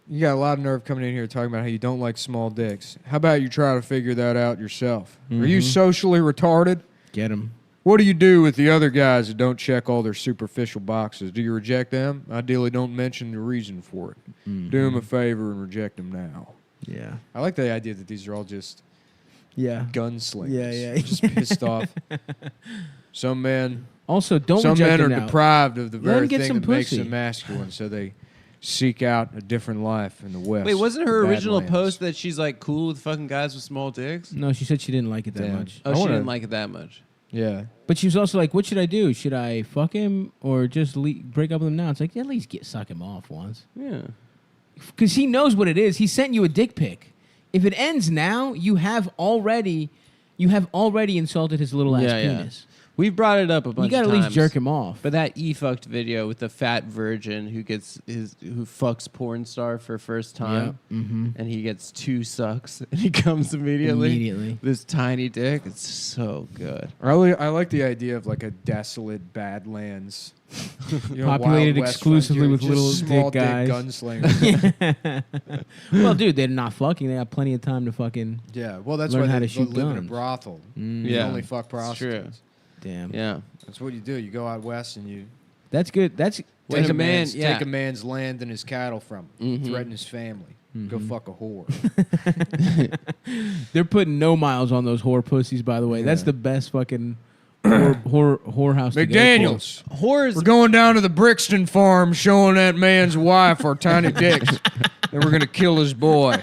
You got a lot of nerve coming in here talking about how you don't like small dicks. How about you try to figure that out yourself? Are you socially retarded? Get him. What do you do with the other guys that don't check all their superficial boxes? Do you reject them? Ideally, don't mention the reason for it. Do them a favor and reject them now. Yeah. I like the idea that these are all just Yeah. gunslingers. Yeah. Just pissed off. Some men Also, don't Some reject men are them now. deprived of the Let 'em very get thing some that makes pussy. them masculine, so they seek out a different life in the West. Wait, wasn't her the original Badlands. post that she's like cool with fucking guys with small dicks? No, she said she didn't like it that Damn. much. Oh, I she wanna- didn't like it that much. Yeah. But she was also like, what should I do? Should I fuck him or just break up with him now? It's like, at least suck him off once. Yeah. Because he knows what it is. He sent you a dick pic. If it ends now, you have already insulted his little ass penis. We've brought it up a bunch You got to of at times. least jerk him off. But that fucked video with the fat virgin who fucks porn star for first time, and he gets 2 sucks, and he comes immediately. This tiny dick, it's so good. I like the idea of like a desolate Badlands, Populated Wild West exclusively frontier, with just little small dick guys. gunslingers. Well, dude, they're not fucking. They have plenty of time to fucking. Yeah, well, that's Learn why how they to shoot live in a guns. brothel. You Yeah, only fuck it's true. prostitutes. Damn. Yeah. That's what you do. You go out west and you That's good. That's Like take a man, take a man's land and his cattle from him, threaten his family. Go fuck a whore. They're putting no miles on those whore pussies, by the way. That's the best fucking whorehouse. McDaniels. Whores. We're going down to the Brixton farm showing that man's wife our tiny dicks. And we're going to kill his boy.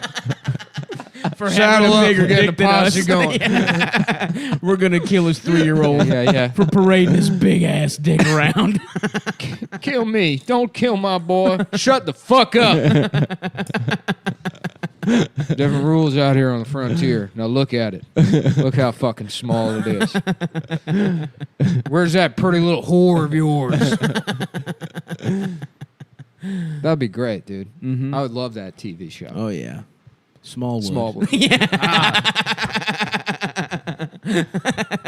For Saddle up, bigger we're getting the dick than posse us. going. Yeah. We're going to kill his 3-year-old Yeah. for parading his big-ass dick around. Kill me. Don't kill my boy. Shut the fuck up. Different rules out here on the frontier. Now look at it. Look how fucking small it is. Where's that pretty little whore of yours? That'd be great, dude. I would love that TV show. Oh, yeah. Smallwood. Smallwood.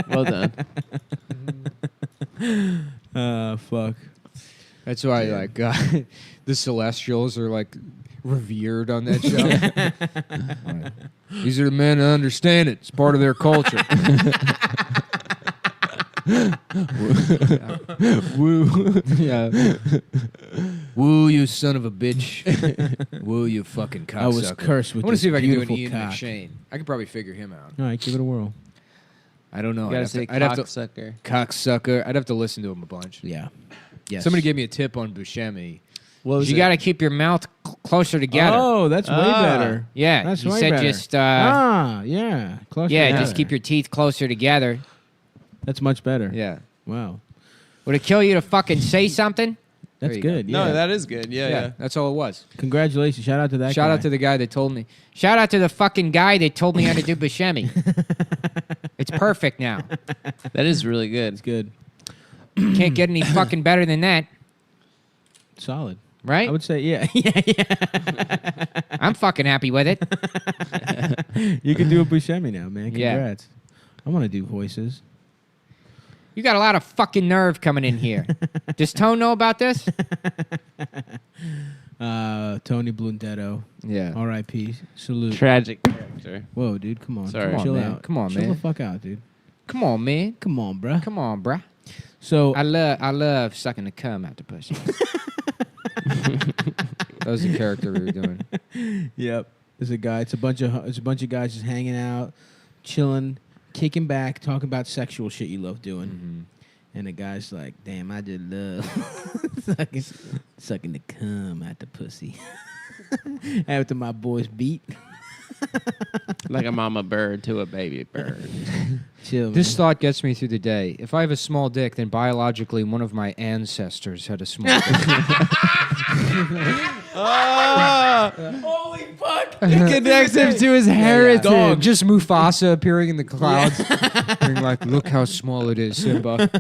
Well done. Fuck. That's why, like, the Celestials are, like, revered on that show. Right. These are the men that understand it. It's part of their culture. Woo. Yeah. Woo, you son of a bitch. Woo, you fucking cocksucker. I was cursed with I want to this see if I can do an beautiful Ian cock. McShane. I could probably figure him out. All right, give it a whirl. I don't know. You gotta say I'd have to cocksucker. cocksucker. I'd have to listen to him a bunch. Yeah. Yes. Somebody gave me a tip on Buscemi. What was You it? got to keep your mouth closer together. Oh, that's way better. Yeah, That's he way said better. just yeah. Closer together. just keep your teeth closer together. That's much better. Yeah. Wow. Would it kill you to fucking say something? That's you go. good. No, Yeah. that is good. Yeah. That's all it was. Congratulations. Shout out to that Shout guy. out to the guy that told me. Shout out to the fucking guy that told me how to do Buscemi. It's perfect now. That is really good. It's good. Can't get any fucking better than that, Solid. right? I would say, yeah. I'm fucking happy with it. You can do a Buscemi now, man. Yeah. Congrats. I want to do voices. You got a lot of fucking nerve coming in here. Does Tone know about this? Tony Blundetto. Yeah. R.I.P. Salute. Tragic character. Whoa, dude. Come on. Sorry. Come on, Chill man. out. Come on, Chill man. the fuck out, dude. Come on, man. Come on, bruh. Come on, bruh. So, I love sucking the cum out the pussy. That was the character we were doing. yep. There's a guy. It's a bunch of guys just hanging out, chilling, kicking back, talking about sexual shit you love doing. And the guy's like, "Damn, I just love sucking the cum out the pussy." After my boys beat. Like a mama bird to a baby bird. Chill. This man. thought gets me through the day. If I have a small dick, then biologically one of my ancestors had a small dick. Holy fuck! It connects him to his heritage. Dog. Just Mufasa appearing in the clouds. Being like, look how small it is, Simba.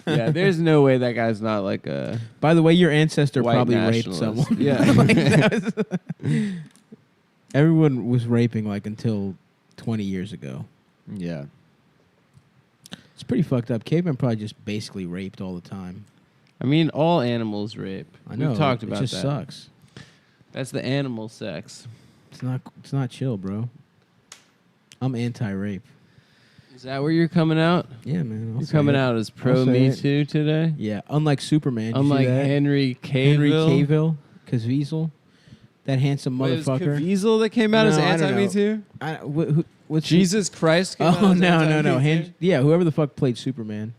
Yeah, there's no way that guy's not like a By the way, your ancestor white probably raped nationalist. someone. Yeah. Like, that was- everyone was raping like until 20 years ago. Yeah. It's pretty fucked up. Cavemen probably just basically raped all the time. I mean, all animals rape. I know. We've talked about it just that. sucks. That's the animal sex. It's not chill, bro. I'm anti-rape. Is that where you're coming out? Yeah, man. You're coming out as pro say Me it. Too today? Yeah, unlike Superman. Did you Unlike see that? Henry Cavill. Henry Cavill, Caviezel, that handsome Wait, it was motherfucker. Caviezel that came out as No, I don't anti Me know. Too? What's Jesus Christ came out Oh as no. anti-Me Too? Yeah, whoever the fuck played Superman.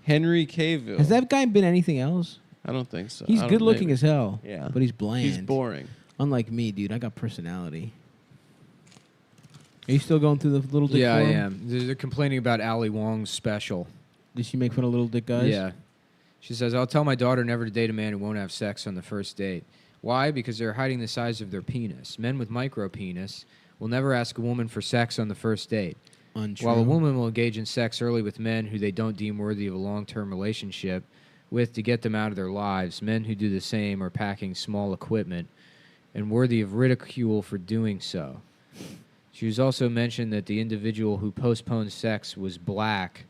Henry Cavill. Has that guy been anything else? I don't think so. He's I don't- good looking maybe. as hell. Yeah. but he's bland. He's boring. Unlike me, dude. I got personality. Are you still going through the little dick Yeah, I forum? am. They're complaining about Ali Wong's special. Did she make fun of little dick guys? Yeah. She says, I'll tell my daughter never to date a man who won't have sex on the first date. Why? Because they're hiding the size of their penis. Men with micro penis will never ask a woman for sex on the first date. Untrue. While a woman will engage in sex early with men who they don't deem worthy of a long-term relationship with to get them out of their lives, men who do the same are packing small equipment and worthy of ridicule for doing so. She was also mentioned that the individual who postponed sex was black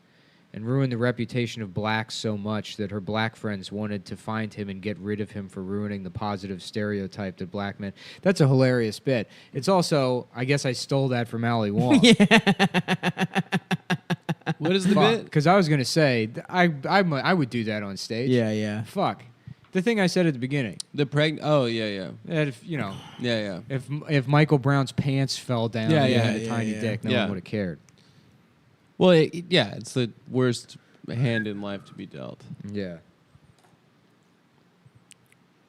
and ruined the reputation of blacks so much that her black friends wanted to find him and get rid of him for ruining the positive stereotype that black men... That's a hilarious bit. It's also... I guess I stole that from Ali Wong. What is the bit? Because I was going to say, I would do that on stage. Yeah. Fuck. The thing I said at the beginning. The pregnant. Oh yeah. That if you know. Yeah. If Michael Brown's pants fell down, and he had a tiny dick, no Yeah. one would have cared. Well, it's the worst hand in life to be dealt. Yeah.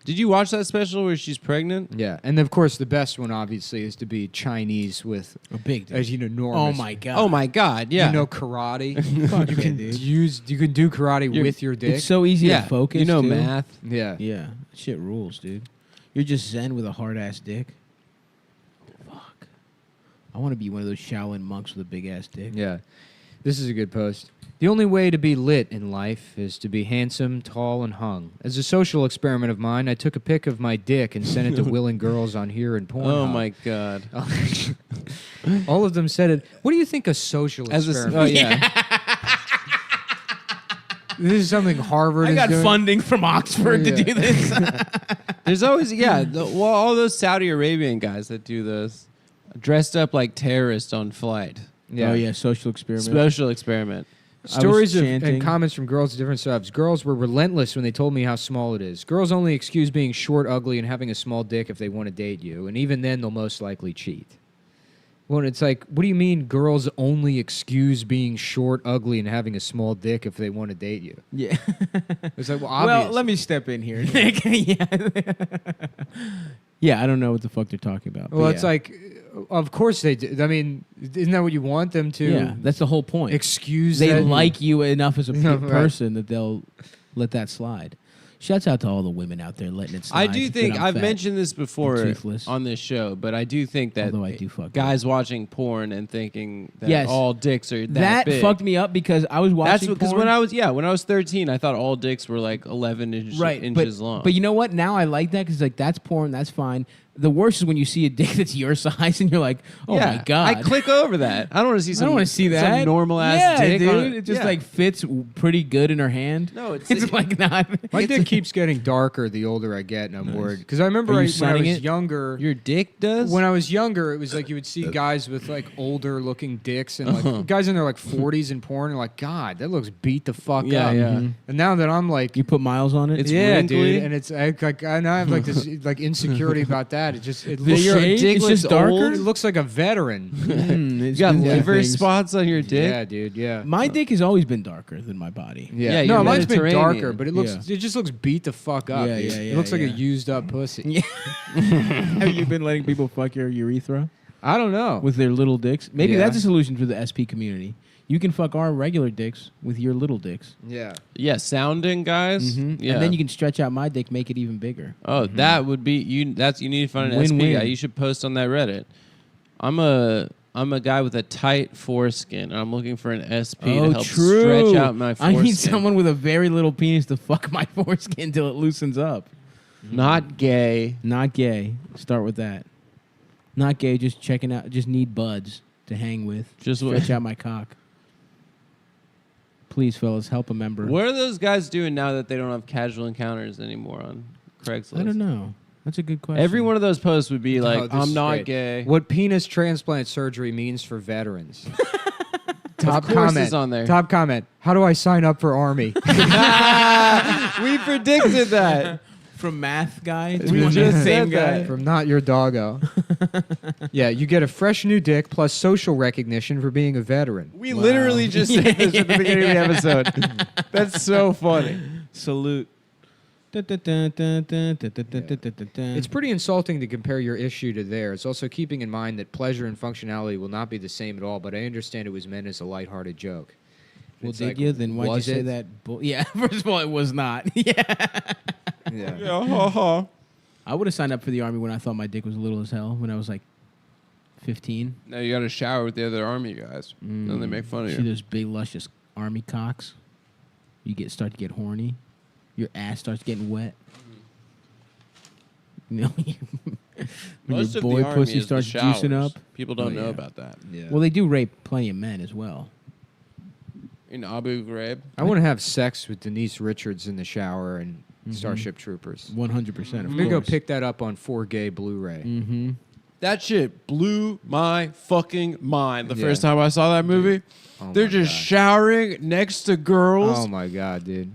Did you watch that special where she's pregnant? Yeah, and of course the best one obviously is to be Chinese with A big dick. as you know, enormous. Oh my god. Oh my God! Yeah. You know karate. Fuck you yeah, can dude. you can do karate with your dick. It's so easy Yeah. to focus. You know too. math. yeah. Yeah, shit rules, dude. You're just zen with a hard ass dick. Fuck. I want to be one of those Shaolin monks with a big ass dick. Yeah. This is a good post. The only way to be lit in life is to be handsome, tall, and hung. As a social experiment of mine, I took a pic of my dick and sent it to willing girls on here and Pornhub. Oh my God! All of them said it. What do you think a social experiment? Oh yeah. This is something Harvard I is got doing? funding from Oxford to do this. There's always all those Saudi Arabian guys that do this, dressed up like terrorists on flight. Yeah. Oh yeah, social experiment. Social experiment. Stories of, chanting. and comments from girls of different subs. Girls were relentless when they told me how small it is. Girls only excuse being short, ugly, and having a small dick if they want to date you, and even then they'll most likely cheat. Well, it's like, what do you mean girls only excuse being short, ugly, and having a small dick if they want to date you? Yeah. It's like, well, obvious. Well, let me step in here, Nick. Yeah, I don't know what the fuck they're talking about. Well, but it's yeah. like, of course they do. I mean, isn't that what you want them to? Yeah, that's the whole point. Excuse They that? like you enough as a Right. person that they'll let that slide. Shouts out to all the women out there letting it slide. I do that think I'm I've fat mentioned this before and toothless. on this show, but I do think that Although I do fuck guys watching porn and thinking that Yes. all dicks are that That big. fucked me up because I was watching. That's because porn. when I was 13, I thought all dicks were like 11 inches long. But you know what? Now I like that because like that's porn. That's fine. The worst is when you see a dick that's your size and you're like, oh Yeah, my god. I click over that. I don't want to see I some. don't want to see that. Some normal ass yeah, dick. dude. It just like fits pretty good in her hand. No, it's It's like not. My dick keeps getting darker the older I get, and I'm worried. Because I remember Are you when I sunning was it? younger. Your dick does. When I was younger, it was like you would see guys with like older looking dicks and like guys in their like 40s in porn, and like, God, that looks beat the fuck Yeah, up. yeah. And now that I'm like, You put miles on it. It's yeah, wrinkly. dude, and it's like I now have like this like insecurity about that. It just it The looks, shade? dick It's looks just darker. it looks like a veteran. You got liver spots on your dick. Yeah, dude. Yeah. My dick has always been darker than my body. Yeah, Yeah, no, you're mine's been Mediterranean. darker, but it looks Yeah. it just looks beat the fuck up. Yeah, dude. yeah, It looks like a yeah. used up pussy. Yeah. Have you been letting people fuck your urethra I don't know. with their little dicks? Maybe Yeah. that's a solution for the SP community. You can fuck our regular dicks with your little dicks. Yeah. Yeah, sounding guys. Yeah, And then you can stretch out my dick, make it even bigger. Oh, that would be you. That's you need to find an Win-win. SP guy. You should post on that Reddit. I'm a guy with a tight foreskin, and I'm looking for an SP to help stretch out my I foreskin. need someone with a very little penis to fuck my foreskin till it loosens up. Not gay. Not gay. Start with that. Not gay. Just checking out. Just need buds to hang with. Just Stretch out my cock. Please, fellas, help a member. What are those guys doing now that they don't have casual encounters anymore on Craigslist? I don't know. That's a good question. Every one of those posts would be like, this "I'm is not great. gay." What penis transplant surgery means for veterans. Top course comment it's on there. Top comment. How do I sign up for Army? We predicted that. from Math Guy. We to just the same said that. guy. From Not Your Doggo. Yeah, you get a fresh new dick plus social recognition for being a veteran. We literally just said this at the beginning of the episode. That's so funny. Salute. It's pretty insulting to compare your issue to theirs. Also keeping in mind that pleasure and functionality will not be the same at all, but I understand it was meant as a lighthearted joke. Well, It's did like, you? Then why'd you was say it? that? Yeah, first of all, it was not. Yeah. Yeah. I would have signed up for the Army when I thought my dick was little as hell, when I was like 15. Now you got to shower with the other army guys. Then they make fun of See you. those big, luscious Army cocks? Start to get horny. Your ass starts getting wet. You know, when Most your of boy the army pussy is starts the juicing showers. up. People don't Oh, know yeah. about that. Yeah. Well, they do rape plenty of men as well. In Abu Ghraib. I want to have sex with Denise Richards in the shower and Starship Troopers. 100%. I'm going to go pick that up on 4Gay Blu-ray. Mm-hmm. That shit blew my fucking mind the Yeah. first time I saw that movie. They're just showering next to girls. Oh my god, dude!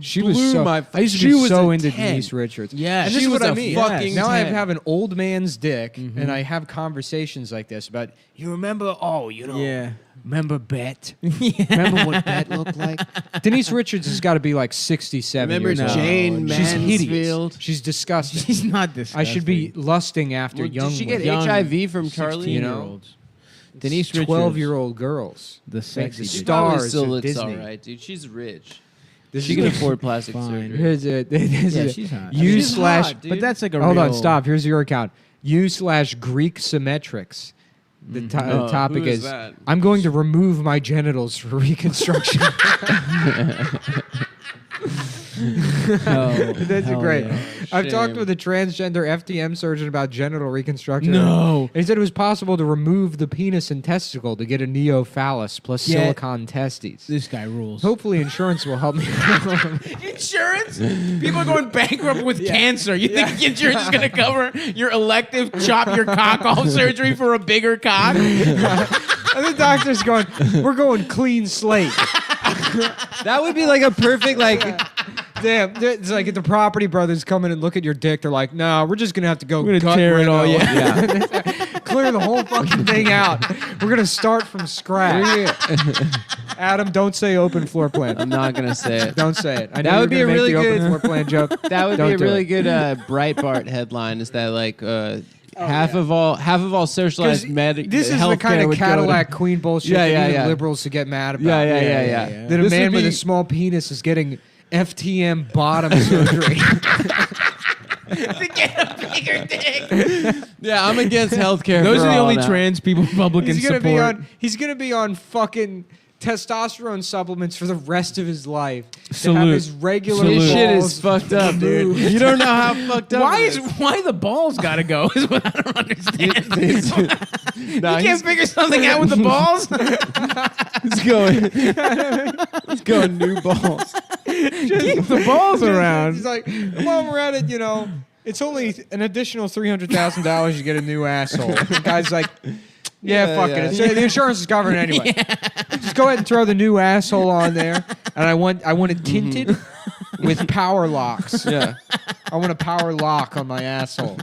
She was blew so. my. I used to she be was so a into 10. Denise Richards. Yeah, and this she is what was I a mean. fucking Now I 10. have an old man's dick, and I have conversations like this about. You remember? Oh, you know. Yeah. Remember Bet? Remember what Bet looked like? Denise Richards has got to be like 67 Remember years old. Jane She's hideous. Mansfield? She's disgusting. She's not disgusting. I should be lusting after Well, young did she get women. HIV from Charlie? You know? 16-year-olds. Denise Richards. 12-year-old girls. The sexy Like bitch. Probably stars still of looks Disney. all right, dude. She's rich. This She is can like- afford plastic Fine. surgery. Here's Yeah, it. she's hot. You She's slash. hot, dude. But that's like a Hold real... on, stop. Here's your account. You/Greek Symmetrics. The topic who is is that? I'm going to remove my genitals for reconstruction. That's hell great. yeah. I've talked Shame. with a transgender FTM surgeon about genital reconstruction. No. And he said it was possible to remove the penis and testicle to get a neophallus plus Yeah. silicon testes. This guy rules. Hopefully insurance will help me. Insurance? People are going bankrupt with cancer. You think insurance is going to cover your elective chop your cock off surgery for a bigger cock? And the doctor's going, we're going clean slate. That would be like a perfect like. Damn, it's like if the Property Brothers come in and look at your dick, they're like, no, we're just going to have to go We're gonna gut tear it reno. all, yeah. Clear the whole fucking thing out. We're going to start from scratch. Adam, don't say open floor plan. I'm not gonna say it. Don't say it. I That know would you're be a gonna make really the good- open floor plan joke. That would Don't be a do really it. good Breitbart headline. Is that like half of all socialized This is the kind of Cadillac Queen bullshit that even liberals should get mad about. Yeah. That a This man would with a be- small penis is getting FTM bottom surgery. To get a bigger dick. Yeah, I'm against healthcare. Those for are the all only now. trans people Republicans He's gonna support. he's gonna be on fucking testosterone supplements for the rest of his life. To have Salute. his regular This shit balls is fucked up, dude. removed. You don't know how fucked up. Why it why the balls gotta go is what I don't understand. No, You can't figure something out with the balls? he's going new balls. Keep the balls around. He's like, while we're at it, it's only an additional $300,000 you get a new asshole. The guy's like, yeah, fuck it. The insurance is covering it anyway. Just go ahead and throw the new asshole on there. And I want it tinted with power locks. Yeah. I want a power lock on my asshole.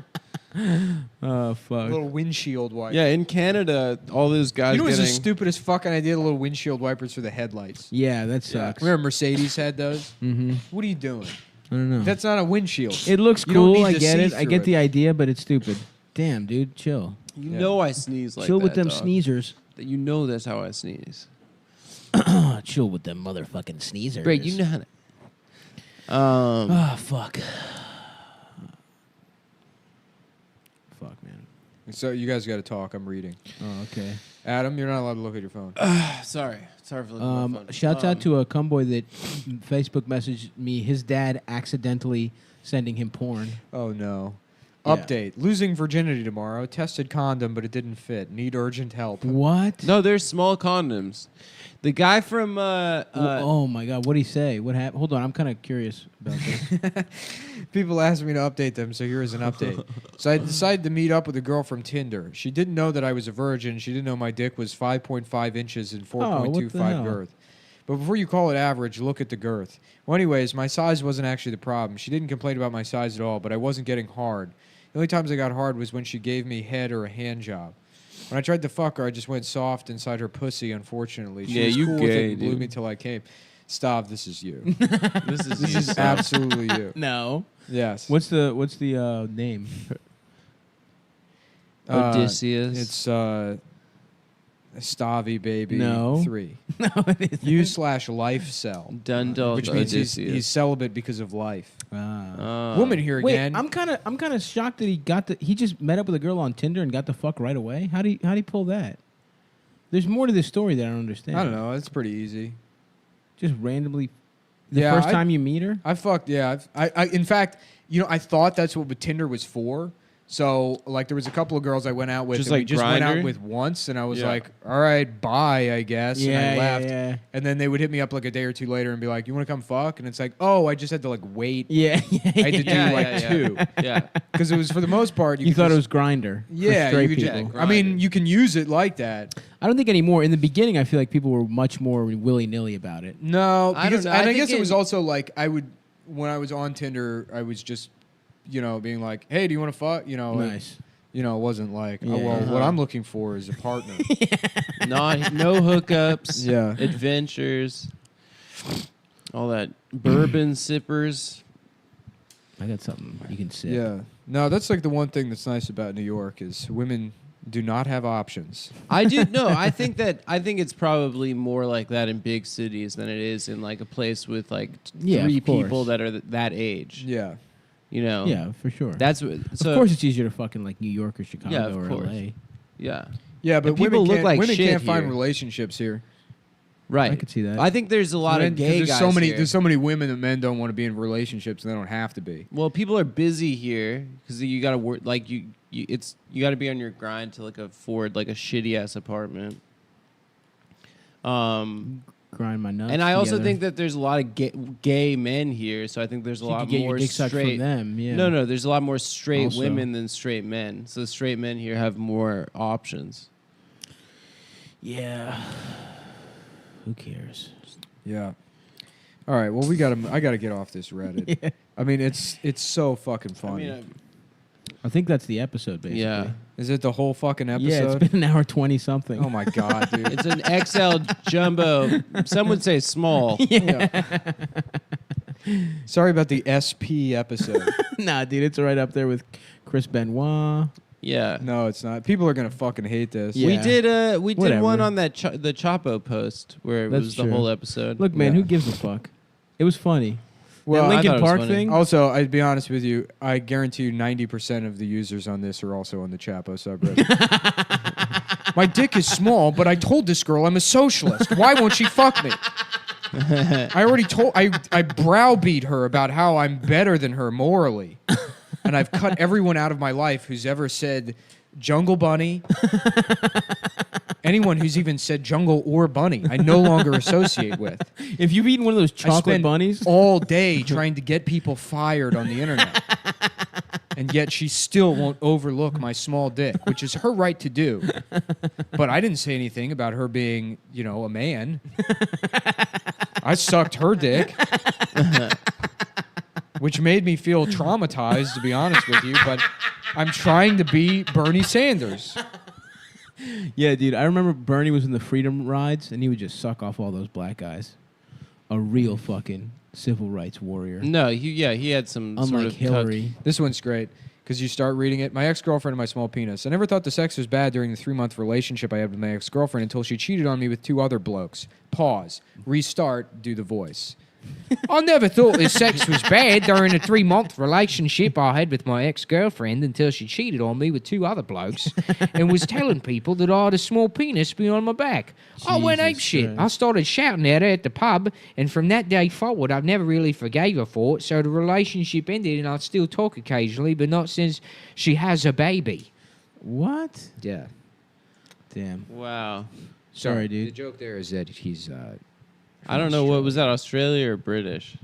Oh, A fuck. little windshield wiper. Yeah, in Canada, all those guys You know what's the getting. stupidest fucking idea? The little windshield wipers for the headlights. Yeah, that sucks. Remember Mercedes had those? Mm-hmm. What are you doing? I don't know. That's not a windshield. It looks You don't cool. need I to get see it. I through get it. the idea, but it's stupid. Damn, dude, chill. You know I sneeze like Chill that. with them dog. sneezers. You know that's how I sneeze. Chill with them motherfucking sneezers. Great, you know how to. Oh, fuck. Fuck, man. So you guys got to talk. I'm reading. Oh, okay. Adam, you're not allowed to look at your phone. Sorry for looking at my phone. Shouts out to a cumboy that Facebook messaged me. His dad accidentally sending him porn. Oh no. Yeah. Update. Losing virginity tomorrow. Tested condom, but it didn't fit. Need urgent help. What? No, there's small condoms. The guy from oh my god, what did he say? What happened? Hold on, I'm kind of curious about this. People asked me to update them, so here is an update. So I decided to meet up with a girl from Tinder. She didn't know that I was a virgin. She didn't know my dick was 5.5 inches and what the 4.25 hell? girth. But before you call it average, look at the girth. Well, anyways, my size wasn't actually the problem. She didn't complain about my size at all, but I wasn't getting hard. The only times I got hard was when she gave me head or a hand job. When I tried to fuck her, I just went soft inside her pussy, unfortunately. She was you cool with it gay, and blew dude. me till I came. Stop, this is you. This This is absolutely you. No. Yes. What's the name? Odysseus. It's Stavi baby No. 3. No, it isn't. U/life cell. Dundalk Which means Odysseus. he's celibate because of life. Ah. Woman here Wait, again. I'm kind of shocked that he just met up with a girl on Tinder and got the fuck right away. How do he pull that? There's more to this story that I don't understand. I don't know. It's pretty easy. Just randomly, the Yeah, first I- time you meet her. I fucked. Yeah. I in fact, I thought that's what Tinder was for. So, like, there was a couple of girls I went out with, Just and we like just went Grindr? out with once, and I was Yeah. like, all right, bye, I guess. Yeah, and I yeah, left. yeah. And then they would hit me up like a day or two later and be like, you want to come fuck? And it's like, oh, I just had to, like, wait. Yeah, I had to do, like, two. Yeah. Because it was, for the most part, You could thought it just- was Grinder. Yeah, for straight you could people. just, I mean, you can use it like that. I don't think anymore. In the beginning, I feel like people were much more willy-nilly about it. No, I don't because know. and I I think guess it was also like when I was on Tinder, I was just being like, hey, do you want to fuck? Nice. It wasn't like, Yeah. oh well, what I'm looking for is a partner. No hookups. Yeah. Adventures. All that bourbon sippers. I got something you can sip. Yeah. No, that's like the one thing that's nice about New York is women do not have options. I do no. I think it's probably more like that in big cities than it is in like a place with like Yeah, three of course. people that are that age. Yeah. Yeah, for sure. That's what. So, of course, it's easier to fucking like New York or Chicago Yeah, of or course. LA. Yeah. Yeah, but And people women look can't, like women shit can't find here. relationships here. Right. I could see that. I think there's a lot of gay there's guys so many here. there's so many women that men don't want to be in relationships and they don't have to be. Well, people are busy here because you got to work. Like you got to be on your grind to like afford like a shitty ass apartment. Grind my nuts. And I also together. think that there's a lot of gay men here, so I think there's a So you lot could get your more dick sucked from straight. them, yeah. No, there's a lot more straight Also. women than straight men. So straight men here have more options. Yeah. Who cares? Yeah. All right. Well, I got to get off this Reddit. Yeah. I mean, it's so fucking funny. I think that's the episode, basically. Yeah. Is it the whole fucking episode? Yeah, it's been an hour 20 something. Oh my god, dude. It's an XL jumbo. Some would say small. Sorry about the SP episode. Nah, dude, it's right up there with Chris Benoit. Yeah. No, it's not. People are gonna fucking hate this. Yeah. We did Whatever. one on that the Chapo post where it That's was true. the whole episode. Look, man, Yeah. who gives a fuck? It was funny. Well, That I Linkin thought it was Park funny. thing. Also, I'd be honest with you. I guarantee you 90% of the users on this are also on the Chapo subreddit. My dick is small, but I told this girl I'm a socialist. Why won't she fuck me? I browbeat her about how I'm better than her morally. And I've cut everyone out of my life who's ever said Jungle Bunny. Anyone who's even said jungle or bunny, I no longer associate with. If you've eaten one of those I chocolate spend bunnies, all day trying to get people fired on the internet. And yet she still won't overlook my small dick, which is her right to do. But I didn't say anything about her being, a man. I sucked her dick. Which made me feel traumatized, to be honest with you. But I'm trying to be Bernie Sanders. yeah, dude, I remember Bernie was in the Freedom Rides, and he would just suck off all those black guys. A real fucking civil rights warrior. No, he had some Unlike sort of Hillary. This one's great because you start reading it. My ex-girlfriend and my small penis. I never thought the sex was bad during the 3-month relationship I had with my ex-girlfriend until she cheated on me with 2 other blokes. Pause. Restart. Do the voice. I never thought the sex was bad during a 3-month relationship I had with my ex-girlfriend until she cheated on me with 2 other blokes and was telling people that I had a small penis behind my back. I went Jesus apeshit. Christ. I started shouting at her at the pub, and from that day forward, I've never really forgave her for it, so the relationship ended, and I still talk occasionally, but not since she has a baby. What? Yeah. Damn. Wow. Sorry, The dude. joke there is that he's... I don't know what was that, Australia or British?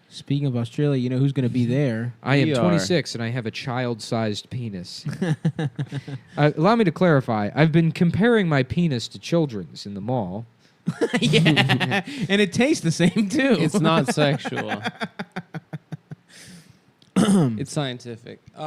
Speaking of Australia, you know who's going to be there? I am We are. 26 and I have a child-sized penis. Allow me to clarify. I've been comparing my penis to children's in the mall. Yeah. And it tastes the same, too. It's not sexual. It's scientific. We're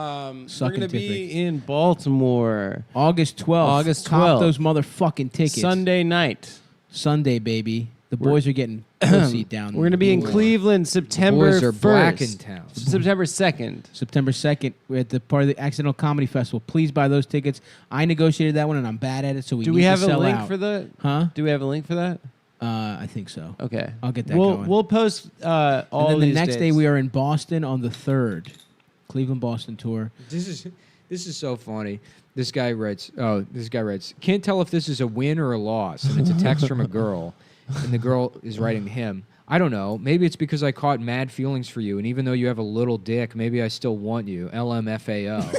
going to be in Baltimore August 12th. August Cop 12th. those motherfucking tickets. Sunday night. Sunday, baby. The boys are getting pussy down. We're going to be in below. Cleveland September Boys are 1st. black in town. September 2nd. September 2nd. We're at the part of the Accidental Comedy Festival. Please buy those tickets. I negotiated that one, and I'm bad at it, so we Do need we to have a sell link out. for that? Huh? Do we have a link for that? I think so. Okay. I'll get that we'll, going. We'll post all and then the these next day, dates. we are in Boston on the 3rd. Cleveland-Boston tour. This is so funny. This guy writes, can't tell if this is a win or a loss. And it's a text from a girl. And the girl is writing to him. I don't know. Maybe it's because I caught mad feelings for you. And even though you have a little dick, maybe I still want you. LMFAO.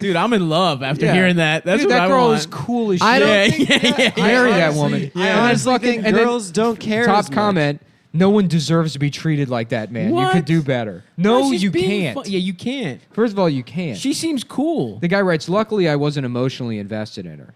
Dude, I'm in love after Yeah. hearing that. That's Dude, what that I girl want. is cool as shit. I don't Yeah, think yeah, yeah. Marry that woman. I honestly think and then girls don't care Top as much. comment. No one deserves to be treated like that, man. You What? could do better. No, she's you being can't. Yeah, you can't. First of all, you can't. She seems cool. The guy writes, luckily I wasn't emotionally invested in her.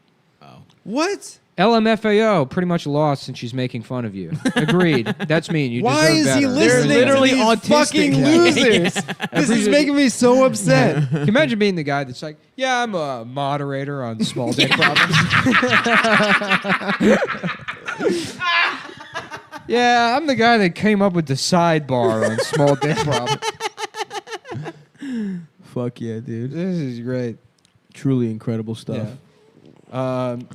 What? LMFAO, pretty much lost since she's making fun of you. Agreed. That's mean. You Why deserve is better. he listening literally to these autistic. fucking Yeah. losers? This is making me so upset. Can you imagine being the guy that's like, yeah, I'm a moderator on small dick problems. Yeah, I'm the guy that came up with the sidebar on small dick problems. Fuck yeah, dude. This is great. Truly incredible stuff.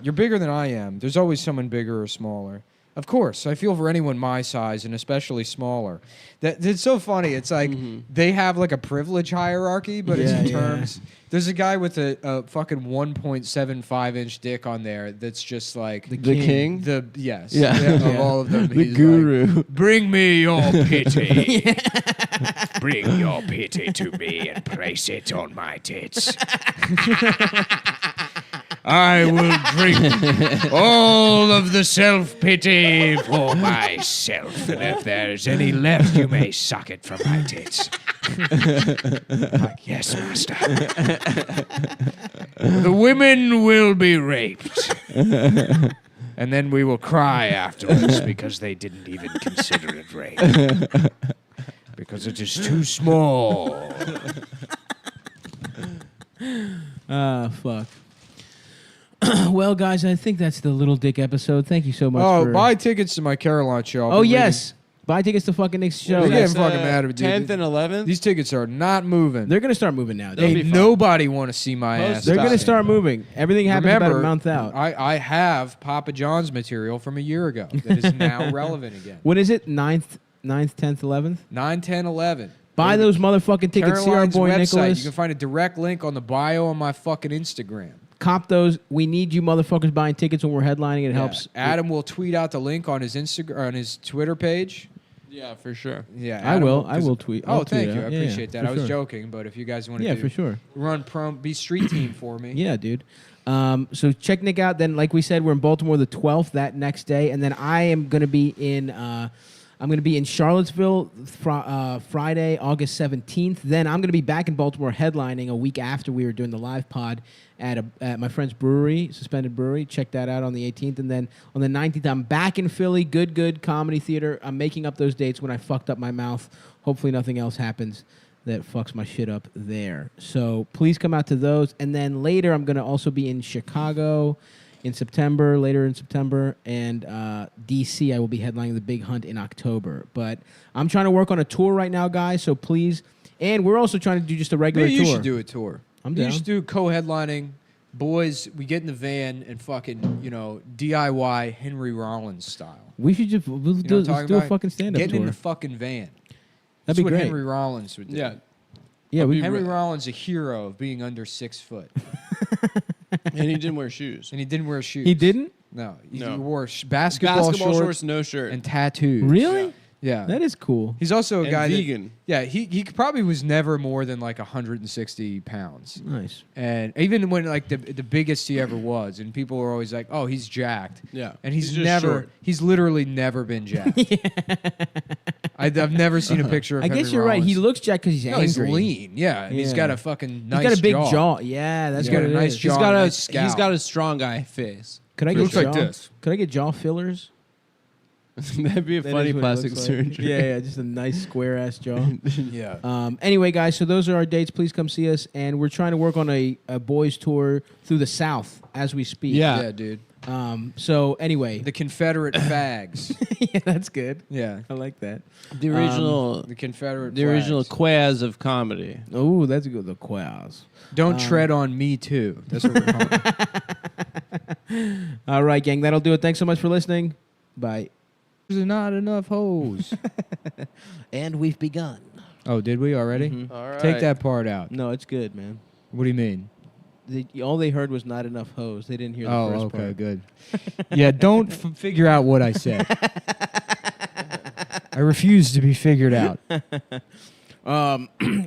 You're bigger than I am. There's always someone bigger or smaller. Of course, I feel for anyone my size and especially smaller. It's so funny. It's like they have like a privilege hierarchy, but it's in terms. There's a guy with a fucking 1.75-inch dick on there that's just like The king? Yes. Yeah. Of all of them. The he's guru. like, bring me your pity. Bring your pity to me and place it on my tits. I will drink all of the self-pity for myself, and if there's any left, you may suck it from my tits. Like, yes, master. The women will be raped. And then we will cry afterwards because they didn't even consider it rape. Because it is too small. Fuck. Well, guys, I think that's the Little Dick episode. Thank you so much. Oh, buy tickets to my Caroline show. I'll Oh, be yes. Buy tickets to fucking Nick's show. We're getting That's, fucking mad at me, dude. 10th and 11th? These tickets are not moving. They're going to start moving now. Ain't nobody want to see my ass. They're going to start moving. Everything happens Remember, about a month out. I have Papa John's material from a year ago that is now relevant again. When is it? 9th, 10th, 11th? 9, 10, 11. Buy those motherfucking tickets. See our Caroline's boy website. Nicholas. You can find a direct link on the bio on my fucking Instagram. Cop those. We need you motherfuckers buying tickets when we're headlining. It helps. Adam will tweet out the link on his Instagram, on his Twitter page. Yeah, for sure. Yeah, I Adam will. I will tweet. Oh, I'll tweet thank it you. out. I Yeah, appreciate that. for I was sure. joking, but if you guys want to, Yeah, for sure. be street team for me. Yeah, dude. So check Nick out. Then, like we said, we're in Baltimore the 12th that next day, and then I am going to be in. I'm going to be in Charlottesville Friday, August 17th. Then I'm going to be back in Baltimore headlining a week after we were doing the live pod at my friend's brewery, Suspended Brewery. Check that out on the 18th. And then on the 19th, I'm back in Philly, Good Comedy Theater. I'm making up those dates when I fucked up my mouth. Hopefully nothing else happens that fucks my shit up there. So please come out to those. And then later, I'm going to also be in Chicago later in September, and DC, I will be headlining the Big Hunt in October. But I'm trying to work on a tour right now, guys, so please. And we're also trying to do just a regular Maybe tour. you should do a tour. I'm You down. should do co-headlining. Boys, we get in the van and fucking, DIY Henry Rollins style. We should just You know what I'm let's talking do a about? fucking stand-up Getting tour. in the fucking van. That'd That's be what great. Henry Rollins would do. Yeah. Yeah, Henry Rollins, a hero of being under 6 foot. And he didn't wear shoes. And he didn't wear shoes. He didn't? No. He No. wore basketball shorts no shirt. and tattoos. Really? Yeah. That is cool. He's also a And guy vegan. He probably was never more than like 160 pounds. Nice. And even when like the biggest he ever was, and people were always like, "Oh, he's jacked." Yeah. And he's just never. short. He's literally never been jacked. I've never seen a picture of. I guess Henry you're right. He Rollins. looks jacked because he's No, angry. he's lean. Yeah, and he's got a fucking nice. He's got a big jaw. jaw. Yeah, that's He's got what a it nice is. jaw. He's got and a nice scowl. he's got a strong guy face. Could I He get looks like jaw? this. Could I get jaw fillers? That'd be a That funny is what it plastic looks like. surgery. Yeah, just a nice square ass jaw. Yeah. Anyway, guys, so those are our dates. Please come see us, and we're trying to work on a boys tour through the South as we speak. Yeah. Yeah, dude. So anyway, The Confederate fags. yeah, that's good. Yeah. I like that. The original The Confederate. the original flags. Quaz of comedy. Oh, that's good. The quails. Don't tread on me too. That's what we're calling it. All right, gang. That'll do it. Thanks so much for listening. Bye. There's not enough hoes. And we've begun. Oh, did we already? All right. Take that part out. No, it's good, man. What do you mean? All they heard was not enough hoes. They didn't hear the Oh, first okay, part. good. Yeah, don't figure out what I said. I refuse to be figured out.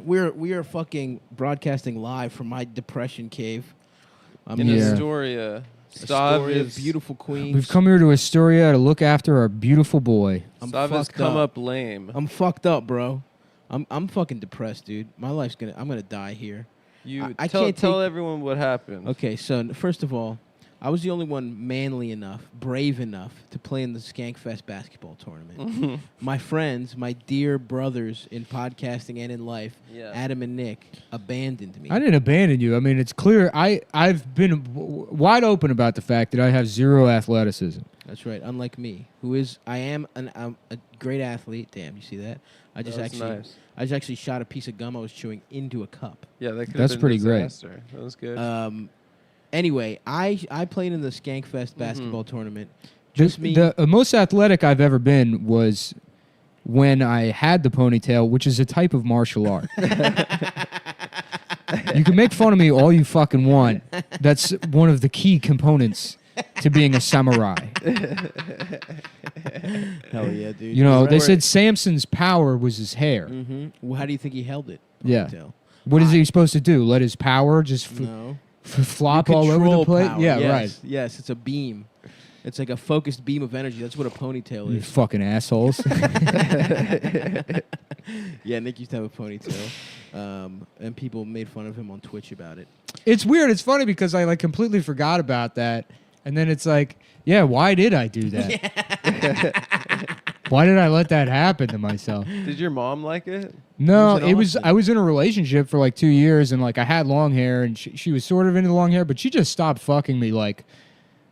We are fucking broadcasting live from my depression cave. I'm In Yeah. Astoria. Astoria, Stav is beautiful queens. We've come here to Astoria to look after our beautiful boy. Stav has come up lame. I'm fucked up, bro. I'm fucking depressed, dude. My life's I'm gonna die here. I can't tell everyone what happened. Okay, so first of all, I was the only one manly enough, brave enough to play in the Skankfest basketball tournament. My friends, my dear brothers in podcasting and in life, Adam and Nick, abandoned me. I didn't abandon you. I mean, it's clear. I've been wide open about the fact that I have zero athleticism. That's right. Unlike me, I am a great athlete. Damn, you see that? I just actually shot a piece of gum I was chewing into a cup. Yeah, that could That's have been pretty a great. disaster. That was good. Anyway, I played in the Skankfest basketball tournament. Just me. The most athletic I've ever been was when I had the ponytail, which is a type of martial art. You can make fun of me all you fucking want. That's one of the key components to being a samurai. Hell yeah, dude. You know, they said Samson's power was his hair. Well, how do you think he held it? Yeah. Ponytail? What is he supposed to do? Let his power just flop all over the place? Power. Yeah, yes. right. Yes, it's a beam. It's like a focused beam of energy. That's what a ponytail You is. fucking assholes. Yeah, Nick used to have a ponytail, and people made fun of him on Twitch about it. It's weird. It's funny because I completely forgot about that. And then it's like, yeah, why did I do that? Why did I let that happen to myself? Did your mom like it? No, I was in a relationship for 2 years, and I had long hair, and she was sort of into long hair, but she just stopped fucking me.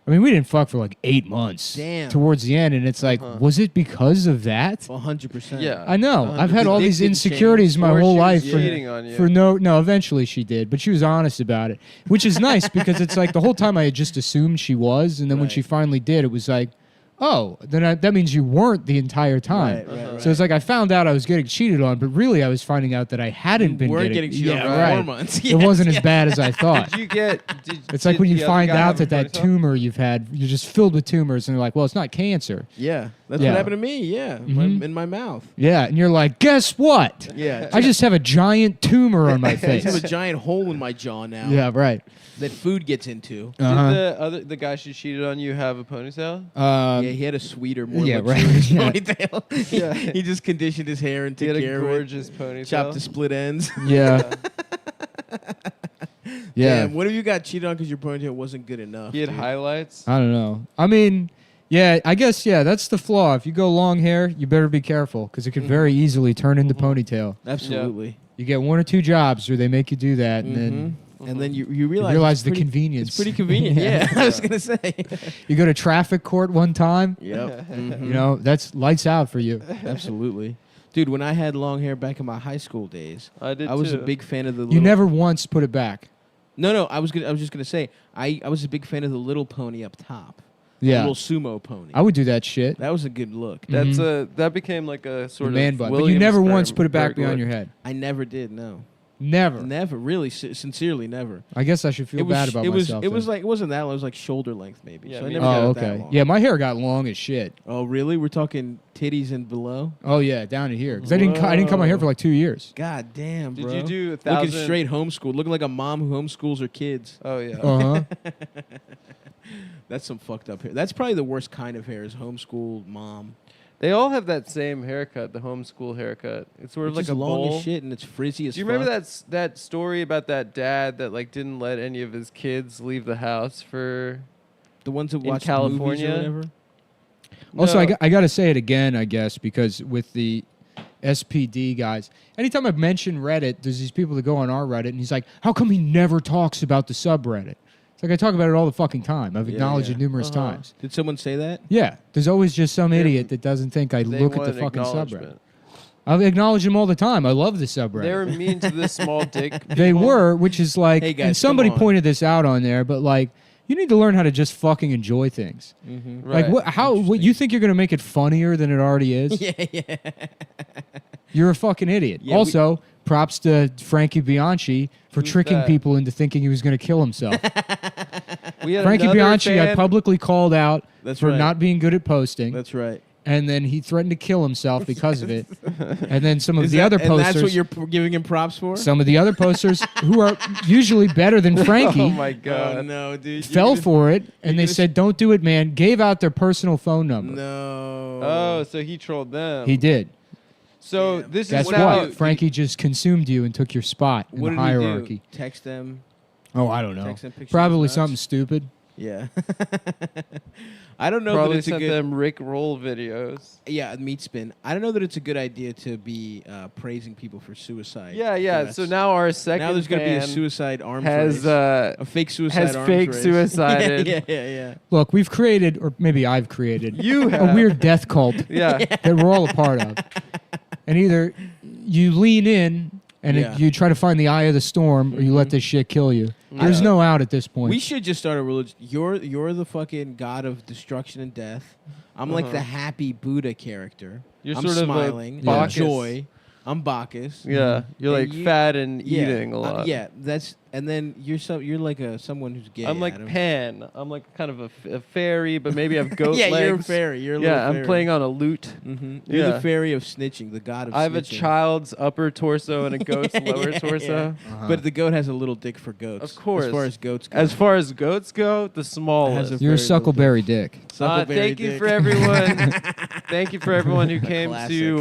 We didn't fuck for 8 months. Damn. Towards the end, and it's was it because of that? 100%. Yeah. I know. I've had all these Addicted insecurities my Or whole she was life cheating on you. for no. Eventually, she did, but she was honest about it, which is nice because it's the whole time I had just assumed she was, and then when she finally did, it was oh, then that means you weren't the entire time. Right. So it's I found out I was getting cheated on, but really I was finding out that I hadn't been weren't getting cheated on for 4 months. It wasn't as bad as I thought. Did you get? It's when you the other find guy out have a that ponytail? tumor you've had, you're just filled with tumors, and they're well, it's not cancer. Yeah, that's Yeah. what happened to me. Yeah, in my mouth. Yeah, and you're guess what? Yeah, I just have a giant tumor on my I face. just have a giant hole in my jaw now. Yeah, right. That food gets into. Did the guy she cheated on you have a ponytail? Yeah, he had a sweeter, more yeah, luxurious right. ponytail. Yeah. He just conditioned his hair and He took had a care of gorgeous it. ponytail. Chopped the split ends. Yeah. Yeah. Damn, what if you got cheated on because your ponytail wasn't good enough? He had dude? highlights. I don't know. I mean, yeah, I guess, that's the flaw. If you go long hair, you better be careful because it can very easily turn into ponytail. Absolutely. You get 1 or 2 jobs where they make you do that, and then And then you you realize, realize it's the pretty- convenience. It's pretty convenient. Yeah, I was gonna say. You go to traffic court one time, Yep. you know, that's lights out for you. Absolutely. Dude, when I had long hair back in my high school days, I did. I was too. a big fan of the. You little- never once put it back. No. I was just gonna say I was a big fan of the little pony up top. Yeah. The little sumo pony. I would do that shit. That was a good look. That's that became a sort Man of bun. But you never once put it back behind your head. I never did. No. Never. Never. Really. Sincerely, never. I guess I should feel bad about myself. It was then. it wasn't that long. It was shoulder length maybe. Yeah, so I me never Oh, got it okay. that long. Yeah, my hair got long as shit. Oh, really? We're talking titties and below. Oh yeah, down to here. Because I didn't cut my hair for 2 years. God damn, Did bro. you do looking 1,000 straight homeschool, looking like a mom who homeschools her kids? Oh yeah. Uh huh. That's some fucked up hair. That's probably the worst kind of hair is homeschool mom. They all have that same haircut, the homeschool haircut. It's sort of It's like just a long bowl. as shit and it's frizzy as Do you fuck. remember that story about that dad that didn't let any of his kids leave the house for The ones that in watch California? movies or whatever? Also, No. I got to say it again, I guess, because with the SPD guys, anytime I mention Reddit, there's these people that go on our Reddit, and he's like, how come he never talks about the subreddit? It's I talk about it all the fucking time. I've acknowledged it numerous times. Did someone say that? Yeah, there's always just some idiot that doesn't think I They look at want the fucking subreddit. acknowledgement. I acknowledge them all the time. I love the subreddit. They were mean to the small dick. They people. were, which is Hey, guys, and somebody come on. pointed this out on there, but you need to learn how to just fucking enjoy things. Mm-hmm. Right. What you think you're gonna make it funnier than it already is? Yeah. You're a fucking idiot. Yeah, also, props to Frankie Bianchi for Who's tricking that? people into thinking he was going to kill himself. We had Frankie another Bianchi, I fan- publicly called out That's for right. not being good at posting. That's right. and then he threatened to kill himself because of it. And then some of the other posters. And that's what you're giving him props for? Some of the other posters, who are usually better than Frankie, Oh my god. Oh, no, dude. fell for it, and they said, "Don't do it, man." Gave out their personal phone number. No. Oh, so he trolled them. He did. So this Guess is now. what? Frankie just consumed you and took your spot in What the did hierarchy. he do? Text them? Oh, I don't know. Text them pictures of Probably nuts? something stupid. Yeah. I don't know Probably that it's a sent good... them Rick Roll videos. Yeah, meat spin. I don't know that it's a good idea to be praising people for suicide. Yeah, yeah. threats. So now our second Now there's going to be a fan suicide arms has race. a fake suicide has arms fake race. suicided. Yeah. Look, we've created, or maybe I've created, You a have. weird death cult Yeah. that we're all a part of. And either you lean in and Yeah. you try to find the eye of the storm, or you let this shit kill you. There's Yeah. no out at this point. We should just start a religion. You're the fucking god of destruction and death. I'm like the happy Buddha character. You're I'm sort of a smiling. Bacchus. Joy. I'm Bacchus. Yeah, you're And like you- fat and eating a lot. yeah, that's and then you're like someone who's gay. I'm like Adam. Pan. I'm like kind of a fairy, but maybe I have goat Yeah, legs. you're a fairy. You're a little yeah, I'm fairy. playing on a lute. Mm-hmm. You're Yeah. the fairy of snitching, the god of I have a snitching. child's upper torso and a goat's lower torso. But the goat has a little dick for goats. Of course. As far as goats go. As far as goats go, the It has smallest. a You're a very little Suckleberry Dick. Suckleberry Thank you dick. for everyone. Thank you for everyone who came Classic. to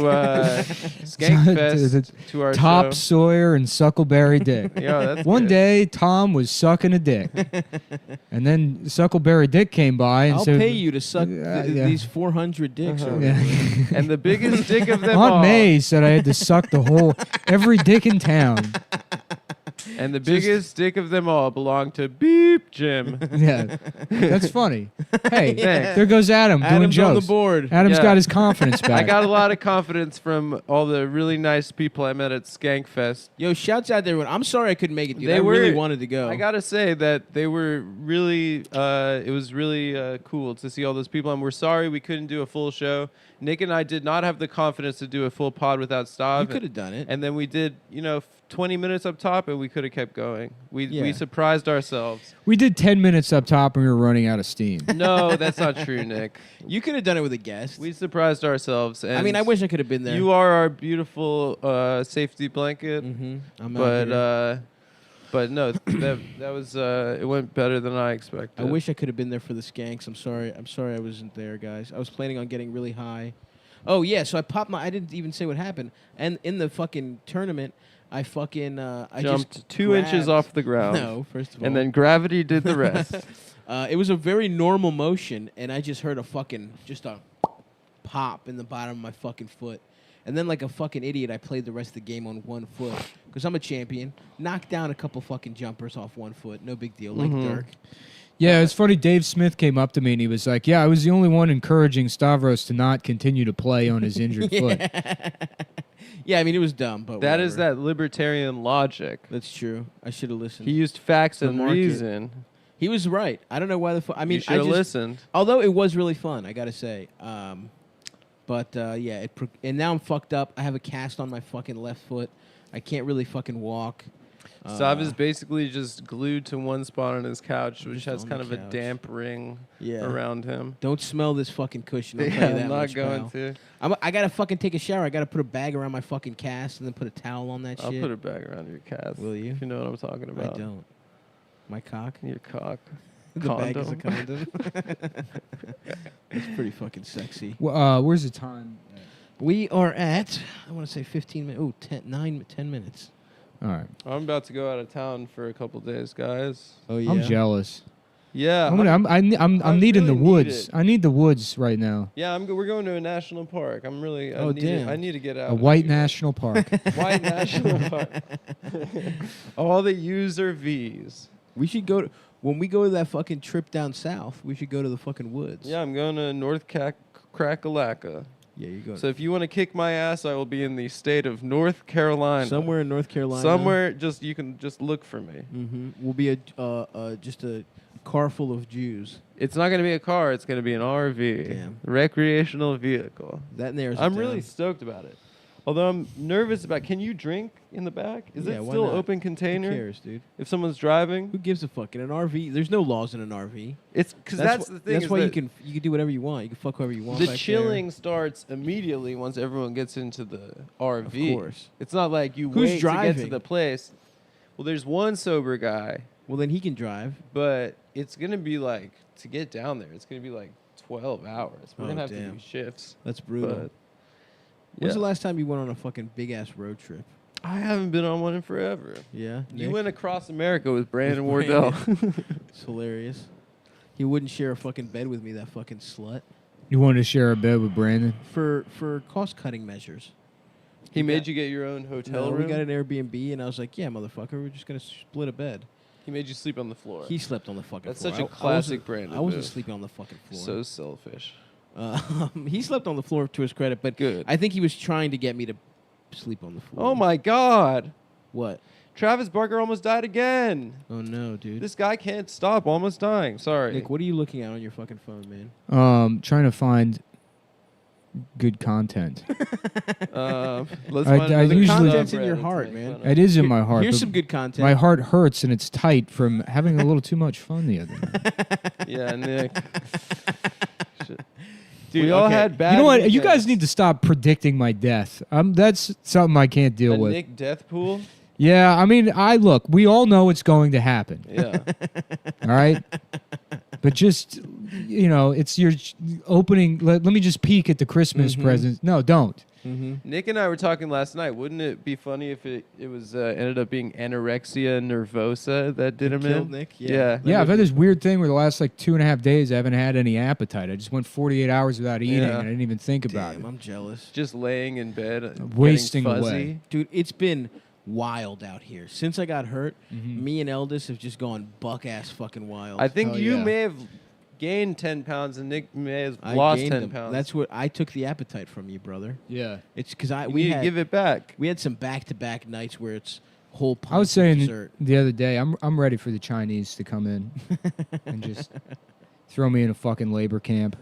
Skankfest to our Top show. Sawyer and Suckleberry Dick. Yeah, that's One good. day, Tom was sucking a dick. And then Suckleberry Dick came by and I'll said, pay you to suck yeah. these 400 dicks. over Yeah. here. And the biggest dick of them Aunt all. May said I had to suck the whole, every dick in town. And the biggest dick of them all belonged to Beep Jim. Yeah, that's funny. Hey, Thanks. there goes Adam doing Adam's on jokes. the board. Adam's Yeah. got his confidence back. I got a lot of confidence from all the really nice people I met at Skankfest. Yo, shouts out to everyone. I'm sorry I couldn't make it, dude. They I really were- wanted to go. I gotta say that they were really, it was really cool to see all those people. And we're sorry we couldn't do a full show. Nick and I did not have the confidence to do a full pod without Stav. You could have done it. And then we did, 20 minutes up top, and we could have kept going. We Yeah. surprised ourselves. We did 10 minutes up top and we were running out of steam. No, that's not true, Nick. You could have done it with a guest. We surprised ourselves. And I mean, I wish I could have been there. you are our beautiful safety blanket. Mm-hmm. I'm out here. But no, that was it went better than I expected. I wish I could have been there for the skanks. I'm sorry I wasn't there, guys. I was planning on getting really high. Oh yeah, so I didn't even say what happened. And in the fucking tournament, I fucking I jumped just 2 inches grabbed- off the ground. No, first of all. And then gravity did the rest. It was a very normal motion, and I just heard a pop in the bottom of my fucking foot. And then, like a fucking idiot, I played the rest of the game on one foot because I'm a champion. Knocked down a couple fucking jumpers off one foot. No big deal, like Dirk. Yeah, it's funny. Dave Smith came up to me and he was like, "Yeah, I was the only one encouraging Stavros to not continue to play on his injured foot." Yeah, I mean, it was dumb, but That is whatever. that libertarian logic. That's true. I should have listened. He used facts The and market. reason. He was right. I don't know why the fuck. I mean, You should have listened. Although it was really fun, I gotta say. But yeah, and now I'm fucked up. I have a cast on my fucking left foot. I can't really fucking walk. Sav is basically just glued to one spot on his couch, which Just has on kind the of a couch. damp ring Yeah. around him. Don't smell this fucking cushion. I'll Yeah, tell you that I'm not much, going pal. to. I gotta fucking take a shower. I gotta put a bag around my fucking cast and then put a towel on that I'll shit. put a bag around your cast. Will you? If you know what I'm talking I about. don't. My cock. Your cock. The bag is a Condom. condom. It's pretty fucking sexy. Where's the time? We are at, I want to say 15 minutes. Oh, 10 minutes. All right. I'm about to go out of town for a couple days, guys. Oh, yeah. I'm jealous. Yeah. I'm I needing the really need woods. it. I need the woods right now. Yeah, we're going to a national park. I'm really. Oh, damn. I need to get out. A of white here. national park. White national park. All the user V's. We should go when we go to that fucking trip down south, we should go to the fucking woods. Yeah, I'm going to North Crackalacka. Yeah, you go. So if you want to kick my ass, I will be in the state of North Carolina. Somewhere in North Carolina. Somewhere, you can just look for me. Mm-hmm. We'll be just a car full of Jews. It's not going to be a car. It's going to be an RV. Damn. Recreational vehicle. That narrows it I'm down. really stoked about it. Although I'm nervous about, can you drink in the back? Is Yeah, it why still not? open container? Who cares, dude? If someone's driving, Who gives a fuck? In an RV, there's no laws in an RV. it's because that's the thing. That's is why you that can do whatever you want. You can fuck whoever you want. the back chilling starts immediately once everyone gets into the RV. Of course. It's not like you Who's wait to get driving? to the place. Well, there's one sober guy, there. Well, then he can drive. but it's gonna be like to get down there. It's gonna be like 12 hours. We're Oh, gonna have to damn. do shifts. That's brutal. But When's yeah. the last time you went on a fucking big ass road trip? I haven't been on one in forever. Yeah, You Nick? went across America with Brandon With Wardell. It's hilarious. He wouldn't share a fucking bed with me, that fucking slut. You wanted to share a bed with Brandon? For cost cutting measures. He made you get your own hotel No, room. we got an Airbnb, and I was like, "Yeah, motherfucker, we're just gonna split a bed." He made you sleep on the floor. He slept on the fucking That's floor. such a I classic wasn't- Brandon I wasn't move. sleeping on the fucking floor. So selfish. He slept on the floor to his credit, but Good. I think he was trying to get me to sleep on the floor. Oh my God! What? Travis Barker almost died again. Oh no, dude. This guy can't stop almost dying. Sorry. Nick, what are you looking at on your fucking phone, man? Trying to find good content. Let's I- find I another usually- Content's in subreddit your to heart, make man. fun of. It is in my heart. Here's but some good content. My heart hurts and it's tight from having a little too much fun the other night. Yeah, Nick. Shit. Dude, we all okay. had bad. You know what? You guys weekends. need to stop predicting my death. That's something I can't deal a with. Nick death pool. Yeah, I mean, look. We all know it's going to happen. Yeah. All right, but just it's your opening. Let me just peek at the Christmas presents. No, don't. Nick and I were talking last night. Wouldn't it be funny if it was ended up being anorexia nervosa that did him killed in? Nick? Yeah. Yeah, I've had this weird thing where the last 2.5 days I haven't had any appetite. I just went 48 hours without eating, Yeah. and I didn't even think about Damn, it. I'm jealous. Just laying in bed, Wasting getting fuzzy. away. Dude, it's been wild out here. Since I got hurt, me and Eldis have just gone buck-ass fucking wild. I think Oh, you yeah. may have gained 10 pounds and Nick may have I lost gained 10 them. pounds. That's what I took the appetite from you, brother. Yeah. It's because you we need to had give it back. we had some back-to-back nights where it's whole pints I was of saying dessert. the other day, I'm ready for the Chinese to come in and just throw me in a fucking labor camp.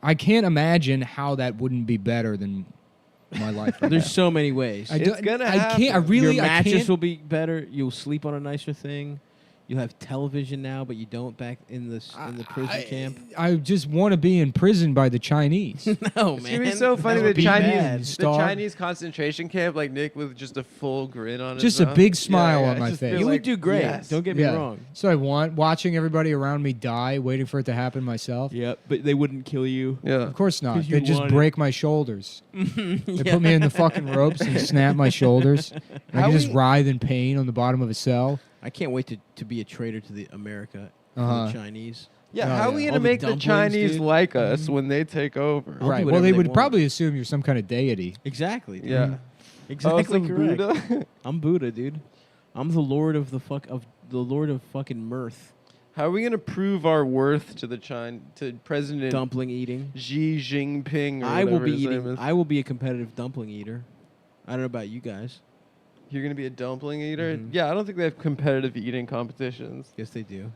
I can't imagine how that wouldn't be better than my life. Right There's now. so many ways. It's gonna I can't. I happen. really. Your I mattress can't. will be better. You'll sleep on a nicer thing. You'll have television now, but you don't back in the prison camp. I just want to be in prison by the Chinese. No, It's man. gonna be so funny. That would The be Chinese, bad. the Star. Chinese concentration camp, like Nick with just a full grin on his Just a mouth. big smile on my just face. feel You like, would do great. yes. Don't get me Yeah. wrong. So I want watching everybody around me die, waiting for it to happen myself. Yeah, but they wouldn't kill you. Yeah. Of course not. 'Cause you They just want it. break my shoulders. They put me in the fucking ropes and snap my shoulders. And I How can just we- writhe in pain on the bottom of a cell. I can't wait to be a traitor to the America, for Uh-huh. the Chinese. Yeah, Oh, how are yeah. we All gonna the make the dumplings, Chinese dude. like us when they take over? I'll do Right. Well, whatever they they would want. probably assume you're some kind of deity. Exactly. Dude. Yeah. Exactly some correct. Buddha? I'm Buddha, dude. I'm the Lord of the Lord of fucking mirth. How are we gonna prove our worth to to President Dumpling eating. Xi Jinping? Or I will whatever be his name eating. is? I will be a competitive dumpling eater. I don't know about you guys. You're gonna be a dumpling eater? Mhm. Yeah, I don't think they have competitive eating competitions. Yes, they do.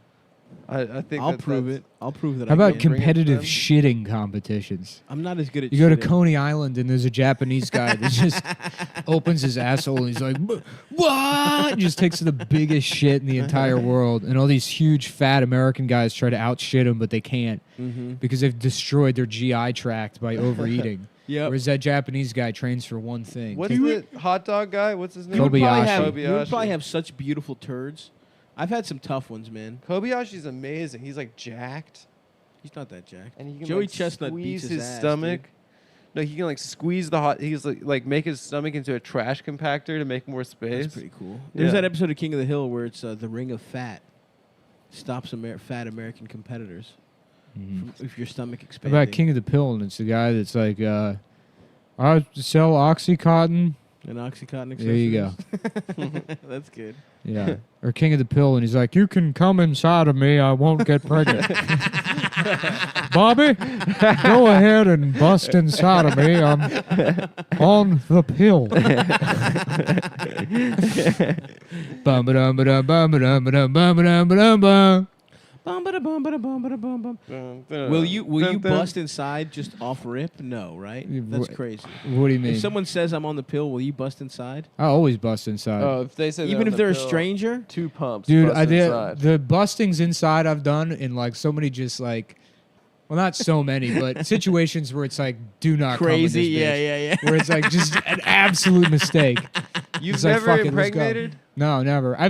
I think I'll that prove that's- it. I'll prove that. How I about can. bring it to competitive them? shitting competitions? I'm not as good at. You go to shitting. Coney Island and there's a Japanese guy that just opens his asshole and he's like, "What?" And just takes the biggest shit in the entire world, and all these huge fat American guys try to outshit him, but they can't because they've destroyed their GI tract by overeating. Yep. Whereas that Japanese guy trains for one thing. What's the hot dog guy? What's his name? You would probably Kobayashi. have. You would Kobayashi. probably have such beautiful turds. I've had some tough ones, man. Kobayashi's amazing. He's like jacked, He's not that jacked. and he can Joey like, Chestnut squeeze beats his his ass, stomach. dude. No, he can like squeeze the hot. He's like make his stomach into a trash compactor to make more space. That's pretty cool. There's Yeah. that episode of King of the Hill where it's the Ring of Fat stops fat American competitors from, if your stomach How expanding. about King of the Pill? And it's the guy that's like, I sell Oxycontin. And Oxycontin accessories. There you go. That's good. Yeah. Or King of the Pill, and he's like, "You can come inside of me, I won't get pregnant." Bobby, go ahead and bust inside of me. I'm on the pill. Bum-ba-dum-ba-dum, bum-ba-dum-ba-dum, bum-ba-dum-ba-dum-ba-dum. Will you bust inside just off rip? No, right? That's crazy. What do you mean? If someone says I'm on the pill, will you bust inside? I always bust inside. Oh, if they say Even if they're a stranger? 2 pumps. Dude, bust inside. the bustings inside I've done in like so many just like, well, not so many, but situations where it's like, do not Crazy, come in this yeah. Where it's like just an absolute mistake. You've It's like, never fuck it, let's go. impregnated? No, never. I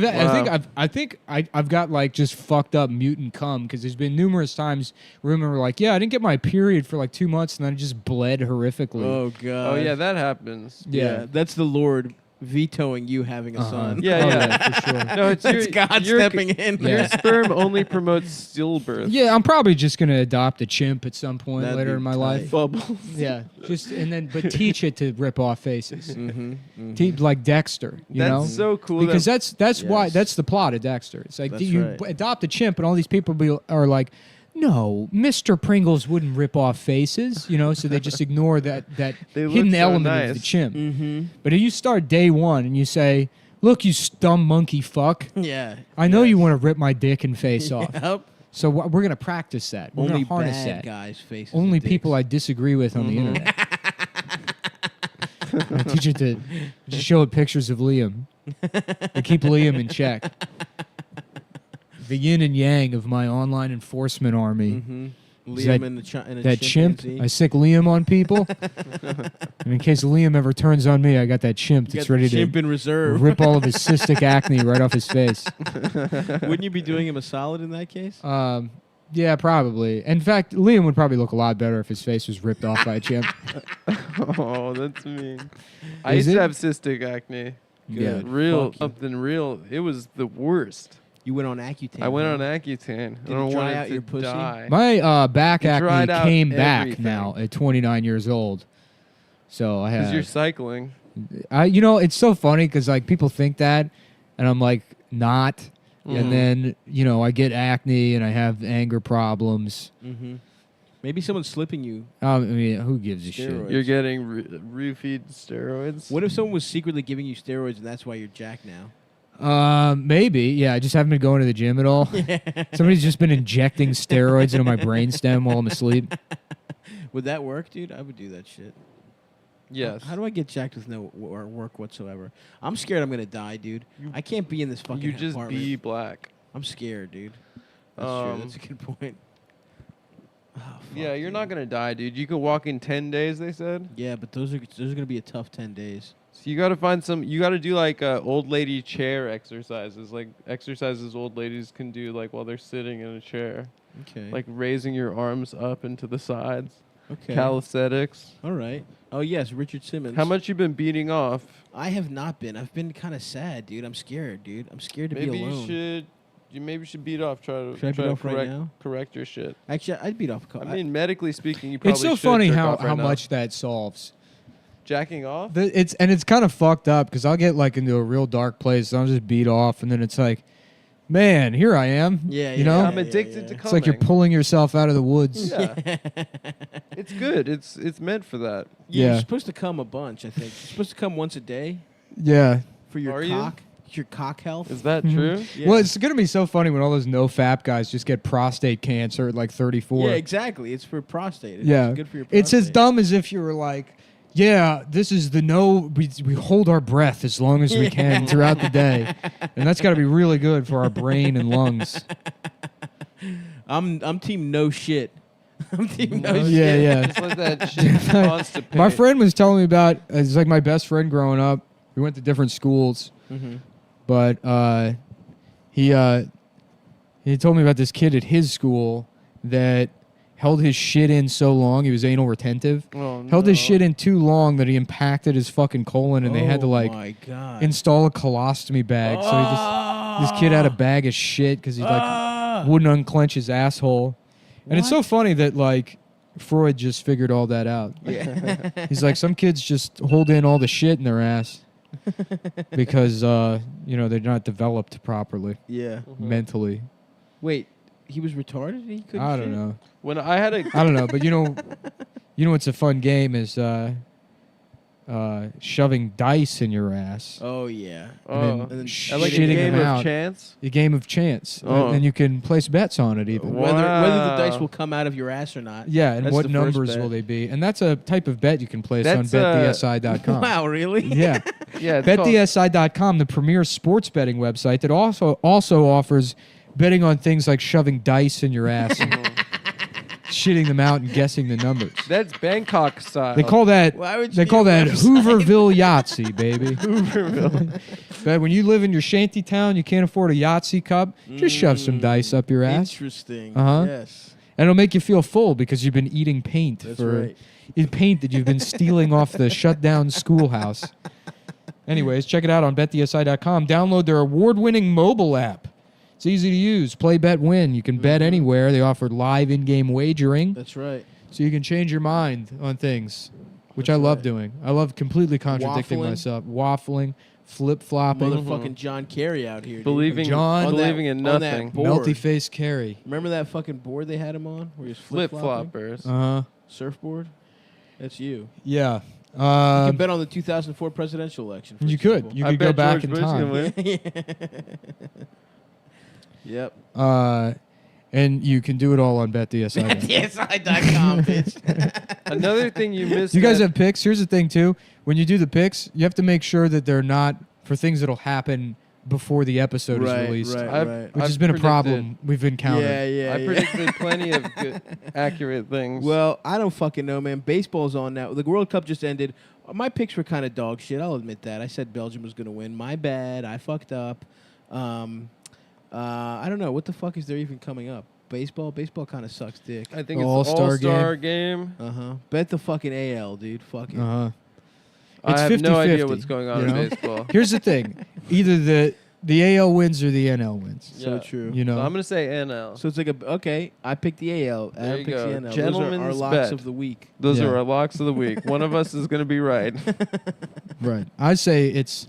think I've got like just fucked up mutant cum because there's been numerous times where women were like, yeah, I didn't get my period for like 2 months and then I just bled horrifically. Oh god. Oh yeah, that happens. Yeah. That's the Lord vetoing you having a son. Yeah, Oh, yeah. for sure. No, it's That's God stepping in. Your sperm only promotes stillbirth. Yeah, I'm probably just gonna adopt a chimp at some point That'd later be in my tight. life. Bubbles. Yeah, but teach it to rip off faces. Mm-hmm. Like Dexter, you know? That's so cool. Because that's why Yes. that's the plot of Dexter. It's like That's you right. adopt a chimp, and all these people are like, no, Mr. Pringles wouldn't rip off faces, you know. So they just ignore that They look hidden so element nice. of the chimp. Mm-hmm. But if you start day one and you say, "Look, you dumb monkey fuck, Yeah. I know you want to rip my dick and face off." Yep. So we're gonna practice that. We're Only gonna harness bad that. guys' faces. Only and dicks. people I disagree with on the internet. I teach it to just show it pictures of Liam. To keep Liam in check. The yin and yang of my online enforcement army. Mm-hmm. Is Liam that- and the That chimp, chimpanzee. I sick Liam on people. And in case Liam ever turns on me, I got that chimp You that's got the ready chimp to in reserve. rip all of his cystic acne right off his face. Wouldn't you be doing him a solid in that case? Yeah, probably. In fact, Liam would probably look a lot better if his face was ripped off by a chimp. Oh, that's mean. I Is used to it? have cystic acne. Good. Real, Fuck you. something real. It was the worst. You went on Accutane. I went huh? on Accutane. Did I don't it dry want out it to your pussy? die. My back It dried acne out came back everything. now at 29 years old. So I Because have. you're cycling. It's so funny because like people think that, and I'm like not, Mhm. and then I get acne and I have anger problems. Mm-hmm. Maybe someone's slipping you. I mean, who gives a shit? Steroids. You're getting roofied steroids. What if someone was secretly giving you steroids and that's why you're jacked now? Maybe. Yeah, I just haven't been going to the gym at all. Somebody's just been injecting steroids into my brainstem while I'm asleep. Would that work, dude? I would do that shit. Yes. How do I get jacked with no work whatsoever? I'm scared I'm gonna die, dude. I can't be in this fucking You just apartment. be black. I'm scared, dude. That's true. That's a good point. Oh, fuck, Yeah, you're dude. not gonna die, dude. You could walk in 10 days. They said. Yeah, but those are gonna be a tough 10 days. So you got to find some. You got to do like old lady chair exercises, like exercises old ladies can do, like while they're sitting in a chair, Okay. like raising your arms up and to the sides. Okay. Calisthenics. All right. Oh yes, Richard Simmons. How much you been beating off? I have not been. I've been kind of sad, dude. I'm scared, dude. I'm scared to Maybe be alone. you should. You maybe should beat off. Try Should I to beat off right correct, now? correct your shit. Actually, I'd beat off. I mean, medically speaking, you probably It's so should funny jerk how off right now. much that solves. Jacking off. It's kind of fucked up because I'll get like into a real dark place and I'll just beat off and then it's like, man, here I am. Yeah, you know, I'm addicted to it's like you're coming. pulling yourself out of the woods. Yeah. It's good. It's meant for that. Yeah, Yeah. you're supposed to come a bunch. I think you're supposed to come once a day Yeah. for your Are you? cock. Your cock health. Is that Mhm. true? Yeah. Well, it's gonna be so funny when all those no fap guys just get prostate cancer at like 34. Yeah, exactly. It's for prostate. It's Yeah. good for your prostate. It's as dumb as if you were like, yeah, this is the no. We hold our breath as long as we can throughout the day, and that's got to be really good for our brain and lungs. I'm team no shit. I'm team no Oh, shit. yeah, yeah. Just let that shit constipate. My friend was telling me about. It's like my best friend growing up. We went to different schools, but he told me about this kid at his school that held his shit in so long. He was anal retentive. Oh, Held his no. shit in too long that he impacted his fucking colon, and they had to Oh like my God. install a colostomy bag. So he just this kid had a bag of shit because he like wouldn't unclench his asshole. And it's so funny that like Freud just figured all that out. Yeah. He's like, some kids just hold in all the shit in their ass because they're not developed properly Yeah. mentally. Wait, he was retarded? He couldn't I don't shit? Mm-hmm. know. When I had a I don't know, but you know what's a fun game is shoving dice in your ass. Oh yeah. And then And then like a shitting game them of out. chance. A game of chance. Oh. And you can place bets on it even. whether the dice Wow. will come out of your ass or not. Yeah, and That's what the first numbers bet. will they be? And that's a type of bet you can place That's, on betdsi.com. Wow, really? Yeah. Yeah, it's called- betdsi.com, the premier sports betting website that also offers betting on things like shoving dice in your ass and shitting them out and guessing the numbers. That's Bangkok style. They call that Why would you they need call a that website? Hooverville Yahtzee, baby. Hooverville. But when you live in your shanty town, you can't afford a Yahtzee cup, just shove some dice up your ass. Interesting. Uh-huh. Yes. And it'll make you feel full because you've been eating paint That's for right. paint that you've been stealing off the shut down schoolhouse. Anyways, check it out on betdsi.com. Download their award-winning mobile app. It's easy to use. Play, bet, win. You can bet anywhere. They offer live in-game wagering, That's right. so you can change your mind on things, which That's I love right. doing. I love completely contradicting Waffling. myself. Waffling, flip-flopping, Motherfucking John Kerry out here. Dude. believing John- On that- believing in on that nothing. board. melty-face carry. Remember that fucking board they had him on where he was Flip flip-flopping? floppers. Uh-huh. Surfboard? That's you. Yeah. You can bet on the 2004 presidential election. for you could. example. You I could go bet back George in Bush time. gonna win. Yep. And you can do it all on betdsi. DSI.com, bitch. Another thing you missed. You guys that- have picks. Here's the thing, too. When you do the picks, you have to make sure that they're not for things that'll happen before the episode is released, I've- which I've has been a predicted- problem we've encountered. Yeah. I predicted plenty of good, accurate things. Well, I don't fucking know, man. Baseball's on now. The World Cup just ended. My picks were kind of dog shit. I'll admit that. I said Belgium was going to win. My bad. I fucked up. I don't know. What the fuck is there even coming up? Baseball? Baseball kind of sucks dick. I think The it's All-Star All-Star game. Uh-huh. Bet the fucking AL, dude. Fuck it. Uh-huh. I It's have no 50-50, idea what's going on you in know? baseball. Here's the thing. Either the AL wins or the NL wins. So Yeah. true. You know? So I'm gonna say NL. So it's like okay, I picked the AL. There Adam you picks go. the NL. Those are our Gentlemen's locks bet. of the week. Those Yeah. are our locks of the week. One of us is gonna be right. Right. I'd say it's,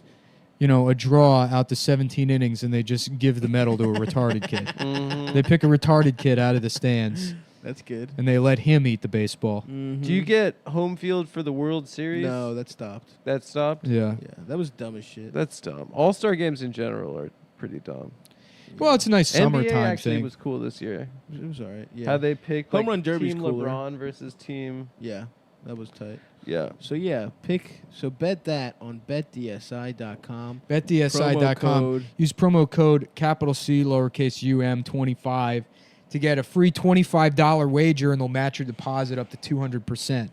a draw out to 17 innings and they just give the medal to a retarded kid. Mhm. They pick a retarded kid out of the stands That's good. and they let him eat the baseball. Mhm. Do you get home field for the World Series? No, that stopped. That stopped? Yeah. Yeah, that was dumb as shit. That's dumb. All-Star games in general are pretty dumb. Well, it's a nice NBA summertime actually thing. was cool this year. It was all right. Yeah. How they picked Home like, run derby's Team cooler. LeBron versus Team. Yeah, that was tight. Yeah. So yeah, bet that on betdsi.com. BetDSI.com. Promo code. Use promo code capital C lowercase UM25 to get a free $25 wager and they'll match your deposit up to 200%.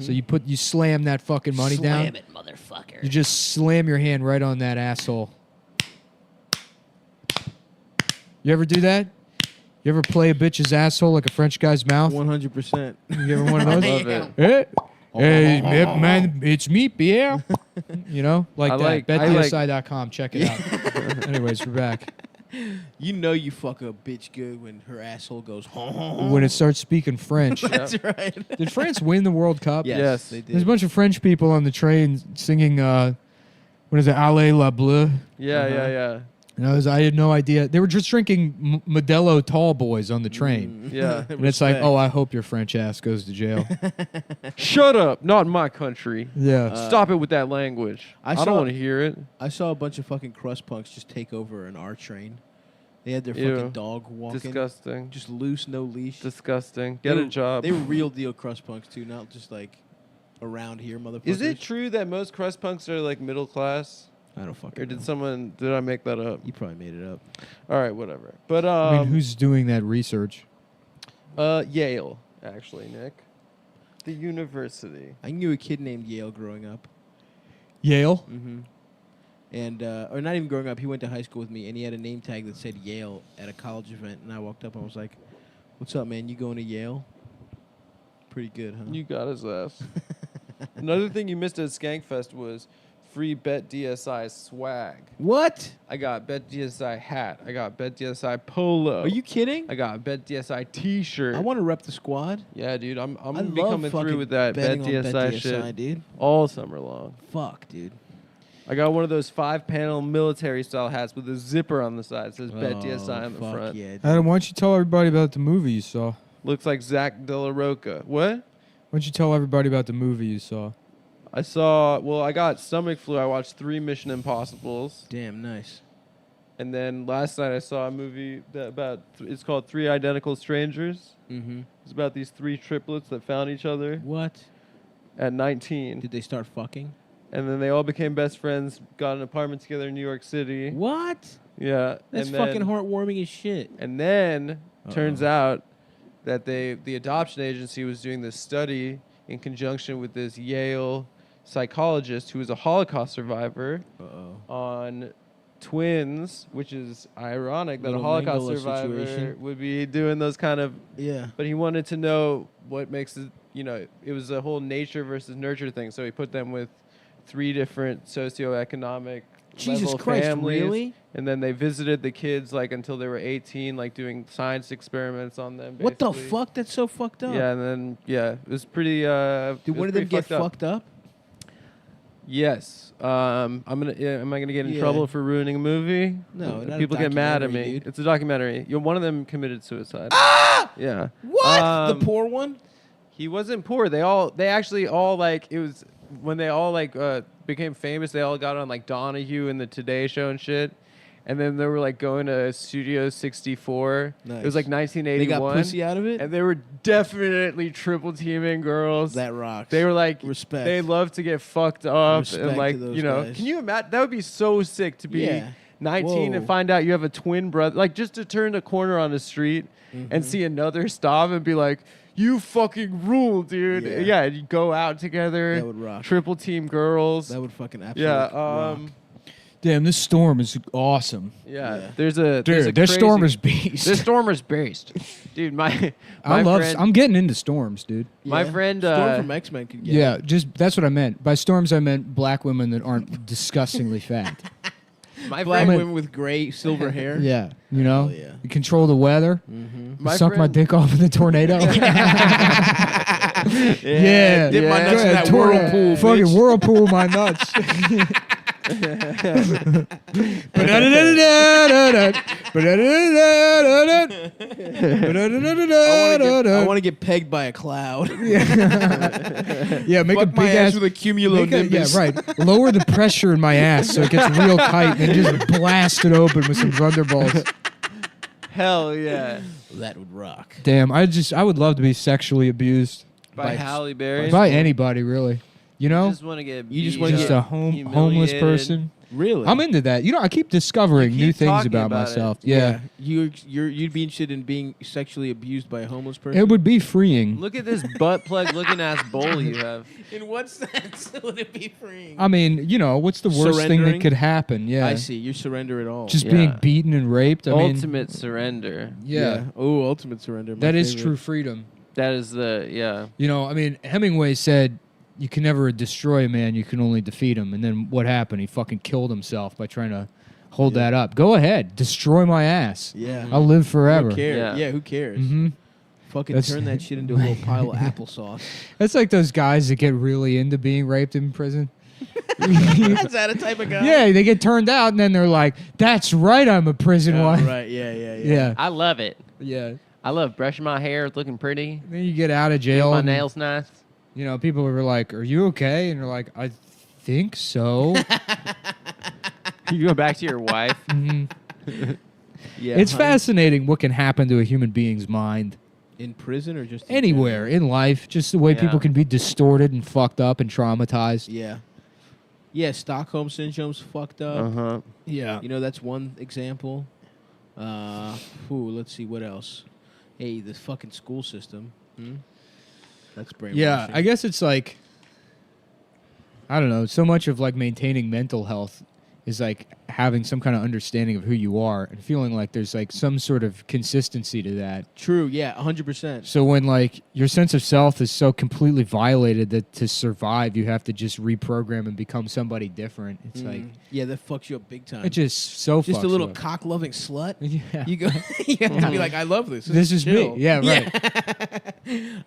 So you slam that fucking money down. Slam it, motherfucker. You just slam your hand right on that asshole. You ever do that? You ever play a bitch's asshole like a French guy's mouth? 100%. You ever one of those? Love it. Hey, hey, man, it's me, Pierre. Like I that. like- BetDSI.com. Check it out. Anyways, we're back. You know you fuck a bitch good when her asshole goes. When it starts speaking French. That's right. Did France win the World Cup? Yes. they did. There's a bunch of French people on the train singing, what is it, Allez la Bleu. Yeah, yeah. And I had no idea. They were just drinking Modelo Tall Boys on the train. Yeah. And it's like, oh, I hope your French ass goes to jail. Shut up. Not in my country. Yeah. Stop it with that language. I saw- don't want to hear it. I saw a bunch of fucking crust punks just take over an R train. They had their Ew. fucking dog walking. Disgusting. Just loose, no leash. Disgusting. They Get were- a job. They were real deal crust punks too, not just like around here, motherfuckers. Is it true that most crust punks are like middle class? I don't fucking Or know. did I make that up? You probably made it up. All right, whatever. But I mean, who's doing that research? Yale, actually, Nick. The university. I knew a kid named Yale growing up. Yale? Mm-hmm. And or not even growing up. He went to high school with me, and he had a name tag that said Yale at a college event. And I walked up and I was like, "What's up, man? You going to Yale? Pretty good, huh?" You got his ass. Another thing you missed at Skankfest was free Bet DSI swag. What? I got Bet DSI hat. I got Bet DSI polo. Are you kidding? I got Bet DSI T-shirt. I want to rep the squad. Yeah, dude. I'm I gonna be love coming fucking through with that Bet betting on DSI Bet shit DSI, dude. all summer long. Fuck, dude. I got one of those 5-panel military style hats with a zipper on the side. It says Bet Oh, DSI on the fuck front. yeah, dude. Adam, why don't you tell everybody about the movie you saw? Why Looks like Zach De La Roca. What? don't you tell everybody about the movie you saw? I got stomach flu. I watched 3 Mission Impossibles. Damn, nice. And then last night I saw a movie it's called 3 Identical Strangers. Mm-hmm. It's about these 3 triplets that found each other What? at 19. Did they start fucking? And then they all became best friends, got an apartment together in New York City. What? Yeah. That's and fucking then, heartwarming as shit. And then turns out that the adoption agency was doing this study in conjunction with this Yale psychologist who was a Holocaust survivor on twins, which is ironic that a Holocaust survivor situation. would be doing those kind of. Yeah. But he wanted to know what makes it. It was a whole nature versus nurture thing. So he put them with 3 different socioeconomic Jesus level Christ, families, really? and then they visited the kids until they were 18, doing science experiments on them. What the basically. fuck? That's so fucked up. Yeah, and then it was pretty. Did one of them get fucked up? Yes. Am I gonna get in Yeah. trouble for ruining a movie? No, not a People get mad at me. documentary, dude. It's a documentary. One of them committed suicide. Yeah. What? The poor one? He wasn't poor. They actually all it was when they all became famous. They all got on Donahue and the Today Show and shit. And then they were going to Studio 64. Nice. It was 1981. They got pussy out of it? And they were definitely triple teaming girls. That rocks. They were respect. They love to get fucked up. Respect And to those guys. can you imagine? That would be so sick to be 19 Whoa. and find out you have a twin brother. Just to turn a corner on the street and see another stop and be like, you fucking rule, dude. Yeah, and you go out together. That would rock. Triple team girls. That would fucking absolutely rock. Damn, this storm is awesome. Yeah. Dude, There's a this crazy- storm is beast. This storm is beast. Dude, my friend, I'm getting into storms, dude. my friend Storm from X-Men could get Yeah, that's what I meant. By storms, I meant black women that aren't disgustingly fat. my black friend women with gray silver hair. Yeah, you know, yeah. you control the weather. My Suck my friend- dick off in the tornado. Yeah, Dip my yeah. nuts in that Tornado. whirlpool. Fucking bitch. whirlpool my nuts. I want to get pegged by a cloud. Yeah, make Fuck a big my ass ass with a cumulonimbus. Yeah, right. Lower the pressure in my ass so it gets real tight, and then just blast it open with some thunderbolts. Hell yeah. That would rock. Damn, I would love to be sexually abused By Halle Berry. by anybody, really. You know, You just want to get You just beat wanna just up, a homeless humiliated. person. Really? I'm into that. You know, I keep discovering You keep new things talking about about myself. it. Yeah. You'd be interested in being sexually abused by a homeless person? It would be freeing. Look at this butt plug looking ass bowl you have. In what sense would it be freeing? I mean, you know, what's the worst thing Surrendering? that could happen? Yeah. I see. You surrender it all. Just Yeah. being beaten and raped. I mean, Ultimate surrender. yeah. Oh, ultimate surrender. My That is favorite. true freedom. That is the You know, I mean, Hemingway said, you can never destroy a man, you can only defeat him. And then what happened? He fucking killed himself by trying to hold that up. Go ahead. Destroy my ass. Yeah. I'll live forever. Who cares? Yeah. Yeah, who cares? hmm Fucking That's- turn that shit into a little pile of applesauce. That's like those guys that get really into being raped in prison. Is that a type of guy? Yeah, they get turned out and then they're like, that's right, I'm a prison Oh, wife. right. Yeah. Yeah. I love it. Yeah. I love brushing my hair, looking pretty, Then you get out of doing jail. my and, nails nice. You know, people are like, are you okay? And you're like, I think so. You go back to your wife. Mhm. Yeah. It's honey. fascinating what can happen to a human being's mind. In prison or just in Anywhere in life, just the way Yeah. people can be distorted and fucked up and traumatized. general? Yeah. Yeah, Stockholm syndrome's fucked up. Uh-huh. Yeah. You know, that's one example. Let's see, what else? Hey, the fucking school system. That's brainwashing. Yeah, I guess it's like, I don't know, so much of like maintaining mental health is like having some kind of understanding of who you are and feeling like there's like some sort of consistency to that. True, yeah, 100%. So when like your sense of self is so completely violated that to survive you have to just reprogram and become somebody different. It's like Yeah, that fucks you up big time. it just so Just fucks a little you up. cock-loving slut. Yeah. You go. You have to be like, I love this. This is chill. me. Yeah, right.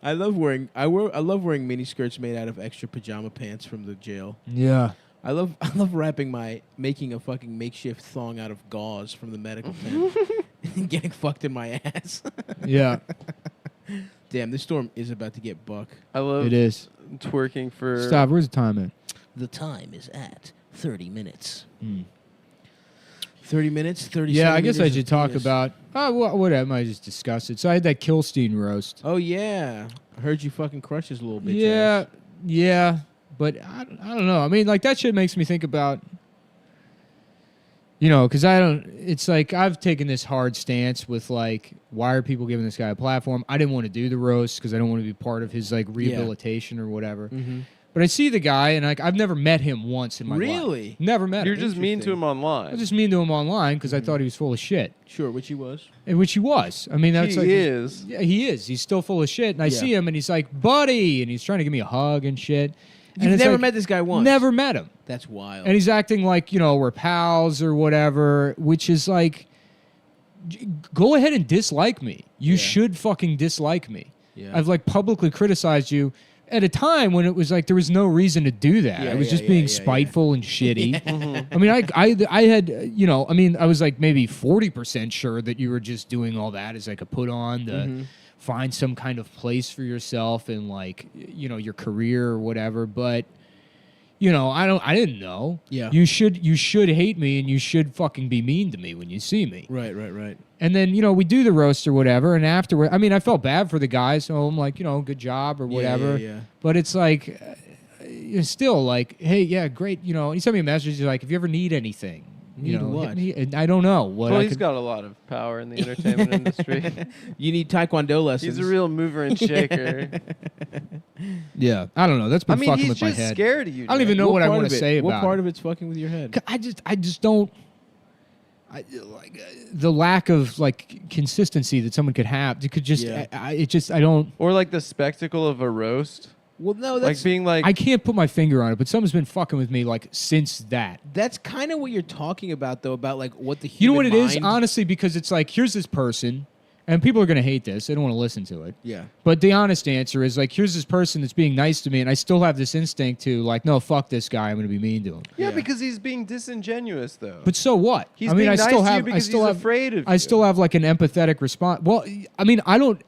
I love wearing. I love wearing mini skirts made out of extra pajama pants from the jail. Yeah. I love making a fucking makeshift thong out of gauze from the medical tent and getting fucked in my ass. Yeah. Damn, this storm is about to get buck. I love It is. twerking for. Stop. Where's the time at? The time is at 30 minutes. 30 minutes, 30 Yeah, I guess I centimeters should of talk penis. about. Whatever. I might just discuss it. So I had that Kilstein roast. Oh, yeah. I heard you fucking crush his little bitch Yeah, ass. yeah, but I don't know. I mean, like that shit makes me think about, because I don't. It's like I've taken this hard stance with like, why are people giving this guy a platform? I didn't want to do the roast because I don't want to be part of his like rehabilitation or whatever. Mm-hmm. But I see the guy, and like I've never met him once in my life. Really? Never met You're him. just mean to him online. I was just mean to him online because I thought he was full of shit. Sure, which he was. Which he was. I mean, that's He like is. Yeah, he is. He's still full of shit. And I Yeah. see him, and he's like, "Buddy," and he's trying to give me a hug and shit. And You've it's never like, met this guy once? Never met him. That's wild. And he's acting like we're pals or whatever, which is like, go ahead and dislike me. You should fucking dislike me. Yeah. I've like publicly criticized you at a time when it was like there was no reason to do that. Yeah, I was yeah, just yeah, being yeah, spiteful and shitty. I mean, I had I mean, I was like maybe 40% sure that you were just doing all that as like a put on to find some kind of place for yourself in like your career or whatever. But I didn't know. Yeah. You should hate me and you should fucking be mean to me when you see me. Right. And then, we do the roast or whatever, and afterward, I mean, I felt bad for the guy, so I'm like, good job or whatever. Yeah. But it's like, still like, hey, yeah, great. He sent me a message, he's like, if you ever need anything, Need what? hit me. And I don't know what. Well, I he's could- got a lot of power in the entertainment industry. You need Taekwondo lessons. He's a real mover and shaker. Yeah, I don't know. That's I been mean, fucking he's with my just head. scared of you. I don't even know what I part want of to it- say about What part it. of it's fucking with your head? I just don't. The lack of like consistency that someone could have. It could just. Yeah. I don't. Or like the spectacle of a roast. Well, no, Like that's being like. I can't put my finger on it, but someone's been fucking with me like since that. that's kind of what you're talking about, though. About like what the You know human what it is, mind- honestly, because it's like here's this person, and people are gonna hate this. They don't want to listen to it. Yeah. But the honest answer is like here's this person that's being nice to me, and I still have this instinct to like, no, fuck this guy. I'm gonna be mean to him. yeah, Yeah. because he's being disingenuous, though. But so what? He's I mean, being I nice still to you have. I because still he's have. afraid of I you. still have like an empathetic response. Well, I mean, I don't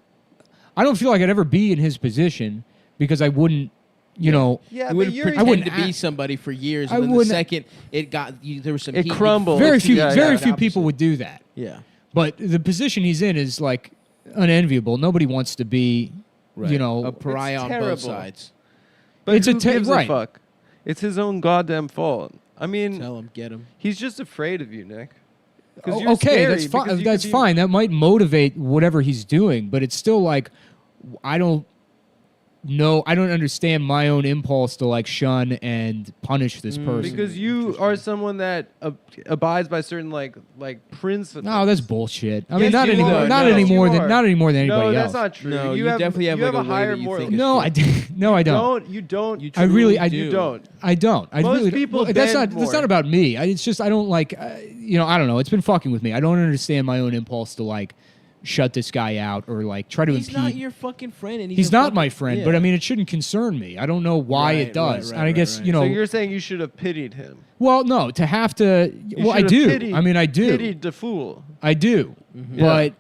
feel like I'd ever be in his position because I wouldn't. Yeah, You but wouldn't you're. pretend wouldn't to be act- somebody for years, I and then the wouldn't- second it got, there was some It heat, you crumbled. Very few. Yeah, very yeah. few people would do that. Yeah. But the position he's in is like unenviable. Nobody wants to be. Right. A a pariah It's on terrible. both sides. But It's who a gives right. a fuck? It's his own goddamn fault. I mean, Tell him, get him. he's just afraid of you, Nick. 'Cause Oh, you're okay, scary, that's fine. because you That's could be- fine. That might motivate whatever he's doing, but it's still like I don't know. I don't understand my own impulse to like shun and punish this person. Because you are someone that abides by certain like principles. No, that's bullshit. I Yes, mean, not you anymore. are. Not No, anymore you than are. not anymore than anybody No, else. that's not true. No, you definitely have, you like, have a a way higher that you moral. think is No, I no, I don't. You don't. You I really, truly I do. You don't. I don't. I Most really people Well, that's not. bend That's more. not about me. It's just I don't like. I don't know. It's been fucking with me. I don't understand my own impulse to like shut this guy out or like try to He's impede. not your fucking friend, and He's a not fucking- my friend, yeah. but I mean, it shouldn't concern me. I don't know why Right, it does. right, and I right, guess right. you know. So you're saying you should have pitied him. Well, no, to have to. You Well, I should have do. pitied- I mean, I do. Pitied the fool. I do. Yeah. But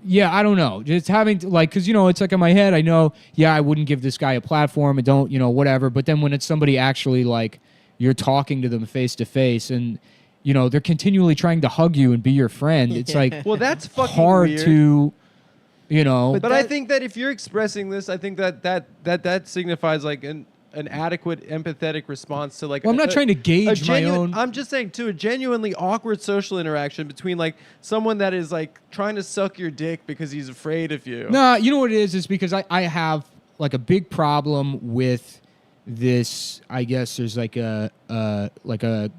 yeah, I don't know. Just having to like, because it's like in my head, I know. Yeah, I wouldn't give this guy a platform. I don't, whatever. But then when it's somebody actually like you're talking to them face to face, and they're continually trying to hug you and be your friend, it's like Well, that's fucking hard weird. to, But I think that if you're expressing this, I think that signifies like an adequate empathetic response to like. Well, I'm not trying to gauge my own. I'm just saying to a genuinely awkward social interaction between like someone that is like trying to suck your dick because he's afraid of you. No, you know what it is? It's because I have like a big problem with this. I guess there's like a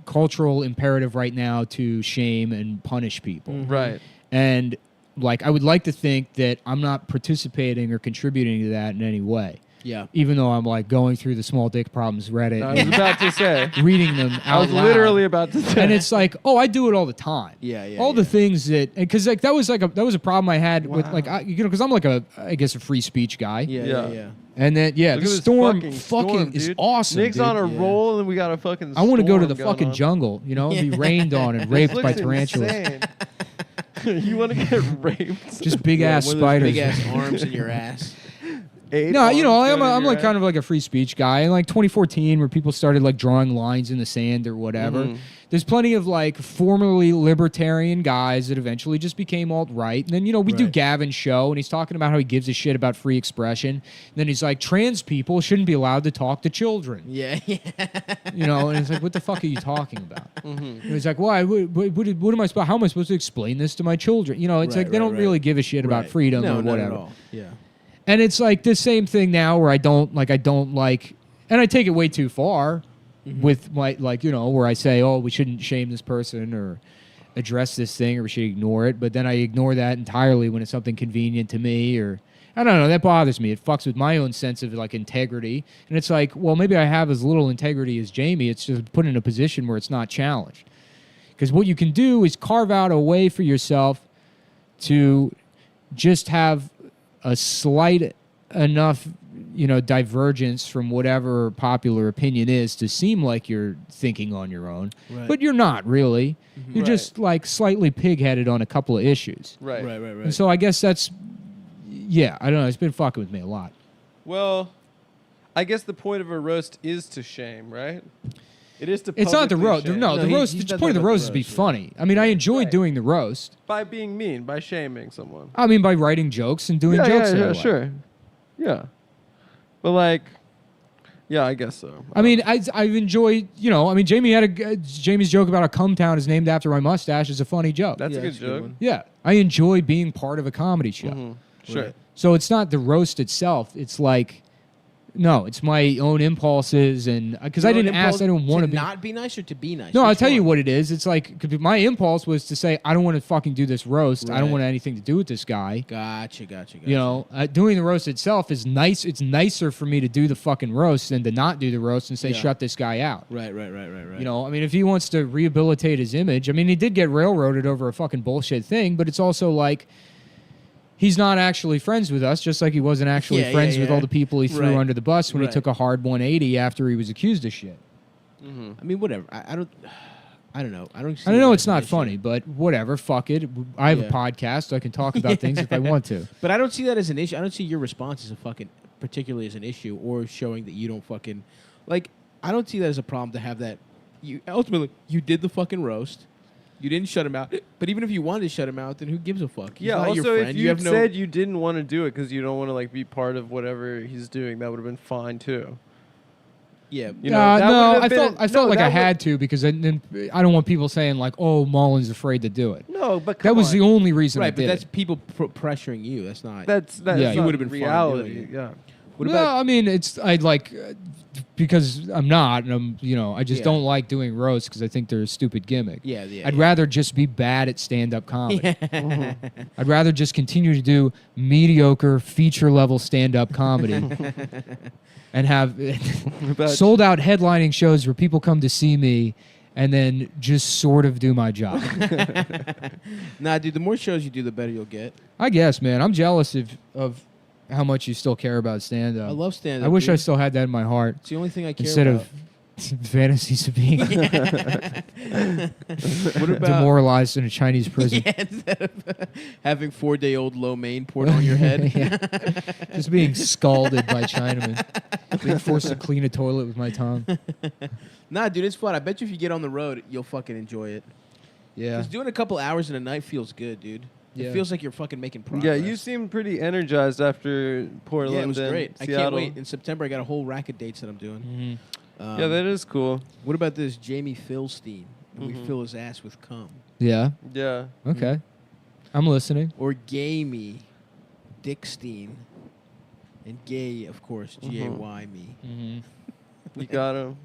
cultural imperative right now to shame and punish people. Right. And like I would like to think that I'm not participating or contributing to that in any way. Yeah. Even though I'm like going through the small dick problems Reddit, I was about to say. reading them out I was loud. literally about to say. And it's like, oh, I do it all the time. Yeah. All the things that, because like that was a problem I had with like because I'm like I guess a free speech guy. Yeah. And then Look the at this storm storm, is dude. awesome. Nick's dude. on a Yeah. roll, and we got a fucking. I want to go to the storm going fucking on. jungle, and be rained on and raped This by looks tarantulas. insane. You want to get raped? Just big ass one of those spiders. big ass arms in your ass. No, you know, I'm like kind of like a free speech guy. In like 2014, where people started like drawing lines in the sand or whatever, there's plenty of like formerly libertarian guys that eventually just became alt-right. And then, you know, we do Gavin's show, and he's talking about how he gives a shit about free expression. And then he's like, trans people shouldn't be allowed to talk to children. Yeah. You know, and it's like, what the fuck are you talking about? And he's like, why? What am I supposed? How am I supposed to explain this to my children? You know, it's like they don't really give a shit about freedom or whatever. Not at all. Yeah. And it's like the same thing now where I don't like, and I take it way too far with my, like, you know, where I say, oh, we shouldn't shame this person or address this thing or we should ignore it. But then I ignore that entirely when it's something convenient to me, or I don't know, that bothers me. It fucks with my own sense of like integrity. And it's like, well, maybe I have as little integrity as Jamie. It's just put in a position where it's not challenged. Because what you can do is carve out a way for yourself to just have a slight enough, you know, divergence from whatever popular opinion is to seem like you're thinking on your own. Right. But you're not really. You're just like slightly pig-headed on a couple of issues. Right. And so I guess that's, yeah, I don't know. It's been fucking with me a lot. Well, I guess the point of a roast is to shame, right? It is to. It's not the publicly roast. shame. No, the roast. The point of the roast is to be funny. I mean, I enjoy doing the roast. By being mean, by shaming someone. I mean, by writing jokes and doing jokes. Yeah, that way. sure. Yeah. But like, yeah, I guess so. I mean, I've enjoyed, you know, I mean, Jamie's joke about a Cumtown is named after my mustache is a funny joke. That's a good joke. Yeah. I enjoy being part of a comedy show. Sure. Right. So it's not the roast itself. It's like, no, it's my own impulses, and because I didn't ask, I don't want to be not be nice or to be nice. No, I'll tell you what it is. It's like my impulse was to say I don't want to fucking do this roast. I don't want anything to do with this guy. Gotcha. You know, doing the roast itself is nice. It's nicer for me to do the fucking roast than to not do the roast and say shut this guy out. Right. You know, I mean, if he wants to rehabilitate his image, I mean, he did get railroaded over a fucking bullshit thing, but it's also like, he's not actually friends with us, just like he wasn't actually friends with all the people he threw under the bus when he took a hard 180 after he was accused of shit. I mean, whatever. I don't know. I know it's not funny, but whatever. Fuck it. I have a podcast, so I can talk about things if I want to. But I don't see that as an issue. I don't see your response as a fucking particularly as an issue or showing that you don't fucking like. I don't see that as a problem to have that. You ultimately you did the fucking roast. You didn't shut him out. But even if you wanted to shut him out, then who gives a fuck? He's not also, your friend. if you have said you didn't want to do it because you don't want to like be part of whatever he's doing, that would have been fine too. Yeah. You know, no, I felt like I had to because then I don't want people saying like, "Oh, Mullen's afraid to do it." No, but that was the only reason. Right, I but did that's it. people pressuring you. That's not. That's you would have been reality. Fine doing it. Yeah. What no, about? I mean, it's I like because I'm not, and I'm I just don't like doing roasts because I think they're a stupid gimmick. Yeah. I'd rather just be bad at stand-up comedy. I'd rather just continue to do mediocre feature-level stand-up comedy and have sold-out headlining shows where people come to see me and then just sort of do my job. Nah, dude, the more shows you do, the better you'll get. I guess, man. I'm jealous of how much you still care about stand-up. I love stand-up. I wish dude. I still had that in my heart. It's the only thing I care instead about. of fantasies of being What about demoralized in a Chinese prison. Yeah, instead of having 4-day-old lo mein poured on your head. Just being scalded by Chinamen. Being forced to clean a toilet with my tongue. Nah, dude, it's fun. I bet you if you get on the road, you'll fucking enjoy it. Yeah. Because doing a couple hours in a night feels good, dude. Yeah. It feels like you're fucking making progress. Yeah, you seemed pretty energized after Portland. Yeah, it was and great. Seattle. I can't wait. In September, I got a whole rack of dates that I'm doing. Yeah, that is cool. What about this Jamie Philstein? And we fill his ass with cum. Yeah. Yeah. Okay. I'm listening. Or Gamey Dickstein. And gay, of course, G-A-Y me. You got him.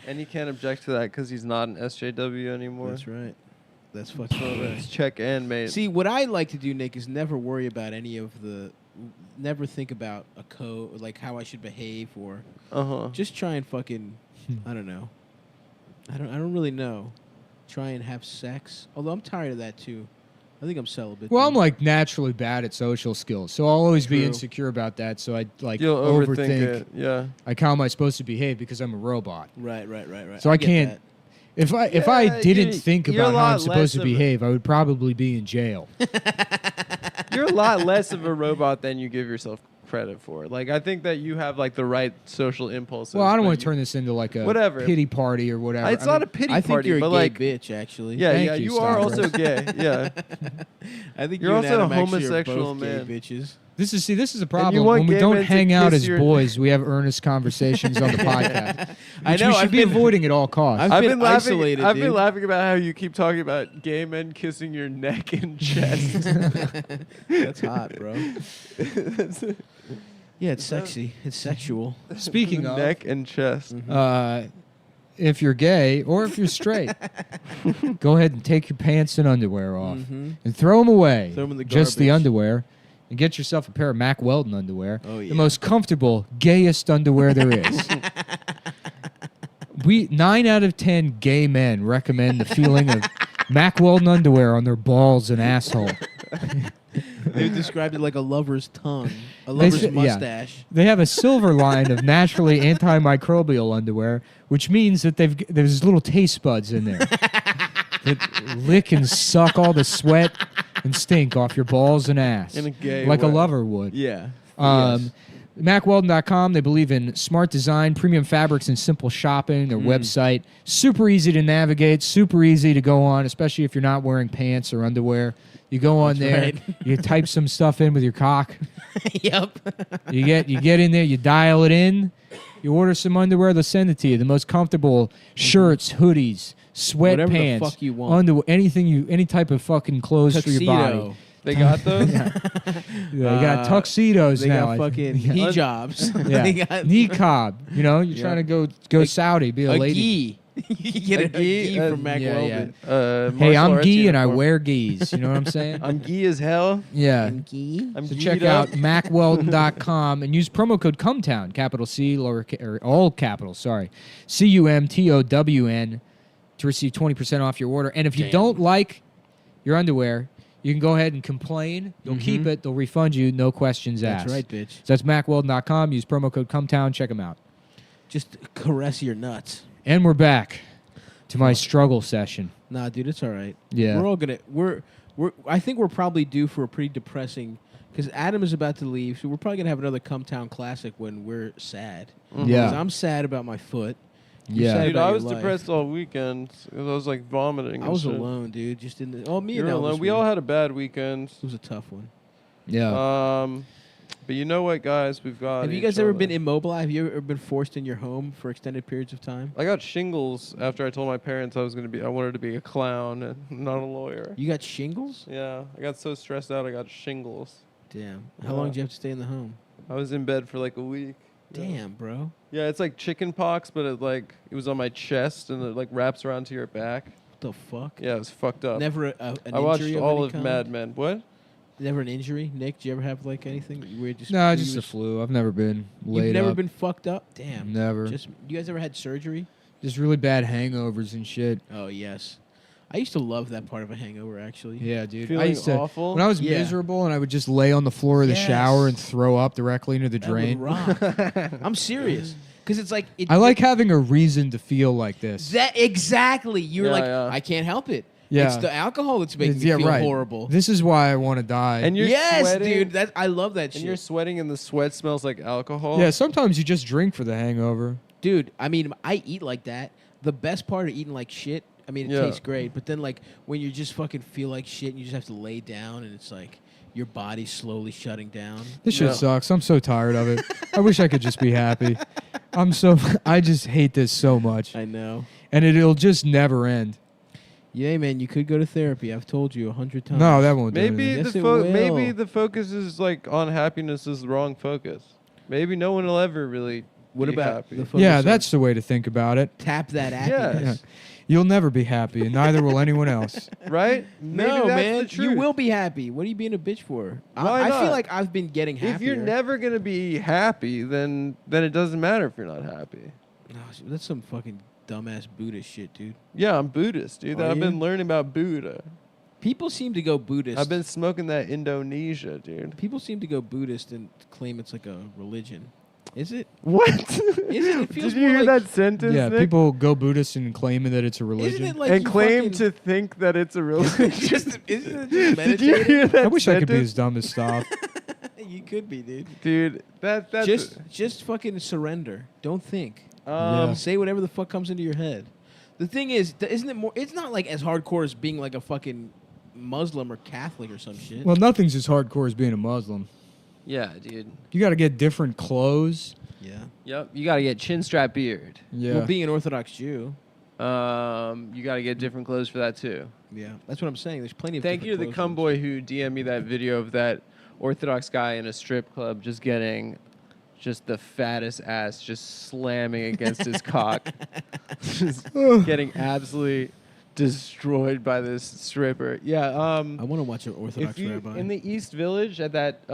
And he can't object to that because he's not an SJW anymore. That's right. That's fucking right. It's check and mate. See, what I like to do, Nick, is never worry about any of the... Never think about a code, like how I should behave or... Just try and fucking... I don't know. I don't really know. Try and have sex. Although I'm tired of that, too. I think I'm celibate. Well, dude. I'm like naturally bad at social skills, so I'll always be True. insecure about that. So I like You'll overthink overthink. it. Yeah. Like how am I supposed to behave because I'm a robot? Right. So I get can't. that. If I didn't think you're about a how I'm lot supposed less to of behave, I would probably be in jail. You're a lot less of a robot than you give yourself credit for. Like, I think that you have like the right social impulses. Well, I don't but want to turn this into like a whatever. pity party or whatever. It's not a pity I think party, you're a but gay like, bitch, actually. yeah, Thank yeah, you, you are Stavros. also gay. Yeah, I think You're you and also a Adam actually are homosexual both man. Gay bitches. This is a you problem. want When we gay don't men to hang out kiss as your- boys, we have earnest conversations on the podcast. I Which know, we should I've be been- avoiding at all costs. I've been isolated, I've dude. been laughing about how you keep talking about gay men kissing your neck and chest. That's hot, bro. Yeah, it's sexy. It's sexual. Speaking of, neck and chest. if you're gay or if you're straight, go ahead and take your pants and underwear off and throw them away. Throw 'em in the Just the garbage. underwear. And get yourself a pair of Mack Weldon underwear. Oh, yeah. The most comfortable, gayest underwear there is. 9 out of 10 gay men recommend the feeling of Mack Weldon underwear on their balls and asshole. They described it like a lover's tongue, a lover's yeah. mustache. They have a silver line of naturally antimicrobial underwear, which means that there's little taste buds in there that lick and suck all the sweat and stink off your balls and ass, In a gay like way. a lover would. Yeah. Yes. MackWeldon.com. They believe in smart design, premium fabrics, and simple shopping. Their website, super easy to navigate, super easy to go on, especially if you're not wearing pants or underwear. You go on there, right. you type some stuff in with your cock. Yep. You get in there, you dial it in, you order some underwear, they'll send it to you. The most comfortable shirts, hoodies, Whatever the sweatpants, fuck you want. underwear, any type of fucking clothes for your body. Tuxedo. They got those. They got tuxedos They now. got fucking Yeah. hijabs. Yeah. They got Niqab. You know, you're Yeah. trying to go Saudi, be a a lady. gi. You can get a gi from Mack yeah, Weldon. Hey, I'm Martial Gee arts and I uniform. wear geese. You know what I'm saying? I'm gee as hell. Yeah. I'm So geed check up. out MackWeldon.com and use promo code Cumtown, capital C, lower or all capitals, sorry, CUMTOWN, to receive 20% off your order. And if you don't like your underwear, you can go ahead and complain. They'll keep it. They'll refund you. No questions asked. That's right, bitch. So that's MackWeldon.com. Use promo code Cumtown. Check them out. Just caress your nuts. And we're back to my struggle session. Nah, dude, it's all right. Yeah. We're all gonna. I think we're probably due for a pretty depressing. Because Adam is about to leave, so we're probably gonna have another Cumtown classic when we're sad. Yeah. 'Cause I'm sad about my foot. You're Yeah. sad Dude, about I your was life. depressed all weekend. 'Cause I was like vomiting. I and was shit. alone, dude. Just in the. Oh, me You and were Elvis alone. We were- all had a bad weekend. It was a tough one. Yeah. But you know what, guys? We've got. Have you each guys ever other. been immobilized? Have you ever been forced in your home for extended periods of time? I got shingles after I told my parents I wanted to be a clown and not a lawyer. You got shingles? Yeah, I got so stressed out I got shingles. Damn. How long did you have to stay in the home? I was in bed for like a week. Damn, bro. Yeah, it's like chicken pox, but it was on my chest and it like wraps around to your back. What the fuck? Yeah, it was fucked up. Never an I watched injury all any of kind? Mad Men. What? Never an injury? Nick, did you ever have like anything? You were just No, just the flu. I've never been laid You've never up. been fucked up? Damn. Never. Just you guys ever had surgery? Just really bad hangovers and shit. Oh yes. I used to love that part of a hangover actually. Yeah, dude. I Feeling used to, awful? when I was Yeah. miserable and I would just lay on the floor of the Yes. shower and throw up directly into the That would drain. rock. I'm serious. Because it's like I like having a reason to feel like this. that exactly. You're Yeah, like, yeah. I can't help it. Yeah. It's the alcohol that's making me Yeah, feel right. horrible. This is why I want to die. And you're yes, sweating, dude. I love that And shit. you're sweating and the sweat smells like alcohol. yeah, sometimes you just drink for the hangover. Dude, I mean, I eat like that. The best part of eating like shit, I mean, it Yeah. tastes great. But then, like, when you just fucking feel like shit and you just have to lay down and it's like your body's slowly shutting down. This shit Yeah. sucks. I'm so tired of it. I wish I could just be happy. I just hate this so much. I know. And it'll just never end. Yeah, man, you could go to therapy. I've told you 100 times. No, that won't do Maybe anything. Yes, the it will. maybe the focus is like on happiness is the wrong focus. Maybe no one will ever really. What be about happy. the focus Yeah, on that's the way to think about it. tap that Yeah. happiness? You'll never be happy, and neither will anyone else. right? Maybe No, that's man, the truth. you will be happy. What are you being a bitch for? Why I feel not? like I've been getting happier. If you're never gonna be happy, then it doesn't matter if you're not happy. Oh, that's some fucking dumbass Buddhist shit, dude. Yeah, I'm Buddhist, dude. Are I've you? been learning about Buddha. People seem to go Buddhist. I've been smoking that Indonesia, dude. People seem to go Buddhist and claim it's like a religion. Is it? What? It feels Did you more hear like- that sentence? Yeah, Nick? people go Buddhist and claim that it's a religion. Isn't it like and you claim fucking- to think that it's a religion. isn't it just Did you meditating? hear that? I wish I could be sentence? as dumb as Stav. You could be, dude. Dude, that's Just fucking surrender. Don't think. Yeah. Say whatever the fuck comes into your head. The thing is, isn't it more? It's not like as hardcore as being like a fucking Muslim or Catholic or some shit. Well, nothing's as hardcore as being a Muslim. yeah, dude. You got to get different clothes. yeah. Yep, you got to get chin strap beard. Yeah. Well, being an Orthodox Jew. You got to get different clothes for that too. Yeah, that's what I'm saying. There's plenty of. Thank you to the cum boy who DM'd me that video of that Orthodox guy in a strip club just getting just the fattest ass just slamming against his cock. Just getting absolutely destroyed by this stripper. Yeah. I want to watch an Orthodox rabbi. In the East Village at that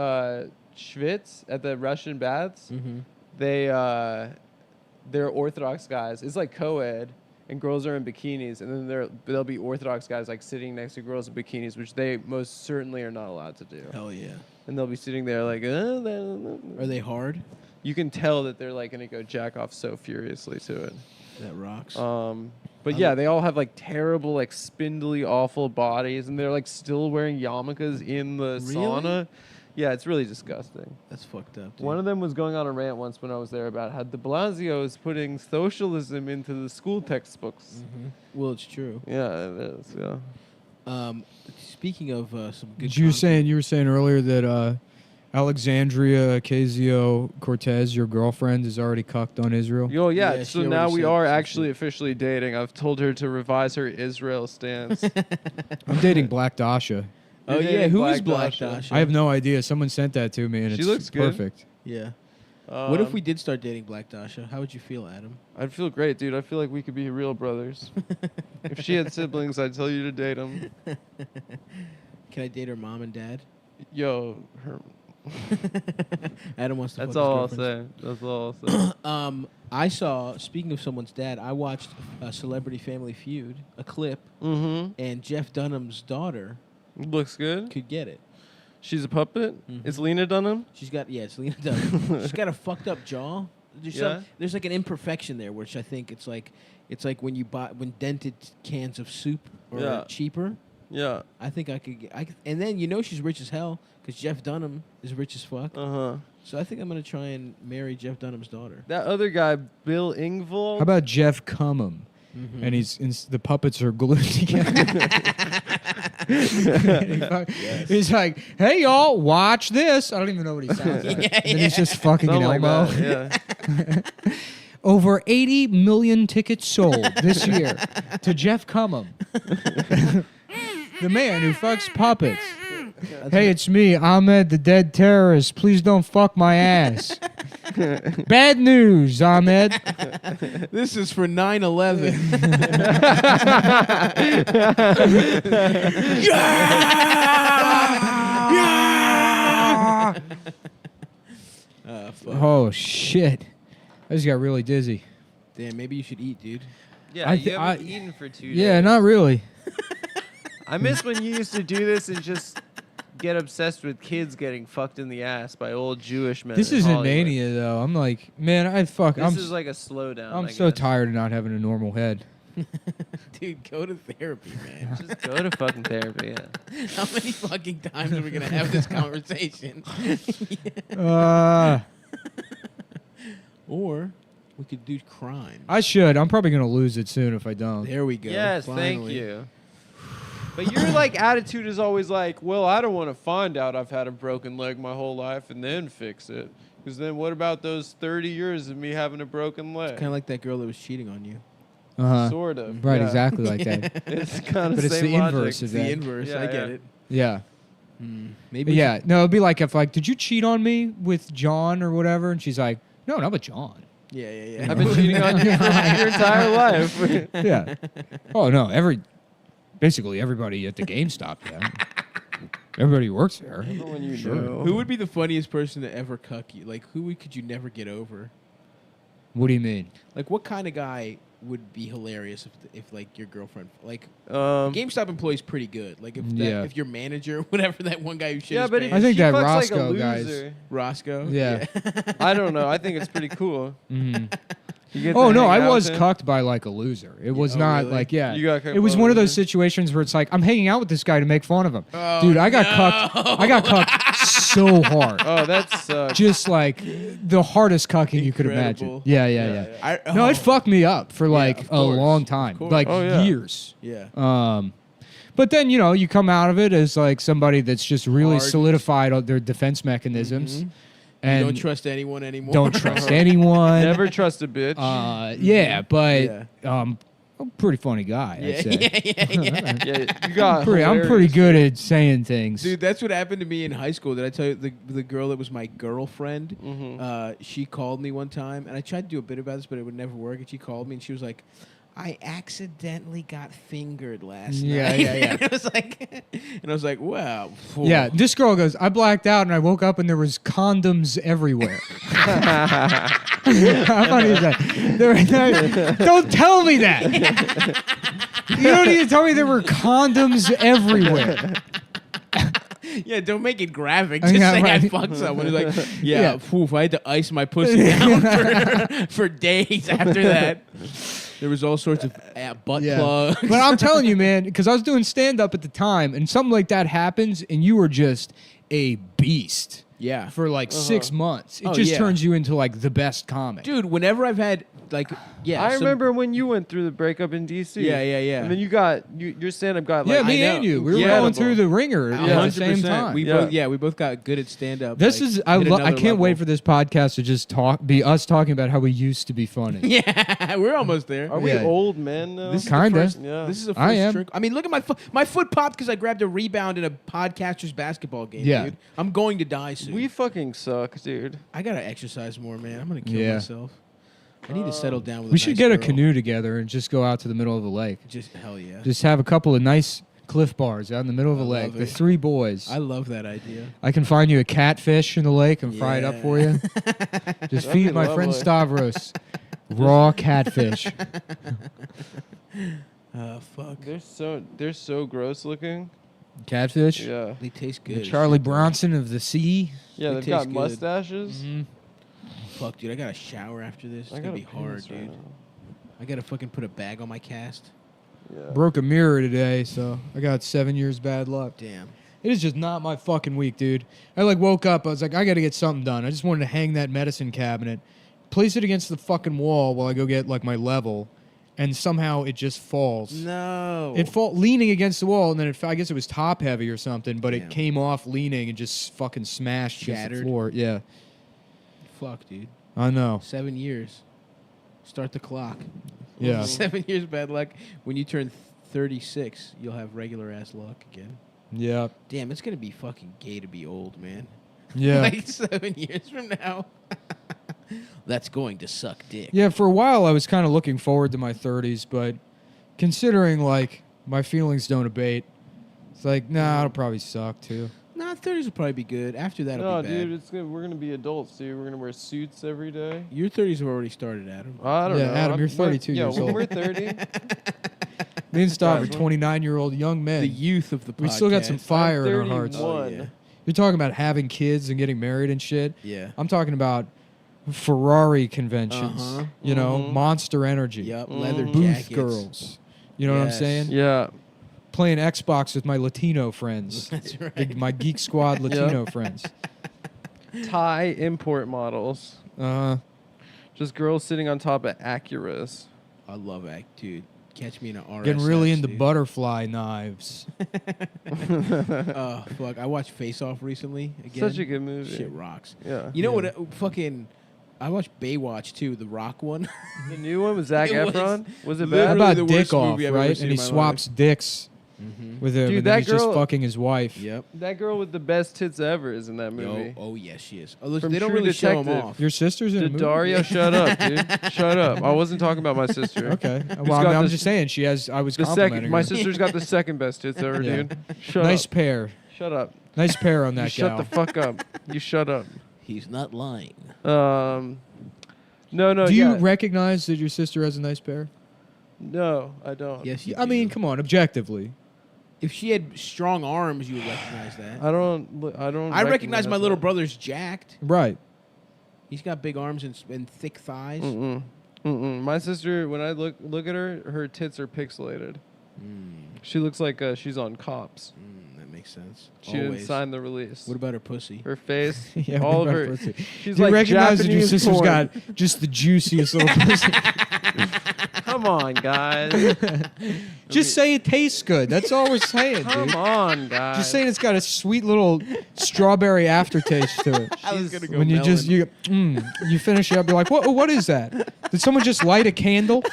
Schwitz at the Russian baths, Mhm. they're Orthodox guys. It's like co-ed, and girls are in bikinis, and then there'll be Orthodox guys like sitting next to girls in bikinis, which they most certainly are not allowed to do. Hell yeah. And they'll be sitting there like, Are they hard? you can tell that they're like gonna go jack off so furiously to it. That rocks. But yeah, they all have like terrible, like spindly, awful bodies, and they're like still wearing yarmulkes in the Really? sauna. Yeah, it's really disgusting. That's fucked up. Dude. One of them was going on a rant once when I was there about how de Blasio is putting socialism into the school textbooks. Well, it's true. Yeah, it is. Yeah. Speaking of some good. You were content- saying earlier that Alexandria Ocasio-Cortez, your girlfriend, is already cucked on Israel. Yo, yeah. Yeah, So she now already we said are she actually did. officially dating. I've told her to revise her Israel stance. I'm dating Black Dasha. Oh You're yeah, dating who is Black Black Dasha? Dasha? I have no idea. Someone sent that to me, and She it's looks good. perfect. Yeah. What if we did start dating Black Dasha? How would you feel, Adam? I'd feel great, dude. I feel like we could be real brothers. If she had siblings, I'd tell you to date them. Can I date her mom and dad? Yo, her. Adam wants to. That's fuck his all I'll girlfriends. say. That's all I'll say. I saw. Speaking of someone's dad, I watched Celebrity Family Feud, a clip, Mm-hmm. and Jeff Dunham's daughter Looks good. could get it. She's a puppet. Mhm. It's Lena Dunham. She's got it's Lena Dunham. She's got a fucked up jaw. Yeah. There's like an imperfection there, which I think it's like when you buy dented cans of soup are Yeah. cheaper. Yeah. I think I could get. And then she's rich as hell because Jeff Dunham is rich as fuck. Uh huh. So I think I'm gonna try and marry Jeff Dunham's daughter. That other guy, Bill Engvall. How about Jeff Cummum? Mhm. And the puppets are glued together. He's like, "Hey y'all, watch this." I don't even know what he sounds like. And then he's just fucking an Something like Elmo. that, yeah. Over 80 million tickets sold this year to Jeff Cummum, the man who fucks puppets. Hey, it's me, Ahmed, the dead terrorist. Please don't fuck my ass. Bad news, Ahmed. This is for 9/11. Oh shit! I just got really dizzy. Damn, maybe you should eat, dude. Yeah, I you thi- haven't I- eaten for 2 days. Yeah, not really. I miss when you used to do this and just get obsessed with kids getting fucked in the ass by old Jewish men. This in isn't Hollywood. mania though. I'm like, man, This I'm is like a slowdown. I'm I so guess. tired of not having a normal head. Dude, go to therapy, man. Just go to fucking therapy. Yeah. How many fucking times are we gonna have this conversation? Or we could do crime. I should. I'm probably gonna lose it soon if I don't. There we go. Yes, thank finally. you. But your like attitude is always like, well, I don't want to find out I've had a broken leg my whole life and then fix it. Because then what about those 30 years of me having a broken leg? Kind of like that girl that was cheating on you. Sort of. Right, yeah. exactly like that. It's kind of But it's same the logic. inverse of It's the that. inverse. Yeah, I get yeah. it. Yeah. Maybe. Yeah. No, it'd be like if did you cheat on me with John or whatever? And she's like, no, not with John. Yeah. I've been cheating on you for your entire life. Yeah. Oh no, basically everybody at the GameStop. Yeah. Everybody who works there. Everyone you Sure. know. Who would be the funniest person to ever cuck you? Like, who could you never get over? What do you mean? Like, what kind of guy would be hilarious if like your girlfriend like Um, GameStop employee's pretty good. Like Yeah. if your manager, whatever that one guy who shit yeah, his but if I think she that fucks Roscoe like a guy's- loser, Roscoe. Yeah. I don't know. I think it's pretty cool. Mhm. You get to Oh no, hang I out was with him. cucked by like a loser. It was Oh, not really? like You got cucked It was by a one of those loser? situations where it's like I'm hanging out with this guy to make fun of him. Oh, Dude, I got cucked. I got cucked so hard. Oh, that sucks. Just like the hardest cucking you could Incredible. imagine. Yeah. I, No, it fucked me up for like of a course, long of time, course. like Oh, yeah. years. Yeah. But then you come out of it as like somebody that's just really Hardened. solidified all their defense mechanisms, and You don't trust anyone anymore. don't trust anyone. Never trust a bitch. Yeah, but Yeah. I'm a pretty funny guy. I'd say. Yeah, you got I'm pretty good at saying things. Dude, that's what happened to me in high school. Did I tell you the girl that was my girlfriend? She called me one time, and I tried to do a bit about this, but it would never work. And she called me, and she was like, "I accidentally got fingered last night." Yeah. And I was like, "Wow." Yeah, this girl goes, I blacked out and I woke up and there was condoms everywhere. How funny is that? Don't tell me that. You don't need to tell me there were condoms everywhere. Yeah, don't make it graphic. Just Yeah, say right. I fucked someone. It's like, Yeah. poof, I had to ice my pussy down for days after that. There was all sorts of butt plugs. But I'm telling you, man, because I was doing stand-up at the time, and something like that happens, and you were just a beast. Yeah. For like 6 months. It Oh, just yeah. turns you into like the best comic. Dude, whenever I've had, like, I remember when you went through the breakup in D.C. Yeah. And then your stand-up got Yeah, like me and you. We were going through the ringer at the same time. We both got good at stand-up. This like, is hit I another can't wait level. for this podcast to just be us talking about how we used to be funny. Yeah, we're almost there. Are we Yeah. old men now? This is Kinda. the first, Yeah. This is the first I am. trick. I mean, look at my foot. My foot popped because I grabbed a rebound in a podcaster's basketball game. Yeah. Dude. I'm going to die soon. We fucking suck, dude. I gotta exercise more, man. I'm gonna kill Yeah. myself. I need to settle down with. We a should nice get a girl. canoe together and just go out to the middle of the lake. Just hell yeah. Just have a couple of nice Cliff Bars out in the middle of the lake. love The it. 3 boys. I love that idea. I can find you a catfish in the lake and fry it up for you. Just That'd feed be my friend lovely. Stavros raw catfish. Fuck. They're so gross looking. Catfish? Yeah. They taste The good. Charlie Bronson of the sea. Yeah, They they've taste got good. mustaches. Fuck, dude. I gotta shower after this. It's I gonna got be hard, dude. I gotta fucking put a bag on my cast. Yeah. Broke a mirror today, so I got 7 years bad luck. Damn. It is just not my fucking week, dude. I like woke up. I was like, I got to get something done. I just wanted to hang that medicine cabinet, place it against the fucking wall while I go get like my level, and somehow it just falls. No. It fall leaning against the wall, and then I guess it was top heavy or something, but Damn. it came off leaning and just fucking smashed against the Shattered. floor. Yeah, Fuck, dude. I know. 7 years. Start the clock. Yeah. 7 years bad luck. When you turn 36, you'll have regular ass luck again. Yeah. Damn, it's gonna be fucking gay to be old, man. Yeah. Like 7 years from now. That's going to suck dick. Yeah, for a while I was kind of looking forward to my 30s, but considering like my feelings don't abate, it's like, nah, it'll probably suck too. Nah, 30s will probably be good. After that, No, it'll be bad. dude, we're gonna be adults, dude. We're gonna wear suits every day. Your 30s have already started, Adam. I don't Yeah, know. Adam, you're 32 yeah, years when old. we're 30. Me and Stav are Yeah. 29-year-old young men. The youth of the podcast. We still got some fire in our hearts. 31. yeah. You're talking about having kids and getting married and shit. Yeah. I'm talking about Ferrari conventions. Uh-huh. You know, Monster Energy. Yep, leather Booth jackets. girls. You know what I'm Yes. saying? Yeah. Playing Xbox with my Latino friends. That's right. My Geek Squad Latino friends. Thai import models. Just girls sitting on top of Acuras. I love Act, dude. Catch me in an RSX. Getting really into dude. butterfly knives. Oh, fuck. I watched Face Off recently again. Such a good movie. Shit rocks. Yeah. You know Yeah. what? Fucking. I watched Baywatch too, the Rock one. The new one with Zac It was Efron. Was it How bad? literally about the Dick worst Off, movie I've ever right? seen And in he my swaps dicks with him, Dude, and that then he's just girl- fucking his wife. Yep. That girl with the best tits ever is in that movie. Oh yes, she is. Oh, listen, From they don't True really show Detective. them off. Your sister's in a movie? Daria, shut up, dude. Shut up. I wasn't talking about my sister. Okay. Who's Well, got I'm the- just saying she has. I was The complimenting second, her. my sister's got the second best tits ever, Yeah. dude. Shut Nice up. pair. Shut up. Nice pair on You that shut gal. the fuck up. You shut up. He's not lying. No, Do you yeah. recognize that your sister has a nice pair? No, I don't. Yes, you I do. mean, come on, objectively. if she had strong arms, you would recognize that. I don't. I recognize my little brother's jacked. Right. He's got big arms and thick thighs. My sister, when I look at her, her tits are pixelated. She looks like she's on Cops. That makes sense. She didn't Always. sign the release. What about her pussy? Her face, Yeah, all of what her. about pussy? She's You like recognize that your Japanese sister's porn. got just the juiciest little pussy. Come on, guys. Just say it tastes good. That's all we're saying, Come dude. on, guys. Just saying it's got a sweet little strawberry aftertaste to it. I was gonna go When you melon. just you finish it up, you're like, what is that? Did someone just light a candle?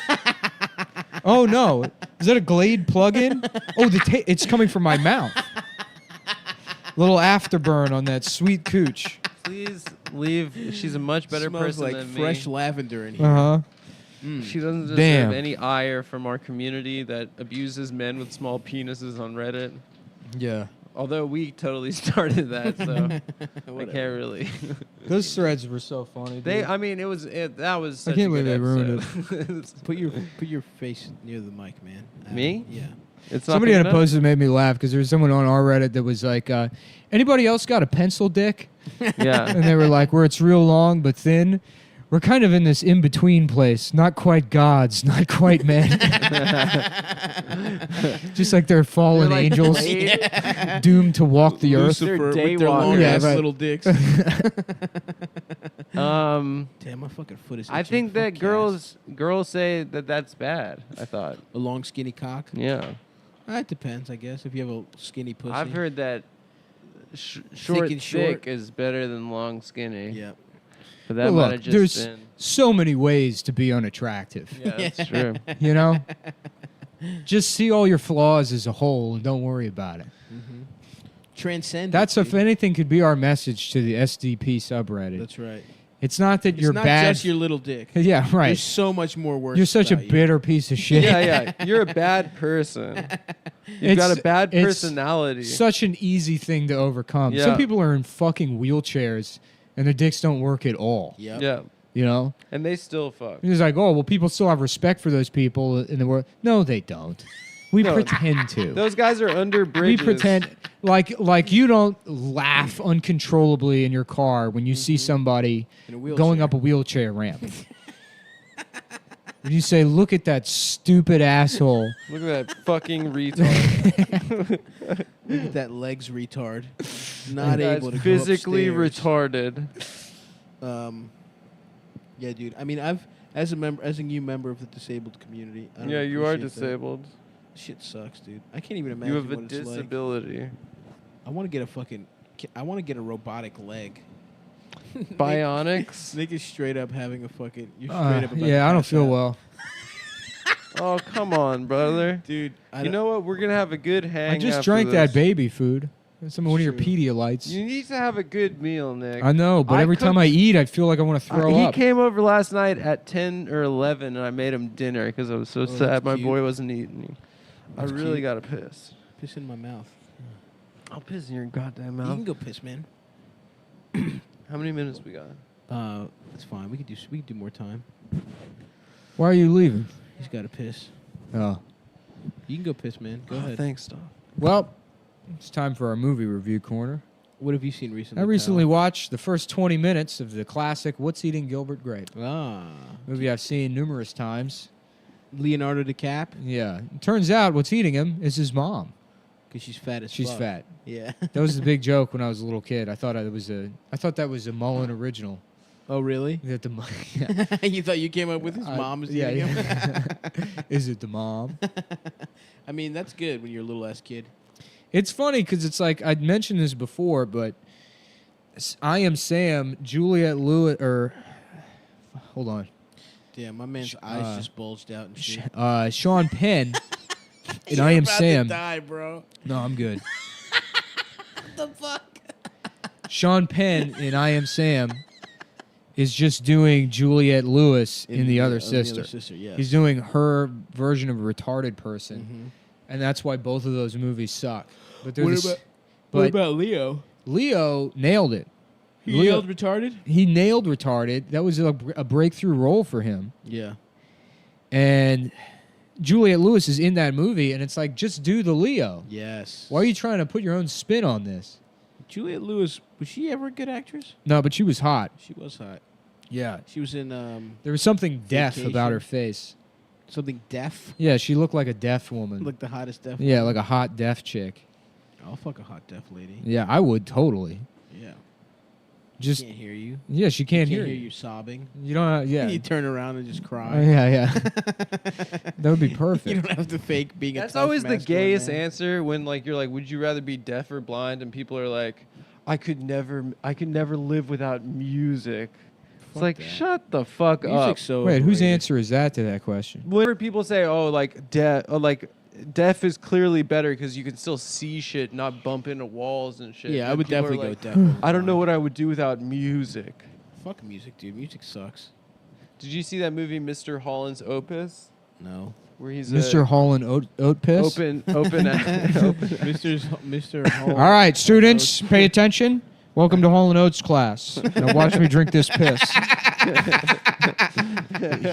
Oh no, is that a Glade plug-in? Oh, it's coming from my mouth. Little afterburn on that sweet cooch. Please leave. She's a much better Smells person like than fresh me. lavender in here. Uh huh. She doesn't deserve Damn. any ire from our community that abuses men with small penises on Reddit. Yeah. Although we totally started that, so I can't really. Those threads were so funny. Dude. I mean, that was. Such I can't a believe good they ruined episode. Put your face near the mic, man. Me? Yeah. It's not Somebody big had a enough? post that made me laugh because there was someone on our Reddit that was like, anybody else got a pencil dick? Yeah. And they were like, where it's real long but thin. We're kind of in this in-between place. Not quite gods, not quite men. Just like they're fallen They're like angels Blade. doomed to walk the earth. Lucifer They're with their daywalkers. long Yeah, ass right. little dicks. Damn, my fucking foot is. I itching. think that Fuck girls say that that's bad. I thought. yes. A long skinny cock. Yeah. That depends, I guess. If you have a skinny pussy. I've heard that short and thick short. is better than long skinny. Yeah. But that Well, might look, have just there's been. so many ways to be unattractive. Yeah, that's true. You know? Just see all your flaws as a whole and don't worry about it. Transcend. That's, it, if dude. anything, could be our message to the SDP subreddit. That's right. It's not that It's you're not bad. just your little dick. Yeah, right. There's so much more worse. You're such a about you. bitter piece of shit. Yeah. You're a bad person. You've got a bad it's personality. Such an easy thing to overcome. Yeah. Some people are in fucking wheelchairs and their dicks don't work at all. Yep. Yeah. You know? And they still fuck. It's like, oh, well, people still have respect for those people in the world. No, they don't. We No. pretend to. Those guys are under We bridges. pretend like you don't laugh uncontrollably in your car when you see somebody In a wheelchair. going up a wheelchair ramp. When you say, "Look at that stupid asshole." Look at that fucking retard. Look at that legs retard. Not Guy's able to physically go upstairs. retarded. Yeah, dude. I mean, I've as a new member of the disabled community. I don't Yeah, you are appreciate that. disabled. Shit sucks, dude. I can't even imagine You have a what it's like. disability. I want to get a fucking. I want to get a robotic leg. Bionics? Nick is straight up having a fucking. You're straight up. About to Yeah, I don't pass feel out. well. Oh, come on, brother. dude. You know what? We're going to have a good hang I just after drank this. that baby food. One of your True. Pedialites. You need to have a good meal, Nick. I know, but every time I eat, I feel like I want to throw He up. came over last night at 10 or 11, and I made him dinner because I was so sad that's my cute. boy wasn't eating. That's I really cute. got to piss. Piss in my mouth. I'll piss in your goddamn You mouth. can go piss, man. How many minutes we got? That's fine. We could do more time. Why are you leaving? He's got to piss. Oh. You can go piss, man. Go ahead. Thanks, Dom. Well, it's time for our movie review corner. What have you seen recently? I recently watched the first 20 minutes of the classic What's Eating Gilbert Grape? pal? Movie I've seen numerous times. Leonardo DiCap, Yeah. It turns out what's eating him is his mom. because she's fat as She's fuck. fat. Yeah. That was the big joke when I was a little kid. I thought that was a Mullen original. Oh, really? That the yeah. You thought you came up with his mom is yeah, eating him? yeah. Is it the mom? I mean, that's good when you're a little ass kid. It's funny because it's like I'd mentioned this before, but I Am Sam, Juliette Lewis, or hold on, Damn, my man's eyes just bulged out and shit. Sean Penn in You're I Am about Sam. to die, bro. No, I'm good. What the fuck? Sean Penn in I Am Sam is just doing Juliette Lewis in The Other Sister. Yes. He's doing her version of a retarded person, and that's why both of those movies suck. But they're What about Leo? Leo nailed it. He yelled retarded? He nailed retarded. That was a breakthrough role for him. Yeah. And Juliette Lewis is in that movie, and it's like, just do the Leo. Yes. Why are you trying to put your own spin on this? Juliette Lewis, was she ever a good actress? No, but she was hot. She was hot. Yeah. She was in There was something deaf Vacation. about her face. something deaf. Yeah, she looked like a deaf woman. Like the hottest deaf. Yeah, like a hot deaf chick. I'll fuck a hot deaf lady. Yeah, I would totally. Yeah. Just Can't hear you. Yeah, she can't hear you sobbing. You don't. Yeah. You turn around and just cry. Yeah. That would be perfect. You don't have to fake being. That's a tough always the masculine gayest man. answer when like you're like, would you rather be deaf or blind? And people are like, I could never live without music. It's like, shut the fuck up. Music's so Wait, whose overrated. answer is that to that question? Whenever people say, oh, like deaf is clearly better because you can still see shit, not bump into walls and shit. Yeah, I And would people are definitely like, go deaf. I don't know what I would do without music. Fuck music, dude. Music sucks. Did you see that movie, Mr. Holland's Opus? No. Where he's Mr. Holland oat piss? open. Mr. Hall. All right, students, pay attention. Welcome to Hall & Oates class. Now watch me drink this piss. He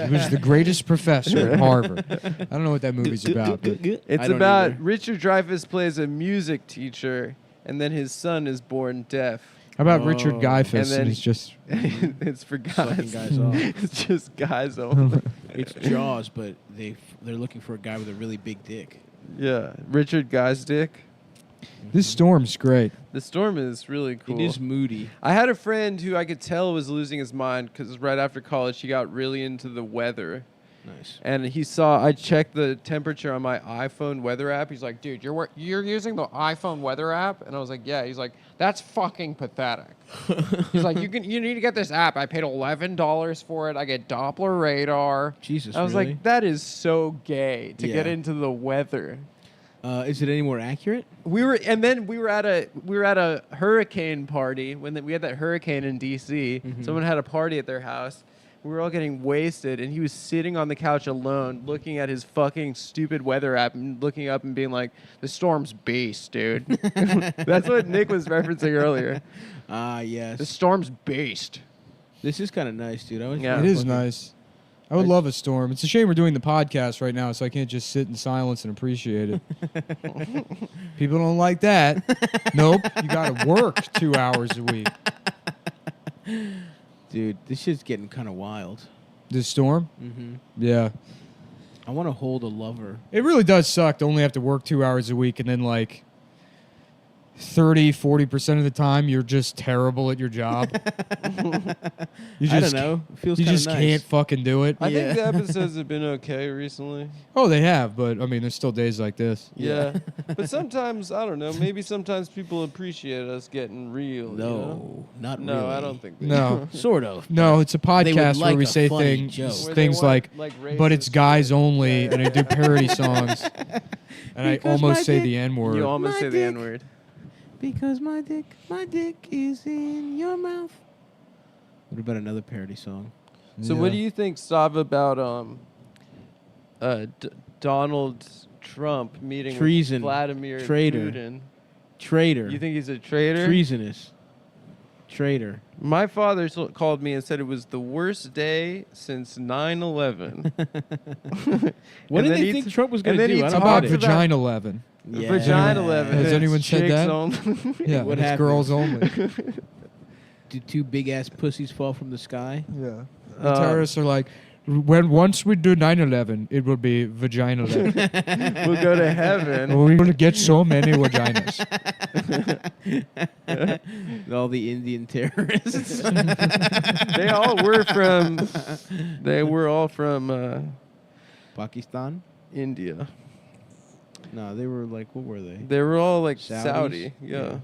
was the greatest professor at Harvard. I don't know what that movie's about. But It's about Richard Dreyfuss plays a music teacher, and then his son is born deaf. how about Richard Guyfus? And then And he's just it's for guys. guys off. It's just guys only. It's Jaws, but they're looking for a guy with a really big dick. Yeah, Richard Guy's dick. this storm's great. The storm is really cool. It is moody. I had a friend who I could tell was losing his mind because right after college he got really into the weather. Nice. And I checked the temperature on my iPhone weather app. He's like, dude, you're using the iPhone weather app? And I was like, yeah. He's like, that's fucking pathetic. He's like, you need to get this app. I paid $11 for it. I get Doppler radar. Jesus, I was really? like, that is so gay to get Yeah. into the weather. Is it any more accurate? We were at a hurricane party when we had that hurricane in DC. Mm-hmm. Someone had a party at their house. We were all getting wasted, and he was sitting on the couch alone, looking at his fucking stupid weather app and looking up and being like, "The storm's beast, dude." That's what Nick was referencing earlier. Yes. The storm's beast. This is kind of nice, dude. I was Yeah. It is nice. I would love a storm. It's a shame we're doing the podcast right now, so I can't just sit in silence and appreciate it. People don't like that. Nope. You got to work 2 hours a week. Dude, this shit's getting kind of wild. This storm? Mm-hmm. Yeah. I want to hold a lover. It really does suck to only have to work 2 hours a week and then like 30-40% of the time you're just terrible at your job. You I don't know. It feels you kinda just nice. can't fucking do it. I think the episodes have been okay recently. Oh, they have, but I mean, there's still days like this. Yeah. But sometimes, I don't know, maybe sometimes people appreciate us getting real. No, you know? not No, really. I don't think they No. Sort of. No, it's a They would podcast like where we a say funny things, joke. Where they things want, like, like but it's racist guys shit. only, Yeah, and I do parody songs, and I Because my almost say dick- the N word. You almost My say the dick. N-word. Because my dick is in your mouth. What about another parody song? So what do you think, Stav, about Donald Trump meeting Treason. with Vladimir Traitor. Putin? Traitor. You think he's a traitor? Treasonous. Traitor. My father called me and said it was the worst day since 9/11. What And did then they he think t- Trump was and going to then do? he I How don't about get it. Vagina 11? Yeah. Vagina 11. Has it's anyone said chicks that? only. Yeah, What it's happened? girls only. Did two big ass pussies fall from the sky? Yeah. The terrorists are like, once we do 9/11, it will be vagina 11. We'll go to heaven. We're going to get so many vaginas. All the Indian terrorists. They were all from Pakistan? India. No, they were like, what were they? They were all like Saudis? Saudi. Yeah.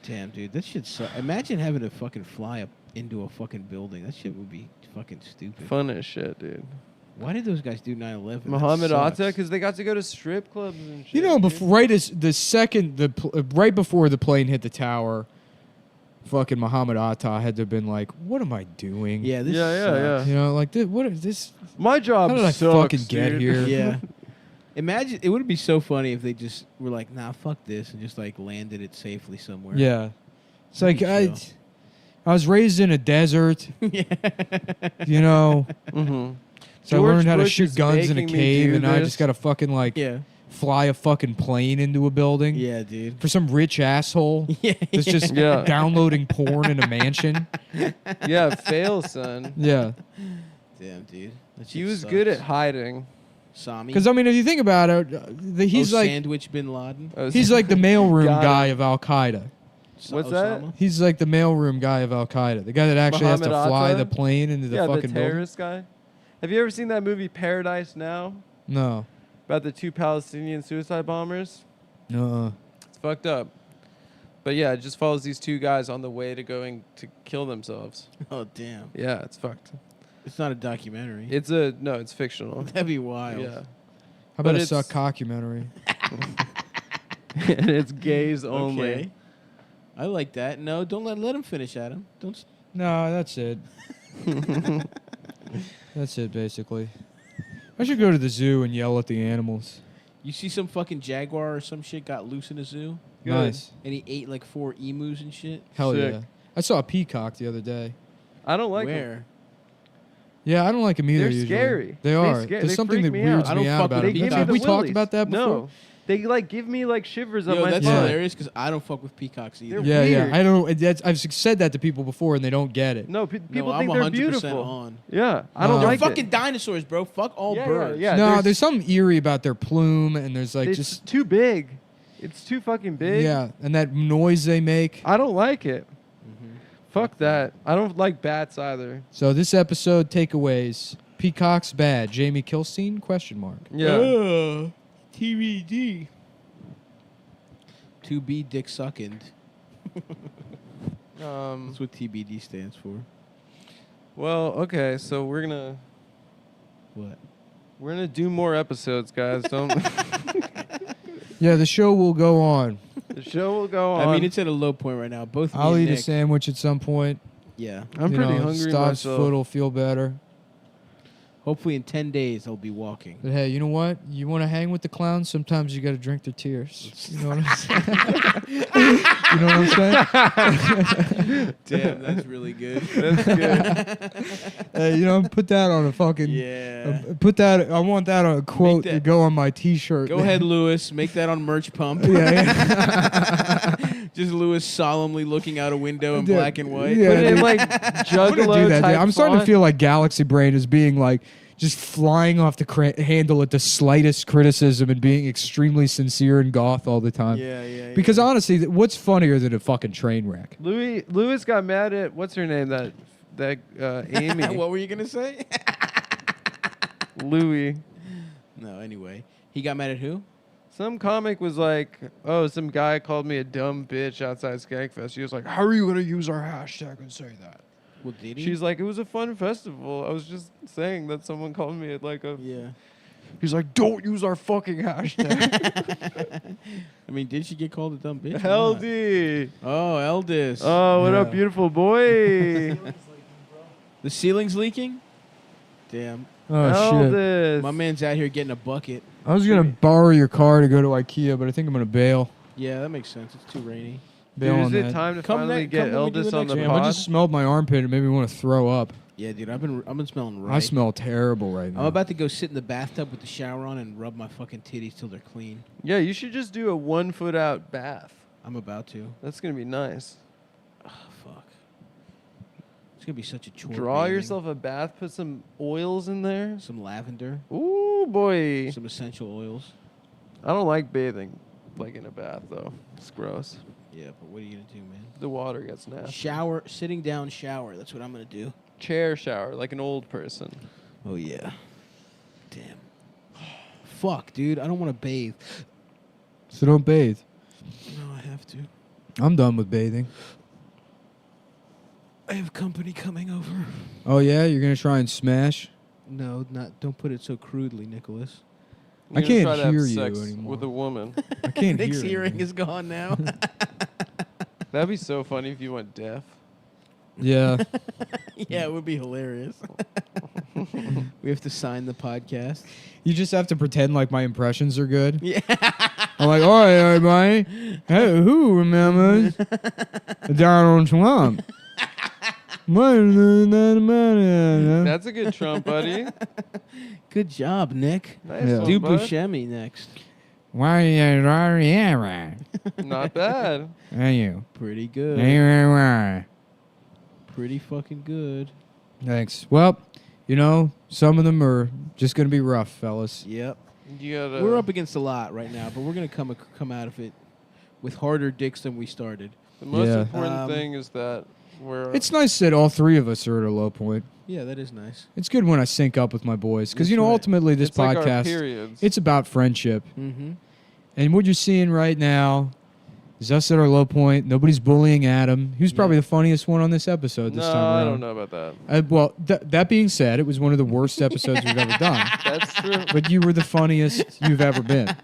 Damn, dude, that shit sucks. Imagine having to fucking fly up into a fucking building. That shit would be fucking stupid. Fun as shit, dude. Why did those guys do 9/11? Muhammad Atta, because they got to go to strip clubs and shit. You know, dude. right before the plane hit the tower, fucking Muhammad Atta had to have been like, "What am I doing?" Yeah, this Yeah, sucks. You know, like, what is this? My job How did I sucks, fucking get dude. here? Yeah. Imagine, it would be so funny if they just were like, nah, fuck this, and just like landed it safely somewhere. Yeah. It's like, That'd be I was raised in a desert, you know, Mm-hmm. so I George learned how to Bush shoot is guns in a making me cave, do and now I this. just got to fucking, like, Yeah. fly a fucking plane into a building. Yeah, dude. For some rich asshole Yeah. that's just Yeah. downloading porn in a mansion. Yeah, fail, son. Yeah. Damn, dude. That He shit was sucks. good at hiding. Sami. Because I mean, if you think about it, he's like Sandwich Bin Laden. he's like the mailroom Got guy it. of Al Qaeda. What's that? Osama? He's like the mailroom guy of Al Qaeda, the guy that actually has to Mohammed fly Atta? the plane into the Yeah, the fucking building. terrorist guy. Have you ever seen that movie Paradise Now No, about the 2 Palestinian suicide bombers? no. It's fucked up. But yeah, it just follows these 2 guys on the way to going to kill themselves. Oh damn! Yeah, it's fucked. It's not a documentary. It's fictional. That'd be wild. Yeah. How about But a it's- suckumentary? And it's gays only. Okay. I like that. No, don't let him finish, Adam. Don't. No, that's it. That's it, basically. I should go to the zoo and yell at the animals. You see some fucking jaguar or some shit got loose in a zoo, Good. Nice. and he ate like 4 emus and shit. Hell Sick. yeah. I saw a peacock the other day. I don't like them. Where? Yeah, I don't like them either. They're usually. scary. They are. They There's something freak that me weirds out. I don't me out fuck about with them. peacocks. Have we the talked willies. about that before? No. They like give me like shivers on Yo, my that's spine. hilarious because I don't fuck with peacocks either. They're Yeah, weird. yeah. I don't. I've said that to people before, and they don't get it. No, people I'm think they're 100% beautiful. on. Yeah, I don't They're like Fucking it. dinosaurs, bro. Fuck all Yeah, birds. yeah, No, there's something eerie about their plume, and there's like It's just too big. It's too fucking big. yeah, and that noise they make. I don't like it. Mm-hmm. Fuck that. I don't like bats either. So this episode takeaways: peacocks bad. Jamie Kilstein? ? Yeah. TBD. To be dick suckend. That's what TBD stands for. Well, okay, so we're gonna do more episodes, guys. Don't. Yeah, the show will go on. The show will go on. I mean, it's at a low point right now. Both. I'll me eat and a Nick, sandwich at some point. Yeah. I'm You pretty know, hungry Stav's myself. foot will feel better. Hopefully, in 10 days, I'll be walking. But hey, you know what? You want to hang with the clowns? Sometimes you got to drink their tears. You know what I'm saying? You know what I'm saying? Damn, that's really good. That's good. Hey, you know, put that on a fucking. Yeah. Put that. I want that on a quote that- to go on my T-shirt. Go ahead, Lewis. Make that on merch pump. Yeah. Just Lewis solemnly looking out a window in Yeah, black and white. yeah. Put it in like I'm gonna juggalo do that. type Dude. I'm starting to font. feel like Galaxy Brain is being like just flying off the handle at the slightest criticism and being extremely sincere and goth all the time. Yeah. Because honestly, what's funnier than a fucking train wreck? Lewis got mad at what's her name that Amy. What were you gonna say? Louis. No. Anyway, he got mad at who? Some comic was like, oh, some guy called me a dumb bitch outside Skankfest. She was like, how are you going to use our hashtag and say that? Well, did he? She's like, it was a fun festival. I was just saying that someone called me like a... Yeah. He's like, don't use our fucking hashtag. I mean, did she get called a dumb bitch? or not? LD. Oh, Eldis. Oh, what up, Yeah. beautiful boy? The ceiling's leaking? Damn. Oh, shit. Eldis. My man's out here getting a bucket. I was going to borrow your car to go to IKEA, but I think I'm going to bail. Yeah, that makes sense. It's too rainy. Bail Dude, on is it that. time to Come finally ne- get come when we do Eldis the on the next Damn, I pod? just smelled my armpit. It made me want to throw up. Yeah, dude, I've been smelling right. I smell terrible right now. I'm about to go sit in the bathtub with the shower on and rub my fucking titties till they're clean. Yeah, you should just do a 1 foot out bath. I'm about to. That's going to be nice. Oh, fuck. It's gonna be such a chore. Draw bathing. yourself a bath, put some oils in there. some lavender, Ooh, boy. some essential oils. I don't like bathing like in a bath, though. It's gross. Yeah, but what are you gonna do, man? The water gets nasty. Shower, sitting down, shower. That's what I'm gonna do. Chair shower, like an old person. Oh yeah. Damn. Fuck, dude. I don't want to bathe. So don't bathe. No, I have to. I'm done with bathing. I have company coming over. Oh, yeah? You're going to try and smash? No, not. Don't put it so crudely, Nicholas. I You're gonna can't try to have hear you sex anymore. with a woman. I can't Nick's hear hearing you. is gone now. That'd be so funny if you went deaf. Yeah. Yeah, it would be hilarious. We have to sign the podcast. You just have to pretend like my impressions are good. Yeah. I'm like, all right, everybody. Hey, who remembers Donald Trump? That's a good Trump, buddy. Good job, Nick. Nice Yeah. one, Do bud. Buscemi next. Why yeah, right. Not bad. Are you? Pretty good. Right. Pretty fucking good. Thanks. Well, you know, some of them are just going to be rough, fellas. Yep. You gotta, We're up against a lot right now, but we're gonna come out of it with harder dicks than we started. the most Yeah. important thing is that we're. It's nice that all three of us are at a low point. Yeah, that is nice. It's good when I sync up with my boys because, you know, That's right. ultimately this It's like our podcast, periods. it's about friendship. Mm-hmm. And what you're seeing right now is us at our low point. Nobody's bullying Adam. He was probably the funniest one on this episode this no, time around. I don't know about that. Well, that being said, it was one of the worst episodes we've ever done. That's true. But you were the funniest you've ever been.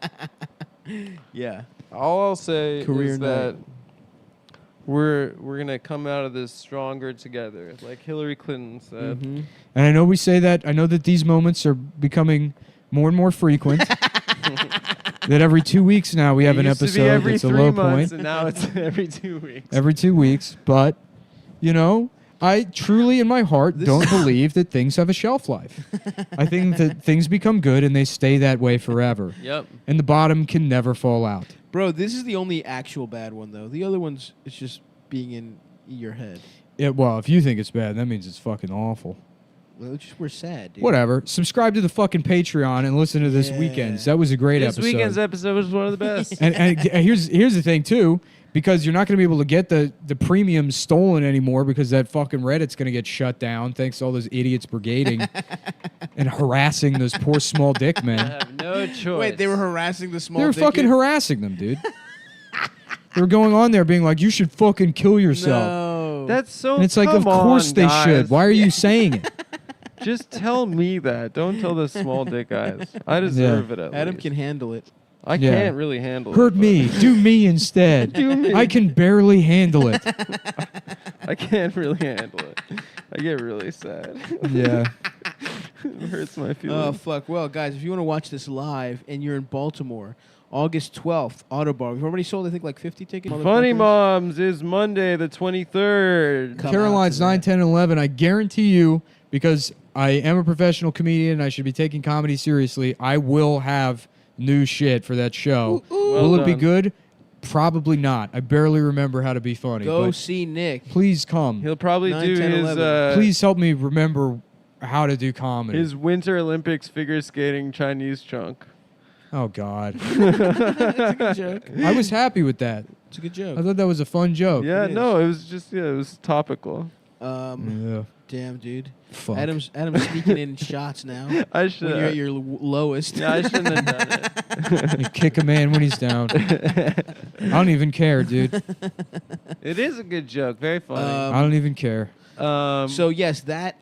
Yeah. All I'll say Career is that we're gonna come out of this stronger together, like Hillary Clinton said. Mm-hmm. And I know we say that. I know that these moments are becoming more and more frequent. That every 2 weeks now we have It an used to be episode every that's a 3 low months, point. and now it's every 2 weeks. Every 2 weeks. But, you know, I truly in my heart don't believe that things have a shelf life. I think that things become good and they stay that way forever. Yep. And the bottom can never fall out. Bro, this is the only actual bad one though. The other ones, it's just being in your head. Yeah, well, if you think it's bad, that means it's fucking awful. Well, it's just we're sad, dude. Whatever. Subscribe to the fucking Patreon and listen to this weekend's. That was a great This episode. weekend's episode was one of the best. and here's the thing too, because you're not going to be able to get the premium stolen anymore because that fucking Reddit's going to get shut down thanks to all those idiots brigading and harassing those poor small dick I men. have no choice. Wait, they were harassing the small They were dick fucking kid? harassing them, dude. They were going on there being like, "You should fucking kill yourself." No. That's so. And it's like, come of course on, they guys. should. Why are you saying it? Just tell me that. Don't tell the small dick guys. I deserve it at Adam least. can handle it. I Yeah. can't really handle Hurt it. me. Do me instead. Do me. I can barely handle it. I can't really handle it. I get really sad. Yeah. It hurts my Oh, feelings. fuck. Well, guys, if you want to watch this live and you're in Baltimore, August 12th, Autobar. We've already sold, I think, like 50 tickets. Funny motherfuckers. Moms is Monday the 23rd. Come Caroline's out to 9, that. 10, and 11. I guarantee you, because I am a professional comedian and I should be taking comedy seriously, I will have new shit for that show. Well Will it be done. good? Probably not. I barely remember how to be funny. Go but see Nick. please come. He'll probably 9, do 10, his 11. Please help me remember how to do comedy. his Winter Olympics figure skating Chinese chunk. Oh, God. That's a good joke. I was happy with that. It's a good I joke. thought that was a fun joke. Yeah, It is. no, it was just it was topical. Yeah. Damn, dude. Fuck. Adam's sneaking in shots now. I should. When you're at your lowest. Yeah, I shouldn't have done it. You kick a man when he's down. I don't even care, dude. It is a good joke. Very funny. I don't even care. So yes, that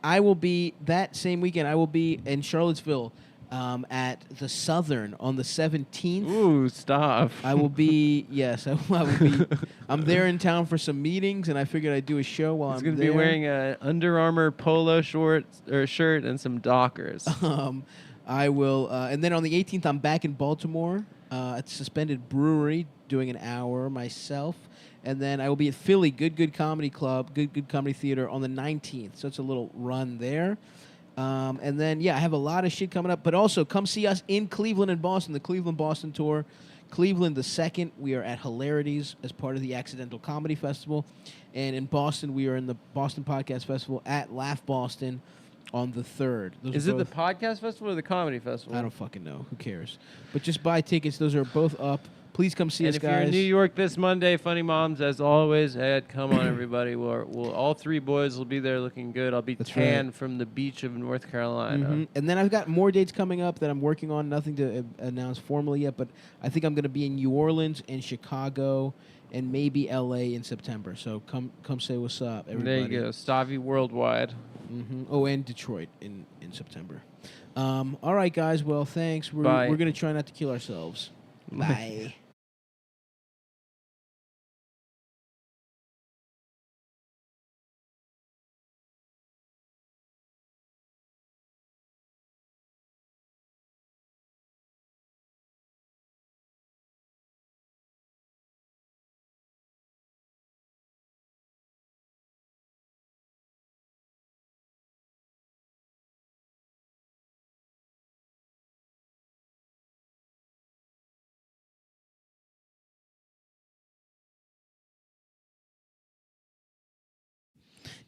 same weekend I will be in Charlottesville at the Southern on the 17th. Ooh, stop. I will be I'm there in town for some meetings, and I figured I'd do a show while He's I'm gonna there. be wearing a Under Armour polo shirt and some Dockers. I will, and then on the 18th I'm back in Baltimore at Suspended Brewery doing an hour myself. And then I will be at Philly, Good Comedy Club, Good Comedy Theater on the 19th. So it's a little run there. And then, I have a lot of shit coming up. But also, come see us in Cleveland and Boston, the Cleveland-Boston tour. Cleveland the 2nd, we are at Hilarities as part of the Accidental Comedy Festival. And in Boston, we are in the Boston Podcast Festival at Laugh Boston on the 3rd. Those Is are it the both- podcast festival or the comedy festival? I don't fucking know. Who cares? But just buy tickets. Those are both up. Please come see And us, if guys. you're in New York this Monday, Funny Moms, as always, Ed, come on, everybody. We'll all three boys will be there looking good. I'll be That's tan right. from the beach of North Carolina. Mhm. And then I've got more dates coming up that I'm working on. Nothing to announce formally yet, but I think I'm going to be in New Orleans and Chicago and maybe L.A. in September. So come say what's up, everybody. There you go. Stavi Worldwide. Oh, and Detroit in September. All right, guys. Well, thanks. We're Bye. going to try not to kill ourselves. Bye.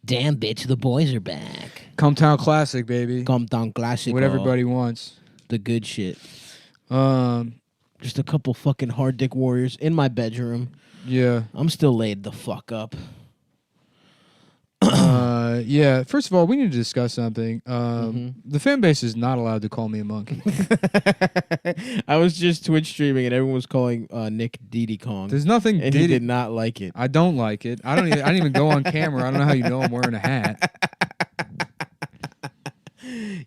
Damn, bitch, the boys are back. Cumtown Classic, baby. Cumtown Classic. What everybody wants. The good shit. Um, Just a couple fucking hard dick warriors in my bedroom. yeah. I'm still laid the fuck up. Yeah. First of all, we need to discuss something. The fan base is not allowed to call me a monkey. I was just Twitch streaming and everyone was calling Nick Diddy Kong. There's nothing. And he did not like it. I don't like it. I didn't even go on camera. I don't know how you know I'm wearing a hat.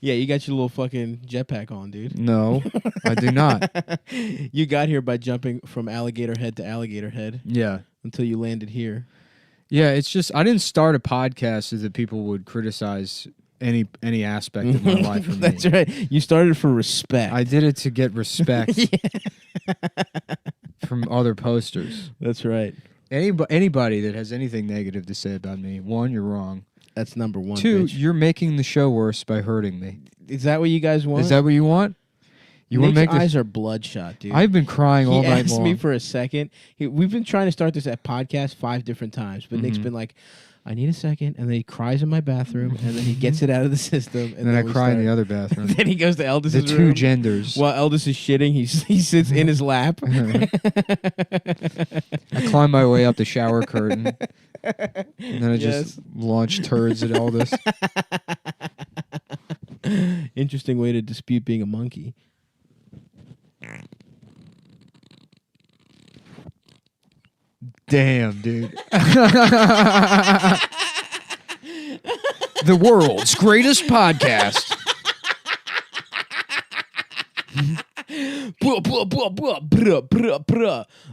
Yeah, you got your little fucking jetpack on, dude. No, I do not. You got here by jumping from alligator head to alligator head. Yeah. Until you landed here. Yeah, it's just I didn't start a podcast so that people would criticize any aspect of my life. From That's me. right. You started for respect. I did it to get respect from other posters. That's right. Anybody that has anything negative to say about me, one, you're wrong. That's number one. Two, bitch. you're making the show worse by hurting me. Is that what you guys want? Is that what you want? You want to Nick's make eyes are bloodshot, dude. I've been crying all night He asked long. me for a second. We've been trying to start this at podcast 5 different times, but Nick's been like, I need a second, and then he cries in my bathroom, and then he gets it out of the system, and then I cry in the other bathroom. Then he goes to Eldis' the room. two genders. While Eldis is shitting, he sits in his lap. I climb my way up the shower curtain, and then I just launch turds at Eldis. Interesting way to dispute being a monkey. Damn, dude. The world's greatest podcast.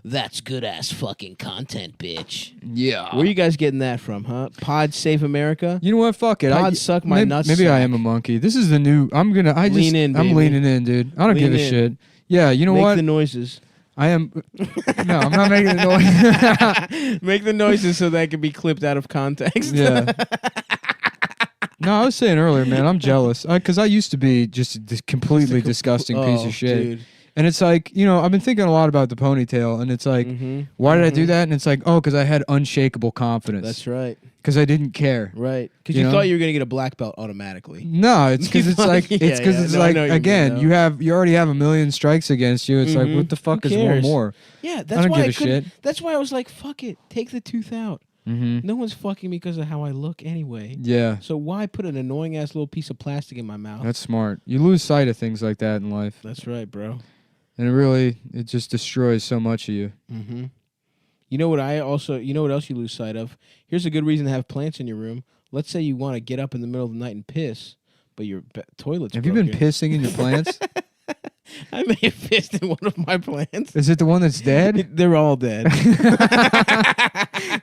That's good ass fucking content, bitch. Yeah. Where you guys getting that from, huh? Pod Save America? You know what? Fuck it. Pod suck my nuts. Maybe I am a monkey. This is the new. I'm Lean in, I'm baby. leaning in, dude. I don't Lean give a in. shit. Yeah. You know Make what? the noises. I am. No, I'm not making the noise. Make the noises so that can be clipped out of context. Yeah. No, I was saying earlier, man, I'm jealous because I used to be just a completely disgusting piece of shit. Dude. And it's like, you know, I've been thinking a lot about the ponytail, and it's like, why did I do that? And it's like, oh, because I had unshakable confidence. That's right. Because I didn't care. Right. Because You you know? thought you were going to get a black belt automatically. No, it's because it's like it's because it's No, I like know what you again, mean, though. you already have a million strikes against you. It's like, what the fuck Who is one cares? more? Yeah, I that's don't why give a couldn't- shit. That's why I was like, fuck it, take the tooth out. No one's fucking me because of how I look anyway. Yeah, So why put an annoying ass little piece of plastic in my mouth? that's smart. You lose sight of things like that in life, That's right, bro. and it just destroys so much of you. Mm-hmm. You know what else you lose sight of? Here's a good reason to have plants in your room. Let's say you want to get up in the middle of the night and piss, but your toilet's Have you been broken. pissing in your plants? I may have pissed in one of my plants. Is it the one that's dead? They're all dead.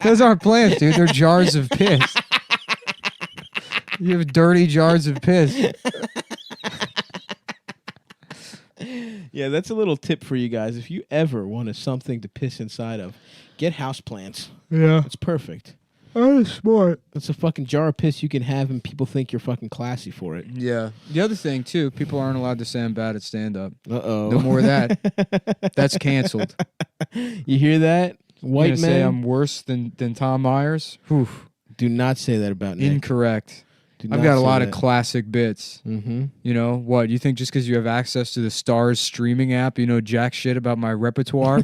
Those aren't plants, dude. They're jars of piss. You have dirty jars of piss. Yeah, that's a little tip for you guys. If you ever wanted something to piss inside of, get houseplants. Yeah. It's perfect. That is smart. It's a fucking jar of piss you can have, and people think you're fucking classy for it. Yeah. The other thing, too, people aren't allowed to say I'm bad at stand-up. Uh-oh. No more of that. That's canceled. You hear that? White You're gonna say men? I'm worse than Tom Myers? Whew. Do not say that about Nick. Incorrect. Do I've not got a say lot that. of classic bits. Mm-hmm. You know, what? You think just because you have access to the Stars streaming app, you know jack shit about my repertoire?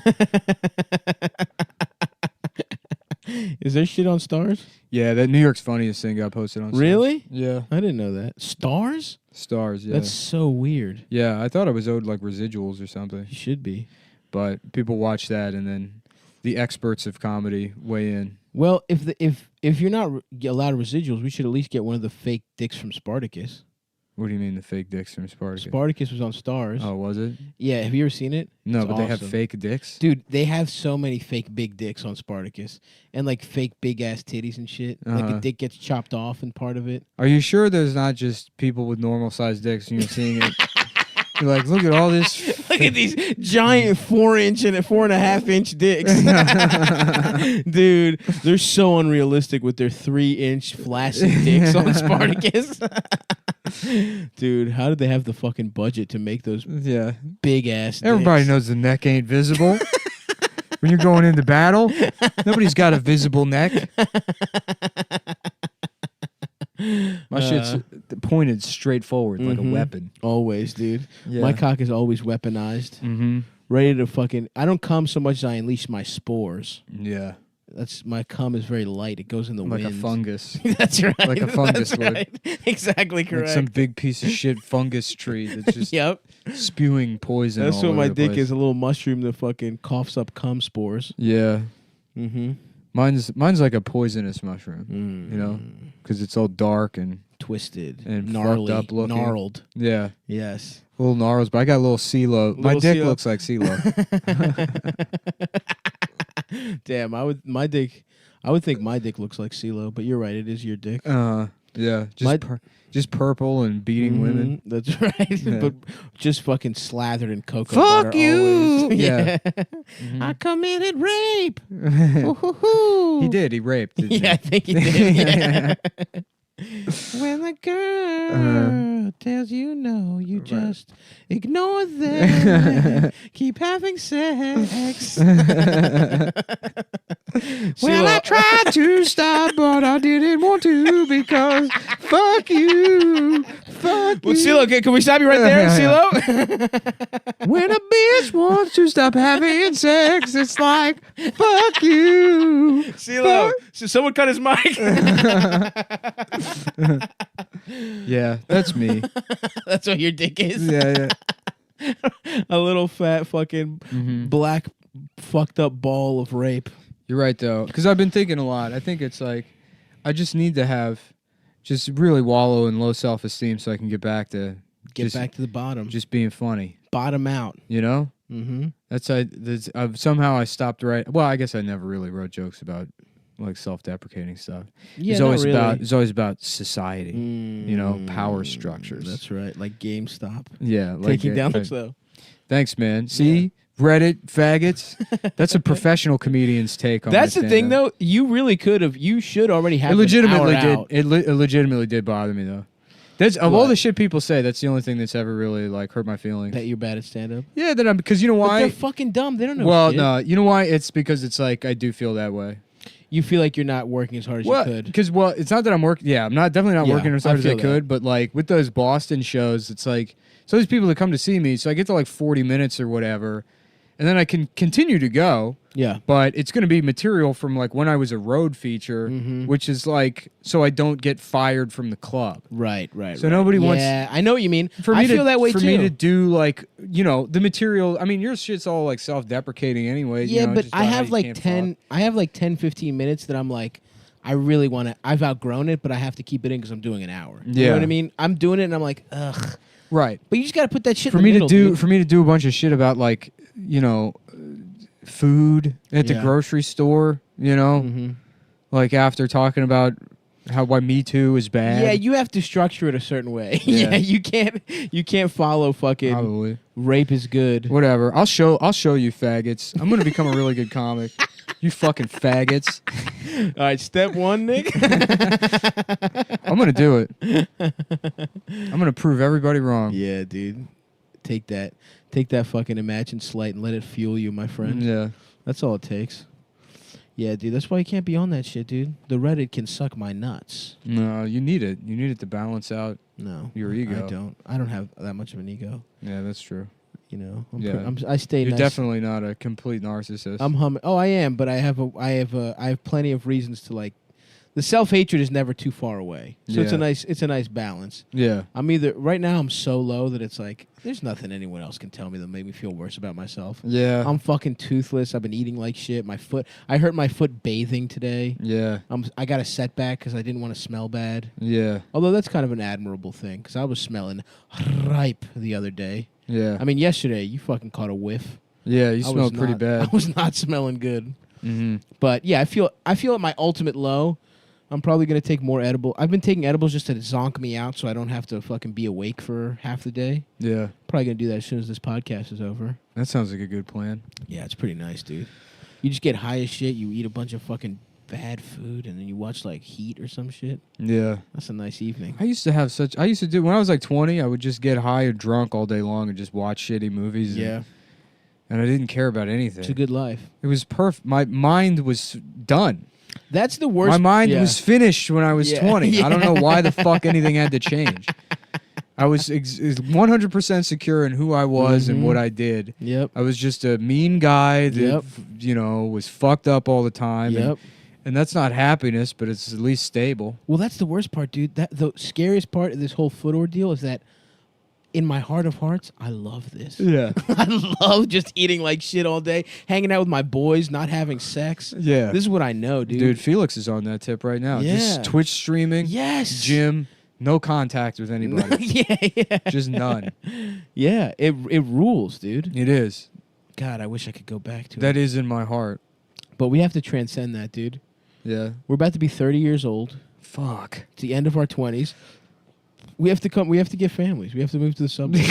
Is there shit on Stars? Yeah, that New York's Funniest thing got posted on Stars. Really? Yeah. I didn't know that. Stars? Stars, yeah. That's so weird. Yeah, I thought I was owed like residuals or something. You should be. But people watch that, and then the experts of comedy weigh in. Well, if you're not allowed residuals, we should at least get one of the fake dicks from Spartacus. What do you mean the fake dicks from Spartacus? Spartacus was on Stars. Oh, was it? Yeah, have you ever seen it? No, It's but they have awesome. fake dicks? Dude, they have so many fake big dicks on Spartacus. And like fake big ass titties and shit. Like Uh-huh. a dick gets chopped off and part of it. Are you sure there's not just people with normal sized dicks and you're seeing it? You're like, look at all this. Look at these giant 4-inch and 4.5-inch dicks. Dude, they're so unrealistic with their 3-inch flaccid dicks on Spartacus. Dude, how did they have the fucking budget to make those big ass dicks? Everybody knows the neck ain't visible. When you're going into battle, nobody's got a visible neck. My shit's pointed straight forward like a weapon. Always, dude. Yeah. My cock is always weaponized. Mm-hmm. Ready to fucking... I don't cum so much as I unleash my spores. Yeah. My cum is very light. It goes in the Like wind. a fungus. That's right. Like a fungus That's would. right. Exactly correct. Like some big piece of shit fungus tree that's just Yep. spewing poison. That's all what over my the dick place. is, a little mushroom that fucking coughs up cum spores. Yeah. Mm-hmm. Mine's like a poisonous mushroom, you know, because it's all dark and twisted and gnarly, fucked up looking. gnarled. Yeah. Yes. Little gnarls, but I got a little CeeLo. My Little dick CeeLo. looks like CeeLo. Damn, I would think my dick looks like CeeLo, but you're right, it is your dick. Yeah. Just purple and beating women. That's right. Yeah. But just fucking slathered in cocoa Fuck butter you! always. Yeah. I committed rape. He did. He raped. Didn't Yeah, I he? think he did. Yeah. When the girl tells you no, you just ignore them. Keep having sex. Well, I tried to stop, but I didn't want to because fuck you. Fuck Well, you. CeeLo, can we stop you right there, CeeLo? When a bitch wants to stop having sex, it's like, fuck you. CeeLo, so someone cut his mic. Yeah, that's me. That's what your dick is. Yeah. A little fat fucking black fucked up ball of rape. You're right, though, because I've been thinking a lot. I think it's like, I just need to have, just really wallow in low self-esteem so I can get back to back to the bottom. just being funny. Bottom out. You know? Mm-hmm. Somehow I stopped writing. Well, I guess I never really wrote jokes about like self-deprecating stuff. Yeah, it's always not really. it's always about society. You know, power structures. That's right. Like GameStop. Yeah, like Taking down right. though. Thanks, man. See, Reddit faggots. That's a professional comedian's take on. That's my the thing, stand-up. though. You really could have. You should already have. It legitimately an hour did. out. It legitimately did bother me though. That's of all the shit people say. That's the only thing that's ever really like hurt my feelings. That you're bad at stand up. Yeah, that I'm because you know But why? they're fucking dumb. They don't know. Well, shit. no, you know why? It's because it's like I do feel that way. You feel like you're not working as hard as you could. Because it's not that I'm working. Yeah, I'm not definitely not Yeah, working as I hard as I feel that. could. But like with those Boston shows, it's like so these people that come to see me. So I get to like 40 minutes or whatever, and then I can continue to go. Yeah. But it's going to be material from like when I was a road feature, which is like so I don't get fired from the club. Right. So nobody wants. Yeah, I know what you mean. For I me feel to, that way for too. me to do like the material. I mean, your shit's all like self-deprecating anyway. Yeah, you know, but just I about how have you like can't 10. I have like 10, 15 minutes that I'm like, I really want to. I've outgrown it, but I have to keep it in because I'm doing an hour. You know Yeah. what I mean? I'm doing it, and I'm like, ugh. Right. But you just got to put that shit for in the me middle, to do dude. for me to do a bunch of shit about like food at the Yeah. grocery store, like after talking about why Me Too is bad. Yeah, you have to structure it a certain way. Yeah. Yeah, you can't follow fucking Probably. rape is good. Whatever. I'll show you faggots. I'm gonna become a really good comic. You fucking faggots. All right, step one, Nick. I'm gonna do it. I'm gonna prove everybody wrong. Yeah, dude. Take that fucking Imagine Slight and let it fuel you, my friend. Yeah. That's all it takes. Yeah, dude. That's why you can't be on that shit, dude. The Reddit can suck my nuts. No, you need it. You need it to balance out your ego. I don't. I don't have that much of an ego. Yeah, that's true. You know. Yeah. I stay. You're nice. definitely not a complete narcissist. I'm humming. Oh, I am, but I have plenty of reasons to like. The self-hatred is never too far away, so it's a nice balance. Yeah. I'm either right now I'm so low that it's like there's nothing anyone else can tell me that make me feel worse about myself. Yeah. I'm fucking toothless. I've been eating like shit. I hurt my foot bathing today. Yeah. I got a setback because I didn't want to smell bad. Yeah. Although that's kind of an admirable thing because I was smelling ripe the other day. Yeah. I mean, yesterday you fucking caught a whiff. Yeah, you I smelled was pretty not- bad. I was not smelling good. Mm-hmm. But yeah, I feel at my ultimate low. I'm probably gonna take more edible. I've been taking edibles just to zonk me out, so I don't have to fucking be awake for half the day. Yeah. Probably gonna do that as soon as this podcast is over. That sounds like a good plan. Yeah, it's pretty nice, dude. You just get high as shit. You eat a bunch of fucking bad food, and then you watch like Heat or some shit. Yeah. That's a nice evening. I used to do when I was like 20. I would just get high or drunk all day long and just watch shitty movies. Yeah. And I didn't care about anything. It's a good life. It was perfect. My mind was done. That's the worst. My mind yeah. was finished when I was Yeah. 20. Yeah. I don't know why the fuck anything had to change. I was 100% secure in who I was and what I did. Yep. I was just a mean guy that, Yep. was fucked up all the time. Yep. And that's not happiness, but it's at least stable. Well, that's the worst part, dude. The scariest part of this whole foot ordeal is that in my heart of hearts, I love this. Yeah. I love just eating like shit all day, hanging out with my boys, not having sex. Yeah. This is what I know, dude. Dude, Felix is on that tip right now. Yeah. Just Twitch streaming. Yes. Gym. No contact with anybody. yeah. Just none. Yeah, it rules, dude. It is. God, I wish I could go back to it. That is in my heart. But we have to transcend that, dude. Yeah. We're about to be 30 years old. Fuck. It's the end of our 20s. We have to get families. We have to move to the suburbs.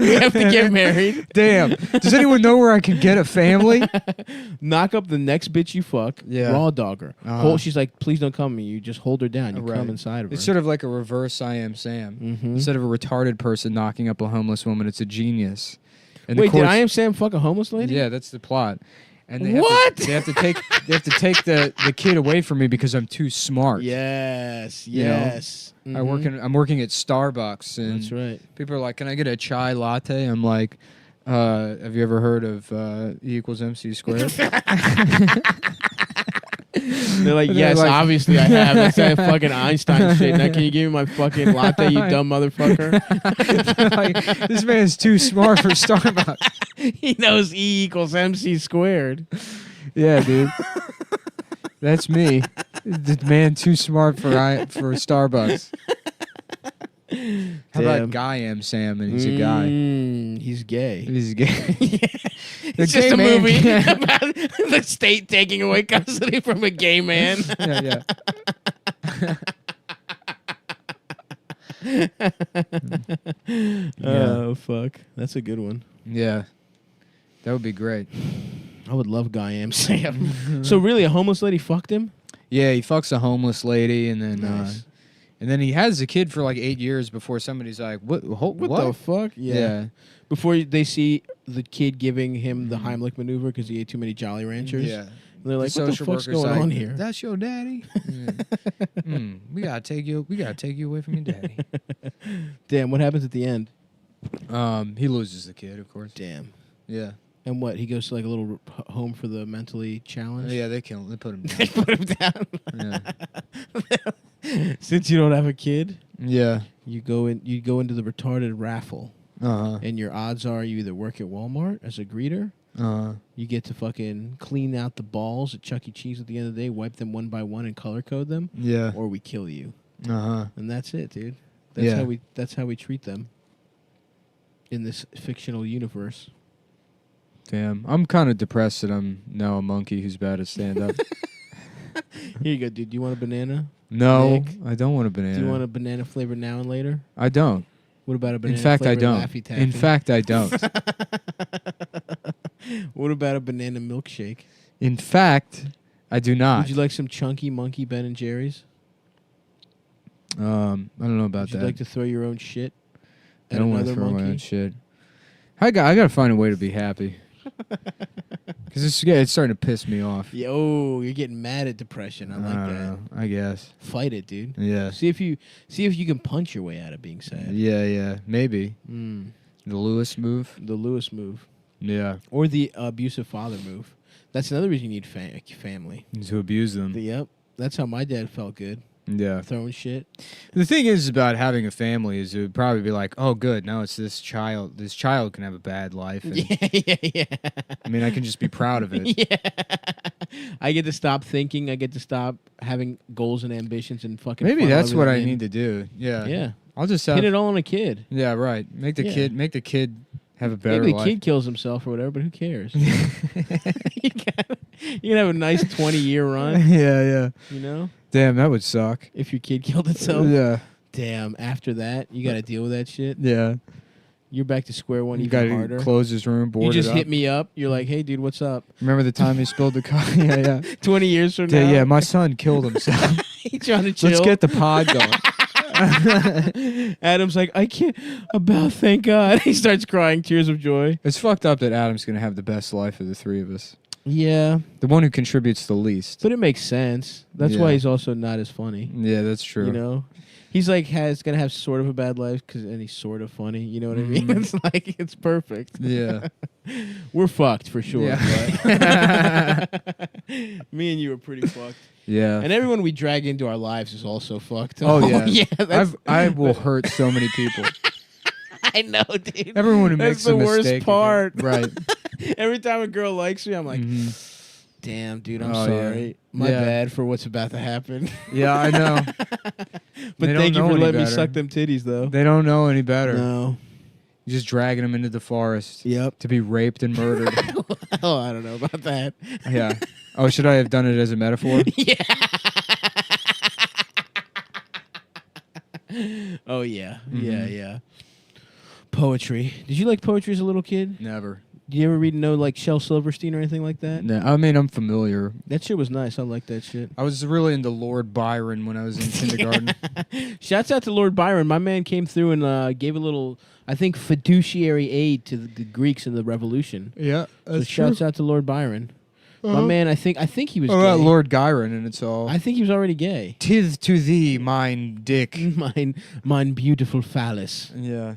We have to get married. Damn. Does anyone know where I can get a family? Knock up the next bitch you fuck. Yeah. Raw dog her. Uh-huh. She's like, please don't come to me. You just hold her down. You Right. come inside of her. It's sort of like a reverse I Am Sam. Mhm. Instead of a retarded person knocking up a homeless woman, it's a genius. And Wait, the courts, did I Am Sam fuck a homeless lady? Yeah, that's the plot. And they What? Have to take the kid away from me because I'm too smart. Yes. You know? Yes. Mhm. I'm working at Starbucks, and That's right. people are like, "Can I get a chai latte?" I'm like, "Have you ever heard of E equals MC squared?" They're like, And yes, they're like- obviously I have. That's that fucking Einstein shit. Now can you give me my fucking latte, you dumb motherfucker? Like, this man's too smart for Starbucks. He knows E equals MC squared. Yeah, dude. That's me. The man too smart for Starbucks. How Damn. about Guy M. Sam and he's a guy? He's gay. He's gay. It's just a movie about the state taking away custody from a gay man. Yeah. Oh, fuck. That's a good one. Yeah. That would be great. I would love Guy M. Sam. So really, a homeless lady fucked him? Yeah, he fucks a homeless lady and then Nice. and then he has a kid for like 8 years before somebody's like, What The fuck? Yeah. Before they see the kid giving him the Heimlich maneuver because he ate too many Jolly Ranchers. Yeah. And they're like, The what the social fuck's worker's going like, on here? That's your daddy? We gotta take you away from your daddy. Damn, what happens at the end? He loses the kid, of course. Damn. Yeah. And what? He goes to like a little home for the mentally challenged? Yeah, they kill him. They put him down. They put him down. Yeah. Since you don't have a kid, Yeah. you go into the retarded raffle. Uh-huh. And your odds are you either work at Walmart as a greeter, you get to fucking clean out the balls at Chuck E. Cheese at the end of the day, wipe them one by one and color code them. Yeah. Or we kill you. Uh-huh. And that's it, dude. That's how we treat them in this fictional universe. Damn. I'm kind of depressed that I'm now a monkey who's bad at stand-up. Here you go, dude. Do you want a banana? No, Nick? I don't want a banana. Do you want a banana flavor now and later? I don't. What about a banana In fact, I flavored don't. Laffy Taffy? In fact, I don't. What about a banana milkshake? In fact, I do not. Would you like some chunky monkey Ben and Jerry's? I don't know about Would you that. like to throw your own shit I at don't want to another throw my monkey? own shit. I gotta find a way to be happy. Because it's starting to piss me off. Yo, you're getting mad at depression. I like don't that. know, I guess. Fight it, dude. Yeah. See if you can punch your way out of being sad. Yeah. Maybe. Mm. The Lewis move. The Lewis move. Yeah. Or the abusive father move. That's another reason you need family. To abuse them. Yep. That's how my dad felt good. Yeah. Throwing shit. The thing is about having a family is it would probably be like, oh, good, now it's this child. This child can have a bad life. And Yeah. I mean, I can just be proud of it. Yeah. I get to stop thinking. I get to stop having goals and ambitions and fucking. Maybe funnel that's what I everything in. need to do. Yeah. Yeah. I'll just have. Hit it all on a kid. Yeah, right. Make the Yeah. kid have a better Maybe the life. kid kills himself or whatever, but who cares? You can have a nice 20-year run. Yeah. You know? Damn, that would suck. If your kid killed itself. Yeah. Damn, after that, you got to deal with that shit. Yeah. You're back to square one You even got harder. to close his room, board You just it up. hit me up. You're like, hey, dude, what's up? Remember the time he spilled the coffee? Yeah. 20 years from now. Yeah, my son killed himself. He's trying to chill. Let's get the pod going. Adam's like, I can't. Thank God. He starts crying tears of joy. It's fucked up that Adam's going to have the best life of the three of us. Yeah, The one who contributes the least. but it makes sense. That's Yeah. why he's also not as funny. Yeah, that's true. You know, he's like gonna have sort of a bad life and he's sort of funny. You know what I mean? It's like it's perfect. Yeah. We're fucked for sure. Yeah. But me and you are pretty fucked. Yeah. And everyone we drag into our lives is also fucked. Oh yeah. yeah. I will hurt so many people. I know, dude. Everyone who makes That's the a worst mistake part. Right. Every time a girl likes me, I'm like, damn, dude, I'm Oh, sorry. yeah. My Yeah. bad for what's about to happen. Yeah, I know. But They thank don't you know for any letting me better. suck them titties, though. They don't know any better. No. You're just dragging them into the forest. Yep. To be raped and murdered. Oh, I don't know about that. Yeah. Oh, should I have done it as a metaphor? Yeah. Oh, yeah. Yeah, yeah. Poetry. Did you like poetry as a little kid? Never. Did you ever read like Shel Silverstein or anything like that? No, I mean, I'm familiar. That shit was nice. I like that shit. I was really into Lord Byron when I was in kindergarten. Shouts out to Lord Byron. My man came through and gave a little, I think, fiduciary aid to the Greeks in the Revolution. Yeah, So shouts out to Lord Byron. My man, I think he was Oh, gay. Lord Byron, and it's all. I think he was already gay. Tis to thee, mine dick. mine beautiful phallus. Yeah.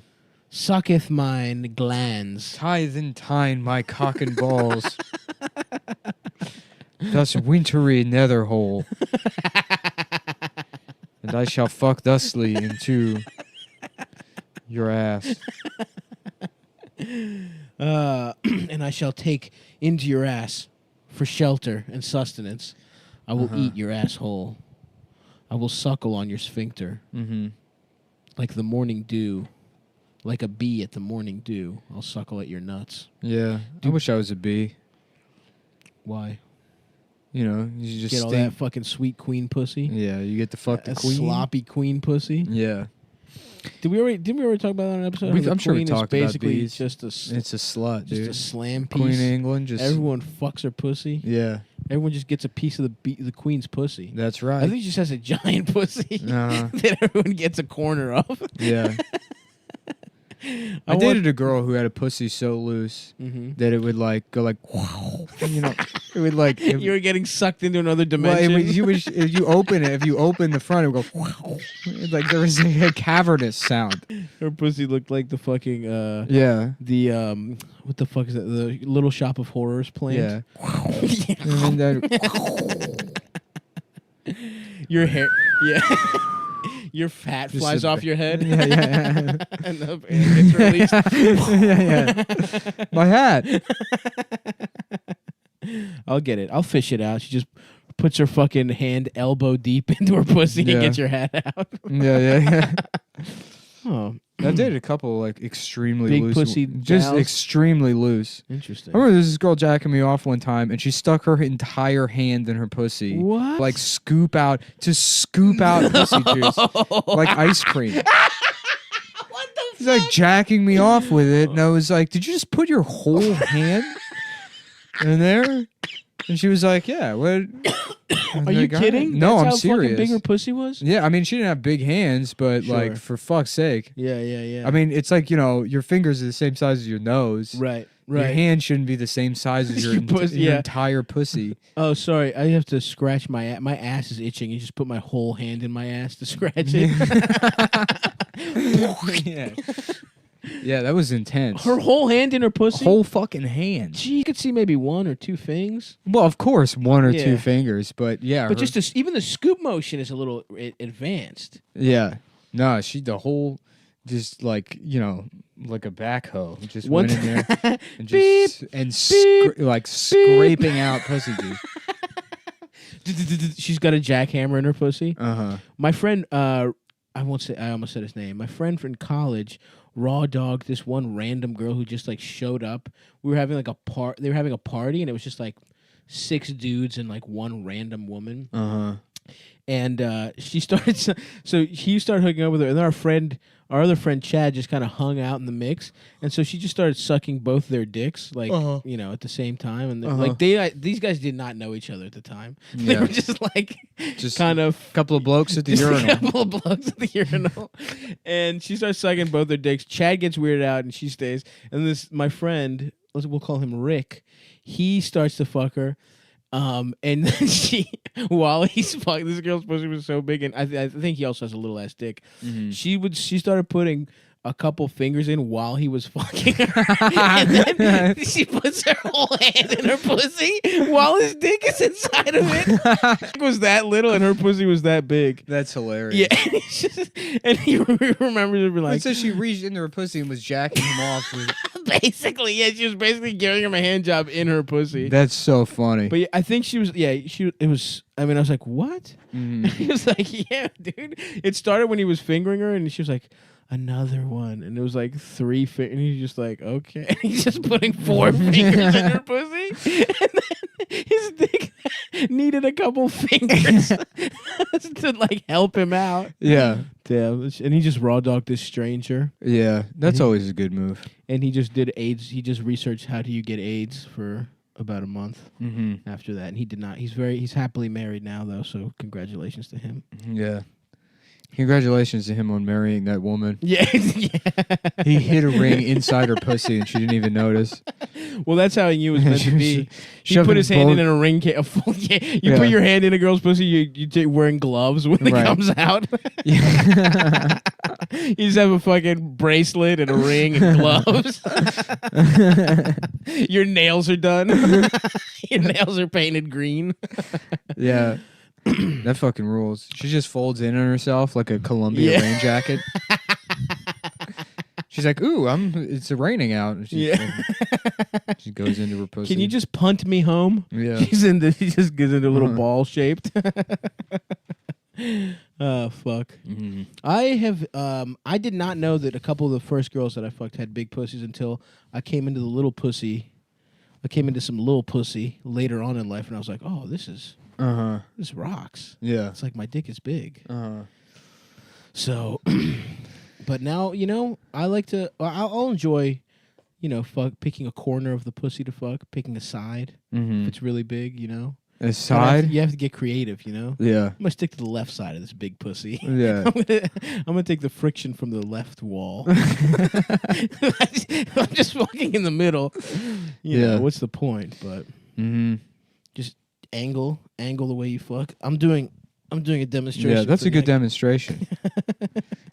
Sucketh mine glands. Tithe and tine my cock and balls. Thus wintry nether hole. And I shall fuck thusly into your ass. And I shall take into your ass for shelter and sustenance. I will eat your asshole. I will suckle on your sphincter. Mm-hmm. Like the morning dew. Like a bee at the morning dew. I'll suckle at your nuts. Yeah. I wish I was a bee. Why? You know, you just Get all that fucking sweet queen pussy. Yeah, you get to fuck the That queen. sloppy queen pussy. Yeah. Didn't we already talk about that on an episode? We've- The I'm sure we queen is talked about basically bees. just a It's a slut, just dude. a slam piece. Queen of England, just Everyone fucks her pussy. Yeah, Everyone just gets a piece of the queen's pussy. that's right. I think she just has a giant pussy Uh-huh. that everyone gets a corner of. Yeah. I dated a girl who had a pussy so loose that it would like go like, you know, it would like. You were getting sucked into another Well, dimension. if you open it, if you open the front, it would go it's like there was a cavernous sound. Her pussy looked like the fucking Yeah. the what the fuck is that? The Little Shop of Horrors plant. Yeah. And then Your hair, yeah. Your fat Just flies a- off your head. Yeah, yeah. And it gets released. yeah. My hat. I'll get it. I'll fish it out. She just puts her fucking hand elbow deep into her pussy Yeah. and gets your hat out. Yeah. Oh, I dated a couple like extremely Big loose, pussy just gals? extremely loose. interesting. I remember this girl jacking me off one time, and she stuck her entire hand in her pussy. What? Like scoop out pussy juice, like ice cream. What the? She's like jacking me off with it, and I was like, "Did you just put your whole hand in there?" And she was like, "Yeah." What? Are you kidding? No, That's I'm how serious. fucking big her pussy was? Yeah, I mean, she didn't have big hands, but Sure. like for fuck's sake. Yeah. I mean, it's like, you know, your fingers are the same size as your nose. Right. Your hand shouldn't be the same size as your, Your pussy, your yeah. entire pussy. Oh, sorry. I have to scratch my ass. My ass is itching. You just put my whole hand in my ass to scratch it. Yeah. Yeah, that was intense. Her whole hand in her pussy? whole fucking hand. Gee, you could see maybe one or two things. Well, of course, one or Yeah. two fingers, but yeah. But her- just even the scoop motion is a little advanced. yeah. No, the whole, just like, you know, like a backhoe. Just One went in there and Beep, just, and beep, like scraping out pussy juice. She's got a jackhammer in her pussy. Uh-huh. My friend, I almost said his name. My friend from college raw dogged this one random girl who just like showed up. We were having like they were having a party, and it was just like 6 dudes and like one random woman. Uh-huh. And she started, so he started hooking up with her, and then our other friend Chad just kind of hung out in the mix, and so she just started sucking both their dicks, like you know, at the same time, and like these guys did not know each other at the time. They Yeah. were just like, Just kind of a couple of blokes at the just urinal. a couple of blokes at the urinal, and she starts sucking both their dicks. Chad gets weirded out, and she stays. And my friend, we'll call him Rick. He starts to fuck her. And then while he's fucking, this girl's pussy was so big, and I think he also has a little ass dick. She started putting a couple fingers in while he was fucking her, and then she puts her whole hand in her pussy while his dick is inside of it. It was that little, and her pussy was that big. That's hilarious. Yeah, and he remembers it, like, so she reached into her pussy and was jacking him off. basically, yeah, she was basically giving him a hand job in her pussy. That's so funny. But yeah, I think she was. Yeah, it was. I mean, I was like, what? He was like, yeah, dude. It started when he was fingering her, and she was like, another one, and it was like 3 fingers, and he's just like, okay. And he's just putting 4 fingers in her pussy, and then his dick needed a couple fingers to like help him out. Yeah. Damn. And he just raw dogged this stranger. Yeah, that's always a good move. And he just did AIDS. He just researched how do you get AIDS for about a month after that, and he did not. He's happily married now, though. So congratulations to him. Yeah. Congratulations to him on marrying that woman. Yeah. He hid a ring inside her pussy and she didn't even notice. Well, that's how he knew it was meant to be. He put his hand in a ring. You put your hand in a girl's pussy, you take wearing gloves when it comes out. You just have a fucking bracelet and a ring and gloves. Your nails are done. Your nails are painted green. Yeah. That fucking rules. She just folds in on herself like a Columbia rain jacket. She's like, "Ooh, it's raining out." And she goes into her pussy. Can you just punt me home? Yeah. She just gets into a little ball shaped. Oh fuck. I did not know that a couple of the first girls that I fucked had big pussies until I came into the little pussy. I came into some little pussy later on in life, and I was like, "Oh, this rocks." Yeah. It's like my dick is big. So, but now, I like to. I'll enjoy, picking a corner of the pussy to fuck, picking a side if it's really big. A side? You have to get creative. Yeah. I'm gonna stick to the left side of this big pussy. Yeah. I'm gonna take the friction from the left wall. I'm just fucking in the middle. You know, what's the point? But just angle the way you fuck. I'm doing a demonstration. Yeah, that's a good demonstration.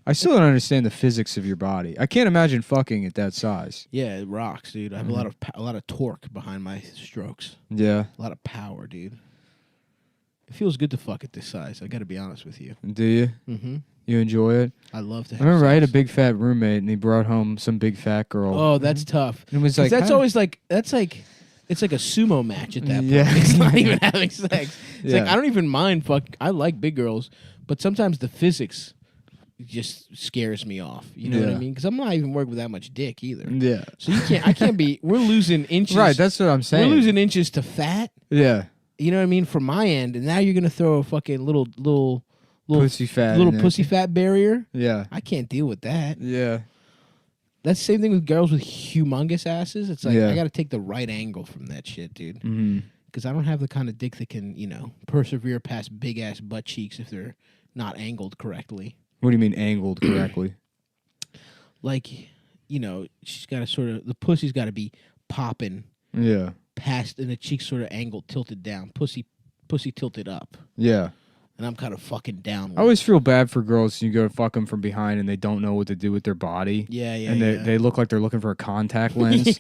I still don't understand the physics of your body. I can't imagine fucking at that size. Yeah, it rocks, dude. I have a lot of torque behind my strokes. Yeah. A lot of power, dude. It feels good to fuck at this size. I got to be honest with you. Do you? Mm-hmm. You enjoy it? I love to have I remember sex. I had a big fat roommate, and he brought home some big fat girl. Oh, that's tough. And it was like that's always like it's like a sumo match at that point. Yeah. It's not even having sex. It's Yeah. like I don't even mind fuck. I like big girls, but sometimes the physics just scares me off. You know what I Yeah. mean? Because I'm not even working with that much dick either. Yeah. So I can't be. We're losing inches. Right, that's what I'm saying. We're losing inches to fat. Yeah. You know what I mean? From my end, and now you're gonna throw a fucking little Pussy fat little in there. pussy fat barrier. Yeah. I can't deal with that. Yeah. That's the same thing with girls with humongous asses. It's like Yeah. I got to take the right angle from that shit, dude. Mm-hmm. Because I don't have the kind of dick that can, persevere past big ass butt cheeks if they're not angled correctly. What do you mean angled correctly? Like, she's got to the pussy's got to be popping Yeah. past, and the cheeks sort of angled, tilted down. Pussy tilted up. Yeah. And I'm kind of fucking down. I always feel bad for girls. You go to fuck them from behind and they don't know what to do with their body. Yeah, And they look like they're looking for a contact lens.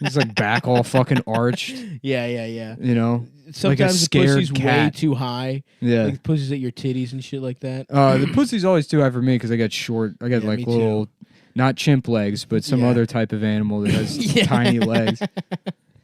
It's like back all fucking arched. Yeah. like Sometimes a the scared pussy's way cat. too high. Yeah. Like pussy's at your titties and shit like that. The pussy's always too high for me because I got short. I got Yeah, like me little, not chimp legs, but some Yeah. other type of animal that has tiny legs.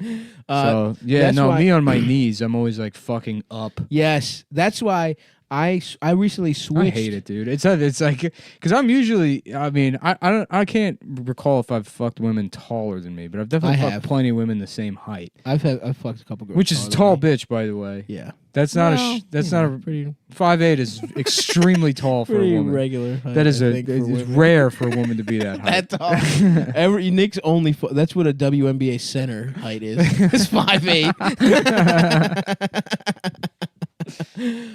Me That's on my knees, I'm always like fucking up. Yes, that's why I recently switched. I hate it, dude. It's like because I'm usually. I mean, I can't recall if I've fucked women taller than me, but I've definitely fucked plenty of women the same height. I've fucked a couple girls, which is a tall bitch, by the way. Yeah, that's not a pretty 5'8" is extremely tall for a pretty woman. regular. Height, That is it's rare for a woman to be that height. that tall. Nick's only that's what a WNBA center height is. It's 5'8".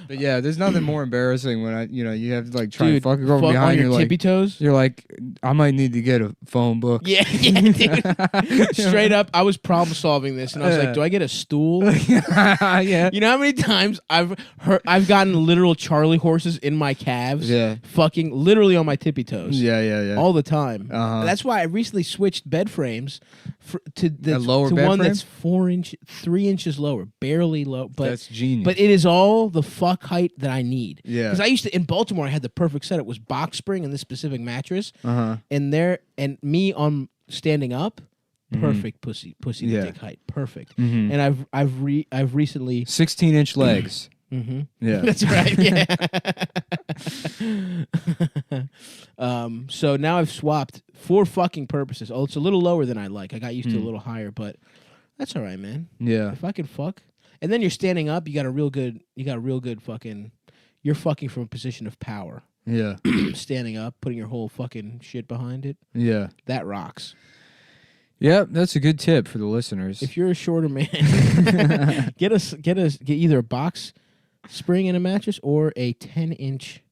But yeah, there's nothing more embarrassing when you have to like try and Dude, fuck a girl fuck behind on your you, like tippy toes. you're like, I might need to get a phone book. Yeah, dude. Straight up, I was problem solving this, and I was like, "Do I get a stool?" Yeah. You know how many times I've gotten literal Charlie horses in my calves? Yeah. Fucking literally on my tippy toes. Yeah. All the time. Uh-huh. That's why I recently switched bed frames to lower bed one frame? that's 3 inches lower, barely low. But That's genius. But it is all the fuck height that I need. Yeah. Because I used to in Baltimore, I had the perfect setup. It was box spring and this specific mattress, Uh-huh. and me on standing up. Perfect pussy Yeah. to dick height. Perfect. Mhm. And I've recently 16-inch legs. Mm-hmm. Yeah. That's right. Yeah. So now I've swapped for fucking purposes. Oh, it's a little lower than I like. I got used to a little higher, but that's all right, man. Yeah. If I can fuck, and then you're standing up, you got a real good fucking. You're fucking from a position of power. Yeah. Standing up, putting your whole fucking shit behind it. Yeah. That rocks. Yep, that's a good tip for the listeners. If you're a shorter man, get either a box spring in a mattress or a 10-inch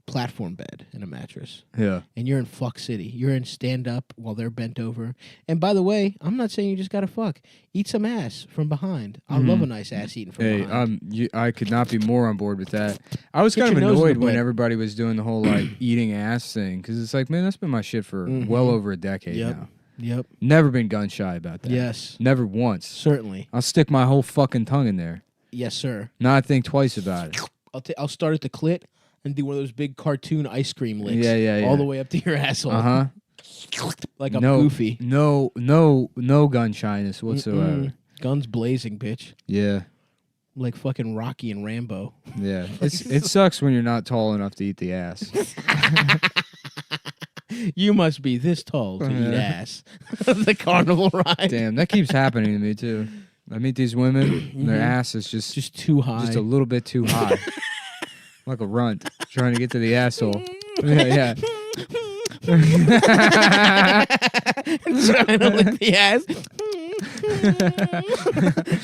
platform bed in a mattress. Yeah. And you're in fuck city. You're in stand up while they're bent over. And by the way, I'm not saying you just gotta fuck. Eat some ass from behind. I love a nice ass eating from behind. I could not be more on board with that. I was Get kind of your nose in annoyed the when butt. everybody was doing the whole like eating ass thing because it's like, man, that's been my shit for well over a decade now. Yep. Never been gun shy about that. Yes. Never once. Certainly. I'll stick my whole fucking tongue in there. Yes, sir. Not think twice about it. I'll start at the clit and do one of those big cartoon ice cream licks. Yeah. All the way up to your asshole. Uh huh. Like I'm goofy. No gun shyness whatsoever. Guns blazing, bitch. Yeah. Like fucking Rocky and Rambo. Yeah. It sucks when you're not tall enough to eat the ass. You must be this tall to eat ass. The carnival ride. Damn, that keeps happening to me too. I meet these women, and their ass is just too high. Just a little bit too high. Like a runt trying to get to the asshole. Yeah. Trying to lick the ass.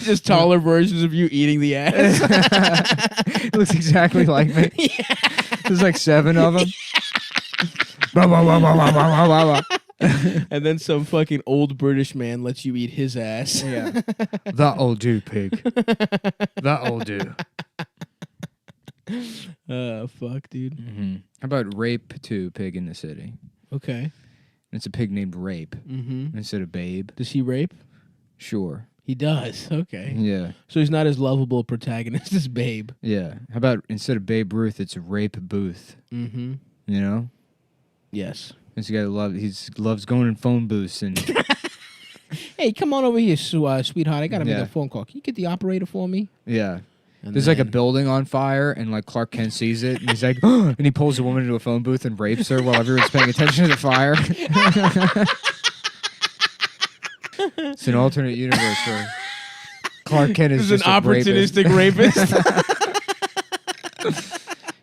Just taller versions of you eating the ass. It looks exactly like me. Yeah. There's like 7 of them. And then some fucking old British man lets you eat his ass. Yeah. That'll do, pig. That'll do. Fuck, dude. Mm-hmm. How about rape to pig in the city? Okay. It's a pig named Rape instead of Babe. Does he rape? Sure. He does. Okay. Yeah. So he's not as lovable a protagonist as Babe. Yeah. How about instead of Babe Ruth, it's Rape Booth? Mm-hmm. You know? Yes. This guy loves going in phone booths and. Hey, come on over here, sweetheart. I gotta make a phone call. Can you get the operator for me? Yeah. And There's like a building on fire, and like Clark Kent sees it, and he's like, and he pulls a woman into a phone booth and rapes her while everyone's paying attention to the fire. It's an alternate universe where Clark Kent is This is just an a opportunistic rapist.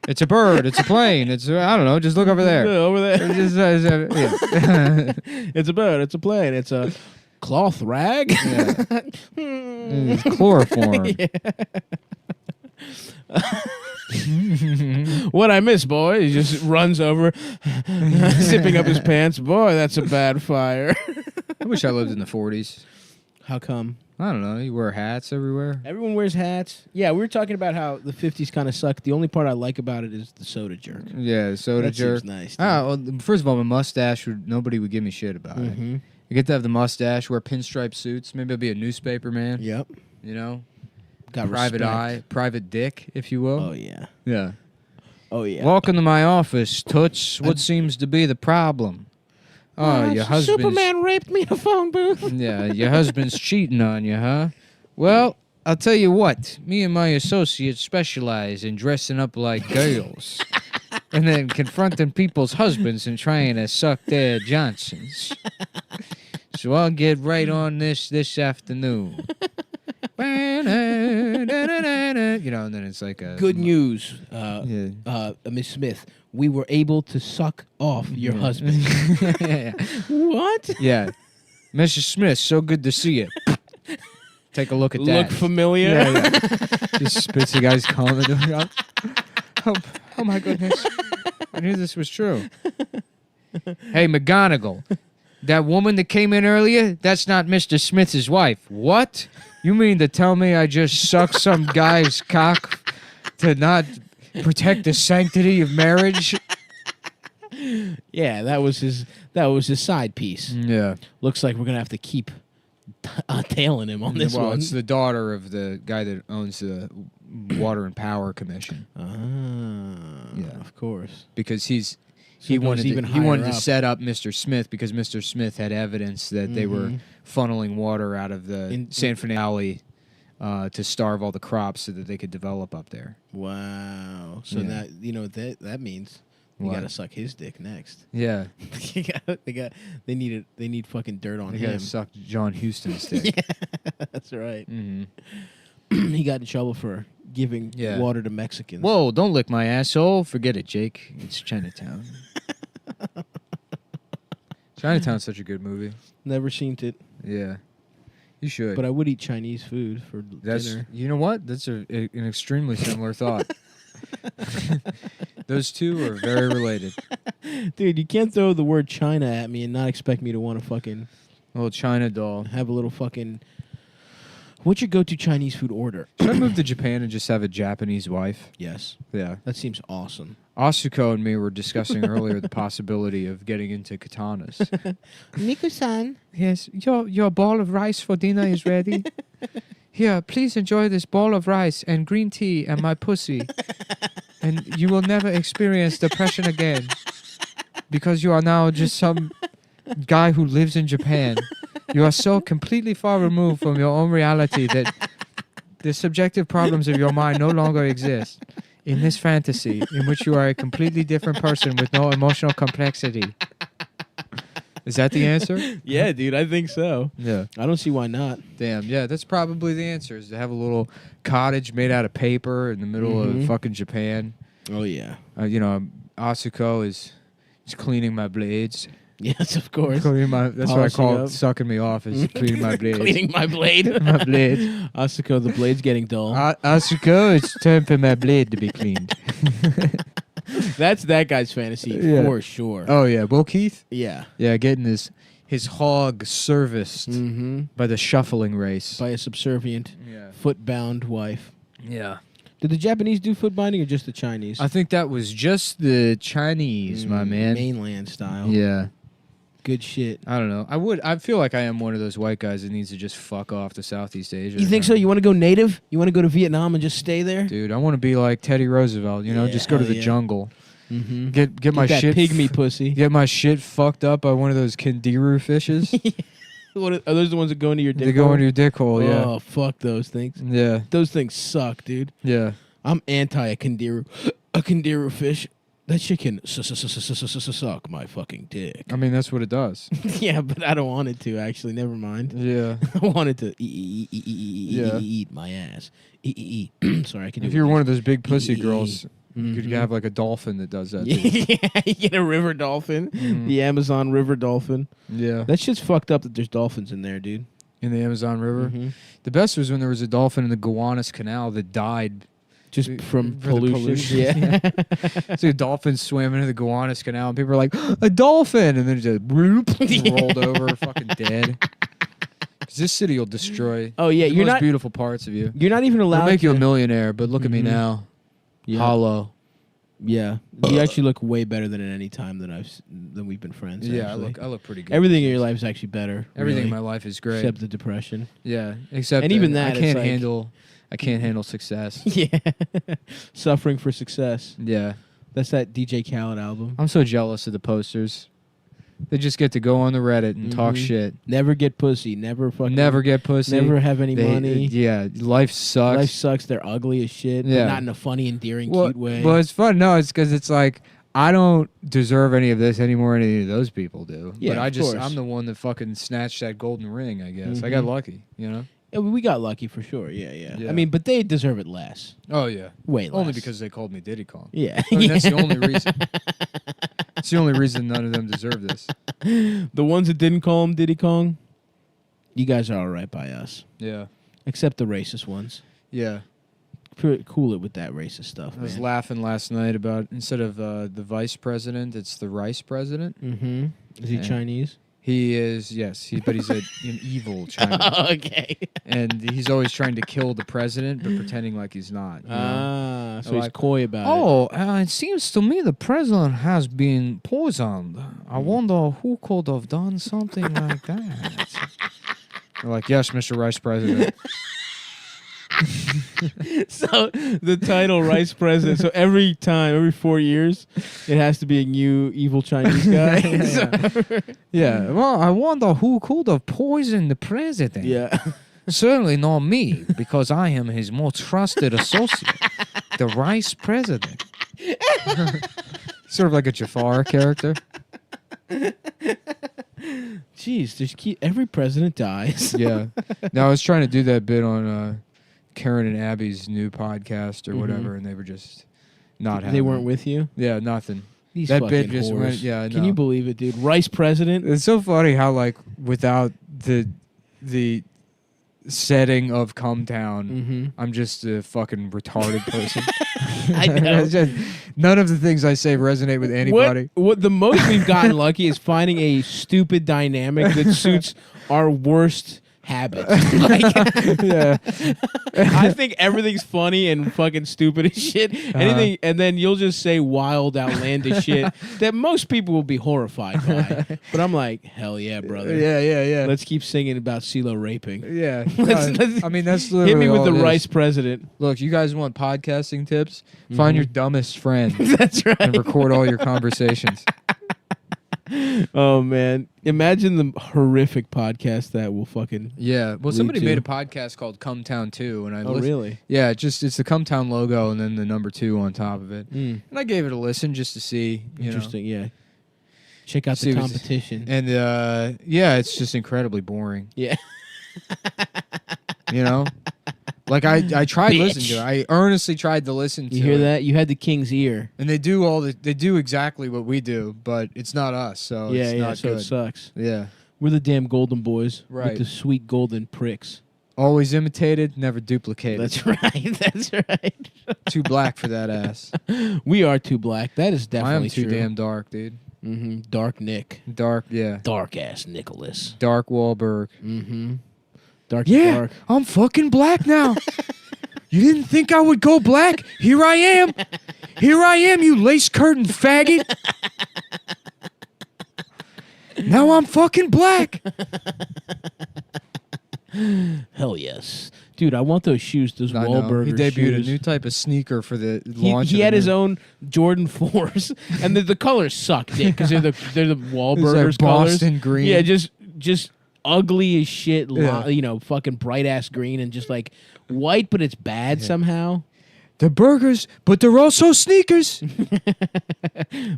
It's a bird. It's a plane. It's I don't know. Just look over there. Over there. Yeah. It's a bird. It's a plane. It's a cloth rag. Yeah. It's chloroform. What I miss, boy? He just runs over, zipping up his pants. Boy, that's a bad fire. I wish I lived in the 40s. How come? I don't know. You wear hats everywhere. Everyone wears hats. Yeah, we were talking about how the 50s kind of sucked. The only part I like about it is the soda jerk. Yeah, the soda That jerk. seems nice, Well, first of all, my mustache nobody would give me shit about it. You get to have the mustache, wear pinstripe suits. Maybe I'll be a newspaper man. Yep. You know, Got private respect. eye, private dick, if you will. Oh yeah. Yeah. Oh yeah. Welcome to my office, Toots. What seems to be the problem? Oh, your husband's... Superman raped me in a phone booth. Yeah, your husband's cheating on you, huh? Well, I'll tell you what. Me and my associates specialize in dressing up like girls and then confronting people's husbands and trying to suck their Johnsons. So I'll get right on this afternoon. You know, and then it's like a... Good news, Miss Smith. We were able to suck off your husband. Yeah. What? Yeah. Mrs. Smith, so good to see you. Take a look at Look that. familiar. Yeah. Just spits the guy's cum. Oh my goodness! I knew this was true. Hey, McGonagall, that woman that came in earlier, that's not Mr. Smith's wife. What? You mean to tell me I just sucked some guy's cock to not protect the sanctity of marriage? Yeah, that was his side piece. Yeah. Looks like we're gonna have to keep tailing him on this well, one. it's the daughter of the guy that owns the Water and Power Commission. Yeah, of course. Because he it goes wanted even he wanted higher to up. set up Mr. Smith because Mr. Smith had evidence that they were funneling water out of the San Fernando Valley to starve all the crops so that they could develop up there. Wow. So Yeah. that that means you What? gotta suck his dick next. Yeah. they need fucking dirt on They him. gotta suck John Huston's dick. Yeah, that's right. He got in trouble for giving Yeah. water to Mexicans. Whoa, don't lick my asshole. Forget it, Jake. It's Chinatown. Chinatown's such a good movie. Never seen it, Yeah. You should. but I would eat Chinese food for dinner. You know what? That's an extremely similar thought. Those two are very related. Dude, you can't throw the word China at me and not expect me to want to fucking Little China doll. have a little fucking. What's your go-to Chinese food order? Should I move to Japan and just have a Japanese wife? Yes, Yeah. that seems awesome. Asuko and me were discussing earlier the possibility of getting into katanas. Miku-san. Yes, your ball of rice for dinner is ready. Here, please enjoy this ball of rice and green tea and my pussy. And you will never experience depression again. Because you are now just some guy who lives in Japan. You are so completely far removed from your own reality that the subjective problems of your mind no longer exist. In this fantasy, in which you are a completely different person with no emotional complexity. Is that the answer? Yeah, dude, I think so. Yeah. I don't see why not. Damn, yeah, that's probably the answer, is to have a little cottage made out of paper in the middle of fucking Japan. Oh yeah. Asuko is cleaning my blades. Yes, of course. Cleaning that's what I Polishing call up. it, sucking me off, is cleaning my blades. Cleaning my blade. My blade. Asuko, the blade's getting dull. Asuko, it's time for my blade to be cleaned. That's that guy's fantasy Yeah. for sure. Oh, yeah. Will Keith? Yeah. Yeah, getting his hog serviced by the shuffling race. By a subservient, Yeah. foot-bound wife. Yeah. Did the Japanese do foot binding or just the Chinese? I think that was just the Chinese, my man. Mainland style. Yeah. Good shit. I don't know. I feel like I am one of those white guys that needs to just fuck off to Southeast Asia. You think so? You want to go native? You want to go to Vietnam and just stay there? Dude, I want to be like Teddy Roosevelt, Yeah, just go to hell the yeah. jungle. Mm-hmm. Get my that shit pygmy pussy. Get my shit fucked up by one of those kangaroo fishes. What are those the ones that go into your dick They go hole? into your dick hole, yeah. Oh, fuck those things. Yeah. Those things suck, dude. Yeah. I'm anti a kangaroo fish. That shit can suck my fucking dick. I mean, that's what it does. Yeah, but I don't want it to, actually. Never mind. Yeah. I want it to eat my ass. Sorry, I can do If it you're with one of those big pussy girls, you could Mhm. have like a dolphin that does that. to you. Yeah, you get a river dolphin. The Amazon river dolphin. Yeah. That shit's fucked up that there's dolphins in there, dude. In the Amazon River. Mhm. The best was when there was a dolphin in the Gowanus Canal that died. Just from for the pollution. Yeah. So a dolphin swam into the Gowanus Canal, and people were like, "A dolphin!" And then it just whoop, rolled over, fucking dead. 'Cause this city will destroy. Oh, yeah, the you're most not- beautiful parts of you. You're not even It'll allowed make you a to- millionaire, but look at me Mhm. now, Yeah. hollow. Yeah, you actually look way better than at any time than we've been friends. Yeah, actually. I look pretty good. Everything in your life is actually better. Everything in really, my life is great. except the depression. Yeah, except and even that I can't it's like- handle. I can't handle success. Yeah, suffering for success. Yeah, That's that DJ Khaled album. I'm so jealous of the posters. They just get to go on the Reddit and talk Mhm. shit. Never get pussy. Never fucking. Never get pussy. Never have any money. Yeah, life sucks. Life sucks. They're ugly as shit. Yeah. But not in a funny, endearing, well, cute way. Well, it's fun. No, it's because it's like I don't deserve any of this any more than any of those people do. Yeah, but of course. I'm the one that fucking snatched that golden ring. I guess I got Mhm. lucky. You know. Yeah, we got lucky for sure. Yeah, yeah. Yeah. I mean, but they deserve it less. Oh yeah, Way less. only because they called me Diddy Kong. Yeah. I mean, that's the only reason. It's the only reason none of them deserve this. The ones that didn't call him Diddy Kong, you guys are all right by us. Yeah. Except the racist ones. Yeah. Cool it with that racist stuff. I was man. laughing last night about instead of the vice president, it's the rice president. Mm-hmm. Is he Yeah. Chinese? He is, yes. But he's an evil Chinese. Okay. And he's always trying to kill the president, but pretending like he's not. You know? So he's coy about it. Oh, it seems to me the president has been poisoned. I wonder who could have done something like that. They're like, yes, Mr. Vice President. So the title Rice President. So every 4 years, it has to be a new evil Chinese guy. Yeah. Well, I wonder who could have poisoned the president. Yeah. Certainly not me, because I am his more trusted associate, the Rice President. Sort of like a Jafar character. Jeez, every president dies. Yeah. Now I was trying to do that bit on Karen and Abby's new podcast or whatever, and they were just not having They weren't it. with you? Yeah, nothing. These that fucking bit just whores. went. Yeah, I Can know. you believe it, dude? Rice President. It's so funny how like without the setting of Cumtown, I'm just a fucking retarded person. I know. It's just- none of the things I say resonate with anybody. What the most we've gotten lucky is finding a stupid dynamic that suits our worst habits. Yeah. I think everything's funny and fucking stupid as shit. Anything, and then you'll just say wild, outlandish shit that most people will be horrified by. But I'm like, hell yeah, brother. Yeah. Let's keep singing about CeeLo raping. Yeah. Let's- I mean, that's literally Hit me with all the it is. Rice President. Look, you guys want podcasting tips? Find your dumbest friend That's right. and record all your conversations. Oh man, imagine the horrific podcast that will fucking. Yeah. Well, lead somebody to. made a podcast called Cumtown 2, and I Oh listened. really? Yeah, it's the Cumtown logo and then the number 2 on top of it. Mm. And I gave it a listen just to see. You know. Interesting. Yeah. Check out See the what's- competition. And yeah, it's just incredibly boring. Yeah. You know? Like I tried Bitch. listening to it. I earnestly tried to listen to it. You hear that? You had the king's ear. And they do exactly what we do, but it's not us, so Yeah, it's yeah. not So good. it sucks. Yeah. We're the damn golden boys. Right. With the sweet golden pricks. Always imitated, never duplicated. That's right. That's right. Too black for that ass. We are too black. That is I definitely am too true. damn dark, dude. Mm-hmm. Dark Nick. Dark, yeah. Dark ass Nicholas. Dark Wahlberg. Mm-hmm. Dark. Yeah, Dark. I'm fucking black now. You didn't think I would go black? Here I am. Here I am, you lace curtain faggot. Now I'm fucking black. Hell yes. Dude, I want those shoes, those I know. Wahlburger He debuted shoes. a new type of sneaker for the He launch. had of the his new- own Jordan 4s, and the colors suck, dick, because they're the Wahlburgers It's like Boston colors. green. Yeah, just ugly as shit. Yeah. Fucking bright ass green and just like white, but it's bad somehow. They're burgers, but they're also sneakers.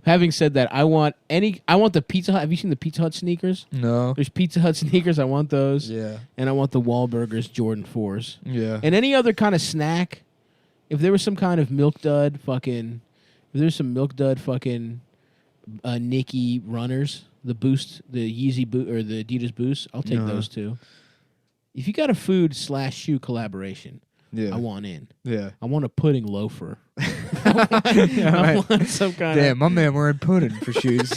Having said that, I want the Pizza Hut. Have you seen the Pizza Hut sneakers? No. There's Pizza Hut sneakers. I want those. Yeah. And I want the Wahlburgers Jordan 4s. Yeah. And any other kind of snack, if there was some kind of milk dud fucking, if there's some milk dud fucking Nike runners, the Boost, the Yeezy boot or the Adidas Boost, I'll take those too. If you got a food/shoe collaboration, Yeah. I want in. Yeah. I want a pudding loafer. I want some kind Damn, my man wearing pudding for shoes.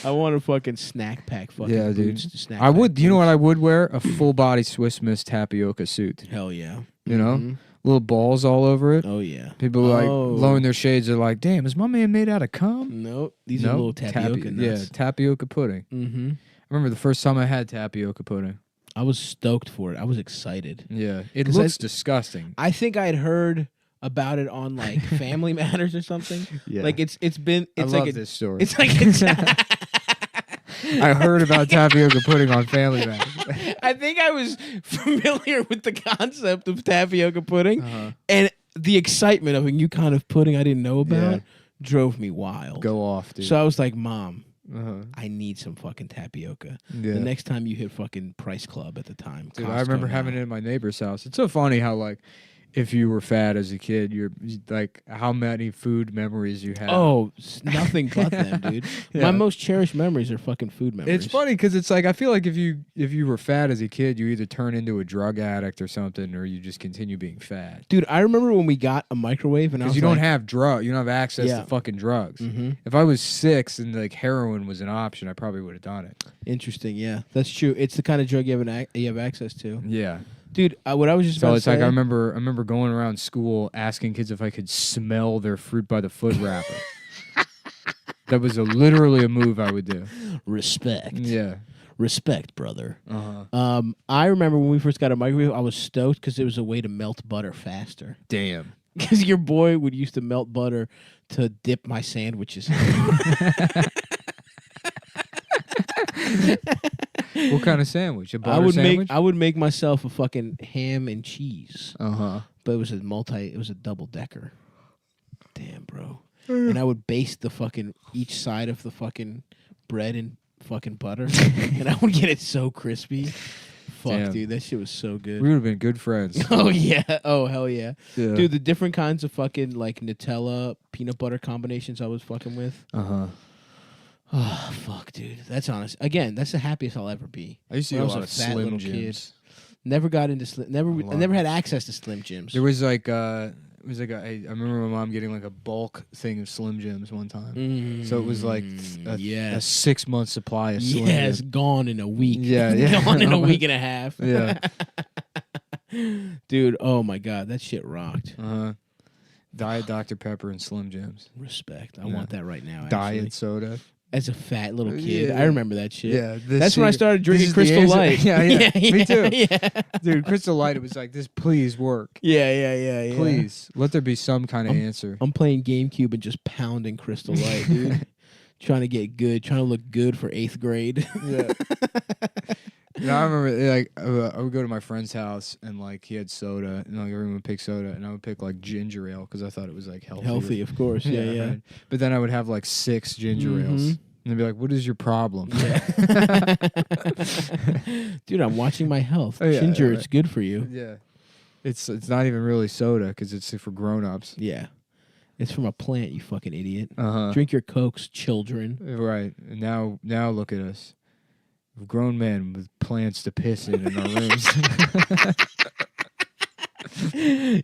I want a fucking snack pack. Fucking Yeah, dude. boots to snack I pack would. You know boots. what I would wear? A full body Swiss Miss tapioca suit. Hell yeah. You know, Mhm. little balls all over it. Oh yeah. People like Oh. lowering their shades are like, "Damn, is my man made out of cum?" Nope. These are little tapioca nuts. Yeah, tapioca pudding. Mm-hmm. I remember the first time I had tapioca pudding. I was stoked for it. I was excited. Yeah, it 'Cause looks disgusting. I think I had heard about it on like Family Matters or something. Yeah. Like it's been I it's love like a, this story. It's like it's I heard about tapioca pudding on Family Matters. I think I was familiar with the concept of tapioca pudding Uh-huh. and the excitement of a new kind of pudding I didn't know about Yeah. drove me wild. Go off, dude. So I was like, Mom, Uh-huh. I need some fucking tapioca. Yeah. The next time you hit fucking Price Club at the time. Dude, I remember having it in my neighbor's house. It's so funny how like if you were fat as a kid, you're like how many food memories you have. Oh, nothing but them, dude. Yeah. My most cherished memories are fucking food memories. It's funny because it's like I feel like if you were fat as a kid, you either turn into a drug addict or something, or you just continue being fat. Dude, I remember when we got a microwave, and I was Because you don't like, have you don't have access to fucking drugs. Mhm. If I was 6 and like heroin was an option, I probably would have done it. Interesting, yeah, that's true. It's the kind of drug you have access to. Yeah. Dude, what I was just So about it's to say. like I remember going around school asking kids if I could smell their fruit by the foot wrapper. That was literally a move I would do. Respect. Yeah. Respect, brother. Uh-huh. I remember when we first got a microwave, I was stoked because it was a way to melt butter faster. Damn. Because your boy would used to melt butter to dip my sandwiches in. What kind of sandwich? A butter sandwich? I would make myself a fucking ham and cheese. Uh-huh. But it was a double decker. Damn, bro. And I would baste the fucking each side of the fucking bread in fucking butter. And I would get it so crispy. Fuck, Damn. dude, that shit was so good. We would have been good friends. Oh yeah. Oh hell yeah. Yeah. Dude, the different kinds of fucking like Nutella peanut butter combinations I was fucking with. Uh-huh. Oh fuck, dude. That's honest. Again, that's the happiest I'll ever be. I used to eat When a was lot of fat Slim little Jims. Never got into Slim. I never had access to Slim Jims. There was like I remember my mom getting like a bulk thing of Slim Jims one time. So it was like a 6-month supply of Slim Yes, Jims. gone in a week. Yeah, yeah. Gone in a week and a half. Yeah. Dude, oh my god, that shit rocked. Uh-huh. Diet Dr. Pepper and Slim Jims. Respect. I Yeah. want that right now. Diet actually. soda. As a fat little kid, Yeah. I remember that shit. Yeah, that's when I started drinking this is the Crystal answer. Light. Yeah, me too. Yeah. Dude, Crystal Light, it was like, this please work. Yeah. Please. Let there be some kind of answer. I'm playing GameCube and just pounding Crystal Light, dude. Trying to get good, trying to look good for 8th grade. Yeah. I remember like I would go to my friend's house and like he had soda and like everyone would pick soda and I would pick like ginger ale because I thought it was like healthy. Healthy, of course. Yeah. Right. But then I would have like 6 ginger ales. And they'd be like, what is your problem? Yeah. Dude, I'm watching my health. Oh, yeah, Ginger, right. it's good for you. Yeah. It's not even really soda because it's for grown-ups. Yeah. It's from a plant, you fucking idiot. Uh-huh. Drink your Cokes, children. Right. And now look at us. We're grown men with plants to piss in our rooms.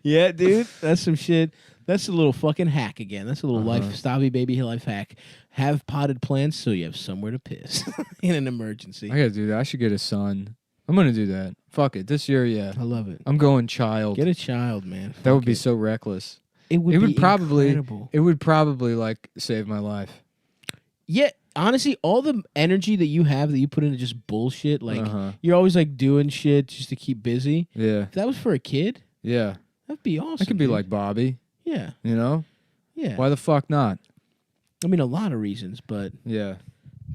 Yeah, dude. That's some shit. That's a little fucking hack again. That's a little Uh-huh. Stabby baby life hack. Have potted plants so you have somewhere to piss in an emergency. I gotta do that. I should get a son. I'm gonna do that. Fuck it. This year, yeah. I love it. I'm going child. Get a child, man. That would Fuck be it. so reckless. It would be probably incredible. it would probably like save my life. Yeah, honestly, all the energy that you have that you put into just bullshit, like Uh-huh. you're always like doing shit just to keep busy. Yeah. If that was for a kid, Yeah. that'd be awesome. I could be dude. like Bobby, yeah, you know? yeah. Why the fuck not? I mean, a lot of reasons, but Yeah.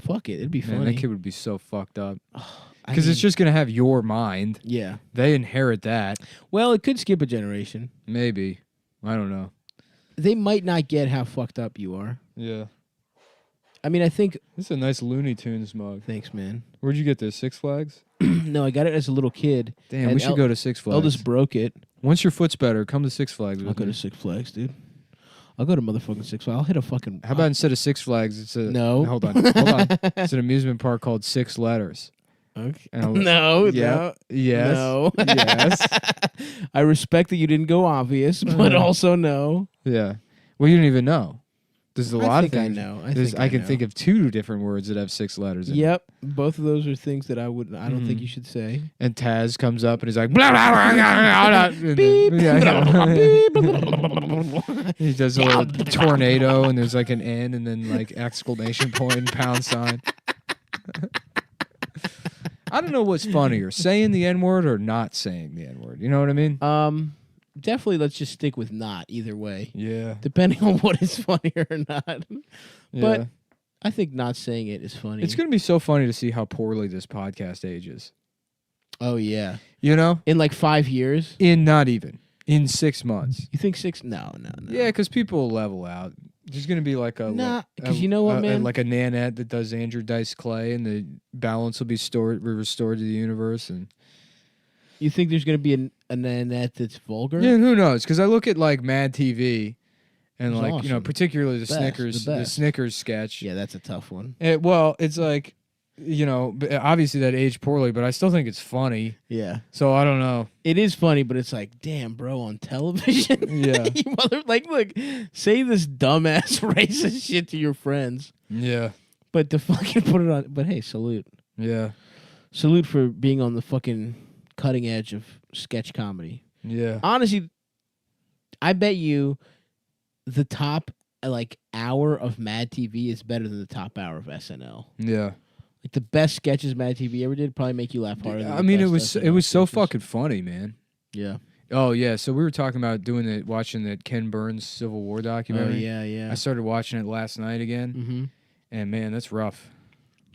fuck it, it'd be Man, funny. that kid would be so fucked up. I Because it's mean, just gonna have your mind. yeah. They inherit that. Well, it could skip a generation. Maybe. I don't know. They might not get how fucked up you are. Yeah. I mean, I think. This is a nice Looney Tunes mug. Thanks, man. Where'd you get this? Six Flags? No, I got it as a little kid. Damn, and we should go to Six Flags. Eldest broke it. Once your foot's better, come to Six Flags with I'll go me. to Six Flags, dude. I'll go to motherfucking Six Flags. I'll hit a fucking. How about instead of Six Flags, it's a No. Hold on, hold on. It's an amusement park called Six Letters. Okay. And I'll- No, Yeah. no. Yes. No. Yes. I respect that you didn't go obvious, but also no. Yeah. Well, you don't even know. There's a lot of think I things. know. I can think of 2 different words that have 6 letters in it. Yep, both of those are things that I don't think you should say. And Taz comes up and he's like, blah, blah, blah, blah, blah, blah. Beep. Yeah. He does a little tornado and there's like an N and then like exclamation point and pound sign. I don't know what's funnier, saying the N word or not saying the N word. You know what I mean? Definitely, let's just stick with not either way. Yeah. Depending on what is funnier or not. Yeah. But I think not saying it is funny. It's going to be so funny to see how poorly this podcast ages. Oh yeah. You know? In like 5 years? Not even. In 6 months. You think 6? No. Yeah, because people will level out. There's going to be like a... Nah, 'cause you know what, man? like a Nanette that does Andrew Dice Clay and the balance will be restored to the universe. And You think there's going to be an Annette that's vulgar? Yeah, who knows? Because I look at like Mad TV, and It's like awesome. particularly the Best, Snickers, the the best. Snickers sketch. Yeah, that's a tough one. Well, it's like, obviously that aged poorly, but I still think it's funny. Yeah. So I don't know. It is funny, but it's like, damn, bro, on television. Yeah. You look, say this dumbass racist shit to your friends. Yeah. But to fucking put it on. But hey, salute. Yeah. Salute for being on the fucking cutting edge of sketch comedy. Yeah. Honestly, I bet you the top hour of Mad TV is better than the top hour of SNL. Yeah. Like the best sketches Mad TV ever did probably make you laugh harder. Than I the mean, it best was SNL so sketches. fucking funny, man. Yeah. Oh yeah. So we were talking about watching the Ken Burns Civil War documentary. Oh yeah. I started watching it last night again, Mm-hmm. and man, that's rough.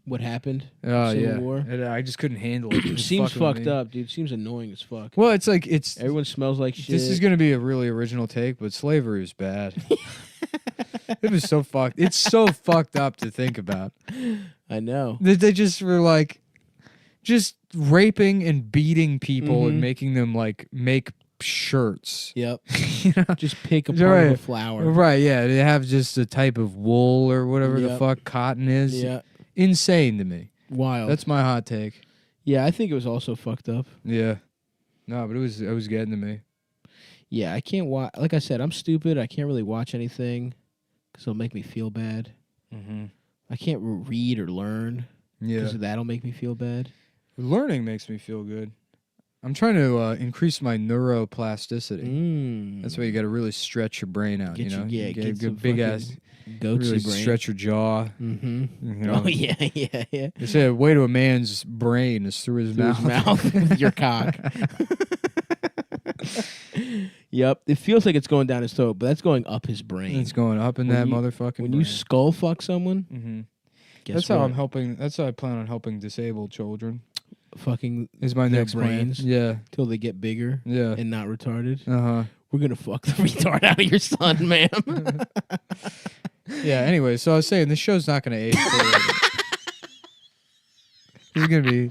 What happened? Oh Civil yeah. War? I just couldn't handle it. It was Seems fucking with fucked me. up, dude. Seems annoying as fuck. Well, it's like Everyone smells like shit. This is going to be a really original take, but slavery was bad. It was so fucked. It's so fucked up to think about. I know. They just were like, just raping and beating people and making them like make shirts. Yep. You know? Just pick a part of a flower. Right, yeah. They have just a type of wool or whatever the Yep. fuck cotton is. Yeah. Insane to me. Wild. That's my hot take. Yeah, I think it was also fucked up. Yeah. No, but it was getting to me. Yeah, I can't watch. Like I said, I'm stupid. I can't really watch anything because it'll make me feel bad. Mm-hmm. I can't read or learn Yeah. because that'll make me feel bad. Learning makes me feel good. I'm trying to increase my neuroplasticity. That's why you got to really stretch your brain out. Get you know, get get some big fucking ass, goatsy really brain. stretch your jaw. Mm-hmm. You know? Oh yeah. They say the way to a man's brain is through his mouth. With your cock. Yep, it feels like it's going down his throat, but that's going up his brain. It's going up in When that you- motherfucking. When brain. you skull fuck someone, Mm-hmm. guess That's how what? I'm helping. That's how I plan on helping disabled children. Fucking Is my their next plan. brains. Yeah. Till they get bigger. Yeah. And not retarded. Uh huh. We're gonna fuck the retard out of your son, ma'am. Yeah. Anyway, so I was saying this show's not going to age forward. It's going to be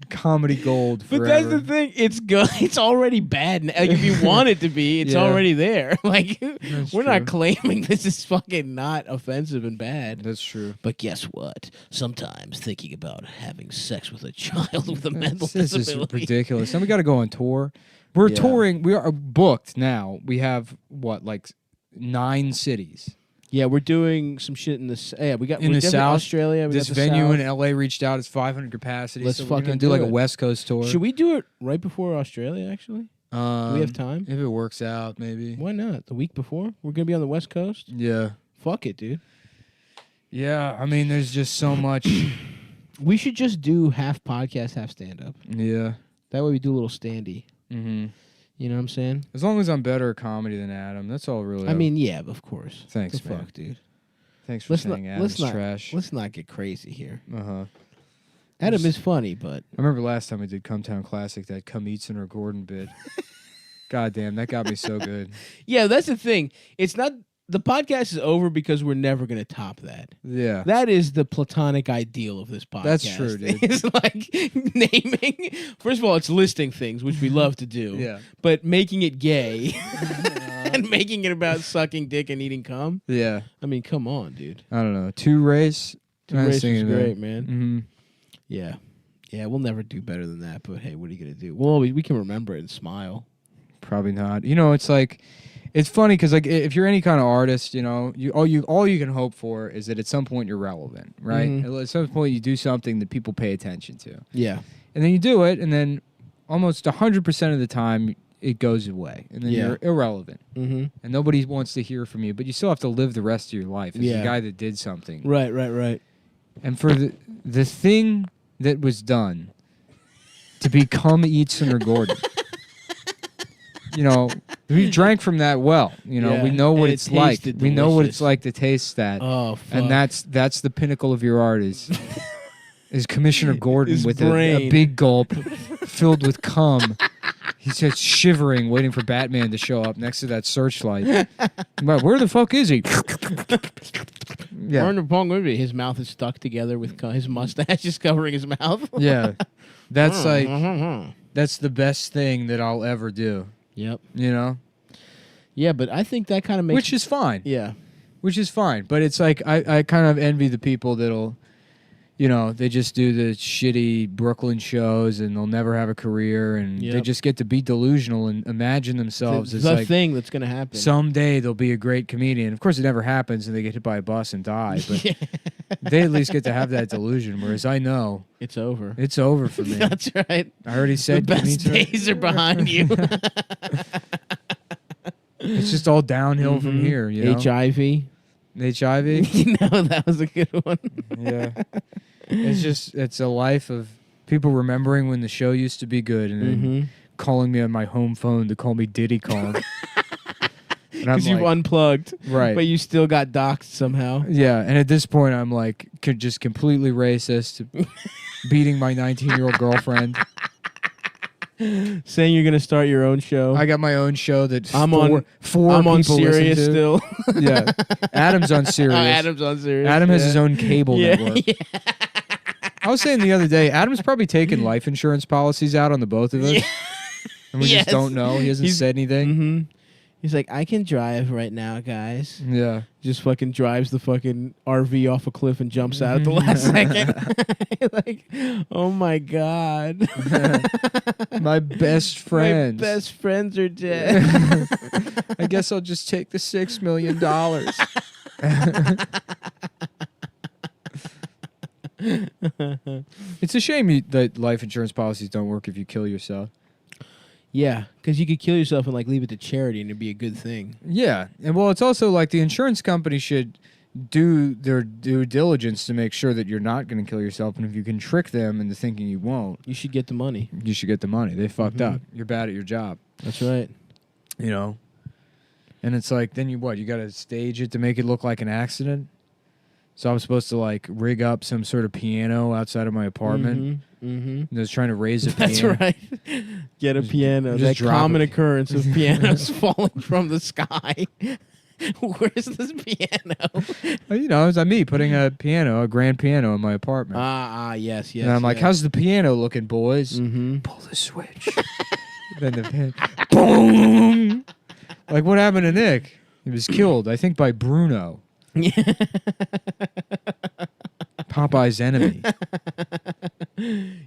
comedy gold forever. But that's the thing. It's good. It's already bad. Like if you want it to be, it's Yeah. already there. Like That's we're not true. claiming this is fucking not offensive and bad. That's true. But guess what? Sometimes thinking about having sex with a child with a mental This is disability. ridiculous. And we got to go on tour. We're Yeah. touring. We are booked now. We have like 9 cities Yeah, we're doing some shit in the yeah. We got in we're the definitely South. Australia. We This got the venue South. in LA reached out. It's 500 capacity. Let's so we're gonna fucking do do like it. a West Coast tour. Should we do it right before Australia? Actually, do we have time? If it works out, maybe. Why not? The week before, we're gonna be on the West Coast. Yeah. Fuck it, dude. Yeah. I mean, there's just so much. We should just do half podcast, half stand up. Yeah. That way we do a little standy. Mm-hmm. You know what I'm saying? As long as I'm better at comedy than Adam, that's all really. I mean, yeah, of course. Thanks, the man. fuck, dude. Thanks for saying Adam's not, trash. Let's not get crazy here. Uh-huh. Adam is funny, but I remember last time we did Cumtown Classic, that Come Eatson or Gordon bit. God damn, that got me so good. yeah, that's the thing. It's not the podcast is over because we're never gonna top that. Yeah. That is the platonic ideal of this podcast. That's true, dude. It's like naming. First of all, it's listing things, which we love to do. Yeah. But making it gay and making it about sucking dick and eating cum. Yeah. I mean, come on, dude. I don't know. 2 Race. Two Race is great, man. Mm-hmm. Yeah. Yeah, we'll never do better than that, but hey, what are you going to do? Well, we can remember it and smile. Probably not. You know, it's like, it's funny because like if you're any kind of artist, you know, all you can hope for is that at some point you're relevant, right? Mhm. At some point you do something that people pay attention to, Yeah. and then you do it, and then almost 100% of the time it goes away, and then Yeah. you're irrelevant, Mm-hmm. and nobody wants to hear from you, but you still have to live the rest of your life as Yeah. the guy that did something, Right. and for the thing that was done to become Eatson or Gordon. You know, we drank from that well. You know, Yeah, we know what and it it's like. tasted We know what delicious. it's like to taste that. Oh, fuck. And that's the pinnacle of your art is Commissioner Gordon His with a brain. big gulp filled with cum. He's just shivering, waiting for Batman to show up next to that searchlight. But where the fuck is he? Yeah. Where in the pong movie, his mouth is stuck together with his mustache is covering his mouth. Yeah. That's like that's the best thing that I'll ever do. Yep. You know? Yeah, but I think that kind of makes... Which is fine. Yeah. Which is fine. But it's like, I kind of envy the people that'll, you know, they just do the shitty Brooklyn shows and they'll never have a career and they just get to be delusional and imagine themselves as the like thing that's going to happen. Someday they'll be a great comedian. Of course, it never happens and they get hit by a bus and die. But they at least get to have that delusion. Whereas I know it's over. It's over for me. That's right. I already said the best days are behind you. It's just all downhill from here. You know? HIV. No, that was a good one. Yeah. It's a life of people remembering when the show used to be good and then calling me on my home phone to call me Diddy Kong. Because you've unplugged. Right. But you still got doxxed somehow. Yeah, and at this point I'm like just completely racist, beating my 19-year-old girlfriend. Saying you're going to start your own show. I got my own show that I'm on Sirius still. Yeah. Adam's on Sirius. Adam's on Sirius. Adam has his own cable network. Yeah. I was saying the other day, Adam's probably taken life insurance policies out on the both of us. Yeah. And we just don't know. He hasn't said anything. He's like, I can drive right now, guys. Yeah. Just fucking drives the fucking RV off a cliff and jumps out at the last second. Like, oh my God. My best friends. My best friends are dead. I guess I'll just take the $6 million. It's a shame that life insurance policies don't work if you kill yourself. Yeah, because you could kill yourself and like leave it to charity and it'd be a good thing. Yeah, and well, it's also like the insurance company should do their due diligence to make sure that you're not going to kill yourself, and if you can trick them into thinking you won't, you should get the money. You should get the money. They fucked up. You're bad at your job. That's right. You know, and it's like then you got to stage it to make it look like an accident. So I'm supposed to like rig up some sort of piano outside of my apartment. I was trying to raise a piano. That's right. Get a piano. Just That common occurrence of pianos falling from the sky. Where's this piano? You know, it was me putting a grand piano in my apartment. Yes. And I'm like, how's the piano looking, boys? Pull the switch. Then the piano. Boom! Like, what happened to Nick? He was killed, I think, by Bruno. Popeye's enemy.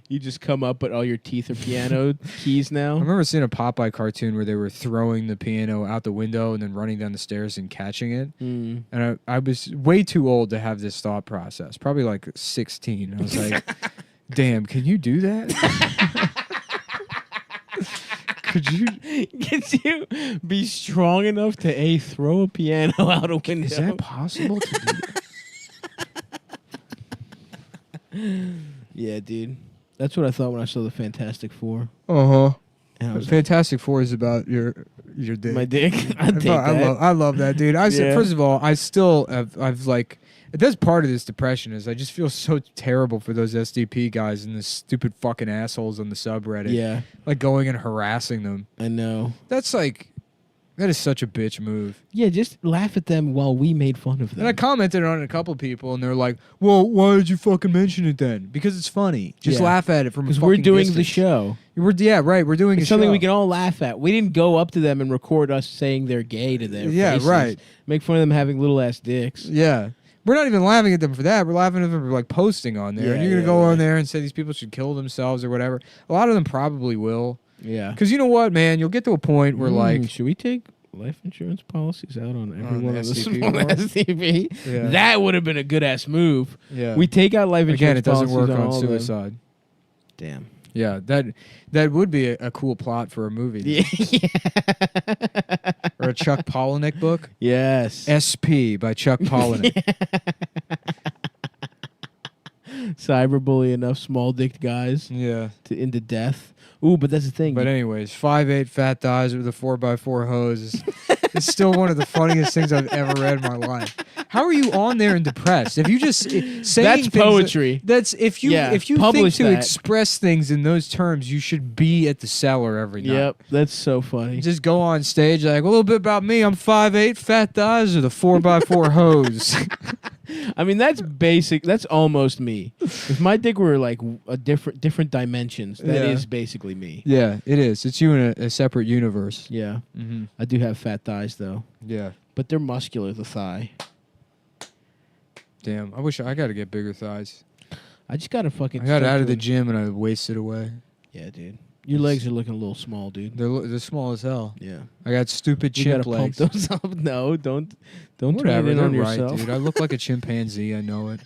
You just come up, but all your teeth are piano keys now. I remember seeing a Popeye cartoon where they were throwing the piano out the window and then running down the stairs and catching it. And I was way too old to have this thought process. Probably like 16. I was like, damn, can you do that? Could you be strong enough to throw a piano out a window? Is that possible to do? Yeah, dude. That's what I thought when I saw the Fantastic Four. Fantastic Four is about your dick. My dick. I love that, dude. First of all, I've like that's part of this depression is I just feel so terrible for those SDP guys and the stupid fucking assholes on the subreddit. Yeah. Like going and harassing them. I know. That is such a bitch move. Yeah, just laugh at them while we made fun of them. And I commented on it a couple people, and they're like, well, why did you fucking mention it then? Because it's funny. Just laugh at it from a fucking because we're doing distance. the show. We're doing it's something we can all laugh at. We didn't go up to them and record us saying they're gay to their faces. Right. Make fun of them having little ass dicks. Yeah. We're not even laughing at them for that. We're laughing at them for like posting on there. And you're going to go on there and say these people should kill themselves or whatever. A lot of them probably will. Yeah. Because you know what, man? You'll get to a point where like... Should we take life insurance policies out on everyone on the SDP small STP? Yeah. That would have been a good ass move. Yeah. We take out life insurance Again, it doesn't work policies on suicide. Damn. Yeah, that would be a cool plot for a movie. Yeah. Or a Chuck Palahniuk book. Yes. SP by Chuck Palahniuk. Cyberbully enough small-dicked guys into death. Ooh, but that's the thing. But anyways, 5'8" fat thighs with a 4x4 hose is still one of the funniest things I've ever read in my life. How are you on there and depressed? If you just saying that's poetry. That's if you think to express things in those terms, you should be at the Cellar every night. Yep, that's so funny. Just go on stage like a little bit about me. I'm 5'8", fat thighs with a 4x4 hose. I mean, that's basic. That's almost me. If my dick were like a different dimensions, that is basically me. Yeah, it is. It's you in a separate universe. Yeah. Mm-hmm. I do have fat thighs though. Yeah. But they're muscular, the thigh. Damn, I wish I got to get bigger thighs. I just got to fucking... I got out of the gym and I wasted away. Yeah, dude. Your legs are looking a little small, dude. They're small as hell. Yeah. I got stupid chimp legs. Pump those up. No, don't Whatever, turn it in on they're right, yourself. dude. I look like a chimpanzee. I know it.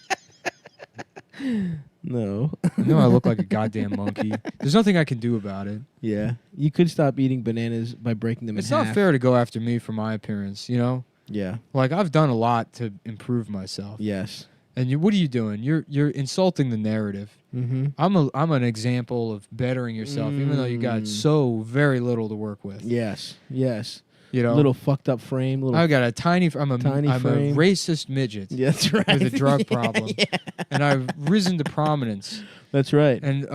No. I know I look like a goddamn monkey. There's nothing I can do about it. Yeah. You could stop eating bananas by breaking them in half. It's not fair to go after me for my appearance, you know? Yeah. Like, I've done a lot to improve myself. Yes. And what are you doing? You're insulting the narrative. Mm-hmm. I'm an example of bettering yourself, even though you got so very little to work with. Yes. Yes. You know, little fucked up frame. I got a tiny. I'm a frame. a racist midget. Yeah, that's right. With a drug problem, and I've risen to prominence. That's right. And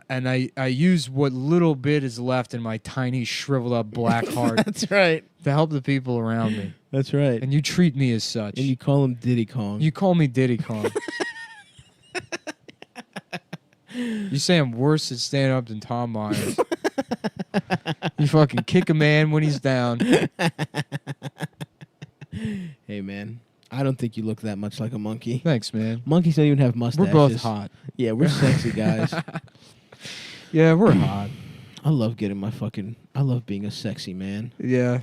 I use what little bit is left in my tiny shriveled up black heart. That's right. To help the people around me. That's right. And you treat me as such. And you call him Diddy Kong. You call me Diddy Kong. You say I'm worse at stand up than Tom Myers. You fucking kick a man when he's down. Hey, man. I don't think you look that much like a monkey. Thanks, man. Monkeys don't even have mustaches. We're both hot. Yeah, we're sexy guys. Yeah, we're hot. I love I love being a sexy man. Yeah.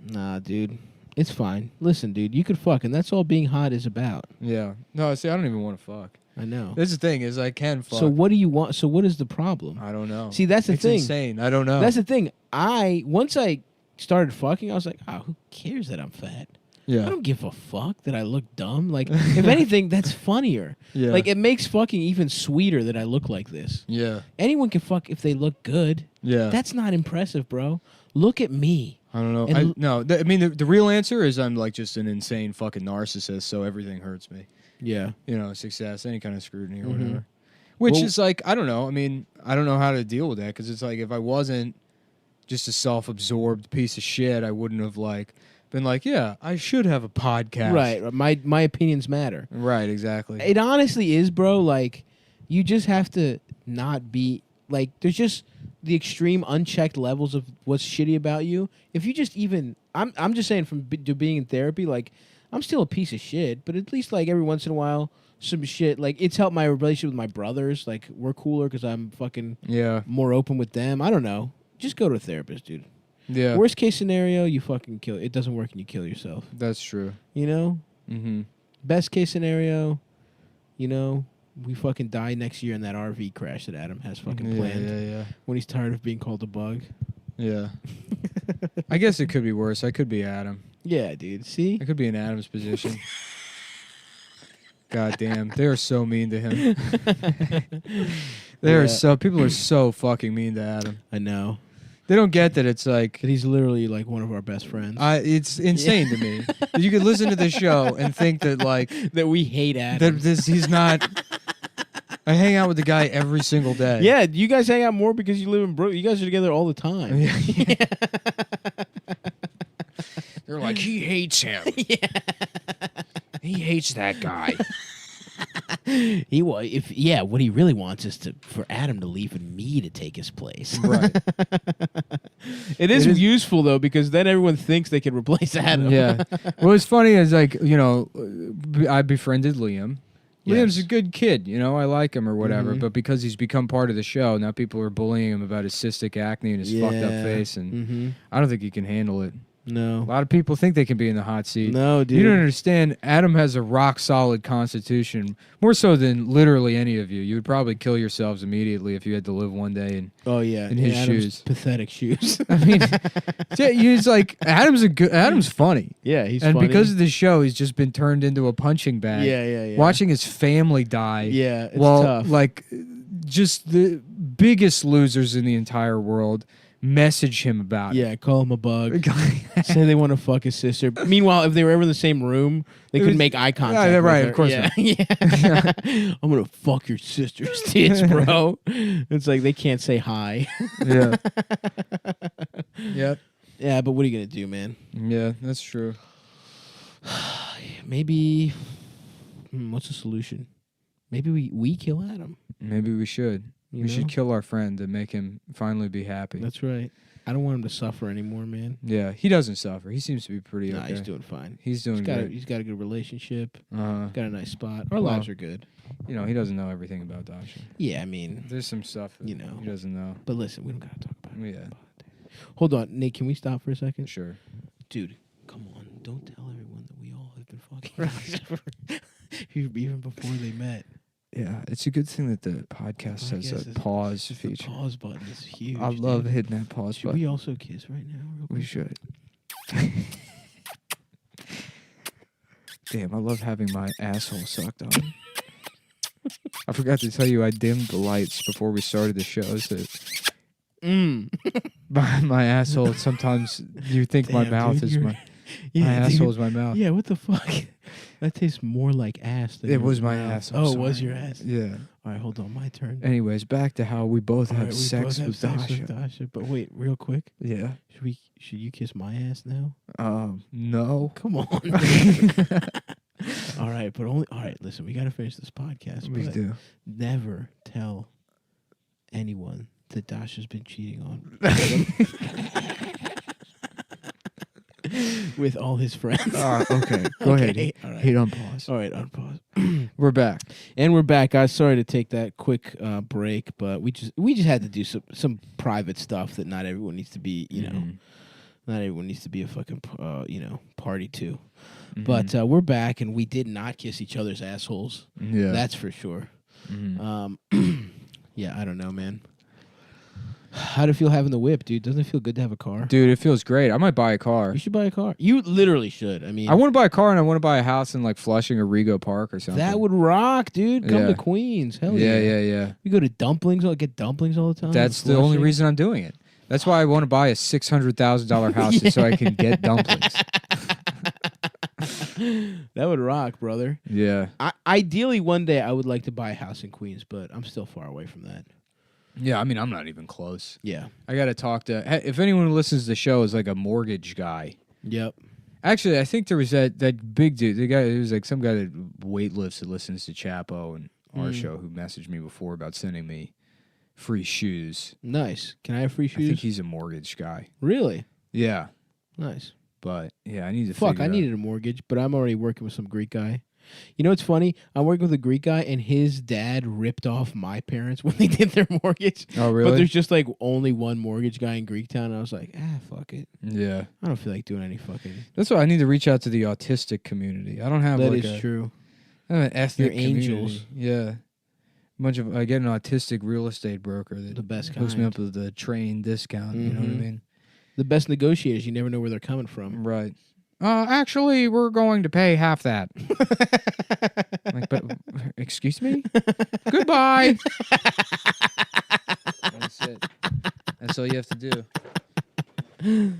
Nah, dude. It's fine. Listen, dude, you could fuck, and that's all being hot is about. Yeah. No, see, I don't even want to fuck. I know. That's the thing, is I can fuck. So what do you want? So what is the problem? I don't know. See, that's the thing. It's insane. I don't know. That's the thing. Once I started fucking, I was like, who cares that I'm fat? Yeah. I don't give a fuck that I look dumb. Like, if anything, that's funnier. Yeah. Like, it makes fucking even sweeter that I look like this. Yeah. Anyone can fuck if they look good. Yeah. That's not impressive, bro. Look at me. I don't know. I mean, the real answer is I'm like just an insane fucking narcissist, so everything hurts me. Yeah. You know, success, any kind of scrutiny or whatever. Which is like, I don't know. I mean, I don't know how to deal with that, because it's like, if I wasn't just a self-absorbed piece of shit, I wouldn't have like been like, yeah, I should have a podcast. Right. My opinions matter. Right, exactly. It honestly is, bro. Like, you just have to not be like, there's just the extreme unchecked levels of what's shitty about you. If you just even, I'm just saying from being in therapy, like, I'm still a piece of shit, but at least like every once in a while, some shit, like, it's helped my relationship with my brothers. Like, we're cooler because I'm fucking more open with them. I don't know. Just go to a therapist, dude. Yeah. Worst case scenario, you fucking kill. It doesn't work and you kill yourself. That's true. You know? Mm-hmm. Best case scenario, you know, we fucking die next year in that RV crash that Adam has fucking planned. Yeah. When he's tired of being called a bug. Yeah. I guess it could be worse. I could be Adam. Yeah, dude. See? I could be in Adam's position. God damn. They are so mean to him. People are so fucking mean to Adam. I know. They don't get that it's like... That he's literally like one of our best friends. It's insane to me. That you could listen to the show and think that like... that we hate Adam. That he's not... I hang out with the guy every single day. Yeah, you guys hang out more because you live in Brooklyn. You guys are together all the time. Yeah. They're like, he hates him. He hates that guy. What he really wants is for Adam to leave and me to take his place. Right. It is useful though, because then everyone thinks they can replace Adam. Yeah. What's funny is like, you know, I befriended Liam. Yes. Liam's a good kid, you know, I like him or whatever, but because he's become part of the show, now people are bullying him about his cystic acne and his fucked up face, and I don't think he can handle it. No. A lot of people think they can be in the hot seat. No, dude. You don't understand. Adam has a rock-solid constitution, more so than literally any of you. You would probably kill yourselves immediately if you had to live one day in his Adam's shoes. Pathetic shoes. I mean, he's like, Adam's funny. Yeah, he's and funny. because of the show, he's just been turned into a punching bag. Yeah. Watching his family die. Yeah, it's tough. Like, just the biggest losers in the entire world message him about it. Yeah, call him a bug. Say they want to fuck his sister. Meanwhile, if they were ever in the same room, they could make eye contact. Yeah, right, with of course. her. Yeah. I'm gonna fuck your sister's tits, bro. It's like they can't say hi. Yeah. Yep. Yeah, but what are you gonna do, man? Yeah, that's true. Maybe. What's the solution? Maybe we kill Adam. Maybe we should. You We know? should kill our friend and make him finally be happy. That's right. I don't want him to suffer anymore, man. Yeah, he doesn't suffer. He seems to be pretty Nah, okay. he's doing fine. He's doing great. He's got a good relationship. Uh-huh. Got a nice spot. Our Well, lives are good. You know, he doesn't know everything about Dasha. Yeah, I mean, There's some stuff that you know. he doesn't know. But listen, we don't gotta talk about it. Yeah, Hold on, Nate. Can we stop for a second? sure. Dude, come on. Don't tell everyone that we all have been fucking even before they met. Yeah, it's a good thing that the podcast has a pause The feature. pause button is huge. I love dude. hitting that pause Should button. we also kiss right now? Real We quick? should. Damn, I love having my asshole sucked on. I forgot to tell you I dimmed the lights before we started the show, so my asshole, sometimes you think my Damn, mouth dude, is you're- my Yeah, asshole dude. is my mouth. Yeah, what the fuck? That tastes more like ass than It your was my mouth. ass. I'm Oh, it was sorry. your ass. Yeah. All right, hold on, my turn. Anyways, back to how we both All have right, we sex both have with sex Dasha. with Dasha. But wait, real quick, Yeah. should you kiss my ass now? No. Come on. All right, but only. All right, listen, we got to finish this podcast. We but do. Never tell anyone that Dasha's been cheating on with all his friends. Okay. Go ahead. Okay, all right. Hit on pause. All right, unpause. We're back. And we're back, guys. Sorry to take that quick break, but we just had to do some private stuff that not everyone needs to be, not everyone needs to be a fucking party to. But we're back, and we did not kiss each other's assholes. Yeah. That's for sure. Yeah, I don't know, man. How'd it feel having the whip, dude? Doesn't it feel good to have a car? Dude, it feels great. I might buy a car. You should buy a car. You literally should. I mean, I want to buy a car and I want to buy a house in like Flushing or Rego Park or something. that would rock, dude. Come Yeah. to Queens. Hell yeah. Yeah. We go to dumplings. I'll get dumplings all the time. That's the only reason I'm doing it. That's why I want to buy a $600,000 house is so I can get dumplings. That would rock, brother. Yeah. Ideally, one day I would like to buy a house in Queens, but I'm still far away from that. Yeah, I mean, I'm not even close. Yeah. I got to talk to... If anyone who listens to the show is like a mortgage guy. Yep. Actually, I think there was that big dude. The guy, it was like some guy that weightlifts that listens to Chapo and our show who messaged me before about sending me free shoes. Nice. Can I have free shoes? I think he's a mortgage guy. Really? Yeah. Nice. But, yeah, I need to Fuck, figure I it out. needed a mortgage, but I'm already working with some Greek guy. You know what's funny? I'm working with a Greek guy, and his dad ripped off my parents when they did their mortgage. Oh, really? But there's just like only one mortgage guy in Greektown, and I was like, fuck it. Yeah. I don't feel like doing any fucking... That's why I need to reach out to the autistic community. I don't have That like is true. I have an ethnic You're angels. community. Yeah. I get an autistic real estate broker that The best hooks me kind. up with a train discount. You know what I Mhm. mean? The best negotiators, you never know where they're coming from. Right. Actually, we're going to pay half that. Like, but excuse me? Goodbye. That's it. That's all you have to do.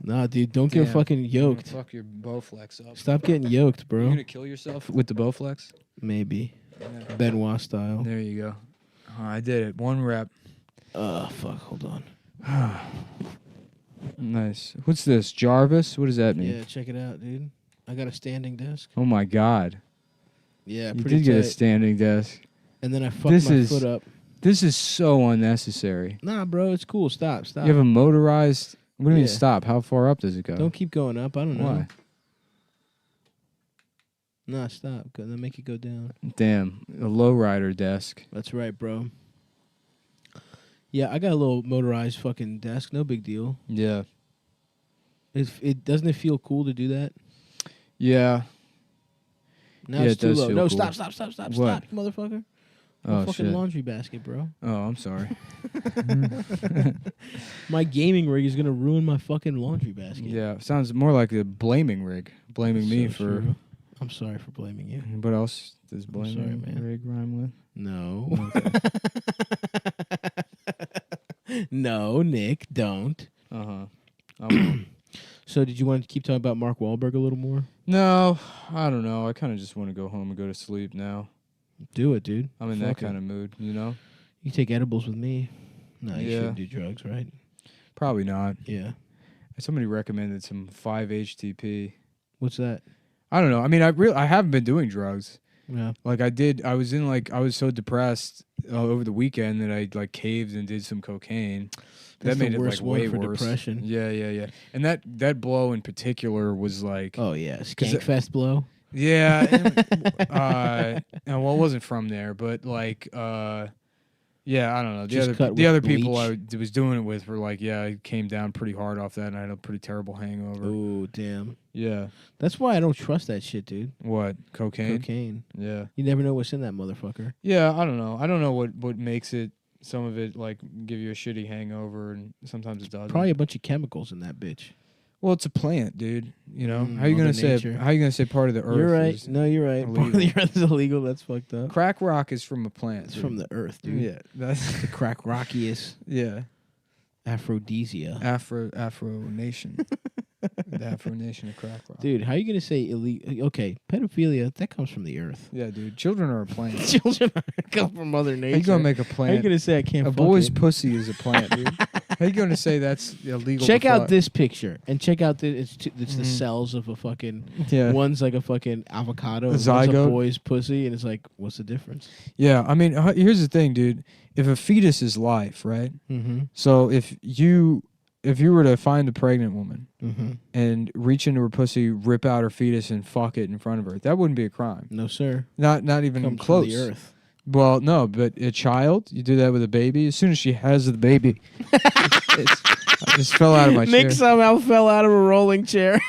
Nah, dude, don't get Damn. fucking yoked. Fuck your Bowflex up. Stop getting yoked, You're bro. gonna kill yourself with the Bowflex? Maybe. Benoit style. There you go. Oh, I did it. 1 rep. Fuck, hold on. Nice. What's this? Jarvis? What does that mean? Yeah, check it out, dude. I got a standing desk. Oh my God. Yeah, You pretty did get a tight. standing desk. And then I fucked This my is- foot up. This is so unnecessary. Nah, bro, it's cool. Stop. You have a motorized. What do you mean Yeah. stop? How far up does it go? Don't keep going up. I don't know. Why? Nah, stop. Then make it go down. Damn, a lowrider desk. That's right, bro. Yeah, I got a little motorized fucking desk. No big deal. Yeah. Doesn't it feel cool to do that? Yeah. Now Yeah, it's it too does low. feel No, cool. stop, What? you motherfucker. Oh, fucking shit. laundry basket, bro. Oh, I'm sorry. My gaming rig is gonna ruin my fucking laundry basket. Yeah, sounds more like a blaming rig. Blaming me So for. true. I'm sorry for blaming you. What else does blaming sorry, man. rig rhyme with? No. No, Nick, don't. Uh huh. So, did you want to keep talking about Mark Wahlberg a little more? No, I don't know. I kind of just want to go home and go to sleep now. Do it, dude. I'm in that Fuck it. kind of mood, you know? You take edibles with me. No, you Yeah. shouldn't do drugs, right? Probably not. Yeah. Somebody recommended some 5-HTP. What's that? I don't know. I mean, I haven't been doing drugs. Yeah. Like I was so depressed over the weekend that I like caved and did some cocaine. That's that made the it worst like one way for worse. depression. Yeah. And that blow in particular was like, Oh yeah, Skankfest blow. yeah. Well, it wasn't from there, but like, yeah, I don't know. Just cut The with other people I bleach. was doing it with were like, yeah, I came down pretty hard off that, and I had a pretty terrible hangover. Oh damn. Yeah. That's why I don't trust that shit, dude. What? Cocaine? Cocaine. Yeah. You never know what's in that motherfucker. Yeah, I don't know. I don't know what makes it. Some of it like give you a shitty hangover, and sometimes it doesn't. Probably a bunch of chemicals in that bitch. Well, it's a plant, dude. You know how you Mother gonna say? Nature. How you gonna say part of the earth? You're right. is No, you're right. Part of illegal? the earth is illegal. That's fucked up. Crack rock is from a plant. It's dude. from the earth, dude. Yeah, that's The crack rockiest yeah. aphrodisia. Afro Nation, the Afro Nation of crack rock. Dude, how are you gonna say illegal? Okay, pedophilia that comes from the earth. Yeah, dude. Children are a plant. Children come from Mother Nature. How you gonna make a How you plant? gonna say I can't? A fuck boy's it? pussy is a plant, dude. How you gonna say that's illegal? Check to out fuck? this picture and check out it's the cells of a fucking. Yeah. One's like a fucking avocado. A And one's a zygote. boy's pussy, and it's like, what's the difference? Yeah, I mean, here's the thing, dude. If a fetus is life, right? Mm-hmm. So if you were to find a pregnant woman Mm-hmm. and reach into her pussy, rip out her fetus, and fuck it in front of her, that wouldn't be a crime. No, sir. Not even Comes close. from the earth. Well, no, but a child, you do that with a baby. As soon as she has the baby, I just fell out of my chair. Nick somehow fell out of a rolling chair.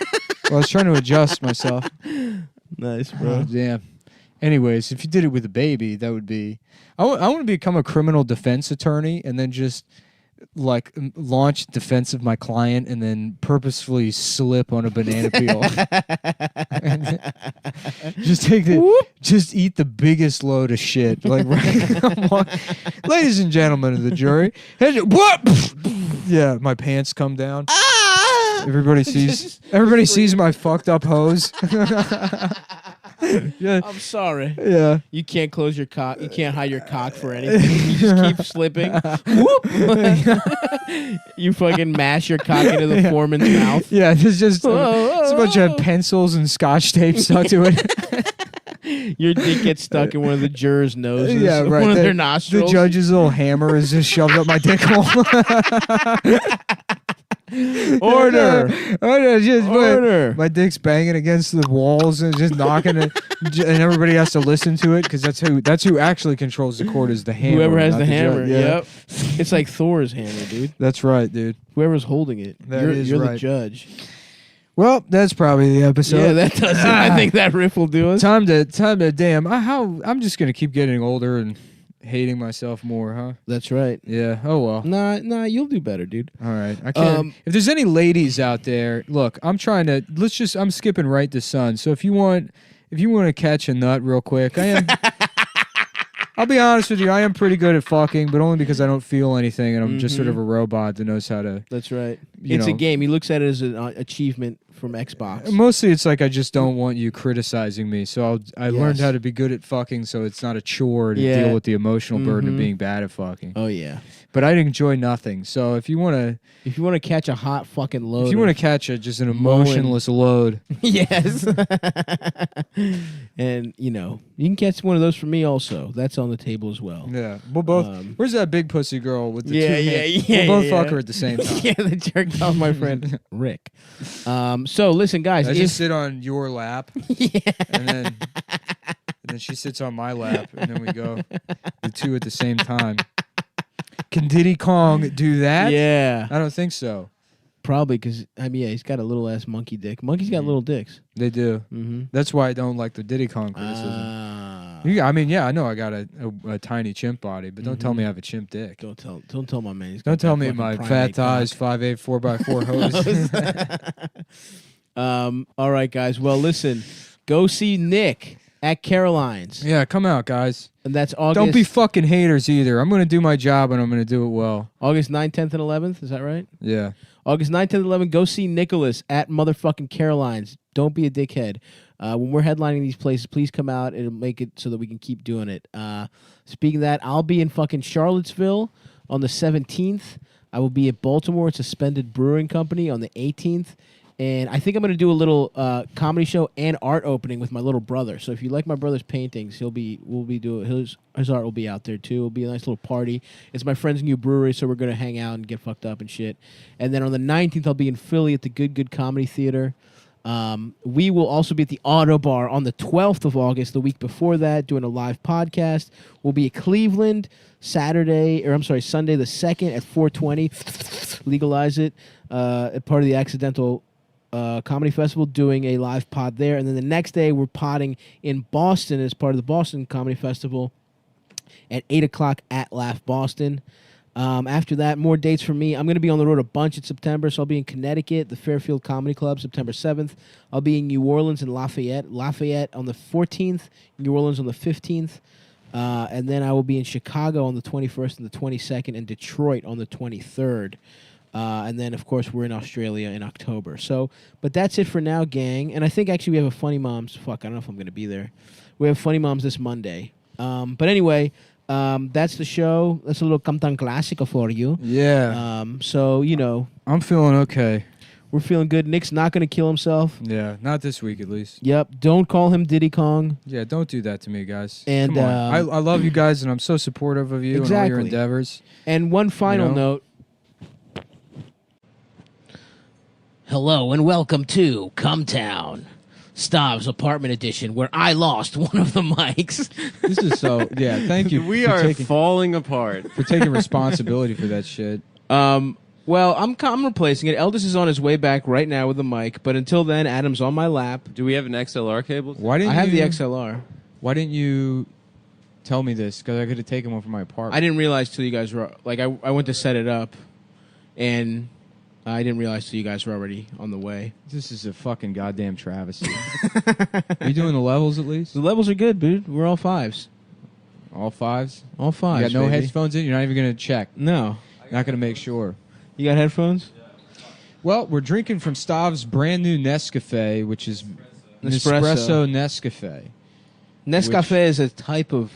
Well, I was trying to adjust myself. Nice, Oh, bro. damn. Anyways, if you did it with a baby, that would be. I want to become a criminal defense attorney and then just like launch defense of my client and then purposefully slip on a banana peel. Just eat the biggest load of shit. Like, ladies and gentlemen of the jury, what? Yeah, my pants come down. Everybody sees my fucked up hose. Yeah. I'm sorry. Yeah. You can't close your cock. You can't hide your cock for anything. You just keep slipping. Whoop. You fucking mash your cock into the foreman's mouth. Yeah, there's just a bunch of pencils and scotch tape stuck to it. Your dick gets stuck in one of the jurors' noses. Yeah, right. One of the, their nostrils. The judge's little hammer is just shoved up my dick hole. Order. Order. My dick's banging against the walls and just knocking it, and everybody has to listen to it because that's who actually controls the court is the hammer. Whoever has not the hammer. judge. Yeah. Yep. It's like Thor's hammer, dude. That's right, dude. Whoever's holding it. You're the right. judge. Well, that's probably the episode. Yeah, that does it. I think that riff will do us. Time to damn. I'm just gonna keep getting older and hating myself more, huh? That's right. Yeah. Oh well. Nah, you'll do better, dude. All right. I can't. If there's any ladies out there, look, I'm skipping right to Sun. So if you want to catch a nut real quick, I'll be honest with you, I am pretty good at fucking, but only because I don't feel anything and I'm just sort of a robot that knows how to. That's right. You It's know. a game. He looks at it as an achievement from Xbox. Mostly it's like I just don't want you criticizing me. So I learned Yes. how to be good at fucking so it's not a chore to Yeah. deal with the emotional burden of Mhm. being bad at fucking. Oh yeah. But I enjoy nothing. So if you want to catch a hot fucking load. If you want to catch just an emotionless load. Yes. And you can catch one of those from me also. That's on the table as well. Yeah. We'll both where's that big pussy girl with the two hands? Yeah. We'll both fuck her at the same time. Yeah, the jerk off my friend Rick. So listen, guys. I just sit on your lap. Yeah. And then she sits on my lap and then we go the two at the same time. Can Diddy Kong do that? Yeah. I don't think so. Probably because he's got a little ass monkey dick. Monkeys got little dicks. They do. Mm-hmm. That's why I don't like the Diddy Kong criticism. I know I got a tiny chimp body, but don't tell me I have a chimp dick. Don't tell my man. Don't tell me my fat thighs, 5'8", 4x4 hose. All right, guys. Well, listen. Go see Nick at Caroline's. Yeah, come out, guys. And that's August. Don't be fucking haters either. I'm going to do my job and I'm going to do it well. August 9th, 10th, and 11th. Is that right? Yeah. August 9th, 10th, and 11th. Go see Nicholas at motherfucking Caroline's. Don't be a dickhead. When we're headlining these places, please come out. It'll make it so that we can keep doing it. Speaking of that, I'll be in fucking Charlottesville on the 17th. I will be at Baltimore at Suspended Brewing Company on the 18th. And I think I'm going to do a little comedy show and art opening with my little brother. So if you like my brother's paintings, we'll be doing his art will be out there too. It'll be a nice little party. It's my friend's new brewery, so we're going to hang out and get fucked up and shit. And then on the 19th, I'll be in Philly at the Good Comedy Theater. We will also be at the Auto Bar on the 12th of August, the week before that, doing a live podcast. We'll be at Cleveland Sunday the 2nd at 420. Legalize it. Part of the Accidental Comedy Festival, doing a live pod there. And then the next day, we're podding in Boston as part of the Boston Comedy Festival at 8 o'clock at Laugh Boston. After that, more dates for me. I'm going to be on the road a bunch in September, so I'll be in Connecticut, the Fairfield Comedy Club, September 7th. I'll be in New Orleans and Lafayette on the 14th, New Orleans on the 15th. And then I will be in Chicago on the 21st and the 22nd, and Detroit on the 23rd. And then, of course, we're in Australia in October. So, but that's it for now, gang. And I think actually we have a Funny Moms. Fuck, I don't know if I'm going to be there. We have Funny Moms this Monday. But anyway, that's the show. That's a little Cumtown Classico for you. Yeah. So, you know. I'm feeling okay. We're feeling good. Nick's not going to kill himself. Yeah, not this week at least. Yep. Don't call him Diddy Kong. Yeah, don't do that to me, guys. And come on. I love you guys, and I'm so supportive of you and all your endeavors. And one final note. Hello and welcome to Cumtown, Stav's apartment edition, where I lost one of the mics. This is so, yeah, thank you. We are falling apart. For taking responsibility for that shit. Well, I'm replacing it. Eldest is on his way back right now with the mic, but until then, Adam's on my lap. Do we have an XLR cable? Why didn't I have the XLR. Why didn't you tell me this? Because I could have taken one from my apartment. I didn't realize till you guys were, like, I went to set it up, and I didn't realize till you guys were already on the way. This is a fucking goddamn travesty. Are you doing the levels at least? The levels are good, dude. We're all fives. All fives? All fives, You got no baby. headphones in? You're not even going to check? No. Not going to make sure. You got headphones? Well, we're drinking from Stav's brand new Nescafe, which is Nespresso. Nescafe. Nescafe is a type of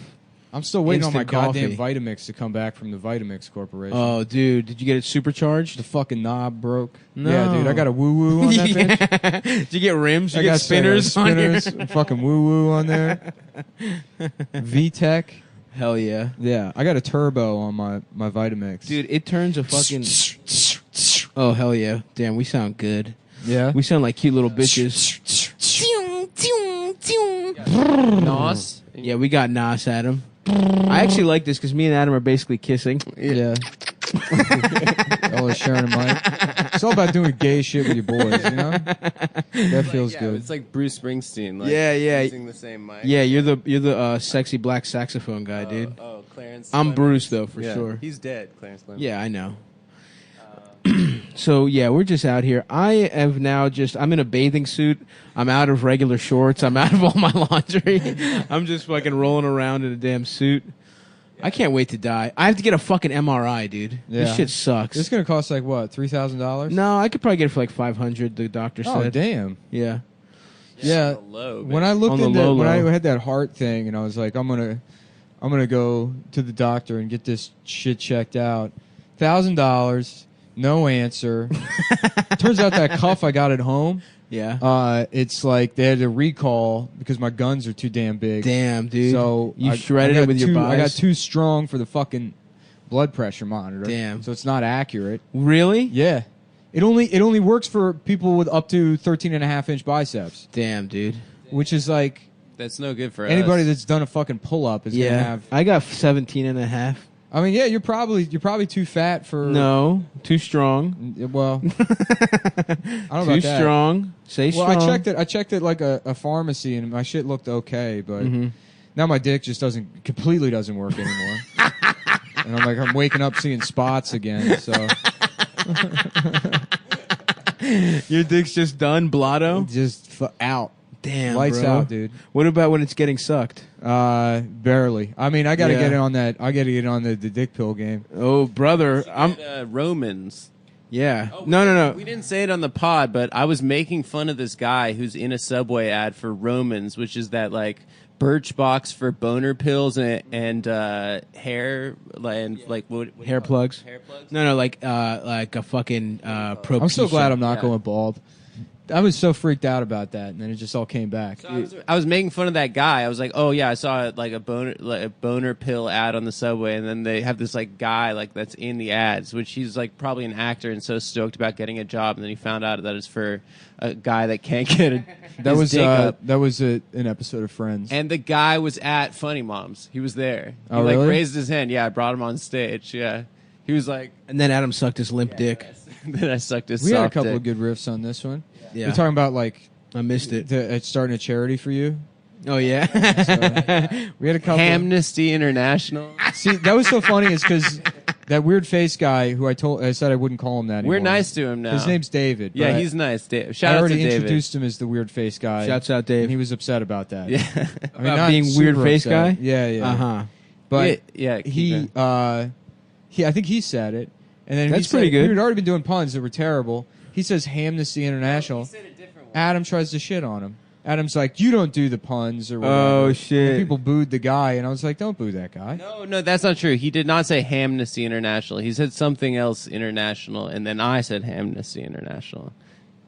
I'm still waiting on my instant goddamn coffee. Vitamix to come back from the Vitamix Corporation. Oh, dude. Did you get it supercharged? The fucking knob broke. No. Yeah, dude. I got a woo-woo on that bitch. Did you get rims? I You got get spinners on your... fucking woo-woo on there. VTech. Hell yeah. Yeah, I got a turbo on my Vitamix. Dude, it turns a fucking... Oh, hell yeah. Damn, we sound good. Yeah? We sound like cute little bitches. Nos? Yeah, we got Nas, Adam. I actually like this because me and Adam are basically kissing. Yeah. Always sharing a mic. It's all about doing gay shit with your boys, you know? That feels good. It's like Bruce Springsteen. Like, Yeah. using the same mic. Yeah, you're the sexy black saxophone guy, dude. Oh, Clarence. I'm Clemens. Bruce, though, for Yeah, sure. He's dead, Clarence Clemens. Yeah, I know. So, yeah, we're just out here. I'm in a bathing suit. I'm out of regular shorts. I'm out of all my laundry. I'm just fucking rolling around in a damn suit. I can't wait to die. I have to get a fucking MRI, dude. Yeah. This shit sucks. It's going to cost like, what, $3,000? No, I could probably get it for like $500, the doctor said. Oh, damn. Yeah. Yeah. Low, When I looked On the into low, when I low. had that heart thing and I was like, I'm gonna go to the doctor and get this shit checked out. $1,000, no answer. Turns out that cuff I got at home, Yeah. it's like they had to recall because my guns are too damn big. Damn, dude. So you I shredded got it with your I got buys? too strong for the fucking blood pressure monitor. Damn. So it's not accurate. Really? Yeah. It only works for people with up to 13.5-inch biceps, Damn, dude. which is like That's no good for anybody us. that's done a fucking pull up is gonna Yeah. have. I got 17 and a half. I mean, yeah, you're probably too fat for. No, too strong. Well, I don't know Too about that. strong. Say Well, strong. I checked it like a pharmacy, and my shit looked okay, but Mm-hmm. now my dick just completely doesn't work anymore. And I'm waking up seeing spots again. So Your dick's just done, blotto? just out. Damn, Lights bro. out, dude. What about when it's getting sucked? Barely. I mean, I got to Yeah. get it on that. I got to get on the dick pill game. Oh, brother. I'm. Romans. Yeah. No. We didn't say it on the pod, but I was making fun of this guy who's in a Subway ad for Romans, which is that like Birchbox for boner pills and hair and like what Hair plugs. Hair plugs. No, like a fucking pro. I'm so glad I'm not Yeah. going bald. I was so freaked out about that, and then it just all came back. So I was making fun of that guy. I was like, "Oh yeah, I saw like a boner pill ad on the subway," and then they have this like guy like that's in the ads, which he's like probably an actor and so stoked about getting a job, and then he found out that it's for a guy that can't get a. That was dick up. an episode of Friends. And the guy was at Funny Moms. He was there. He Oh, like really? raised his hand. Yeah, I brought him on stage. Yeah, he was like, And then Adam sucked his limp dick. then I sucked his. We had a soft couple dick. of good riffs on this one. Yeah. We're talking about like I missed it. starting a charity for you. Oh yeah. We had a couple. Amnesty International. See, that was so funny is because that weird face guy who I said I wouldn't call him that anymore. We're nice to him now. His name's David. Yeah, but he's nice. Shout I out to already David. introduced him as the weird face guy. Shouts out, Dave. And he was upset about that. Yeah. I mean, About not being weird super face upset. guy? Yeah, yeah. Uh-huh. But Yeah, keep he, I think he said it, and then That's he said, pretty good. We had already been doing puns that were terrible. He says Amnesty International. Adam tries to shit on him. Adam's like, "You don't do the puns or whatever." Oh, shit. And people booed the guy, and I was like, "Don't boo that guy." No, that's not true. He did not say Amnesty International. He said something else international, and then I said Amnesty International.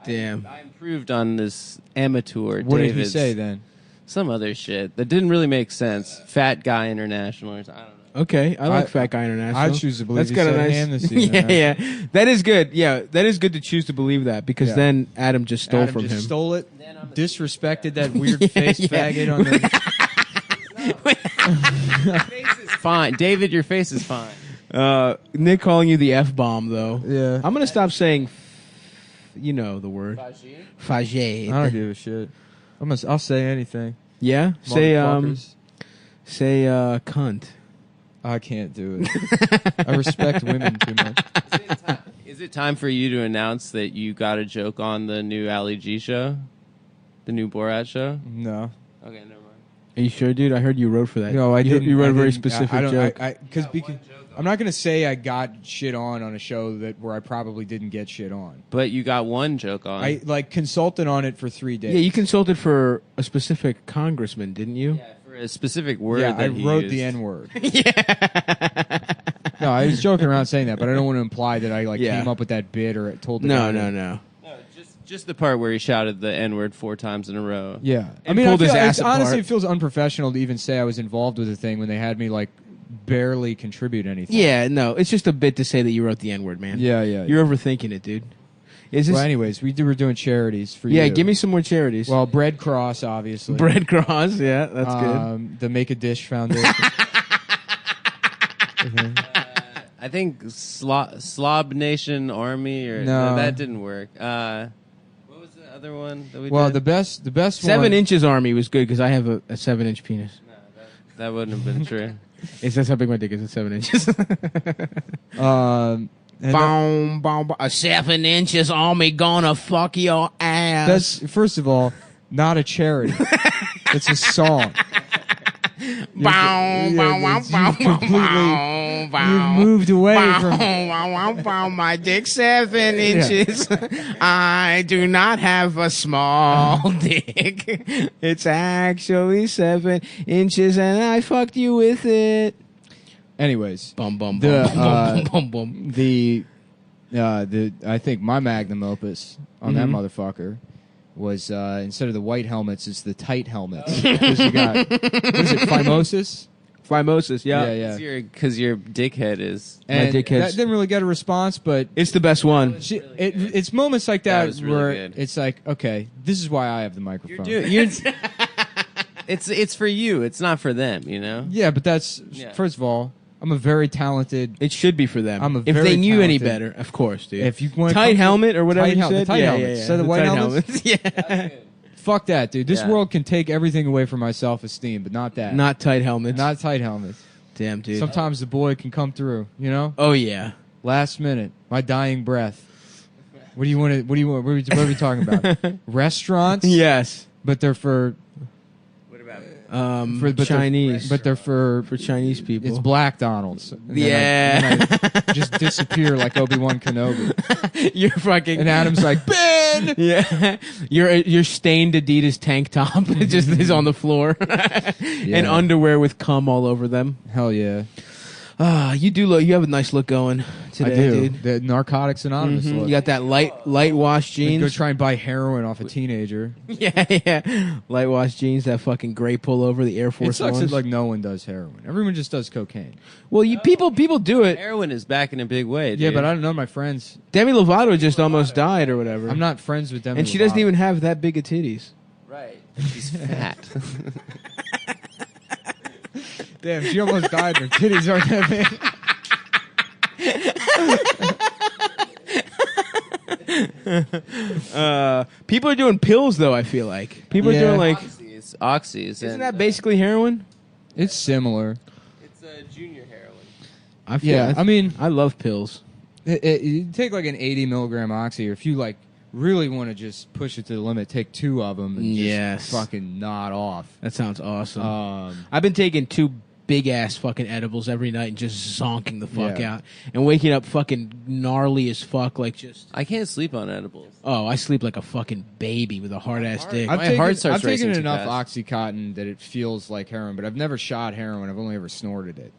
Damn. I improved on this amateur. What did he David's- say then? Some other shit that didn't really make sense. Fat Guy International, or I don't know. Okay, I like Fat Guy International. I choose to believe That's he got a said nice. Amnesty yeah, International. yeah, that is good. Yeah, that is good to choose to believe that because Yeah. then Adam just stole Adam from just him. stole it, disrespected that weird face faggot on the. Face is fine, David. Your face is fine. Nick calling you the F bomb though. Yeah. I'm gonna stop saying. You know the word. Fagé. I don't give a shit. I'll say anything. Yeah. Motherfuckers. Say cunt. I can't do it. I respect women too much. Is it time for you to announce that you got a joke on the new Ali G show, the new Borat show? No. Okay, never mind. Are you sure, dude? I heard you wrote for that. No, I you, didn't. You wrote I a very didn't- specific I don't, joke. Because I'm not going to say I got shit on a show where I probably didn't get shit on. But you got one joke on. I like consulted on it for 3 days. yeah, you consulted for a specific congressman, didn't you? Yeah, for a specific word. Yeah, that I he wrote used. the N word. No, I was joking around saying that, but I don't want to imply that I Yeah. came up with that bit or told the No, guy. no, to- no. No, just the part where he shouted the N word 4 times in a row. Yeah, And pulled his ass honestly, apart. it feels unprofessional to even say I was involved with the thing when they had me like barely contribute anything. Yeah, no. It's just a bit to say that you wrote the N word, man. Yeah, yeah. You're overthinking it, dude. Is this? Well, anyways, were doing charities for you. yeah, give me some more charities. Well, Bread Cross, obviously. Bread Cross, yeah, that's good. The Make a Dish Foundation. I think Slob Nation Army or No. that didn't work. What was the other one that we Well, did? the best 7 one. inches army was good because I have a 7-inch penis. That wouldn't have been true. That's how big my dick is. It's 7 inches. And boom, boom, boom. A 7 inches army gonna fuck your ass. that's first of all not a charity. It's a song. Bow, bow, wow, bow, You've completely bow, bow, you've moved away from. bow, wow, bow, my dick 7 inches. I do not have a small dick. It's actually 7 inches, and I fucked you with it. Anyways, Bum bum the bum bum bum. the I think my magnum opus on that Mhm. motherfucker was instead of the white helmets, it's the tight helmets. 'Cause you got what is it, phimosis? Phimosis, yeah. Yeah. Because your dickhead is. And dickhead's- that didn't really get a response, but It's the best one. it's moments like That that, was really where good. it's like, okay, this is why I have the microphone. It's for you. It's not for them. You know. Yeah, but that's Yeah. first of all, I'm a very talented. It should be for them. I'm a if very they knew any talented- better, of course, dude. If you want tight helmet or whatever tight you hel- the said, tight yeah, helmets. yeah, yeah. So the white tight helmets? yeah. Fuck that, dude. This Yeah. world can take everything away from my self-esteem, but not that. Not tight helmets. Not tight helmets. Damn, dude. Sometimes the boy can come through. You know, Oh yeah. last minute, my dying breath. What do you want to? What do you want? What are we talking about? Restaurants? Yes. But they're for But Chinese. But they're for Chinese people. It's Black Donald's. And then Yeah. I just disappear like Obi-Wan Kenobi. You're fucking. And Adam's like, Ben! Yeah. Your stained Adidas tank top just is on the floor, and underwear with cum all over them. Hell yeah. You do look. You have a nice look going today, I do. dude. The Narcotics Anonymous look. You got that light wash jeans. Go try and buy heroin off a teenager. yeah. Light wash jeans. That fucking gray pullover. The Air It Force sucks Ones. that like no one does heroin. Everyone just does cocaine. Well, people do it. Heroin is back in a big way. Yeah, dude. but I don't know my friends. Demi Lovato just almost died or whatever. I'm not friends with Demi and she doesn't Lovato. even have that big of titties. Right. She's fat. Damn, she almost died. Her titties aren't that big. People are doing pills though. I feel like people are doing like Oxys. Isn't that basically heroin? It's similar. It's a junior heroin. I feel, Yeah, I mean, I love pills. You take like an 80 milligram oxy, or if you like really want to just push it to the limit, take 2 of them and just fucking nod off. That sounds awesome. I've been taking 2 big ass fucking edibles every night and just zonking the fuck out and waking up fucking gnarly as fuck, like just. I can't sleep on edibles. Oh, I sleep like a fucking baby with a hard ass dick. I've heart starts taken racing too enough fast. Oxycontin that it feels like heroin, but I've never shot heroin. I've only ever snorted it.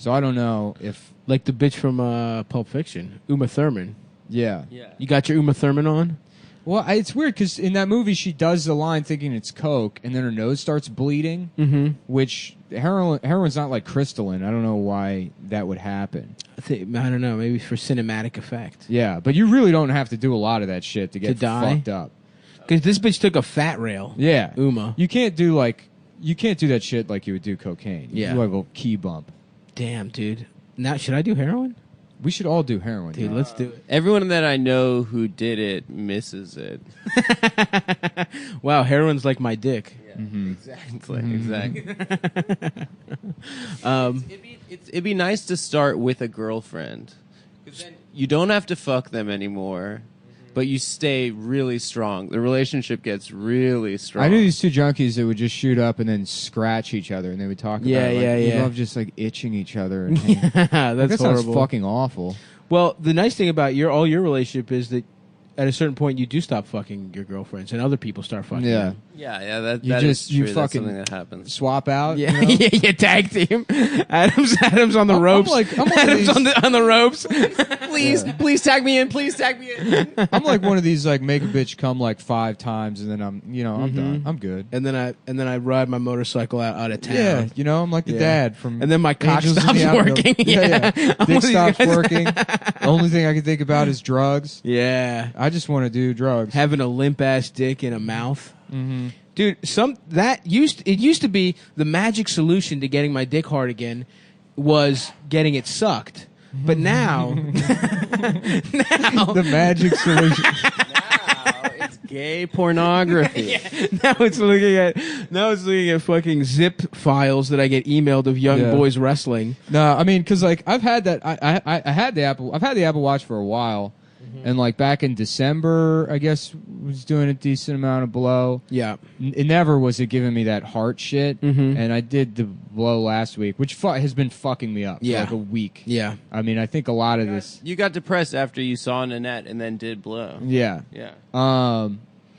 So I don't know if like the bitch from Pulp Fiction, Uma Thurman. Yeah. You got your Uma Thurman on? Well, it's weird because in that movie she does the line thinking it's coke, and then her nose starts bleeding. Which heroin's not like crystalline. I don't know why that would happen. I don't know. Maybe for cinematic effect. Yeah, but you really don't have to do a lot of that shit to get die? fucked up. Because this bitch took a fat rail. Yeah, Uma. You can't do that shit like you would do cocaine. You Yeah. do like a key bump. Damn, dude. Now should I do heroin? We should all do heroin, dude. Let's do it. Everyone that I know who did it misses it. Wow, heroin's like my dick. Exactly. It'd be nice to start with a girlfriend. 'Cause then you don't have to fuck them anymore, but you stay really strong. The relationship gets really strong. I knew these 2 junkies that would just shoot up and then scratch each other, and they would talk about we love just like itching each other. And That's that sounds horrible. fucking awful. Well, the nice thing about your relationship is that at a certain point you do stop fucking your girlfriends and other people start fucking. Yeah. them. Yeah, that You is just true. you That's fucking something that happens. swap out. Yeah, you know? yeah, tag team. Adam's on the ropes. I'm one of Adam's these- on the ropes. Please tag me in. Please tag me in. I'm like one of these like make a bitch come like 5 times and then I'm done. I'm good. And then I ride my motorcycle out of town. Yeah, I'm like the dad from. And then my cock Angels in stops the Outfield. working. Yeah. I'm one Dick of these stops guys. working. The only thing I can think about is drugs. Yeah. I just want to do drugs. Having a limp ass dick in a mouth. Mm-hmm. Dude, it used to be the magic solution to getting my dick hard again was getting it sucked. But now The magic solution. It's gay pornography. now it's looking at fucking zip files that I get emailed of young Yeah. boys wrestling. No, I mean, because like I've had that. I had the Apple. I've had the Apple Watch for a while, and like back in December, I guess was doing a decent amount of blow. Yeah. It never was it giving me that heart shit, and I did the blow last week, which has been fucking me up for Yeah. like a week. Yeah. I mean, I think a lot of this. You got depressed after you saw Nanette and then did blow. Yeah. Yeah.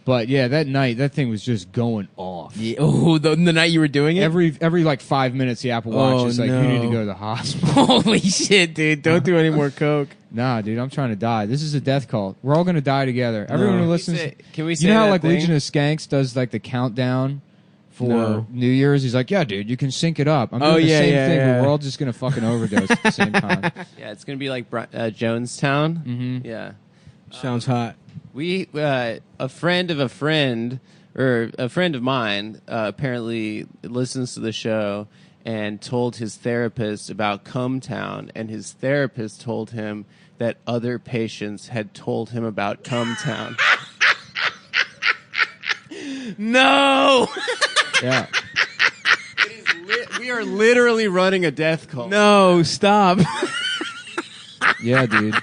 But yeah, that night that thing was just going off. Yeah. Oh, the night you were doing it? Every like 5 minutes, the Apple Watch Oh, is like, no. you need to go to the hospital. Holy shit, dude. Don't do any more coke. Nah, dude, I'm trying to die. This is a death cult. We're all gonna die together. Everyone who listens. Can we say You know how that like thing? Legion of Skanks does like the countdown for No. New Year's? He's like, yeah, dude, you can sync it up. I'm Oh, doing the yeah, same yeah, thing, yeah. but we're all just gonna fucking overdose at the same time. Yeah, it's gonna be like Jonestown. Mhm. Yeah. Sounds hot. We a friend of a friend, or a friend of mine, apparently listens to the show and told his therapist about Cumtown, and his therapist told him that other patients had told him about Cumtown. No! Yeah. We are literally running a death cult. No, stop. Yeah, dude.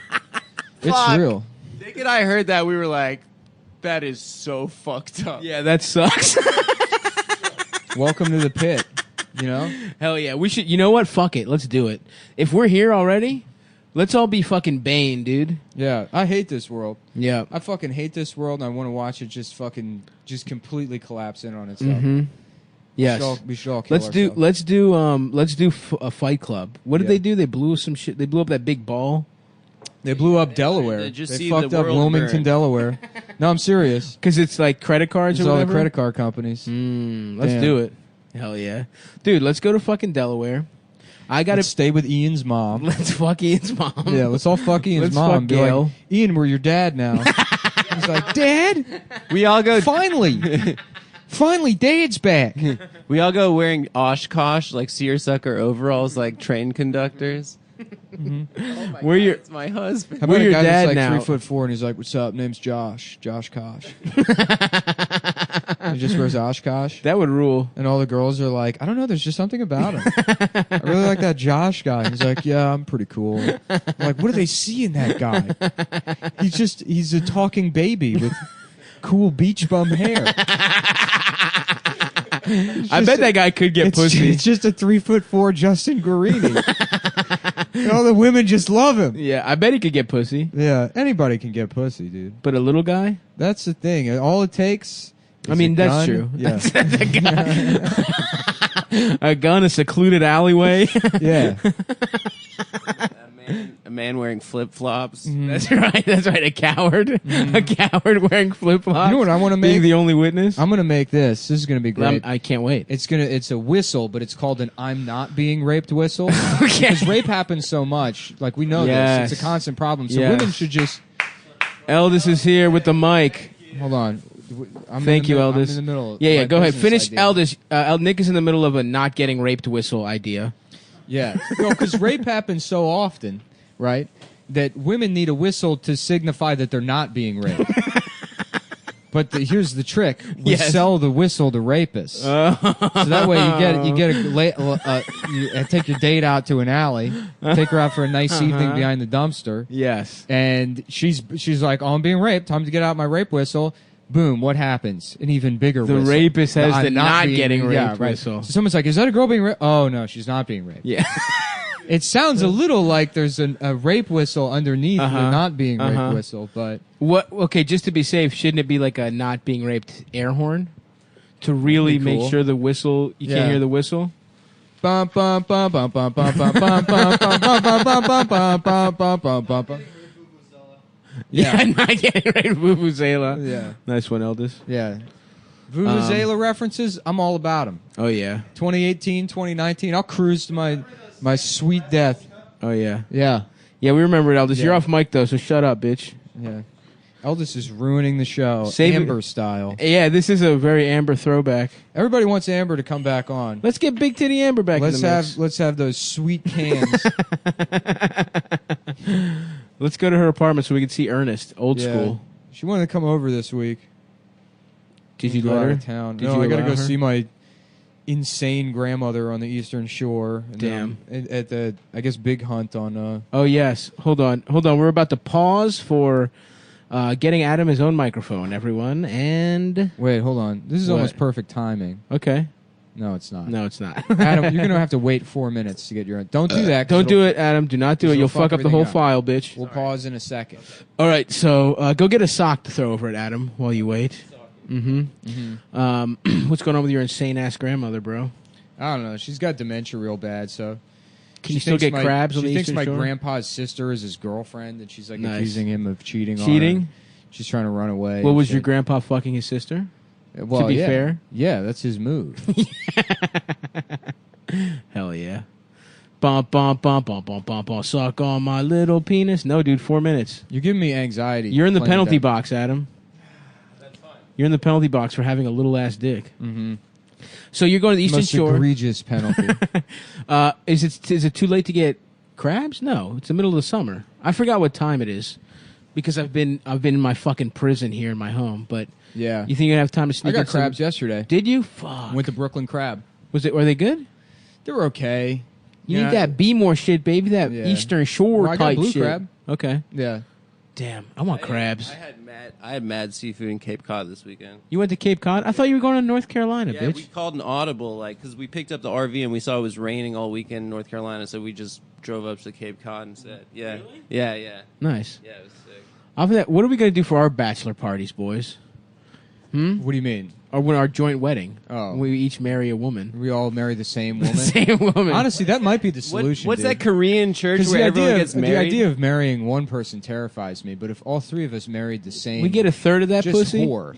It's Fuck. real. Nick and I heard that, we were like, that is so fucked up. Yeah, that sucks. Welcome to the pit. You know? Hell yeah. We should. You know what? Fuck it. Let's do it. If we're here already, let's all be fucking Bane, dude. Yeah. I hate this world. Yeah. I fucking hate this world, and I want to watch it just completely collapse in on itself. Mm-hmm. Yes. We should all kill Let's do a Fight Club. What did they do? They blew some shit. They blew up that big ball. They blew up Delaware. They just They see fucked the up world Wilmington, burn. Delaware. No, I'm serious. Because it's like credit cards It's or all the whatever. credit card companies. Let's Damn. do it. Hell yeah, dude. Let's go to fucking Delaware. I gotta Let's stay with Ian's mom. Let's fuck Ian's mom. Yeah, let's all fuck Ian's Let's mom. fuck And be Gail. like, Ian, we're your dad now. He's like, Dad, We all go. finally, finally, Dad's back. We all go wearing Oshkosh like seersucker overalls like train conductors. We're your It's my husband. How We're about your a guy dad that's like now. 3'4" and he's like, "What's up? Name's Josh. Josh Kosh." He just wears Oshkosh, that would rule. and all the girls are like, "I don't know. There's just something about him. I really like that Josh guy." He's like, "Yeah, I'm pretty cool." I'm like, what do they see in that guy? He's a talking baby with cool beach bum hair. I bet that guy could get pussy. It's just a 3'4" Justin Guarini. And all the women just love him. Yeah, I bet he could get pussy. Yeah, anybody can get pussy, dude. But a little guy? That's the thing. All it takes. I mean, a that's gun. true. Yeah. A gun, a secluded alleyway. Yeah. A man wearing flip flops. That's right. That's right. A coward. A coward wearing flip flops. You know what I want to make? Being the only witness. I'm gonna make this. This is gonna be great. I can't wait. It's a whistle, but it's called an "I'm not being raped" whistle. Because rape happens so much. Like we know Yes. this. It's a constant problem. So Yes. women should just Eldest is here with the mic. hold on. Thank you, Eldest. I'm in the middle. Yeah, of yeah. my Go ahead. business Finish, idea. Eldest. Nick is in the middle of a not getting raped whistle idea. Yeah. No, because rape happens so often, right? That women need a whistle to signify that they're not being raped. But here's the trick: we Yes. sell the whistle to rapists. So that way you get you take your date out to an alley, take her out for a nice evening behind the dumpster, Yes. and she's like, "Oh, I'm being raped. Time to get out my rape whistle." Boom! What happens? An even bigger The whistle. rapist has I'm the not being- getting raped yeah, right. whistle. So someone's like, "Is that a girl being raped?" Oh no, she's not being raped. Yeah. It sounds a little like there's a rape whistle underneath the Uh-huh. not being raped Uh-huh. whistle, but What? Okay, just to be safe, shouldn't it be like a not being raped air horn to really That'd be make cool. sure the whistle you Yeah. can't hear the whistle? bum bum bum bum bum bum bum bum bum bum bum bum bum bum bum bum bum bum bum. Yeah, not getting raped, Vuvuzela. Yeah. Nice one, Eldest. Yeah. Vuvuzela references, I'm all about them. Oh yeah. 2018, 2019, I'll cruise to my sweet death. Oh yeah. Yeah. Yeah, we remember it, Eldest. Yeah. You're off mic though, so shut up, bitch. Yeah. Eldest is ruining the show. Save it- Amber style. Yeah, this is a very Amber throwback. Everybody wants Amber to come back on. Let's get Big Titty Amber back in the mix. Let's have those sweet cans. Let's go to her apartment so we can see Ernest, old Yeah. school. She wanted to come over this week. Did you Go let out her? of town? Did No, you I got to allow go her? see my insane grandmother on the Eastern Shore. And Damn. at the I guess Big Hunt on. Oh yes. Hold on. We're about to pause for getting Adam his own microphone, everyone. And Wait, hold on. This is What? almost perfect timing. okay. No, it's not. No, it's not. Adam, you're gonna have to wait 4 minutes to get your. Don't do that. 'cause Don't do it'll- it, Adam. Do not do it. it'll You'll fuck fuck up the everything whole up. file, bitch. We'll pause in a second. All right. So go get a sock to throw over at Adam while you wait. Mm-hmm. What's going on with your insane ass grandmother, bro? I don't know. She's got dementia real bad, so. Can she you still thinks get my- crabs on She the thinks Eastern my Shore? grandpa's sister is his girlfriend, and she's like Nice. accusing him of cheating. On Cheating? her. She's trying to run away. What and was your shit. grandpa fucking his sister? Well, to be yeah. fair? Yeah, that's his move. Hell yeah. Bum, bum, bum, bum, bum, bum, bum. Suck on my little penis. No, dude, 4 minutes. You're giving me anxiety. You're in the playing penalty that. box, Adam. You're in the penalty box for having a little ass dick. Mm-hmm. So you're going to the Eastern Most Shore. egregious penalty. Is it too late to get crabs? No, it's the middle of the summer. I forgot what time it is because I've been in my fucking prison here in my home. But Yeah. you think you have time to I sneak? got in some- crabs yesterday. Did you? Fuck. Went to Brooklyn Crab. Were they good? They were okay. You Yeah. need that be more shit, baby. That Yeah. Eastern Shore Well, I got type blue shit. crab. Okay. Yeah. Damn, I want crabs. I had mad seafood in Cape Cod this weekend. You went to Cape Cod? I thought you were going to North Carolina, Yeah, bitch. we called an audible, like, because we picked up the RV and we saw it was raining all weekend in North Carolina, so we just drove up to Cape Cod instead. Yeah. Really? Yeah. Nice. Yeah, it was sick. Off of that, what are we going to do for our bachelor parties, boys? What do you mean? our joint wedding. Oh. We each marry a woman. We all marry the same woman. Same woman. Honestly, that might be the solution. What's dude. that Korean church 'Cause where everyone gets the married? idea of marrying one person terrifies me, but if all three of us married the same, We get a third of that just pussy? whore,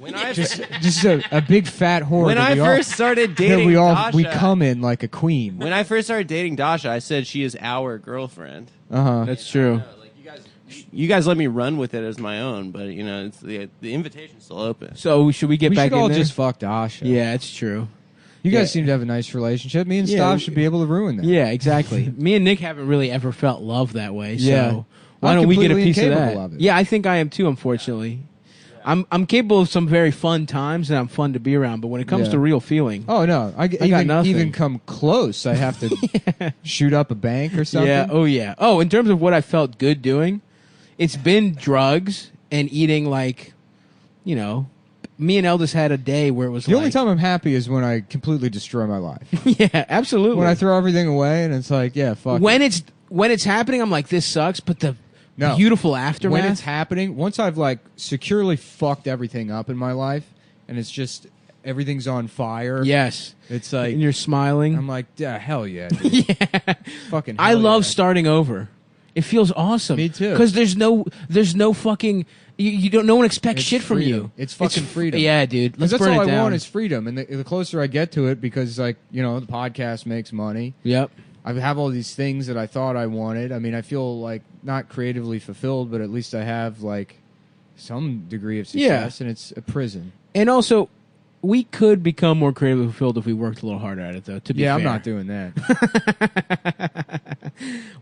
just a big fat whore. When that I we all- first started that dating we Dasha- come in like a queen. When I first started dating Dasha, I said she is our girlfriend. That's true. You guys let me run with it as my own, but it's the invitation's still open. So should we get We back should in all there? just fuck Dasha. Yeah, it's true. You guys Yeah. seem to have a nice relationship. Me and Yeah, Stav we- should be able to ruin that. Yeah, exactly. Me and Nick haven't really ever felt love that way. Yeah. So why I'm don't we get a completely piece of that? incapable of it. Yeah, I think I am too. Unfortunately, I'm capable of some very fun times, and I'm fun to be around. But when it comes Yeah. to real feeling, Oh no! I got nothing. even come close. I have to shoot up a bank or something. yeah, oh yeah, oh. In terms of what I felt good doing, it's been drugs and eating like, me and Eldest had a day where it was The only like, time I'm happy is when I completely destroy my life. yeah, absolutely. When I throw everything away and it's like, yeah, fuck. when it. it's happening, I'm like, this sucks. But the No. beautiful aftermath. When it's happening, once I've like securely fucked everything up in my life, and it's just everything's on fire. yes, It's like and you're smiling. I'm like, yeah, hell yeah, dude. yeah. Fucking. I hell love yeah. starting over. It feels awesome. Me too. Because there's no fucking. You don't. No one expects It's shit from freedom. you. It's fucking freedom. Yeah, dude. 'Cause Let's that's burn all it I down. want is freedom, and the closer I get to it, because like the podcast makes money. Yep. I have all these things that I thought I wanted. I mean, I feel like not creatively fulfilled, but at least I have like some degree of success, and it's a prison. And also, we could become more creatively fulfilled if we worked a little harder at it, though. To be Yeah, fair. I'm not doing that.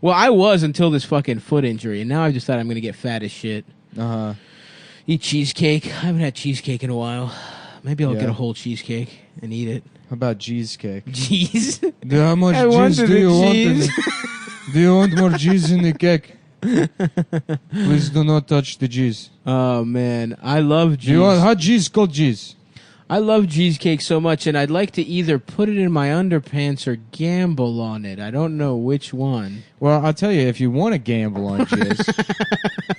Well, I was until this fucking foot injury, and now I just thought I'm going to get fat as shit. Uh-huh. Eat cheesecake. I haven't had cheesecake in a while. Maybe I'll Yeah. get a whole cheesecake and eat it. How about cheesecake? Cheese? How much I cheese wanted do the you want? cheese. Do you want more cheese in the cake? Please do not touch the cheese. Oh, man. I love Do you want cheese. hot cheese, cold cheese? I love cheesecake so much, and I'd like to either put it in my underpants or gamble on it. I don't know which one. Well, I'll tell you, if you want to gamble on jizz,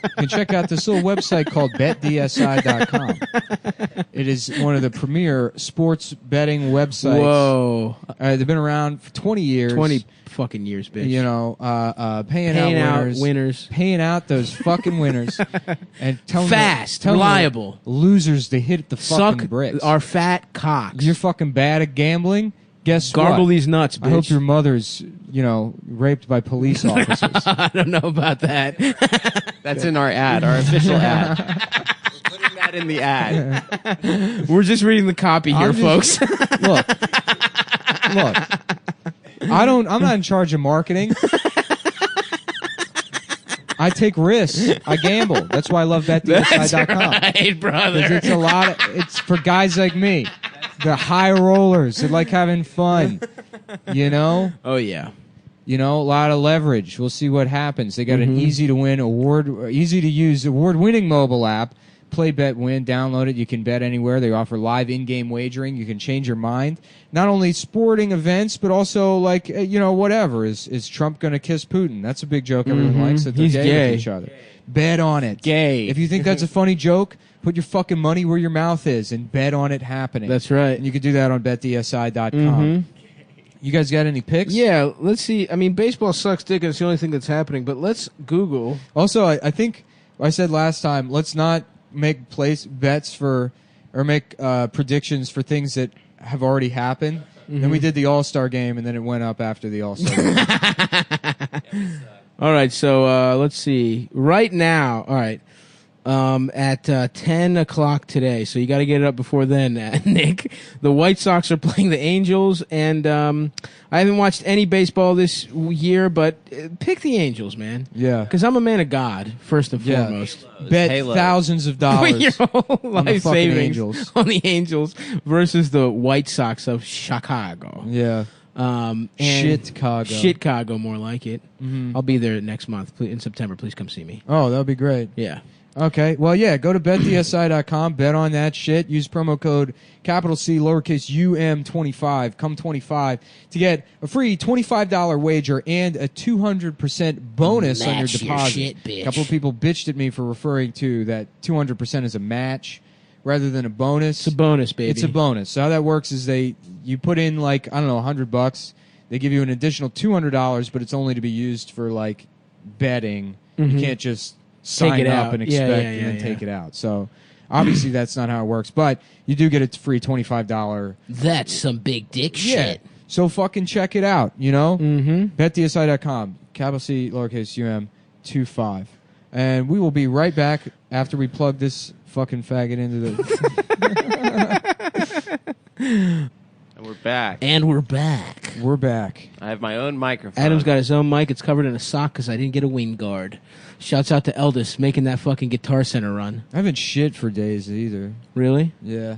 you can check out this little website called betdsi.com. It is one of the premier sports betting websites. Whoa. They've been around for 20 years. 20 fucking years, bitch. Paying out winners. Paying out those fucking winners. And telling Fast, telling reliable. the losers to hit the fucking Suck bricks. our fat cocks. You're fucking bad at gambling. Guess Garble what? these nuts, bitch. I hope your mother's, raped by police officers. I don't know about that. That's in our ad, our official ad. We're putting that in the ad. We're just reading the copy here, I'm just- folks. Look. I'm not in charge of marketing. I take risks. I gamble. That's why I love betdsi.com. Right, brother. Because it's for guys like me. The high rollers that like having fun. Oh, yeah. A lot of leverage. We'll see what happens. They got an easy to use award-winning mobile app. Play, bet, win. Download it. You can bet anywhere. They offer live in-game wagering. You can change your mind. Not only sporting events, but also whatever. Is Trump going to kiss Putin? That's a big joke everyone likes. That they're He's gay gay. with each other. Bet on it. Gay. If you think that's a funny joke, put your fucking money where your mouth is and bet on it happening. That's right. And you can do that on betdsi.com. You guys got any picks? Yeah, let's see. I mean, baseball sucks dick, and it's the only thing that's happening. But let's Google. Also, I think I said last time, let's not make bets for or make predictions for things that have already happened. Then we did the All-Star game, and then it went up after the All-Star game. All right, so let's see. Right now, all right, at 10 o'clock today, so you got to get it up before then, Nick. The White Sox are playing the Angels, and I haven't watched any baseball this year, but pick the Angels, man. Yeah. Because I'm a man of God, first and Yeah. foremost. Bet Halo. thousands of Put dollars your whole on the life fucking savings Angels. on the Angels versus the White Sox of Chicago. Yeah. And Chicago. Chicago, more like it. I'll be there next month in September. Please come see me. Oh, that would be great. Yeah. Okay. Well, yeah, go to betdsi.com, bet on that shit. Use promo code capital C, lowercase UM25, come25 to get a free $25 wager and a 200% bonus on your Match your deposit. shit, bitch. A couple of people bitched at me for referring to that 200% as a match. rather than a bonus. It's a bonus, baby. It's a bonus. So how that works is you put in like, I don't know, $100. They give you an additional $200, but it's only to be used for like betting. You can't just sign up and expect and then take it out. So obviously that's not how it works, but you do get a free $25. That's some big dick shit. So fucking check it out, you know? BetDSI.com, capital C, lowercase UM, 25. And we will be right back after we plug this fucking faggot into the... And we're back. We're back. I have my own microphone. Adam's got his own mic. It's covered in a sock because I didn't get a wind guard. Shouts out to Eldest making that fucking Guitar Center run. I haven't shit for days either. Really? Yeah.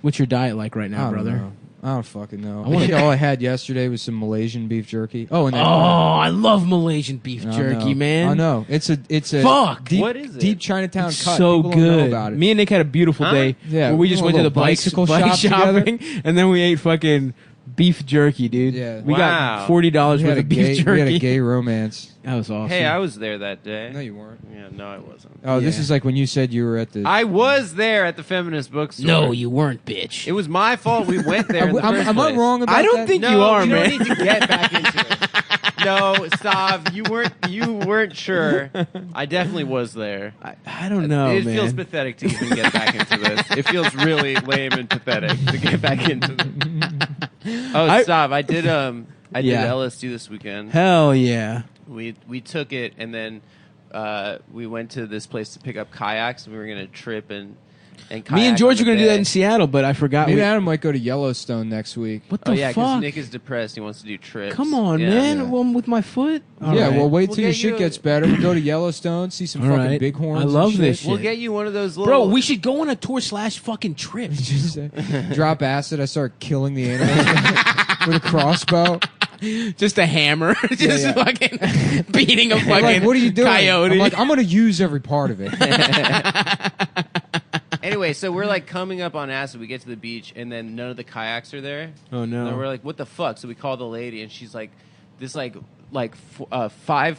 What's your diet like right now, brother? I don't fucking know. All I had yesterday was some Malaysian beef jerky. Oh, and then, I love Malaysian beef jerky, man. I know. It's a fuck. Deep, what is it? Deep Chinatown It's cut. so People don't know good. about it. Me and Nick had a beautiful day. Yeah, where we just went to the bike bicycle shop shopping, and then we ate fucking beef jerky, dude. Yeah. We got Wow. $40 We worth had, a of beef gay, jerky. we had a gay romance. That was awesome. Hey, I was there that day. No, you weren't. Yeah, no, I wasn't. Oh, this Yeah. is like when you said you were at the... I was there at the feminist bookstore. No, you weren't, bitch. It was my fault we went there. In the first am I place. wrong about I that? don't think No, you are, we man. don't need to get back into it. No, stop. You weren't sure. I definitely was there. I don't know, It man. feels pathetic to even get back into this. It feels really lame and pathetic to get back into this. Oh, stop. I did LSD this weekend. Hell yeah. We took it and then we went to this place to pick up kayaks. We were gonna trip and kayak. Me and George on were going the to do that bay. in Seattle, but I forgot. Maybe Adam might go to Yellowstone next week. What the Oh yeah, because fuck? Nick is depressed. He wants to do trips. Come on, Yeah. man. Yeah. Well, with my foot? All yeah, right. well, wait We'll till your get shit you- gets better. We'll go to Yellowstone, see some All fucking right. bighorns. I and love shit. this shit. We'll get you one of those little. Bro, we should go on a tour / fucking trip. Just drop acid. I start killing the animals with a crossbow. Just a hammer. Just yeah. fucking beating a fucking Like, what are you doing? coyote. I'm like, I'm going to use every part of it. Anyway, so we're like coming up on acid. We get to the beach, and then none of the kayaks are there. Oh, no. And we're like, what the fuck? So we call the lady, and she's like, this like 5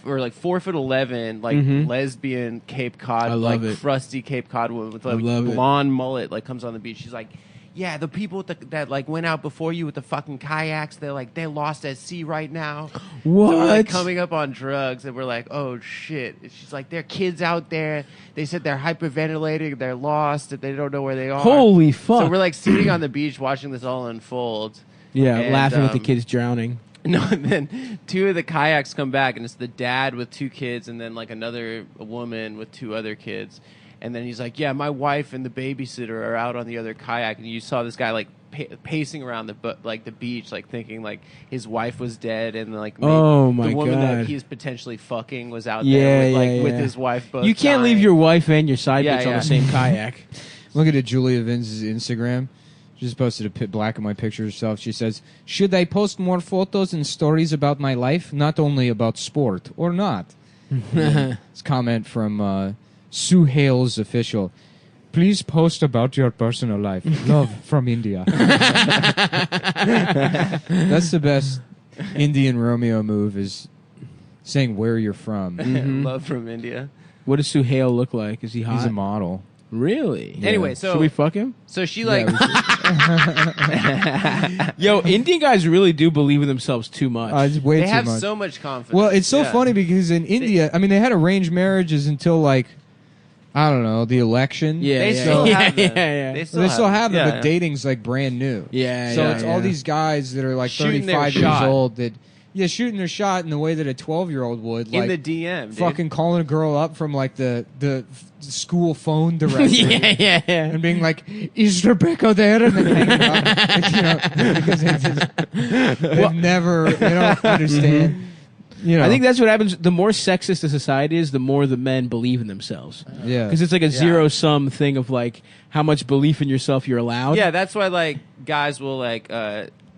or like 4'11" like lesbian Cape Cod, I love like it. crusty Cape Cod woman with like love it. blonde mullet, like comes on the beach. She's like, yeah, the people with that like went out before you with the fucking kayaks, they're lost at sea right now. What? So we're like coming up on drugs, and we're like, oh shit. And she's like, there are kids out there. They said they're hyperventilating, they're lost, and they don't know where they are. Holy fuck. So we're like sitting on the beach watching this all unfold. Yeah, And, laughing at the kids drowning. No, and then 2 of the kayaks come back, and it's the dad with 2 kids, and then like another woman with 2 other kids. And then he's like, yeah, my wife and the babysitter are out on the other kayak. And you saw this guy like pacing around the beach, like thinking like his wife was dead, and like maybe Oh, my the woman that God. he's potentially fucking was out Yeah, there with, like yeah, with yeah. his wife. Both You can't leave dying. your wife and your side Yeah, bitch on yeah. the same kayak. Look at Julia Vince's Instagram. She just posted a black and white picture of herself. She says, should I post more photos and stories about my life, not only about sport, or not? It's a comment from Sue Hale's official. Please post about your personal life. Love from India. That's the best Indian Romeo move, is saying where you're from. Love from India. What does Suhail look like? Is he hot? He's a model. Really? Anyway, so Should we fuck him? So she like Yo, Indian guys really do believe in themselves too much. It's way they too have much. so much confidence. Well, it's so Yeah. funny because in India, I mean, they had arranged marriages until like, I don't know, the election. Yeah, They yeah. still yeah, have them. yeah. They They still have them, yeah, but dating's like brand new. Yeah, So yeah, it's all yeah. these guys that are like Shooting their 35 years shot. old that, shooting their shot in the way that a 12-year-old would. in Like, the DM, dude. fucking calling a girl up from like the school phone directory. yeah. And being like, is Rebecca there? And then hanging up. Because they never, they don't understand. You know. I think that's what happens. The more sexist a society is, the more the men believe in themselves. Yeah. Because it's like a zero-sum thing of like how much belief in yourself you're allowed. Yeah, that's why like guys will like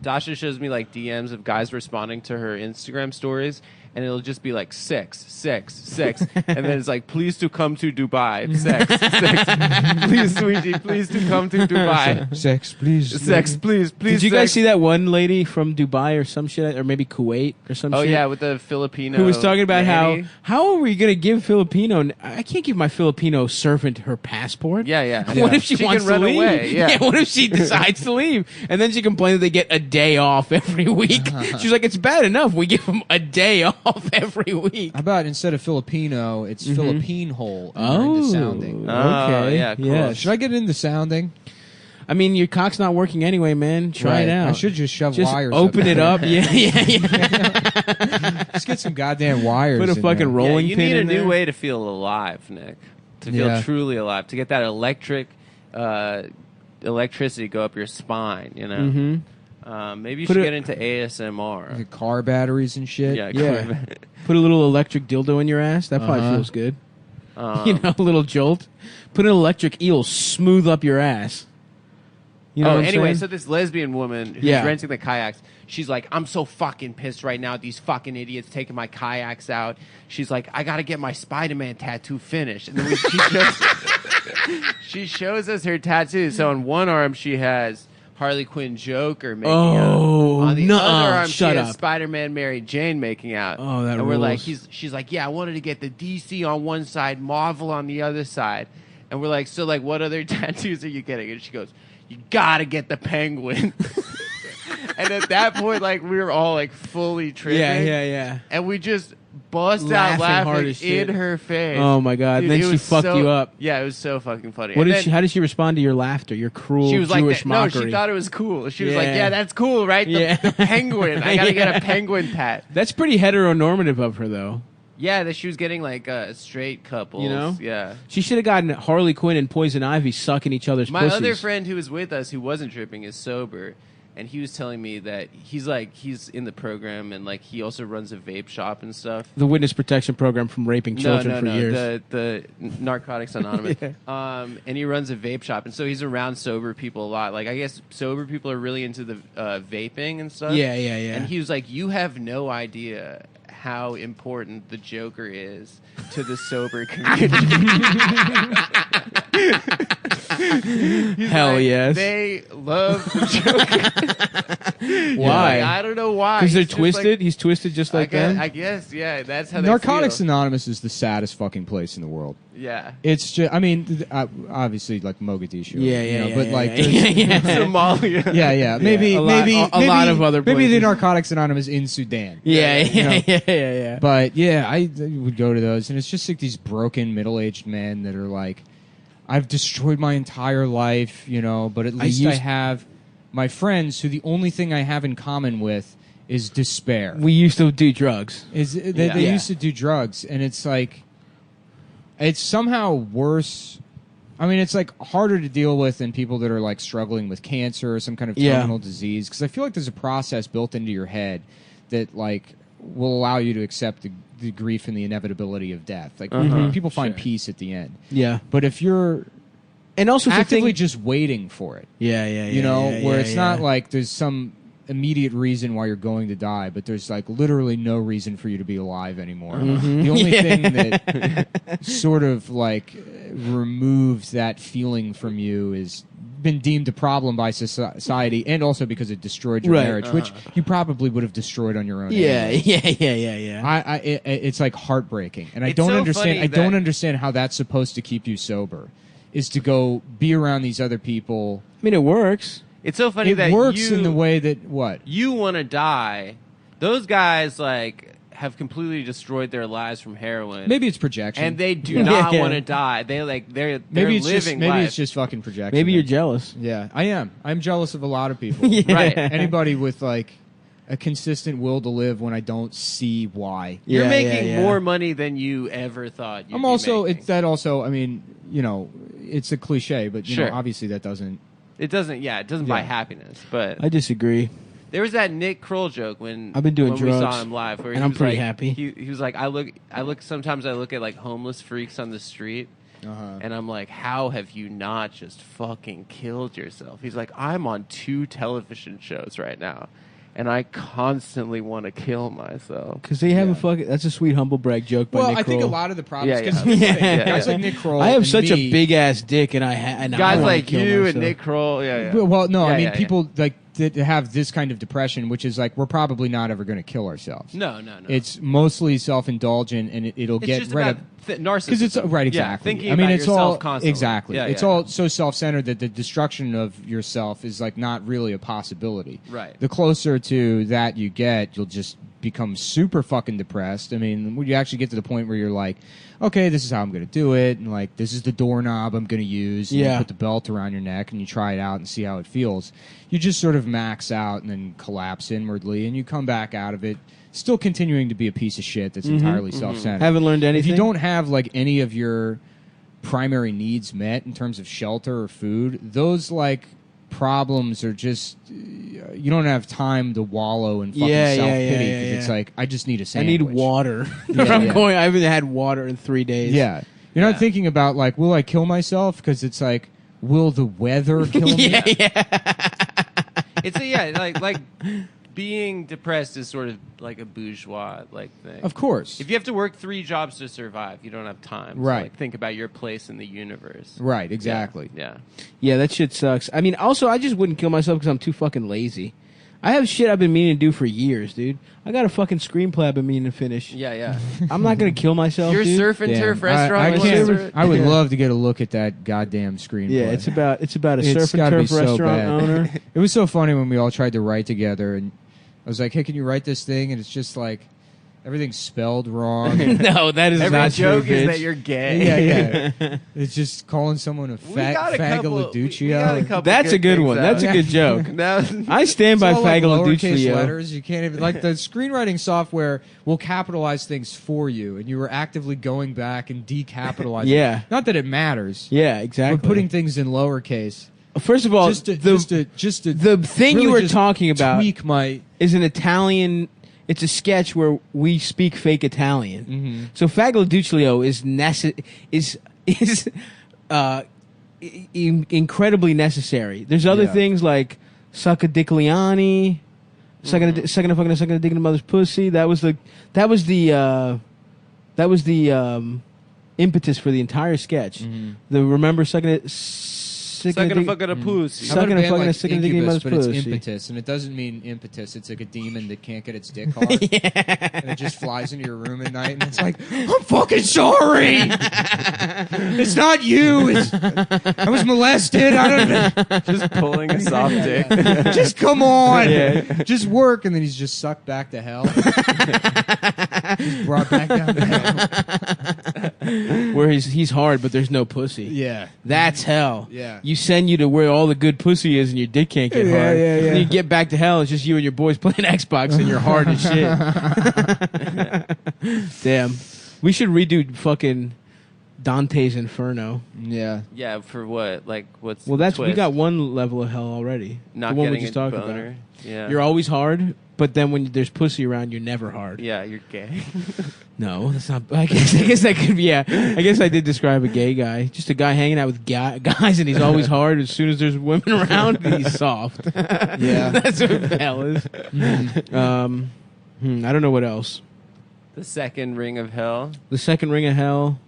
Dasha shows me like DMs of guys responding to her Instagram stories, and it'll just be like sex, and then it's like, please to come to Dubai, sex, please, sweetie, please to come to Dubai, Sex, please. sex, please. Did you guys see that one lady from Dubai or some shit, or maybe Kuwait or some Oh shit? yeah, with the Filipino Who was talking about nanny. how are we going to give Filipino? I can't give my Filipino servant her passport. Yeah. What if she wants can to run leave? away? Yeah. What if she decides to leave? And then she complains that they get a day off every week. She's like, it's bad enough we give them a day off every week. How about instead of Filipino, it's Philippine hole Oh, into sounding. okay. yeah, cool. Yeah. Should I get into sounding? I mean, your cock's not working anyway, man. Try it out. I should just shove Just wires. open it up. Yeah. Just get some goddamn wires. Put a in fucking there. rolling you pin need a in new there. way to feel alive, Nick. To feel Yeah. truly alive. To get that electricity go up your spine, you know? Mm-hmm. Maybe you Put should a- get into ASMR. The car batteries and shit. Yeah. Yeah. Put a little electric dildo in your ass. That probably feels good. You know, a little jolt. Put an electric eel smooth up your ass. You know what I'm anyway, saying? so this lesbian woman who's Yeah. renting the kayaks, she's like, I'm so fucking pissed right now. These fucking idiots taking my kayaks out. She's like, I got to get my Spider-Man tattoo finished. And then she shows us her tattoo. So on one arm, she has Harley Quinn Joker making out. On the nuh-uh. other arm, Shut she up. has Spider-Man Mary Jane making out. Oh, that And we're like, rules. she's like, yeah, I wanted to get the DC on one side, Marvel on the other side. And we're like, so like, what other tattoos are you getting? And she goes, you gotta get the Penguin. And at that point, like, we were all like fully tripping. Yeah. And we just bust Laughing out hard laughing as shit. in her face. Oh my god! Dude, And it then she was fucked so- you up. Yeah, it was so fucking funny. What And did then she? How did she respond to your laughter? Your cruel she was Jewish like, no, mockery. she thought it was cool. She was Yeah. like, yeah, that's cool, right? The Penguin. I gotta get a penguin tat. That's pretty heteronormative of her, though. Yeah, that she was getting like straight couples. You know? Yeah. She should have gotten Harley Quinn and Poison Ivy sucking each other's My pussies. other friend who was with us, who wasn't tripping, is sober, and he was telling me that he's in the program, and like he also runs a vape shop and stuff. The witness protection program from raping children for years. The Narcotics Anonymous. And he runs a vape shop, and so he's around sober people a lot. Like I guess sober people are really into the vaping and stuff. Yeah. And he was like, "You have no idea how important the Joker is to the sober community." He's Hell like, yes. They love the Joker. Why? Like, I don't know why. Because they're He's just twisted. like- He's twisted just like them. I guess, yeah. That's how they Narcotics feel. Anonymous is the saddest fucking place in the world. Yeah. It's just, I mean, obviously like Mogadishu. Yeah, but like, Somalia. yeah. Maybe A lot of other Maybe the places. Narcotics Anonymous in Sudan. Yeah. But yeah, I would go to those, and it's just like these broken middle-aged men that are like, I've destroyed my entire life, but at least I have my friends who the only thing I have in common with is despair. We used to do drugs. They used to do drugs, and it's like, it's somehow worse. I mean, it's like harder to deal with than people that are like struggling with cancer or some kind of terminal disease, because I feel like there's a process built into your head that like will allow you to accept the grief and the inevitability of death. Like people find peace at the end. Yeah. But if you're And also actively just waiting for it, where it's not like there's some immediate reason why you're going to die, but there's like literally no reason for you to be alive anymore. The only thing that sort of like removes that feeling from you is been deemed a problem by society, and also because it destroyed your marriage, which you probably would have destroyed on your own. Anyway. It's like heartbreaking, and I It's don't so understand. funny I don't that- understand how that's supposed to keep you sober. Is to go be around these other people. I mean, it works. It's so funny It that works in the way that you want to die. Those guys like have completely destroyed their lives from heroin. Maybe it's projection, and they do not want to die. They're maybe it's living maybe life. it's just fucking projection. Maybe you're jealous. Yeah, I am. I'm jealous of a lot of people. Right. Anybody with like a consistent will to live when I don't see why. You're making more money than you ever thought. I'm also. It's that also. I mean, it's a cliche, but Sure. obviously that doesn't. It doesn't. Yeah, it doesn't buy happiness. But I disagree. there was that Nick Kroll joke when I've been doing when we drugs, saw him live, where and he I'm was pretty like, happy. He was like, I look. Sometimes I look at like homeless freaks on the street. And I'm like, how have you not just fucking killed yourself? He's like, I'm on 2 television shows right now. and I constantly want to kill myself. Because they have a fucking... That's a sweet humble brag joke by Well, Nick I think a Kroll. lot of the problems... Yeah, 'cause yeah. guys like Nick Kroll I have and such me, a big-ass dick, and I Guys wanna like kill you myself. and Nick Kroll, Well, no, Yeah, I mean, yeah, people like that have this kind of depression, which is like, we're probably not ever going to kill ourselves. No. It's mostly self-indulgent, and it'll It's get just rid about of... narcissism. Because it's right, Yeah, exactly. thinking I mean, about it's yourself all constantly. exactly. Yeah, it's yeah. all so self-centered that the destruction of yourself is like not really a possibility. Right. The closer to that you get, you'll just become super fucking depressed. I mean, when you actually get to the point where you're like, okay, this is how I'm going to do it, and like this is the doorknob I'm going to use. And Yeah. you put the belt around your neck and you try it out and see how it feels. You just sort of max out and then collapse inwardly, and you come back out of it still continuing to be a piece of shit that's entirely self-centered. Haven't learned anything. If you don't have like any of your primary needs met in terms of shelter or food, those like problems are just you don't have time to wallow in fucking self-pity because it's like, I just need a I sandwich. need water. Yeah, I haven't had water in 3 days. Yeah. You're not thinking about like, will I kill myself? Because it's like, will the weather kill me? It's like being depressed is sort of like a bourgeois like thing. Of course. If you have to work 3 jobs to survive, you don't have time to Right. like, think about your place in the universe. Right, exactly. Yeah. Yeah, that shit sucks. I mean, also, I just wouldn't kill myself because I'm too fucking lazy. I have shit I've been meaning to do for years, dude. I got a fucking screenplay I've been meaning to finish. Yeah. I'm not going to kill myself, Your dude. surf and turf restaurant. I, you can't- wanna start? I would love to get a look at that goddamn screenplay. Yeah, it's about a It's surf and gotta be turf so restaurant bad. owner. It was so funny when we all tried to write together, and I was like, "Hey, can you write this thing?" And it's just like everything's spelled wrong. No, that is Every not joke true, is bitch. that you're gay. yeah. It's just calling someone a fagaladuccio. We got a couple That's a good things one. out. That's a good joke. Now- I stand by It's all like lowercase fagaladuccio. letters. You can't even like the screenwriting software will capitalize things for you, and you were actively going back and decapitalizing. Yeah. Not that it matters. Yeah, exactly. But putting things in lowercase. First of all, Just to the thing really you were just talking about tweak my is an Italian. It's a sketch where we speak fake Italian. So fagaladuccio is incredibly necessary. There's other Yeah. things like succadicliani, sucking a dick in a mother's pussy. That was the impetus for the entire sketch. The remember sucking a fucking a pussy. How about Sucking a a band fucking like a sucking a dick in Incubus, mother's but it's pussy. impetus, and it doesn't mean impetus. It's like a demon that can't get its dick hard, and it just flies into your room at night, and it's like, I'm fucking sorry. It's not you. I was molested. I don't know. Just pulling a soft dick. Just come on. Yeah. Just work, and then he's just sucked back to hell. Just brought back down to hell. Where he's hard, but there's no pussy. Yeah. That's hell. Yeah. You send you to where all the good pussy is and your dick can't get Yeah, hard. yeah, yeah. And you get back to hell, it's just you and your boys playing Xbox and you're hard as shit. Damn. We should redo fucking Dante's Inferno. Yeah. Yeah, for what? Like, what's Well, the that's we twist? got one level of hell already. Not the one getting we just a talked boner. about. Yeah. You're always hard, but then when there's pussy around, you're never hard. Yeah, you're gay. No, that's not. I guess that could be. Yeah, I guess I did describe a gay guy. Just a guy hanging out with guys, and he's always hard. As soon as there's women around, he's soft. Yeah. That's what hell is. I don't know what else. The second ring of hell. The second ring of hell.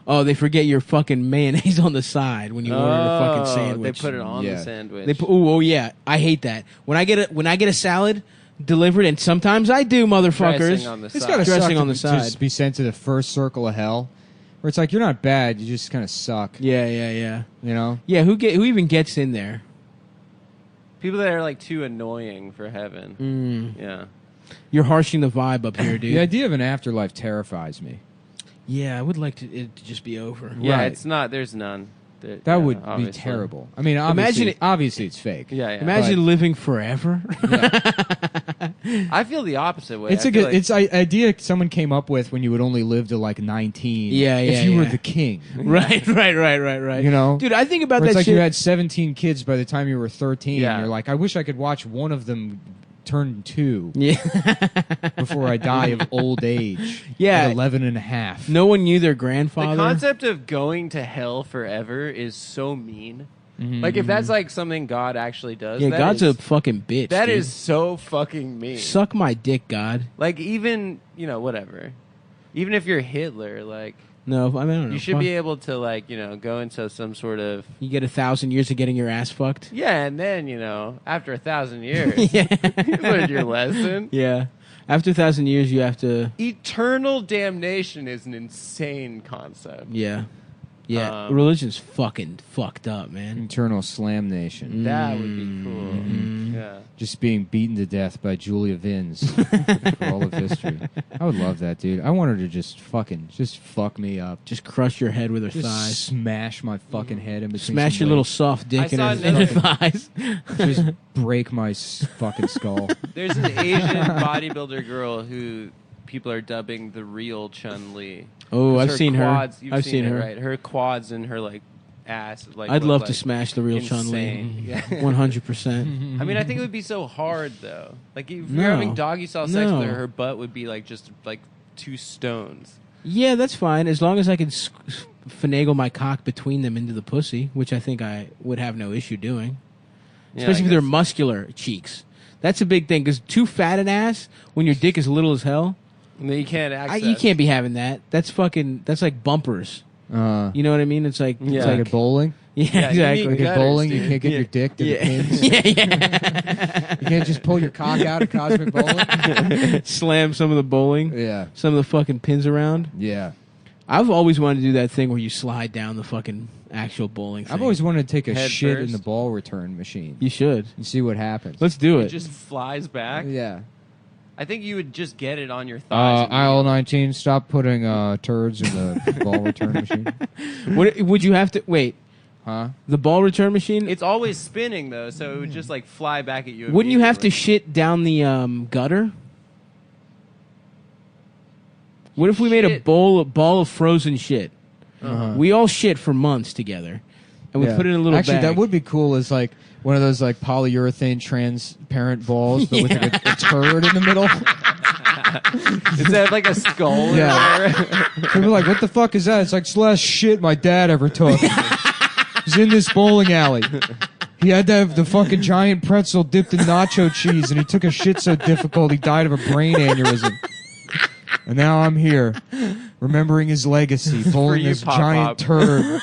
Oh, they forget your fucking mayonnaise on the side when you order a fucking sandwich. They put it on Yeah. the sandwich. They put, oh yeah, I hate that. When I get a salad delivered, and sometimes I do, motherfuckers. Dressing on the It's side. got to Dressing suck on the to side. just be sent to the first circle of hell, where it's like you're not bad, you just kind of suck. Yeah, yeah, yeah. You know? Yeah, who even gets in there? People that are like too annoying for heaven. Yeah. You're harshing the vibe up here, dude. The idea of an afterlife terrifies me. Yeah, I would like it to just be over. Yeah, Right. it's not. There's none. That Yeah, would be obviously. terrible. I mean, Imagine obviously it's fake. Yeah, yeah. Imagine living forever. I feel the opposite way. It's I a feel good. like- It's an idea someone came up with when you would only live to like 19. Yeah, yeah, If you were yeah. the king, right. you know, Dude, I think about Where it's that like shit. you had 17 kids by the time you were 13. Yeah. You're like, I wish I could watch one of them turn 2 yeah. before I die of old age. Yeah. At 11 and a half. No one knew their the grandfather. concept of going to hell forever is so mean. Like if that's like something God actually does. Yeah, that God's is- a fucking bitch. That dude. is so fucking mean. Suck my dick, God. Like even whatever. Even if you're Hitler, like No, I mean, I don't know. you should be able to like go into some sort of You get 1,000 years of getting your ass fucked. yeah, and then after 1,000 years, you learned your lesson. Yeah. After 1,000 years, you have to. Eternal damnation is an insane concept. Yeah. Yeah. Religion's fucking fucked up, man. Eternal Slam Nation. That would be cool. Yeah. Just being beaten to death by Julia Vins for all of history. I would love that, dude. I want her to just fuck me up. Just crush your head with her Just thighs. smash my fucking head in between. Smash some your little legs. soft dick in saw her thighs. Just break my fucking skull. There's an Asian bodybuilder girl who people are dubbing the real Chun-Li. Oh, 'Cause I've her seen her. quads, you've I've seen it, her. Right? Her quads and her like ass. Like I'd look love like to smash the real Chun-Li. insane. Yeah. 100%. I mean, I think it would be so hard though. Like if No. you're having doggy style sex No. with her, her butt would be like just like 2 stones. Yeah, that's fine. As long as I can finagle my cock between them into the pussy, which I think I would have no issue doing. Yeah, Especially I if they're guess. muscular cheeks. That's a big thing, because too fat an ass, when your dick is little as hell, And then you can't access. you can't be having that. That's like bumpers. You know what I mean? It's like Yeah. It's like at bowling. Yeah, Yeah, you exactly. need Like at gutters, bowling, you dude. can't get your dick to the pins. yeah. You can't just pull your cock out at Cosmic Bowling. Slam some of the bowling, Yeah. some of the fucking pins around. Yeah. I've always wanted to do that thing where you slide down the fucking actual bowling thing. I've always wanted to take a Head shit first. in the ball return machine You should. and see what happens. Let's do It it. just flies back. Yeah. I think you would just get it on your thighs. Aisle 19, stop putting turds in the ball return machine. Would you have to wait? Huh? The ball return machine? It's always spinning though, so it would just like fly back at you. Wouldn't you have to immediately. shit down the gutter? What if we made a Shit. ball of frozen shit? Uh-huh. We all shit for months together, and we Yeah. put it in a little Actually, bag. that would be cool. Is like one of those like polyurethane transparent balls, but with like a turd in the middle. Is that like a skull? Yeah. People are like, what the fuck is that? It's like, it's the last shit my dad ever took. He's in this bowling alley. He had to have the fucking giant pretzel dipped in nacho cheese, and he took a shit so difficult he died of a brain aneurysm. And now I'm here, remembering his legacy, bowling you, this Pop giant Pop. turd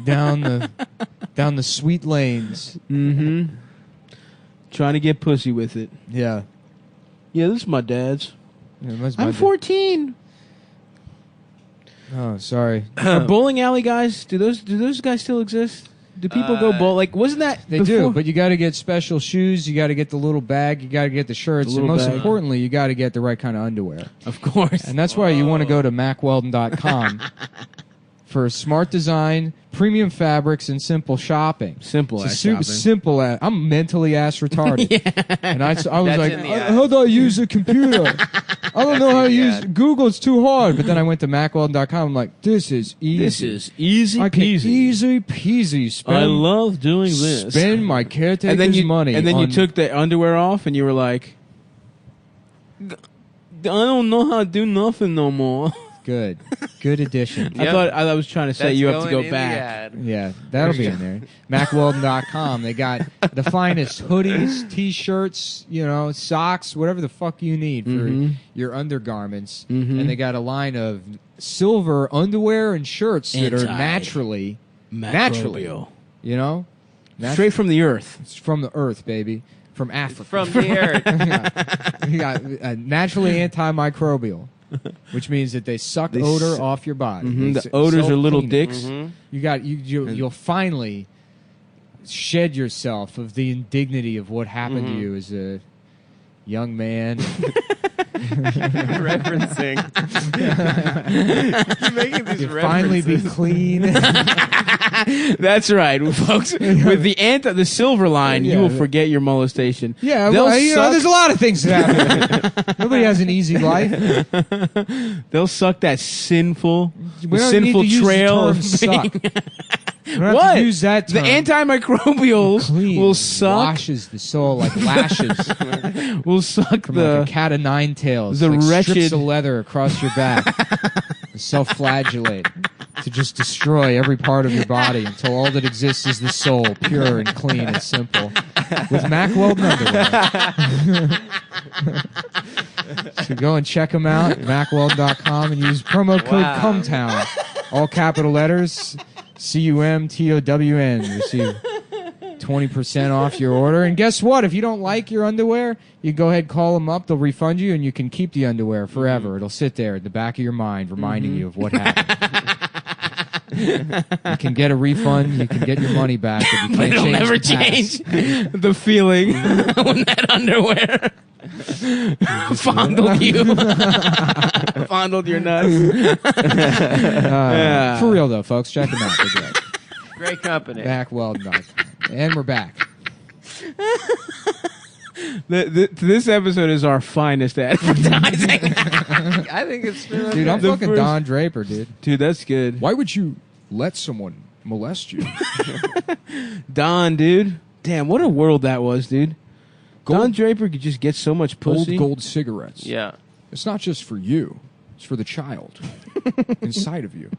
down the sweet lanes. Mm-hmm. Trying to get pussy with it. Yeah. Yeah, this is my dad's. Yeah, that's my I'm 14. Oh, sorry. Are bowling alley guys? Do those guys still exist? Do people go bowl? Like, wasn't that They before? do, but you got to get special shoes. You got to get the little bag. You got to get the shirts, The and little most bag. importantly, you got to get the right kind of underwear. Of course. And that's why you want to go to MacWeldon.com for smart design, premium fabrics, and simple shopping. Simple It's ass super shopping. simple. I'm mentally ass retarded. And I was That's like, in the how do I use a computer? I don't know how to use Google. It's too hard. But then I went to MacWeldon.com. I'm like, this is easy. This is easy I can peasy. easy peasy spend. I love doing this. Spend my caretaker's and then you money. And then you on- took the underwear off, and you were like, I don't know how to do nothing no more. Good addition. Yep. I was trying to set That's you up to going go in the back. ad. Yeah, that'll be in there. MacWeldon.com. They got the finest hoodies, T-shirts, socks, whatever the fuck you need for your undergarments. Mhm. And they got a line of silver underwear and shirts that are naturally, Microbial. Straight from the earth. It's from the earth, baby. From Africa. From the earth. You got naturally antimicrobial, which means that they suck odor off your body. Mhm, They the odors are little self-clean it. dicks. You got you'll finally shed yourself of the indignity of what happened to you as a young man. Referencing. You're making these You finally be references. clean. That's right, folks. With the silver line, you will forget your molestation. Yeah, They'll well, suck- there's a lot of things that happen. Nobody has an easy life. They'll suck that sinful, We don't need to use the trail term of suck. being- We don't have What? to use that The term. antimicrobials Clean will suck. washes the soul like lashes Will suck from the like a cat of nine tails. the like wretched- strips of leather across your back. Self-flagellate. to just destroy every part of your body until all that exists is the soul, pure and clean and simple. With Mack Weldon underwear. So go and check them out at MackWeldon.com and use promo code Cumtown. All capital letters, CUMTOWN. Receive 20% off your order. And guess what? If you don't like your underwear, you go ahead, call them up. They'll refund you, and you can keep the underwear forever. It'll sit there at the back of your mind, reminding you of what happened. You can get a refund. You can get your money back, but you can't It'll change never the past. change the feeling when that underwear fondled you. Fondled your nuts. Yeah. For real, though, folks. Check them out. They're great. Great company. MackWeldon.com. And we're back. This episode is our finest advertising. I think it's been Dude, I'm fucking Don Draper, dude. Dude, that's good. Why would you let someone molest you? Don, dude. Damn, what a world that was, dude. Don Draper could just get so much pussy. Gold cigarettes. Yeah. It's not just for you. It's for the child inside of you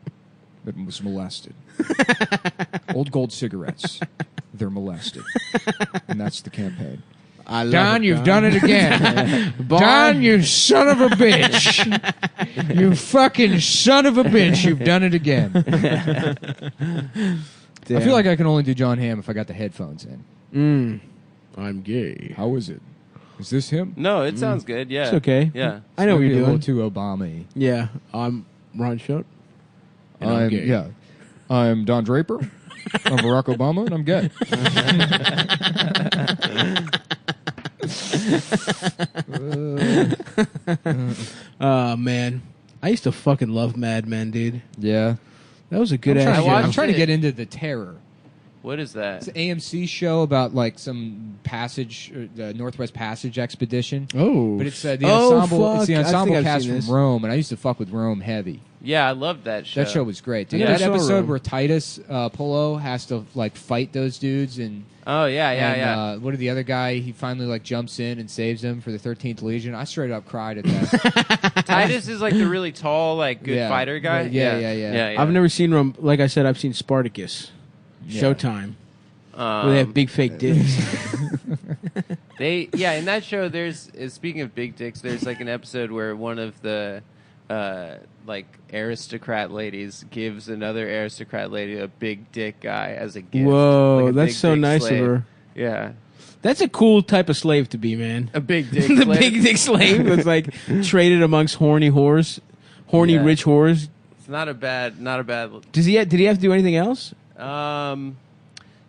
that was molested. Old Gold cigarettes. They're molested. And that's the campaign. I love Don, it, you've Don. done it again. Don, you son of a bitch. You fucking son of a bitch. You've done it again. I feel like I can only do John Hamm if I got the headphones in. I'm gay. How is it? Is this him? No, it sounds good. Yeah. It's okay. Yeah. I know what you're A little doing. too Obama-y. Yeah, I'm Ron Schultz. And I'm gay. Yeah. I'm Don Draper. I'm Barack Obama, and I'm gay. Oh, man. I used to fucking love Mad Men, dude. Yeah. That was a good I'm ass show. trying to get into The Terror. What is that? It's an AMC show about like some passage, the Northwest Passage expedition. Oh, but it's the oh, ensemble. fuck. It's the I think ensemble I've cast seen from this. Rome, and I used to fuck with Rome heavy. Yeah, I loved that show. That show was great. Dude, Yeah. that I saw episode Rome. where Titus Pullo has to like fight those dudes and. Oh yeah, yeah, and, yeah. What did the other guy? He finally like jumps in and saves him for the 13th Legion. I straight up cried at that. Titus is like the really tall, like good Yeah. fighter guy. Yeah. I've never seen Rome. Like I said, I've seen Spartacus. Yeah. Showtime. Where they have big fake dicks. In that show, there's speaking of big dicks, there's like an episode where one of the like aristocrat ladies gives another aristocrat lady a big dick guy as a gift. Whoa, like a that's big so dick nice slave. of her. Yeah, That's a cool type of slave to be, man. a big dick. The slave. big dick slave was like traded amongst horny rich whores. It's not a bad. Did he have to do anything else?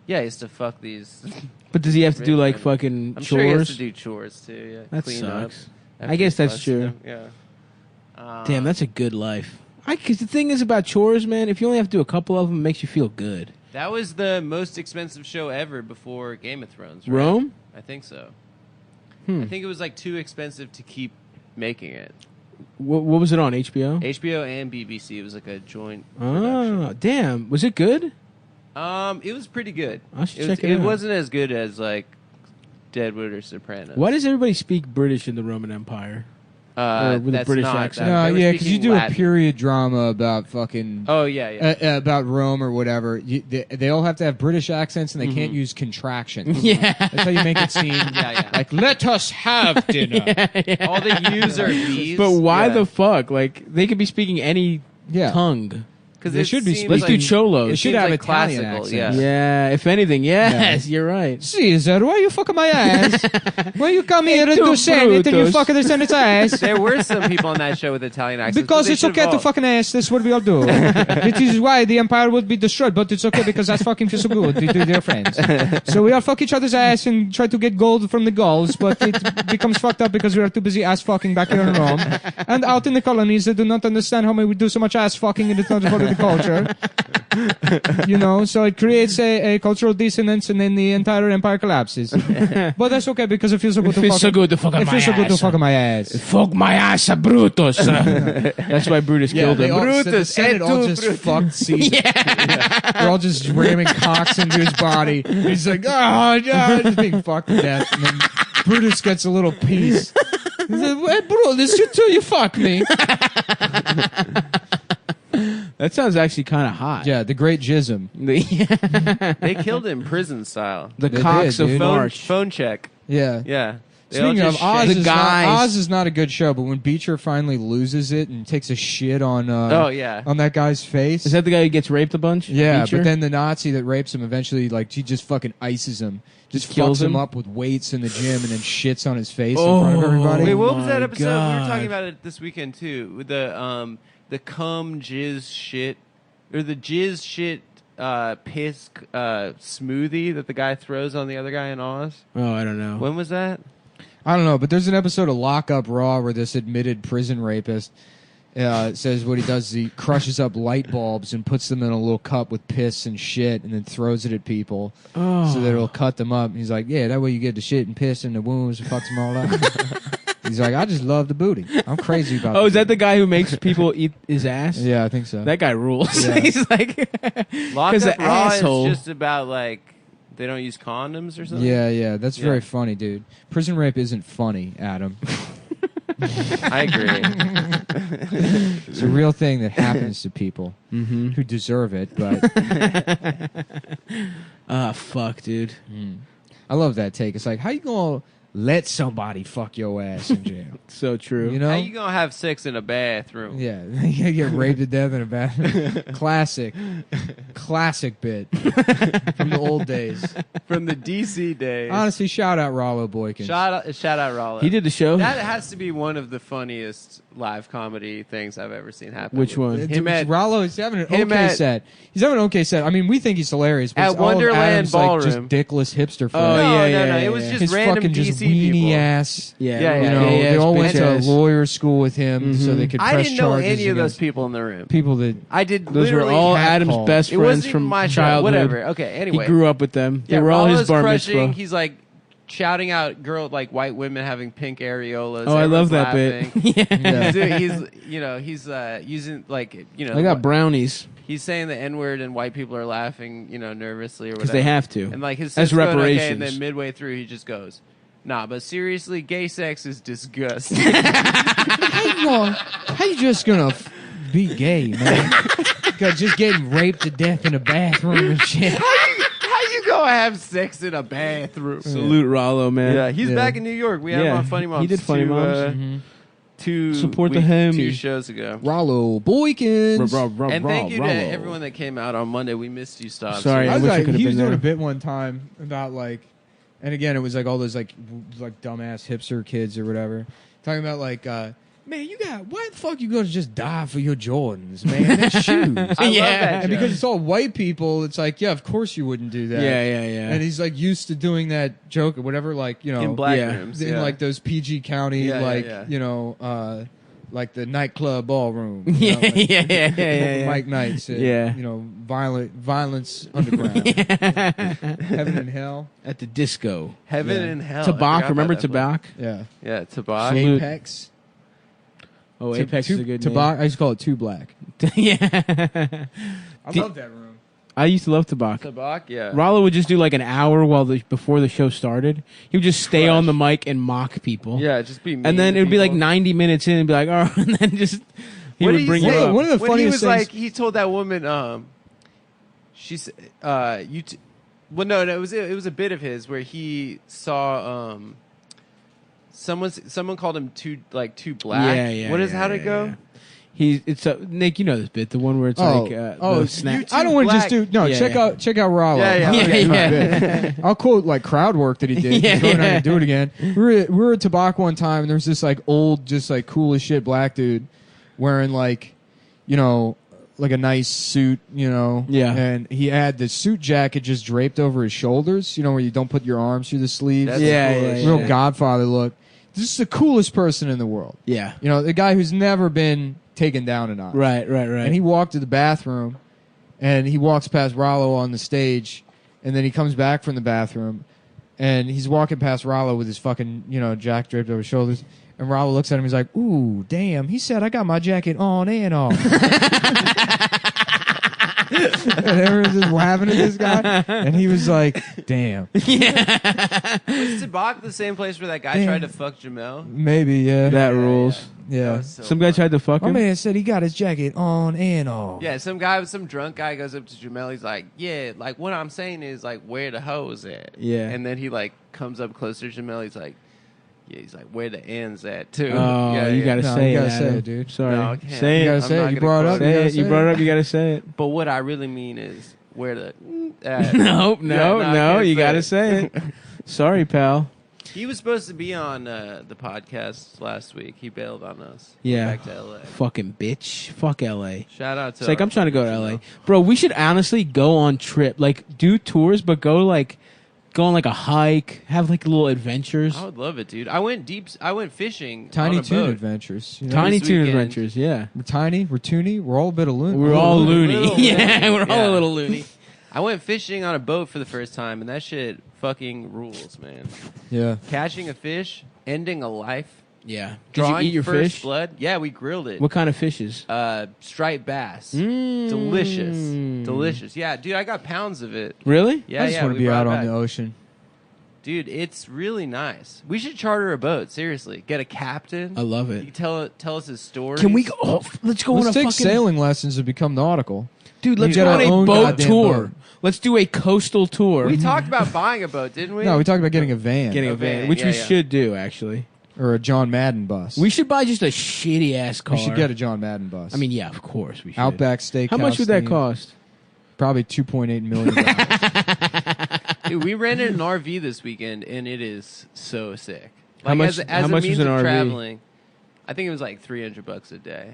Yeah, he has to fuck these. But does he have to do like rich fucking I'm chores? sure he has to do chores too. Yeah, That clean sucks. up. I guess that's after true. busting them, Yeah. Damn, that's a good life. Because the thing is about chores, man, if you only have to do a couple of them, it makes you feel good. That was the most expensive show ever before Game of Thrones. Right? Rome? I think so. I think it was like too expensive to keep making it. What was it on, HBO? HBO and BBC. It was like a joint production. Oh, damn. Was it good? It was pretty good. I should check it out. It wasn't as good as like Deadwood or Sopranos. Why does everybody speak British in the Roman Empire? Or with a That's British not accent? that- No, they were yeah, because you speaking do Latin. a period drama about fucking. Oh yeah. About Rome or whatever. They all have to have British accents and they can't use contractions. Yeah. That's how you make it seem like, let us have dinner. All they use are these. But why the fuck? Like, they could be speaking any tongue. Because They should be Let's do cholos. They It should seems have like Italian classical, accents. Yeah, if anything, yes, you're right. Caesar, why you fucking my ass? Why you come here and do Senate and you Brutus. fuck the Senate's ass? There were some people on that show with Italian accents. Because but they it's should okay to evolve. fucking ass. That's what we all do. It is why the empire would be destroyed, but it's okay because that's fucking feels so good to their friends. So we all fuck each other's ass and try to get gold from the Gauls, but it becomes fucked up because we are too busy ass fucking back here in Rome. And out in the colonies, they do not understand how we do so much ass fucking and it's not part of the culture. You know, so it creates a cultural dissonance and then the entire empire collapses. But that's okay because it feels so good to fuck. so good to fuck It feels so good to fuck my ass. Fuck my ass, Brutus. That's why Brutus killed they him. all, Brutus, the Senate all et tu, just Brutus. fucked Caesar. They're all just ramming cocks into his body. He's like, oh, no, just being fucked to death. And then Brutus gets a little piece. He's like, hey, Brutus, you too, you fuck me. That sounds actually kind of hot. Yeah, the Great Jism. They killed him prison style. The They Cox did, of dude. March. Phone check. Yeah. Yeah. They Speaking all of just Oz, shake- Oz is not a good show, but when Beecher finally loses it and takes a shit on on that guy's face. Is that the guy who gets raped a bunch? Yeah, Beecher? but then the Nazi that rapes him eventually, like, he just fucking ices him. Just Kills fucks him him? up with weights in the gym and then shits on his face in front of everybody. Wait, what was that my episode? We were God. talking about it this weekend too. With the cum jizz shit or the jizz shit piss smoothie that the guy throws on the other guy in Oz. Oh, I don't know. When was that? I don't know, but there's an episode of Lock Up Raw where this admitted prison rapist says what he does is he crushes up light bulbs and puts them in a little cup with piss and shit and then throws it at people so that it'll cut them up. And he's like, yeah, that way you get the shit and piss and the wounds and fucks them all up. He's like, I just love the booty. I'm crazy about Oh, the is that the guy who makes people eat his ass? Yeah, I think so. That guy rules. Yeah. He's like, Lock because Up the Raw asshole. is just about like they don't use condoms or something. Yeah, that's Yeah. very funny, dude. Prison rape isn't funny, Adam. I agree. It's a real thing that happens to people who deserve it, but fuck, dude. I love that take. It's like, how you gonna let somebody fuck your ass in jail? So true. You know? How you gonna have sex in a bathroom? Yeah, you get raped to death in a bathroom. Classic bit from the old days. From the DC days. Honestly, shout out Rollo Boykins. Shout out Rollo. He did the show? That has to be one of the funniest live comedy things I've ever seen happen. Which one? Him at Rollo is having an him okay at- set. He's having an okay set. I mean, we think he's hilarious. But At it's all of Wonderland Adam's, like, just Ballroom. dickless hipster friends. Oh, no, yeah, no, yeah, it was yeah. just His random fucking DC just weenie people. ass. Yeah, Yeah, You yeah, know, yeah, they all went to bitch ass. lawyer school with him so they could I press didn't know charges any of those against people in the room. people that I did. Those were literally all cat Adam's call. best It wasn't friends even from my show. childhood. Whatever. Okay. Anyway, He grew up with them. Yeah, They were all his Rollo's bar crushing. mitzvah. He's like shouting out like white women having pink areolas. Oh, I love Everyone's that bit. laughing. Yeah. He's using like I got brownies He's saying the N-word and white people are laughing, nervously or whatever. because they have to. And like his as sister's going, reparations. okay, and then midway through he just goes, "Nah, but seriously, gay sex is disgusting." how you just gonna be gay, man? Just getting raped to death in a bathroom and shit. How you gonna have sex in a bathroom? Salute Rollo, man. Yeah, he's back in New York. We had him on Funny Moms. He did Funny Moms. Two Support the weeks- homie. 2 shows ago. Rollo Boykins. And thank you to everyone that came out on Monday. We missed you, Stop. Sorry, I was wish I like, could have he been was doing there. a bit one time about like, and again, it was like all those like dumbass hipster kids or whatever talking about like, man, why the fuck you gonna just die for your Jordans, man? They're shoes. I love that And joke. because it's all white people, it's like, yeah, of course you wouldn't do that. Yeah. And he's like used to doing that joke or whatever, like in black yeah. rooms, in like those PG County, Yeah, like yeah. like the nightclub ballroom. Yeah, know, like, yeah. Mike Knights. Yeah. Violence underground. Heaven and hell. At the disco. Heaven Yeah. and Hell. I forgot Tabak, about remember that one. Tabak? Yeah. Yeah, Tabak. Salute. Apex. Oh, Apex Two- is a good Tabak. I used to call it Two Black. name. Yeah. I love that room. I used to love Tabak. Tabak, yeah. Rollo would just do like an hour before the show started. He would just stay on the mic and mock people. Yeah, just be mean And then to it would be like people. 90 minutes in and be like, oh, and then just he What would did bring say? you up. One of the when he funniest was things- like, he told that woman, she's, well, no, it was a bit of his where he saw, someone called him too black. Yeah. How'd it go? Yeah. It's Nick, you know this bit, the one where it's like the snack. I don't want to just Black. do no. Yeah, Check out Rollo. Yeah, yeah. I'll quote like crowd work that he did. Yeah, He's going yeah. to do it again. We were at Tabak one time, and there was this like old, just like cool as shit black dude wearing like, like a nice suit, Yeah. and he had the suit jacket just draped over his shoulders, where you don't put your arms through the sleeves. That's Yeah, cool yeah, as yeah. Real shit. Godfather look. This is the coolest person in the world. Yeah. The guy who's never been taken down a notch. Right. And he walked to the bathroom, and he walks past Rollo on the stage, and then he comes back from the bathroom, and he's walking past Rollo with his fucking, jacket draped over his shoulders, and Rollo looks at him, he's like, ooh, damn, he said I got my jacket on and off. And everyone's just laughing at this guy, and he was like, damn. Was Tabak the same place where that guy Damn. tried to fuck Jamel? Maybe, yeah. That rules. Yeah. was so Some guy funny. tried to fuck My him. man said he got his jacket on and off. Yeah, some drunk guy goes up to Jamel. He's like, "Yeah, like what I'm saying is like where the hose at." Yeah. and then he like comes up closer to Jamel. He's like, "Yeah," he's like, "Where the ends at too?" Oh, yeah, you yeah. gotta No, say you gotta it, say Adam. it, dude. Sorry. No, I can't. Say You it. gotta I'm say not it. You gonna brought it quote up. it. You Say gotta it. You say brought it up. You gotta say it. But what I really mean is where the No, Yeah, no, I no. can't You say gotta it. say it. Sorry, pal. He was supposed to be on the podcast last week. He bailed on us. Yeah. Went back to LA. Fucking bitch. Fuck LA. Shout out to. It's like our I'm trying to go to friends, LA, you know. bro. We should honestly go on trip, like do tours, but go on like a hike, have like little adventures. I would love it, dude. I went fishing. Tiny on a Toon boat. Adventures. You know? Tiny this Toon weekend. adventures, yeah. We're tiny. We're toony. We're all a bit of loony. We're all loony. little, Yeah, we're all Yeah. a little loony. I went fishing on a boat for the first time, and that shit fucking rules, man. Yeah. Catching a fish, ending a life, Yeah. Did drawing you eat your first fish? blood. Yeah, we grilled it. What kind of fishes? Striped bass. Mm. Delicious. Yeah, dude, I got pounds of it. Really? Yeah, I just yeah, want we to be brought out it on back. the ocean. Dude, it's really nice. We should charter a boat. Seriously, get a captain. I love You it. can tell us his story. Can we go? Oh, let's go Let's on a take fucking sailing lessons and become nautical. dude. Let's get go our on a own boat goddamn tour. boat. Let's do a coastal tour. We talked about buying a boat, didn't we? No, we talked about getting a van Getting a A van, van, which we yeah, yeah. should do actually. or a John Madden bus. We should buy just a shitty ass car. We should get a John Madden bus. I mean, yeah, of course we should. Outback Steakhouse. How much would that theme. cost? Probably $2.8 million. Dude, we rented an RV this weekend, and it is so sick. How much- As how a much means was an of RV? traveling, I think it was like $300 a day.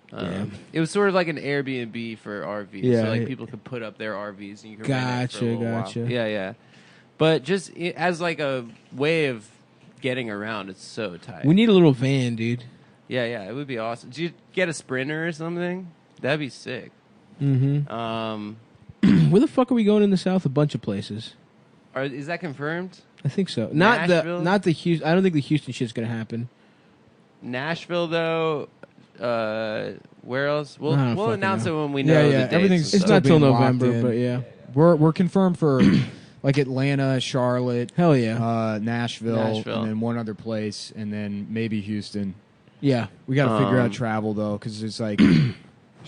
Damn. It was sort of like an Airbnb for RVs. Yeah. So like people could put up their RVs and you could rent it for a Gotcha, little gotcha. while. Yeah, yeah. But just as like a way of getting around, it's so tight. We need a little van, dude. Yeah, yeah, it would be awesome. Did you get a Sprinter or something? That'd be sick. Mm-hmm. Where the fuck are we going in the South? A bunch of places. Is that confirmed? I think so. Not Nashville? the Houston. I don't think the Houston shit's gonna happen. Nashville, though. Where else? I don't We'll fucking announce know. it when we know. Yeah, the yeah, dates everything's and It's stuff. not till being locked November, in. but yeah. We're confirmed for like Atlanta, Charlotte, Hell yeah. Nashville, Nashville. and then one other place, and then maybe Houston. Yeah. We got to figure out travel though, because it's like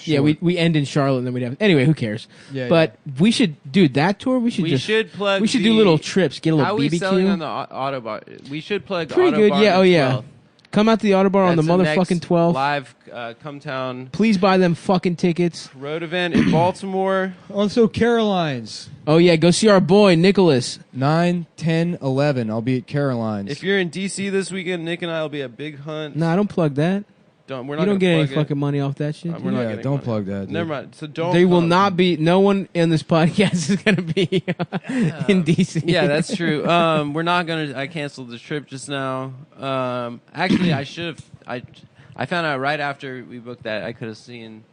Yeah, short. we end in Charlotte and then we'd have anyway, who cares? Yeah, but we should dude, that tour we should We just should plug. we should do the- little trips, get a How little are we selling on BBQ. the Autobar? We should plug Pretty Autobar good, yeah. on Oh the yeah. 12th. Come out to the Autobar on the That's motherfucking next 12th. Live Cumtown Please buy them fucking tickets. road event in Baltimore. Also, Caroline's Oh yeah, go see our boy Nicholas. 9, 10, 11. I'll be at Caroline's. If you're in DC this weekend, Nick and I will be at Big Hunt. Nah, don't plug that. We're not You don't gonna get any plug it. fucking money off that shit. We're dude. not Yeah, getting don't money. plug that, dude. Never mind. So don't. They will come. not be. No one in this podcast is going to be in DC. Yeah, that's true. We're not gonna. I canceled the trip just now. Actually, I should have. I found out right after we booked that I could have seen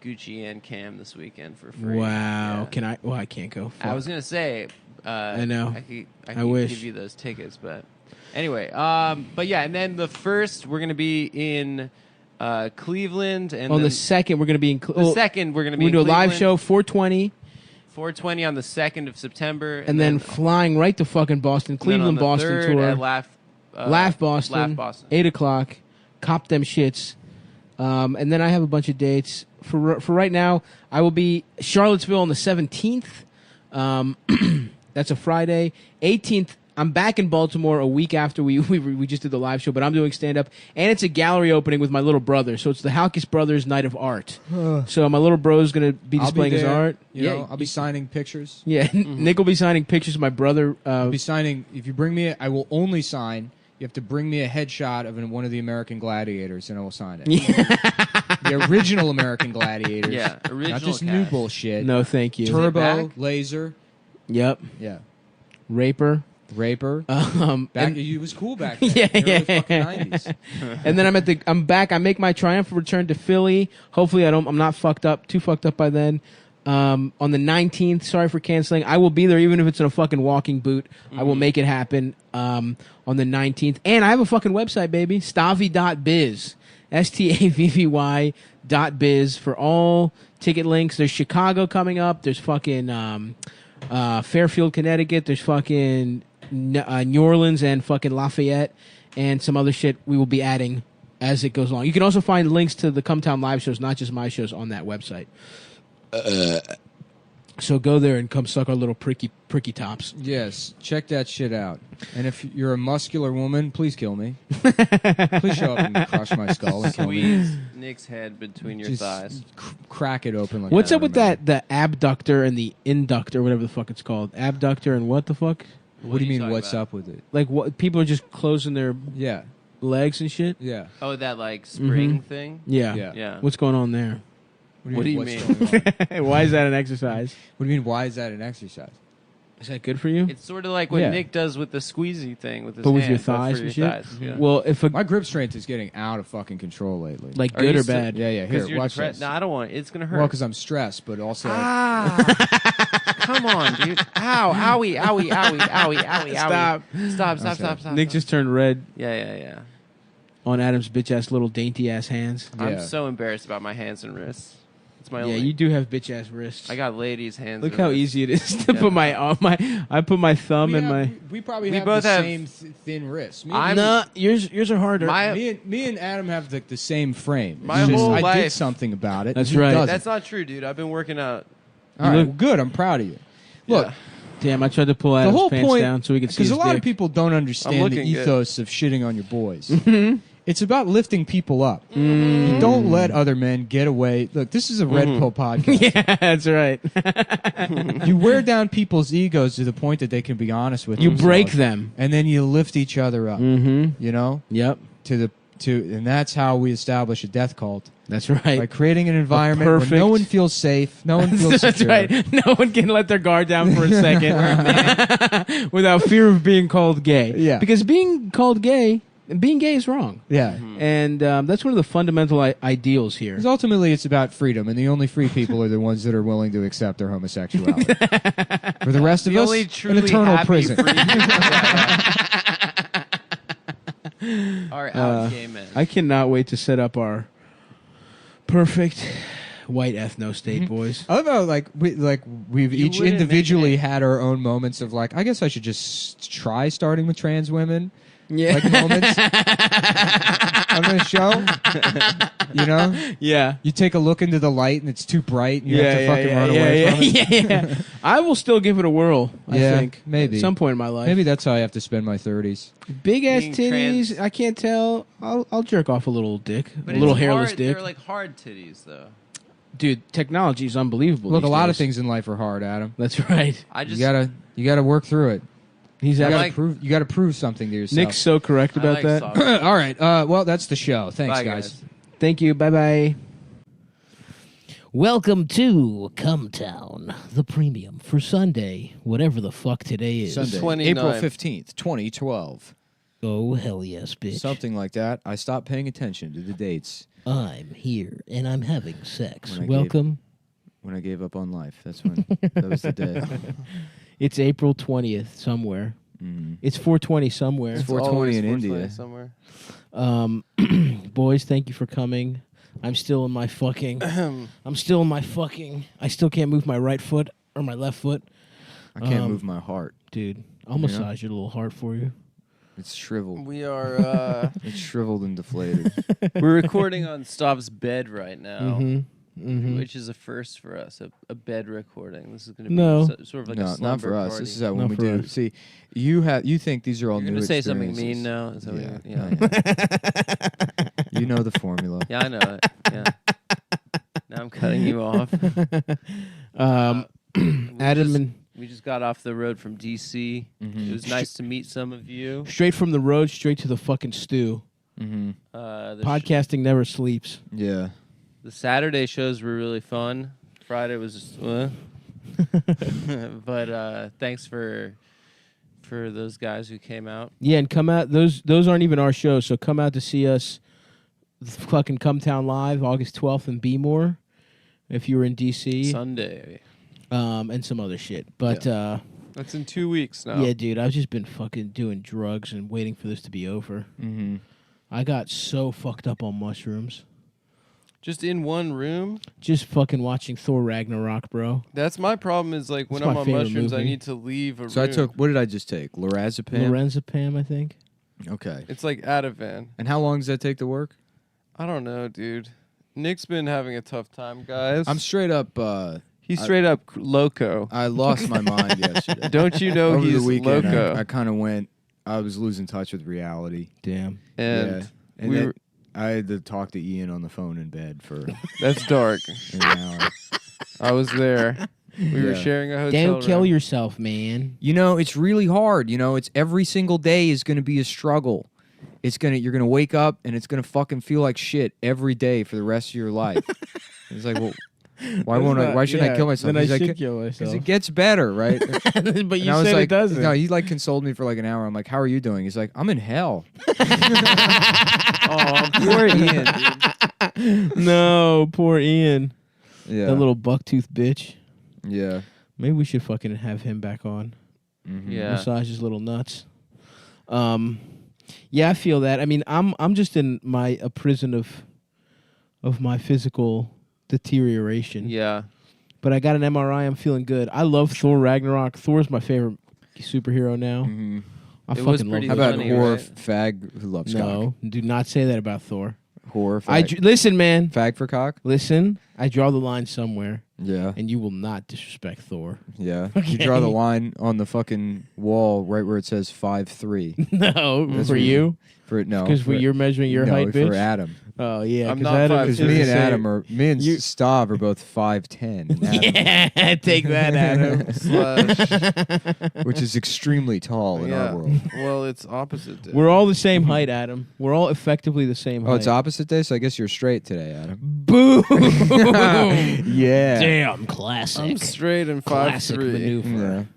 Gucci and Cam this weekend for free. Wow. Yeah. Can I? Well, I can't go. I was gonna say. I know. I could wish. give you those tickets, but anyway. But yeah, and then the first we're gonna be in Cleveland, and on then the second, we're going to be in. the second we're gonna be. We in do a live Cleveland, show 420, 420 on the 2nd of September, and then flying right to fucking Boston, and then Cleveland, on the Boston 3rd tour. at Laugh Boston. Laugh Boston. 8:00. Cop them shits. And then I have a bunch of dates for right now. I will be Charlottesville on the 17th. That's a Friday. 18th. I'm back in Baltimore a week after we just did the live show, but I'm doing stand up, and it's a gallery opening with my little brother. So it's the Halkis Brothers Night of Art. So my little bro is going to be I'll displaying his there, art. You know, I'll be signing pictures. Yeah, Nick will be signing pictures of my brother. I'll be signing. If you bring me, I will only sign. You have to bring me a headshot of one of the American Gladiators, and I will sign it. The original American Gladiators. Yeah, original not just cast. new bullshit. No, thank you. Turbo, back? laser. Yep. Yeah. Raper. Back, and- it was cool back then. Yeah, in the early yeah. fucking 90s. And then I'm back. I make my triumphant return to Philly. Hopefully, I'm not too fucked up by then. On the 19th, sorry for canceling. I will be there even if it's in a fucking walking boot. I will make it happen on the 19th. And I have a fucking website, baby. Stavvy.biz. STAVVY.biz for all ticket links. There's Chicago coming up. There's fucking Fairfield, Connecticut. There's fucking New Orleans and fucking Lafayette and some other shit we will be adding as it goes along. You can also find links to the Cumtown live shows, not just my shows, on that website. So go there and come suck our little pricky tops. Yes, check that shit out. And if you're a muscular woman, please kill me. Please show up and crush my skull and kill me. Squeeze Nick's head between your Just thighs. crack it open. Like What's a up with hammer. that? The abductor and the inductor, whatever the fuck it's called. Abductor and what the fuck? What do you mean? talking What's about? up with it? Like what? People are just closing their Yeah, legs and shit. yeah. Oh, that like spring Mhm. thing? Yeah. Yeah. Yeah. What's going on there? What do you what's mean? going on? Why is that an exercise? What do you mean? Why is that an exercise? Is that good for you? It's sort of like what Yeah. Nick does with the squeezy thing with his But with your hands, but thighs for and your shit? thighs, yeah. Well, if a My grip strength is getting out of fucking control lately. like Are good you or still- bad? yeah, yeah. Here, Because you're watch depressed. this. No, I don't want it. It's gonna hurt. Well, because I'm stressed, but also Come on, dude. Ow, owie, owie, owie, owie, owie, Stop. owie. Stop. Nick just turned red Yeah. on Adam's bitch ass little dainty ass hands. I'm Yeah. so embarrassed about my hands and wrists. It's my Yeah, only. you do have bitch ass wrists. I got ladies' hands. Look and how wrists. easy it is to Yeah. put I put my thumb in my. we probably We have both the have- same thin wrists. Me, I'm- Nah, yours are harder. me and Adam have the same frame. It's My just whole I did life- something about it. That's He right. doesn't. That's not true, dude. I've been working out. All right, look- well, good. I'm proud of you. Look, Yeah. Damn, I tried to pull the Adam's whole pants point down so we could see because his a lot dick. of people don't understand the looking good. ethos of shitting on your boys. It's about lifting people up. You don't let other men get away. Look, this is a red pill podcast. Yeah, that's right. You wear down people's egos to the point that they can be honest with You themselves. break them. and then you lift each other up. Mm-hmm. You know, Yep, and that's how we establish a death cult that's right. by creating an environment where perfect- no one feels safe, no one feels That's secure. right. No one can let their guard down for a second without fear of being called gay. Yeah. Because being gay is wrong. Yeah. And that's one of the fundamental ideals here. Because ultimately, it's about freedom, and the only free people are the ones that are willing to accept their homosexuality. For the rest of The us, only an truly eternal happy prison. free people. Our out gay men. I cannot wait to set up our perfect white ethno state, boys. I love how we've You each wouldn't individually make had our own moments of like, I guess I should just try starting with trans women. Yeah. Like moments on the show. You know? Yeah. You take a look into the light and it's too bright and you have to fucking run away from it. Yeah. I will still give it a whirl, I Yeah, think. maybe. At some point in my life. Maybe that's how I have to spend my 30s. Big ass Being titties, trans- I can't tell. I'll jerk off a little dick. But a little it's hairless hard, dick. They're like hard titties, though. Dude, technology is unbelievable. Look, these a lot of days. things in life are hard, Adam. That's right. I just You gotta work through it. He's You actually gotta, you gotta prove something to yourself. Nick's so correct I about like that. soft- All right. Well, that's the show. Thanks, Bye, guys. Thank you. Bye bye. Welcome to Cumtown, the premium for Sunday, whatever the fuck today is. Sunday, 29. April 15th, 2012. Oh, hell yes, bitch. Something like that. I stopped paying attention to the dates I'm here and I'm having sex. When I Welcome. when I gave up on life. That's when that was the day. It's April 20th somewhere. Mm. It's 420 somewhere. It's 420 always in 420 India. somewhere. Boys, thank you for coming. I'm still in my fucking. I still can't move my right foot or my left foot. I can't move my heart. Dude, I'll You know? massage your little heart for you. It's shriveled. We are It's shriveled and deflated. we're recording on Stav's bed right now, Mm-hmm. which is a first for us. A bed recording. This is going to be No. sort of like No, a not slumber for us. party. This is how Not when we for do. us. See, you think these are all You're new going to say something experiences. mean now? Is that what Yeah, yeah. You know the formula. Yeah, I know it. Yeah. Now I'm cutting you off. Adam We just got off the road from DC. It was nice to meet some of you. straight from the road, straight to the fucking stew. Mm-hmm. The Podcasting never sleeps. Yeah. The Saturday shows were really fun. Friday was just, but thanks for those guys who came out. Yeah, and come out. Those aren't even our shows, so come out to see us. Fucking Cumtown Live, August 12th in Bmore, if you were in DC, Sunday. and some other shit. But That's in 2 weeks now. yeah, dude, I've just been fucking doing drugs and waiting for this to be over. Mm-hmm. I got so fucked up on mushrooms. Just in one room. Just fucking watching Thor Ragnarok, bro. That's my problem. Is like when It's I'm my on favorite mushrooms, I movie. need to leave a So room. I took. What did I just take? Lorazepam. Lorazepam, I think. Okay. It's like Ativan. And how long does that take to work? I don't know, dude. Nick's been having a tough time, guys. I'm straight up. He's straight up loco. I lost my mind yesterday. Don't you know Over he's the weekend, loco? I kind of went. I was losing touch with reality. Damn. And and I had to talk to Ian on the phone in bed for that's dark. an hour. I was there. We were sharing a hotel Don't kill room. yourself, man. You know, it's really hard. You know, it's every single day is going to be a struggle. You're gonna wake up and it's gonna fucking feel like shit every day for the rest of your life. It's like, well, why shouldn't I kill myself? Then I He's like, should kill myself. because it gets better, right? But you And I was said like, it doesn't. No, he like consoled me for like an hour. I'm like, how are you doing? He's like, I'm in hell. Oh, poor Ian, dude. No, poor Ian. Yeah, That little bucktooth bitch. yeah, Maybe we should fucking have him back on. Yeah. Massage his little nuts. Yeah, I feel that. I mean, I'm just in a prison of my physical deterioration. Yeah. But I got an MRI. I'm feeling good. I love Thor Ragnarok. Thor's my favorite superhero now. Mm-hmm. I It was fucking love pretty How that. about funny, horror right? fag who loves No, do not say that about Thor. cock? Horror fag. Listen, man. Fag for cock? Listen, I draw the line somewhere, Yeah, and you will not disrespect Thor. yeah. You draw the line on the fucking wall right where it says 5'3". No, That's for what you, For no, because for, you're measuring your no, height, bitch. for Adam. Oh yeah, I'm 'cause not Adam 5'2". is Because me the and same. Adam Stav are both 5'10". Yeah, take that, Adam. Slash. Which is extremely tall in Yeah. our world. Well, it's opposite day. We're all the same height, Adam. We're all effectively the same height. Oh, it's opposite day, so I guess you're straight today, Adam. Boom! Yeah. Damn, classic. I'm straight and Classic 5'3". maneuver.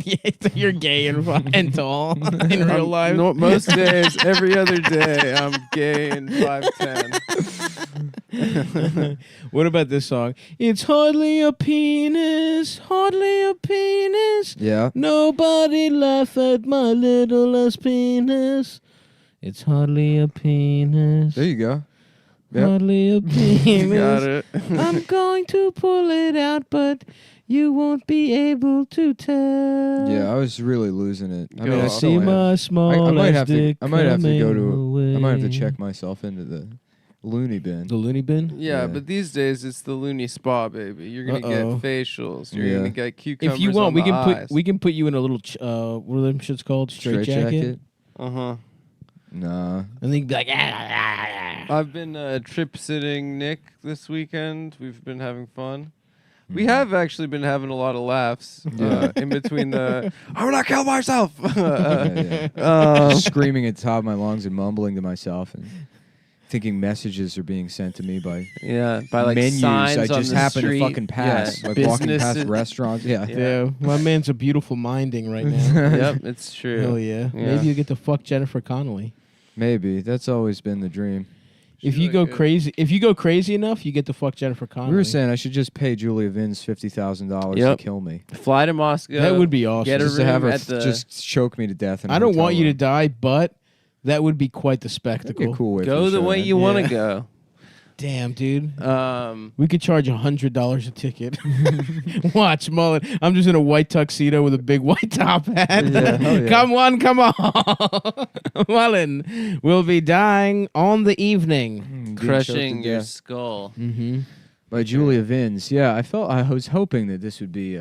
Yeah, so you're gay and tall in real life. No, most days, every other day, I'm gay and 5'10". What about this song? It's hardly a penis, hardly a penis. Yeah. Nobody laugh at my little ass penis. It's hardly a penis. There you go. Yep. Hardly a penis. You got it. I'm going to pull it out, but you won't be able to tell. Yeah, I was really losing it. I Go mean, I off. still See am. my small I might have to. dick I might have to go to. coming I might have to away. check myself into the loony bin. The loony bin. Yeah, Yeah. but these days it's the loony spa, baby. You're gonna Uh-oh. get facials. You're Yeah. gonna get cucumbers. If you want, on we the can eyes. put you in a little what are them shits called? Straight jacket. Uh-huh. Nah. And then be like, I've been trip sitting Nick this weekend. We've been having fun. We Mm-hmm. have actually been having a lot of laughs in between the I'm gonna kill myself. Yeah, yeah. Screaming at the top of my lungs and mumbling to myself and thinking messages are being sent to me by by like menus signs I on just the happen street. to fucking pass, Yeah, like walking past businesses. restaurants. Yeah. yeah, my man's a beautiful minding right now. Yep, it's true. Hell yeah. Maybe you get to fuck Jennifer Connelly. Maybe that's always been the dream. If you go crazy enough, you get to fuck Jennifer Connelly. We were saying I should just pay Julia Vins $50,000 to Yep. kill me, Fly to Moscow. that would be awesome. Get a just to have room her at the just choke me to death. In a I don't hotel want you to room. die, but that would be quite the That'd spectacle. be a cool way. go for the show, way man. you want Yeah. to go. Damn, dude. Um, We could charge $100 a ticket. Watch Mullen. I'm just in a white tuxedo with a big white top hat. Yeah, hell yeah. Come on. Mullen will be dying on the evening. Being crushing choked to your death. skull. Mm-hmm. By Julia Vins. Yeah, I was hoping that this would be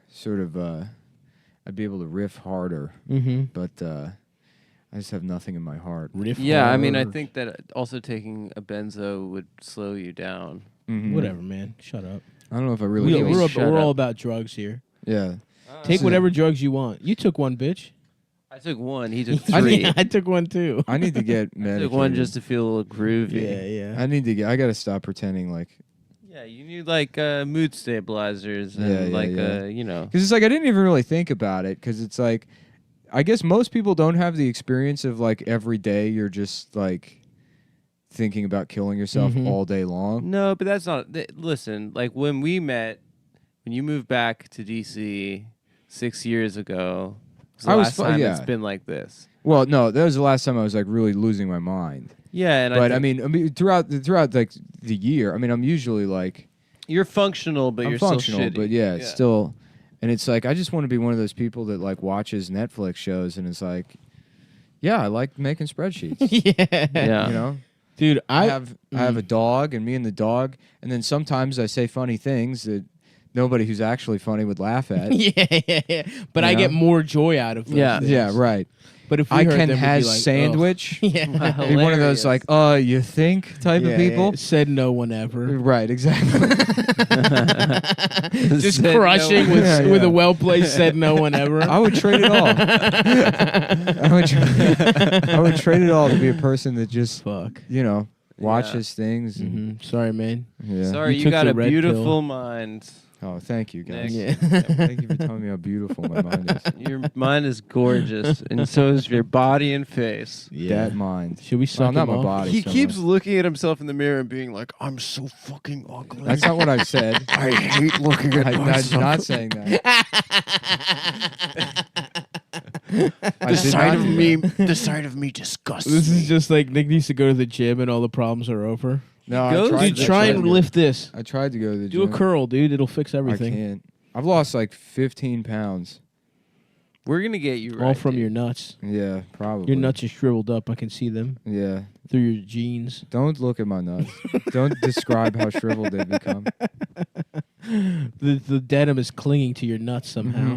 sort of I'd be able to riff harder, Mm-hmm. but I just have nothing in my heart. Riff Yeah, I mean, I hard. think that also taking a benzo would slow you down. Mhm. Whatever, man. Shut up. I don't know if I really. Anyway, We're shut all up. about drugs here. Yeah. Take whatever drugs you want. You took one, bitch. I took one. He took I, three. I took one too. I need to get I medicated. took one just to feel a little groovy. Yeah. I need to get. I gotta stop pretending like. Yeah, you need like mood stabilizers and Yeah, yeah, like yeah. you know. Because it's like I didn't even really think about it. Because it's like, I guess most people don't have the experience of like every day you're just like thinking about killing yourself Mhm. all day long. No, but that's not. Listen, like when we met, when you moved back to DC 6 years ago, was the I was last fu- time yeah. it's been like this. Well, no, that was the last time I was like really losing my mind. Yeah, and But I I mean, throughout like the year, I mean, I'm usually like you're functional, but I'm you're functional, still shitty. but yeah, it's still. And it's like I just want to be one of those people that like watches Netflix shows and it's like, yeah, I like making spreadsheets. Yeah. Yeah. You know, Dude, I have a dog, and me and the dog, and then sometimes I say funny things that nobody who's actually funny would laugh at. yeah. But I get more joy out of those things. Yeah, right. But if we I heard can them, we'd be has like, sandwich. Yeah. Be one of those like, you think type of people. Said no one ever. Right, exactly. Just crushing with a well placed said no one ever. I would trade it all. I would trade it all to be a person that just watches things. And, Sorry, man. Yeah. Sorry, you got a beautiful mind. Oh, thank you, guys. Nick. Thank you for telling me how beautiful my mind is. Your mind is gorgeous, and so is your body and face. That mind. Should we suck not him my off? body. He so keeps much. looking at himself in the mirror and being like, "I'm so fucking ugly." That's not what I've said. I hate looking at I'm myself. not saying that. The side of me disgusts This me. is just like Nick needs to go to the gym and all the problems are over. No, Dude, try and lift this. I tried to go to the Do gym. a curl, dude. It'll fix everything. I can't. I've lost like 15 pounds. We're gonna get you right. All from your nuts. Yeah, probably. Your nuts are shriveled up. I can see them. Yeah. Through your jeans. Don't look at my nuts. Don't describe how shriveled they become. The denim is clinging to your nuts somehow.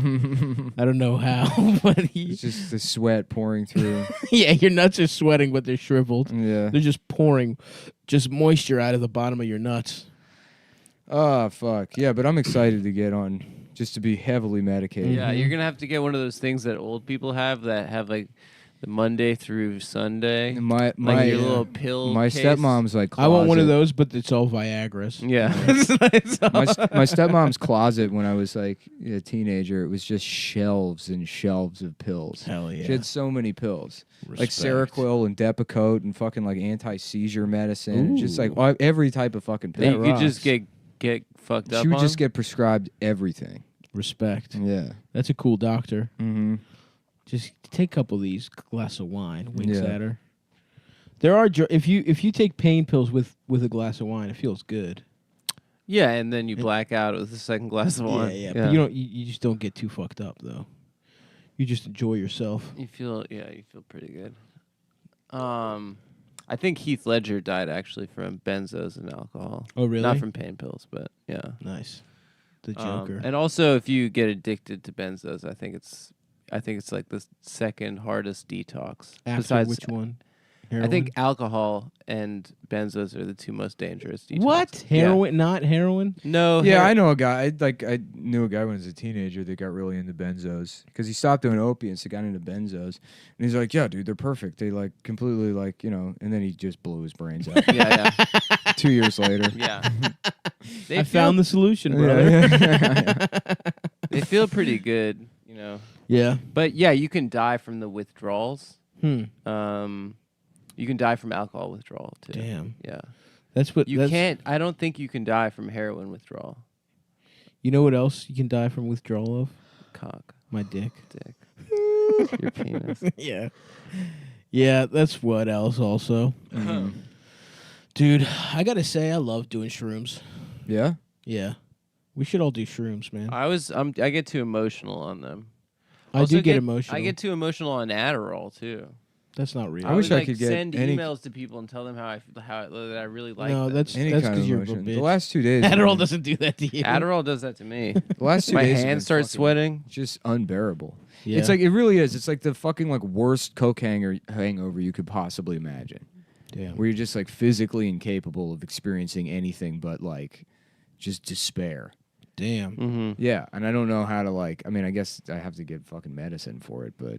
I don't know how, but It's just the sweat pouring through. yeah, your nuts are sweating, but they're shriveled. Yeah. They're just pouring just moisture out of the bottom of your nuts. Oh, fuck. Yeah, but I'm excited to get on just to be heavily medicated. Yeah, you're gonna have to get one of those things that old people have that have like the Monday through Sunday. My your little pill. My case. stepmom's like closet. I want one of those, but it's all Viagra's. Yeah. My stepmom's closet when I was like a teenager, it was just shelves and shelves of pills. Hell yeah. She had so many pills. Like Respect. Seroquel and Depakote and fucking like anti-seizure medicine. And just like every type of fucking pill. You could just get fucked up. She would on? just get prescribed everything. Respect. Yeah. That's a cool doctor. Mm-hmm. Just take a couple of these, glass of wine, winks Yeah. at her. There are if you take pain pills with a glass of wine, it feels good. Yeah, and then you black out with the second glass of wine. Yeah. But you just don't get too fucked up though. You just enjoy yourself. You feel pretty good. I think Heath Ledger died actually from benzos and alcohol. Oh, really? Not from pain pills, but yeah. Nice. The Joker. And also, if you get addicted to benzos, I think it's like the second hardest detox. After Besides which one? I think alcohol and benzos are the two most dangerous detox. What? Heroin? Not heroin? No. Yeah, I know a guy. I knew a guy when he was a teenager that got really into benzos because he stopped doing opiates. He got into benzos, and he's like, "Yeah, dude, they're perfect. They like completely like and then he just blew his brains out. Yeah. 2 years later. Yeah. I found the solution, brother. They feel pretty good, Yeah. But yeah, you can die from the withdrawals. You can die from alcohol withdrawal too. Damn. Yeah. That's what Can't. I don't think you can die from heroin withdrawal. You know what else you can die from withdrawal of? Cock. My dick. Your penis. Yeah. Yeah, that's what else also. Dude, I gotta say I love doing shrooms. Yeah? Yeah. We should all do shrooms, man. I get too emotional on them. I Also do get emotional. I get too emotional on Adderall too. That's not real. I wish would, I could get send any- emails to people and tell them that I really like No, them. that's Any that's kind because of you're a emotion. bitch. The last 2 days. Adderall man, doesn't do that to you. Adderall does that to me. The last 2 My days. have hands been start fucking sweating. Just unbearable. Yeah. It's like it really is. It's like the fucking like worst coke hangover you could possibly imagine. Damn. Where you're just like physically incapable of experiencing anything but like just despair. Damn. Mm-hmm. Yeah, and I don't know how to like. I mean, I guess I have to get fucking medicine for it, but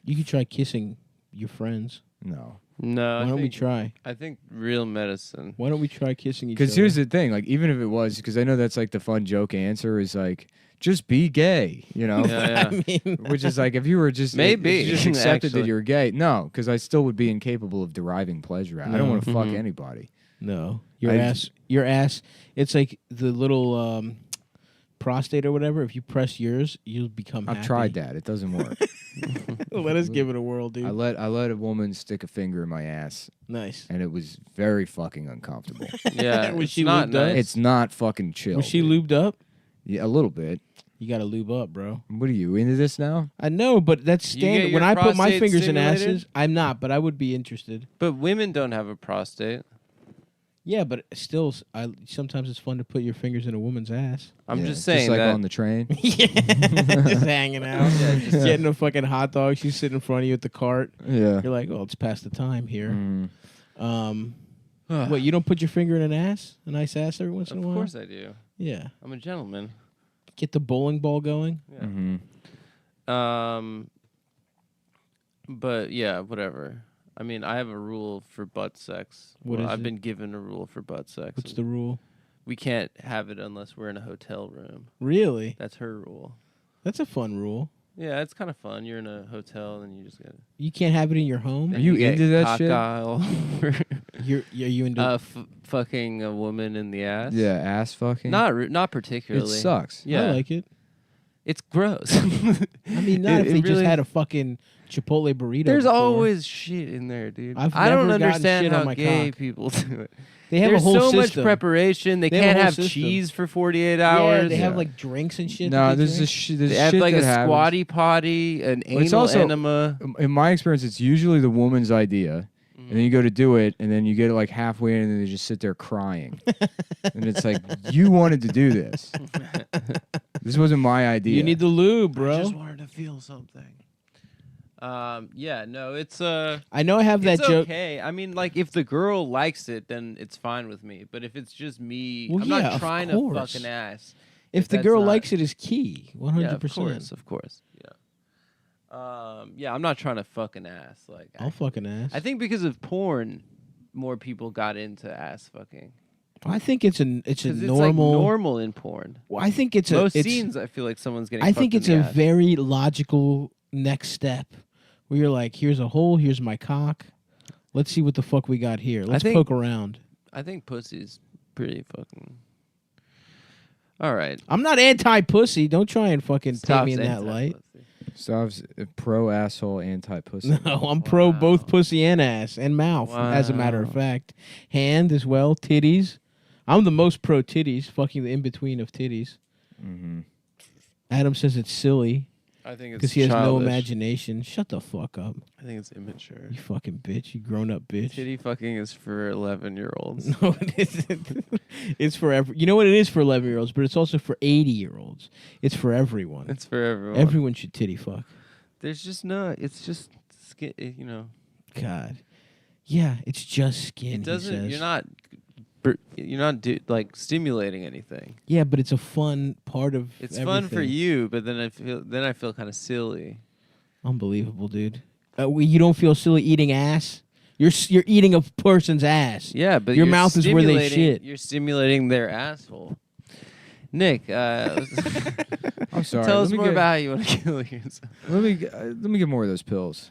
You could try kissing your friends. no. No. Why don't we try? I think real medicine. Why don't we try kissing each other? Because here's the thing, like even if it was, because I know that's like the fun joke answer is like just be gay, Yeah. I mean, Which is like if you were just Maybe, if you just accepted that actually. you're gay. No, because I still would be incapable of deriving pleasure out. I don't No. want to fuck Mhm. anybody. no. I- Your ass. It's like the little prostate or whatever. If you press yours, you'll become I've happy. tried that. It doesn't work. Let us give it a whirl, dude. I let a woman stick a finger in my ass, Nice. and it was very fucking uncomfortable. Yeah. Was it's she not lubed up? nice. It's not fucking chill. Was she dude. lubed up? Yeah, a little bit. You got to lube up, bro. What are you into this now? I know, but that's You get standard. your When I put my prostate fingers in stimulated? asses, I'm not, but I would be interested. But women don't have a prostate. Yeah, but still, sometimes it's fun to put your fingers in a woman's ass. I'm just saying like that. on the train. Just hanging out, getting a fucking hot dog. She's sitting in front of you at the cart. Yeah. You're like, oh, it's past the time here. Mm. What, you don't put your finger in an ass? A nice ass every once in a while? Of course I do. Yeah. I'm a gentleman. Get the bowling ball going? Yeah. Mm-hmm. But yeah, whatever. I mean, I have a rule for butt sex. What is I've it? been given a rule for butt sex. What's the rule? We can't have it unless we're in a hotel room. Really? That's her rule. That's a fun rule. Yeah, it's kind of fun. You're in a hotel and you just get. You can't have it in your home? Are you into that shit? Are you into fucking a woman in the ass? Yeah, ass fucking. Not particularly. It sucks. Yeah, I like it. It's gross. I mean, not if they just really- had a fucking Chipotle burrito. There's before. always shit in there, dude. I've I don't never gotten understand shit on how my gay cock. people do it. They have There's a whole so system. much preparation. They They have a can't whole have system. cheese for 48 hours. Yeah, they have like drinks and shit. No, that they there's drink. this They have shit like a that happens. squatty potty, an Well, it's anal also- enema. In my experience, it's usually the woman's idea, and then you go to do it, and then you get it like halfway in, and then they just sit there crying, and it's like, you wanted to do this. This wasn't my idea. You need the lube, bro. I just wanted to feel something. Yeah, no, it's I know I have that it's joke. okay. I mean, like if the girl likes it, then it's fine with me. But if it's just me, Well, I'm yeah, not of trying to course. fuck an ass. If the that's girl not- likes it, is key. 100%. Yeah, of course. Yeah. Yeah, I'm not trying to fuck an ass. Like I'll fuck an ass. I think because of porn, more people got into ass fucking. I think it's a 'Cause it's like normal. normal in porn. Well, I think it's Most a it's, scenes. I feel like someone's getting. I think fucked it's in a the ass. very logical next step. Where you're like, here's a hole, here's my cock. Let's see what the fuck we got here. Let's think- poke around. I think pussy's pretty fucking. All right. I'm not anti-pussy. Don't try and fucking paint me in Stav's that light. anti-pussy. Stav's pro asshole, anti pussy. No, I'm pro both pussy and ass and mouth, as a matter of Wow. fact. Hand as well, titties. I'm the most pro titties, fucking the in-between of titties. Mm-hmm. Adam says it's silly I think it's because he has no childish. imagination. Shut the fuck up. I think it's immature. You fucking bitch. You grown-up bitch. Titty fucking is for 11-year-olds. No, it isn't. It's for every. You know what it is for 11-year-olds, but it's also for 80-year-olds. It's for everyone. It's for everyone. Everyone should titty fuck. There's just no. It's just skin. You know. God. Yeah, it's just skin. It doesn't. He says. You're not. You're not like stimulating anything. Yeah, but it's a fun part of. It's fun for everything. you, but then I feel kind of silly. Unbelievable, dude. You don't feel silly eating ass? You're eating a person's ass. Yeah, but your you're mouth is where they stimulating- shit. You're stimulating their asshole. Nick, I'm sorry. tell let us me more get- about how you want to kill yourself. Let me get more of those pills.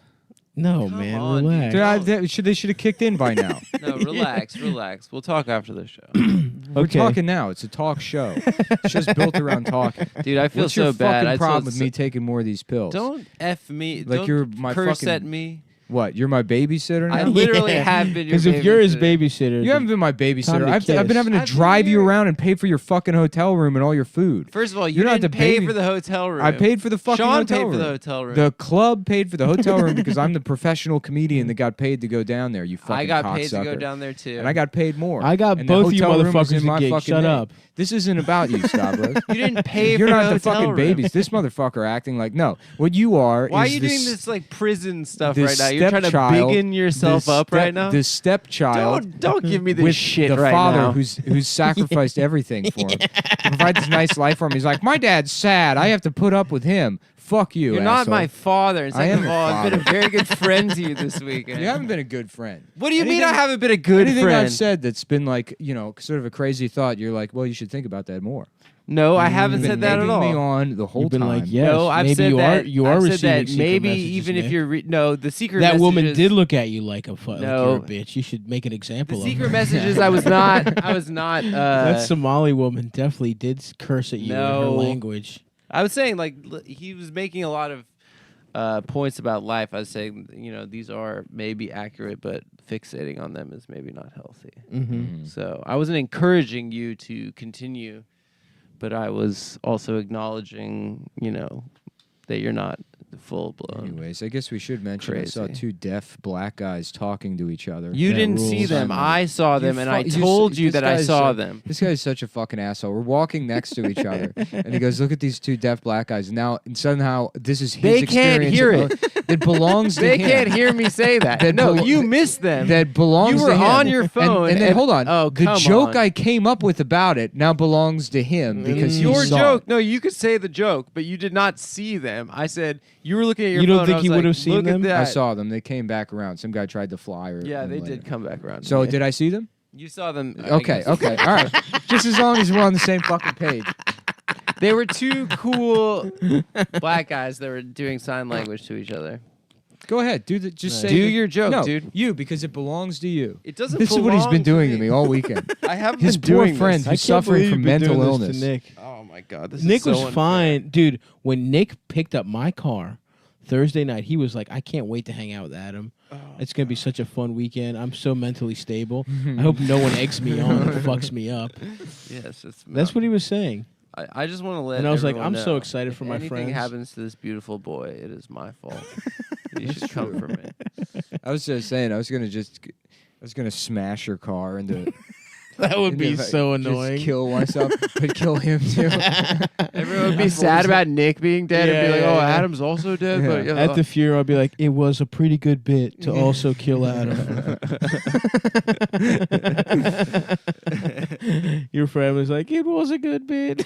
No, Come man, on, relax. dude. They should have kicked in by now. No, relax. We'll talk after the show. We're Okay. talking now. It's a talk show. It's just built around talking. Dude, I feel What's so your bad. fucking I problem told with so- me taking more of these pills? Don't F me. Like Don't you're my curse fucking- at me. What? You're my babysitter now? I literally have been your Because if you're his babysitter. babysitter, You haven't been my Time babysitter. to I've been kiss. having to I've been drive you here. around and pay for your fucking hotel room and all your food. First of all, you You're not didn't the pay baby- for the hotel room. I paid for the fucking Sean hotel paid room. for the hotel room. The club paid for the hotel room because I'm the professional comedian that got paid to go down there. You fucking I got paid to go cocksucker. down there too. And I got paid more. I got And the both you hotel room was motherfuckers in my a gig. fucking Shut name. up. This isn't about you, Stavros. You didn't pay You're for not the the hotel fucking room. babies. This motherfucker acting like no. What you are Why are is you doing this like prison stuff this right now? You're trying to stepchild- biggin yourself the up step- right now. The stepchild. Don't give me this with shit the right father now. who's sacrificed everything for him to provide this nice life for him. He's like, my dad's sad. I have to put up with him. Fuck you. You're not asshole. my father. And I am second of your all, I've been a father. very good friend to you this weekend. You haven't been a good friend. What do you mean Anything- I haven't been a good Anything friend? I've said that's been like, sort of a crazy thought, you're like, well, you should think about that more. No, I haven't You've said been that at egging me all. on the whole You've been time. like, yes, No, I've maybe said you that. are. You are I've said receiving that. secret Maybe messages, even if Nick. you're no, the secret That woman messages- did look at you like No. you're a bitch. You should make an example The of secret her. messages. I was not. That Somali woman definitely did curse at you in her No. language. I was saying like he was making a lot of points about life. I was saying these are maybe accurate, but fixating on them is maybe not healthy. Mm-hmm. So I wasn't encouraging you to continue but I was also acknowledging, that you're not full blown. Anyways, I guess we should mention I saw Crazy. 2 deaf black guys talking to each other. You That didn't rules. see them. I saw them, and I you told you this that I guy's saw like- them. This guy's such a fucking asshole. We're walking next to each other, and he goes, "Look at these 2 deaf black guys." Now, and somehow, this is his They experience. can't hear it. That belongs to They him. can't hear me say that. That No, belo- you missed them. That belongs You were to him. on your phone, And then, and- hold on. Oh, the come joke on. I came up with about it now belongs to him because he Your saw joke. it. No, you could say the joke, but you did not see them. I said you were looking at your You phone. don't think I was he like, would have seen Look them? At that. I saw them. They came back around. Some guy tried to fly her. Yeah, they later. did come back around. So today. did I see them? You saw them. I Okay, guess. okay, all right. Just as long as we're on the same fucking page. They were 2 cool black guys that were doing sign language to each other. Go ahead, just say Do your joke, no, dude. You, because it belongs to you. It doesn't. This is what he's belong been doing to to me all weekend. I haven't His been poor doing friend this. who's suffering from mental illness. To Nick. Oh my god, this Nick is so was unfair. fine, dude. When Nick picked up my car Thursday night, he was like, "I can't wait to hang out with Adam. It's gonna be such a fun weekend. I'm so mentally stable. I hope no one eggs me on and fucks me up." Yes, That's what he was saying. I just want to let. And I was like, everyone I'm so know, excited if for my anything friends. happens to this beautiful boy, it is my fault. You should come for me. I was just saying, I was gonna smash your car into. That would be into- so just annoying. Kill myself, but kill him too. Everyone would be sad about Nick being dead and be like, "Oh, Adam's also dead." Yeah. But At the funeral, I'll be like, "It was a pretty good bit to also kill Adam." Your friend was like, "It was a good bit.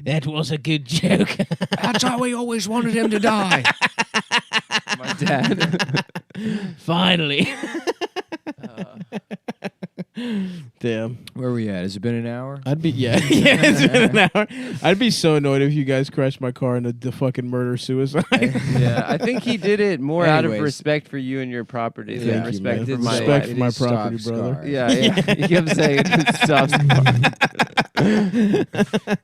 That was a good joke." That's how we always wanted him to die. my dad. Finally. Damn. Where are we at? Has it been an hour? I'd be it's been an hour. I'd be so annoyed if you guys crashed my car into the fucking murder suicide. Yeah, I think he did it more out of Anyways. respect for you and your property Thank than you, respect man. for my Respect life. for my It is property, stop brother. scar. Yeah. He kept saying stop.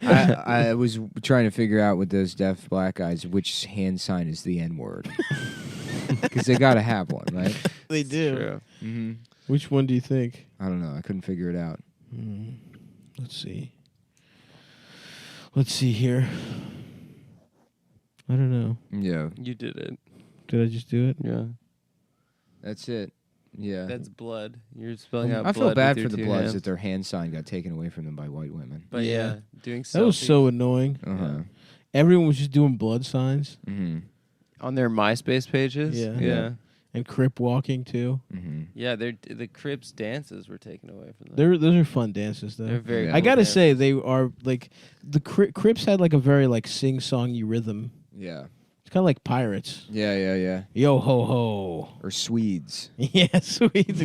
I was trying to figure out with those deaf black guys which hand sign is the N word. Because they got to have one, right? They do. True. Mm-hmm. Which one do you think? I don't know. I couldn't figure it out. Let's see. Let's see here. I don't know. Yeah, You did it. Did I just do it? Yeah. that's it. Yeah. That's blood. You're spelling out I blood. feel bad with for your the two Bloods hands. that their hand sign got taken away from them by white women. But yeah, doing That was selfies so annoying. Uh-huh. Everyone was just doing blood signs Mm-hmm. on their MySpace pages. Yeah. Yeah. and crip walking too. Mm-hmm. Yeah, the Crips dances were taken away from them. Those are fun dances though. They're very Yeah. cool I gotta dances. say they are like the Crips had like a very like sing-songy rhythm. Yeah. It's kind of like pirates. Yeah. Yo ho ho. Or Swedes. Yeah, Swedes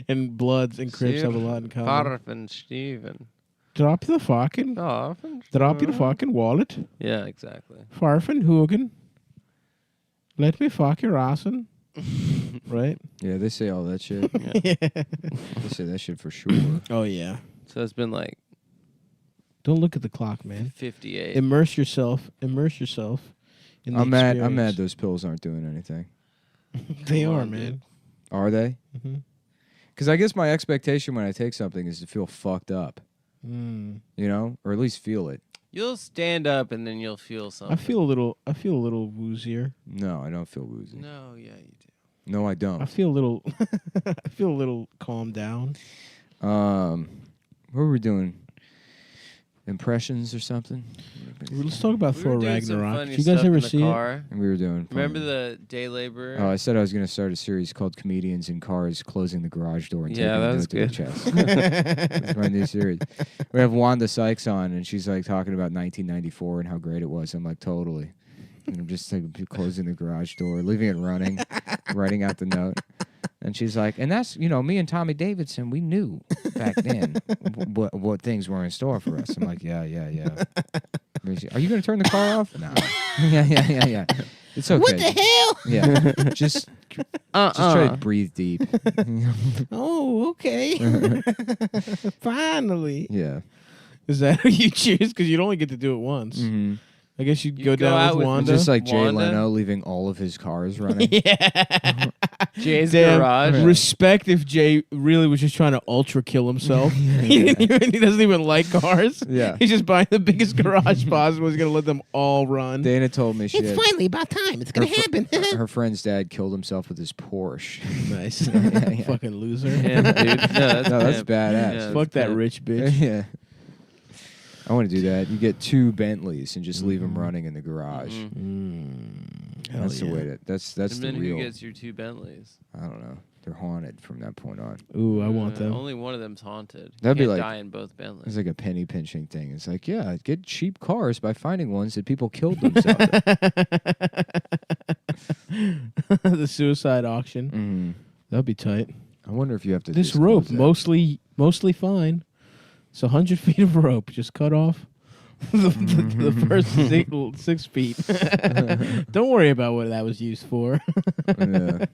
and Bloods and Crips have a lot in common. Harfen Steven. Drop the fucking Drop your fucking wallet. Yeah, exactly. Farfen Hoogan. Let me fuck your assin. Right? Yeah, they say all that shit. Yeah. They say that shit for sure. Oh yeah. So it's been like Don't look at the clock, man. 58. Immerse yourself in the I'm mad experience. those pills aren't doing anything. They Come are, on, man. dude. Are they? Mm-hmm. Because I guess my expectation when I take something is to feel fucked up, Mm. you know? Or at least feel it. You'll stand up and then you'll feel something. I feel a little woozier. No, I don't feel woozy. No, yeah, you do. No, I don't. I feel a little I feel a little calmed down. What were we doing? Impressions or something? Let's talk about We Thor were doing some Ragnarok. funny Did you guys stuff ever in the see car. We were doing. Remember the day laborer? Oh, I said I was going to start a series called Comedians in Cars Closing the Garage Door and Yeah, taking that a was note to the good. chest. That's my new series. We have Wanda Sykes on, and she's like talking about 1994 and how great it was. I'm like, totally. And I'm just like closing the garage door, leaving it running, writing out the note. And she's like, and that's, me and Tommy Davidson, we knew back then what things were in store for us. I'm like, yeah. Are you going to turn the car off? No. Yeah. It's okay. What the hell? Yeah. Just try to breathe deep. Oh, okay. Finally. Yeah. Is that who you choose? Because you'd only get to do it once. Mm-hmm. I guess you'd You'd go go down out with with Wanda. Just like Jay Wanda? Leno leaving all of his cars running. Jay's Damn, garage. respect if Jay really was just trying to ultra kill himself. He doesn't even like cars. Yeah. He's just buying the biggest garage possible. He's gonna let them all run. Dana told me she It's had, finally about time. It's gonna happen. her friend's dad killed himself with his Porsche. Nice. Yeah. Fucking loser. Damn, dude. No, That's pimp. badass. Yeah, Fuck that pimp. rich bitch. Yeah. I want to do that. You get 2 Bentleys and just leave them running in the garage. Hell That's the yeah. way to. That's And the then real. who gets your 2 Bentleys? I don't know. They're haunted from that point on. Ooh, I want them. Only one of them's haunted. That'd be Can't like- die in both Bentleys. It's like a penny pinching thing. It's like, yeah, get cheap cars by finding ones that people killed themselves. The suicide auction. That'd be tight. I wonder if you have to. This disclose rope, that. mostly fine. It's 100 feet of rope. Just cut off the first 6 feet. Don't worry about what that was used for. Yeah.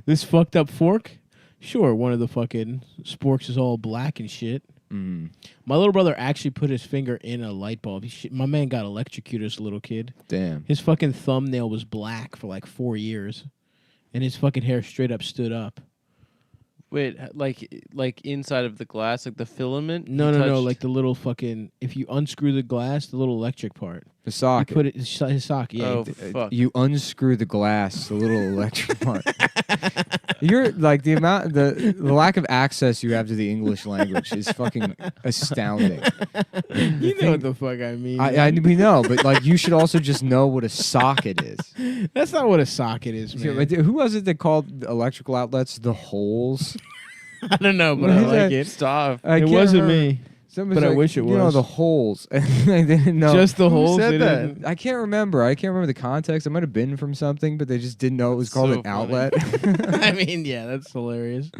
This fucked up fork? Sure, one of the fucking sporks is all black and shit. My little brother actually put his finger in a light bulb. My man got electrocuted as a little kid. Damn. His fucking thumbnail was black for like 4 years. And his fucking hair straight up stood up. Wait, like inside of the glass, like the filament? No, you no, no. touched? Like the little fucking. If you unscrew the glass, the little electric part. The socket. You put it his socket. Yeah. Oh, you- fuck. You unscrew the glass, the little electric part. You're like the lack of access you have to the English language is fucking astounding. you know what the fuck I mean. We know, but like you should also just know what a socket is. That's not what a socket is, Yeah, man. but who was it that called electrical outlets the holes? I don't know, but What I is like that? it. Stop. I It can't wasn't remember. me. Somebody's But I like, wish it You know was. the holes. I didn't know. Just the Who holes? said They that? didn't- I can't remember. I can't remember the context. It might have been from something, but they just didn't know it was called So an funny. outlet. I mean, yeah, that's hilarious.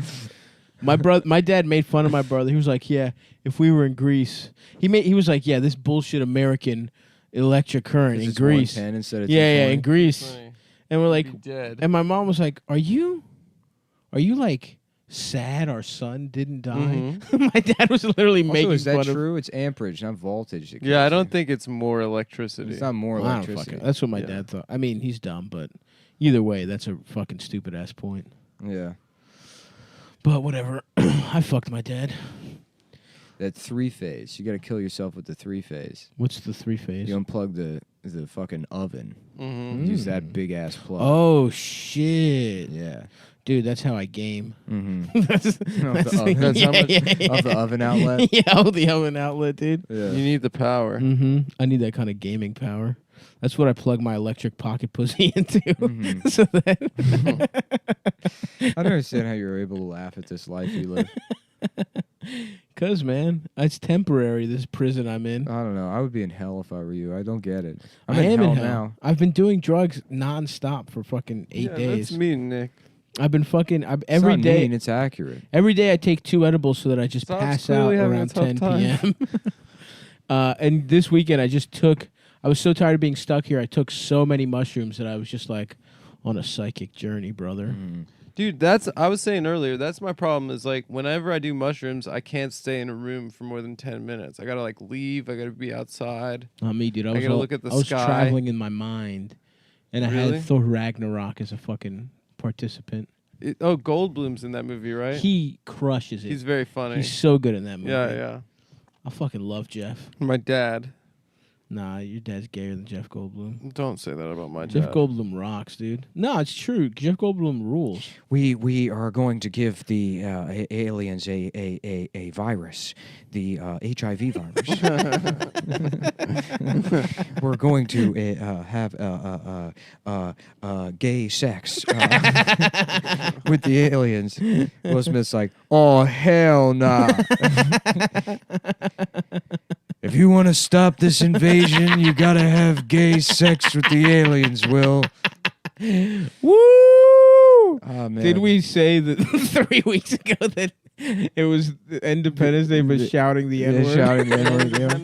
My dad made fun of my brother. He was like, "Yeah, if we were in Greece, he was like, yeah, this bullshit American electric current It's in just Greece, 110 instead of yeah, 220. in Greece." Funny. And we're Be like, dead. and my mom was like, "Are you like sad our son didn't die?" My dad was literally Also, making is that fun of. true? It's amperage, not voltage. that Yeah, I kills don't you. think it's more electricity. It's not more I don't electricity. fucking, that's what my Yeah. dad thought. I mean, he's dumb, but either way, that's a fucking stupid ass point. Yeah. But whatever. I fucked my dad. That 3-phase. You got to kill yourself with the 3-phase. What's the 3-phase? You unplug the fucking oven. Mm-hmm. Use that big ass plug. Oh shit, Yeah. dude, that's how I game. Mm-hmm. that's, Of the oven outlet. Yeah, oh, the oven outlet, dude. Yeah. You need the power. Mm-hmm. I need that kind of gaming power. That's what I plug my electric pocket pussy into. Mhm. So that I don't understand how you're able to laugh at this life you live. Cause man, it's temporary. This prison I'm in. I don't know. I would be in hell if I were you. I don't get it. I'm I am hell in hell now. I've been doing drugs nonstop for fucking 8 Yeah, days. That's me, Nick. I've been fucking. It's Every not day. mean, it's accurate. Every day I take 2 edibles so that I just Stop's pass out clearly having a around tough 10 time. p.m. And this weekend I was so tired of being stuck here. I took so many mushrooms that I was just like on a psychic journey, brother. Dude, I was saying earlier, that's my problem is like whenever I do mushrooms, I can't stay in a room for more than 10 minutes. I got to like leave. I got to be outside. Not me, dude. I gotta look at the I was sky. traveling in my mind, and I Really? had Thor Ragnarok as a fucking participant. Goldblum's in that movie, right? He crushes it. He's very funny. He's so good in that movie. yeah, yeah. I fucking love Jeff. My dad. Nah, your dad's gayer than Jeff Goldblum. Don't say that about my Jeff dad. Goldblum rocks, dude. No, it's true. Jeff Goldblum rules. We are going to give the aliens a virus, the HIV virus. We're going to have gay sex with the aliens. Will Smith's like, oh hell nah. If you want to stop this invasion, you gotta have gay sex with the aliens, Will. Woo! Oh, man. Did we say that 3 weeks ago that it was Independence Day, but shouting the N word? Shouting the N-word, yeah.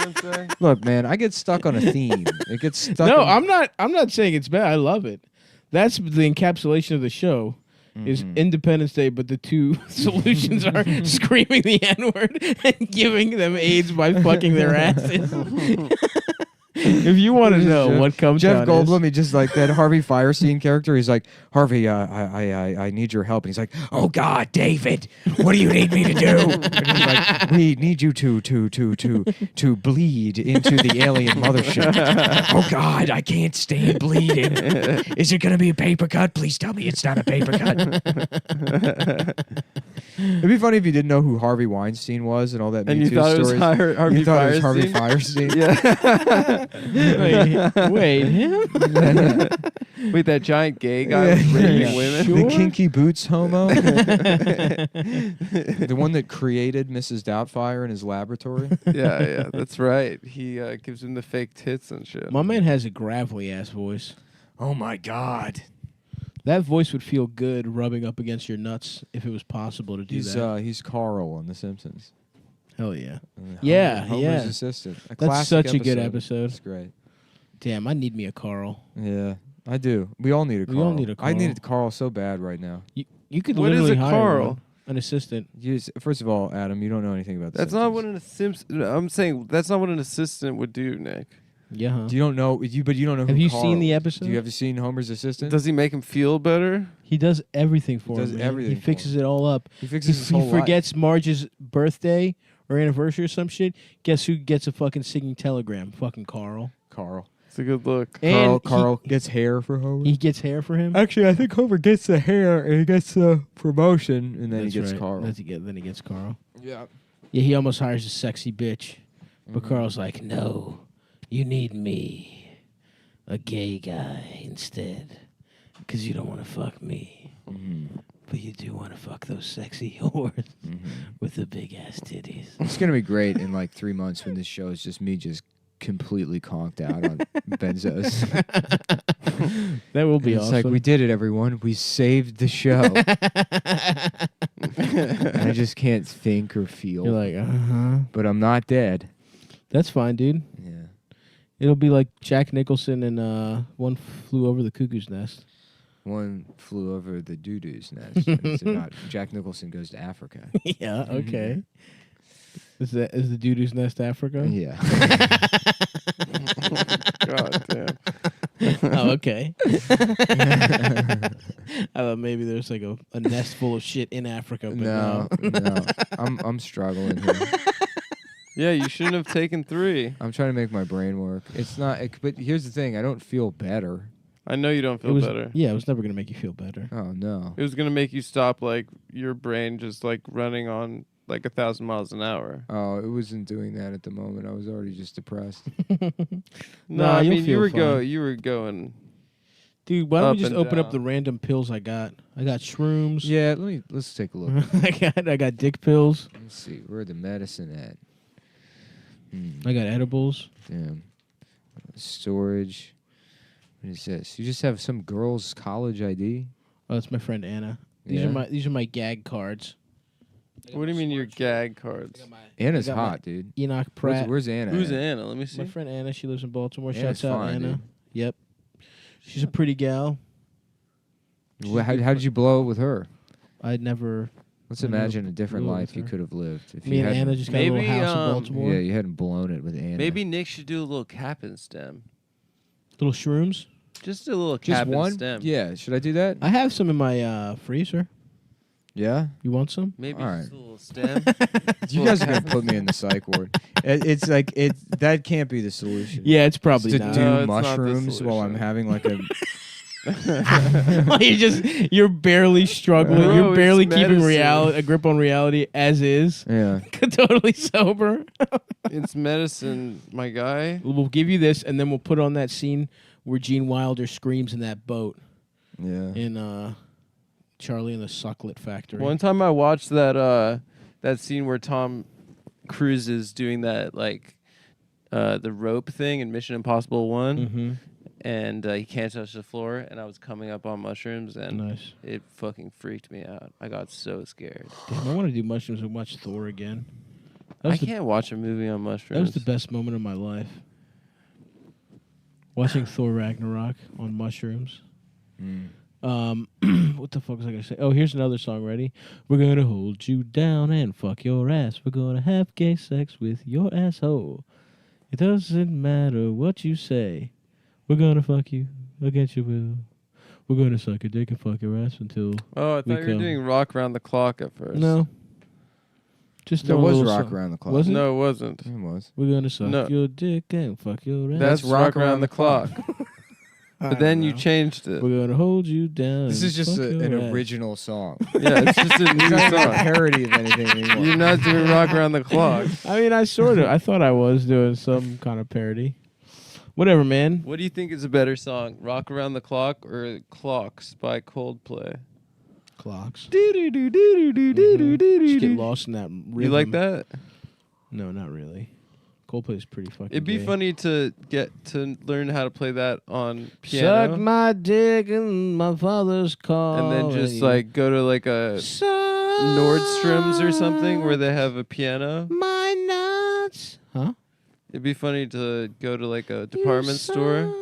Look, man, I get stuck on a theme. It gets stuck. No, on, I'm not saying it's bad. I love it. That's the encapsulation of the show. Is Independence Day, but the two solutions are screaming the N-word and giving them AIDS by fucking their asses. If you want to know what Cumtown Jeff Goldblum, is, he just like that Harvey Firestein character. He's like, Harvey, I need your help. And he's like, oh God, David, what do you need me to do? And he's like, we need you to bleed into the alien mothership. Oh God, I can't stand bleeding. Is it gonna be a paper cut? Please tell me it's not a paper cut. It'd be funny if you didn't know who Harvey Weinstein was and all that. And Me you Too thought it was stories. Harvey You thought it was Harvey Firestein? Firestein. Yeah. wait, him? Wait, that giant gay guy was raping women? The kinky boots homo. The one that created Mrs. Doubtfire in his laboratory. Yeah, that's right. He gives him the fake tits and shit. My man has a gravelly ass voice. Oh my God. That voice would feel good rubbing up against your nuts if it was possible to do that. He's Carl on The Simpsons. Hell yeah. Homer's Yeah. assistant. A That's classic such a good episode. It's great. Damn, I need me a Carl. Yeah, I do. We all need a Carl. We all need a I Carl. need a Carl so bad right now. You could What is literally a hire Carl? one, an assistant. First of all, Adam, you don't know anything about That's not what an assistant. I'm saying that's not what an assistant would do, Nick. Yeah. Huh? Do you don't know? But you don't know. Have who you Carl seen the is. episode? Do you have seen Homer's assistant? Does he make him feel better? He does everything for Does him. Man. everything He for fixes it all up. He fixes his He whole life. forgets Marge's birthday or anniversary or some shit. Guess who gets a fucking singing telegram? Fucking Carl. Carl. It's a good look. And Carl gets hair for Homer. He gets hair for him. Actually, I think Homer gets the hair and he gets the promotion, and then That's he gets right. Carl. Then he gets Carl. Yeah. Yeah, he almost hires a sexy bitch. But Carl's like, no, you need me, a gay guy instead, because you don't want to fuck me. But you do want to fuck those sexy whores with the big ass titties. It's gonna be great in like 3 months when this show is just me just completely conked out on benzos. That will be It's awesome. like, we did it, everyone. We saved the show. I just can't think or feel. You're like, But I'm not dead. That's fine, dude. Yeah. It'll be like Jack Nicholson and One Flew Over the Cuckoo's Nest. One flew over the doo-doo's nest. And it's about Jack Nicholson goes to Africa. Yeah, okay. Is the Doo-Doo's Nest Africa? Yeah. God damn. Oh, okay. I thought maybe there's like a nest full of shit in Africa, but No. I'm struggling here. Yeah, you shouldn't have taken 3. I'm trying to make my brain work. It's not. But here's the thing. I don't feel better. I know you don't feel better. Yeah, it was never gonna make you feel better. Oh no. It was gonna make you stop like your brain just like running on like 1,000 miles an hour. Oh, it wasn't doing that at the moment. I was already just depressed. No, Nah, I you'll mean feel fine. you were going. Dude, why don't we Up just and open up down. the random pills I got? I got shrooms. Yeah, let's take a look. I got dick pills. Let's see. Where the medicine at? I got edibles. Damn. Storage. What is this? You just have some girl's college ID? Oh, that's my friend Anna. Yeah? These are my gag cards. What do you mean your gag cards? Anna's I got my hot, dude. Enoch Pratt. Where's Anna? Who's at? Anna? Let me see. My friend Anna. She lives in Baltimore. Anna's Shouts out fine, Anna. dude. Yep. She's a pretty gal. How did you blow it with her? I'd never. Let's I never imagine a different blew it life with you her. could have lived. If Me you and hadn't- Anna just got a Maybe, little house in Baltimore. Yeah, you hadn't blown it with Anna. Maybe Nick should do a little cap and stem. Little shrooms. Just a little Just cap one? and stem. Yeah, should I do that? I have some in my freezer. Yeah? You want some? Maybe All just right. a little stem. You guys are going to put me in the psych ward. It's like, that can't be the solution. Yeah, it's probably to not. do No, it's not the mushrooms while I'm solution. having like a... you're barely struggling. Bro, you're it's barely keeping medicine. a grip on reality as is. Yeah. Totally sober. It's medicine, my guy. We'll give you this, and then we'll put on that scene where Gene Wilder screams in that boat Yeah. in Charlie and the Sucklet Factory. One time I watched that scene where Tom Cruise is doing that like the rope thing in Mission Impossible 1. Mm-hmm. And he can't touch the floor, and I was coming up on mushrooms, and Nice. it fucking freaked me out. I got so scared. Damn, I want to do mushrooms and watch Thor again. That I was the- can't watch a movie on mushrooms. That was the best moment of my life. Watching Thor Ragnarok on mushrooms. What the fuck was I gonna say? Oh, here's another song. Ready? We're gonna hold you down and fuck your ass. We're gonna have gay sex with your asshole. It doesn't matter what you say. We're gonna fuck you against your will. We're gonna suck your dick and fuck your ass until. Oh, I we thought you were come. doing Rock Around the Clock at first. No. Just There a was little Rock song. Around the Clock. Was it? No, it wasn't. It was. We're gonna suck No. your dick and fuck your ass. That's Rock Around the Clock. I But then don't you know. changed it. We're gonna hold you down. This and is just fuck your an ass. original song. Yeah, it's just a It's new not even a song. parody of anything anymore. You're not doing Rock Around the Clock. I mean, I thought I was doing some kind of parody. Whatever, man. What do you think is a better song, Rock Around the Clock or Clocks by Coldplay? Clocks. Do-do-do-do-do-do-do-do-do. Just get lost in that rhythm. You like that? No, not really. Coldplay's pretty fucking It'd be gay. funny to get to learn how to play that on piano. Suck my dick in my father's car. And then just like go to like a Nordstrom's or something where they have a piano. My nuts. Huh? It'd be funny to go to like a department store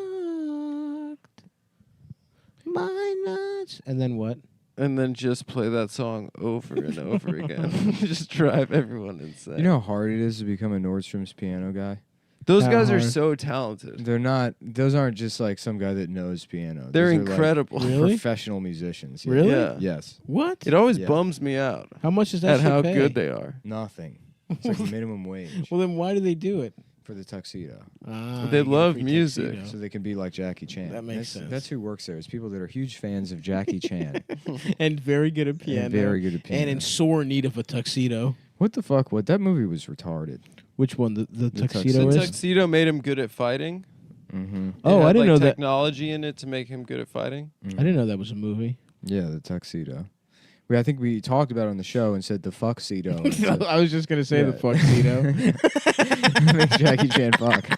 My nuts. And then what? and then just play that song over and over again. Just drive everyone insane. You know how hard it is to become a Nordstrom's piano guy? Those How guys are hard? so talented. They're not. Those aren't just like some guy that knows piano. They're These are, like, incredible. Really? professional musicians. Yeah. Really? Yeah. Yes. What? It always Yeah. bums me out How much does that at shit how pay? good they are. Nothing. It's like minimum wage Well, then why do they do it? for the tuxedo, They you get a love free music. tuxedo. so they can be like Jackie Chan. That makes sense. That's who works there. It's people that are huge fans of Jackie Chan And very good at piano. and very good at piano. And in sore need of a tuxedo. What the fuck? What that movie was retarded. Which one? The The tuxedo The is? tuxedo made him good at fighting. Mm-hmm. Oh, It I had, didn't like, know that. technology in it to make him good at fighting. I didn't know that was a movie. Yeah, the tuxedo. I think we talked about it on the show and said the fuxedo. I was just gonna say the Yeah. tuxedo. Make Jackie Chan fuck.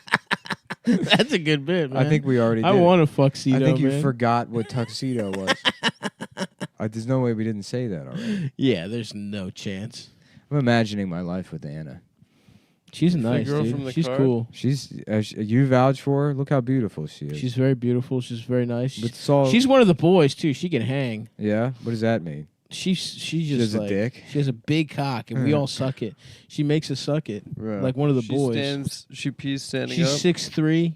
That's a good bit, man. I think we already did. I want a tuxedo. I think you man. forgot what tuxedo was. There's no way we didn't say that already. Yeah, there's no chance. I'm imagining my life with Anna. She's The nice, girl dude. from the She's car? cool. She's you vouch for her. Look how beautiful she is. She's very beautiful. She's very nice. But it's all- She's one of the boys too. She can hang. yeah. What does that mean? She just has a like, dick? She has a big cock, and we all suck it. She makes us suck it, Right. like one of the boys. She pees standing She's up. 6'3".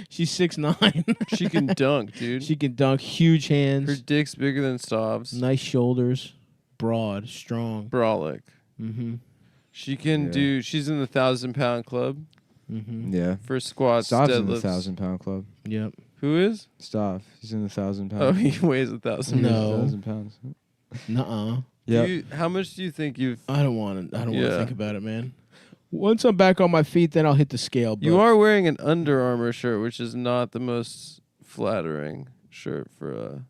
she's 6'9". She can dunk, dude. She can dunk. Huge hands. Her dick's bigger than Stav's. Nice shoulders. Broad. Strong. Brolic. Mm-hmm. She can Yeah. do. She's in the 1,000-pound club Mm-hmm. Yeah. for squats, Stav's in the deadlifts. 1,000-pound club. Yep. Who is? Stav. He's in the 1,000-pound. Oh, he weighs 1,000. No. 1,000 pounds. Nuh-uh. Yeah. How much do you think you've? I don't want to. I don't want to Yeah. think about it, man. Once I'm back on my feet, then I'll hit the scale. But You are wearing an Under Armour shirt, which is not the most flattering shirt for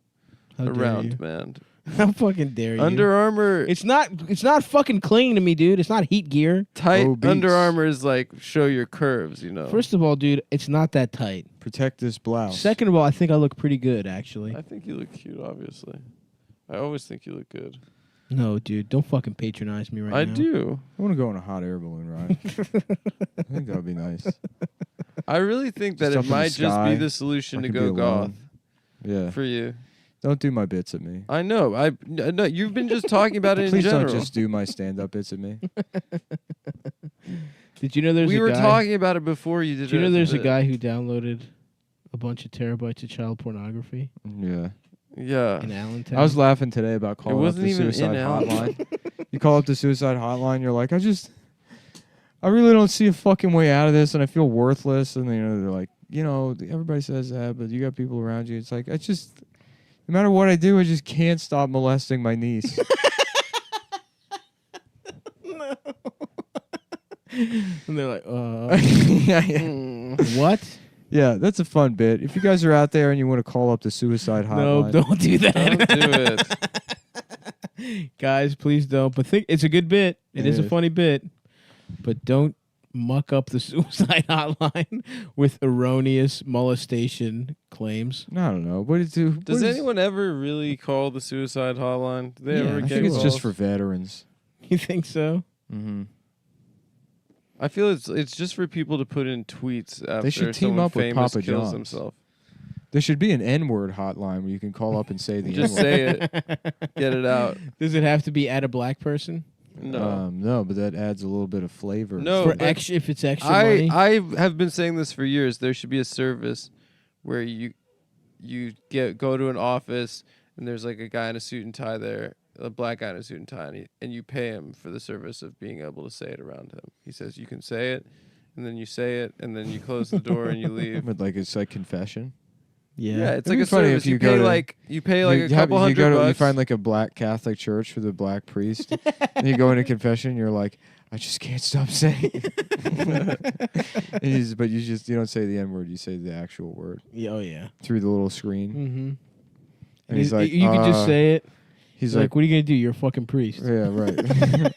How a dare round you. man. How fucking dare you? Under Armour, It's not fucking clinging to me, dude. It's not heat gear. tight. obese. Under Armour is like show your curves, you know. First of all, dude, it's not that tight. Protect this blouse. Second of all, I think I look pretty good, actually. I think you look cute. Obviously, I always think you look good. No, dude, don't fucking patronize me right now. I do. I want to go on a hot air balloon ride. I think that would be nice. I really think that Just it up in the might just be sky. the solution I to could go be goth alone. Yeah. for you. Don't do my bits at me. I know. No. You've been just talking about it in Please general. don't just do my stand-up bits at me. Did you know there's we a were guy? talking about it before you did. Did you it know as there's a bit. guy who downloaded a bunch of terabytes of child pornography Yeah. in Yeah. Allentown? I was laughing today about calling up wasn't the even suicide in Allen. hotline. You call up the suicide hotline, you're like, I really don't see a fucking way out of this, and I feel worthless. And they're like, everybody says that, but you got people around you. It's like, no matter what I do, I just can't stop molesting my niece. And they're like, yeah. what? Yeah, that's a fun bit. If you guys are out there and you want to call up the suicide No, hotline, don't do that. Don't do it. Guys, please don't. But think it's a good bit. It is a Yeah. funny bit. But don't muck up the suicide hotline with erroneous molestation claims. I don't know. What Does anyone ever really call the suicide hotline? Do they Yeah, ever I get think it's just calls? for veterans. You think so? Mm-hmm. I feel it's just for people to put in tweets after should team someone up with famous Papa kills John's. himself. There should be an N-word hotline where you can call up and say the Just N-word. say it. Get it out. Does it have to be at a black person? No. No, but that adds a little bit of flavor. No, For but extra, if it's extra money. I have been saying this for years. There should be a service where you go to an office and there's like a guy in a suit and tie there, a black guy in a suit and tie, and you pay him for the service of being able to say it around him. He says you can say it, and then you say it, and then you close the door and you leave. But like it's like confession. Yeah, it's It'd like be a funny service. if you go to- You pay like a couple you hundred go to, bucks. You find like a black Catholic church with a black priest, and you go into confession. And you're like, I just can't stop saying. It. But you don't say the N word. You say the actual word. Yeah, oh yeah. Through the little screen. Mm-hmm. And he's like, you can just say it. He's like, what are you gonna do? You're a fucking priest. Yeah, right.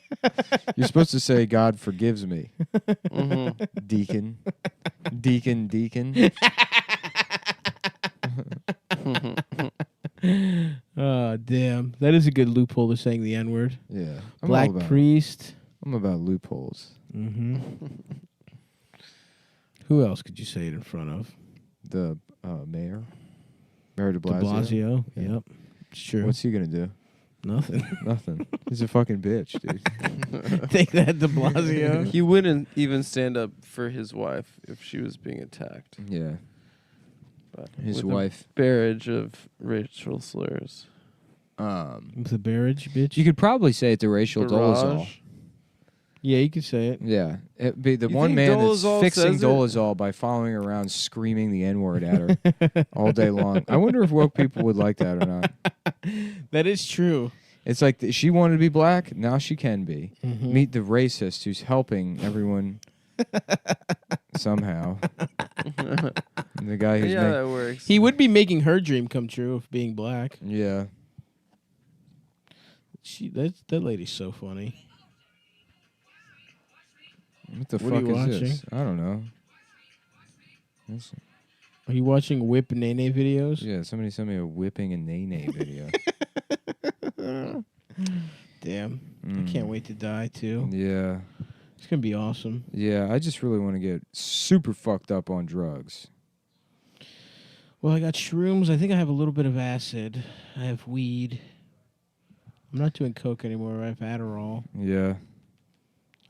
You're supposed to say, God forgives me. Deacon. Deacon. Oh, damn. That is a good loophole to saying the N word. Yeah. Black priest. I'm about loopholes. Mm-hmm. Who else could you say it in front of? The mayor. Mayor de Blasio. De Blasio. Yeah. Yep. It's true. What's he going to do? Nothing. Nothing. He's a fucking bitch, dude. Take that, De Blasio. He wouldn't even stand up for his wife if she was being attacked. Yeah. But His with wife. A barrage of racial slurs. With a barrage, bitch. You could probably say it to racial Dolezal. Barrage? Yeah, you could say it. Yeah. It'd be the You one think man Dolezal that's fixing says it? Dolezal by following her around screaming the N-word at her all day long. I wonder if woke people would like that or not. That is true. It's like she wanted to be black, now she can be. Mhm. Meet the racist who's helping everyone somehow. The guy who's Yeah, that works. He would be making her dream come true of being black. Yeah. That lady's so funny. What the What are fuck you is watching? this? I don't know. This- Are you watching Whip Nene videos? Yeah, somebody sent me a whipping and nay video. Damn. I can't wait to die too. Yeah. It's gonna be awesome. Yeah, I just really want to get super fucked up on drugs. Well, I got shrooms. I think I have a little bit of acid. I have weed. I'm not doing coke anymore. I have Adderall. Yeah.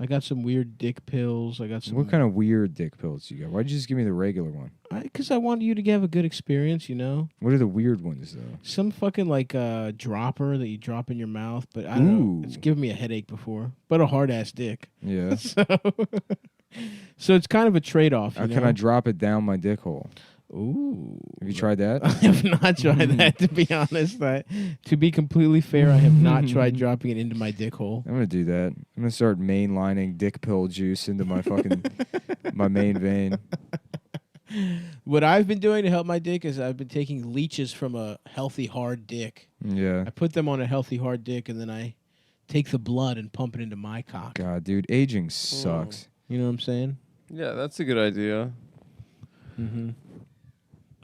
I got some weird dick pills. I got some. What kind of weird dick pills you got? Why'd you just give me the regular one? Because I want you to have a good experience, you know? What are the weird ones, though? Some fucking like dropper that you drop in your mouth, but I don't know. It's given me a headache before, but a hard ass dick. Yeah. So it's kind of a trade off. Can I drop it down my dick hole? Ooh. Have you tried that? I have not tried that, to be honest. To be completely fair, I have not tried dropping it into my dick hole. I'm gonna do that. I'm gonna start mainlining dick pill juice into my fucking my main vein. What I've been doing to help my dick is I've been taking leeches from a healthy hard dick. Yeah. I put them on a healthy hard dick, and then I take the blood and pump it into my cock. God, dude, aging sucks. You know what I'm saying? Yeah, that's a good idea. Mm-hmm.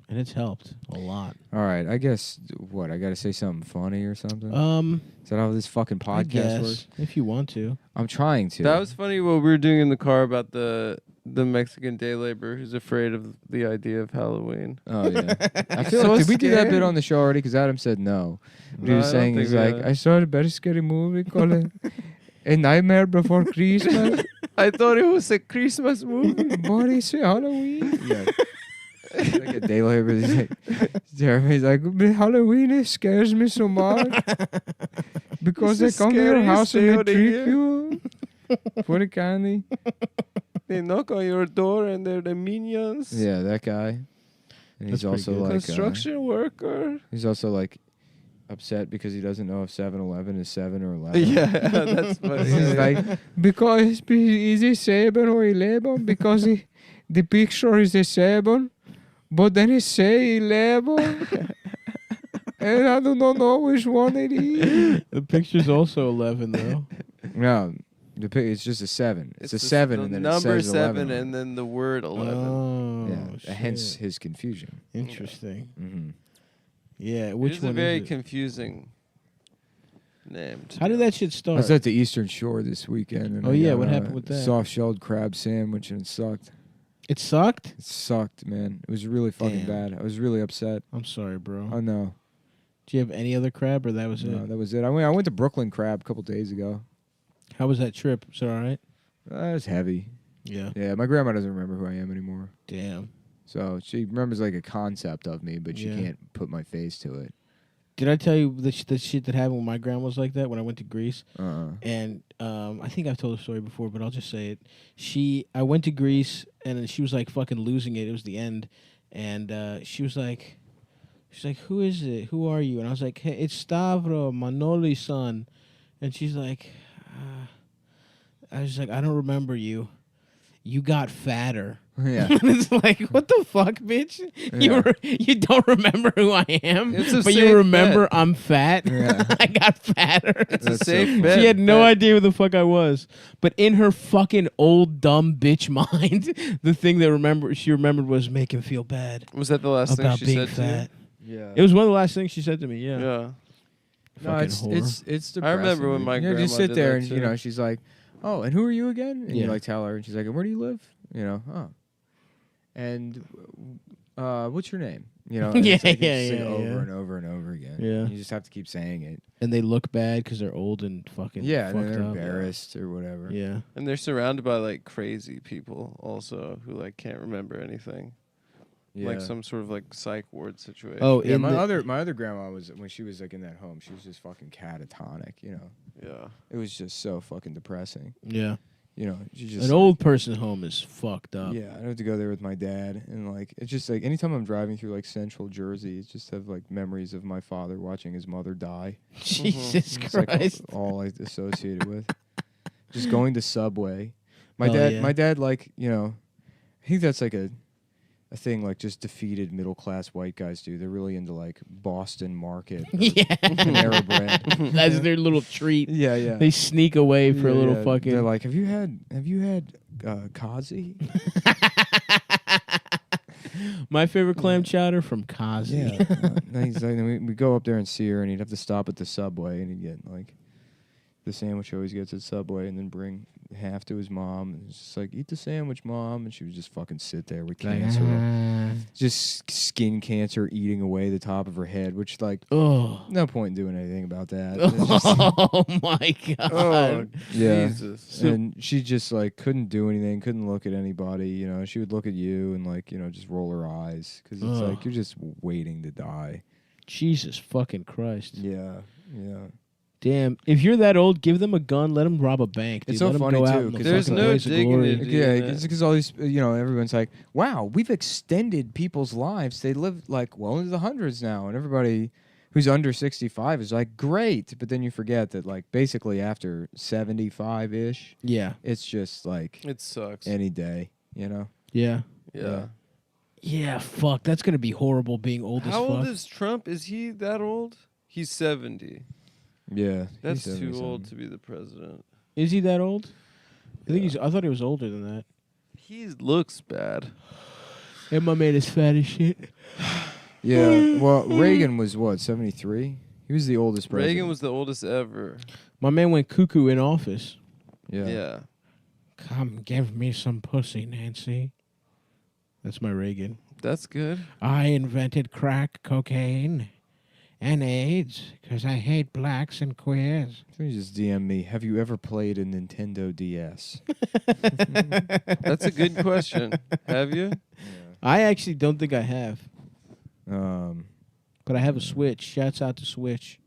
And it's helped a lot. All right, I guess what I got to say something funny or something. Is that how this fucking I podcast guess, works? if you want to. I'm trying to. That was funny what we were doing in the car about the Mexican day laborer who's afraid of the idea of Halloween. Oh yeah. I feel So like did we do that scared. bit on the show already? Because Adam said no. What he No, was I saying don't is think like, we have. I saw a very scary movie called A Nightmare Before Christmas. I thought it was a Christmas movie. What is it, Halloween? Yeah. Like a day later, Jeremy's like, Halloween it scares me so much because they It's the come to your scariest house and day they of the trick year. you for the candy. They knock on your door and they're the minions. Yeah, that guy. And he's That's pretty also good. like Construction worker. he's also like upset because he doesn't know if 7-Eleven is 7 or 11. Yeah, that's funny. He's like, because is it 7 or 11? Because the picture is a 7, but then it say 11. And I do not know which one it is. The picture's also 11, though. No, it's just a 7. It's a 7 and then number it says 7 11. and then the word 11. Oh, Yeah, hence his confusion. Interesting. Mm-hmm. Yeah, Which which is a one very is it? confusing name. How did that shit I start? was at the Eastern Shore this weekend. And Oh, I yeah, got what a happened with that? Soft-shelled crab sandwich, and it sucked. It sucked? It sucked, man. It was really fucking Damn. bad. I was really upset. I'm sorry, bro. Oh, no. Do you have any other crab, or that was No, it? that was it. I went to Brooklyn Crab a couple days ago. How was that trip? Was it all right? It was heavy. Yeah. Yeah, my grandma doesn't remember who I am anymore. Damn. So she remembers like a concept of me, but she Yeah. can't put my face to it. Did I tell you the shit that happened when my grandma was like that when I went to Greece? And I think I've told the story before, but I'll just say it. I went to Greece and then she was like fucking losing it. It was the end, and she was like, "Who is it? Who are you?" And I was like, "Hey, it's Stavro, Manoli's son." And she's like, "I was like, I don't remember you. You got fatter." Yeah. It's like, what the fuck, bitch? Yeah. You don't remember who I am, It's a but you safe remember bet. I'm fat. Yeah. I got fatter. It's a That's safe so bet. She had no idea who the fuck I was. But in her fucking old dumb bitch mind, the thing that she remembered was make him feel bad Was that the last thing about she being said fat. Yeah. It was one of the last things she said to me. Yeah. to you? Yeah. No, Fucking it's whore. it's depressing. I remember when my you just grandma sit did there that and too. you know she's like, "Oh, and who are you again?" And you Yeah. like tell her, and she's like, "And where do you live?" You know, "Oh, and what's your name?" You know, and Yeah, it's like you yeah, just say yeah, over yeah. and over and over again. Yeah. You just have to keep saying it. And they look bad because they're old and fucking Yeah, and fucked they're up. embarrassed or whatever. Yeah. And they're surrounded by like crazy people also who like can't remember anything. Yeah. Like some sort of like psych ward situation. Oh, Yeah, in my the- other grandma was when she was like in that home. She was just fucking catatonic. You know, yeah. it was just so fucking depressing. Yeah. You know, she just An old person home is fucked up. Yeah, I had to go there with my dad, and like it's just like anytime I'm driving through like Central Jersey, it's just have like memories of my father watching his mother die. Jesus It's like Christ. all I associated with. Just going to Subway. My Oh, dad, yeah. my dad, like I think that's like a thing like just defeated middle class white guys do. They're really into like Boston Market, or Yeah. Panera Bread. That's their little treat. Yeah, yeah. They sneak away for a Yeah, little yeah. fucking. They're like, have you had Kazi? My favorite clam chowder from Kazi. Yeah. He's like, we go up there and see her, and he'd have to stop at the Subway, and he'd get like the sandwich he always gets at Subway, and then bring half to his mom. And it's just like, eat the sandwich, Mom. And she would just fucking sit there with cancer. Just skin cancer eating away the top of her head, which, like, Oh. no point in doing anything about that. It's just- Oh my god. Oh, yeah. Jesus. And she just, like, couldn't do anything, couldn't look at anybody. You know, she would look at you and, like, just roll her eyes. Because it's Ugh. like, you're just waiting to die. Jesus fucking Christ. Yeah. Yeah. Damn. If you're that old, give them a gun. Let them rob a bank. Dude. It's so Let them funny, go out too, in the 'cause There's fucking no blaze of dignity. glory. Yeah, Yeah. it's because all these, everyone's like, wow, we've extended people's lives. They live like well into the hundreds now, and everybody who's under 65 is like, great. But then you forget that, like, basically after 75-ish, Yeah. it's just like It sucks. any day, you know? Yeah. Yeah. Yeah, fuck. That's gonna be horrible being old How as fuck. old is Trump? Is he that old? He's 70. Yeah, That's he's too 77. old to be the president. Is he that old? I thought he was older than that. He looks bad. And my man is fat as shit. Yeah, well, Reagan was what, 73? He was the oldest president. Reagan was the oldest ever. My man went cuckoo in office. Yeah. Come give me some pussy, Nancy. That's my Reagan. That's good. I invented crack cocaine and AIDS because I hate blacks and queers. Somebody just DM me, have you ever played a Nintendo DS? That's a good question. Have you? I actually don't think I have, Um, but I have a Switch. Shouts out to Switch.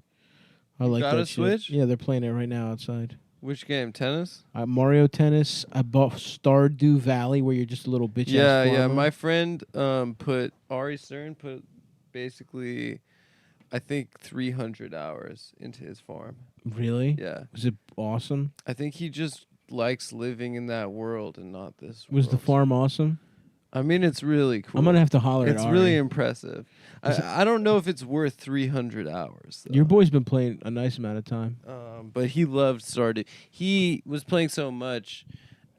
I like got that a shit. Switch? Yeah, they're playing it right now outside. Which game? Tennis? Mario Tennis. I bought Stardew Valley, where you're just a little bitch. Yeah, ass yeah. farmer. My friend Ari Stern put basically, I think, 300 hours into his farm. Really? Yeah. Was it awesome? I think he just likes living in that world and not this Was the world. farm awesome? I mean, it's really cool. I'm gonna have to holler at It's Ari. really impressive. Is it- I don't know if it's worth 300 hours. Though. Your boy's been playing a nice amount of time. But he loved Stardew. He was playing so much,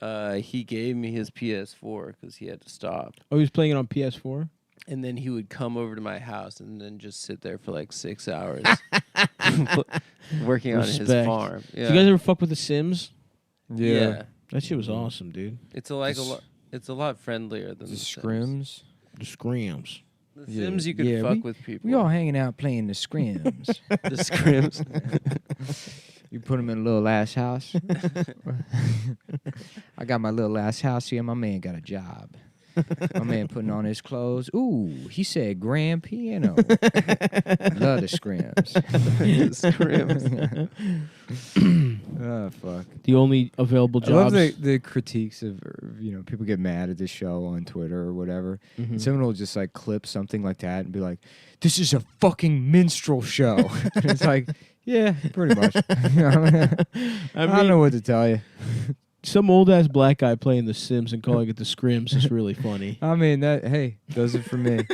he gave me his PS4 because he had to stop. Oh, he was playing it on PS4? And then he would come over to my house and then just sit there for like 6 hours working on his Respect. farm. Yeah. You guys ever fuck with The Sims? Yeah. That shit was awesome, dude. It's a lot friendlier than the the Sims. scrims. The Screams. The Sims you could fuck with people. We all hanging out playing the scrims. The scrims. You put him in a little ass house. I got my little ass house here. My man got a job. My man putting on his clothes. Ooh, he said grand piano. Love the scrims. Oh, fuck. The only available I love jobs. the critiques of, people get mad at the show on Twitter or whatever. And someone will just like clip something like that and be like, this is a fucking minstrel show. And it's like, yeah, pretty much. I don't know what to tell you. Some old ass black guy playing The Sims and calling it the Scrims is really funny. I mean, does it for me.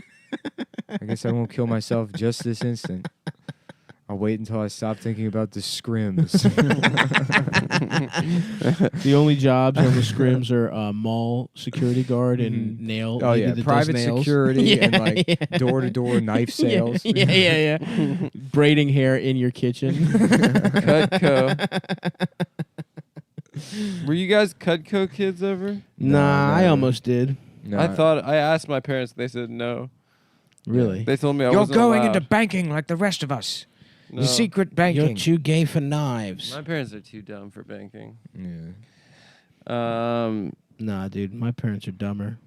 I guess I won't kill myself just this instant. I'll wait until I stop thinking about the scrims. The only jobs on the Scrims are mall security guard and nail. Oh, yeah. Private security and like door-to-door knife sales. Yeah. Braiding hair in your kitchen. Cutco. Were you guys Cutco kids ever? Nah, I almost did. No. I asked my parents. They said no. Really? They told me I You're wasn't going allowed. into banking like the rest of us. No. The secret banking. You're too gay for knives. My parents are too dumb for banking. Yeah. Nah, dude, my parents are dumber.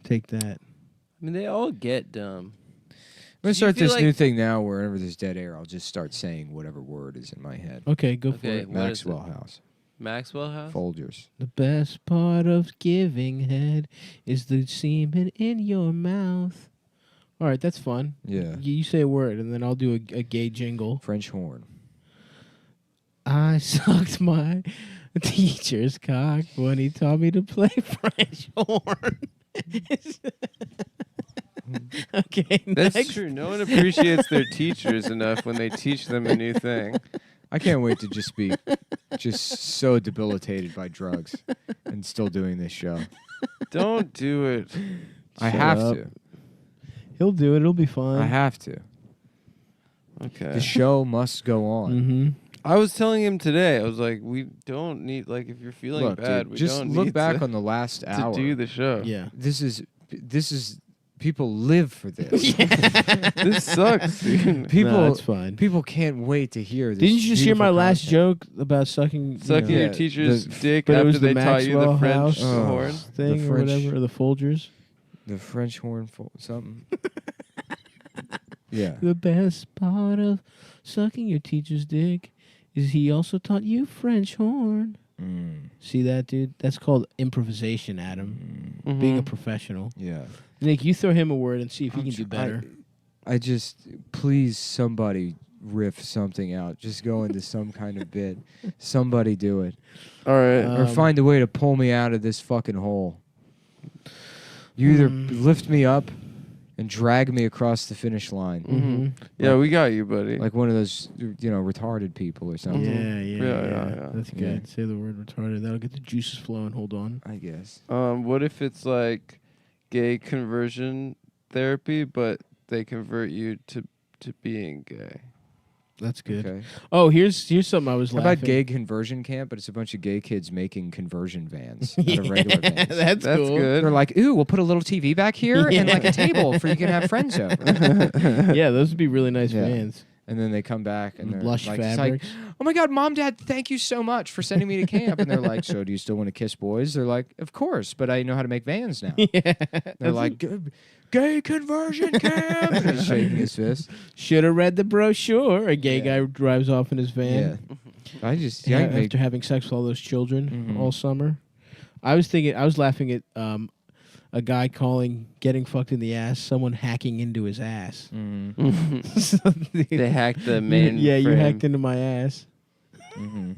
Take that. I mean, they all get dumb. I'm going to start feel this like- new thing now. Wherever there's dead air, I'll just start saying whatever word is in my head. Okay, go for Okay. it. What is Maxwell it? House. Maxwell House? Folgers. The best part of giving head is the semen in your mouth. All right, that's fun. Yeah. You say a word, and then I'll do a gay jingle. French horn. I sucked my teacher's cock when he taught me to play French horn. Okay, That's next. true. No one appreciates their teachers enough when they teach them a new thing. I can't wait to just be just so debilitated by drugs and still doing this show. Don't do it. I Shut have up. to. He'll do it. It'll be fun. I have to. Okay. The show must go on. Mm-hmm. I was telling him today. I was like, we don't need if you're feeling Look, bad, dude, we just don't look need back to, on the last to hour. do the show. Yeah. This is people live for this. This sucks, dude. People, No, it's fine. People can't wait to hear this. Didn't you just hear my beautiful last content. joke about sucking? Sucking Yeah, your teacher's dick but it after was the they taught you the Maxwell French House horn. thing The or French- whatever, or the Folgers. The French horn something. Yeah. The best part of sucking your teacher's dick is he also taught you French horn. See that, dude? That's called improvisation, Adam. Being a professional. Yeah. Nick, you throw him a word and see if he can do better. I just please somebody riff something out. Just go into some kind of bit. Somebody do it. All right. Or find a way to pull me out of this fucking hole. You either lift me up and drag me across the finish line. Yeah, we got you, buddy. Like one of those, retarded people or something. Yeah. That's Yeah. good. Say the word retarded. That'll get the juices flowing. Hold on. I guess. What if it's like gay conversion therapy, but they convert you to being gay? That's good. Okay. Oh, here's something I was How laughing. about gay conversion camp? But it's a bunch of gay kids making conversion vans out of regular vans. That's cool. good. They're like, ooh, we'll put a little TV back here and like a table for you can have friends over. Yeah, those would be really nice Yeah. fans. And then they come back and they're Lush like, it's fabrics. like, oh my God, Mom, Dad, thank you so much for sending me to camp. And they're like, so do you still want to kiss boys? They're like, of course, but I know how to make vans now. They're like, gay conversion camp. And he's shaking his fist. Should have read the brochure. A gay guy drives off in his van. Yeah. I just, Yeah, I make, after having sex with all those children all summer. I was laughing at a guy getting fucked in the ass, someone hacking into his ass. They hacked the main. Yeah, you frame. hacked into my ass. I'm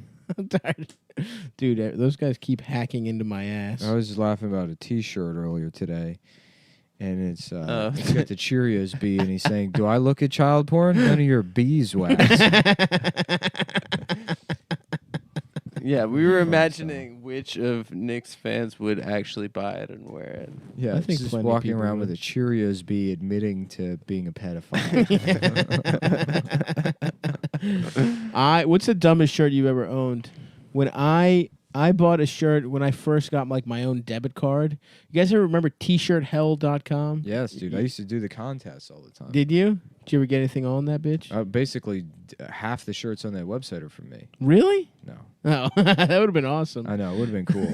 tired. Dude, those guys keep hacking into my ass. I was laughing about a T-shirt earlier today. And it's got the Cheerios bee, and he's saying, do I look at child porn? None of your beeswax. Yeah, we were imagining which of Nick's fans would actually buy it and wear it. Yeah, I it's think just plenty of walking people around would. with a Cheerios bee admitting to being a pedophile. What's the dumbest shirt you've ever owned? When I I bought a shirt when I first got like my own debit card. You guys ever remember tshirthell.com? Yes, dude. I used to do the contests all the time. Did you? Did you ever get anything on that bitch? Basically, half the shirts on that website are from me. Really? No. Oh, that would have been awesome. I know. It would have been cool.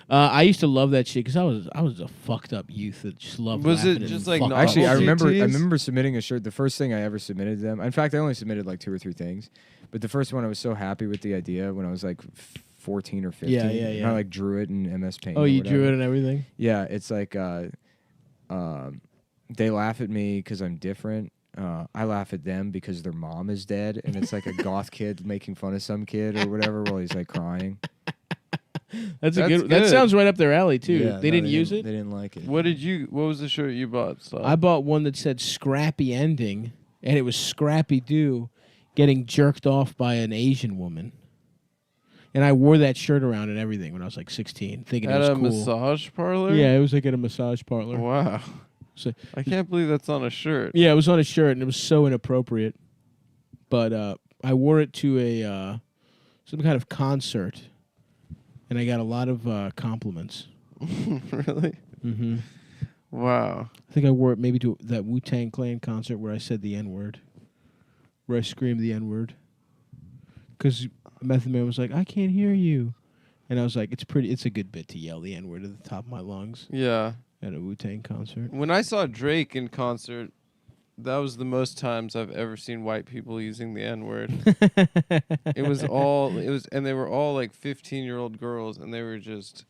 I used to love that shit because I was a fucked up youth that just loved. Was it laughing just and like fucked Actually, I up. remember submitting a shirt. The first thing I ever submitted to them. In fact, I only submitted like 2 or 3 things. But the first one, I was so happy with the idea when I was like 14 or 15. Yeah. And I like drew it in MS Paint. Oh, or you whatever. drew it and everything? Yeah, it's like they laugh at me because I'm different. I laugh at them because their mom is dead, and it's like a goth kid making fun of some kid or whatever while he's like crying. That's a good. That sounds right up their alley too. Yeah, they didn't use it. They didn't like it. What was the shirt you bought? So? I bought one that said "Scrappy Ending," and it was Scrappy Doo getting jerked off by an Asian woman. And I wore that shirt around and everything when I was like 16, thinking At it was a cool. massage parlor? Yeah, it was like at a massage parlor. Wow. So, I can't believe that's on a shirt. yeah, it was on a shirt and it was so inappropriate. But I wore it to a some kind of concert, and I got a lot of compliments. Really? Mm-hmm. Wow. I think I wore it maybe to that Wu-Tang Clan concert where I said the N-word, where I screamed the N-word, because Method Man was like, "I can't hear you," and I was like, "It's a good bit to yell the N-word at the top of my lungs." Yeah. At a Wu-Tang concert. When I saw Drake in concert, that was the most times I've ever seen white people using the N-word. And they were all like 15-year-old girls, and they were just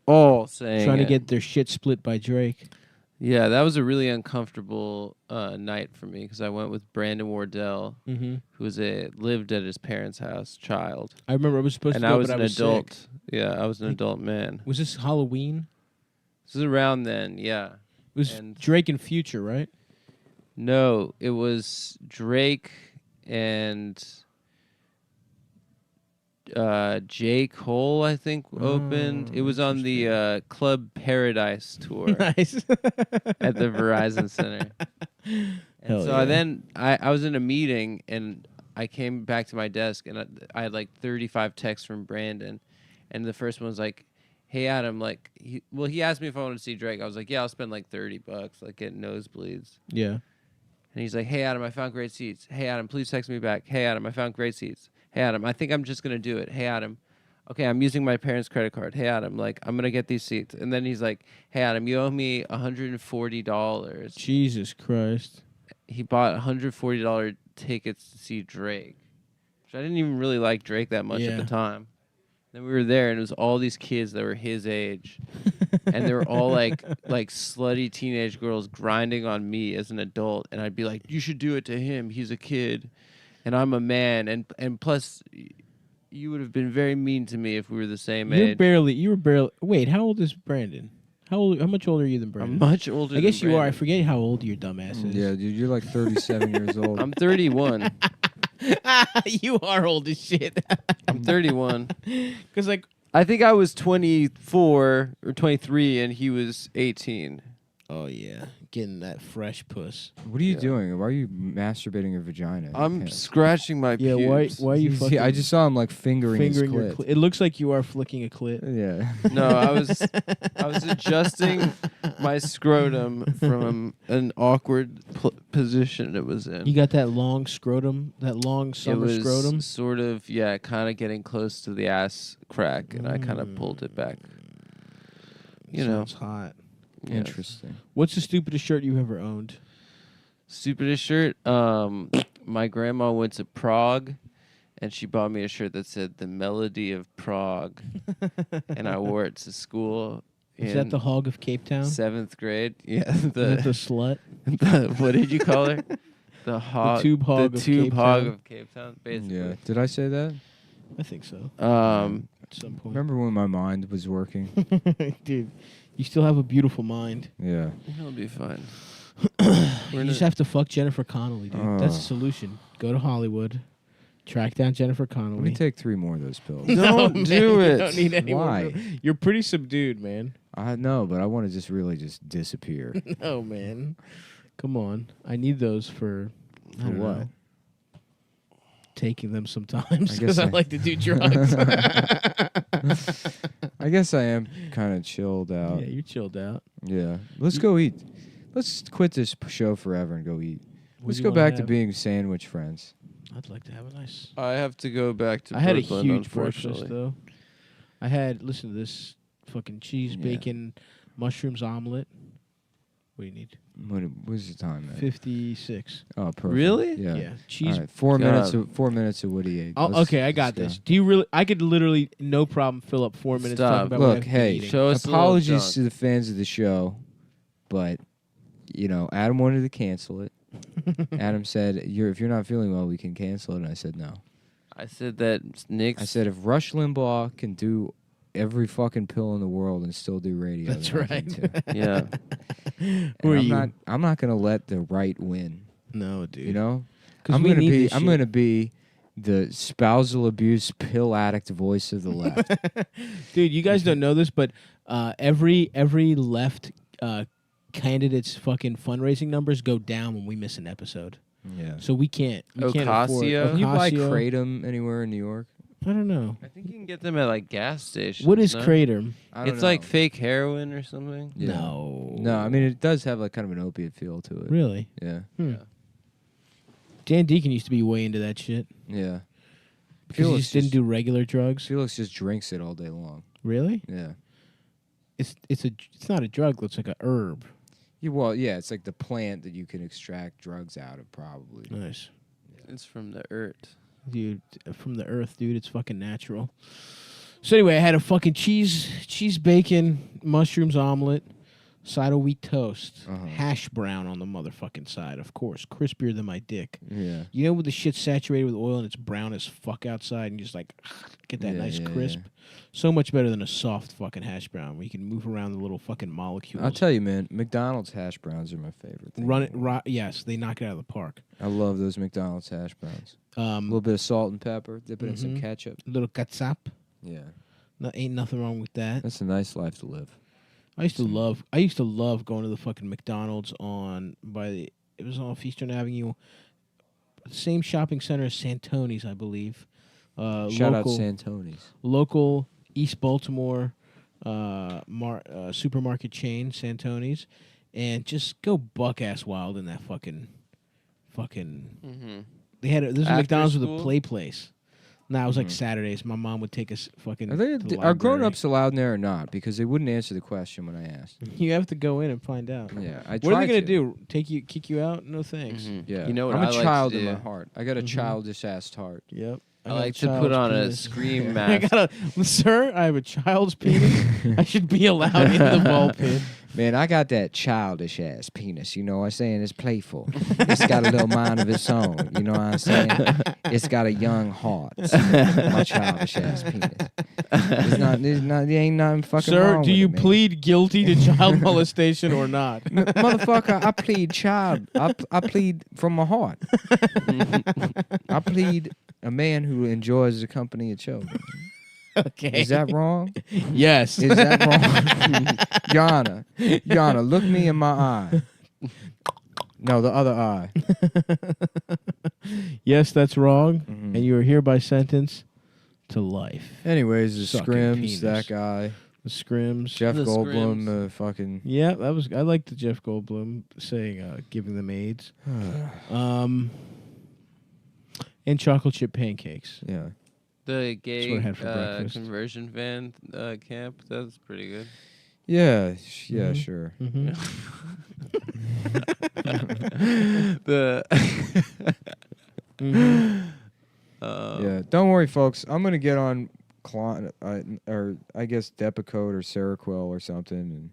all saying Trying it. to get their shit split by Drake. Yeah, that was a really uncomfortable night for me because I went with Brandon Wardell, Mhm. who lived at his parents' house, child. I remember I was supposed to and go, I was but an I was adult. sick. Yeah, I was an adult man. Was this Halloween? This was around then, yeah. It was Drake and Future, right? No, it was Drake and J. Cole, I think, opened. It was on the Club Paradise tour. Nice. At the Verizon Center. And Hell so yeah. I was in a meeting, and I came back to my desk, and I had like 35 texts from Brandon. And the first one was like, "Hey, Adam, like, he asked me if I wanted to see Drake. I was like, yeah, I'll spend like $30, like, get nosebleeds. Yeah. And he's like, "Hey, Adam, I found great seats. Hey, Adam, please text me back. Hey, Adam, I found great seats. Hey, Adam, I think I'm just going to do it. Hey, Adam, okay, I'm using my parents' credit card. Hey, Adam, like, I'm going to get these seats." And then he's like, "Hey, Adam, you owe me $140. Jesus Christ. He bought $140 tickets to see Drake, which I didn't even really like Drake that much at the time. Then we were there, and it was all these kids that were his age, and they were all like slutty teenage girls grinding on me as an adult, and I'd be like, "You should do it to him. He's a kid, and I'm a man, and plus, you would have been very mean to me if we were the same age." You were barely. Wait, how old is Brandon? How much older are you than Brandon? I'm much older. I guess than you are. I Brandon. forget how old your dumbass is. Yeah, dude, you're like 37 years old. I'm 31. You are old as shit. I'm 31. Because like I think I was 24 or 23, and he was 18. Oh yeah, getting that fresh puss. What are you doing? Why are you masturbating your vagina? I'm scratching my Yeah, pubes. why are you fucking I just saw him like fingering his your clit. clit? It looks like you are flicking a clit. Yeah. No, I was adjusting my scrotum from an awkward position it was in. You got that long scrotum, that long summer it was scrotum. sort of, yeah, kind of getting close to the ass crack, and I kind of pulled it back. Sounds hot. Yeah. Interesting. What's the stupidest shirt you ever owned? Stupidest shirt? My grandma went to Prague, and she bought me a shirt that said "The Melody of Prague," and I wore it to school. Is that the Hog of Cape Town? 7th grade. Yeah. The slut? What did you call her? The hog. The tube hog the of tube Cape hog Town. of Cape Town, basically. Yeah. Did I say that? I think so. At some point. Remember when my mind was working? Dude, you still have a beautiful mind. Yeah. It'll be fine. You just have to fuck Jennifer Connelly, dude. That's the solution. Go to Hollywood, track down Jennifer Connelly. Let me take 3 more of those pills. Don't do it. You don't need any Why? more. You're pretty subdued, man. I know, but I want to just really just disappear. No, man. Come on. I need those for For what? know. taking them sometimes I because guess I I- like to do drugs. I guess I am kind of chilled out. Yeah, you're chilled out. Yeah. Let's go eat. Let's quit this show forever and go eat. What Let's do you go wanna back to have? being sandwich friends. I'd like to have a nice. I have to go back to I had a Brooklyn, huge breakfast unfortunately. though. I had listen to this fucking cheese, Yeah. bacon, mushrooms omelet. What do you need? What's the time, man? 56. Oh, perfect. Really? Yeah. Yeah, cheese. All right, 4 God. minutes. 4 minutes of Woody ate. Oh, Let's- okay, I got let's this. go. Do you really? I could literally, no problem, fill up 4 minutes Stop. talking about what Look, I've been hey, eating. Show us a little apologies junk. to the fans of the show, but Adam wanted to cancel it. Adam said, "If you're not feeling well, we can cancel it." And I said no. I said that Nick's. I said if Rush Limbaugh can do every fucking pill in the world and still do radio, That's then I can right. too. yeah. Who are I'm you? not gonna let the right win. No, dude. You know, 'Cause I'm we gonna need be. this I'm shit. gonna be the spousal abuse pill addict voice of the left. Dude, you guys don't know this, but every left candidate's fucking fundraising numbers go down when we miss an episode. Yeah. So we can't. We can't afford. Ocasio? Can you buy Ocasio? Kratom anywhere in New York? I don't know. I think you can get them at like gas stations. What is no? kratom? I don't It's know. like fake heroin or something. Yeah. No. No, I mean it does have like kind of an opiate feel to it. Really? Yeah. Dan Deacon used to be way into that shit Yeah. because he just didn't do regular drugs. Felix just drinks it all day long. Really? Yeah. It's not a drug. It's like a herb. Yeah, it's like the plant that you can extract drugs out of, probably. Nice, It's from the earth. dude. From the earth, dude. It's fucking natural. So anyway, I had a fucking cheese bacon mushrooms omelet, side of wheat toast, hash brown on the motherfucking side, of course, crispier than my dick. Yeah. You know when the shit's saturated with oil and it's brown as fuck outside, and you just like get that Yeah, nice yeah, crisp. yeah. So much better than a soft fucking hash brown where you can move around the little fucking molecules. I'll tell you, man, McDonald's hash browns are my favorite thing. Run it, yes, they knock it out of the park. I love those McDonald's hash browns. A Um, little bit of salt and pepper, dip it in some ketchup. little catsup. Yeah. No, ain't nothing wrong with that. That's a nice life to live. I used to love going to the fucking McDonald's it was off Eastern Avenue, same shopping center as Santoni's, I believe. Shout out Santoni's. Local East Baltimore supermarket chain, Santoni's, and just go buck ass wild in that fucking. Mm-hmm. This is After McDonald's with a school? play place. No, it was like Saturdays. My mom would take us fucking. Are, to the are library. grown-ups allowed in there or not? Because they wouldn't answer the question when I asked. You have to go in and find out. Yeah, I What are tried they gonna to. do? Kick you out? No thanks. Yeah, You know what I'm I a like child to in my do? heart. I got a childish ass heart. Yep. I got like a to put child's on a penis. scream I mask. got sir, I have a child's penis. I should be allowed in the ball pit. Man, I got that childish ass penis. You know what I'm saying? It's playful. It's got a little mind of its own. You know what I'm saying? It's got a young heart. My childish ass penis. There ain't nothing fucking Sir, wrong do with you it, man. plead guilty to child molestation or not? Motherfucker, I plead child. I plead from my heart. I plead a man who enjoys the company of children. Okay. Is that wrong? Yes. Is that wrong? Yana, look me in my eye. No, the other eye. Yes, that's wrong, Mhm. and you are hereby sentenced to life. Anyways, the Sucking Scrims, penis. that guy. The Scrims. Jeff The Goldblum, fucking. Yeah, I like the Jeff Goldblum saying giving them AIDS. And chocolate chip pancakes. Yeah. The what I gay had for breakfast. conversion van camp. That's pretty good. Yeah, yeah, Mhm. sure. Mm-hmm. The Yeah, don't worry, folks. I'm gonna get on, or I guess Depakote or Seroquel or something, and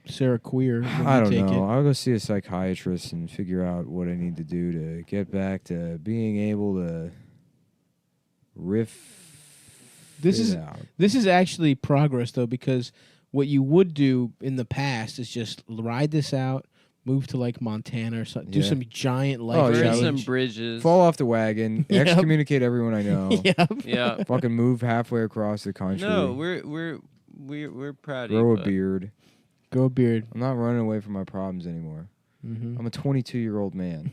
Sarah Queer. I don't know. I'll go see a psychiatrist and figure out what I need to do to get back to being able to riff. This it is out. this is actually progress though, because what you would do in the past is just ride this out, move to like Montana or something, do Yeah. some giant life Oh, yeah. burn some challenge. bridges. Fall off the wagon, Yep. excommunicate everyone I know. Yep. Yeah. Fucking move halfway across the country. No, we're proud of you. grow a bud. beard. Grow a beard. I'm not running away from my problems anymore. I'm a 22-year-old man.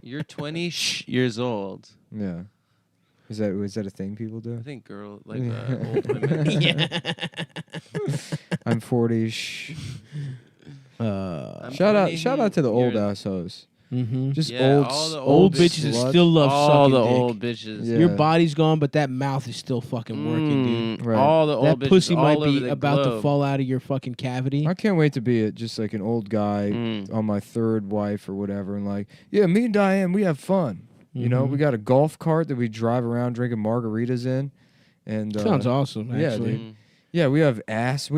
You're 20 years old. Yeah. Is that a thing people do? I think old women. Yeah. I'm 40. I'm Shout 20 out to the old years- assholes. Mm-hmm. Just Yeah, old all the Old bitches. bitches that sluts. still love all sucking the dick. old bitches. Yeah. Your body's gone, but that mouth is still fucking working, dude. Right. All the That old bitches pussy all might over be the about to globe. fall out of your fucking cavity. I can't wait to be just like an old guy on my third wife or whatever, and like, yeah, me and Diane, we have fun. You know, we got a golf cart that we drive around drinking margaritas in, and Sounds awesome, Yeah, actually. dude. Yeah, we have ass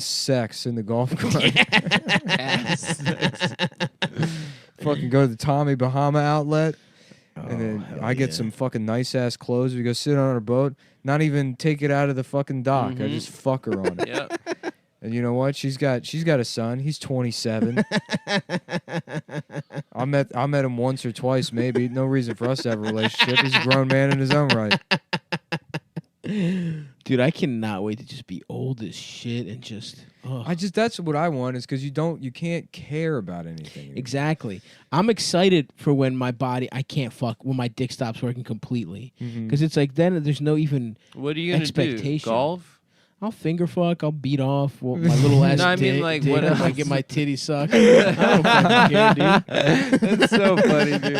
sex in the golf cart. Ass sex. Fucking go to the Tommy Bahama outlet, and Oh, then hell I get yeah. some fucking nice ass clothes. We go sit on our boat, not even take it out of the fucking dock. I just fuck her on it. Yep. And you know what? She's got a son. He's 27. I met him once or twice, maybe. No reason for us to have a relationship. He's a grown man in his own right. Dude, I cannot wait to just be old as shit and just. Ugh. That's what I want, is because you can't care about anything anymore. Exactly. I'm excited for when my body, I can't fuck, when my dick stops working completely. Because it's like then there's no even What are you gonna expectation. do? Golf? I'll finger fuck. I'll beat off my little ass. No, I mean, dick, like, dick. what I else? get my titty sucked. I don't fucking care, dude. That's so funny, dude.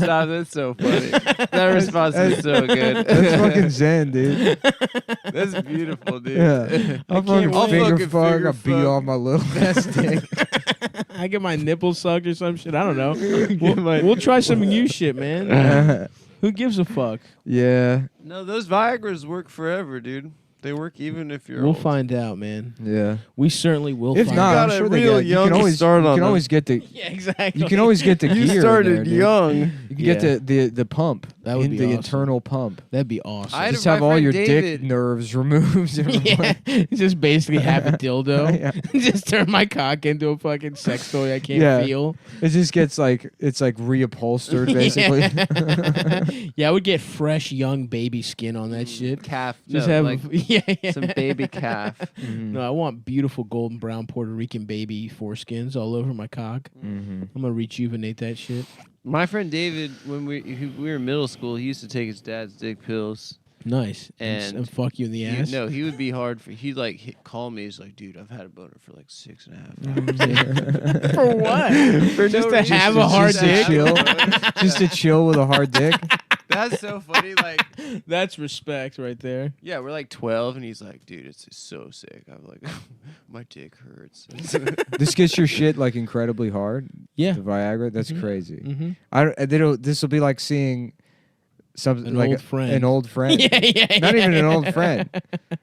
Stop. That's so funny. That response is so good. That's fucking zen, dude. That's beautiful, dude. Yeah. I'll fucking I'll finger fucking fuck. finger I'll beat fuck. off my little ass dick. I get my nipples sucked or some shit. I don't know. We'll try some new shit, man. Who gives a fuck? Yeah. No, those Viagra's work forever, dude. They work even if you're We'll old. find out, man. Yeah. We certainly will If find not, out. I'm sure they real got. You young can always start you on can them. always get the. Yeah, exactly. You can always get the You gear. started in there, dude. young. You can get the pump. That would be the awesome. internal pump. That'd be awesome. I had Just my have all friend your dick David- nerves removed. yeah, just basically have a dildo. Yeah. Just turn my cock into a fucking sex toy I can't Yeah. feel. It just gets like reupholstered basically. Yeah, I would get fresh young baby skin on that shit. Calf. Just no, have like yeah. some baby calf. No, I want beautiful golden brown Puerto Rican baby foreskins all over my cock. I'm gonna rejuvenate that shit. My friend David, when we were in middle school, he used to take his dad's dick pills. Nice. And fuck you in the ass. No, he would be hard for. He'd like call me. He's like, dude, I've had a boner for like 6.5 hours. For what? For just to have a hard just to dick? chill. Just to chill with a hard dick. That's so funny. Like, That's respect right there. yeah, we're like 12, and he's like, dude, it's so sick. I'm like, my dick hurts. This gets your shit like incredibly hard. Yeah. The Viagra. That's crazy. Mm-hmm. This will be like seeing something An like old friend. an old friend. Yeah. Not even an old friend.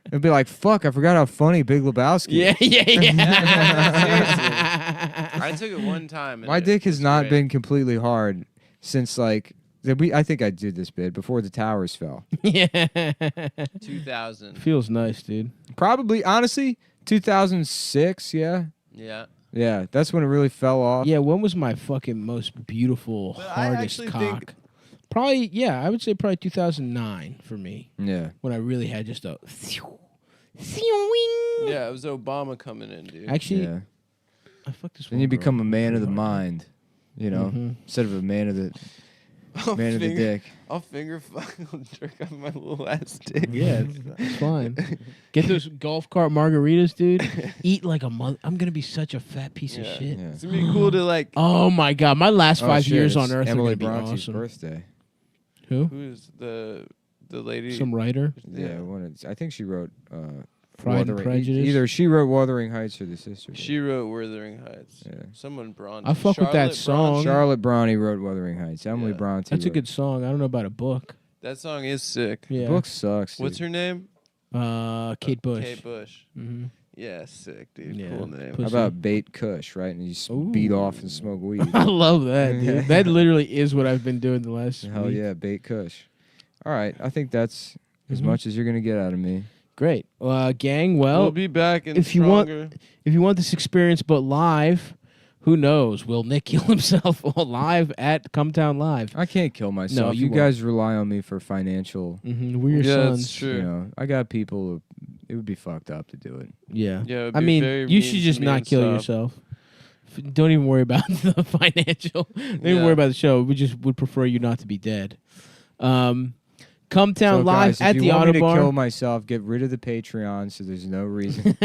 It'd be like, fuck, I forgot how funny Big Lebowski. Yeah. I took it one time. And My it dick has was not great. been completely hard since like I think I did this bit before the towers fell. Yeah. 2000. Feels nice, dude. Probably, honestly, 2006. Yeah, Yeah. that's when it really fell off. Yeah, when was my fucking most beautiful, But I hardest actually cock? think- Probably, yeah, I would say probably 2009 for me. Yeah. When I really had just a. Yeah, it was Obama coming in, dude. Actually, Yeah. I fucked this Then one you girl become a man of the pretty hard. mind, you know, instead of a man of the I'll man of the dick. I'll finger fuck. I'll jerk off my little ass dick. Yeah, it's fine. Get those golf cart margaritas, dude. Eat like a mother. I'm gonna be such a fat piece of shit. Yeah. It's gonna be cool to like. Oh my god, my last Oh, 5 shit, years on it's Earth Emily are gonna be Bronte's awesome. birthday. Who? Who's the lady? Some writer. Yeah, I think she wrote Pride and Wuthering- Prejudice? Either she wrote Wuthering Heights or the sister. did. She wrote Wuthering Heights. Yeah. Someone Bronte. I fuck with that Charlotte song. Bronte. Charlotte Bronte wrote Wuthering Heights. Emily Yeah. Bronte. That's a wrote- good song. I don't know about a book. That song is sick. The Yeah. book sucks. What's dude. her name? Kate Bush. Kate Bush. Mm-hmm. Yeah, sick, dude. Yeah. Cool name. How Pussy. about bait Kush, right? And you beat off and smoke weed. I love that, dude. That literally is what I've been doing the last Hell week. yeah, bait Kush. All right, I think that's as Mhm. much as you're gonna get out of me. Great. Gang, well, We'll be back and if you stronger. want this experience but live, who knows? Will Nick kill himself live at Cumtown Live? I can't kill myself. you you won't. guys rely on me for financial. We're your Yeah, sons. that's true. You know, I got people. It would be fucked up to do it. Yeah. Yeah, it'd I be mean, very you mean should to just me not and kill stuff. yourself. Don't even worry about the financial. Don't even worry about the show. We just would prefer you not to be dead. Cumtown So live guys, at if the you want me to Autobar. kill myself, get rid of the Patreon so there's no reason.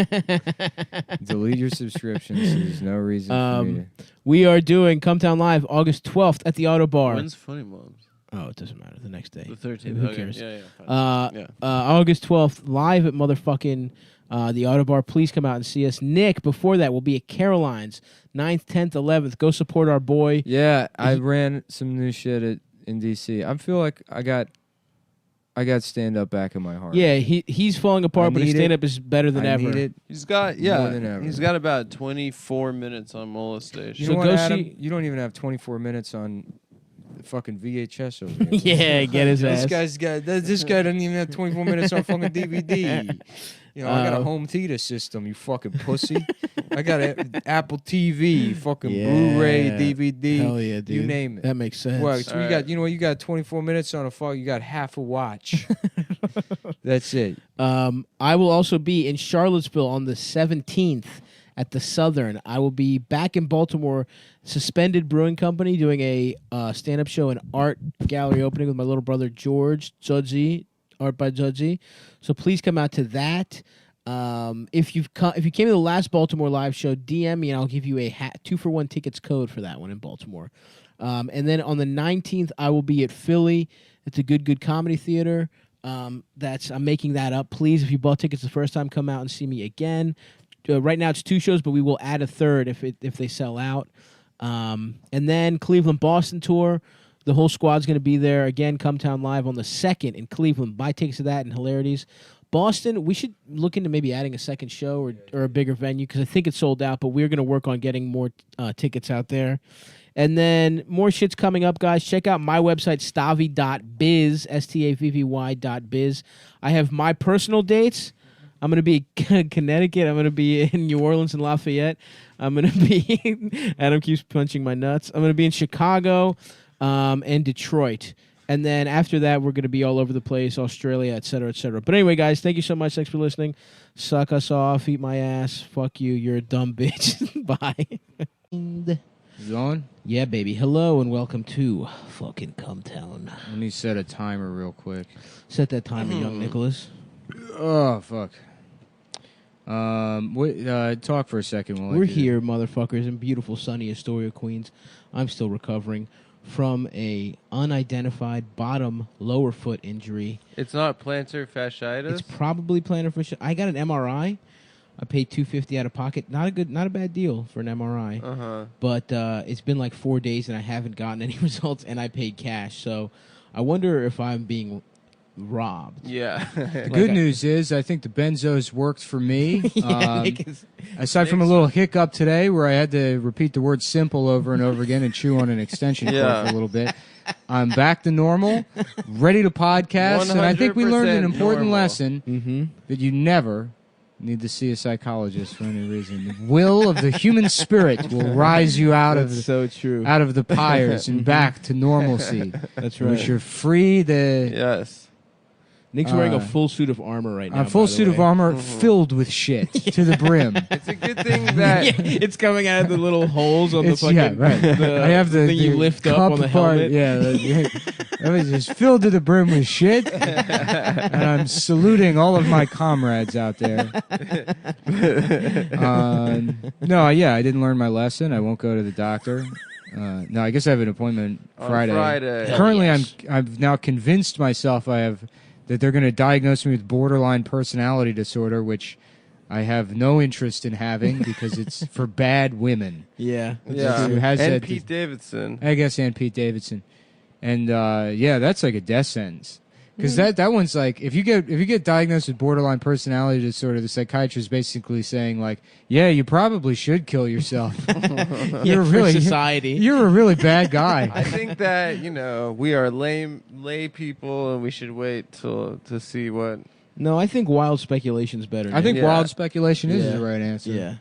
Delete your subscription so there's no reason for me to... We are doing Cumtown live August 12th at the Autobar. When's Funny Moms? Oh, it doesn't matter. The next day. The 13th. Who Okay. cares? Yeah. August 12th, live at motherfucking the Autobar. Please come out and see us. Nick, before that, will be at Caroline's 9th, 10th, 11th. Go support our boy. Yeah, I ran some new shit in D.C. I feel like I got stand-up back in my heart. Yeah, he's falling apart, but his stand-up is better than ever. Need it He's got more than ever. He's got about 24 minutes on molestation. You know what, Adam? You don't even have 24 minutes on the fucking VHS over here. Yeah, get his ass. This guy doesn't even have 24 minutes on fucking DVD. You know, I got a home theater system, you fucking pussy. I got an Apple TV, fucking Blu-ray, DVD. Hell yeah, dude. You name it. That makes sense. Well, so you got 24 minutes on a you got half a watch. That's it. I will also be in Charlottesville on the 17th at the Southern. I will be back in Baltimore, Suspended Brewing Company, doing a stand-up show and art gallery opening with my little brother George Judgy, Art by Judgy. So please come out to that. If you came to the last Baltimore live show, DM me and I'll give you a 2-for-1 tickets code for that one in Baltimore. And then on the 19th, I will be at Philly at the Good Comedy Theater. I'm making that up. Please, if you bought tickets the first time, come out and see me again. Right now it's 2 shows, but we will add a third if they sell out. And then Cleveland Boston tour. The whole squad's going to be there. Again, Cumtown live on the 2nd in Cleveland. Buy tickets to that and hilarities. Boston, we should look into maybe adding a second show or a bigger venue because I think it's sold out, but we're going to work on getting more tickets out there. And then more shit's coming up, guys. Check out my website, stavvy.biz, STAVVY.biz. I have my personal dates. I'm going to be in Connecticut. I'm going to be in New Orleans and Lafayette. I'm going to be... Adam keeps punching my nuts. I'm going to be in Chicago and Detroit. And then after that, we're going to be all over the place, Australia, et cetera, et cetera. But anyway, guys, thank you so much. Thanks for listening. Suck us off. Eat my ass. Fuck you. You're a dumb bitch. Bye. Is it on? Yeah, baby. Hello and welcome to fucking Cumtown. Let me set a timer real quick. Set that timer, young Nicholas. Oh, fuck. Talk for a second. While We're here, motherfuckers, in beautiful, sunny Astoria, Queens. I'm still recovering from a unidentified lower foot injury. It's not plantar fasciitis. It's probably plantar fasciitis. I got an MRI. I paid $250 out of pocket. Not a bad deal for an MRI. But it's been like 4 days and I haven't gotten any results, and I paid cash. So I wonder if I'm being robbed. Yeah. The good news is I think the benzos worked for me. Aside from a Nick's little hiccup today where I had to repeat the word simple over and over again and chew on an extension cord for a little bit, I'm back to normal, ready to podcast, and I think we learned an important lesson that you never need to see a psychologist for any reason. The will of the human spirit will rise you out of the pyres and back to normalcy. That's right. Which you're free to... Yes. Nick's wearing a full suit of armor right now. A full suit of armor filled with shit to the brim. It's a good thing that it's coming out of the little holes on the fucking. Yeah, right. I have the thing you lift up on the helmet. Yeah, that was just filled to the brim with shit, and I'm saluting all of my comrades out there. No, I didn't learn my lesson. I won't go to the doctor. No, I guess I have an appointment Friday. Currently, I've now convinced myself that they're going to diagnose me with borderline personality disorder, which I have no interest in having because it's for bad women. Yeah. Yeah. And Pete Davidson. I guess, and Pete Davidson. And, that's like a death sentence. Because that one's like, if you get diagnosed with borderline personality disorder, the psychiatrist is basically saying like, yeah, you probably should kill yourself. You're really society. You're a really bad guy. I think that we are lay people, and we should wait to see what. No, I think wild speculation is better. I think wild speculation is the right answer. Yeah.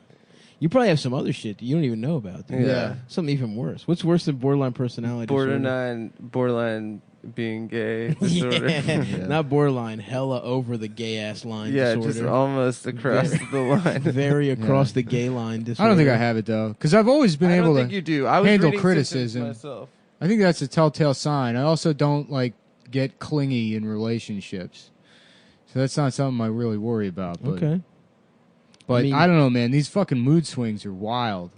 You probably have some other shit that you don't even know about. Yeah. Something even worse. What's worse than borderline personality disorder? Borderline being gay disorder. Yeah. Not borderline, hella over the gay ass line. Yeah, disorder. just almost across the line. Very across the gay line disorder. I don't think I have it though, because I've always been able think to you do. I was handle reading criticism. symptoms myself. I think that's a telltale sign. I also don't like get clingy in relationships, so that's not something I really worry about. But, Okay. but I don't know, man. These fucking mood swings are wild.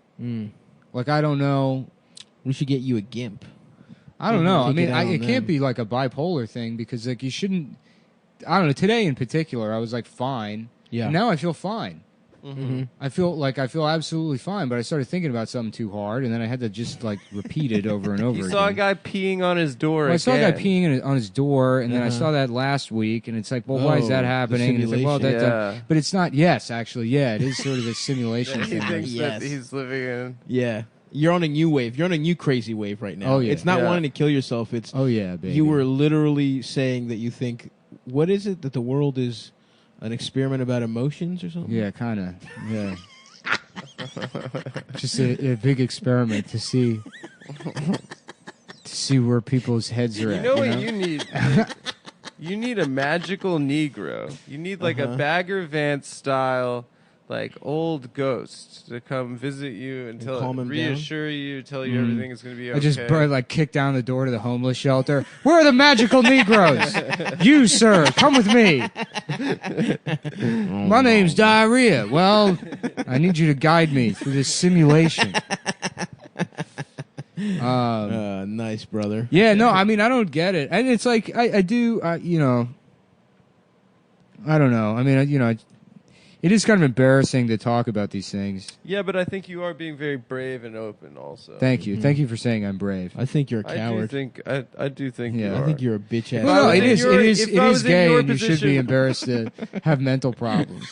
Like I don't know. We should get you a GIMP. I don't know. I Take mean, it out it on can't them. be like a bipolar thing because like you shouldn't. I don't know. Today in particular, I was like fine. Yeah. And now I feel fine. Mm-hmm. I feel absolutely fine, but I started thinking about something too hard, and then I had to just like repeat it over and over You again. saw a guy peeing on his door. Well, I saw a guy again. peeing on his door, and then I saw that last week, and it's like, well, why is that Oh, happening? And it's like, well, simulation. that's but it's not. Yes, actually, yeah, it is sort of a simulation He thing. thinks Yes. that he's living in. Yeah. You're on a new wave. You're on a new crazy wave right now. Oh, yeah. It's not Yeah. wanting to kill yourself. It's Oh yeah, baby. you were literally saying that you think, what is it, that the world is an experiment about emotions or something? Yeah, kind of. Yeah. Just a big experiment to see where people's heads are You at. know what you need? You need a magical Negro. You need like a Bagger Vance style, like old ghost to come visit you and calm him reassure you, tell you everything is going to be okay. I just like kick down the door to the homeless shelter. Where are the magical Negroes? You, sir, come with me. My name's Diarrhea. Well, I need you to guide me through this simulation. Nice, brother. Yeah, no, I mean, I don't get it. And it's like, I do, you know, I don't know. I mean, you know, it is kind of embarrassing to talk about these things. Yeah, but I think you are being very brave and open also. Thank you. Thank you for saying I'm brave. I think you're a I coward. do think Yeah. you I are. think you're a bitch ass. Well, no, was it in is. your- It is. if It I is was in gay, your and you should be position- embarrassed to have mental problems.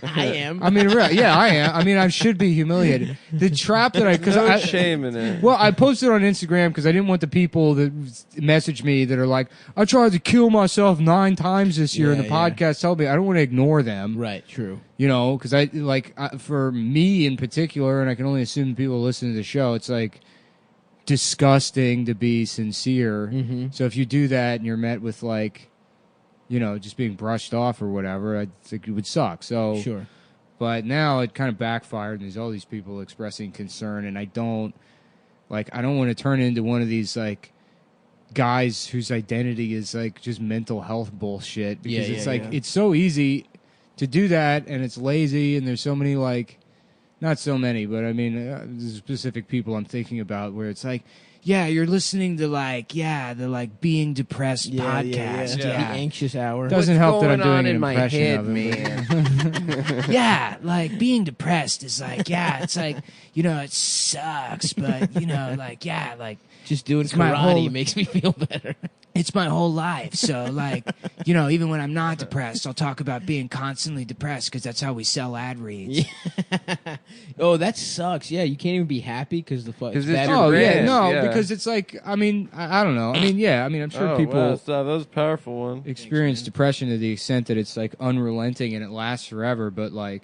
I am. I mean, yeah, I am. I mean, I should be humiliated. The trap that There's no I shame in it. well, I posted on Instagram because I didn't want the people that message me that are like, I tried to kill myself 9 times this year, and the Yeah, yeah. podcast told me I don't want to ignore them. Right, true. You know, because for me in particular, and I can only assume people listen to the show, it's like disgusting to be sincere. Mm-hmm. So if you do that and you're met with like, you know, just being brushed off or whatever, I think it would suck. So Sure. but now it kind of backfired, and there's all these people expressing concern, and I don't want to turn into one of these like guys whose identity is like just mental health bullshit, because it's like it's so easy to do that, and it's lazy, and there's so many like, not so many, but I mean there's specific people I'm thinking about where it's like, yeah, you're listening to like, the like being depressed podcast. The anxious hour. Doesn't help that I'm doing an in my impression head, of him. man? Yeah, like being depressed is like, it's like, you know, it sucks, but you know, like, like Just doing It's my karate whole- makes me feel better. it's my whole life. So like, you know, even when I'm not depressed, I'll talk about being constantly depressed because that's how we sell ad reads. Oh, that sucks. Yeah, you can't even be happy because the fuck. 'Cause It's it's bad your Oh yeah, brand, no, yeah. because it's like, I mean, I don't know. I mean, yeah, I mean, I'm sure people Wow, that was a powerful one. experience depression to the extent that it's like unrelenting and it lasts forever, but like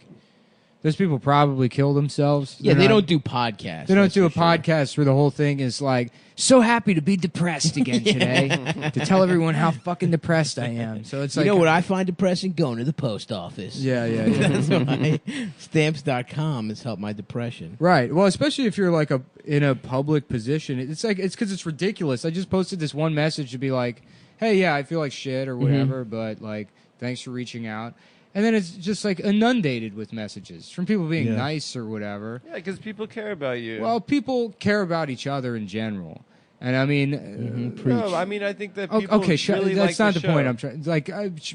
those people probably kill themselves. Yeah, They're they not- don't do podcasts. They don't that's do a for sure. podcast where the whole thing is like, so happy to be depressed again today, to tell everyone how fucking depressed I am. So it's You like, know what I find depressing? Going to the post office. yeah. That's why Stamps.com has helped my depression. Right. Well, especially if you're like in a public position, it's like it's because it's ridiculous. I just posted this one message to be like, "Hey, yeah, I feel like shit or whatever, but like, thanks for reaching out." And then it's just like inundated with messages from people being Yeah. nice or whatever. Yeah, because people care about you. Well, people care about each other in general, and I mean, no, I mean, I think that Oh, people okay, really that's like not the show. point. I'm trying. Like,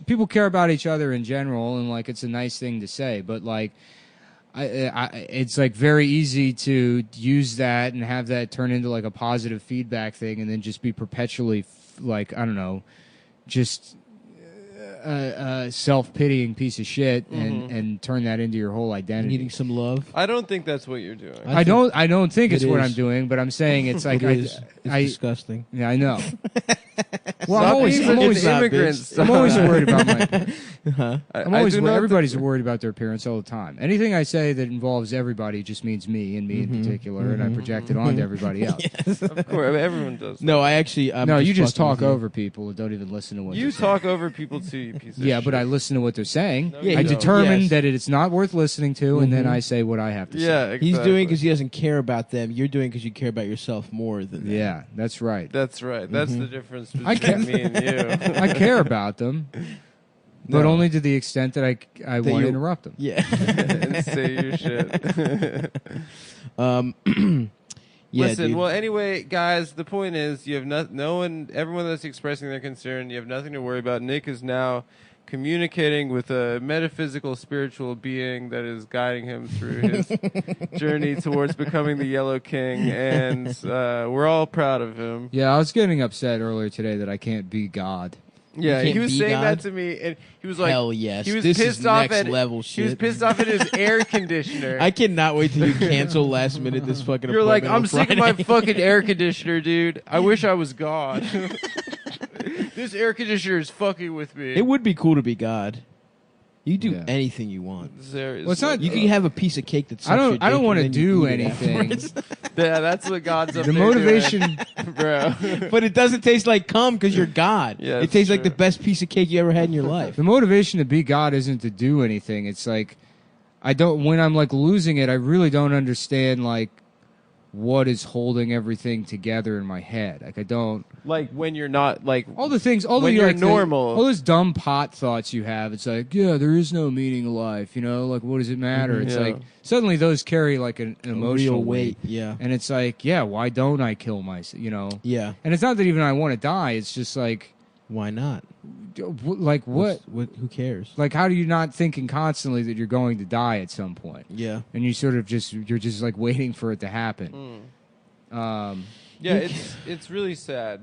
people care about each other in general, and like, it's a nice thing to say. But like, it's like very easy to use that and have that turn into like a positive feedback thing, and then just be perpetually like, I don't know, just a self-pitying piece of shit, and turn that into your whole identity. Needing some love. I don't think that's what you're doing. I don't think it's it what is. I'm doing, but I'm saying it's like It is. It's I disgusting. yeah, I know. Well, I'm always immigrants. I'm always worried about my. I'm always do not everybody's worried about their appearance all the time. Anything I say that involves everybody just means me and me in particular, and I project it onto everybody else. Of course, everyone does. No, I actually. You just fucking talk with you. over people and don't even listen to what You they're saying. talk over people too, you piece of Yeah, shit. but I listen to what they're saying. No, you I don't. determine Yes. that it's not worth listening to, and then I say what I have to say. Yeah, exactly. He's doing because he doesn't care about them. You're doing because you care about yourself more than them. Yeah, that's right. That's right. That's the difference I between ca- me and you. I care about them, but No. only to the extent that I want to interrupt them. Yeah. And say your shit. Yeah, Listen, dude. well, anyway, guys, the point is you have no one, everyone that's expressing their concern, you have nothing to worry about. Nick is now communicating with a metaphysical, spiritual being that is guiding him through his journey towards becoming the Yellow King, and we're all proud of him. Yeah, I was getting upset earlier today that I can't be God. Yeah, can't he was be saying God? that to me, and he was like, Hell yes. He was This pissed is off next at level He was shit. pissed off at his air conditioner. I cannot wait till you cancel last minute this fucking You're like, appointment I'm on sick of my Friday." fucking air conditioner, dude. I wish I was God. This air conditioner is fucking with me. It would be cool to be God. You do Yeah. anything you want. There is Well, it's not- You can have a piece of cake that sucks I your don't. I don't dick want to and then you do eat it anything. afterwards. Yeah, that's what God's up The there motivation. doing, bro. But it doesn't taste like cum because you're God. Yeah, it it's tastes like true. the best piece of cake you ever had in your life. The motivation to be God isn't to do anything. It's like I don't. When I'm like losing it, I really don't understand like what is holding everything together in my head. Like I don't. Like when you're not like All the things, all when the you're like, normal. all those dumb pot thoughts you have. It's like, yeah, there is no meaning to life. You know, like what does it matter? It's Yeah. like suddenly those carry like an emotional real weight, yeah. And it's like, yeah, why don't I kill myself? You know, Yeah. And it's not that even I want to die. It's just like, Why not? like what? Who cares? Like, how do you not thinking constantly that you're going to die at some point? Yeah. And you sort of you're just like waiting for it to happen. Yeah, it's really sad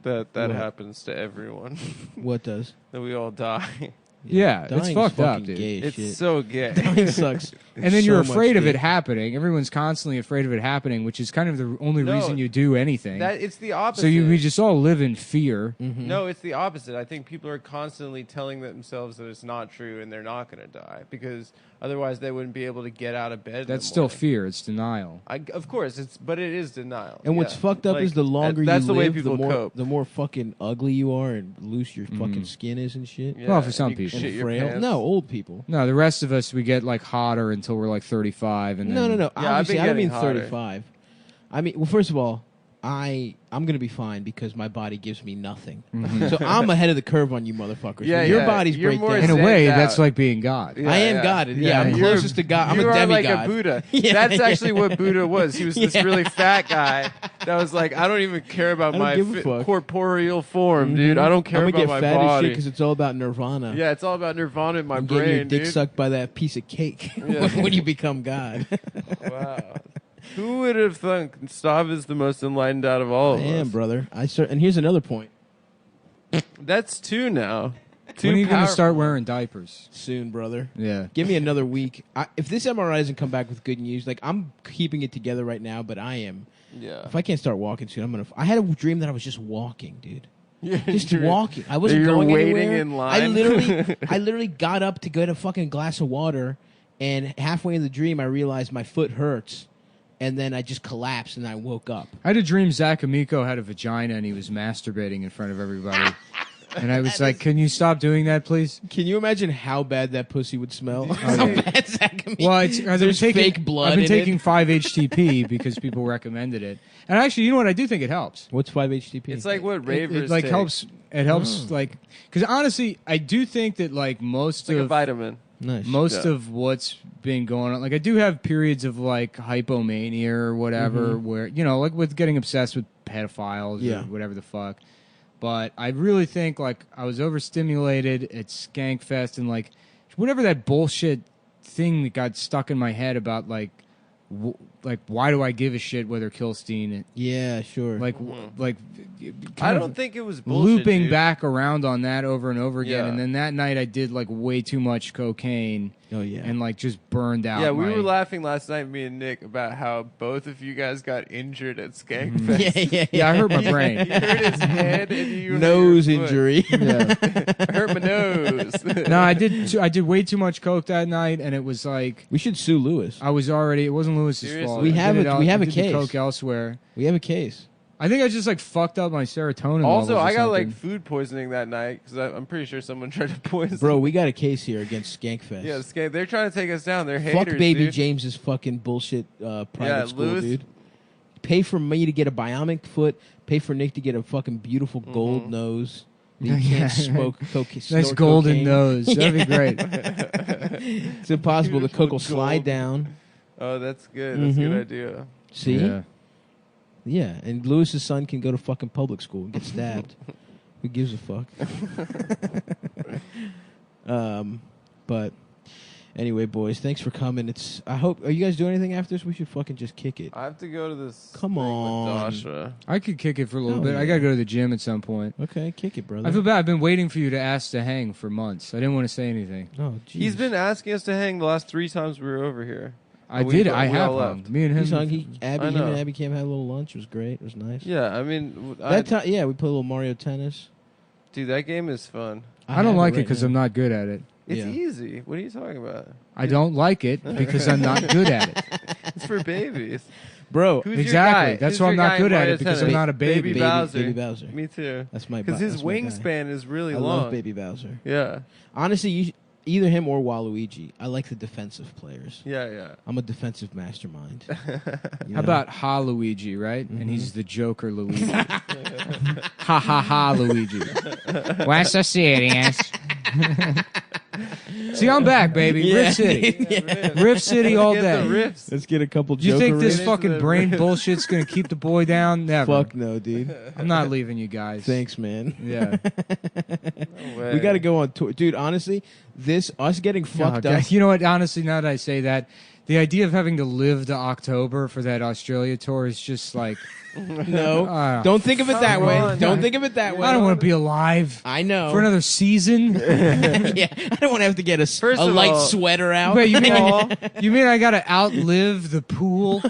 that What? happens to everyone. What does? That we all die. Yeah, it's Dying's fucked up, fucking dude. gay as It's shit. so gay. Dying sucks. And then so you're much afraid of dick. it happening. Everyone's constantly afraid of it happening, which is kind of the only No, reason you do anything. That it's the opposite. So we just all live in fear. No, it's the opposite. I think people are constantly telling themselves that it's not true and they're not going to die because otherwise they wouldn't be able to get out of bed. That's in the still morning. fear. It's denial. Of course, but it is denial. And what's yeah. fucked up Like, is the longer that's you the live, way people cope. the more fucking ugly you are and loose your fucking skin is and shit. Yeah, Well, for and some you can people. shit And your frail. pants. No, old people. No, the rest of us, we get like hotter until we're like 35. And No. then, Yeah, I've Obviously, been I don't getting mean hotter. 35. I mean, well, first of all, I'm gonna be fine because my body gives me nothing. So I'm ahead of the curve on you motherfuckers. Yeah, your yeah. body's You're break more down. In a Zenned way, out. that's like being God. Yeah, I am yeah. God. Yeah, I'm you're- closest to God. I'm you a are demigod. like a Buddha. Yeah, That's yeah. actually what Buddha was. He was this Yeah. really fat guy that was like, I don't even care about I don't my give a fuck. corporeal form, dude. I don't care I'm gonna about get my fat as shit body. because it's all about nirvana. Yeah, it's all about nirvana in my I'm getting brain, your dick dude. sucked by that piece of cake Yeah. when you become God. Wow. Who would have thunk Stav is the most enlightened out of all I of am, us? brother. And here's another point. That's two now. When are you going to start powerful. wearing diapers? Soon, brother. Yeah. Give me another week. If this MRI doesn't come back with good news, like I'm keeping it together right now, but I am. Yeah. If I can't start walking soon, I'm gonna. I had a dream that I was just walking, dude. Yeah, Just you're- walking. I wasn't you're going waiting anywhere. in line. I literally got up to get a fucking glass of water, and halfway in the dream, I realized my foot hurts, and then I just collapsed and I woke up. I had a dream Zach Amico had a vagina and he was masturbating in front of everybody. And I was like, can you stop doing that, please? Can you imagine how bad that pussy would smell? How bad Zach Amico- Well, I've been There's taking, fake blood I've been in taking it. 5-HTP because people recommended it. And actually, you know what? I do think it helps. What's 5-HTP? It's like what ravers It like take. helps. It helps like because honestly, I do think that like most It's like a of vitamin. Nice. most of what's been going on, like I do have periods of like hypomania or whatever, where you know, like with getting obsessed with pedophiles Yeah. or whatever the fuck. But I really think like I was overstimulated at Skankfest and like whatever that bullshit thing that got stuck in my head about like why do I give a shit whether Kilstein Yeah, sure. like I don't think it was bullshit, looping dude. back around on that over and over again, Yeah. and then that night I did like way too much cocaine. Oh yeah. And like just burned out. Yeah, we my- were laughing last night, me and Nick, about how both of you guys got injured at Skankfest. Yeah, I hurt my brain. He hurt his head and you hurt Nose your foot. injury. Yeah. I hurt my nose. No, I did way too much coke that night, and it was like We should sue Lewis. I was already. It wasn't Lewis's Seriously? fault. We I have did a- it we have a I did the case. coke elsewhere. We have a case. I think I just like fucked up my serotonin. Also, levels or I got like something. food poisoning that night because I'm pretty sure someone tried to poison. Bro, we got a case here against Skankfest. Yeah, they're trying to take us down. They're Fuck haters, baby dude. James's fucking bullshit private Yeah, school, Lewis- dude. Pay for me to get a bionic foot. Pay for Nick to get a fucking beautiful gold nose. That you Yeah. can't smoke cocaine. Nice golden nose. That'd be great. It's impossible. The coke will slide down. Oh, that's good. That's a Mhm. good idea. See? Yeah. Yeah, and Lewis's son can go to fucking public school and get stabbed. Who gives a fuck? But anyway, boys, thanks for coming. I hope. Are you guys doing anything after this? We should fucking just kick it. I have to go to this. Come thing on. with Dasha. I could kick it for a little Hell bit. I yeah. gotta go to the gym at some point. Okay, kick it, brother. I feel bad. I've been waiting for you to ask to hang for months. I didn't want to say anything. Oh, He's been asking us to hang the last 3 times we were over here. I And did. we I have all hung. left. Me and him. He's hung. I Him know. and Abby came had a little lunch. It was great. It was nice. Yeah, I mean, That time, yeah, we played a little Mario Tennis. dude, that game is fun. I don't like it right because now. I'm not good at it. It's Yeah. easy. What are you talking about? I don't like it because I'm not good at it. It's for babies. Bro, Who's your Exactly. guy? That's Who's why your I'm not guy in good at Mario it because I'm Tennis? not a baby. Baby Bowser. Baby Bowser. Me too. That's my. Because his that's my guy. wingspan is really I long. love Baby Bowser. Yeah. Honestly, either him or Waluigi. I like the defensive players. Yeah. I'm a defensive mastermind. You How know? about Ha Luigi, right? And he's the Joker Luigi. Ha ha ha Luigi. What's so serious? See, I'm back, baby. Yeah. Rift City. Rift City all Get the day. riffs. Let's get a couple. Do you Joker think this riffs. fucking the brain riffs. bullshit's gonna keep the boy down? Never. Fuck no, dude. I'm not leaving you guys. Thanks, man. Yeah. No way. We got to go on tour, dude. Honestly, us getting fucked Oh, up. you know what? Honestly, now that I say that, the idea of having to live to October for that Australia tour is just like No, don't think of it that Come way. on, Don't man. think of it that way. I don't want to be alive I know. for another season. Yeah, I don't want to have to get a First of light all- sweater out. Wait, you mean I gotta outlive the pool? No,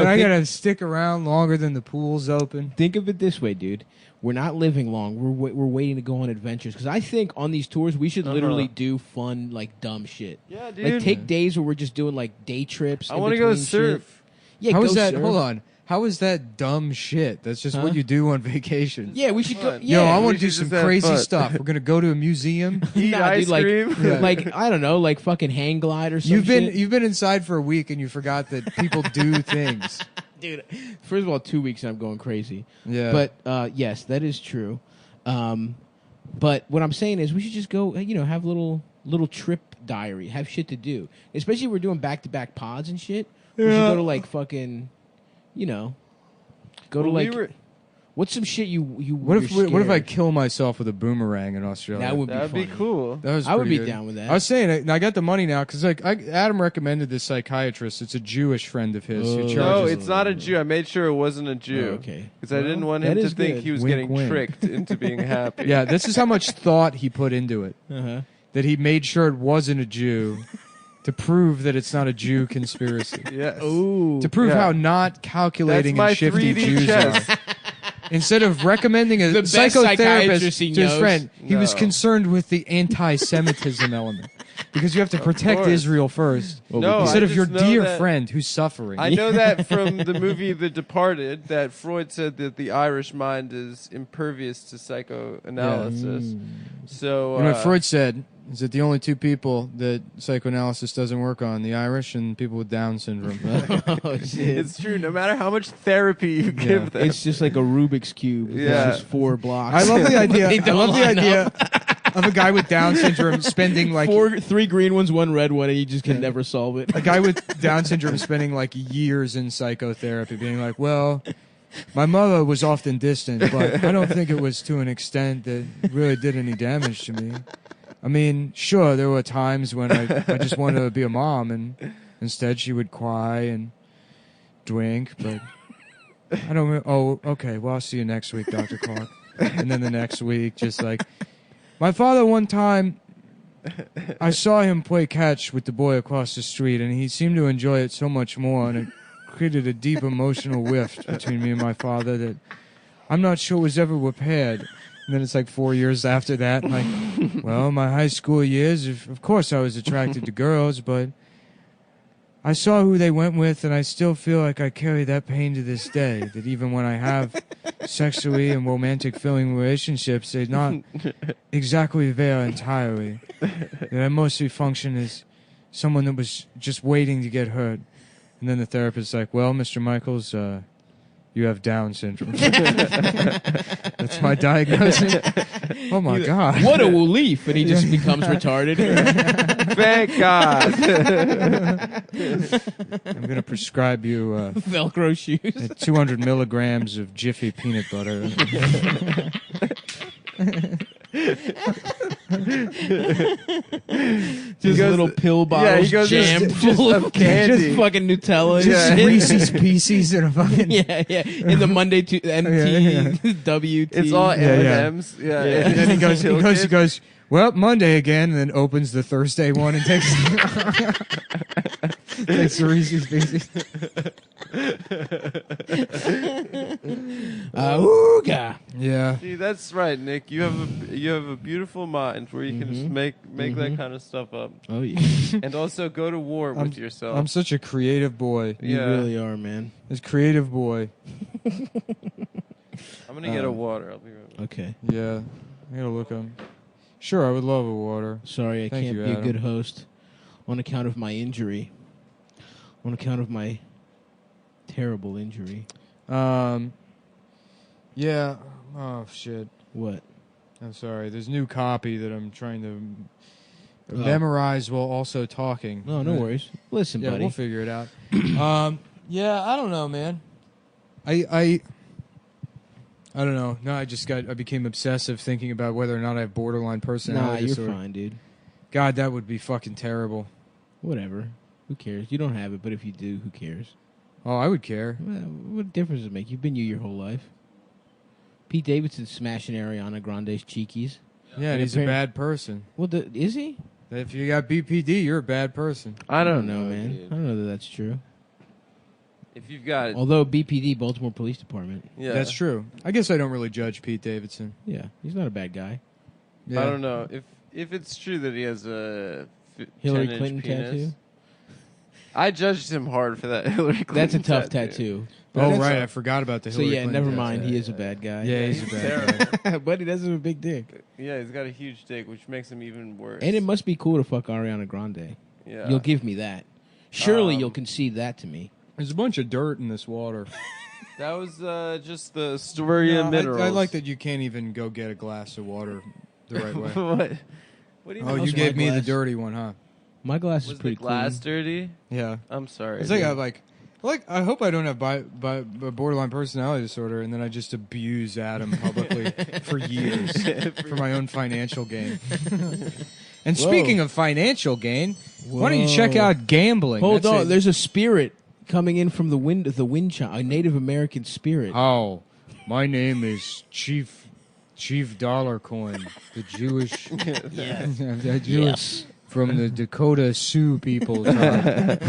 I think- gotta stick around longer than the pool's open. Think of it this way, dude. We're not living long. We're waiting to go on adventures because I think on these tours we should literally do fun, like dumb shit. Yeah, dude. Like take days where we're just doing like day trips. I in want to go between shit. surf. Yeah, How go is that? surf. Hold on. How is that dumb shit? That's just what you do on vacation. Yeah, we should go. Fun. Yeah, Yo, I we want to do should some just have crazy fun. stuff. We're gonna go to a museum. Eat Nah, ice dude, like, cream. like I don't know, like fucking hang glide or something. You've been inside for a week and you forgot that people do things. dude. First of all, 2 weeks and I'm going crazy. Yeah. But yes, that is true. But what I'm saying is we should just go, have little trip diary, have shit to do. Especially if we're doing back-to-back pods and shit. We should go to like fucking, go to Well, like, what's some shit you What if you're what if I scared? kill myself with a boomerang in Australia? That would be That'd funny. be cool. That was I would pretty be good. down with that. I was saying, and I got the money now because Adam recommended this psychiatrist. It's a Jewish friend of his who Oh. No, charges. it's not a Jew. I made sure it wasn't a Jew. Oh, okay. Because I didn't want him that to is think good. he was Wink, getting wink. tricked into being happy. Yeah, this is how much thought he put into it. Uh-huh. That he made sure it wasn't a Jew to prove that it's not a Jew conspiracy. Yes. Ooh. To prove Yeah. how not calculating That's my and shifty 3D Jews chess. are. Instead of recommending a The best psychotherapist psychiatrist he to his knows. friend, he was No. concerned with the anti-Semitism element. Because you have to protect course. Israel first. No, instead I of your just know dear that- friend who's suffering. I know that from the movie The Departed, that Freud said that the Irish mind is impervious to psychoanalysis. So, You know what Freud said is that the only two people that psychoanalysis doesn't work on, the Irish and people with Down syndrome. Oh, shit. it's true. No matter how much therapy you give them, It's just like a Rubik's cube. Yeah. It's just 4 blocks. I love the idea. They I don't love the line idea of a guy with Down syndrome spending like 3 green ones, 1 red one, and you just can never solve it. a guy with Down syndrome spending like years in psychotherapy, being like, well, my mother was often distant, but I don't think it was to an extent that really did any damage to me. I mean, sure, there were times when I just wanted to be a mom, and Instead, she would cry and drink, but I don't. Oh, okay. Well, I'll see you next week, Dr. Clark. And then the next week, just like my father. One time, I saw him play catch with the boy across the street, and he seemed to enjoy it so much more, and it created a deep emotional rift between me and my father that I'm not sure was ever repaired. And then it's like 4 years after that, like, well, my high school years, of course I was attracted to girls, but I saw who they went with, and I still feel like I carry that pain to this day, that even when I have sexually and romantic feeling relationships, they're not exactly there entirely. That I mostly function as someone that was just waiting to get hurt. And then the therapist's like, well, Mr. Michaels, you have Down syndrome. That's my diagnosis. Oh, my God. What a relief. And he just becomes retarded. Thank God. I'm going to prescribe you Velcro shoes. 200 milligrams of Jiffy peanut butter. Just little pill bottles, jam full of candy, just fucking Nutella, just Reese's Pieces and a fucking yeah. In the Monday to MT WT, it's all M&Ms. Yeah. And then he goes, well, Monday again, and then opens the Thursday one and takes takes the Reese's Pieces. Ooga. Yeah. See, that's right, Nick. You have a beautiful mind where you can just make that kind of stuff up. Oh yeah. And also go to war with yourself. I'm such a creative boy. You really are, man. This creative boy. I'm gonna get a water. I'll be right back. Okay. Yeah. I gotta look him. Sure, I would love a water. Sorry, I can't be a good host on account of my injury. On account of my terrible injury. Yeah. Oh, shit. What? I'm sorry. There's new copy that I'm trying to memorize while also talking. No worries. Listen, buddy. We'll figure it out. Yeah, I don't know, man. I don't know. No, I became obsessive thinking about whether or not I have borderline personality disorder. You're fine, dude. God, that would be fucking terrible. Whatever. Who cares? You don't have it, but if you do, who cares? Oh, I would care. Well, what difference does it make? You've been you your whole life. Pete Davidson's smashing Ariana Grande's cheekies. Yeah, and he's a bad person. Well, is he? If you got BPD, you're a bad person. I don't know, man. Dude. I don't know that that's true. If you've got Although BPD, Baltimore Police Department. Yeah. That's true. I guess I don't really judge Pete Davidson. Yeah, he's not a bad guy. Yeah. I don't know. If it's true that he has a Hillary 10-inch Clinton penis, tattoo. I judged him hard for that Hillary Clinton That's a tough tattoo. Oh, right. I forgot about the Hillary Clinton never tattoo. mind. He is a bad guy. Yeah, he's a bad guy. But he doesn't have a big dick. Yeah, he's got a huge dick, which makes him even worse. And it must be cool to fuck Ariana Grande. Yeah. You'll give me that. Surely you'll concede that to me. There's a bunch of dirt in this water. That was just the Storia minerals. I like that you can't even go get a glass of water the right way. What do you Oh, mean? you gave me the dirty one, huh? My glass is Was pretty the glass clean. dirty? Yeah. I'm sorry. It's like I hope I don't have borderline personality disorder, and then I just abuse Adam publicly for years for my own financial gain. And speaking of financial gain, why don't you check out gambling? Hold on, there's a spirit coming in from the wind chime, a Native American spirit. Oh, my name is Chief Dollar Coin, the Jewish, the Jewish from the Dakota Sioux people tribe.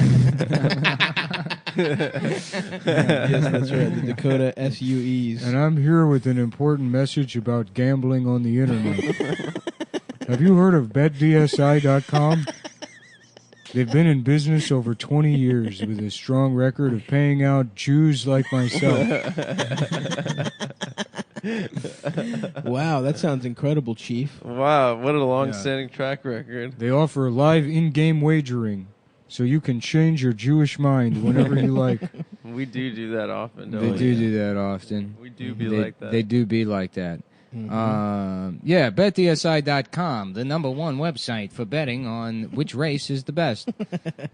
Yes, that's right. The Dakota SUEs. And I'm here with an important message about gambling on the internet. Have you heard of BetDSI.com? They've been in business over 20 years with a strong record of paying out Jews like myself. Wow, that sounds incredible, Chief. Wow, what a long-standing track record. They offer live in-game wagering, so you can change your Jewish mind whenever you like. We do that often, don't They we? do that often. We do be like that. They do be like that. Yeah, BetDSI.com, the number one website for betting on which race is the best,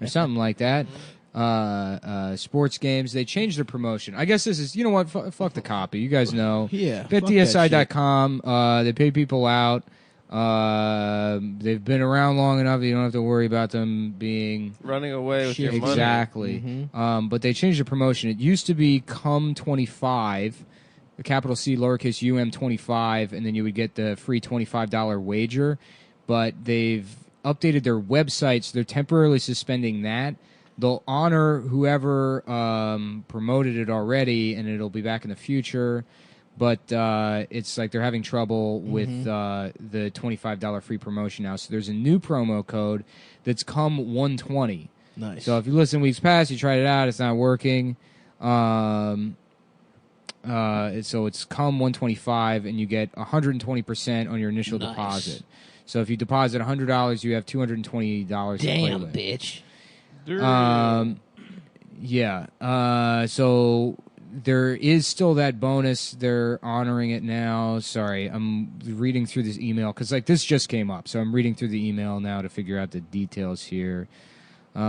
or something like that. Sports games, they changed their promotion. I guess this is, you know what, fuck the copy. You guys know. Yeah. BetDSI.com, they pay people out they've been around long enough that you don't have to worry about them being running away with your money. Exactly. But they changed the promotion. It used to be Cum25, the capital C, lowercase UM25, and then you would get the free $25 wager. But they've updated their website, so they're temporarily suspending that. They'll honor whoever promoted it already, and it'll be back in the future. But it's like they're having trouble with the $25 free promotion now. So there's a new promo code that's Cum120. Nice. So if you listen weeks past, you tried it out, it's not working. So it's Cum125, and you get 120% on your initial deposit. So if you deposit $100, you have $220 to play with. Bitch. Yeah. So there is still that bonus. They're honoring it now. Sorry, I'm reading through this email because like this just came up. So I'm reading through the email now to figure out the details here. That's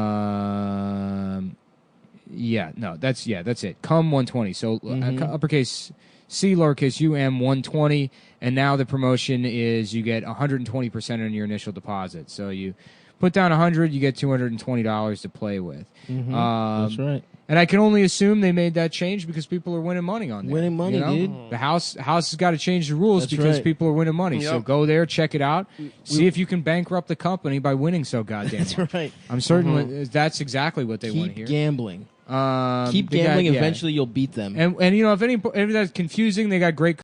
it. Cum120. So uppercase C, lowercase UM 120, and now the promotion is you get 120% on your initial deposit. So you put down 100, you get $220 to play with. That's right. And I can only assume they made that change because people are winning money on there. Winning money, dude. The house has got to change the rules because right. people are winning money. Yep. So go there, check it out, see if you can bankrupt the company by winning so goddamn much. That's right. I'm certain that's exactly what they want to hear. Keep gambling. Keep Keep gambling. Eventually, you'll beat them. And if that's confusing, they got great